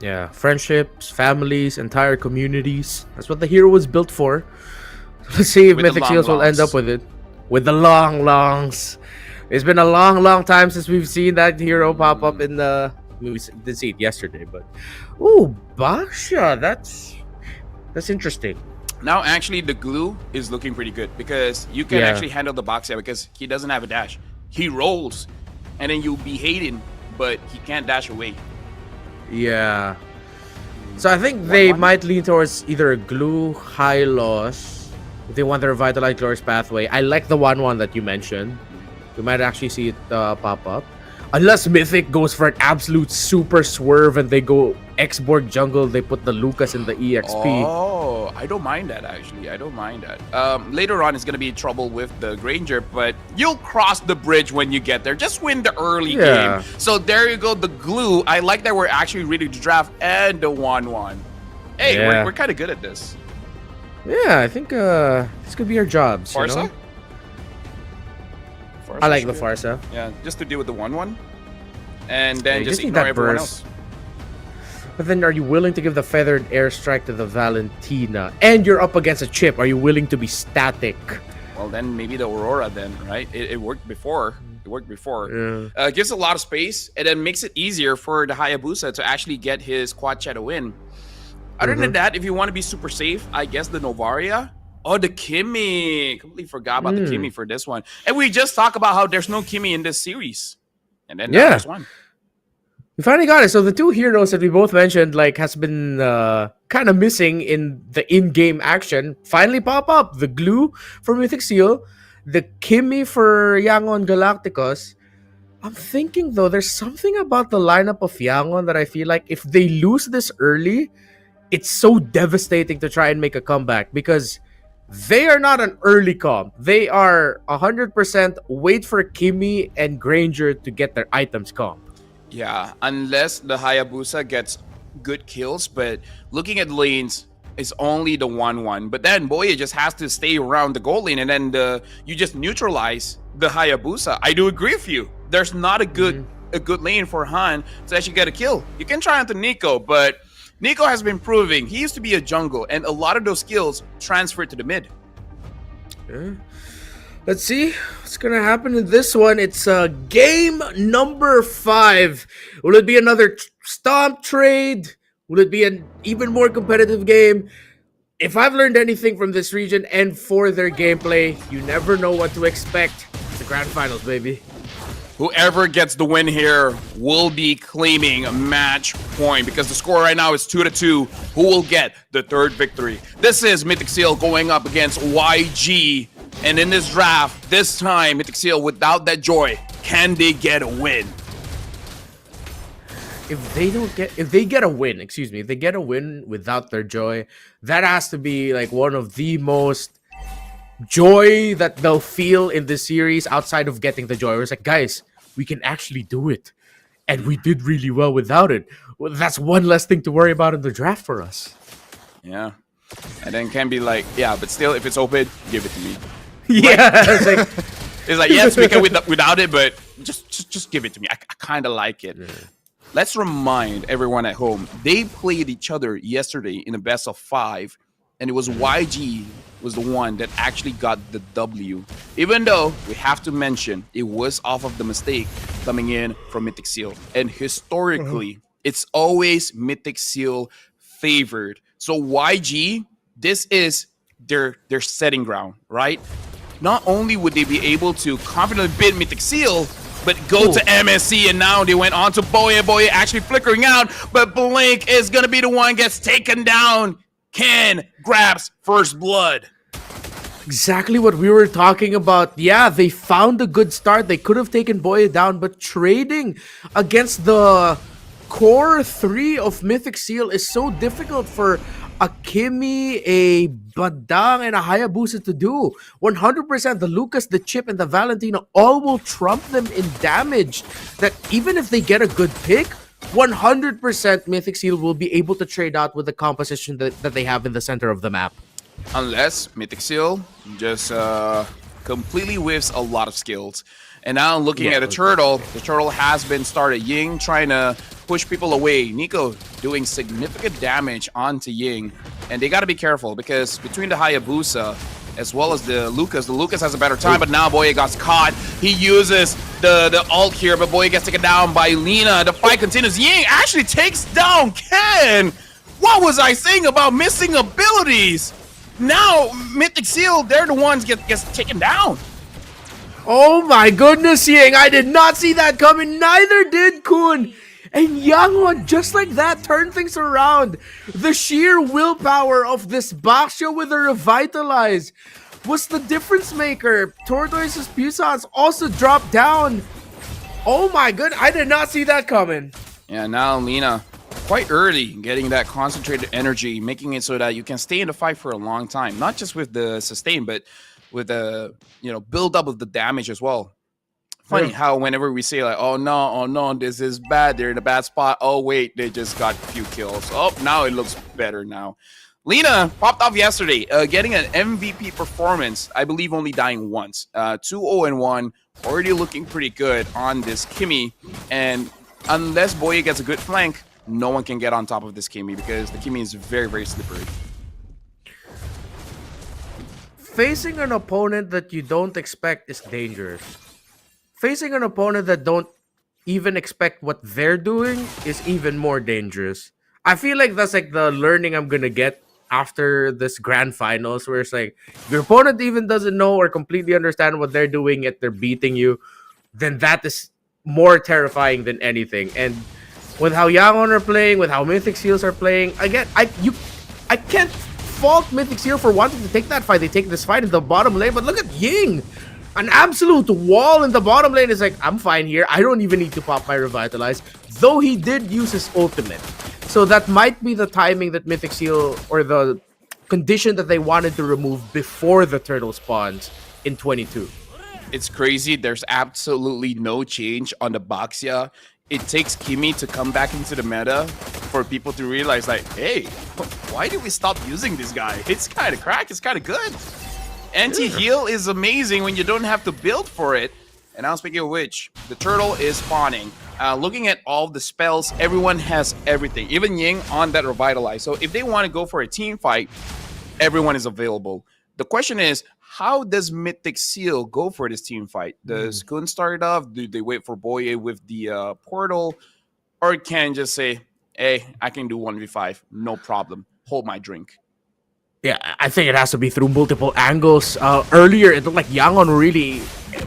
Yeah, friendships, families, entire communities. That's what the hero was built for. Let's see if Mythic Seals will end up with it. With the long longs. It's been a long time since we've seen that hero pop up in the... We did see it yesterday, but... Ooh, Basha, that's interesting. Now, actually, the glue is looking pretty good because you can actually handle the box because he doesn't have a dash. He rolls, and then you'll be hating, but he can't dash away. Yeah. So I think they might lean towards either glue, high loss, if they want to revitalize Glorious Pathway. I like the 1-1 that you mentioned. We might actually see it pop up. Unless Mythic goes for an absolute super swerve and they go X-Borg jungle, they put the Lucas in the EXP. Oh, I don't mind that, actually. I don't mind that. Later on, it's going to be trouble with the Granger, but you'll cross the bridge when you get there. Just win the early game. So there you go, the glue. I like that we're actually ready to draft and the 1-1. Hey, we're kind of good at this. Yeah, I think this could be our jobs. Farsa? You know? I like the Farsa. Yeah, just to deal with the 1-1. And then just ignore that everyone burst. else. But then are you willing to give the feathered airstrike to the Valentina? And you're up against a chip. Are you willing to be static? Well, then maybe the Aurora then, right? It worked before. It worked before. Yeah. Gives a lot of space and then makes it easier for the Hayabusa to actually get his quad shadow win. Other than that, if you want to be super safe, I guess the Novaria. Oh, the Kimmy. Completely forgot about the Kimmy for this one. And we just talked about how there's no Kimmy in this series. And then there's one. We finally got it. So the two heroes that we both mentioned has been kind of missing in the in-game action finally pop up. The glue for Mythic Seal, the Kimmy for Yangon Galacticos. I'm thinking though, there's something about the lineup of Yangon that I feel like if they lose this early, it's so devastating to try and make a comeback because they are not an early comp. They are 100% wait for Kimmy and Granger to get their items comp. Yeah, unless the Hayabusa gets good kills, but looking at lanes, it's only the 1-1. But then Boya just has to stay around the gold lane and then you just neutralize the Hayabusa. I do agree with you. There's not a good lane for Han to actually get a kill. You can try onto Nico, but Nico has been proving he used to be a jungle, and a lot of those skills transferred to the mid. Yeah. Let's see what's gonna happen in this one. It's game number 5. Will it be another stomp trade? Will it be an even more competitive game? If I've learned anything from this region and for their gameplay, you never know what to expect. It's the grand finals, baby. Whoever gets the win here will be claiming a match point because the score right now is 2-2. Who will get the third victory? This is Mythic Seal going up against YG. And in this draft, this time, Mythic Seal, without that joy, can they get a win? if they get a win, if they get a win without their joy, that has to be like one of the most joy that they'll feel in this series outside of getting the joy. Where it's like, guys, we can actually do it. And we did really well without it. Well, that's one less thing to worry about in the draft for us. Yeah. And then can be like, yeah, but still, if it's open, give it to me. Yeah, it's like, It's like, yes, we can without it, but just give it to me. I kind of like it. Yeah. Let's remind everyone at home, they played each other yesterday in a best of 5, and it was YG was the one that actually got the W. Even though we have to mention it was off of the mistake coming in from Mythic Seal. And historically, it's always Mythic Seal favored. So YG, this is their setting ground, right? Not only would they be able to confidently beat Mythic Seal, but go to MSC, and now they went on to Boye. Boye actually flickering out, but Blink is going to be the one gets taken down. Ken grabs first blood. exactly what we were talking about. Yeah, they found a good start. They could have taken Boye down, but trading against the core 3 of Mythic Seal is so difficult for a Kimmy, a Badang, and a Hayabusa to do. 100% the Lucas, the Chip, and the Valentina all will trump them in damage. That even if they get a good pick, 100% Mythic Seal will be able to trade out with the composition that they have in the center of the map. Unless Mythic Seal just completely whiffs a lot of skills. And now looking at the turtle has been started. Ying trying to push people away. Nico doing significant damage onto Ying. And they got to be careful because between the Hayabusa as well as the Lucas has a better time, but now Boye got caught. He uses the ult here, but Boye gets taken down by Lina. The fight continues. Ying actually takes down Ken. What was I saying about missing abilities? Now Mythic Seal, they're the ones gets taken down. Oh my goodness, Ying! I did not see that coming. Neither did Kun. And Yangon, just like that, turned things around. The sheer willpower of this Baxia with a Revitalize was the difference maker. Tortoise's Pusans also dropped down. Oh my good, I did not see that coming. Yeah, now Lina, quite early, getting that concentrated energy, making it so that you can stay in the fight for a long time. Not just with the sustain, but with the build up of the damage as well. Funny how whenever we say like, oh no, this is bad, they're in a bad spot. Oh wait, they just got a few kills. Oh, now it looks better now. Lina popped off yesterday, getting an MVP performance. I believe only dying once. 2-0-1, already looking pretty good on this Kimmy. And unless Boye gets a good flank, no one can get on top of this Kimmy because the Kimmy is very, very slippery. Facing an opponent that you don't expect is dangerous. Facing an opponent that don't even expect what they're doing is even more dangerous. I feel like that's like the learning I'm gonna get after this grand finals, where it's like your opponent even doesn't know or completely understand what they're doing, yet they're beating you. Then that is more terrifying than anything. And with how Yangon are playing, with how Mythic Seals are playing, again, I can't fault Mythic Seal for wanting to take that fight. They take this fight in the bottom lane, but look at Ying. An absolute wall in the bottom lane is like, I'm fine here. I don't even need to pop my Revitalize. Though he did use his ultimate. So that might be the timing that Mythic Seal, or the condition that they wanted to remove before the turtle spawns in 22. It's crazy. There's absolutely no change on the Baxia. It takes Kimmy to come back into the meta for people to realize like, hey, why did we stop using this guy? It's kind of cracked. It's kind of good. Anti-heal is amazing when you don't have to build for it. And now speaking of which, the turtle is spawning. Looking at all the spells, everyone has everything. Even Ying on that Revitalize. So if they want to go for a team fight, everyone is available. The question is, how does Mythic Seal go for this team fight? Does Kun start it off? Do they wait for Boye with the portal? Or can just say, hey, I can do 1v5. No problem. Hold my drink. Yeah, I think it has to be through multiple angles. Earlier, it looked like Yangon really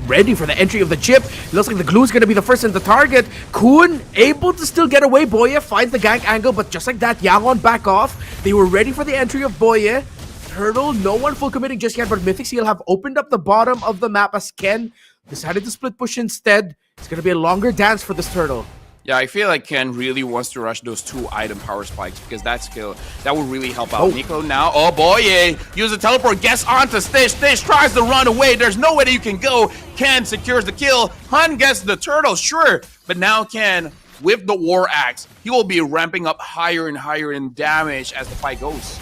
ready for the entry of the chip. It looks like the glue is going to be the first in the target. Kun able to still get away. Boye finds the gank angle, but just like that, Yangon back off. They were ready for the entry of Boye. Turtle, no one full committing just yet, but Mythic Seal have opened up the bottom of the map as Ken decided to split push instead. It's going to be a longer dance for this Turtle. Yeah, I feel like Ken really wants to rush those 2-item power spikes because that skill that would really help out. Nico now, oh boy, yeah, use the teleport, gets onto Stitch. Stitch tries to run away. There's no way that you can go. Ken secures the kill. Hun gets the turtle, sure, but now Ken with the War Axe, he will be ramping up higher and higher in damage as the fight goes.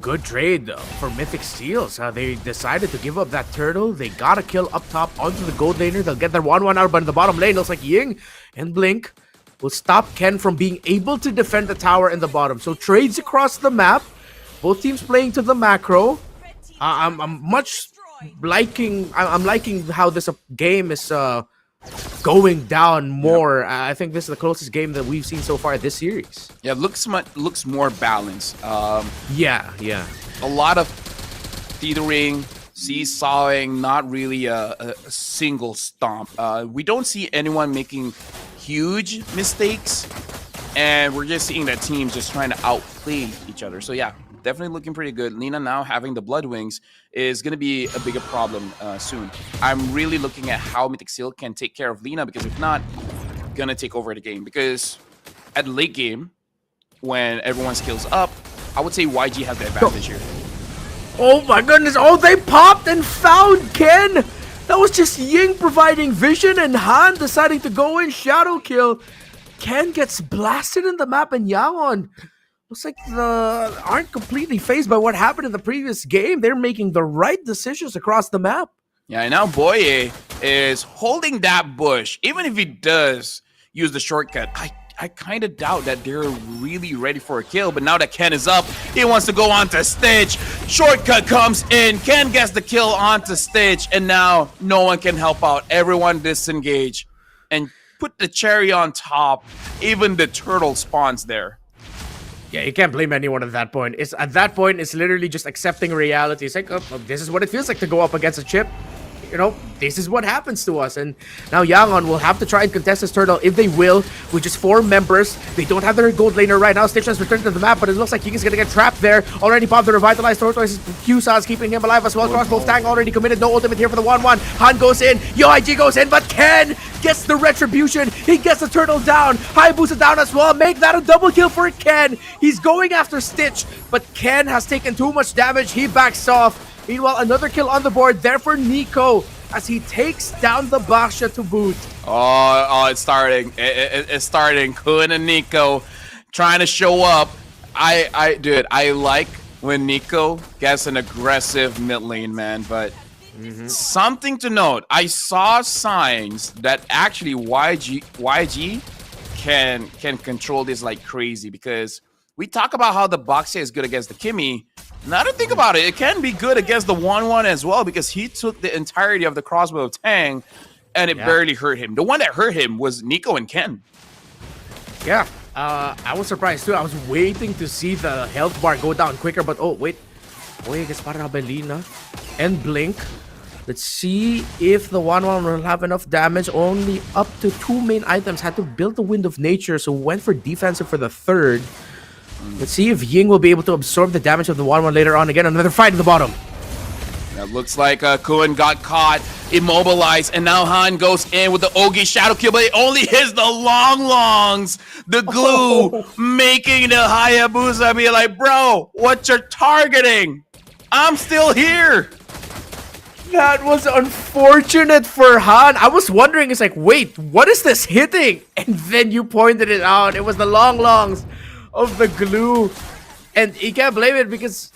Good trade for Mythic Steels. They decided to give up that turtle. They got a kill up top onto the gold laner. They'll get their 1-1 out, but in the bottom lane, looks like Ying and Blink will stop Ken from being able to defend the tower in the bottom. So trades across the map. Both teams playing to the macro. I'm liking how this game is going down more. Yep. I think this is the closest game that we've seen so far this series. Yeah, it looks more balanced. Yeah. A lot of teetering, seesawing, not really a single stomp. We don't see anyone making huge mistakes, and we're just seeing that teams just trying to outplay each other. So yeah, definitely looking pretty good. Lina now having the Blood Wings is going to be a bigger problem soon. I'm really looking at how Mythic Seal can take care of Lina, because if not, going to take over the game. Because at late game, when everyone skills up, I would say YG has the advantage here. Oh my goodness. Oh, they popped and found Ken. That was just Ying providing vision and Han deciding to go in shadow kill. Ken gets blasted in the map, and Yangon looks like aren't completely phased by what happened in the previous game. They're making the right decisions across the map. Yeah, and now Boye is holding that bush. Even if he does use the shortcut, I kind of doubt that they're really ready for a kill. But now that Ken is up, he wants to go on to Stitch. Shortcut comes in. Ken gets the kill onto Stitch. And now no one can help out. Everyone disengage. And put the cherry on top. Even the turtle spawns there. Yeah, you can't blame anyone at that point. At that point, it's literally just accepting reality. It's like, oh, this is what it feels like to go up against a chip. You know, this is what happens to us. And now Yangon will have to try and contest this turtle. If they will, with just 4 members, they don't have their gold laner right now. Stitch has returned to the map, but it looks like Ying is going to get trapped there. Already popped the revitalized tortoise. Q-Sa's keeping him alive as well. Crossbow Tang already committed. No ultimate here for the 1-1. Han goes in. YG goes in, but Ken gets the retribution. He gets the turtle down. Hayabusa down as well. Make that a double kill for Ken. He's going after Stitch, but Ken has taken too much damage. He backs off. Meanwhile, another kill on the board there for Nico as he takes down the Basha to boot. Oh, it's starting. It's starting. Kun and Nico trying to show up. Dude, I like when Nico gets an aggressive mid lane, man, but something to note. I saw signs that actually YG can control this like crazy, because we talk about how the Boxia is good against the Kimmy. Now to think about it, it can be good against the 1-1 as well, because he took the entirety of the crossbow of Tang and it barely hurt him. The one that hurt him was Nico and Ken. Yeah, I was surprised too. I was waiting to see the health bar go down quicker, but oh wait. Oye, gets para Belina and Blink. Let's see if the 1-1 will have enough damage. Only up to 2 main items. Had to build the Wind of Nature, so went for defensive for the third. Let's see if Ying will be able to absorb the damage of the 1-1 later on. Again, another fight at the bottom. That looks like Kuan got caught, immobilized, and now Han goes in with the Ogi shadow kill, but it only hits the longs, the glue, making the Hayabusa be like, bro, what you're targeting? I'm still here. That was unfortunate for Han. I was wondering, it's like, wait, what is this hitting? And then you pointed it out. It was the longs of the glue. And you can't blame it, because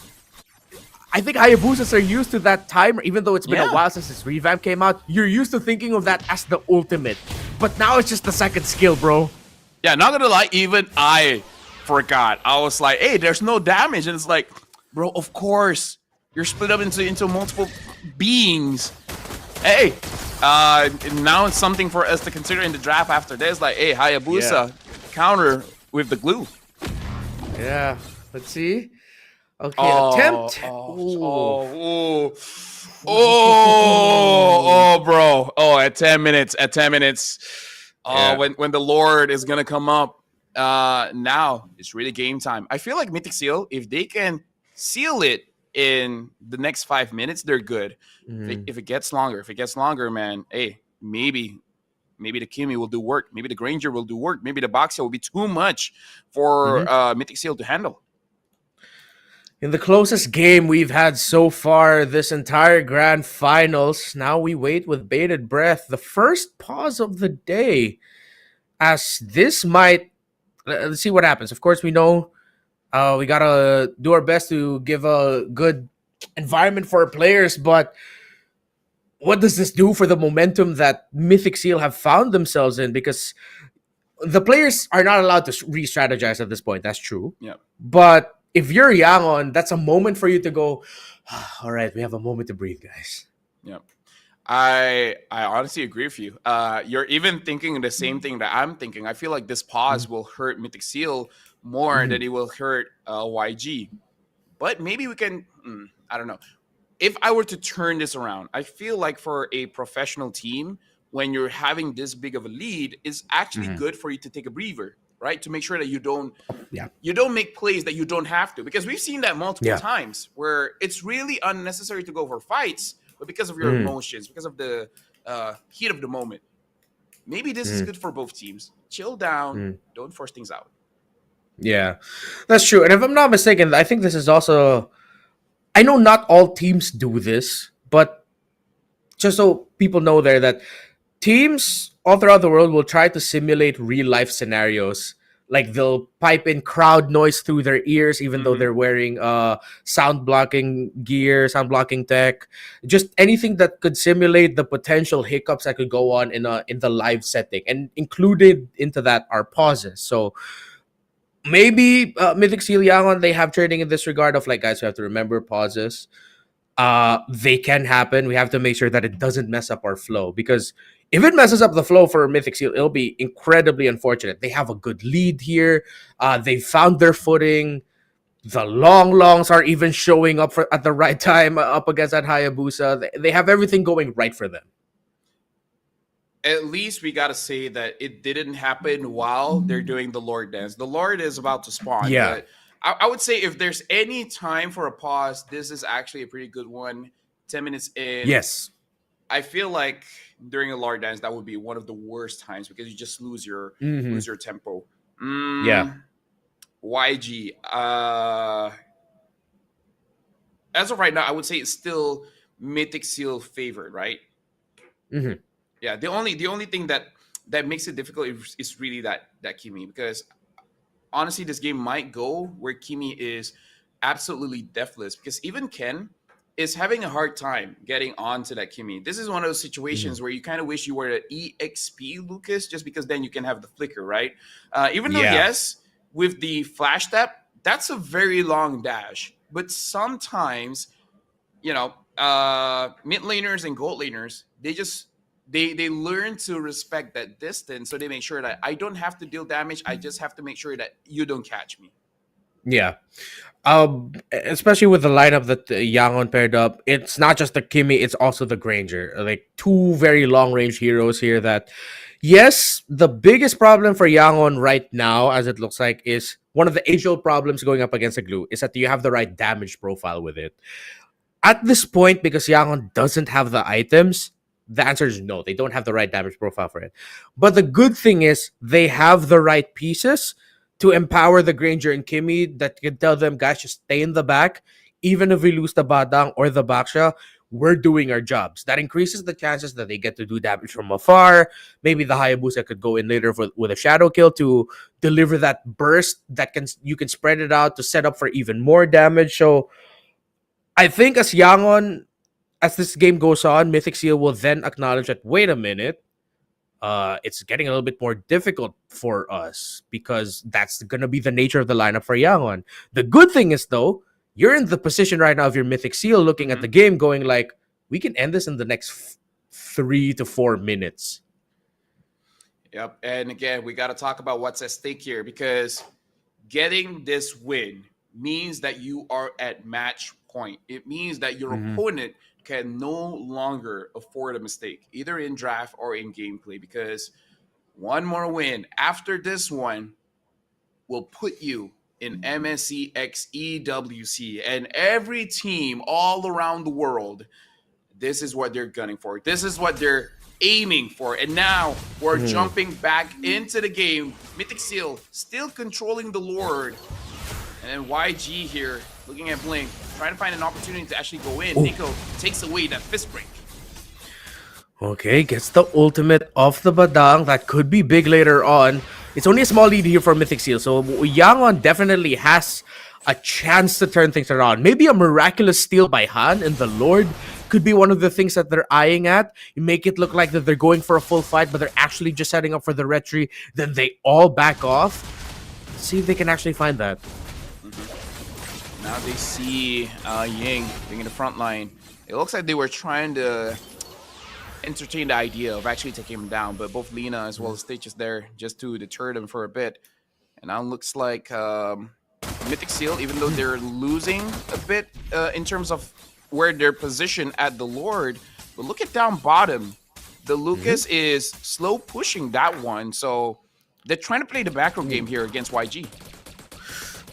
I think Hayabusas are used to that timer. Even though it's been a while since this revamp came out, you're used to thinking of that as the ultimate. But now it's just the second skill, bro. Yeah, not gonna lie, even I forgot. I was like, hey, there's no damage. And it's like, bro, of course. You're split up into multiple beings. Hey, now it's something for us to consider in the draft after this. Like, hey, Hayabusa, counter with the glue. Yeah, let's see. Okay, attempt. Bro. Oh, at 10 minutes. When the Lord is gonna come up, now it's really game time. I feel like Mythic Seal, if they can seal it in the next 5 minutes, they're good. If it gets longer, man, hey, maybe Maybe the Kimi will do work. Maybe the Granger will do work. Maybe the Boxer will be too much for Mythic Seal to handle. In the closest game we've had so far this entire grand finals, now we wait with bated breath. The first pause of the day, as this might. Let's see what happens. Of course, we know we gotta do our best to give a good environment for our players, but what does this do for the momentum that Mythic Seal have found themselves in? Because the players are not allowed to re-strategize at this point. That's true. Yeah. But if you're Yangon, that's a moment for you to go, all right, we have a moment to breathe, guys. Yeah. I honestly agree with you. You're even thinking the same thing that I'm thinking. I feel like this pause will hurt Mythic Seal more than it will hurt YG. But maybe we can, I don't know. If I were to turn this around, I feel like for a professional team, when you're having this big of a lead, it's actually good for you to take a breather, right? To make sure that you don't make plays that you don't have to. Because we've seen that multiple times where it's really unnecessary to go for fights, but because of your emotions, because of the heat of the moment. Maybe this is good for both teams. Chill down, don't force things out. Yeah, that's true. And if I'm not mistaken, I think this is also... I know not all teams do this, but just so people know there that teams all throughout the world will try to simulate real life scenarios. Like they'll pipe in crowd noise through their ears, even though they're wearing sound blocking gear, sound blocking tech. Just anything that could simulate the potential hiccups that could go on in the live setting, and included into that are pauses. So maybe Mythic Seal Yangon, they have training in this regard of like, guys, we have to remember pauses. They can happen. We have to make sure that it doesn't mess up our flow, because if it messes up the flow for Mythic Seal, it'll be incredibly unfortunate. They have a good lead here. They found their footing. The longs are even showing up at the right time up against that Hayabusa. They have everything going right for them. At least we gotta say that it didn't happen while they're doing the Lord dance. The Lord is about to spawn. Yeah. But I would say if there's any time for a pause, this is actually a pretty good one. 10 minutes in. Yes. I feel like during a Lord dance, that would be one of the worst times because you just lose your tempo. Yeah. YG. As of right now, I would say it's still Mythic Seal favored, right? Yeah, the only thing that makes it difficult is really that Kimi, because honestly, this game might go where Kimi is absolutely deathless, because even Ken is having a hard time getting onto that Kimi. This is one of those situations where you kind of wish you were at EXP Lucas, just because then you can have the flicker, right? Even though, yes, with the flash tap, that's a very long dash, but sometimes, mid laners and gold laners, they learn to respect that distance, so they make sure that I don't have to deal damage. I just have to make sure that you don't catch me. Yeah. Especially with the lineup that Yangon paired up, it's not just the Kimi, it's also the Granger. Like two very long range heroes here that, yes, the biggest problem for Yangon right now, as it looks like, is one of the age-old problems going up against the glue, is that you have the right damage profile with it. At this point, because Yangon doesn't have the items, the answer is no. They don't have the right damage profile for it. But the good thing is they have the right pieces to empower the Granger and Kimi that can tell them, guys, just stay in the back. Even if we lose the Badang or the Baksha, we're doing our jobs. That increases the chances that they get to do damage from afar. Maybe the Hayabusa could go in later with a shadow kill to deliver that burst that you can spread it out to set up for even more damage. So I think as Yangon, as this game goes on, Mythic Seal will then acknowledge that, wait a minute, it's getting a little bit more difficult for us, because that's going to be the nature of the lineup for Yangon. The good thing is, though, you're in the position right now of your Mythic Seal looking at the game going like, we can end this in the next 3 to 4 minutes. Yep. And again, we got to talk about what's at stake here, because getting this win means that you are at match point. It means that your opponent can no longer afford a mistake, either in draft or in gameplay, because one more win after this one will put you in MSC x EWC, and every team all around the world, this is what they're gunning for. This is what they're aiming for. And now we're jumping back into the game. Mythic Seal still controlling the Lord. And then YG here looking at Blink, trying to find an opportunity to actually go in. Nico takes away that fist break. Okay, gets the ultimate off the Badang. That could be big later on. It's only a small lead here for Mythic Seal, so Yangon definitely has a chance to turn things around. Maybe a miraculous steal by Han and the Lord could be one of the things that they're eyeing at. You make it look like that they're going for a full fight, but they're actually just setting up for the retry. Then they all back off. Let's see if they can actually find that. Now they see Ying being in the front line. It looks like they were trying to entertain the idea of actually taking him down, but both Lina as well as Stitch is there just to deter them for a bit. And now it looks like Mythic Seal, even though they're losing a bit in terms of where they're positioned at the Lord, but look at down bottom. The Lucas is slow pushing that one, so they're trying to play the back row game here against YG.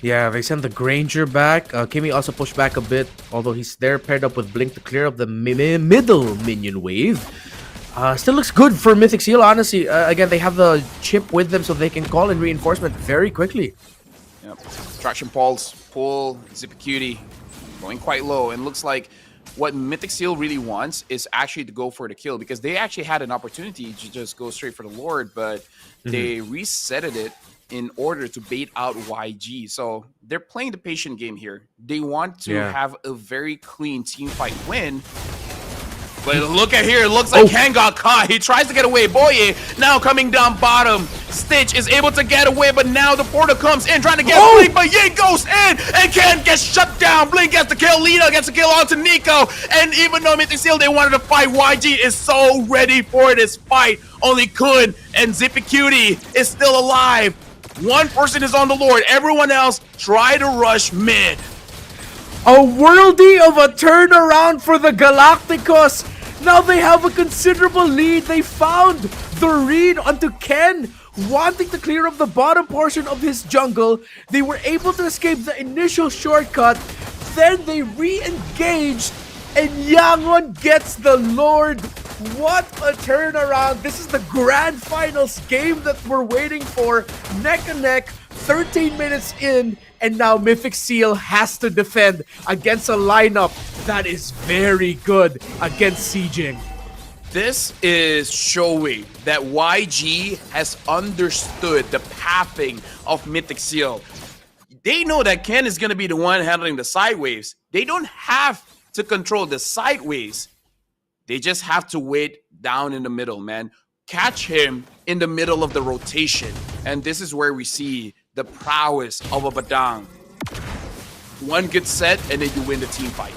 Yeah, they send the Granger back. Kimi also pushed back a bit, although he's there paired up with Blink to clear up the middle minion wave. Still looks good for Mythic Seal, honestly. Again, they have the chip with them, so they can call in reinforcement very quickly. Yep. Traction Pulse, pull, Zippy Cutie, going quite low. And looks like what Mythic Seal really wants is actually to go for the kill, because they actually had an opportunity to just go straight for the Lord, but they resetted it in order to bait out YG. So they're playing the patient game here. They want to have a very clean team fight win. But look at here, it looks like Ken got caught. He tries to get away. Boye now coming down bottom. Stitch is able to get away, but now the portal comes in trying to get Blink, but Ying goes in and Ken gets shut down. Blink gets the kill, Lina gets the kill onto Nico. And even though Mythic Seal, they wanted to fight, YG is so ready for this fight. Only Kun and Zippy Cutie is still alive. One person is on the Lord. Everyone else try to rush mid. A worldie of a turnaround for the Galacticos. Now they have a considerable lead. They found the read onto Ken, wanting to clear up the bottom portion of his jungle. They were able to escape the initial shortcut. Then they re-engaged, and Yangon gets the Lord. What a turnaround. This is the grand finals game that we're waiting for. Neck and neck, 13 minutes in, and now Mythic Seal has to defend against a lineup that is very good against sieging. This is showing that YG has understood the pathing of Mythic Seal. They know that Ken is going to be the one handling the sideways. They don't have to control the sideways. They just have to wait down in the middle, man. Catch him in the middle of the rotation. And this is where we see the prowess of a Badang. One good set, and then you win the team fight.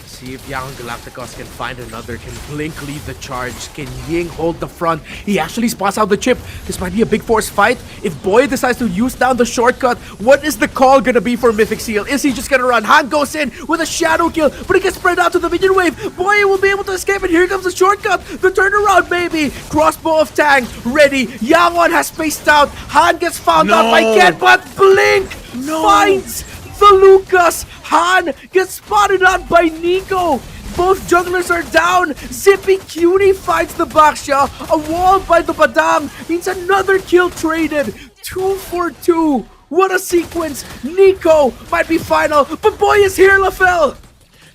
See if Young Galacticos can find another. Can Blink lead the charge? Can Ying hold the front? He actually spots out the chip. This might be a big force fight. If Boy decides to use down the shortcut, what is the call gonna be for Mythic Seal? Is he just gonna run? Han goes in with a shadow kill, but he gets spread out to the minion wave. Boy will be able to escape, and here comes the shortcut. The turnaround, baby. Crossbow of Tang, ready. Yangon has spaced out. Han gets found out by Ken, but Blink finds the Lucas. Han gets spotted out by Nico. Both jugglers are down. Zippy Cutie finds the Baksha. A wall by the Badang means another kill traded. 2 for 2. What a sequence. Nico might be final, but Boy is here, LaFell.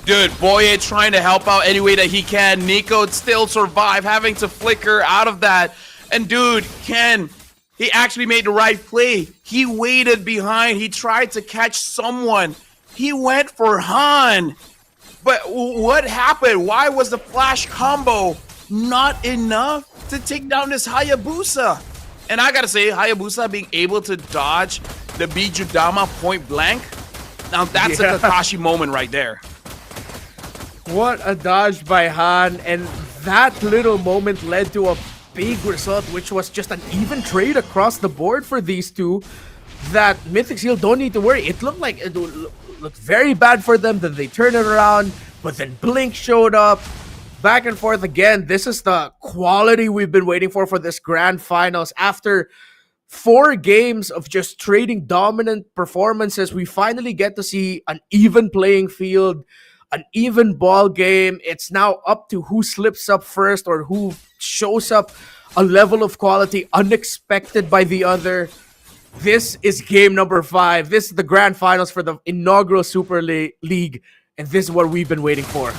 Dude, Boye trying to help out any way that he can. Nico still survive, having to flicker out of that. And dude, Ken, he actually made the right play. He waited behind. He tried to catch someone. He went for Han. But what happened? Why was the flash combo not enough to take down this Hayabusa? And I gotta say, Hayabusa being able to dodge the Bijudama point blank, now that's a Kakashi moment right there. What a dodge by Han, and that little moment led to a big result, which was just an even trade across the board for these two. That Mythic Seal don't need to worry. It looked like it looked very bad for them. Then they turned it around, but then Blink showed up. Back and forth again. This is the quality we've been waiting for this grand finals. After 4 games of just trading dominant performances, we finally get to see an even playing field. an even ball game. It's now up to who slips up first or who shows up a level of quality unexpected by the other. This is game number 5. This is the grand finals for the inaugural Super League, and this is what we've been waiting for.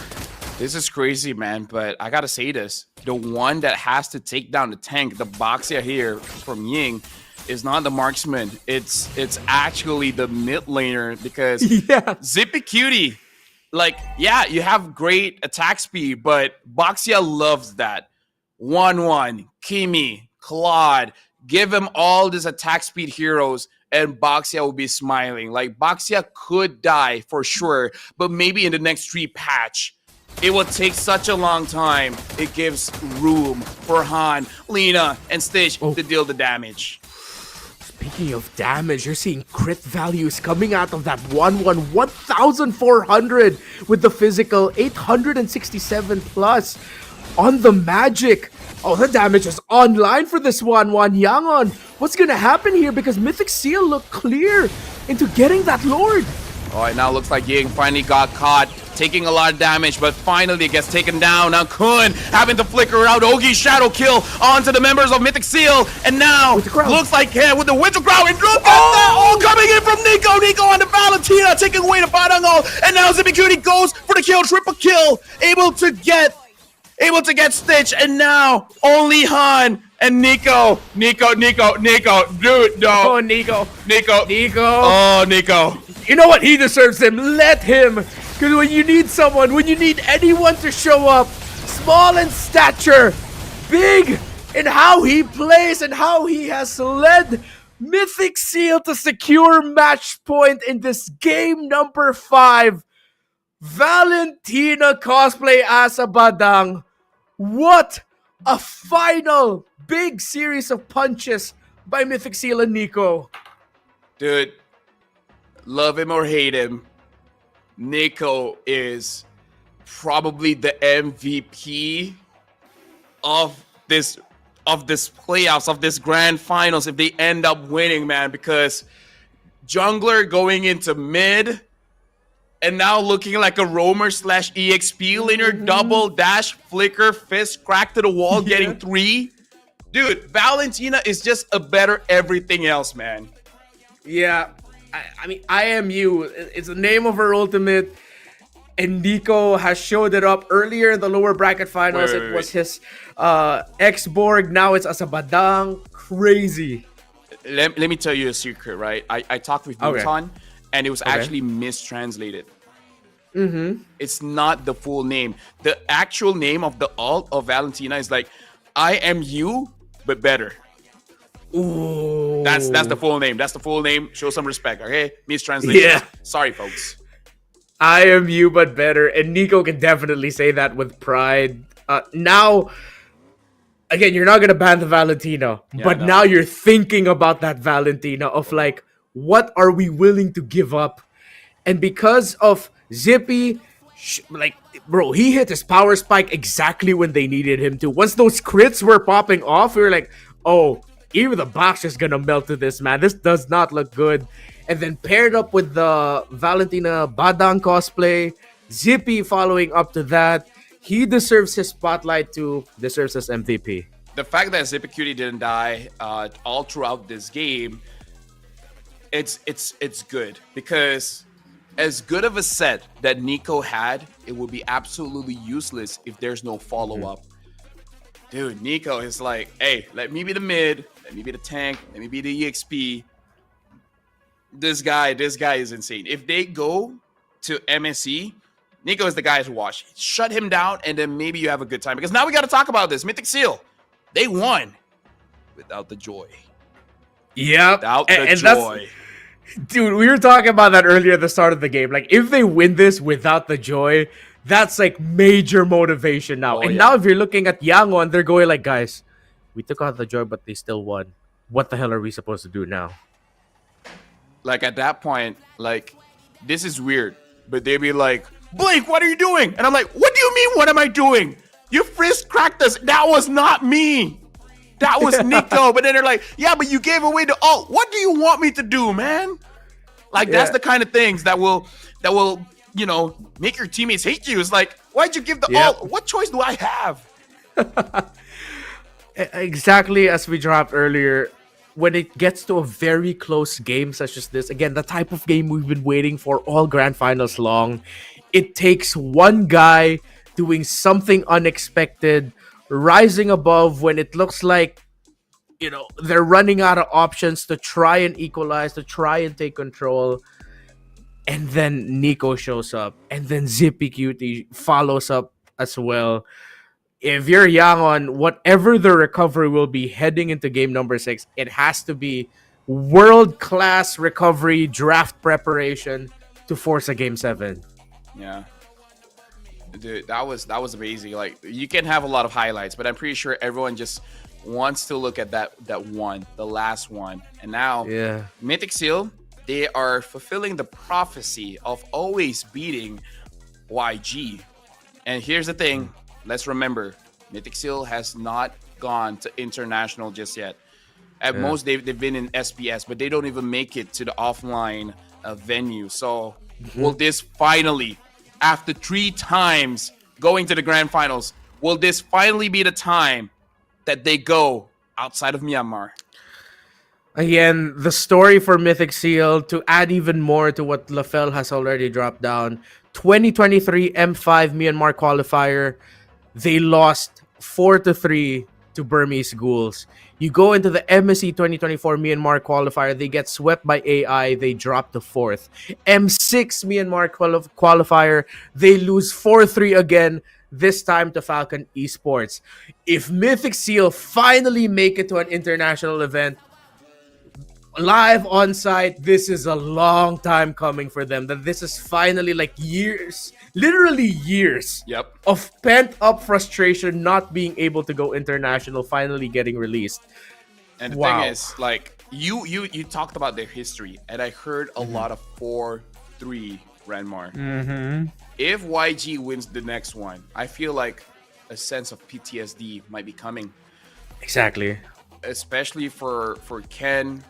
This is crazy, man, but I gotta say this. The one that has to take down the tank, the Boxia here from Ying, is not the marksman. It's actually the mid laner because Zippy Cutie, like, yeah, you have great attack speed, but Boxia loves that. 1-1, Kimi, Claude, give him all these attack speed heroes and Boxia will be smiling. Like, Boxia could die for sure, but maybe in the next 3 patch, it will take such a long time. It gives room for Han, Lina, and Stitch to deal the damage. Speaking of damage, you're seeing crit values coming out of that 1-1, 1,400 with the physical, 867 plus on the magic. Oh, the damage is online for this 1-1. Yangon, what's gonna happen here? Because Mythic Seal looked clear into getting that Lord. Oh, it now looks like Ying finally got caught, taking a lot of damage, but finally it gets taken down. Now Kun having to flicker out Ogi's shadow kill onto the members of Mythic Seal, and now looks like with the Winter Crown, and look at that! Oh, coming in from Nico! Nico on the Valentina, taking away the Badang, and now Zippy Cutie goes for the kill, triple kill, able to get Stitch, and now only Han and Nico, dude, no. Oh, Nico. Oh, Nico. You know what? He deserves him. Let him. Because when you need someone, when you need anyone to show up, small in stature, big in how he plays and how he has led Mythic Seal to secure match point in this game number 5. Valentina cosplay as a Badang. What a final big series of punches by Mythic Seal and Nico. Dude, love him or hate him, Nico is probably the MVP of this playoffs, of this grand finals if they end up winning, man, because jungler going into mid and now looking like a roamer / EXP laner, double dash, flicker, fist, crack to the wall, getting 3. Dude, Valentina is just a better everything else, man. Yeah, I mean, IMU, it's the name of her ultimate, and Nico has showed it up earlier in the lower bracket finals. It was his X-Borg, now it's as a Badang. Crazy. Let me tell you a secret, right? I talked with Buton, and it was actually mistranslated. It's not the full name. The actual name of the ult of Valentina is like, I am you, but better. Ooh. That's the full name. That's the full name. Show some respect, okay? Mistranslation. Yeah. Sorry, folks. I am you, but better. And Nico can definitely say that with pride. Now, again, you're not going to ban the Valentina. But now you're thinking about that Valentina of like, what are we willing to give up? And because of Zippy, like, bro, he hit his power spike exactly when they needed him to. Once those crits were popping off, we were like, oh, even the box is gonna melt to this, man. This does not look good. And then paired up with the Valentina Badang cosplay, Zippy following up to that, he deserves his spotlight too, deserves his MVP. The fact that Zippy Cutie didn't die all throughout this game, it's good, because as good of a set that Nico had, it would be absolutely useless if there's no follow-up. Dude, Nico is like, hey, let me be the mid, let me be the tank, let me be the EXP. This guy is insane. If they go to MSC, Nico is the guy to watch. Shut him down, and then maybe you have a good time. Because now we got to talk about this. Mythic Seal, they won without the joy. Yep. Without the joy. Dude, we were talking about that earlier at the start of the game. Like, if they win this without the joy, that's like major motivation now. Now if you're looking at Yangon, they're going like, guys, we took out the joy, but they still won. What the hell are we supposed to do now? Like, at that point, like, this is weird. But they'd be like, Blake, what are you doing? And I'm like, what do you mean, what am I doing? You frisk cracked us. That was not me. That was Nico. But then they're like, yeah, but you gave away the ult. What do you want me to do, man? Like, that's the kind of things that will make your teammates hate you. It's like, why'd you give the Yep. all? What choice do I have? Exactly as we dropped earlier, when it gets to a very close game such as this, again, the type of game we've been waiting for all grand finals long, it takes one guy doing something unexpected, rising above when it looks like they're running out of options to try and equalize, to try and take control. And then Nico shows up, and then Zippy Cutie follows up as well. If you're young on whatever the recovery will be heading into game number 6, it has to be world-class recovery draft preparation to force a game 7. Yeah. Dude, that was amazing. Like, you can have a lot of highlights, but I'm pretty sure everyone just wants to look at that one, the last one. And now, Yeah. Mythic Seal, they are fulfilling the prophecy of always beating YG. And here's the thing, let's remember, Mythic Seal has not gone to international just yet. At most, they've been in SPS, but they don't even make it to the offline venue. So will this finally, after 3 times going to the grand finals, will this finally be the time that they go outside of Myanmar? Again, the story for Mythic Seal, to add even more to what LaFell has already dropped down, 2023 M5 Myanmar qualifier, they lost 4-3 to Burmese Ghouls. You go into the MSC 2024 Myanmar qualifier, they get swept by AI, they drop to 4th. M6 Myanmar qualifier, they lose 4-3 again, this time to Falcon Esports. If Mythic Seal finally make it to an international event, live on site, this is a long time coming for them. That this is finally like years, literally years Yep. of pent up frustration not being able to go international finally getting released. And the Wow. thing is, like, you talked about their history, and I heard a lot of 4-3 Ranmar. If YG wins the next one, I feel like a sense of PTSD might be coming, Exactly. especially for Ken,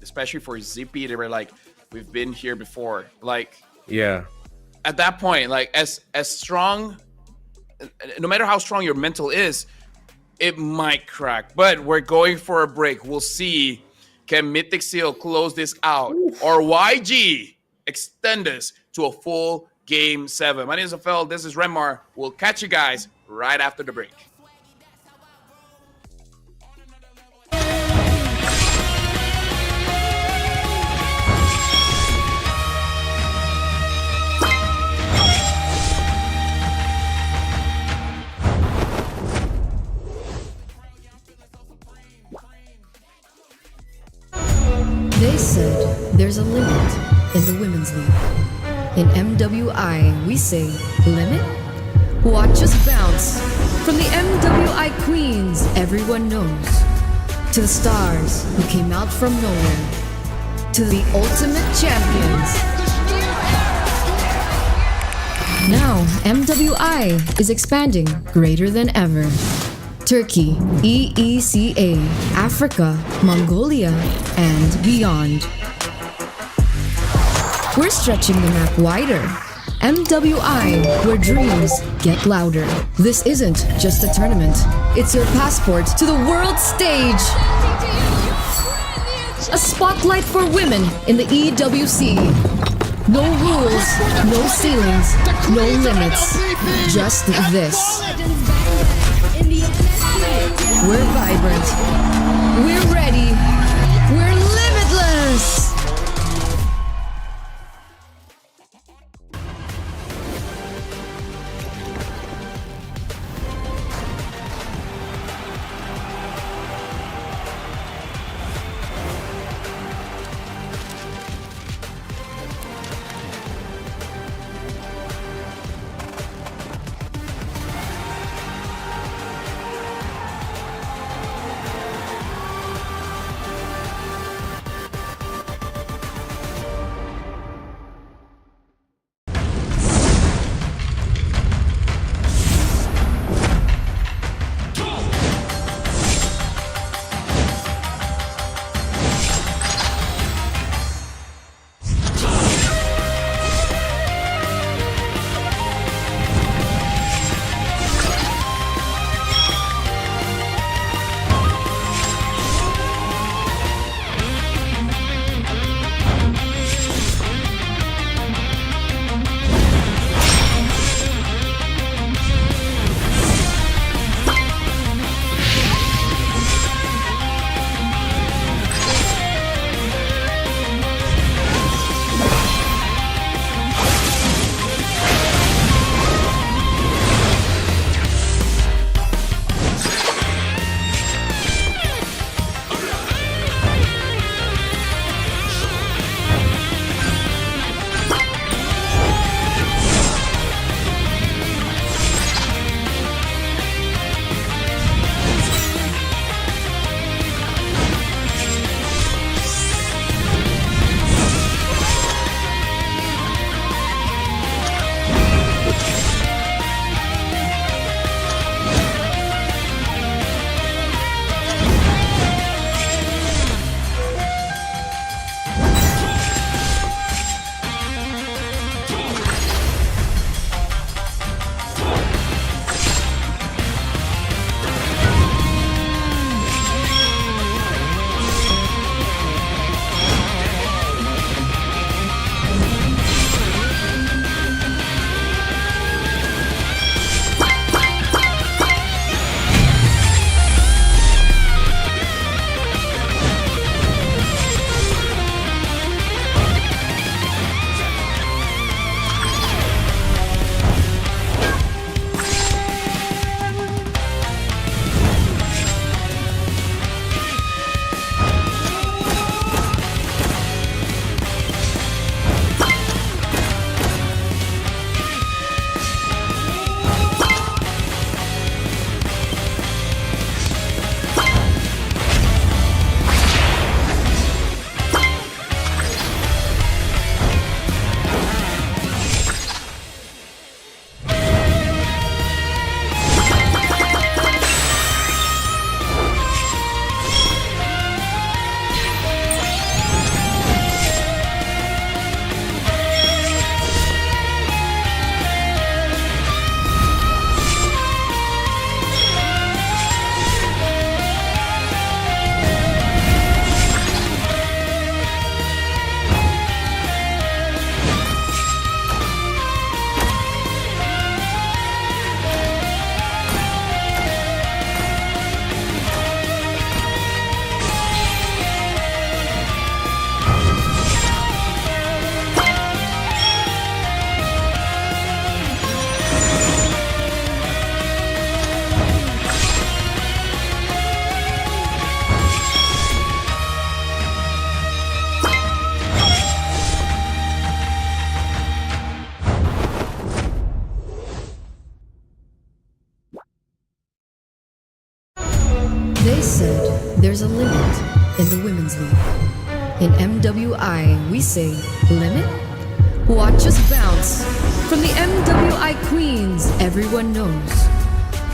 especially for Zippy. They were like, we've been here before. Like, Yeah. at that point, like, as strong, no matter how strong your mental is, it might crack. But we're going for a break. We'll see, can Mythic Seal close this out, or YG extend this to a full game 7? My name is Afel. This is Remar. We'll catch you guys right after the break. They said there's a limit in the women's league. In MWI, we say limit? Watch us bounce from the MWI queens everyone knows, to the stars who came out from nowhere, to the ultimate champions. Now, MWI is expanding greater than ever. Turkey, EECA, Africa, Mongolia, and beyond. We're stretching the map wider. MWI, where dreams get louder. This isn't just a tournament. It's your passport to the world stage. A spotlight for women in the EWC. No rules, no ceilings, no limits. Just this. We're vibrant. We're ready. We're limitless. There's a limit in the women's league. In MWI, we say limit? Watch us bounce from the MWI queens everyone knows,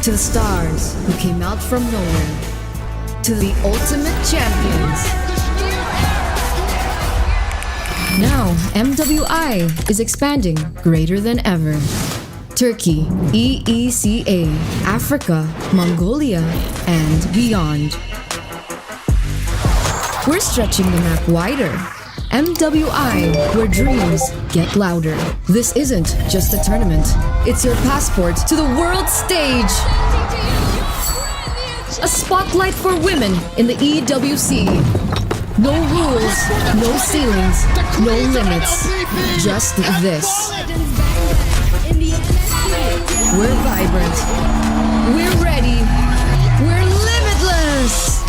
to the stars who came out from nowhere, to the ultimate champions. Now, MWI is expanding greater than ever. Turkey, EECA, Africa, Mongolia, and beyond. We're stretching the map wider. MWI, where dreams get louder. This isn't just a tournament. It's your passport to the world stage. A spotlight for women in the EWC. No rules, no ceilings, no limits. Just this. We're vibrant. We're ready. We're limitless.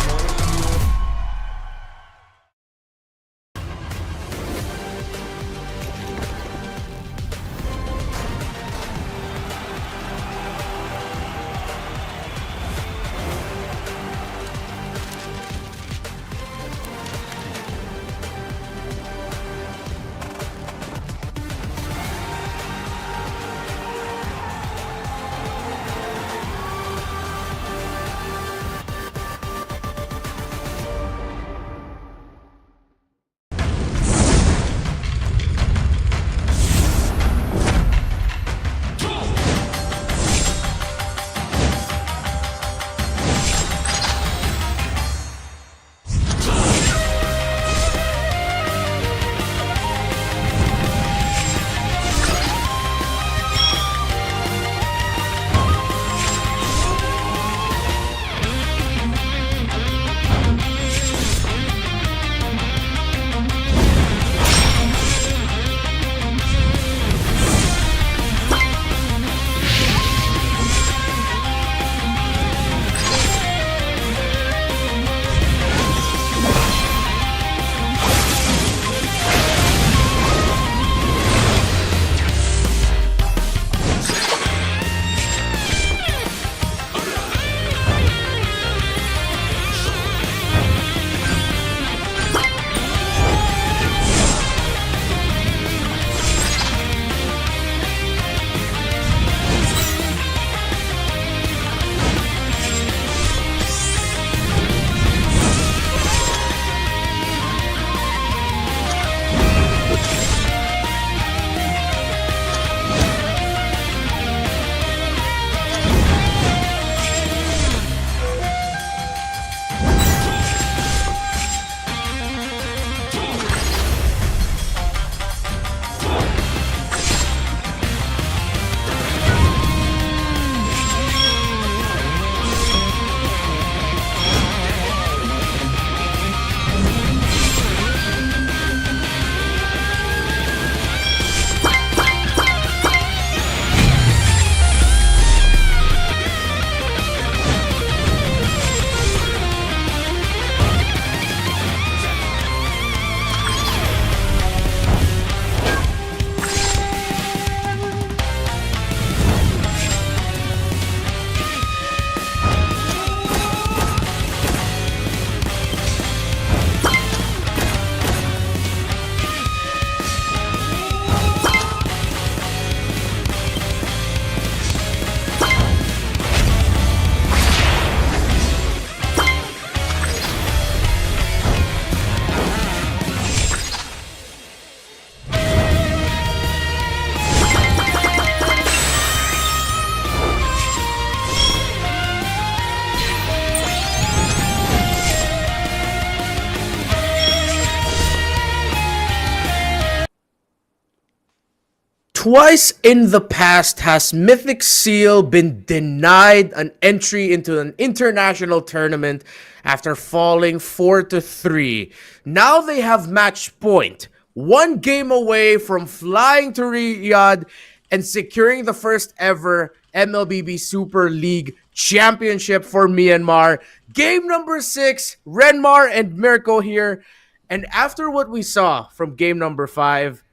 Twice in the past has Mythic Seal been denied an entry into an international tournament after falling 4-3. Now they have match point, one game away from flying to Riyadh and securing the first ever MLBB Super League championship for Myanmar. Game number 6, Renmar and Mirko here. And after what we saw from game number 5,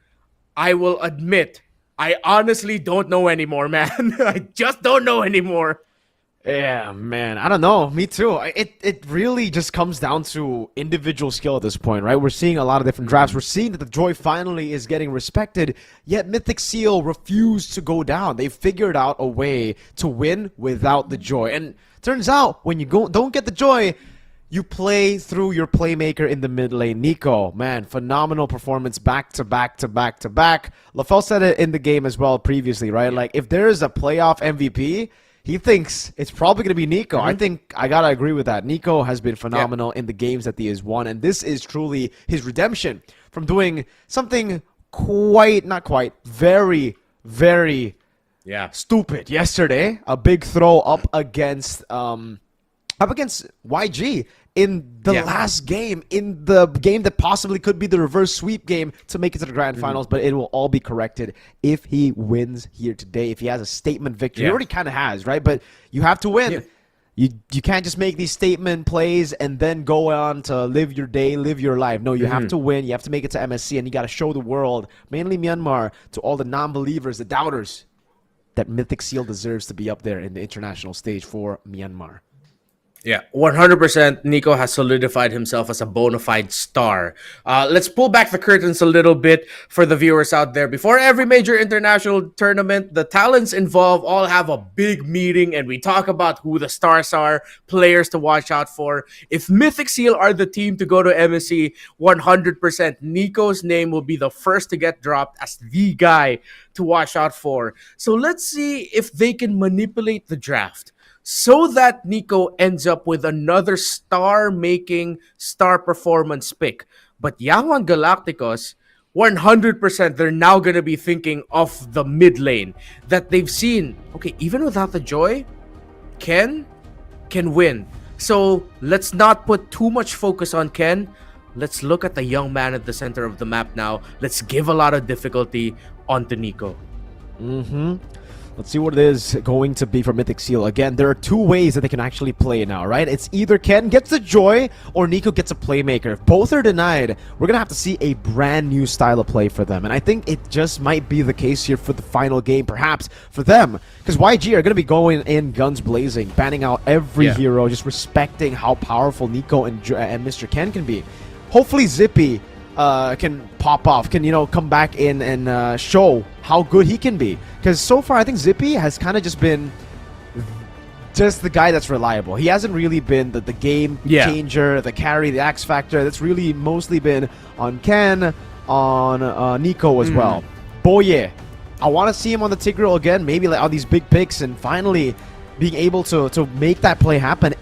I will admit, I honestly don't know anymore, man. I just don't know anymore. Yeah, man. I don't know. Me too. It really just comes down to individual skill at this point, right? We're seeing a lot of different drafts. We're seeing that the Joy finally is getting respected, yet Mythic Seal refused to go down. They figured out a way to win without the Joy. And turns out, when you don't get the Joy, you play through your playmaker in the mid lane. Nico, man, phenomenal performance back to back to back to back. LaFell said it in the game as well previously, right? Like, if there is a playoff MVP, he thinks it's probably going to be Nico. I think I got to agree with that. Nico has been phenomenal in the games that he has won, and this is truly his redemption from doing something very, very stupid yesterday. A big throw up against YG in the last game, in the game that possibly could be the reverse sweep game to make it to the grand finals, but it will all be corrected if he wins here today, if he has a statement victory. He already kind of has, right? But you have to win. You can't just make these statement plays and then go on to live your day, live your life. No, you have to win. You have to make it to MSC, and you got to show the world, mainly Myanmar, to all the non-believers, the doubters, that Mythic Seal deserves to be up there in the international stage for Myanmar. Yeah, 100%. Nico has solidified himself as a bona fide star. Let's pull back the curtains a little bit for the viewers out there. Before every major international tournament, the talents involved all have a big meeting and we talk about who the stars are, players to watch out for. If Mythic Seal are the team to go to MSC, 100% Nico's name will be the first to get dropped as the guy to watch out for. So let's see if they can manipulate the draft so that Nico ends up with another star-making, star performance pick. But Yawan Galacticos, 100% they're now going to be thinking of the mid lane that they've seen. Okay, even without the Joy, Ken can win. So let's not put too much focus on Ken. Let's look at the young man at the center of the map now. Let's give a lot of difficulty onto Nico. Let's see what it is going to be for Mythic Seal. Again, there are two ways that they can actually play now, right? It's either Ken gets the Joy or Nico gets a playmaker. If both are denied, we're going to have to see a brand new style of play for them. And I think it just might be the case here for the final game, perhaps, for them. Because YG are going to be going in guns blazing, banning out every hero, just respecting how powerful Nico and Mr. Ken can be. Hopefully Zippy can pop off, can, come back in and show how good he can be. Because so far, I think Zippy has kind of just been just the guy that's reliable. He hasn't really been the game changer, the carry, the X factor. That's really mostly been on Ken, on Nico as well. Boye, I want to see him on the Tigreal again, maybe like on these big picks, and finally being able to make that play happen,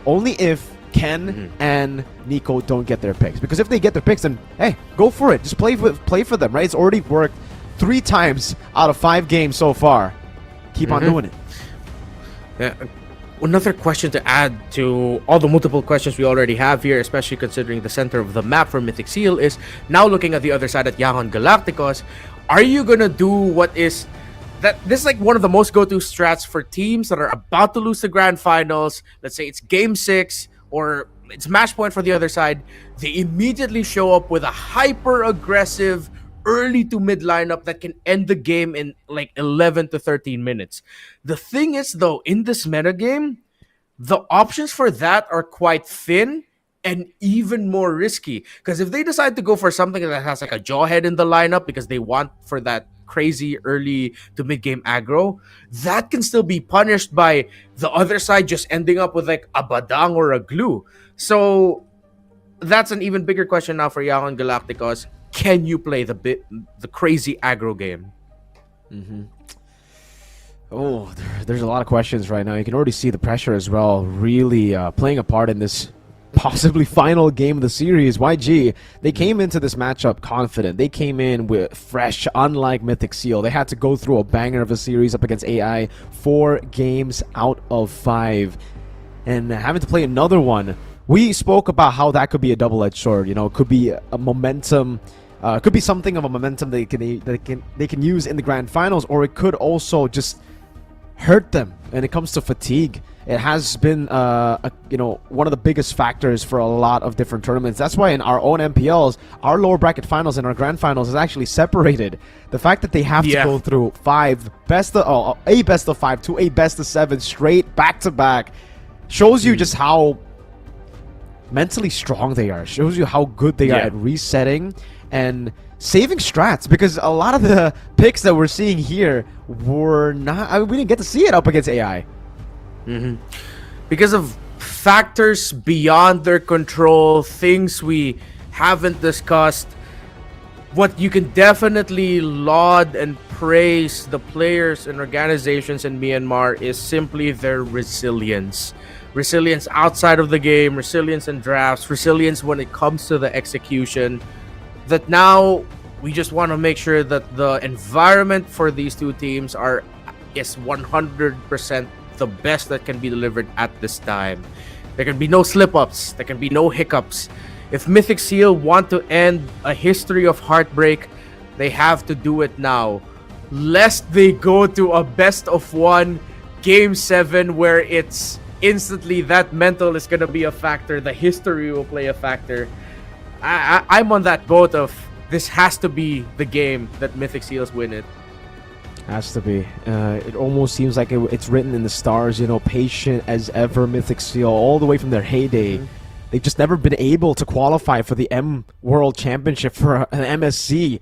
only if Ken and Nico don't get their picks. Because if they get their picks, then hey, go for it. Just play for them, right? It's already worked 3 times out of 5 games so far. Keep on doing it. Yeah. Another question to add to all the multiple questions we already have here, especially considering the center of the map for Mythic Seal, is now looking at the other side at Yahan Galacticos. Are you gonna do what is that? This is like one of the most go-to strats for teams that are about to lose the grand finals. Let's say it's game 6 or it's match point for the other side. They immediately show up with a hyper aggressive early to mid lineup that can end the game in like 11 to 13 minutes. The thing is, though, in this metagame, the options for that are quite thin and even more risky. Because if they decide to go for something that has like a jawhead in the lineup because they want for that crazy early to mid game aggro, that can still be punished by the other side just ending up with like a badang or a glue. So that's an even bigger question now for Yahan Galacticos. Can you play the crazy aggro game? Oh, there's a lot of questions right now. You can already see the pressure as well, really playing a part in this possibly final game of the series. YG, they came into this matchup confident. They came in with fresh, unlike Mythic Seal. They had to go through a banger of a series up against AI, 4 games out of 5, and having to play another one. We spoke about how that could be a double-edged sword. It could be a momentum. Could be something of a momentum they can use in the grand finals, or it could also just hurt them when it comes to fatigue. It has been, one of the biggest factors for a lot of different tournaments. That's why in our own MPLs, our lower bracket finals and our grand finals is actually separated. The fact that they have to go through a best of 5 to a best of 7 straight back to back shows you just how mentally strong they are. Shows you how good they are at resetting and saving strats, because a lot of the picks that we're seeing here were not, we didn't get to see it up against AI. Because of factors beyond their control, things we haven't discussed. What you can definitely laud and praise the players and organizations in Myanmar is simply their resilience. Resilience outside of the game, resilience in drafts, resilience when it comes to the execution. That now we just want to make sure that the environment for these two teams is 100% the best that can be delivered at this time. There can be no slip-ups. There can be no hiccups. If Mythic Seal want to end a history of heartbreak, they have to do it now. Lest they go to a best of 1 game 7 where it's instantly that mental is going to be a factor. The history will play a factor. I'm on that boat of this has to be the game that Mythic Seals win it. Has to be. It almost seems like it's written in the stars, patient as ever Mythic Seal, all the way from their heyday. They've just never been able to qualify for the M World Championship for an MSC.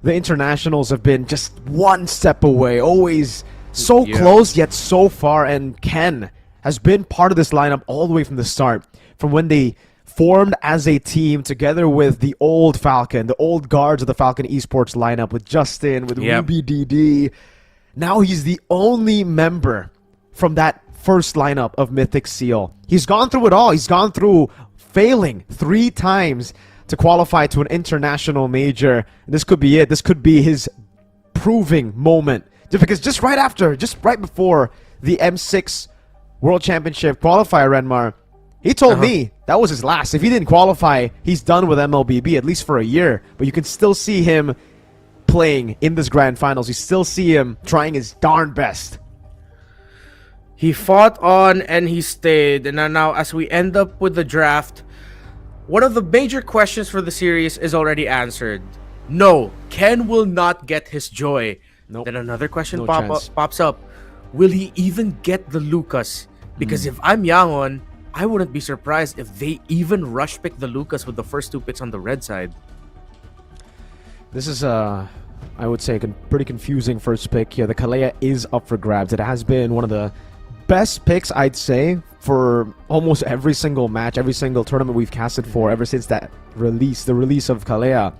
The internationals have been just one step away, always so close yet so far, and Ken has been part of this lineup all the way from the start, from when they formed as a team together with the old Falcon, the old guards of the Falcon Esports lineup with Justin, with Ruby DD. Now he's the only member from that first lineup of Mythic Seal. He's gone through it all. He's gone through failing 3 times to qualify to an international major. And this could be it. This could be his proving moment. Because just right before the M6 World Championship qualifier, Renmar, he told me that was his last. If he didn't qualify, he's done with MLBB, at least for a year. But you can still see him playing in this grand finals. You still see him trying his darn best. He fought on and he stayed. And now as we end up with the draft, one of the major questions for the series is already answered. No, Ken will not get his joy. Nope. Then another question No pops up. Will he even get the Lucas? Because if I'm Yangon, I wouldn't be surprised if they even rush pick the Lucas with the first 2 picks on the red side. This is, I would say, a pretty confusing first pick here. The Kalea is up for grabs. It has been one of the best picks, I'd say, for almost every single match, every single tournament we've casted for ever since that release, the release of Kalea.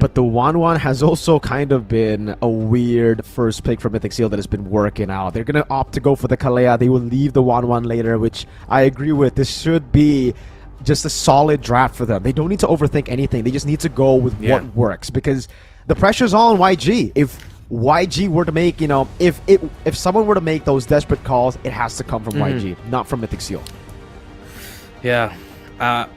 But the Wanwan has also kind of been a weird first pick for Mythic Seal that has been working out. They're going to opt to go for the Kalea. They will leave the Wanwan later, which I agree with. This should be just a solid draft for them. They don't need to overthink anything. They just need to go with what works, because the pressure's all on YG. If YG were to make, if someone were to make those desperate calls, it has to come from YG, not from Mythic Seal. Yeah.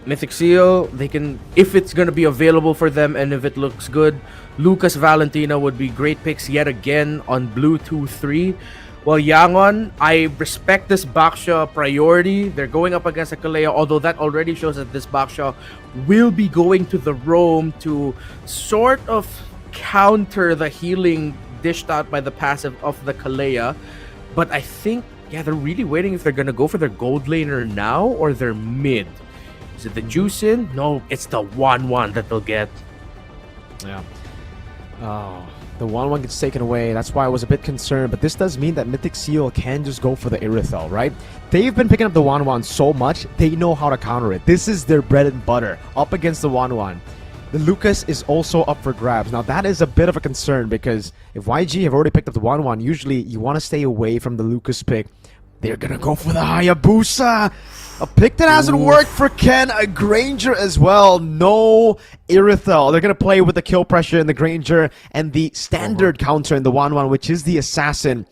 Mythic Seal, they can, if it's going to be available for them and if it looks good, Lucas Valentina would be great picks yet again on Blue 2-3. Well, Yangon, I respect this Baksha priority. They're going up against a Kalea, although that already shows that this Baksha will be going to the roam to sort of counter the healing dished out by the passive of the Kalea. But I think, they're really waiting if they're going to go for their gold laner now or their mid. Is it the Juicin? No, it's the 1-1 that they'll get. Yeah. Oh, the 1-1 gets taken away. That's why I was a bit concerned. But this does mean that Mythic Seal can just go for the Irithel, right? They've been picking up the 1-1 so much, they know how to counter it. This is their bread and butter, up against the 1-1. The Lucas is also up for grabs. Now, that is a bit of a concern, because if YG have already picked up the 1-1, usually you want to stay away from the Lucas pick. They're going to go for the Hayabusa. A pick that hasn't worked for Ken. A Granger as well. No Irithel. They're going to play with the kill pressure in the Granger and the standard counter in the 1-1, which is the Assassin.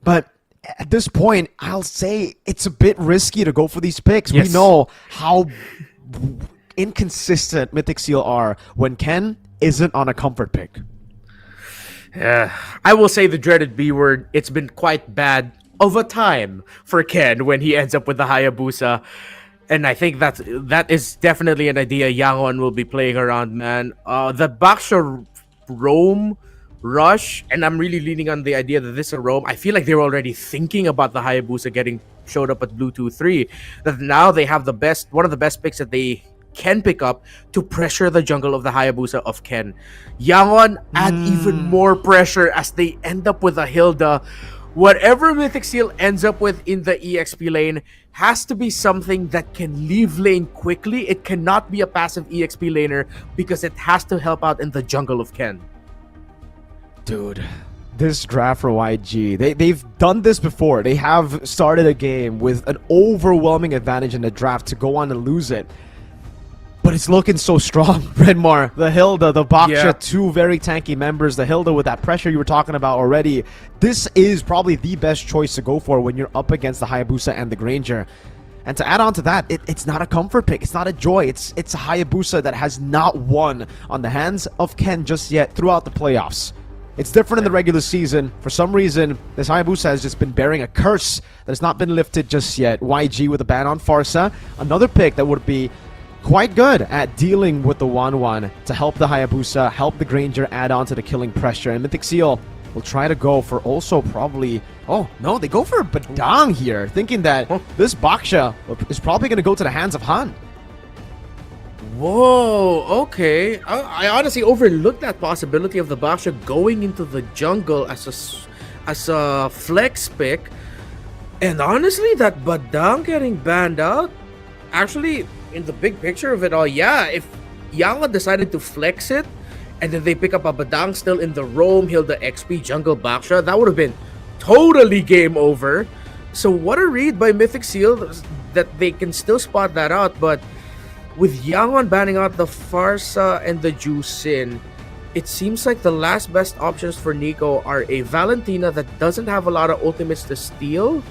But at this point, I'll say it's a bit risky to go for these picks. Yes. We know how inconsistent Mythic Seal are when Ken isn't on a comfort pick. Yeah, I will say the dreaded B word. It's been quite bad of a time for Ken when he ends up with the Hayabusa. And I think that is definitely an idea Yangon will be playing around, man. The Baksha roam rush, and I'm really leaning on the idea that this is a roam. I feel like they were already thinking about the Hayabusa getting showed up at Blue 2-3. That now they have one of the best picks that they can pick up to pressure the jungle of the Hayabusa of Ken. Yangon add even more pressure as they end up with a Hilda. Whatever Mythic Seal ends up with in the EXP lane has to be something that can leave lane quickly. It cannot be a passive EXP laner because it has to help out in the jungle of Ken. Dude, this draft for YG, they've done this before. They have started a game with an overwhelming advantage in the draft to go on and lose it. But it's looking so strong. Redmar, the Hilda, the Baksha, two very tanky members. The Hilda with that pressure you were talking about already. This is probably the best choice to go for when you're up against the Hayabusa and the Granger. And to add on to that, it's not a comfort pick. It's not a joy. It's a Hayabusa that has not won on the hands of Ken just yet throughout the playoffs. It's different in the regular season. For some reason, this Hayabusa has just been bearing a curse that has not been lifted just yet. YG with a ban on Farsa. Another pick that would be quite good at dealing with the 1-1 to help the Hayabusa, help the Granger add on to the killing pressure. And Mythic Seal will try to go for also probably... Oh, no, they go for Badang here, thinking that this Baksha is probably going to go to the hands of Han. Whoa, okay. I honestly overlooked that possibility of the Baksha going into the jungle as a flex pick. And honestly, that Badang getting banned out, actually, in the big picture of it all, yeah, if Yanga decided to flex it, and then they pick up a Badang still in the roam, Hilda XP, jungle Baksha, that would have been totally game over. So what a read by Mythic Seal that they can still spot that out, but with Yangon banning out the Farsa and the Jusin, it seems like the last best options for Nico are a Valentina that doesn't have a lot of ultimates to steal,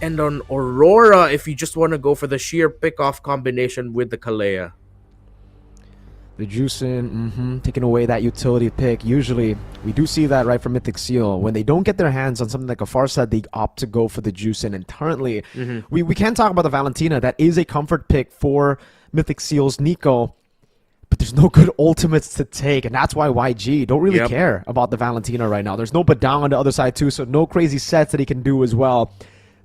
and on Aurora if you just want to go for the sheer pick-off combination with the Kalea. The Juicin, taking away that utility pick. Usually, we do see that right from Mythic Seal. When they don't get their hands on something like a Farsa, they opt to go for the Juicin. And currently, we can talk about the Valentina. That is a comfort pick for Mythic Seal's Nico. But there's no good ultimates to take. And that's why YG don't really care about the Valentina right now. There's no Badang on the other side too, so no crazy sets that he can do as well.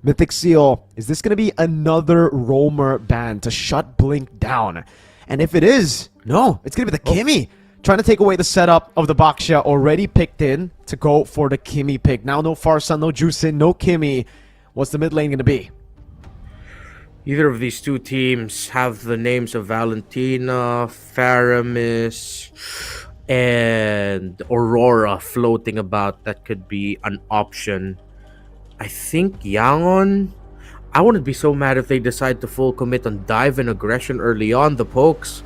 Mythic Seal, is this going to be another roamer ban to shut Blink down? And if it is, no, it's going to be the Kimmy. Trying to take away the setup of the Baksha already picked in to go for the Kimmy pick. Now no Farsa, no Juicin, no Kimmy. What's the mid lane going to be? Either of these two teams have the names of Valentina, Faramis, and Aurora floating about. That could be an option. I think Yangon, I wouldn't be so mad if they decide to full commit on dive and aggression early on, the pokes.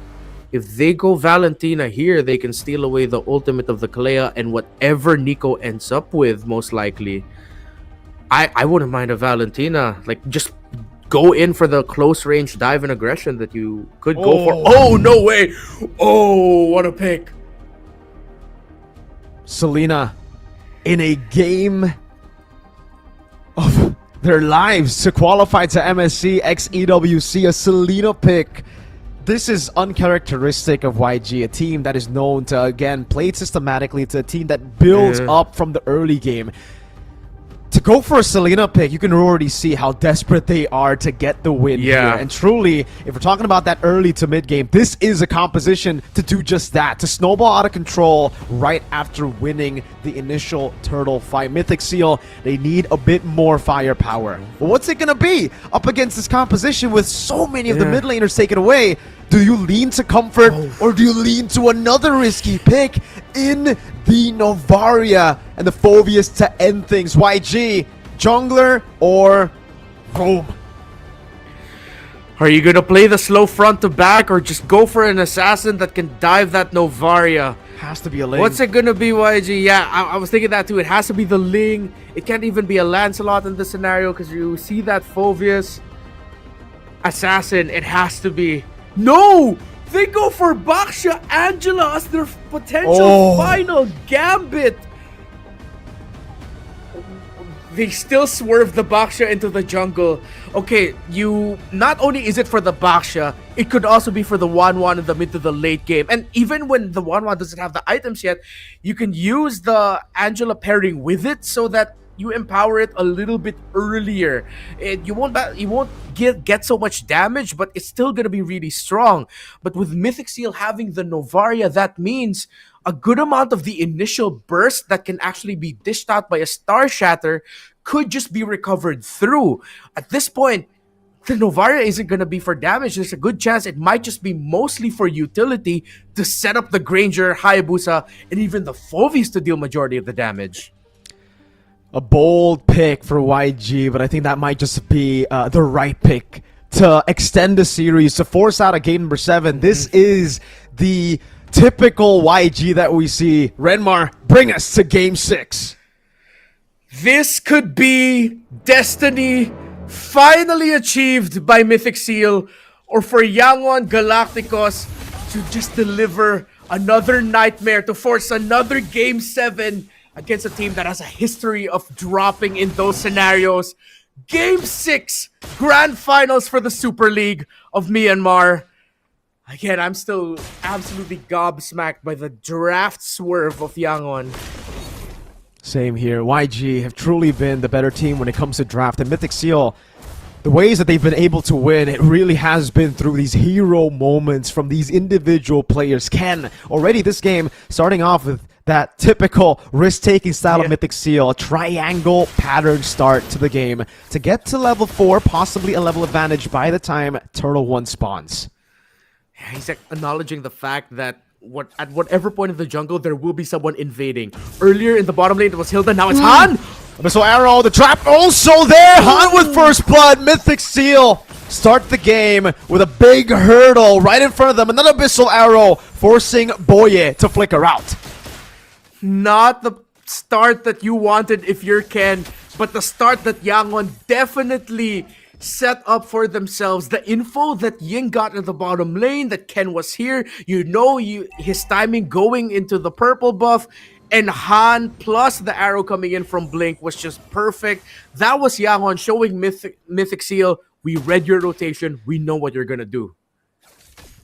If they go Valentina here, they can steal away the ultimate of the Kalea and whatever Nico ends up with, most likely. I wouldn't mind a Valentina. Like, just go in for the close range dive and aggression that you could go for. Oh, no way! Oh, what a pick! Selena, in a game of their lives to qualify to MSC x EWC, a Selena pick. This is uncharacteristic of YG, a team that is known to, again, play systematically, to a team that builds up from the early game. To go for a Selena pick, you can already see how desperate they are to get the win here. And truly, if we're talking about that early to mid game, this is a composition to do just that, to snowball out of control right after winning the initial turtle fight. Mythic Seal, they need a bit more firepower. But what's it gonna be up against this composition with so many of the mid laners taken away? Do you lean to comfort or do you lean to another risky pick in the Novaria and the Phobius to end things? YG, jungler or roam? Are you gonna play the slow front to back or just go for an assassin that can dive that Novaria? Has to be a Ling. What's it gonna be, YG? Yeah, I was thinking that too. It has to be the Ling. It can't even be a Lancelot in this scenario because you see that Phobius assassin. It has to be. No! They go for Baksha Angela as their potential final gambit. They still swerve the Baksha into the jungle. Okay, not only is it for the Baksha, it could also be for the 1-1 in the mid to the late game. And even when the 1-1 doesn't have the items yet, you can use the Angela pairing with it so that you empower it a little bit earlier. You won't get so much damage, but it's still gonna be really strong. But with Mythic Seal having the Novaria, that means a good amount of the initial burst that can actually be dished out by a Star Shatter could just be recovered through. At this point, the Novaria isn't going to be for damage. There's a good chance it might just be mostly for utility to set up the Granger, Hayabusa, and even the Fovies to deal majority of the damage. A bold pick for YG, but I think that might just be the right pick to extend the series, to force out a game number 7. This is the typical YG that we see. Renmar, bring us to game 6. This could be destiny finally achieved by Mythic Seal, or for Yangon Galacticos to just deliver another nightmare, to force another game 7 against a team that has a history of dropping in those scenarios. Game 6, Grand Finals for the Super League of Myanmar. Again, I'm still absolutely gobsmacked by the draft swerve of Yangon. Same here. YG have truly been the better team when it comes to draft. And Mythic Seal, the ways that they've been able to win, it really has been through these hero moments from these individual players. Ken, already this game, starting off with that typical risk-taking style of Mythic Seal, a triangle pattern start to the game to get to level 4, possibly a level advantage by the time Turtle 1 spawns. He's acknowledging the fact that at whatever point of the jungle, there will be someone invading. Earlier in the bottom lane, it was Hilda, now it's Han! Abyssal Arrow, the trap also there! Han with first blood, Mythic Seal start the game with a big hurdle right in front of them. Another Abyssal Arrow forcing Boye to flicker out. Not the start that you wanted if you're Ken, but the start that Yangon definitely set up for themselves. The info that Ying got in the bottom lane, that Ken was here, his timing going into the purple buff, and Han plus the arrow coming in from Blink was just perfect. That was Yangon showing Mythic Seal, we read your rotation, we know what you're gonna do.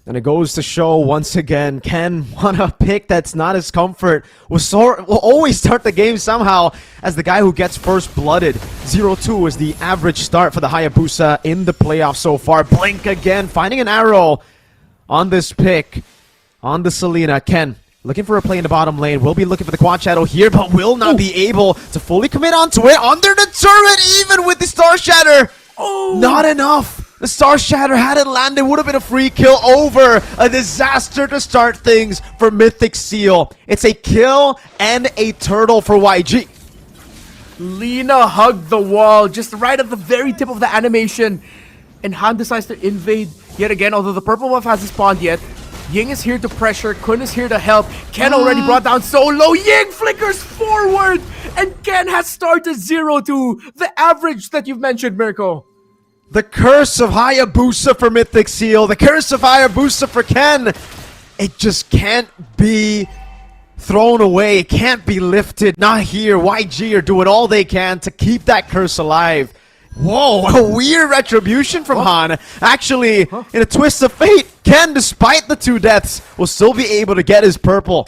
And it goes to show once again, Ken won a pick that's not his comfort. Will always start the game somehow as the guy who gets first blooded. 0-2 is the average start for the Hayabusa in the playoffs so far. Blink again, finding an arrow on this pick on the Selena. Ken looking for a play in the bottom lane. Will be looking for the quad shadow here, but will not be able to fully commit onto it. Under the turret, even with the Star Shatter. Not enough. The Star Shatter had it landed, would have been a free kill over. A disaster to start things for Mythic Seal. It's a kill and a turtle for YG. Lina hugged the wall just right at the very tip of the animation. And Han decides to invade yet again, although the purple buff hasn't spawned yet. Ying is here to pressure, Kun is here to help. Ken already brought down Solo. Ying flickers forward, and Ken has started 0-2. The average that you've mentioned, Mirko. The curse of Hayabusa for Mythic Seal. The curse of Hayabusa for Ken. It just can't be thrown away. It can't be lifted. Not here. YG are doing all they can to keep that curse alive. Whoa, a weird retribution from Han. Actually, in a twist of fate, Ken, despite the 2 deaths, will still be able to get his purple.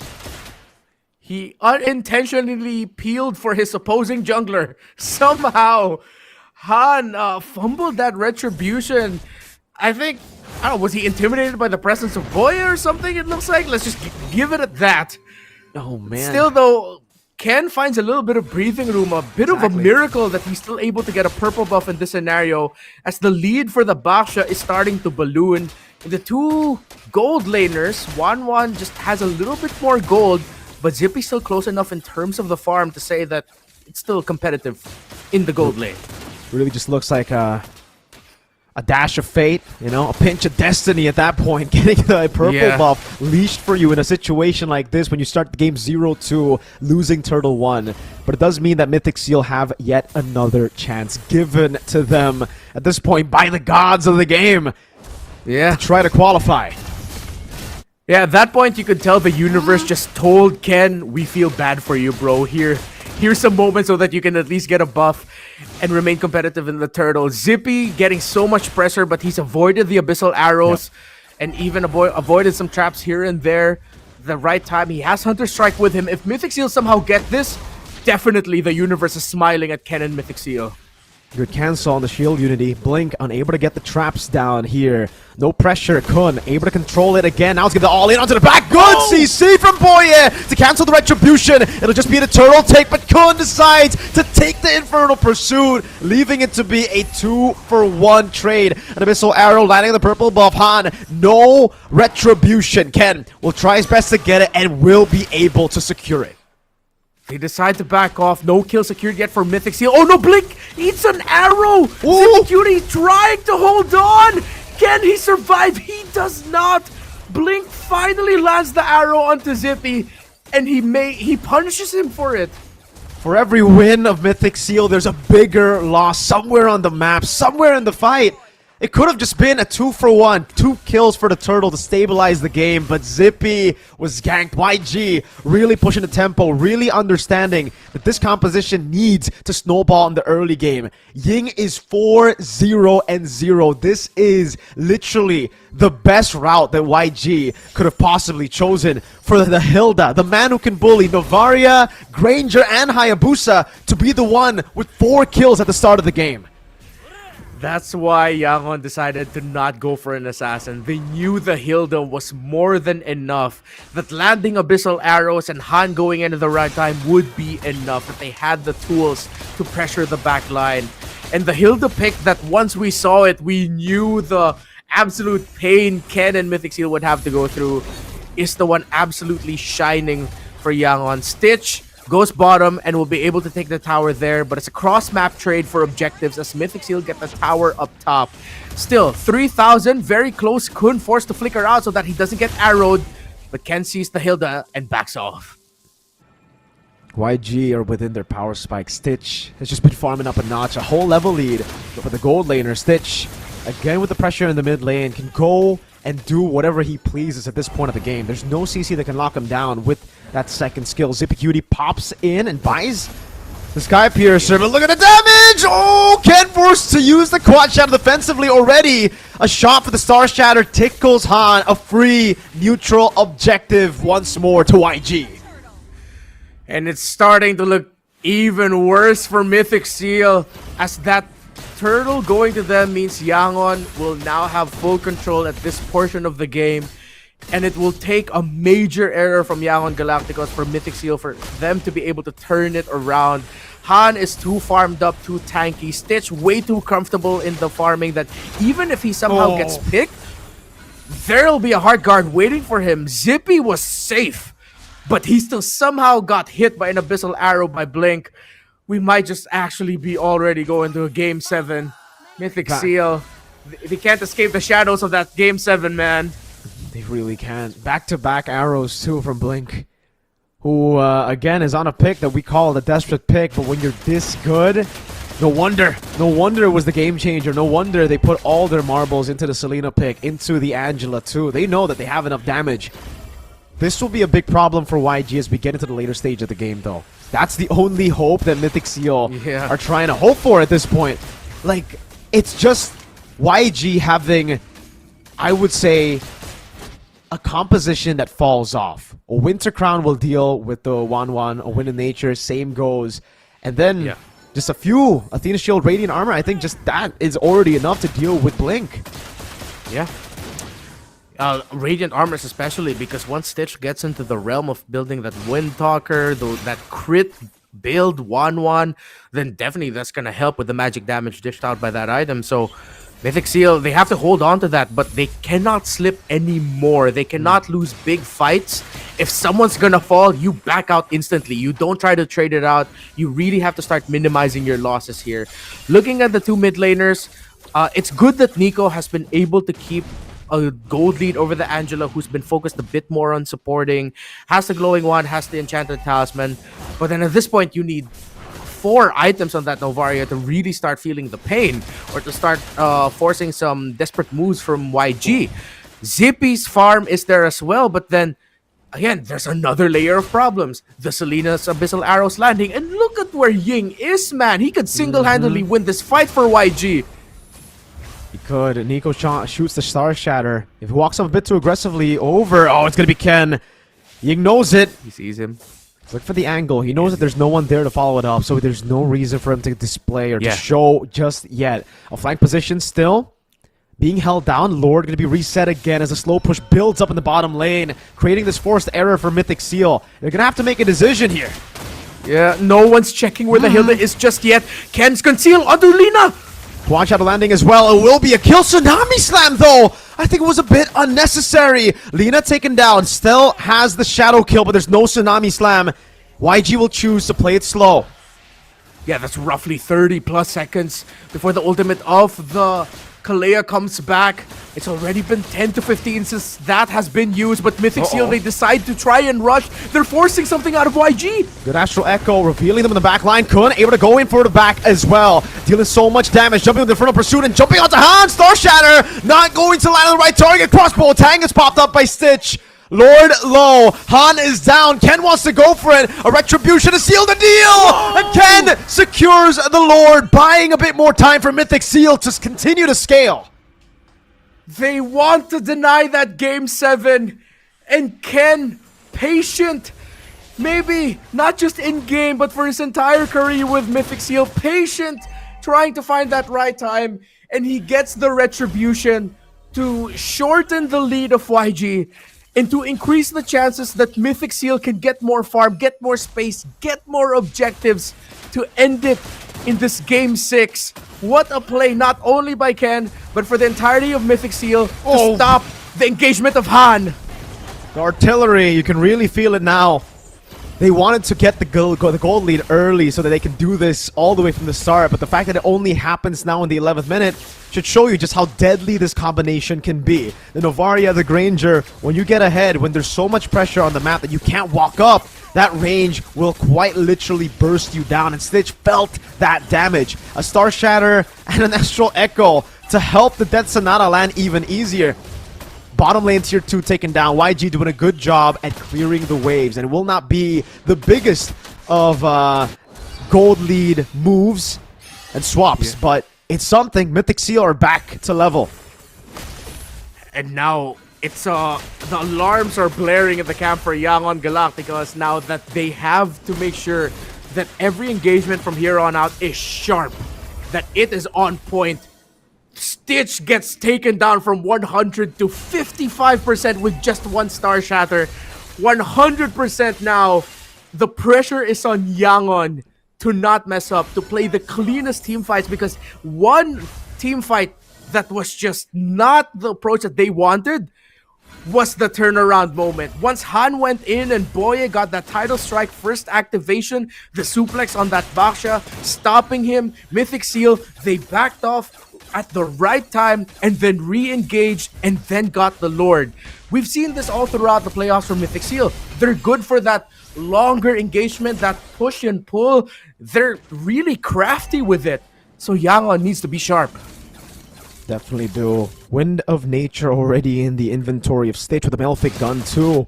He unintentionally peeled for his opposing jungler. Somehow, Han fumbled that retribution. I don't know, was he intimidated by the presence of Boya or something, it looks like? Let's just give it at that. Oh, man. Still, though, Ken finds a little bit of breathing room, a bit of a miracle that he's still able to get a purple buff in this scenario, as the lead for the Baksha is starting to balloon. The 2 gold laners, 1-1 just has a little bit more gold, but Zippy's still close enough in terms of the farm to say that it's still competitive in the gold lane. Really just looks like a dash of fate, you know, a pinch of destiny at that point. Getting the purple buff leashed for you in a situation like this when you start the game 0-2, losing Turtle 1. But it does mean that Mythic Seal have yet another chance given to them at this point by the gods of the game. Yeah. To try to qualify. Yeah, at that point, you could tell the universe just told Ken, we feel bad for you, bro. Here's some moments so that you can at least get a buff and remain competitive in the turtle. Zippy getting so much pressure, but he's avoided the abyssal arrows and even avoided some traps here and there. The right time, he has Hunter Strike with him. If Mythic Seal somehow get this, definitely the universe is smiling at Ken and Mythic Seal. Good cancel on the shield unity. Blink unable to get the traps down here. No pressure. Kun able to control it again. Now it's going to all in onto the back. Good CC from Boye to cancel the retribution. It'll just be the turtle take, but Kun decides to take the Infernal Pursuit, leaving it to be a 2-for-1 trade. An Abyssal Arrow landing on the purple buff. Han, no retribution. Ken will try his best to get it and will be able to secure it. They decide to back off. No kill secured yet for Mythic Seal. Oh no, Blink eats an arrow! Zippy Cutie trying to hold on! Can he survive? He does not! Blink finally lands the arrow onto Zippy, and he punishes him for it. For every win of Mythic Seal, there's a bigger loss somewhere on the map, somewhere in the fight. It could have just been a 2-for-1, 2 kills for the turtle to stabilize the game, but Zippy was ganked. YG really pushing the tempo, really understanding that this composition needs to snowball in the early game. Ying is 4-0-0. This is literally the best route that YG could have possibly chosen for the Hilda, the man who can bully Novaria, Granger, and Hayabusa to be the one with 4 kills at the start of the game. That's why Yangon decided to not go for an assassin. They knew the Hilda was more than enough. That landing abyssal arrows and Han going in at the right time would be enough. That they had the tools to pressure the back line. And the Hilda pick that once we saw it, we knew the absolute pain Ken and Mythic Seal would have to go through is the one absolutely shining for Yangon. Stitch goes bottom and will be able to take the tower there, but it's a cross-map trade for objectives as Mythic Seal get the tower up top. Still, 3,000, very close. Kun forced to flicker out so that he doesn't get arrowed, but Ken sees the Hilda and backs off. YG are within their power spike. Stitch has just been farming up a notch, a whole level lead for the gold laner. Stitch, again with the pressure in the mid lane, can go and do whatever he pleases at this point of the game. There's no CC that can lock him down with that second skill. Zippy Cutie pops in and buys the Sky Piercer, but look at the damage! Oh, Ken forced to use the Quad Shatter defensively already. A shot for the Star Shatter tickles Han. A free neutral objective once more to YG. And it's starting to look even worse for Mythic Seal as that turtle going to them means Yangon will now have full control at this portion of the game, and it will take a major error from Yangon Galacticos for Mythic Seal for them to be able to turn it around. Han is too farmed up, too tanky. Stitch way too comfortable in the farming that even if he somehow gets picked, there'll be a hard guard waiting for him. Zippy was safe, but he still somehow got hit by an abyssal arrow by Blink. We might just actually be already going to a Game 7. Mythic Seal, they can't escape the shadows of that Game 7, man. They really can't. Back-to-back arrows, too, from Blink. Who, again, is on a pick that we call the desperate pick. But when you're this good, no wonder. No wonder it was the game changer. No wonder they put all their marbles into the Selena pick, into the Angela, too. They know that they have enough damage. This will be a big problem for YG as we get into the later stage of the game, though. That's the only hope that Mythic Seal are trying to hope for at this point. Like, it's just YG having, I would say, a composition that falls off. A Winter Crown will deal with the 1-1, a Wind of Nature, same goes. And then just a few Athena Shield Radiant Armor, I think just that is already enough to deal with Blink. Yeah. Radiant Armors especially, because once Stitch gets into the realm of building that Wind Talker, that crit build 1-1, then definitely that's going to help with the magic damage dished out by that item. So Mythic Seal, they have to hold on to that, but they cannot slip anymore. They cannot lose big fights. If someone's going to fall, you back out instantly. You don't try to trade it out. You really have to start minimizing your losses here. Looking at the two mid laners, it's good that Nico has been able to keep a gold lead over the Angela, who's been focused a bit more on supporting, has the glowing wand, has the enchanted talisman, but then at this point you need 4 items on that Novaria to really start feeling the pain or to start forcing some desperate moves from YG. Zippy's farm is there as well, but then again, there's another layer of problems. The Selena's Abyssal Arrows landing, and look at where Ying is, man. He could single-handedly win this fight for YG. He could. Nico shoots the Star Shatter. If he walks up a bit too aggressively over, oh, it's going to be Ken. Ying knows it. He sees him. Look for the angle. He knows that there's no one there to follow it up, so there's no reason for him to display or to show just yet. A flank position still being held down. Lord going to be reset again as a slow push builds up in the bottom lane, creating this forced error for Mythic Seal. They're going to have to make a decision here. Yeah, no one's checking where the Hilda is just yet. Ken's conceal under Lina. Quan Shadow landing as well. It will be a kill. Tsunami Slam, though. I think it was a bit unnecessary. Lina taken down. Still has the Shadow kill, but there's no Tsunami Slam. YG will choose to play it slow. Yeah, that's roughly 30 plus seconds before the ultimate of the Kalea comes back. It's already been 10 to 15 since that has been used, but Mythic Seal, they decide to try and rush. They're forcing something out of YG. Good Astral Echo, revealing them in the back line. Kun able to go in for the back as well. Dealing so much damage, jumping with Infernal Pursuit and jumping onto Han. Star Shatter, not going to land on the right target. Crossbow Tang is popped up by Stitch. Lord low. Han is down. Ken wants to go for it. A retribution to seal the deal. And Ken secures the Lord, buying a bit more time for Mythic Seal to continue to scale. They want to deny that game 7. And Ken, patient. Maybe not just in game, but for his entire career with Mythic Seal, patient, trying to find that right time. And he gets the retribution to shorten the lead of YG. And to increase the chances that Mythic Seal can get more farm, get more space, get more objectives to end it in this game 6. What a play, not only by Ken, but for the entirety of Mythic Seal to stop the engagement of Han. The artillery, you can really feel it now. They wanted to get the gold lead early so that they can do this all the way from the start, but the fact that it only happens now in the 11th minute should show you just how deadly this combination can be. The Novaria, the Granger, when you get ahead, when there's so much pressure on the map that you can't walk up, that range will quite literally burst you down, and Stitch felt that damage. A Star Shatter and an Astral Echo to help the Death Sonata land even easier. Bottom lane tier 2 taken down. YG doing a good job at clearing the waves, and it will not be the biggest of gold lead moves and swaps, but it's something. Mythic Seal are back to level. And now it's the alarms are blaring at the camp for Yangon Galacticos now that they have to make sure that every engagement from here on out is sharp, that it is on point. Stitch gets taken down from 100 to 55% with just one Star Shatter. 100% now. The pressure is on Yangon to not mess up, to play the cleanest team fights, because one team fight that was just not the approach that they wanted was the turnaround moment. Once Han went in and Boye got that title strike first activation, the suplex on that Baksha, stopping him, Mythic Seal, they backed off at the right time and then re-engaged and then got the Lord. We've seen this all throughout the playoffs for Mythic Seal. They're good for that longer engagement, that push and pull. They're really crafty with it. So Yangon needs to be sharp. Definitely do. Wind of Nature already in the inventory of Stitch with the Malefic gun too.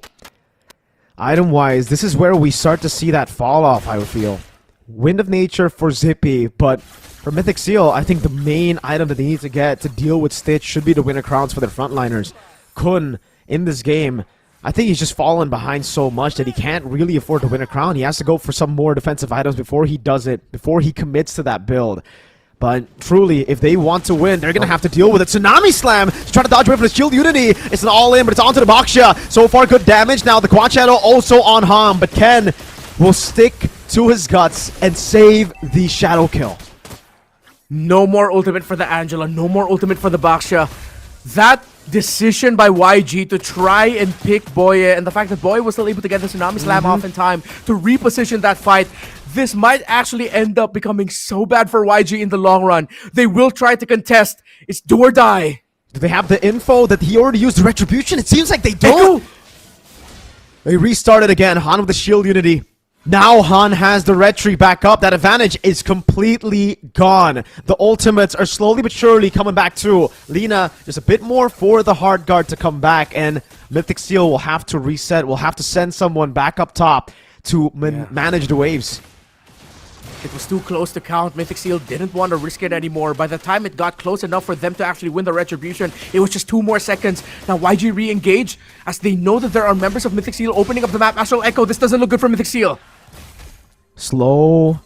Item-wise, this is where we start to see that fall off, I feel. Wind of Nature for Zippy, but for Mythic Seal, I think the main item that they need to get to deal with Stitch should be the winner crowns for their frontliners. Kun, in this game, I think he's just fallen behind so much that he can't really afford to win a crown. He has to go for some more defensive items before he does it, before he commits to that build. But truly, if they want to win, they're going to have to deal with it. Tsunami Slam! He's trying to dodge away from the Shield Unity. It's an all-in, but it's onto the Baksha. So far, good damage. Now the Quan Shadow also on Han, but Ken will stick to his guts and save the Shadow kill. No more ultimate for the Angela, no more ultimate for the Baksha. That decision by YG to try and pick Boye, and the fact that Boye was still able to get the Tsunami Slam off in time to reposition that fight, this might actually end up becoming so bad for YG in the long run. They will try to contest. It's do or die. Do they have the info that he already used the Retribution? It seems like they don't. They restarted again. Han with the Shield Unity. Now Han has the red tree back up. That advantage is completely gone. The ultimates are slowly but surely coming back too. Lina, just a bit more for the hard guard to come back, and Mythic Seal will have to reset. We'll have to send someone back up top to manage the waves. It was too close to count. Mythic Seal didn't want to risk it anymore. By the time it got close enough for them to actually win the Retribution, it was just 2 more seconds. Now YG re-engage as they know that there are members of Mythic Seal opening up the map. Astral Echo, this doesn't look good for Mythic Seal. Slow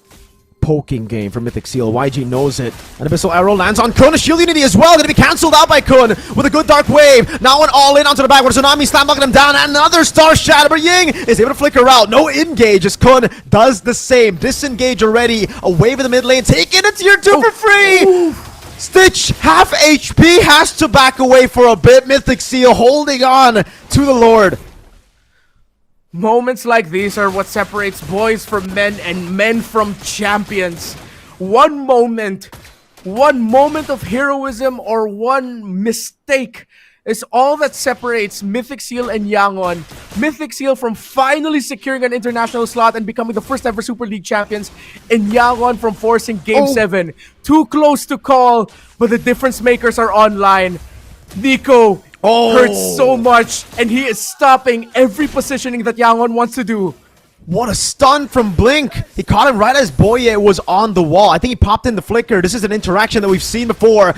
poking game for Mythic Seal. YG knows it. An Abyssal Arrow lands on Kun. A Shield Unity as well. Going to be cancelled out by Kun with a good Dark Wave. Now an all-in onto the back with a Tsunami Slam knocking him down. And another Star Shatter. But Ying is able to flicker out. No engage as Kun does the same. Disengage already. A wave in the mid lane. Taking it to your 2 for free. Ooh. Stitch, half HP, has to back away for a bit. Mythic Seal holding on to the Lord. Moments like these are what separates boys from men and men from champions. One moment of heroism or one mistake is all that separates Mythic Seal and Yangon. Mythic Seal from finally securing an international slot and becoming the first ever Super League champions, and Yangon from forcing Game 7. Too close to call, but the difference makers are online. Nico hurts so much, and he is stopping every positioning that Yangon wants to do. What a stun from Blink. He caught him right as Boye was on the wall. I think he popped in the flicker. This is an interaction that we've seen before.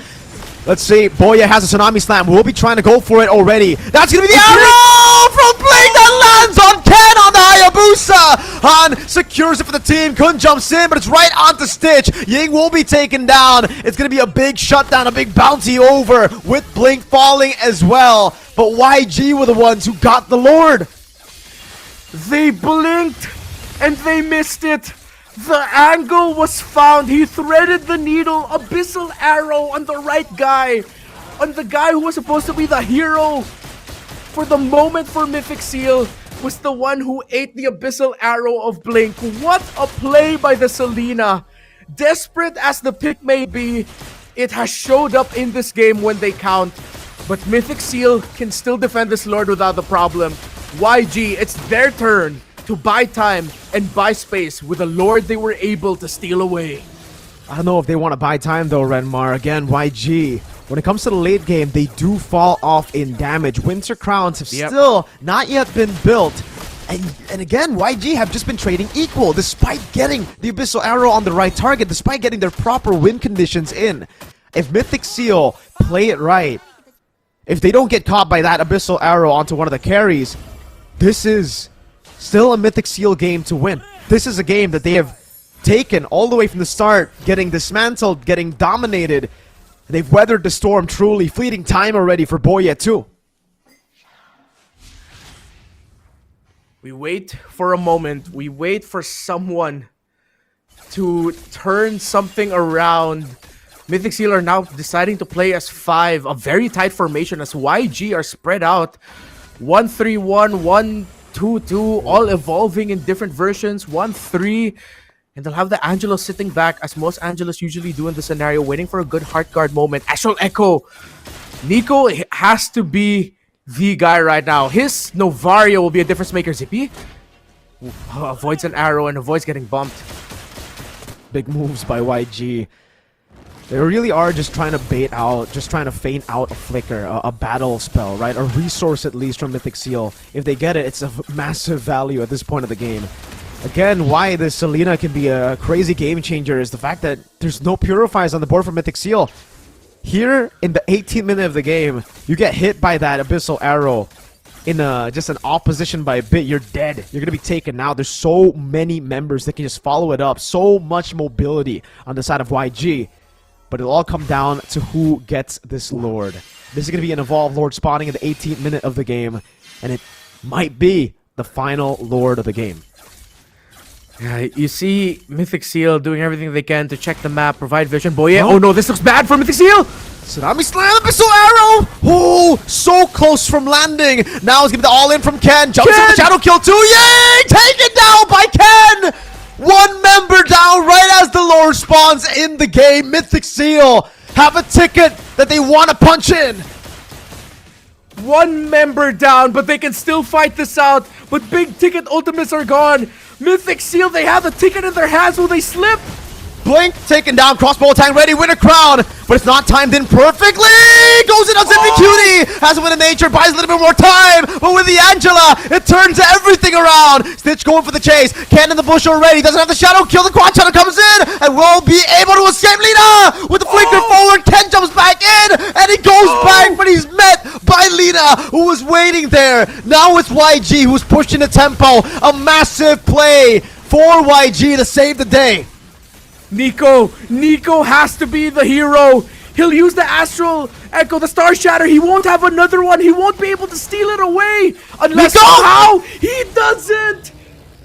Let's see. Boye has a Tsunami Slam. We'll be trying to go for it already. That's going to be the arrow from Blink that lands on Ken on the Hayabusa. Han secures it for the team. Kun jumps in, but it's right onto Stitch. Ying will be taken down. It's going to be a big shutdown, a big bounty over with Blink falling as well. But YG were the ones who got the Lord. They blinked and they missed it. The angle was found. He threaded the needle. Abyssal Arrow on the right guy. On the guy who was supposed to be the hero for the moment for Mythic Seal was the one who ate the Abyssal Arrow of Blink. What a play by the Selena. Desperate as the pick may be, it has showed up in this game when they count. But Mythic Seal can still defend this Lord without a problem. YG, it's their turn to buy time and buy space with a Lord they were able to steal away. I don't know if they want to buy time though, Renmar. Again, YG, when it comes to the late game, they do fall off in damage. Winter Crowns have still not yet been built. And again, YG have just been trading equal, despite getting the Abyssal Arrow on the right target, despite getting their proper win conditions in. If Mythic Seal play it right, if they don't get caught by that Abyssal Arrow onto one of the carries, this is still a Mythic Seal game to win. This is a game that they have taken all the way from the start, getting dismantled, getting dominated. They've weathered the storm truly. Fleeting time already for Boye too. We wait for a moment. We wait for someone to turn something around. Mythic Seal are now deciding to play as 5, a very tight formation as YG are spread out. 1-3-1, 1-2-2, all evolving in different versions. 1-3, and they'll have the Angelos sitting back, as most Angelos usually do in the scenario, waiting for a good heart guard moment. Astral Echo. Nico has to be the guy right now. His Novario will be a difference maker. Zippy avoids an arrow and avoids getting bumped. Big moves by YG. They really are just trying to bait out, just trying to feint out a flicker, a battle spell, right? A resource at least from Mythic Seal. If they get it, it's a massive value at this point of the game. Again, why this Selena can be a crazy game changer is the fact that there's no purifiers on the board for Mythic Seal. Here, in the 18th minute of the game, you get hit by that Abyssal Arrow in just an opposition by a bit, you're dead. You're going to be taken out. There's so many members that can just follow it up. So much mobility on the side of YG. But it'll all come down to who gets this Lord. This is going to be an Evolved Lord spawning in the 18th minute of the game. And it might be the final Lord of the game. Yeah, you see Mythic Seal doing everything they can to check the map, provide vision. Boye, oh no, this looks bad for Mythic Seal! Tsunami Slam, Abyssal Arrow! Oh, so close from landing. Now it's going to be the all-in from Ken. Jumps in the Shadow Kill too. Yay! Taken down by Ken! One member down right as the Lord spawns in the game. Mythic Seal have a ticket that they want to punch in. One member down, but they can still fight this out. But big ticket ultimates are gone. Mythic Seal, they have the ticket in their hands. Will they slip? Blink taken down, crossbow tank ready, winner crown, but it's not timed in perfectly. Goes in on Zippy Cutie, has a win of nature, buys a little bit more time, but with the Angela, it turns everything around. Stitch going for the chase, Ken in the bush already, doesn't have the shadow kill, the quad shadow comes in, and will be able to escape. Lina with the flicker forward, Ken jumps back in, and he goes back, but he's met by Lina, who was waiting there. Now it's YG who's pushing the tempo, a massive play for YG to save the day. Nico has to be the hero. He'll use the Astral Echo, the Star Shatter. He won't have another one. He won't be able to steal it away unless somehow he doesn't.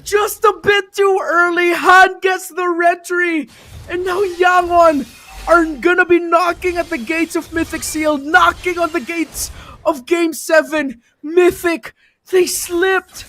Just a bit too early. Han gets the retry. And now Yangon are gonna be knocking at the gates of Mythic Seal, knocking on the gates of Game 7. Mythic, they slipped.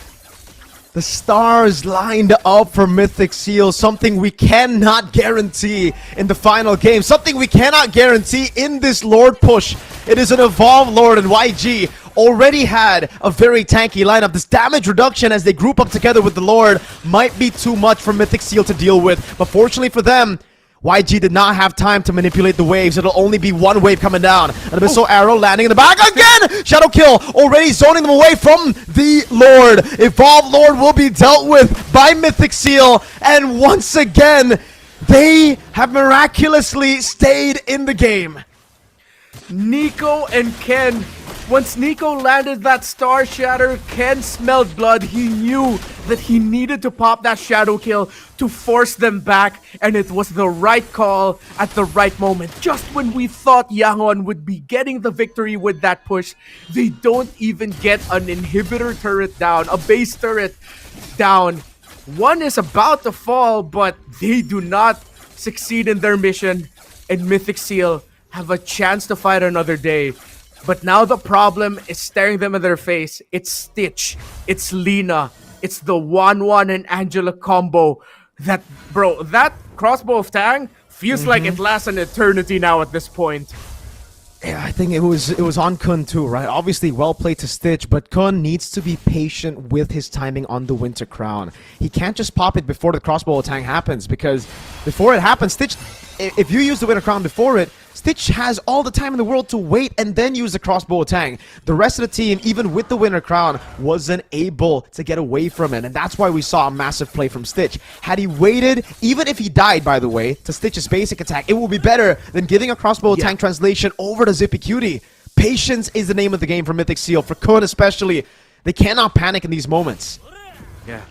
The stars lined up for Mythic Seal, something we cannot guarantee in the final game, something we cannot guarantee in this Lord push. It is an Evolved Lord, and YG already had a very tanky lineup. This damage reduction as they group up together with the Lord might be too much for Mythic Seal to deal with, but fortunately for them, YG did not have time to manipulate the waves. It'll only be one wave coming down. An Abyssal Arrow landing in the back again! Shadow Kill already zoning them away from the Lord. Evolved Lord will be dealt with by Mythic Seal. And once again, they have miraculously stayed in the game. Nico and Ken. Once Nico landed that Star Shatter, Ken smelled blood. He knew that he needed to pop that Shadow Kill to force them back, and it was the right call at the right moment. Just when we thought Yangon would be getting the victory with that push, they don't even get an inhibitor turret down, a base turret down. One is about to fall, but they do not succeed in their mission, and Mythic Seal have a chance to fight another day. But now the problem is staring them in their face. It's Stitch. It's Lina. It's the 1-1 and Angela combo. That crossbow of Tang feels like it lasts an eternity now at this point. Yeah, I think it was on Kun too, right? Obviously, well played to Stitch, but Kun needs to be patient with his timing on the Winter Crown. He can't just pop it before the crossbow attack happens, because before it happens, Stitch, if you use the Winter Crown before it, Stitch has all the time in the world to wait and then use the crossbow attack. The rest of the team, even with the Winter Crown, wasn't able to get away from it, and that's why we saw a massive play from Stitch. Had he waited, even if he died, by the way, to Stitch's basic attack, it will be better than giving a crossbow attack translation over to Zippy Cutie. Patience is the name of the game for Mythic Seal, for Kun especially. They cannot panic in these moments. Yeah.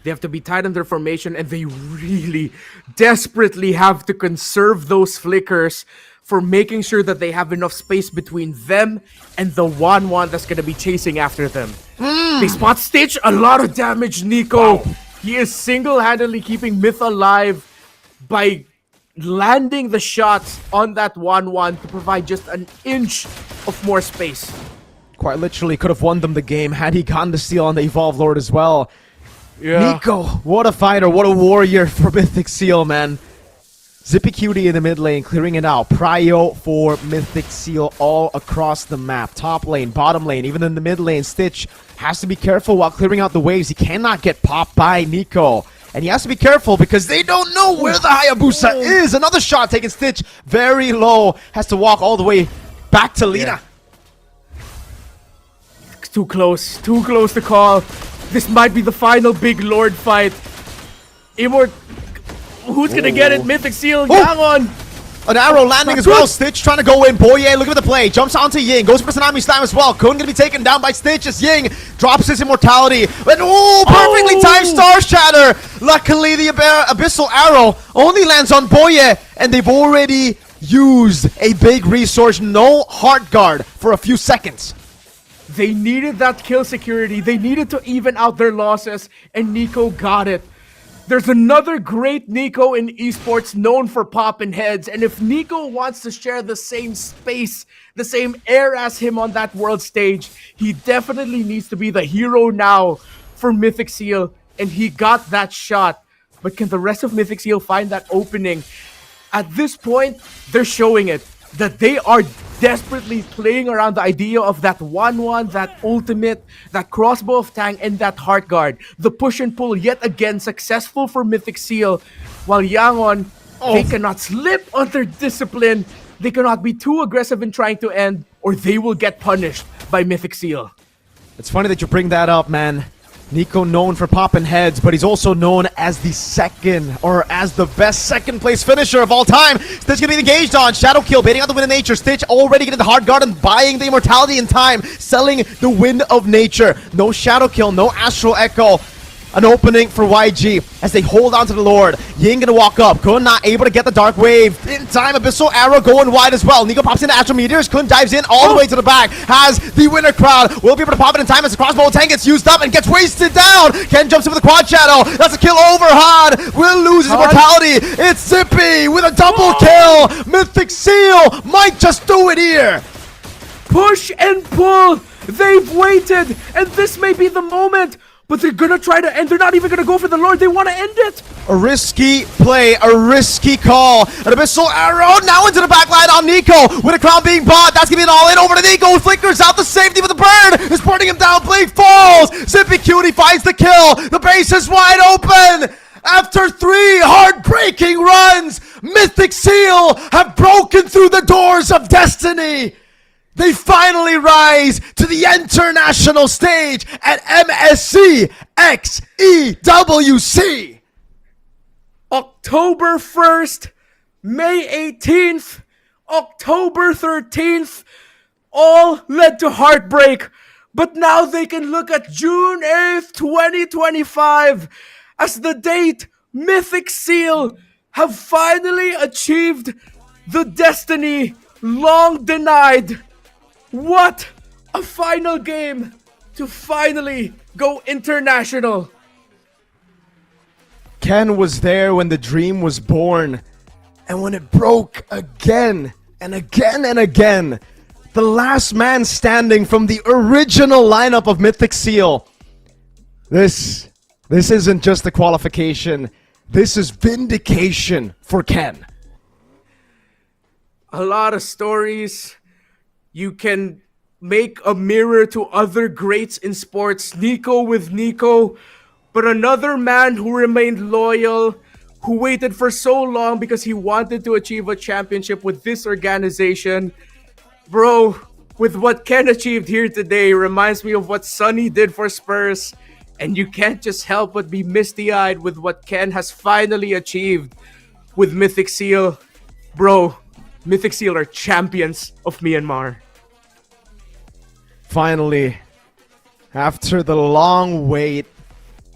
They have to be tight in their formation, and they really desperately have to conserve those flickers for making sure that they have enough space between them and the 1-1 that's going to be chasing after them. They spot Stitch, a lot of damage, Nico. Wow. He is single-handedly keeping Myth alive by landing the shots on that 1-1 to provide just an inch of more space. Quite literally could have won them the game had he gotten the steal on the Evolved Lord as well. Yeah. Nico, what a fighter, what a warrior for Mythic Seal, man. Zippy Cutie in the mid lane, clearing it out. Prio for Mythic Seal all across the map. Top lane, bottom lane, even in the mid lane, Stitch has to be careful while clearing out the waves. He cannot get popped by Nico. And he has to be careful because they don't know where the Hayabusa is. Another shot taking Stitch very low. Has to walk all the way back to Lina. Yeah. Too close to call. This might be the final big Lord fight. Who's gonna get it? Mythic Seal, Yangon! An arrow landing as well. Stitch trying to go in. Boye looking at the play. Jumps onto Ying. Goes for Tsunami Slam as well. Kun gonna be taken down by Stitch as Ying drops his immortality. And perfectly timed Star Shatter. Luckily, the Abyssal Arrow only lands on Boye. And they've already used a big resource. No Heart Guard for a few seconds. They needed that kill security. They needed to even out their losses. And Nico got it. There's another great Nico in esports known for popping heads, and if Nico wants to share the same space, the same air as him on that world stage, he definitely needs to be the hero now for Mythic Seal, and he got that shot. But can the rest of Mythic Seal find that opening? At this point, they're showing it. that they are desperately playing around the idea of that 1-1, that ultimate, that crossbow of Tang, and that heart guard. The push and pull yet again successful for Mythic Seal, while Yangon, they cannot slip on their discipline. They cannot be too aggressive in trying to end, or they will get punished by Mythic Seal. It's funny that you bring that up, man. Nico known for popping heads, but he's also known as the best second place finisher of all time. Stitch gonna be engaged on. Shadow Kill, baiting out the Wind of Nature. Stitch already getting the hard guard and buying the immortality in time. Selling the Wind of Nature. No Shadow Kill, no Astral Echo. An opening for YG as they hold on to the Lord. Ying gonna walk up. Kun not able to get the Dark Wave. In time, Abyssal Arrow going wide as well. Nico pops into Astral Meteors. Kun dives in all the way to the back. Has the Winter Crown. Will be able to pop it in time as the crossbow tank gets used up and gets wasted down. Ken jumps in with the Quad Shadow. That's a kill over Han. Will lose his immortality. It's Zippy with a double kill. Mythic Seal might just do it here. Push and pull. They've waited, and this may be the moment. But they're gonna try to end. They're not even gonna go for the Lord. They want to end it. A risky play, a risky call. An Abyssal Arrow now into the backline on Nico. With a crown being bought, that's gonna be an all-in over to Nico. Flickers out the safety, but the bird is burning him down. Blade falls. Zippy Cutie finds the kill. The base is wide open. After 3 heartbreaking runs, Mythic Seal have broken through the doors of destiny. They finally rise to the international stage at MSC XEWC. October 1st, May 18th, October 13th, all led to heartbreak. But now they can look at June 8th, 2025 as the date Mythic Seal have finally achieved the destiny long denied. What a final game to finally go international. Ken was there when the dream was born, and when it broke again and again and again. The last man standing from the original lineup of Mythic Seal. This isn't just a qualification. This is vindication for Ken. A lot of stories. You can make a mirror to other greats in sports, Nico with Nico, but another man who remained loyal, who waited for so long because he wanted to achieve a championship with this organization. Bro, with what Ken achieved here today reminds me of what Sonny did for Spurs, and you can't just help but be misty-eyed with what Ken has finally achieved with Mythic Seal. Bro, Mythic Seal are champions of Myanmar. Finally, after the long wait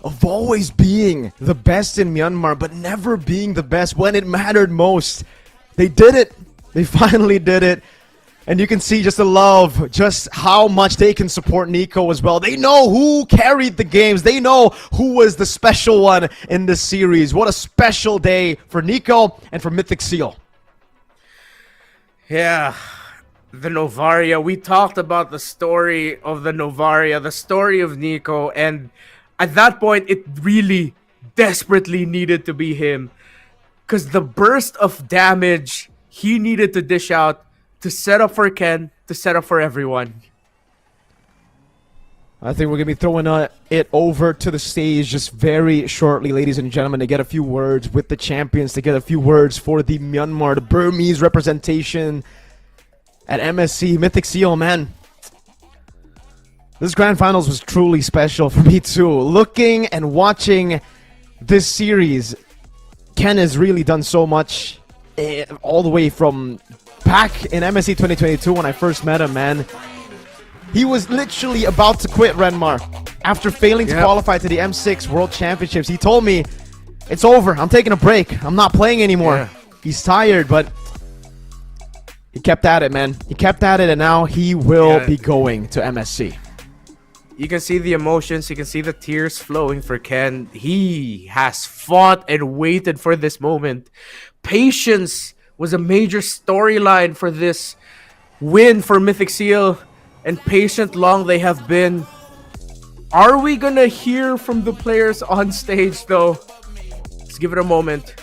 of always being the best in Myanmar, but never being the best when it mattered most, they did it. They finally did it. And you can see just the love, just how much they can support Nico as well. They know who carried the games. They know who was the special one in this series. What a special day for Nico and for Mythic Seal. Yeah, the Novaria. We talked about the story of the Novaria, the story of Nico, and at that point, it really desperately needed to be him. Because the burst of damage he needed to dish out to set up for Ken, to set up for everyone. I think we're going to be throwing it over to the stage just very shortly, ladies and gentlemen, to get a few words with the champions, to get a few words for the Myanmar, the Burmese representation at MSC. Mythic Seal, man. This Grand Finals was truly special for me too. Looking and watching this series, Ken has really done so much all the way from back in MSC 2022 when I first met him, man. He was literally about to quit Renmar after failing to qualify to the M6 World Championships. He told me, it's over, I'm taking a break, I'm not playing anymore. Yeah. He's tired, but he kept at it, man. He kept at it, and now he will be going to MSC. You can see the emotions, you can see the tears flowing for Ken. He has fought and waited for this moment. Patience was a major storyline for this win for Mythic Seal, and patient long they have been. Are we gonna hear from the players on stage though? Let's give it a moment.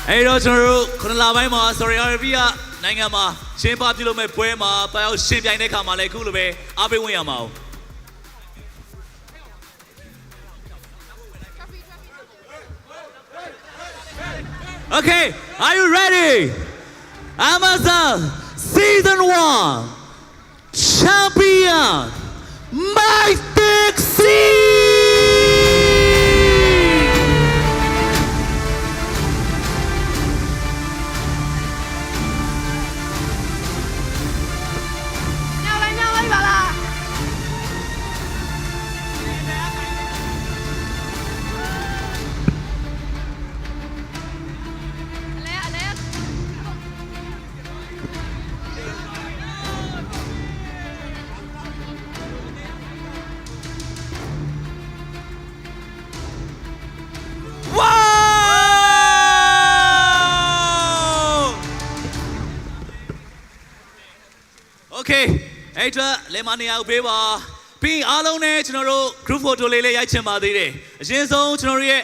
အဲ့တော့ကျွန်တော်တို့ခုနလပိုင်းမှာ sorry RV ကနိုင်ငံမှာရှင်းပပြုလုပ်မဲ့ပွဲမှာတယောက်ရှင်ပြိုင်တဲ့ခါမှာလည်းအခုလိုပဲအားပေးဝင်ရမှာ Okay, are you ready? Amazon Season 1 Champion Mike Okay, အဲ့တော့လေမနေအောင်ပေးပါပြီးအားလုံးနဲ့ကျွန်တော်တို့ group photo လေးရိုက်ချင်ပါသေးတယ်အရင်ဆုံးကျွန်တော်တို့ရဲ့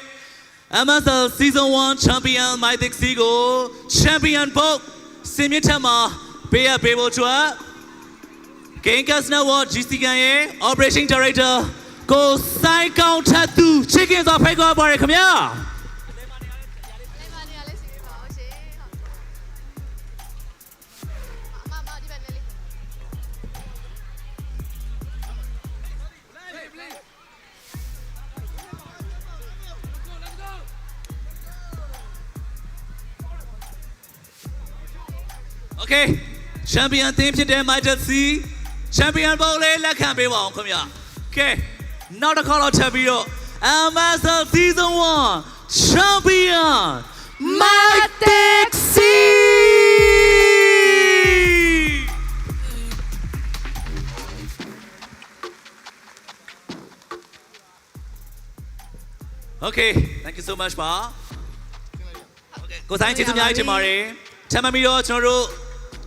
MSL Season 1 Champion Mythic C ကို Champion Boat စင်မြင့်ထက်မှာပေးဖို့အတွက် Game Cast Network GC ကန်ရဲ့ Operation Director ကိုစိုင်းကောင်းထပ်သူ Chicken ဆိုဖိတ်ခေါ်ပါရခင်ဗျာOkay, Champion team ဖြစ်တဲ့ Mighty C Champion ပုံလေးလက်ခံပေးပါအောင်ခင်ဗျာ Okay, နောက်တစ်ခါတော့ထပ်ပြီးတော့ MSL Season 1 Champion Mighty C Okay, thank you so much ပါ Okay, ကိုဆိုင်ကျေးဇူးများတင်ပါတယ်ထပ်မပြီးတော့ကျွန်တော်တို့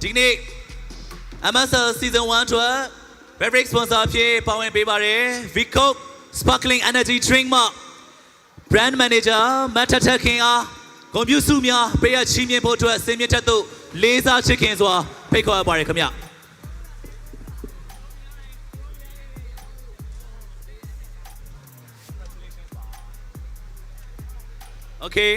ဒီနေ့ MSL Season 1 အတွက် beverage sponsor ဖြစ်ပါဝင်ပေးပါတယ် Vico Sparkling Energy Drink မှာ Brand Manager မတ်ထထခင်အားဂုဏ်ပြုစုများပေးအပ်ချီးမြှင့်ဖို့အတွက်စင်မြင့်ထက်သို့လေးစားချစ်ခင်စွာဖိတ်ခေါ်ရပါတယ်ခင်ဗျ Okay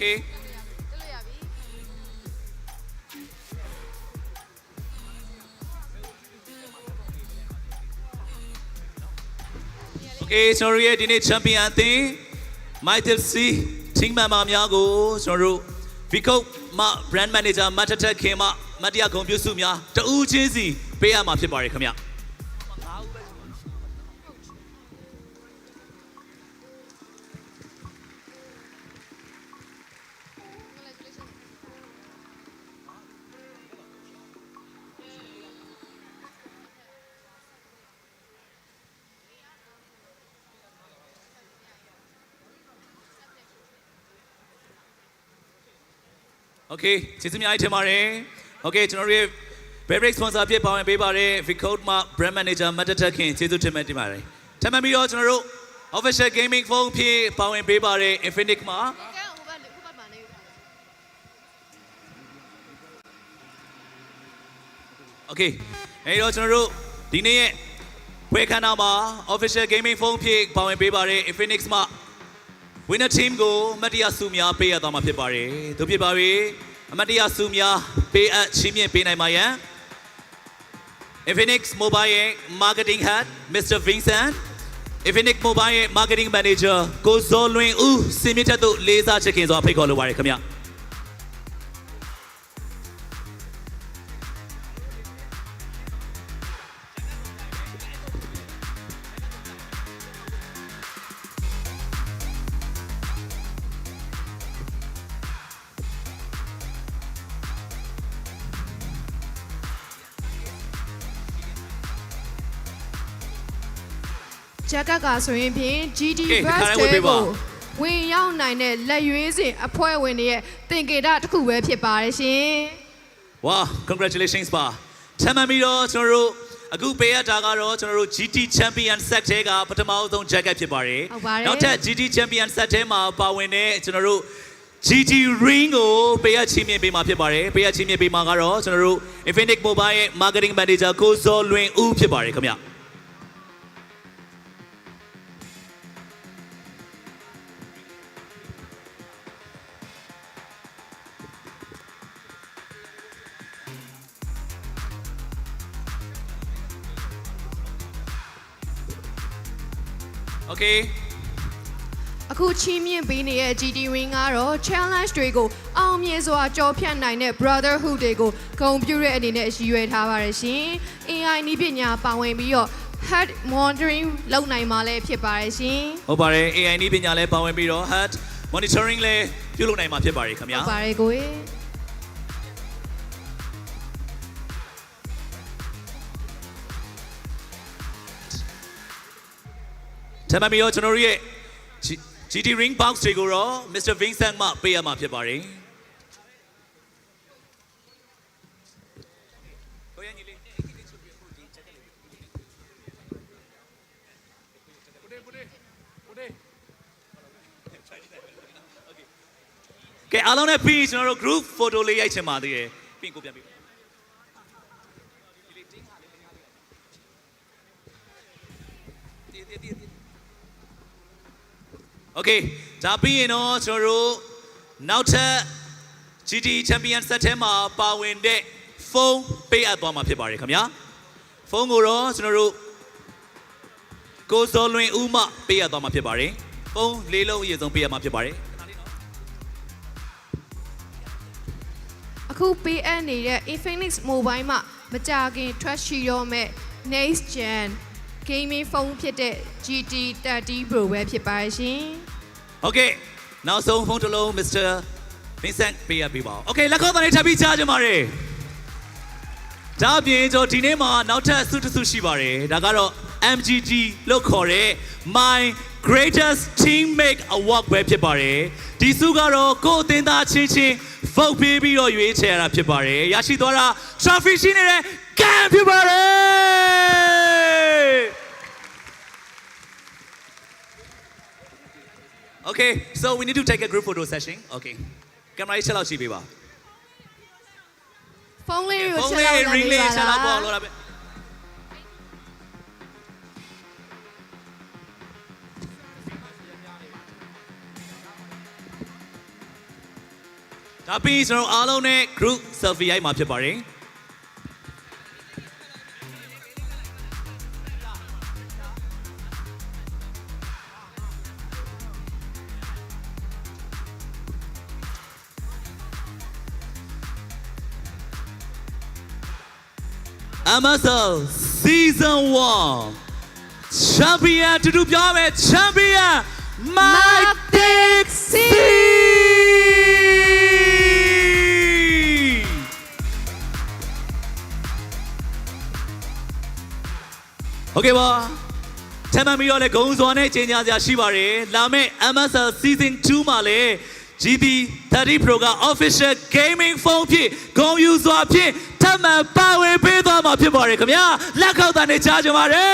Okay. Okay, ကျွန်တော်ရဲ့ဒီနေ့ champion အသင်း Mighty C team member များကိုကျွန်တော်တို့ Vico မှ brand manager မတ်ထထခင်မှမတ်တရားဂုဏ်ပြုစုများတဦးချင်းစီပေးရမှာဖြစ်ပါတယ်ခင်ဗျ Okay, ကျေးဇူးများတင်ပါတယ် Okay, ကျွန်တော်တို့ရဲ့ beverage sponsor ဖြစ်ပါဝင်ပေးပါတယ် Vico မှာ brand manager မတ်ထထခင်ကျေးဇူးတင်ပါတယ်ထပ်မံပြီးတော့ကျွန်တော်တို့ official gaming phone ဖြစ်ပါဝင်ပေးပါတယ် Infinix မှာ Okay, အဲ့တော့ကျွန်တော်တို့ဒီနေ့ရဲ့ပွဲခန်းနာမှာ official gaming phone ဖြစ်ပါဝင်ပေးပါတယ် Infinix မှာ winner team ကိုအမတ်တရားဆုများပေးရသွားမှာဖြစ်ပါတယ်တို့ဖြစ်ပါပြီအမတ်တရားဆုများပေးအပ်ချီးမြှင့်ပေးနိုင်ပါရန် Infinix Mobile ရဲ့ Marketing Head Mr. Vincent Infinix Mobile ရဲ့ Marketing Manager ကိုဇော်လွင်ဦးစင်မြင့်ထက်တို့လေးစားချစ်ခင်စွာဖိတ်ခေါ်လိုပါတယ်ခင်ဗျ ဂျက်ကဆိုရင်ဖြင့် GD Birthday ကိုဝင်ရောက်နိုင်တဲ့လက်ရွေးစင်အဖွဲ့ဝင်တွေရဲ့သင်္ကေတတစ်ခုပဲဖြစ်ပါတယ်ရှင် Wow, congratulations ပါထပ်မံပြီးတော့ကျွန်တော်တို့ အခုပေးရတာကတော့ကျွန်တော်တို့ GT Champion Set ထဲကပထမဆုံး jacket ဖြစ်ပါတယ်နောက်ထပ် GT Champion Set ထဲမှာပါဝင်တဲ့ကျွန်တော်တို့ GT Ring ကိုပေးရချင်းမြင်ပေးမှာဖြစ်ပါတယ်ပေးရချင်းမြင်ပေးမှာကတော့ကျွန်တော်တို့ Infinix Mobile ရဲ့ Marketing Manager ကိုဇော်လွင်ဦးဖြစ်ပါတယ်ခင်ဗျโอเคအခုချီးမြှင့်ပေးနေတဲ့ GT Ring ကတော့ challenge တွေကိုအောင်မြင်စွာကြော်ဖြတ်နိုင်တဲ့ brotherhood တွေကိုဂုဏ်ပြုတဲ့အနေနဲ့ရည်ရွယ်ထားပါတယ်ရှင် AI နည်းပညာပါဝင်ပြီးတော့ head monitoring လုပ်နိုင်မှာလည်းဖြစ်ပါတယ်ရှင်ဟုတ်ပါတယ် AI နည်းပညာလည်းပါဝင်ပြီးတော့ head monitoring လည်းပြုလုပ်နိုင်မှာဖြစ်ပါတယ်ခင်ဗျာဟုတ်ပါတယ်ကိုယ်ထပ်မံပြီးတော့ကျွန်တော်တို့ရဲ့ GT Ring Box တွေကိုတော့ Mr. Vincent မှပေးရမှာဖြစ်ပါတယ်ကိုရညီလေးကဲအားလုံးနဲ့ပြီးကျွန်တော်တို့ group photo လေးရိုက်ချင်ပါသေးတယ်ပြီးကိုပြန်ပြီးโอเคဒါပြီးရင်တော့ကျွန်တော်တို့နောက်ထပ် GT Champion Set ထဲမှာပါဝင်တဲ့ဖုန်းပေးအပ်သွားမှာဖြစ်ပါတယ်ခင်ဗျာဖုန်းကိုတော့ကျွန်တော်တို့ကိုစောလွင်ဦးမှပေးအပ်သွားမှာဖြစ်ပါတယ်ဖုန်းလေးလုံးအရင်ဆုံးပေးအပ်မှာဖြစ်ပါတယ်အခုပေးအပ်နေတဲ့ Infinix Mobile မှာမကြခင် trash ရှိတော့မဲ့ next gen gaming phone ဖြစ်တဲ့ GT30 Pro ပဲဖြစ်ပါတယ်ရှင်โอเคနောက်ဆုံးဖုန်းတစ်လုံး Mr. Vincent ပေးရပေးပါဦးโอเคလက်ခေါ်တန်းထပ်ပြီးချကြပါရစေဒါအပြင်ကျွန်တော်ဒီနေ့မှာနောက်ထပ်ဆုတစ်ဆုရှိပါတယ်ဒါကတော့ MGT လို့ခေါ်တဲ့ My Greatest Teammate Award ပဲဖြစ်ပါတယ်ဒီဆုကတော့ကိုယ်အသင်းသားချင်းချင်း vote ပေးပြီးတော့ရွေးချယ်ရတာဖြစ်ပါတယ်ရရှိသွားတာ trophy ရှိနေတဲ့ကံဖြစ်ပါတယ် Okay, so we need to take a group photo session. Okay. Camera ချက်လောက်ရှိပေးပါဖုန်းလေးကိုချက်လောက် ring လေးချက်လောက်ပေါ့လို့လားဒါပြီးကျွန်တော်အားလုံးနဲ့ group selfie ရိုက်မှာဖြစ်ပါတယ်MSL Season 1 Champion တူတူပြောမယ် Champion Matic C Okay ပါထပ်မံပြီးတော့လည်းဂုဏ်စွာနဲ့ကြေညာစရာရှိပါတယ်လာမယ့် MSL Season 2မှာလည်း GT30 Pro က official gaming phone ဖြစ်ဂုဏ်ယူစွာဖြင့်ထပ်မံပါဝင်ပေးသွားမှာဖြစ်ပါတယ်ခင်ဗျာလက်ခေါက်သားနဲ့ကြားကြပါရစေ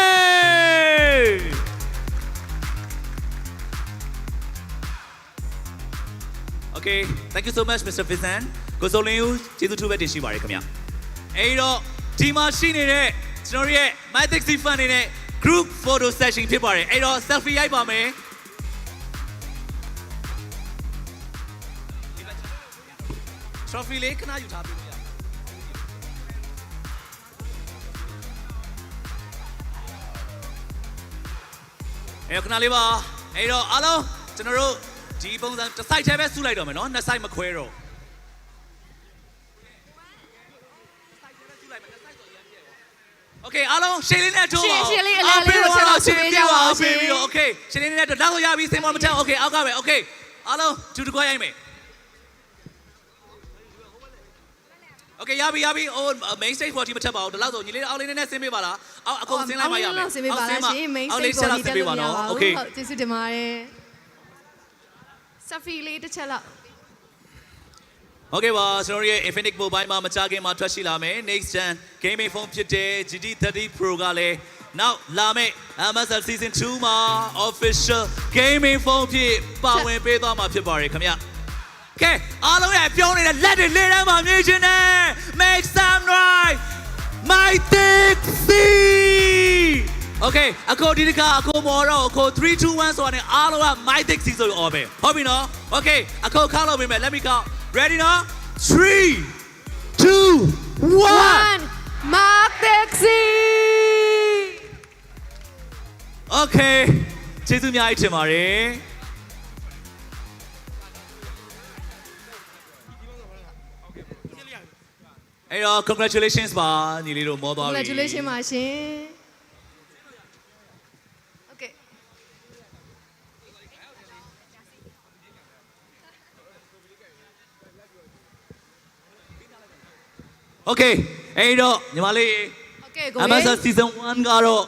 Okay thank you so much Mr. Vincent ကိုစိုးလင်းဦးကျေးဇူးထူးပဲတင်ရှိပါတယ်ခင်ဗျာအဲ့တော့ဒီမှာရှိနေတဲ့ကျွန်တော်ရဲ့ Matic C fan တွေနဲ့ group photo session ဖြစ်ပါတယ်အဲ့တော့ selfie ရိုက်ပါမယ် trophy လေးခဏယူထားပေးလို့ရအဲ့ခဏလေးပါအဲ့တော့အားလုံးကျွန်တော်တို့ဒီပုံစံတစ် site ထဲပဲစုလိုက်တော့မယ်နော်နှစ် site မခွဲတော့โอเคအားလုံးရှင်းလေးနဲ့ထိုးပါရှင်းလေးအလဲလေးကိုဆက်လို့ဆွေးကြပါအောင်ရှင်โอเคရှင်းလေးနဲ့တော့နောက်ရပြီစိတ်မမထက်โอเคအောက်ကပဲโอเคအားလုံးတူတကွရိုက်မယ်โอเคရပြီဟို main stage ပေါ်ဒီမထက်ပါဘူးဒီလောက်ဆိုညီလေးအောက်လေးနဲ့ဆင်းပေးပါလားအောက်အကုန်ဆင်းလိုက်မှရမယ်အောက်ဆင်းပေးပါလားရှင် main stage ပေါ်ဒီတက်လို့မရပါဘူးဟုတ်ကျေးဇူးတင်ပါတယ် selfie လေးတစ်ချက်လောက်โ Okay ပါကျွန်တော်တို့ရဲ့ Infinix Mobile မှာမကြခင်မှာထွက်ရှိလာမယ် Next Gen Gaming Phone ဖြစ်တဲ့ GT30 Pro ကလည်းနောက်လာမယ့် MSL Season 2မှာ Official Gaming Phone ဖြစ်ပါဝင်ပေးသွားမှာဖြစ်ပါတယ်ခင်ဗျ။ Okay အားလုံးရဲ့ပြောနေတဲ့လက်တွေလေးတန်းမှာမြင်ရှင်နဲ့ Make some noise My decisive Okay အခုဒီတစ်ခါအခုမော်တော့အခု3 2 1ဆိုတော့အားလုံးက My decisive ဆိုအော်ပဲဟုတ်ပြီနော် Okay အခုခါလို့ပြင်မယ် Let me count Ready now 3 2 1 Mark Taxi Okay ကျေးဇူးအများကြီးတင်ပါတယ်အဲ့တော့ congratulations ပါညီလေးတို့မောသွားပြီ Congratulations ပါရှင် Okay Okay အဲ့တော့ညီမလေး Okay ကို MSL Season 1ကတော့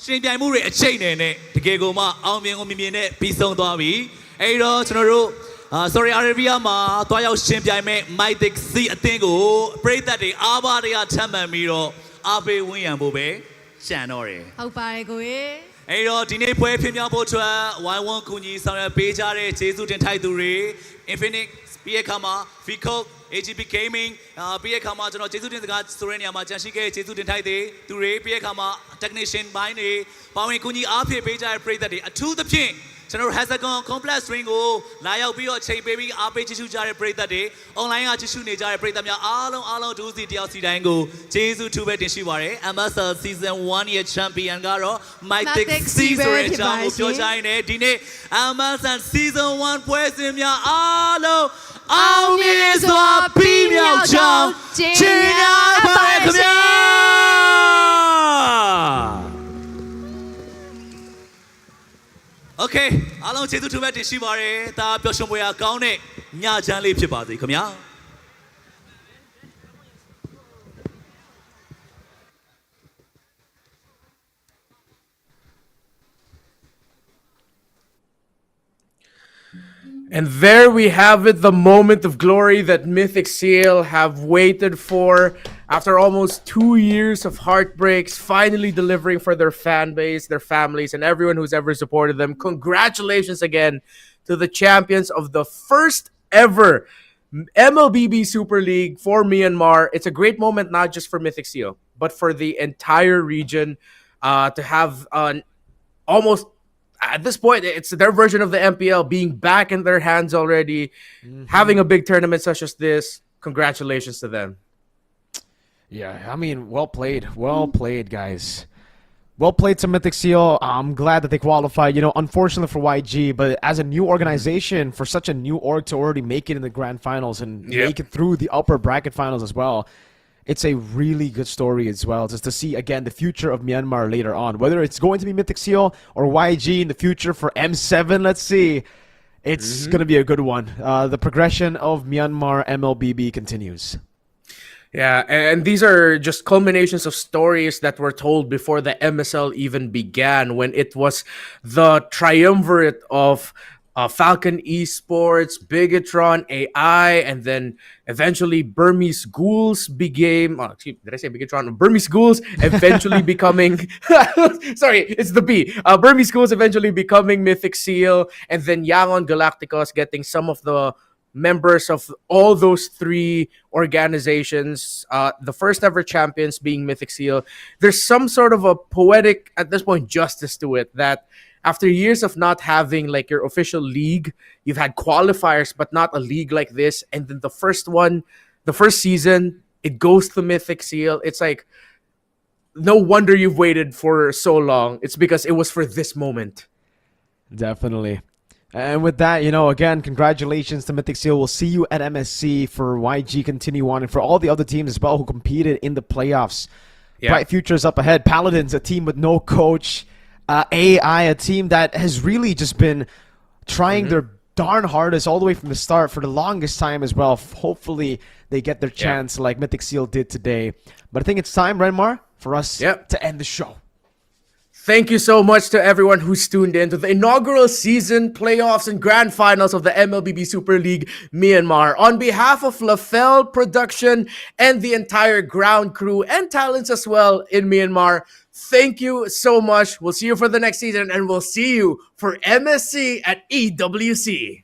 ရှင်ပြိုင်မှုတွေအချိန်နဲ့တကယ်ကိုမှအောင်မြင်ကိုမြင်မြင်နဲ့ပြီးဆုံးသွားပြီအဲ့တော့ကျွန်တော်တို့ Sorry Arabia မှာတွားရောက်ရှင်ပြိုင်မဲ့ Mythic C အသင်းကိုပရိသတ်တွေအားပါတွေကထပ်မံပြီးတော့အားပေးဝန်းရံဖို့ပဲရှန်တော့တယ်ဟုတ်ပါတယ်ကိုရေအဲ့တော့ဒီနေ့ပွဲဖြစ်မြောက်ဖို့အတွက် Y1 ကူညီဆောင်ရွက်ပေးကြတဲ့ကျေးဇူးတင်ထိုက်သူတွေ Infinix ပြီးရခါမှာ Vico AGP Gaming ပြီးရခါမှာကျွန်တော်ကျေးဇူးတင်စကားဆိုတဲ့နေရာမှာကြန့်ရှိခဲ့ကျေးဇူးတင်ထိုက်တဲ့သူတွေပြီးရခါမှာ Technician ဘိုင်းတွေပါဝင်ကူညီအားဖြည့်ပေးကြတဲ့ပရိသတ်တွေအထူးသဖြင့်ကျွန်တော် Hexagon Complex String ကိုလာရောက်ပြီးတော့ချိန်ပေးပြီးအားပေးကြည့်ရှုကြတဲ့ပရိသတ်တွေ online ကကြည့်ရှုနေကြတဲ့ပရိသတ်များအားလုံးဒူးစီတယောက်စီတိုင်းကိုကျေးဇူးထူးပဲတင်ရှိပါရစေ MSL Season 1 ရဲ့ Champion ကတော့ Mythic C ဆိုတဲ့အကြောင်းကိုပြောကြရင်းဒီနေ့ MSL Season 1 ပွဲစဉ်များအားလုံးအောင်မြင်စွာပြီးမြောက်ကြောင်းချီးမြှောက်ပါရခင်ဗျာOkay အားလုံးကျေးဇူးထူးပဲတင်ရှိပါရစေဒါပျော်ရွှင်ပွဲကောင်းတဲ့ညချမ်းလေးဖြစ်ပါစေခင်ဗျာAnd there we have it, the moment of glory that Mythic Seal have waited for after almost 2 years of heartbreaks, finally delivering for their fan base, their families, and everyone who's ever supported them. Congratulations again to the champions of the first ever MLBB Super League for Myanmar. It's a great moment, not just for Mythic Seal, but for the entire region to have an almost at this point, it's their version of the MPL being back in their hands already, having a big tournament such as this. Congratulations to them. Yeah, I mean, well played, guys. Well played to Mythic Seal. I'm glad that they qualified. You know, unfortunately for YG, but as a new organization, for such a new org to already make it in the grand finals and make it through the upper bracket finals as well, it's a really good story as well, just to see, again, the future of Myanmar later on. Whether it's going to be Mythic Seal or YG in the future for M7, let's see. It's going to be a good one. The progression of Myanmar MLBB continues. Yeah, and these are just culminations of stories that were told before the MSL even began, when it was the triumvirate of Falcon Esports, Bigatron, AI, and then eventually Burmese Ghouls became... did I say Bigatron? Burmese Ghouls eventually becoming... sorry, it's the B. Burmese Ghouls eventually becoming Mythic Seal, and then Yangon Galacticos getting some of the members of all those three organizations, the first ever champions being Mythic Seal. There's some sort of a poetic, at this point, justice to it, that after years of not having like your official league, you've had qualifiers, but not a league like this. And then the first season, it goes to Mythic Seal. It's like, no wonder you've waited for so long. It's because it was for this moment. Definitely. And with that, you know, again, congratulations to Mythic Seal. We'll see you at MSC for YG continue on and for all the other teams as well who competed in the playoffs. Yeah. Bright futures up ahead. Paladins, a team with no coach. AI, a team that has really just been trying their darn hardest all the way from the start for the longest time as well. Hopefully, they get their chance like Mythic Seal did today. But I think it's time, Renmar, for us to end the show. Thank you so much to everyone who's tuned in to the inaugural season, playoffs, and grand finals of the MLBB Super League Myanmar. On behalf of LaFell Production and the entire ground crew and talents as well in Myanmar, thank you so much. We'll see you for the next season, and we'll see you for MSC at EWC.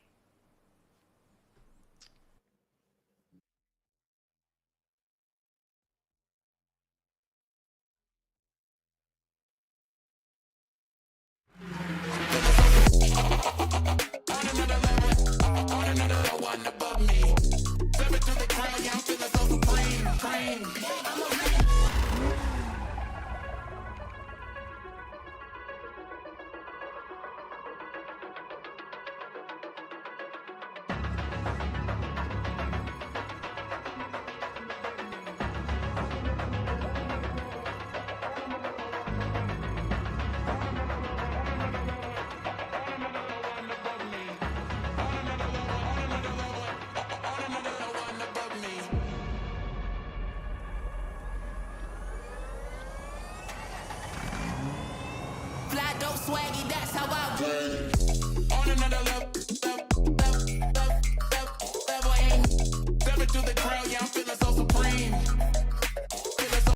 Fly dope swaggy, that's how I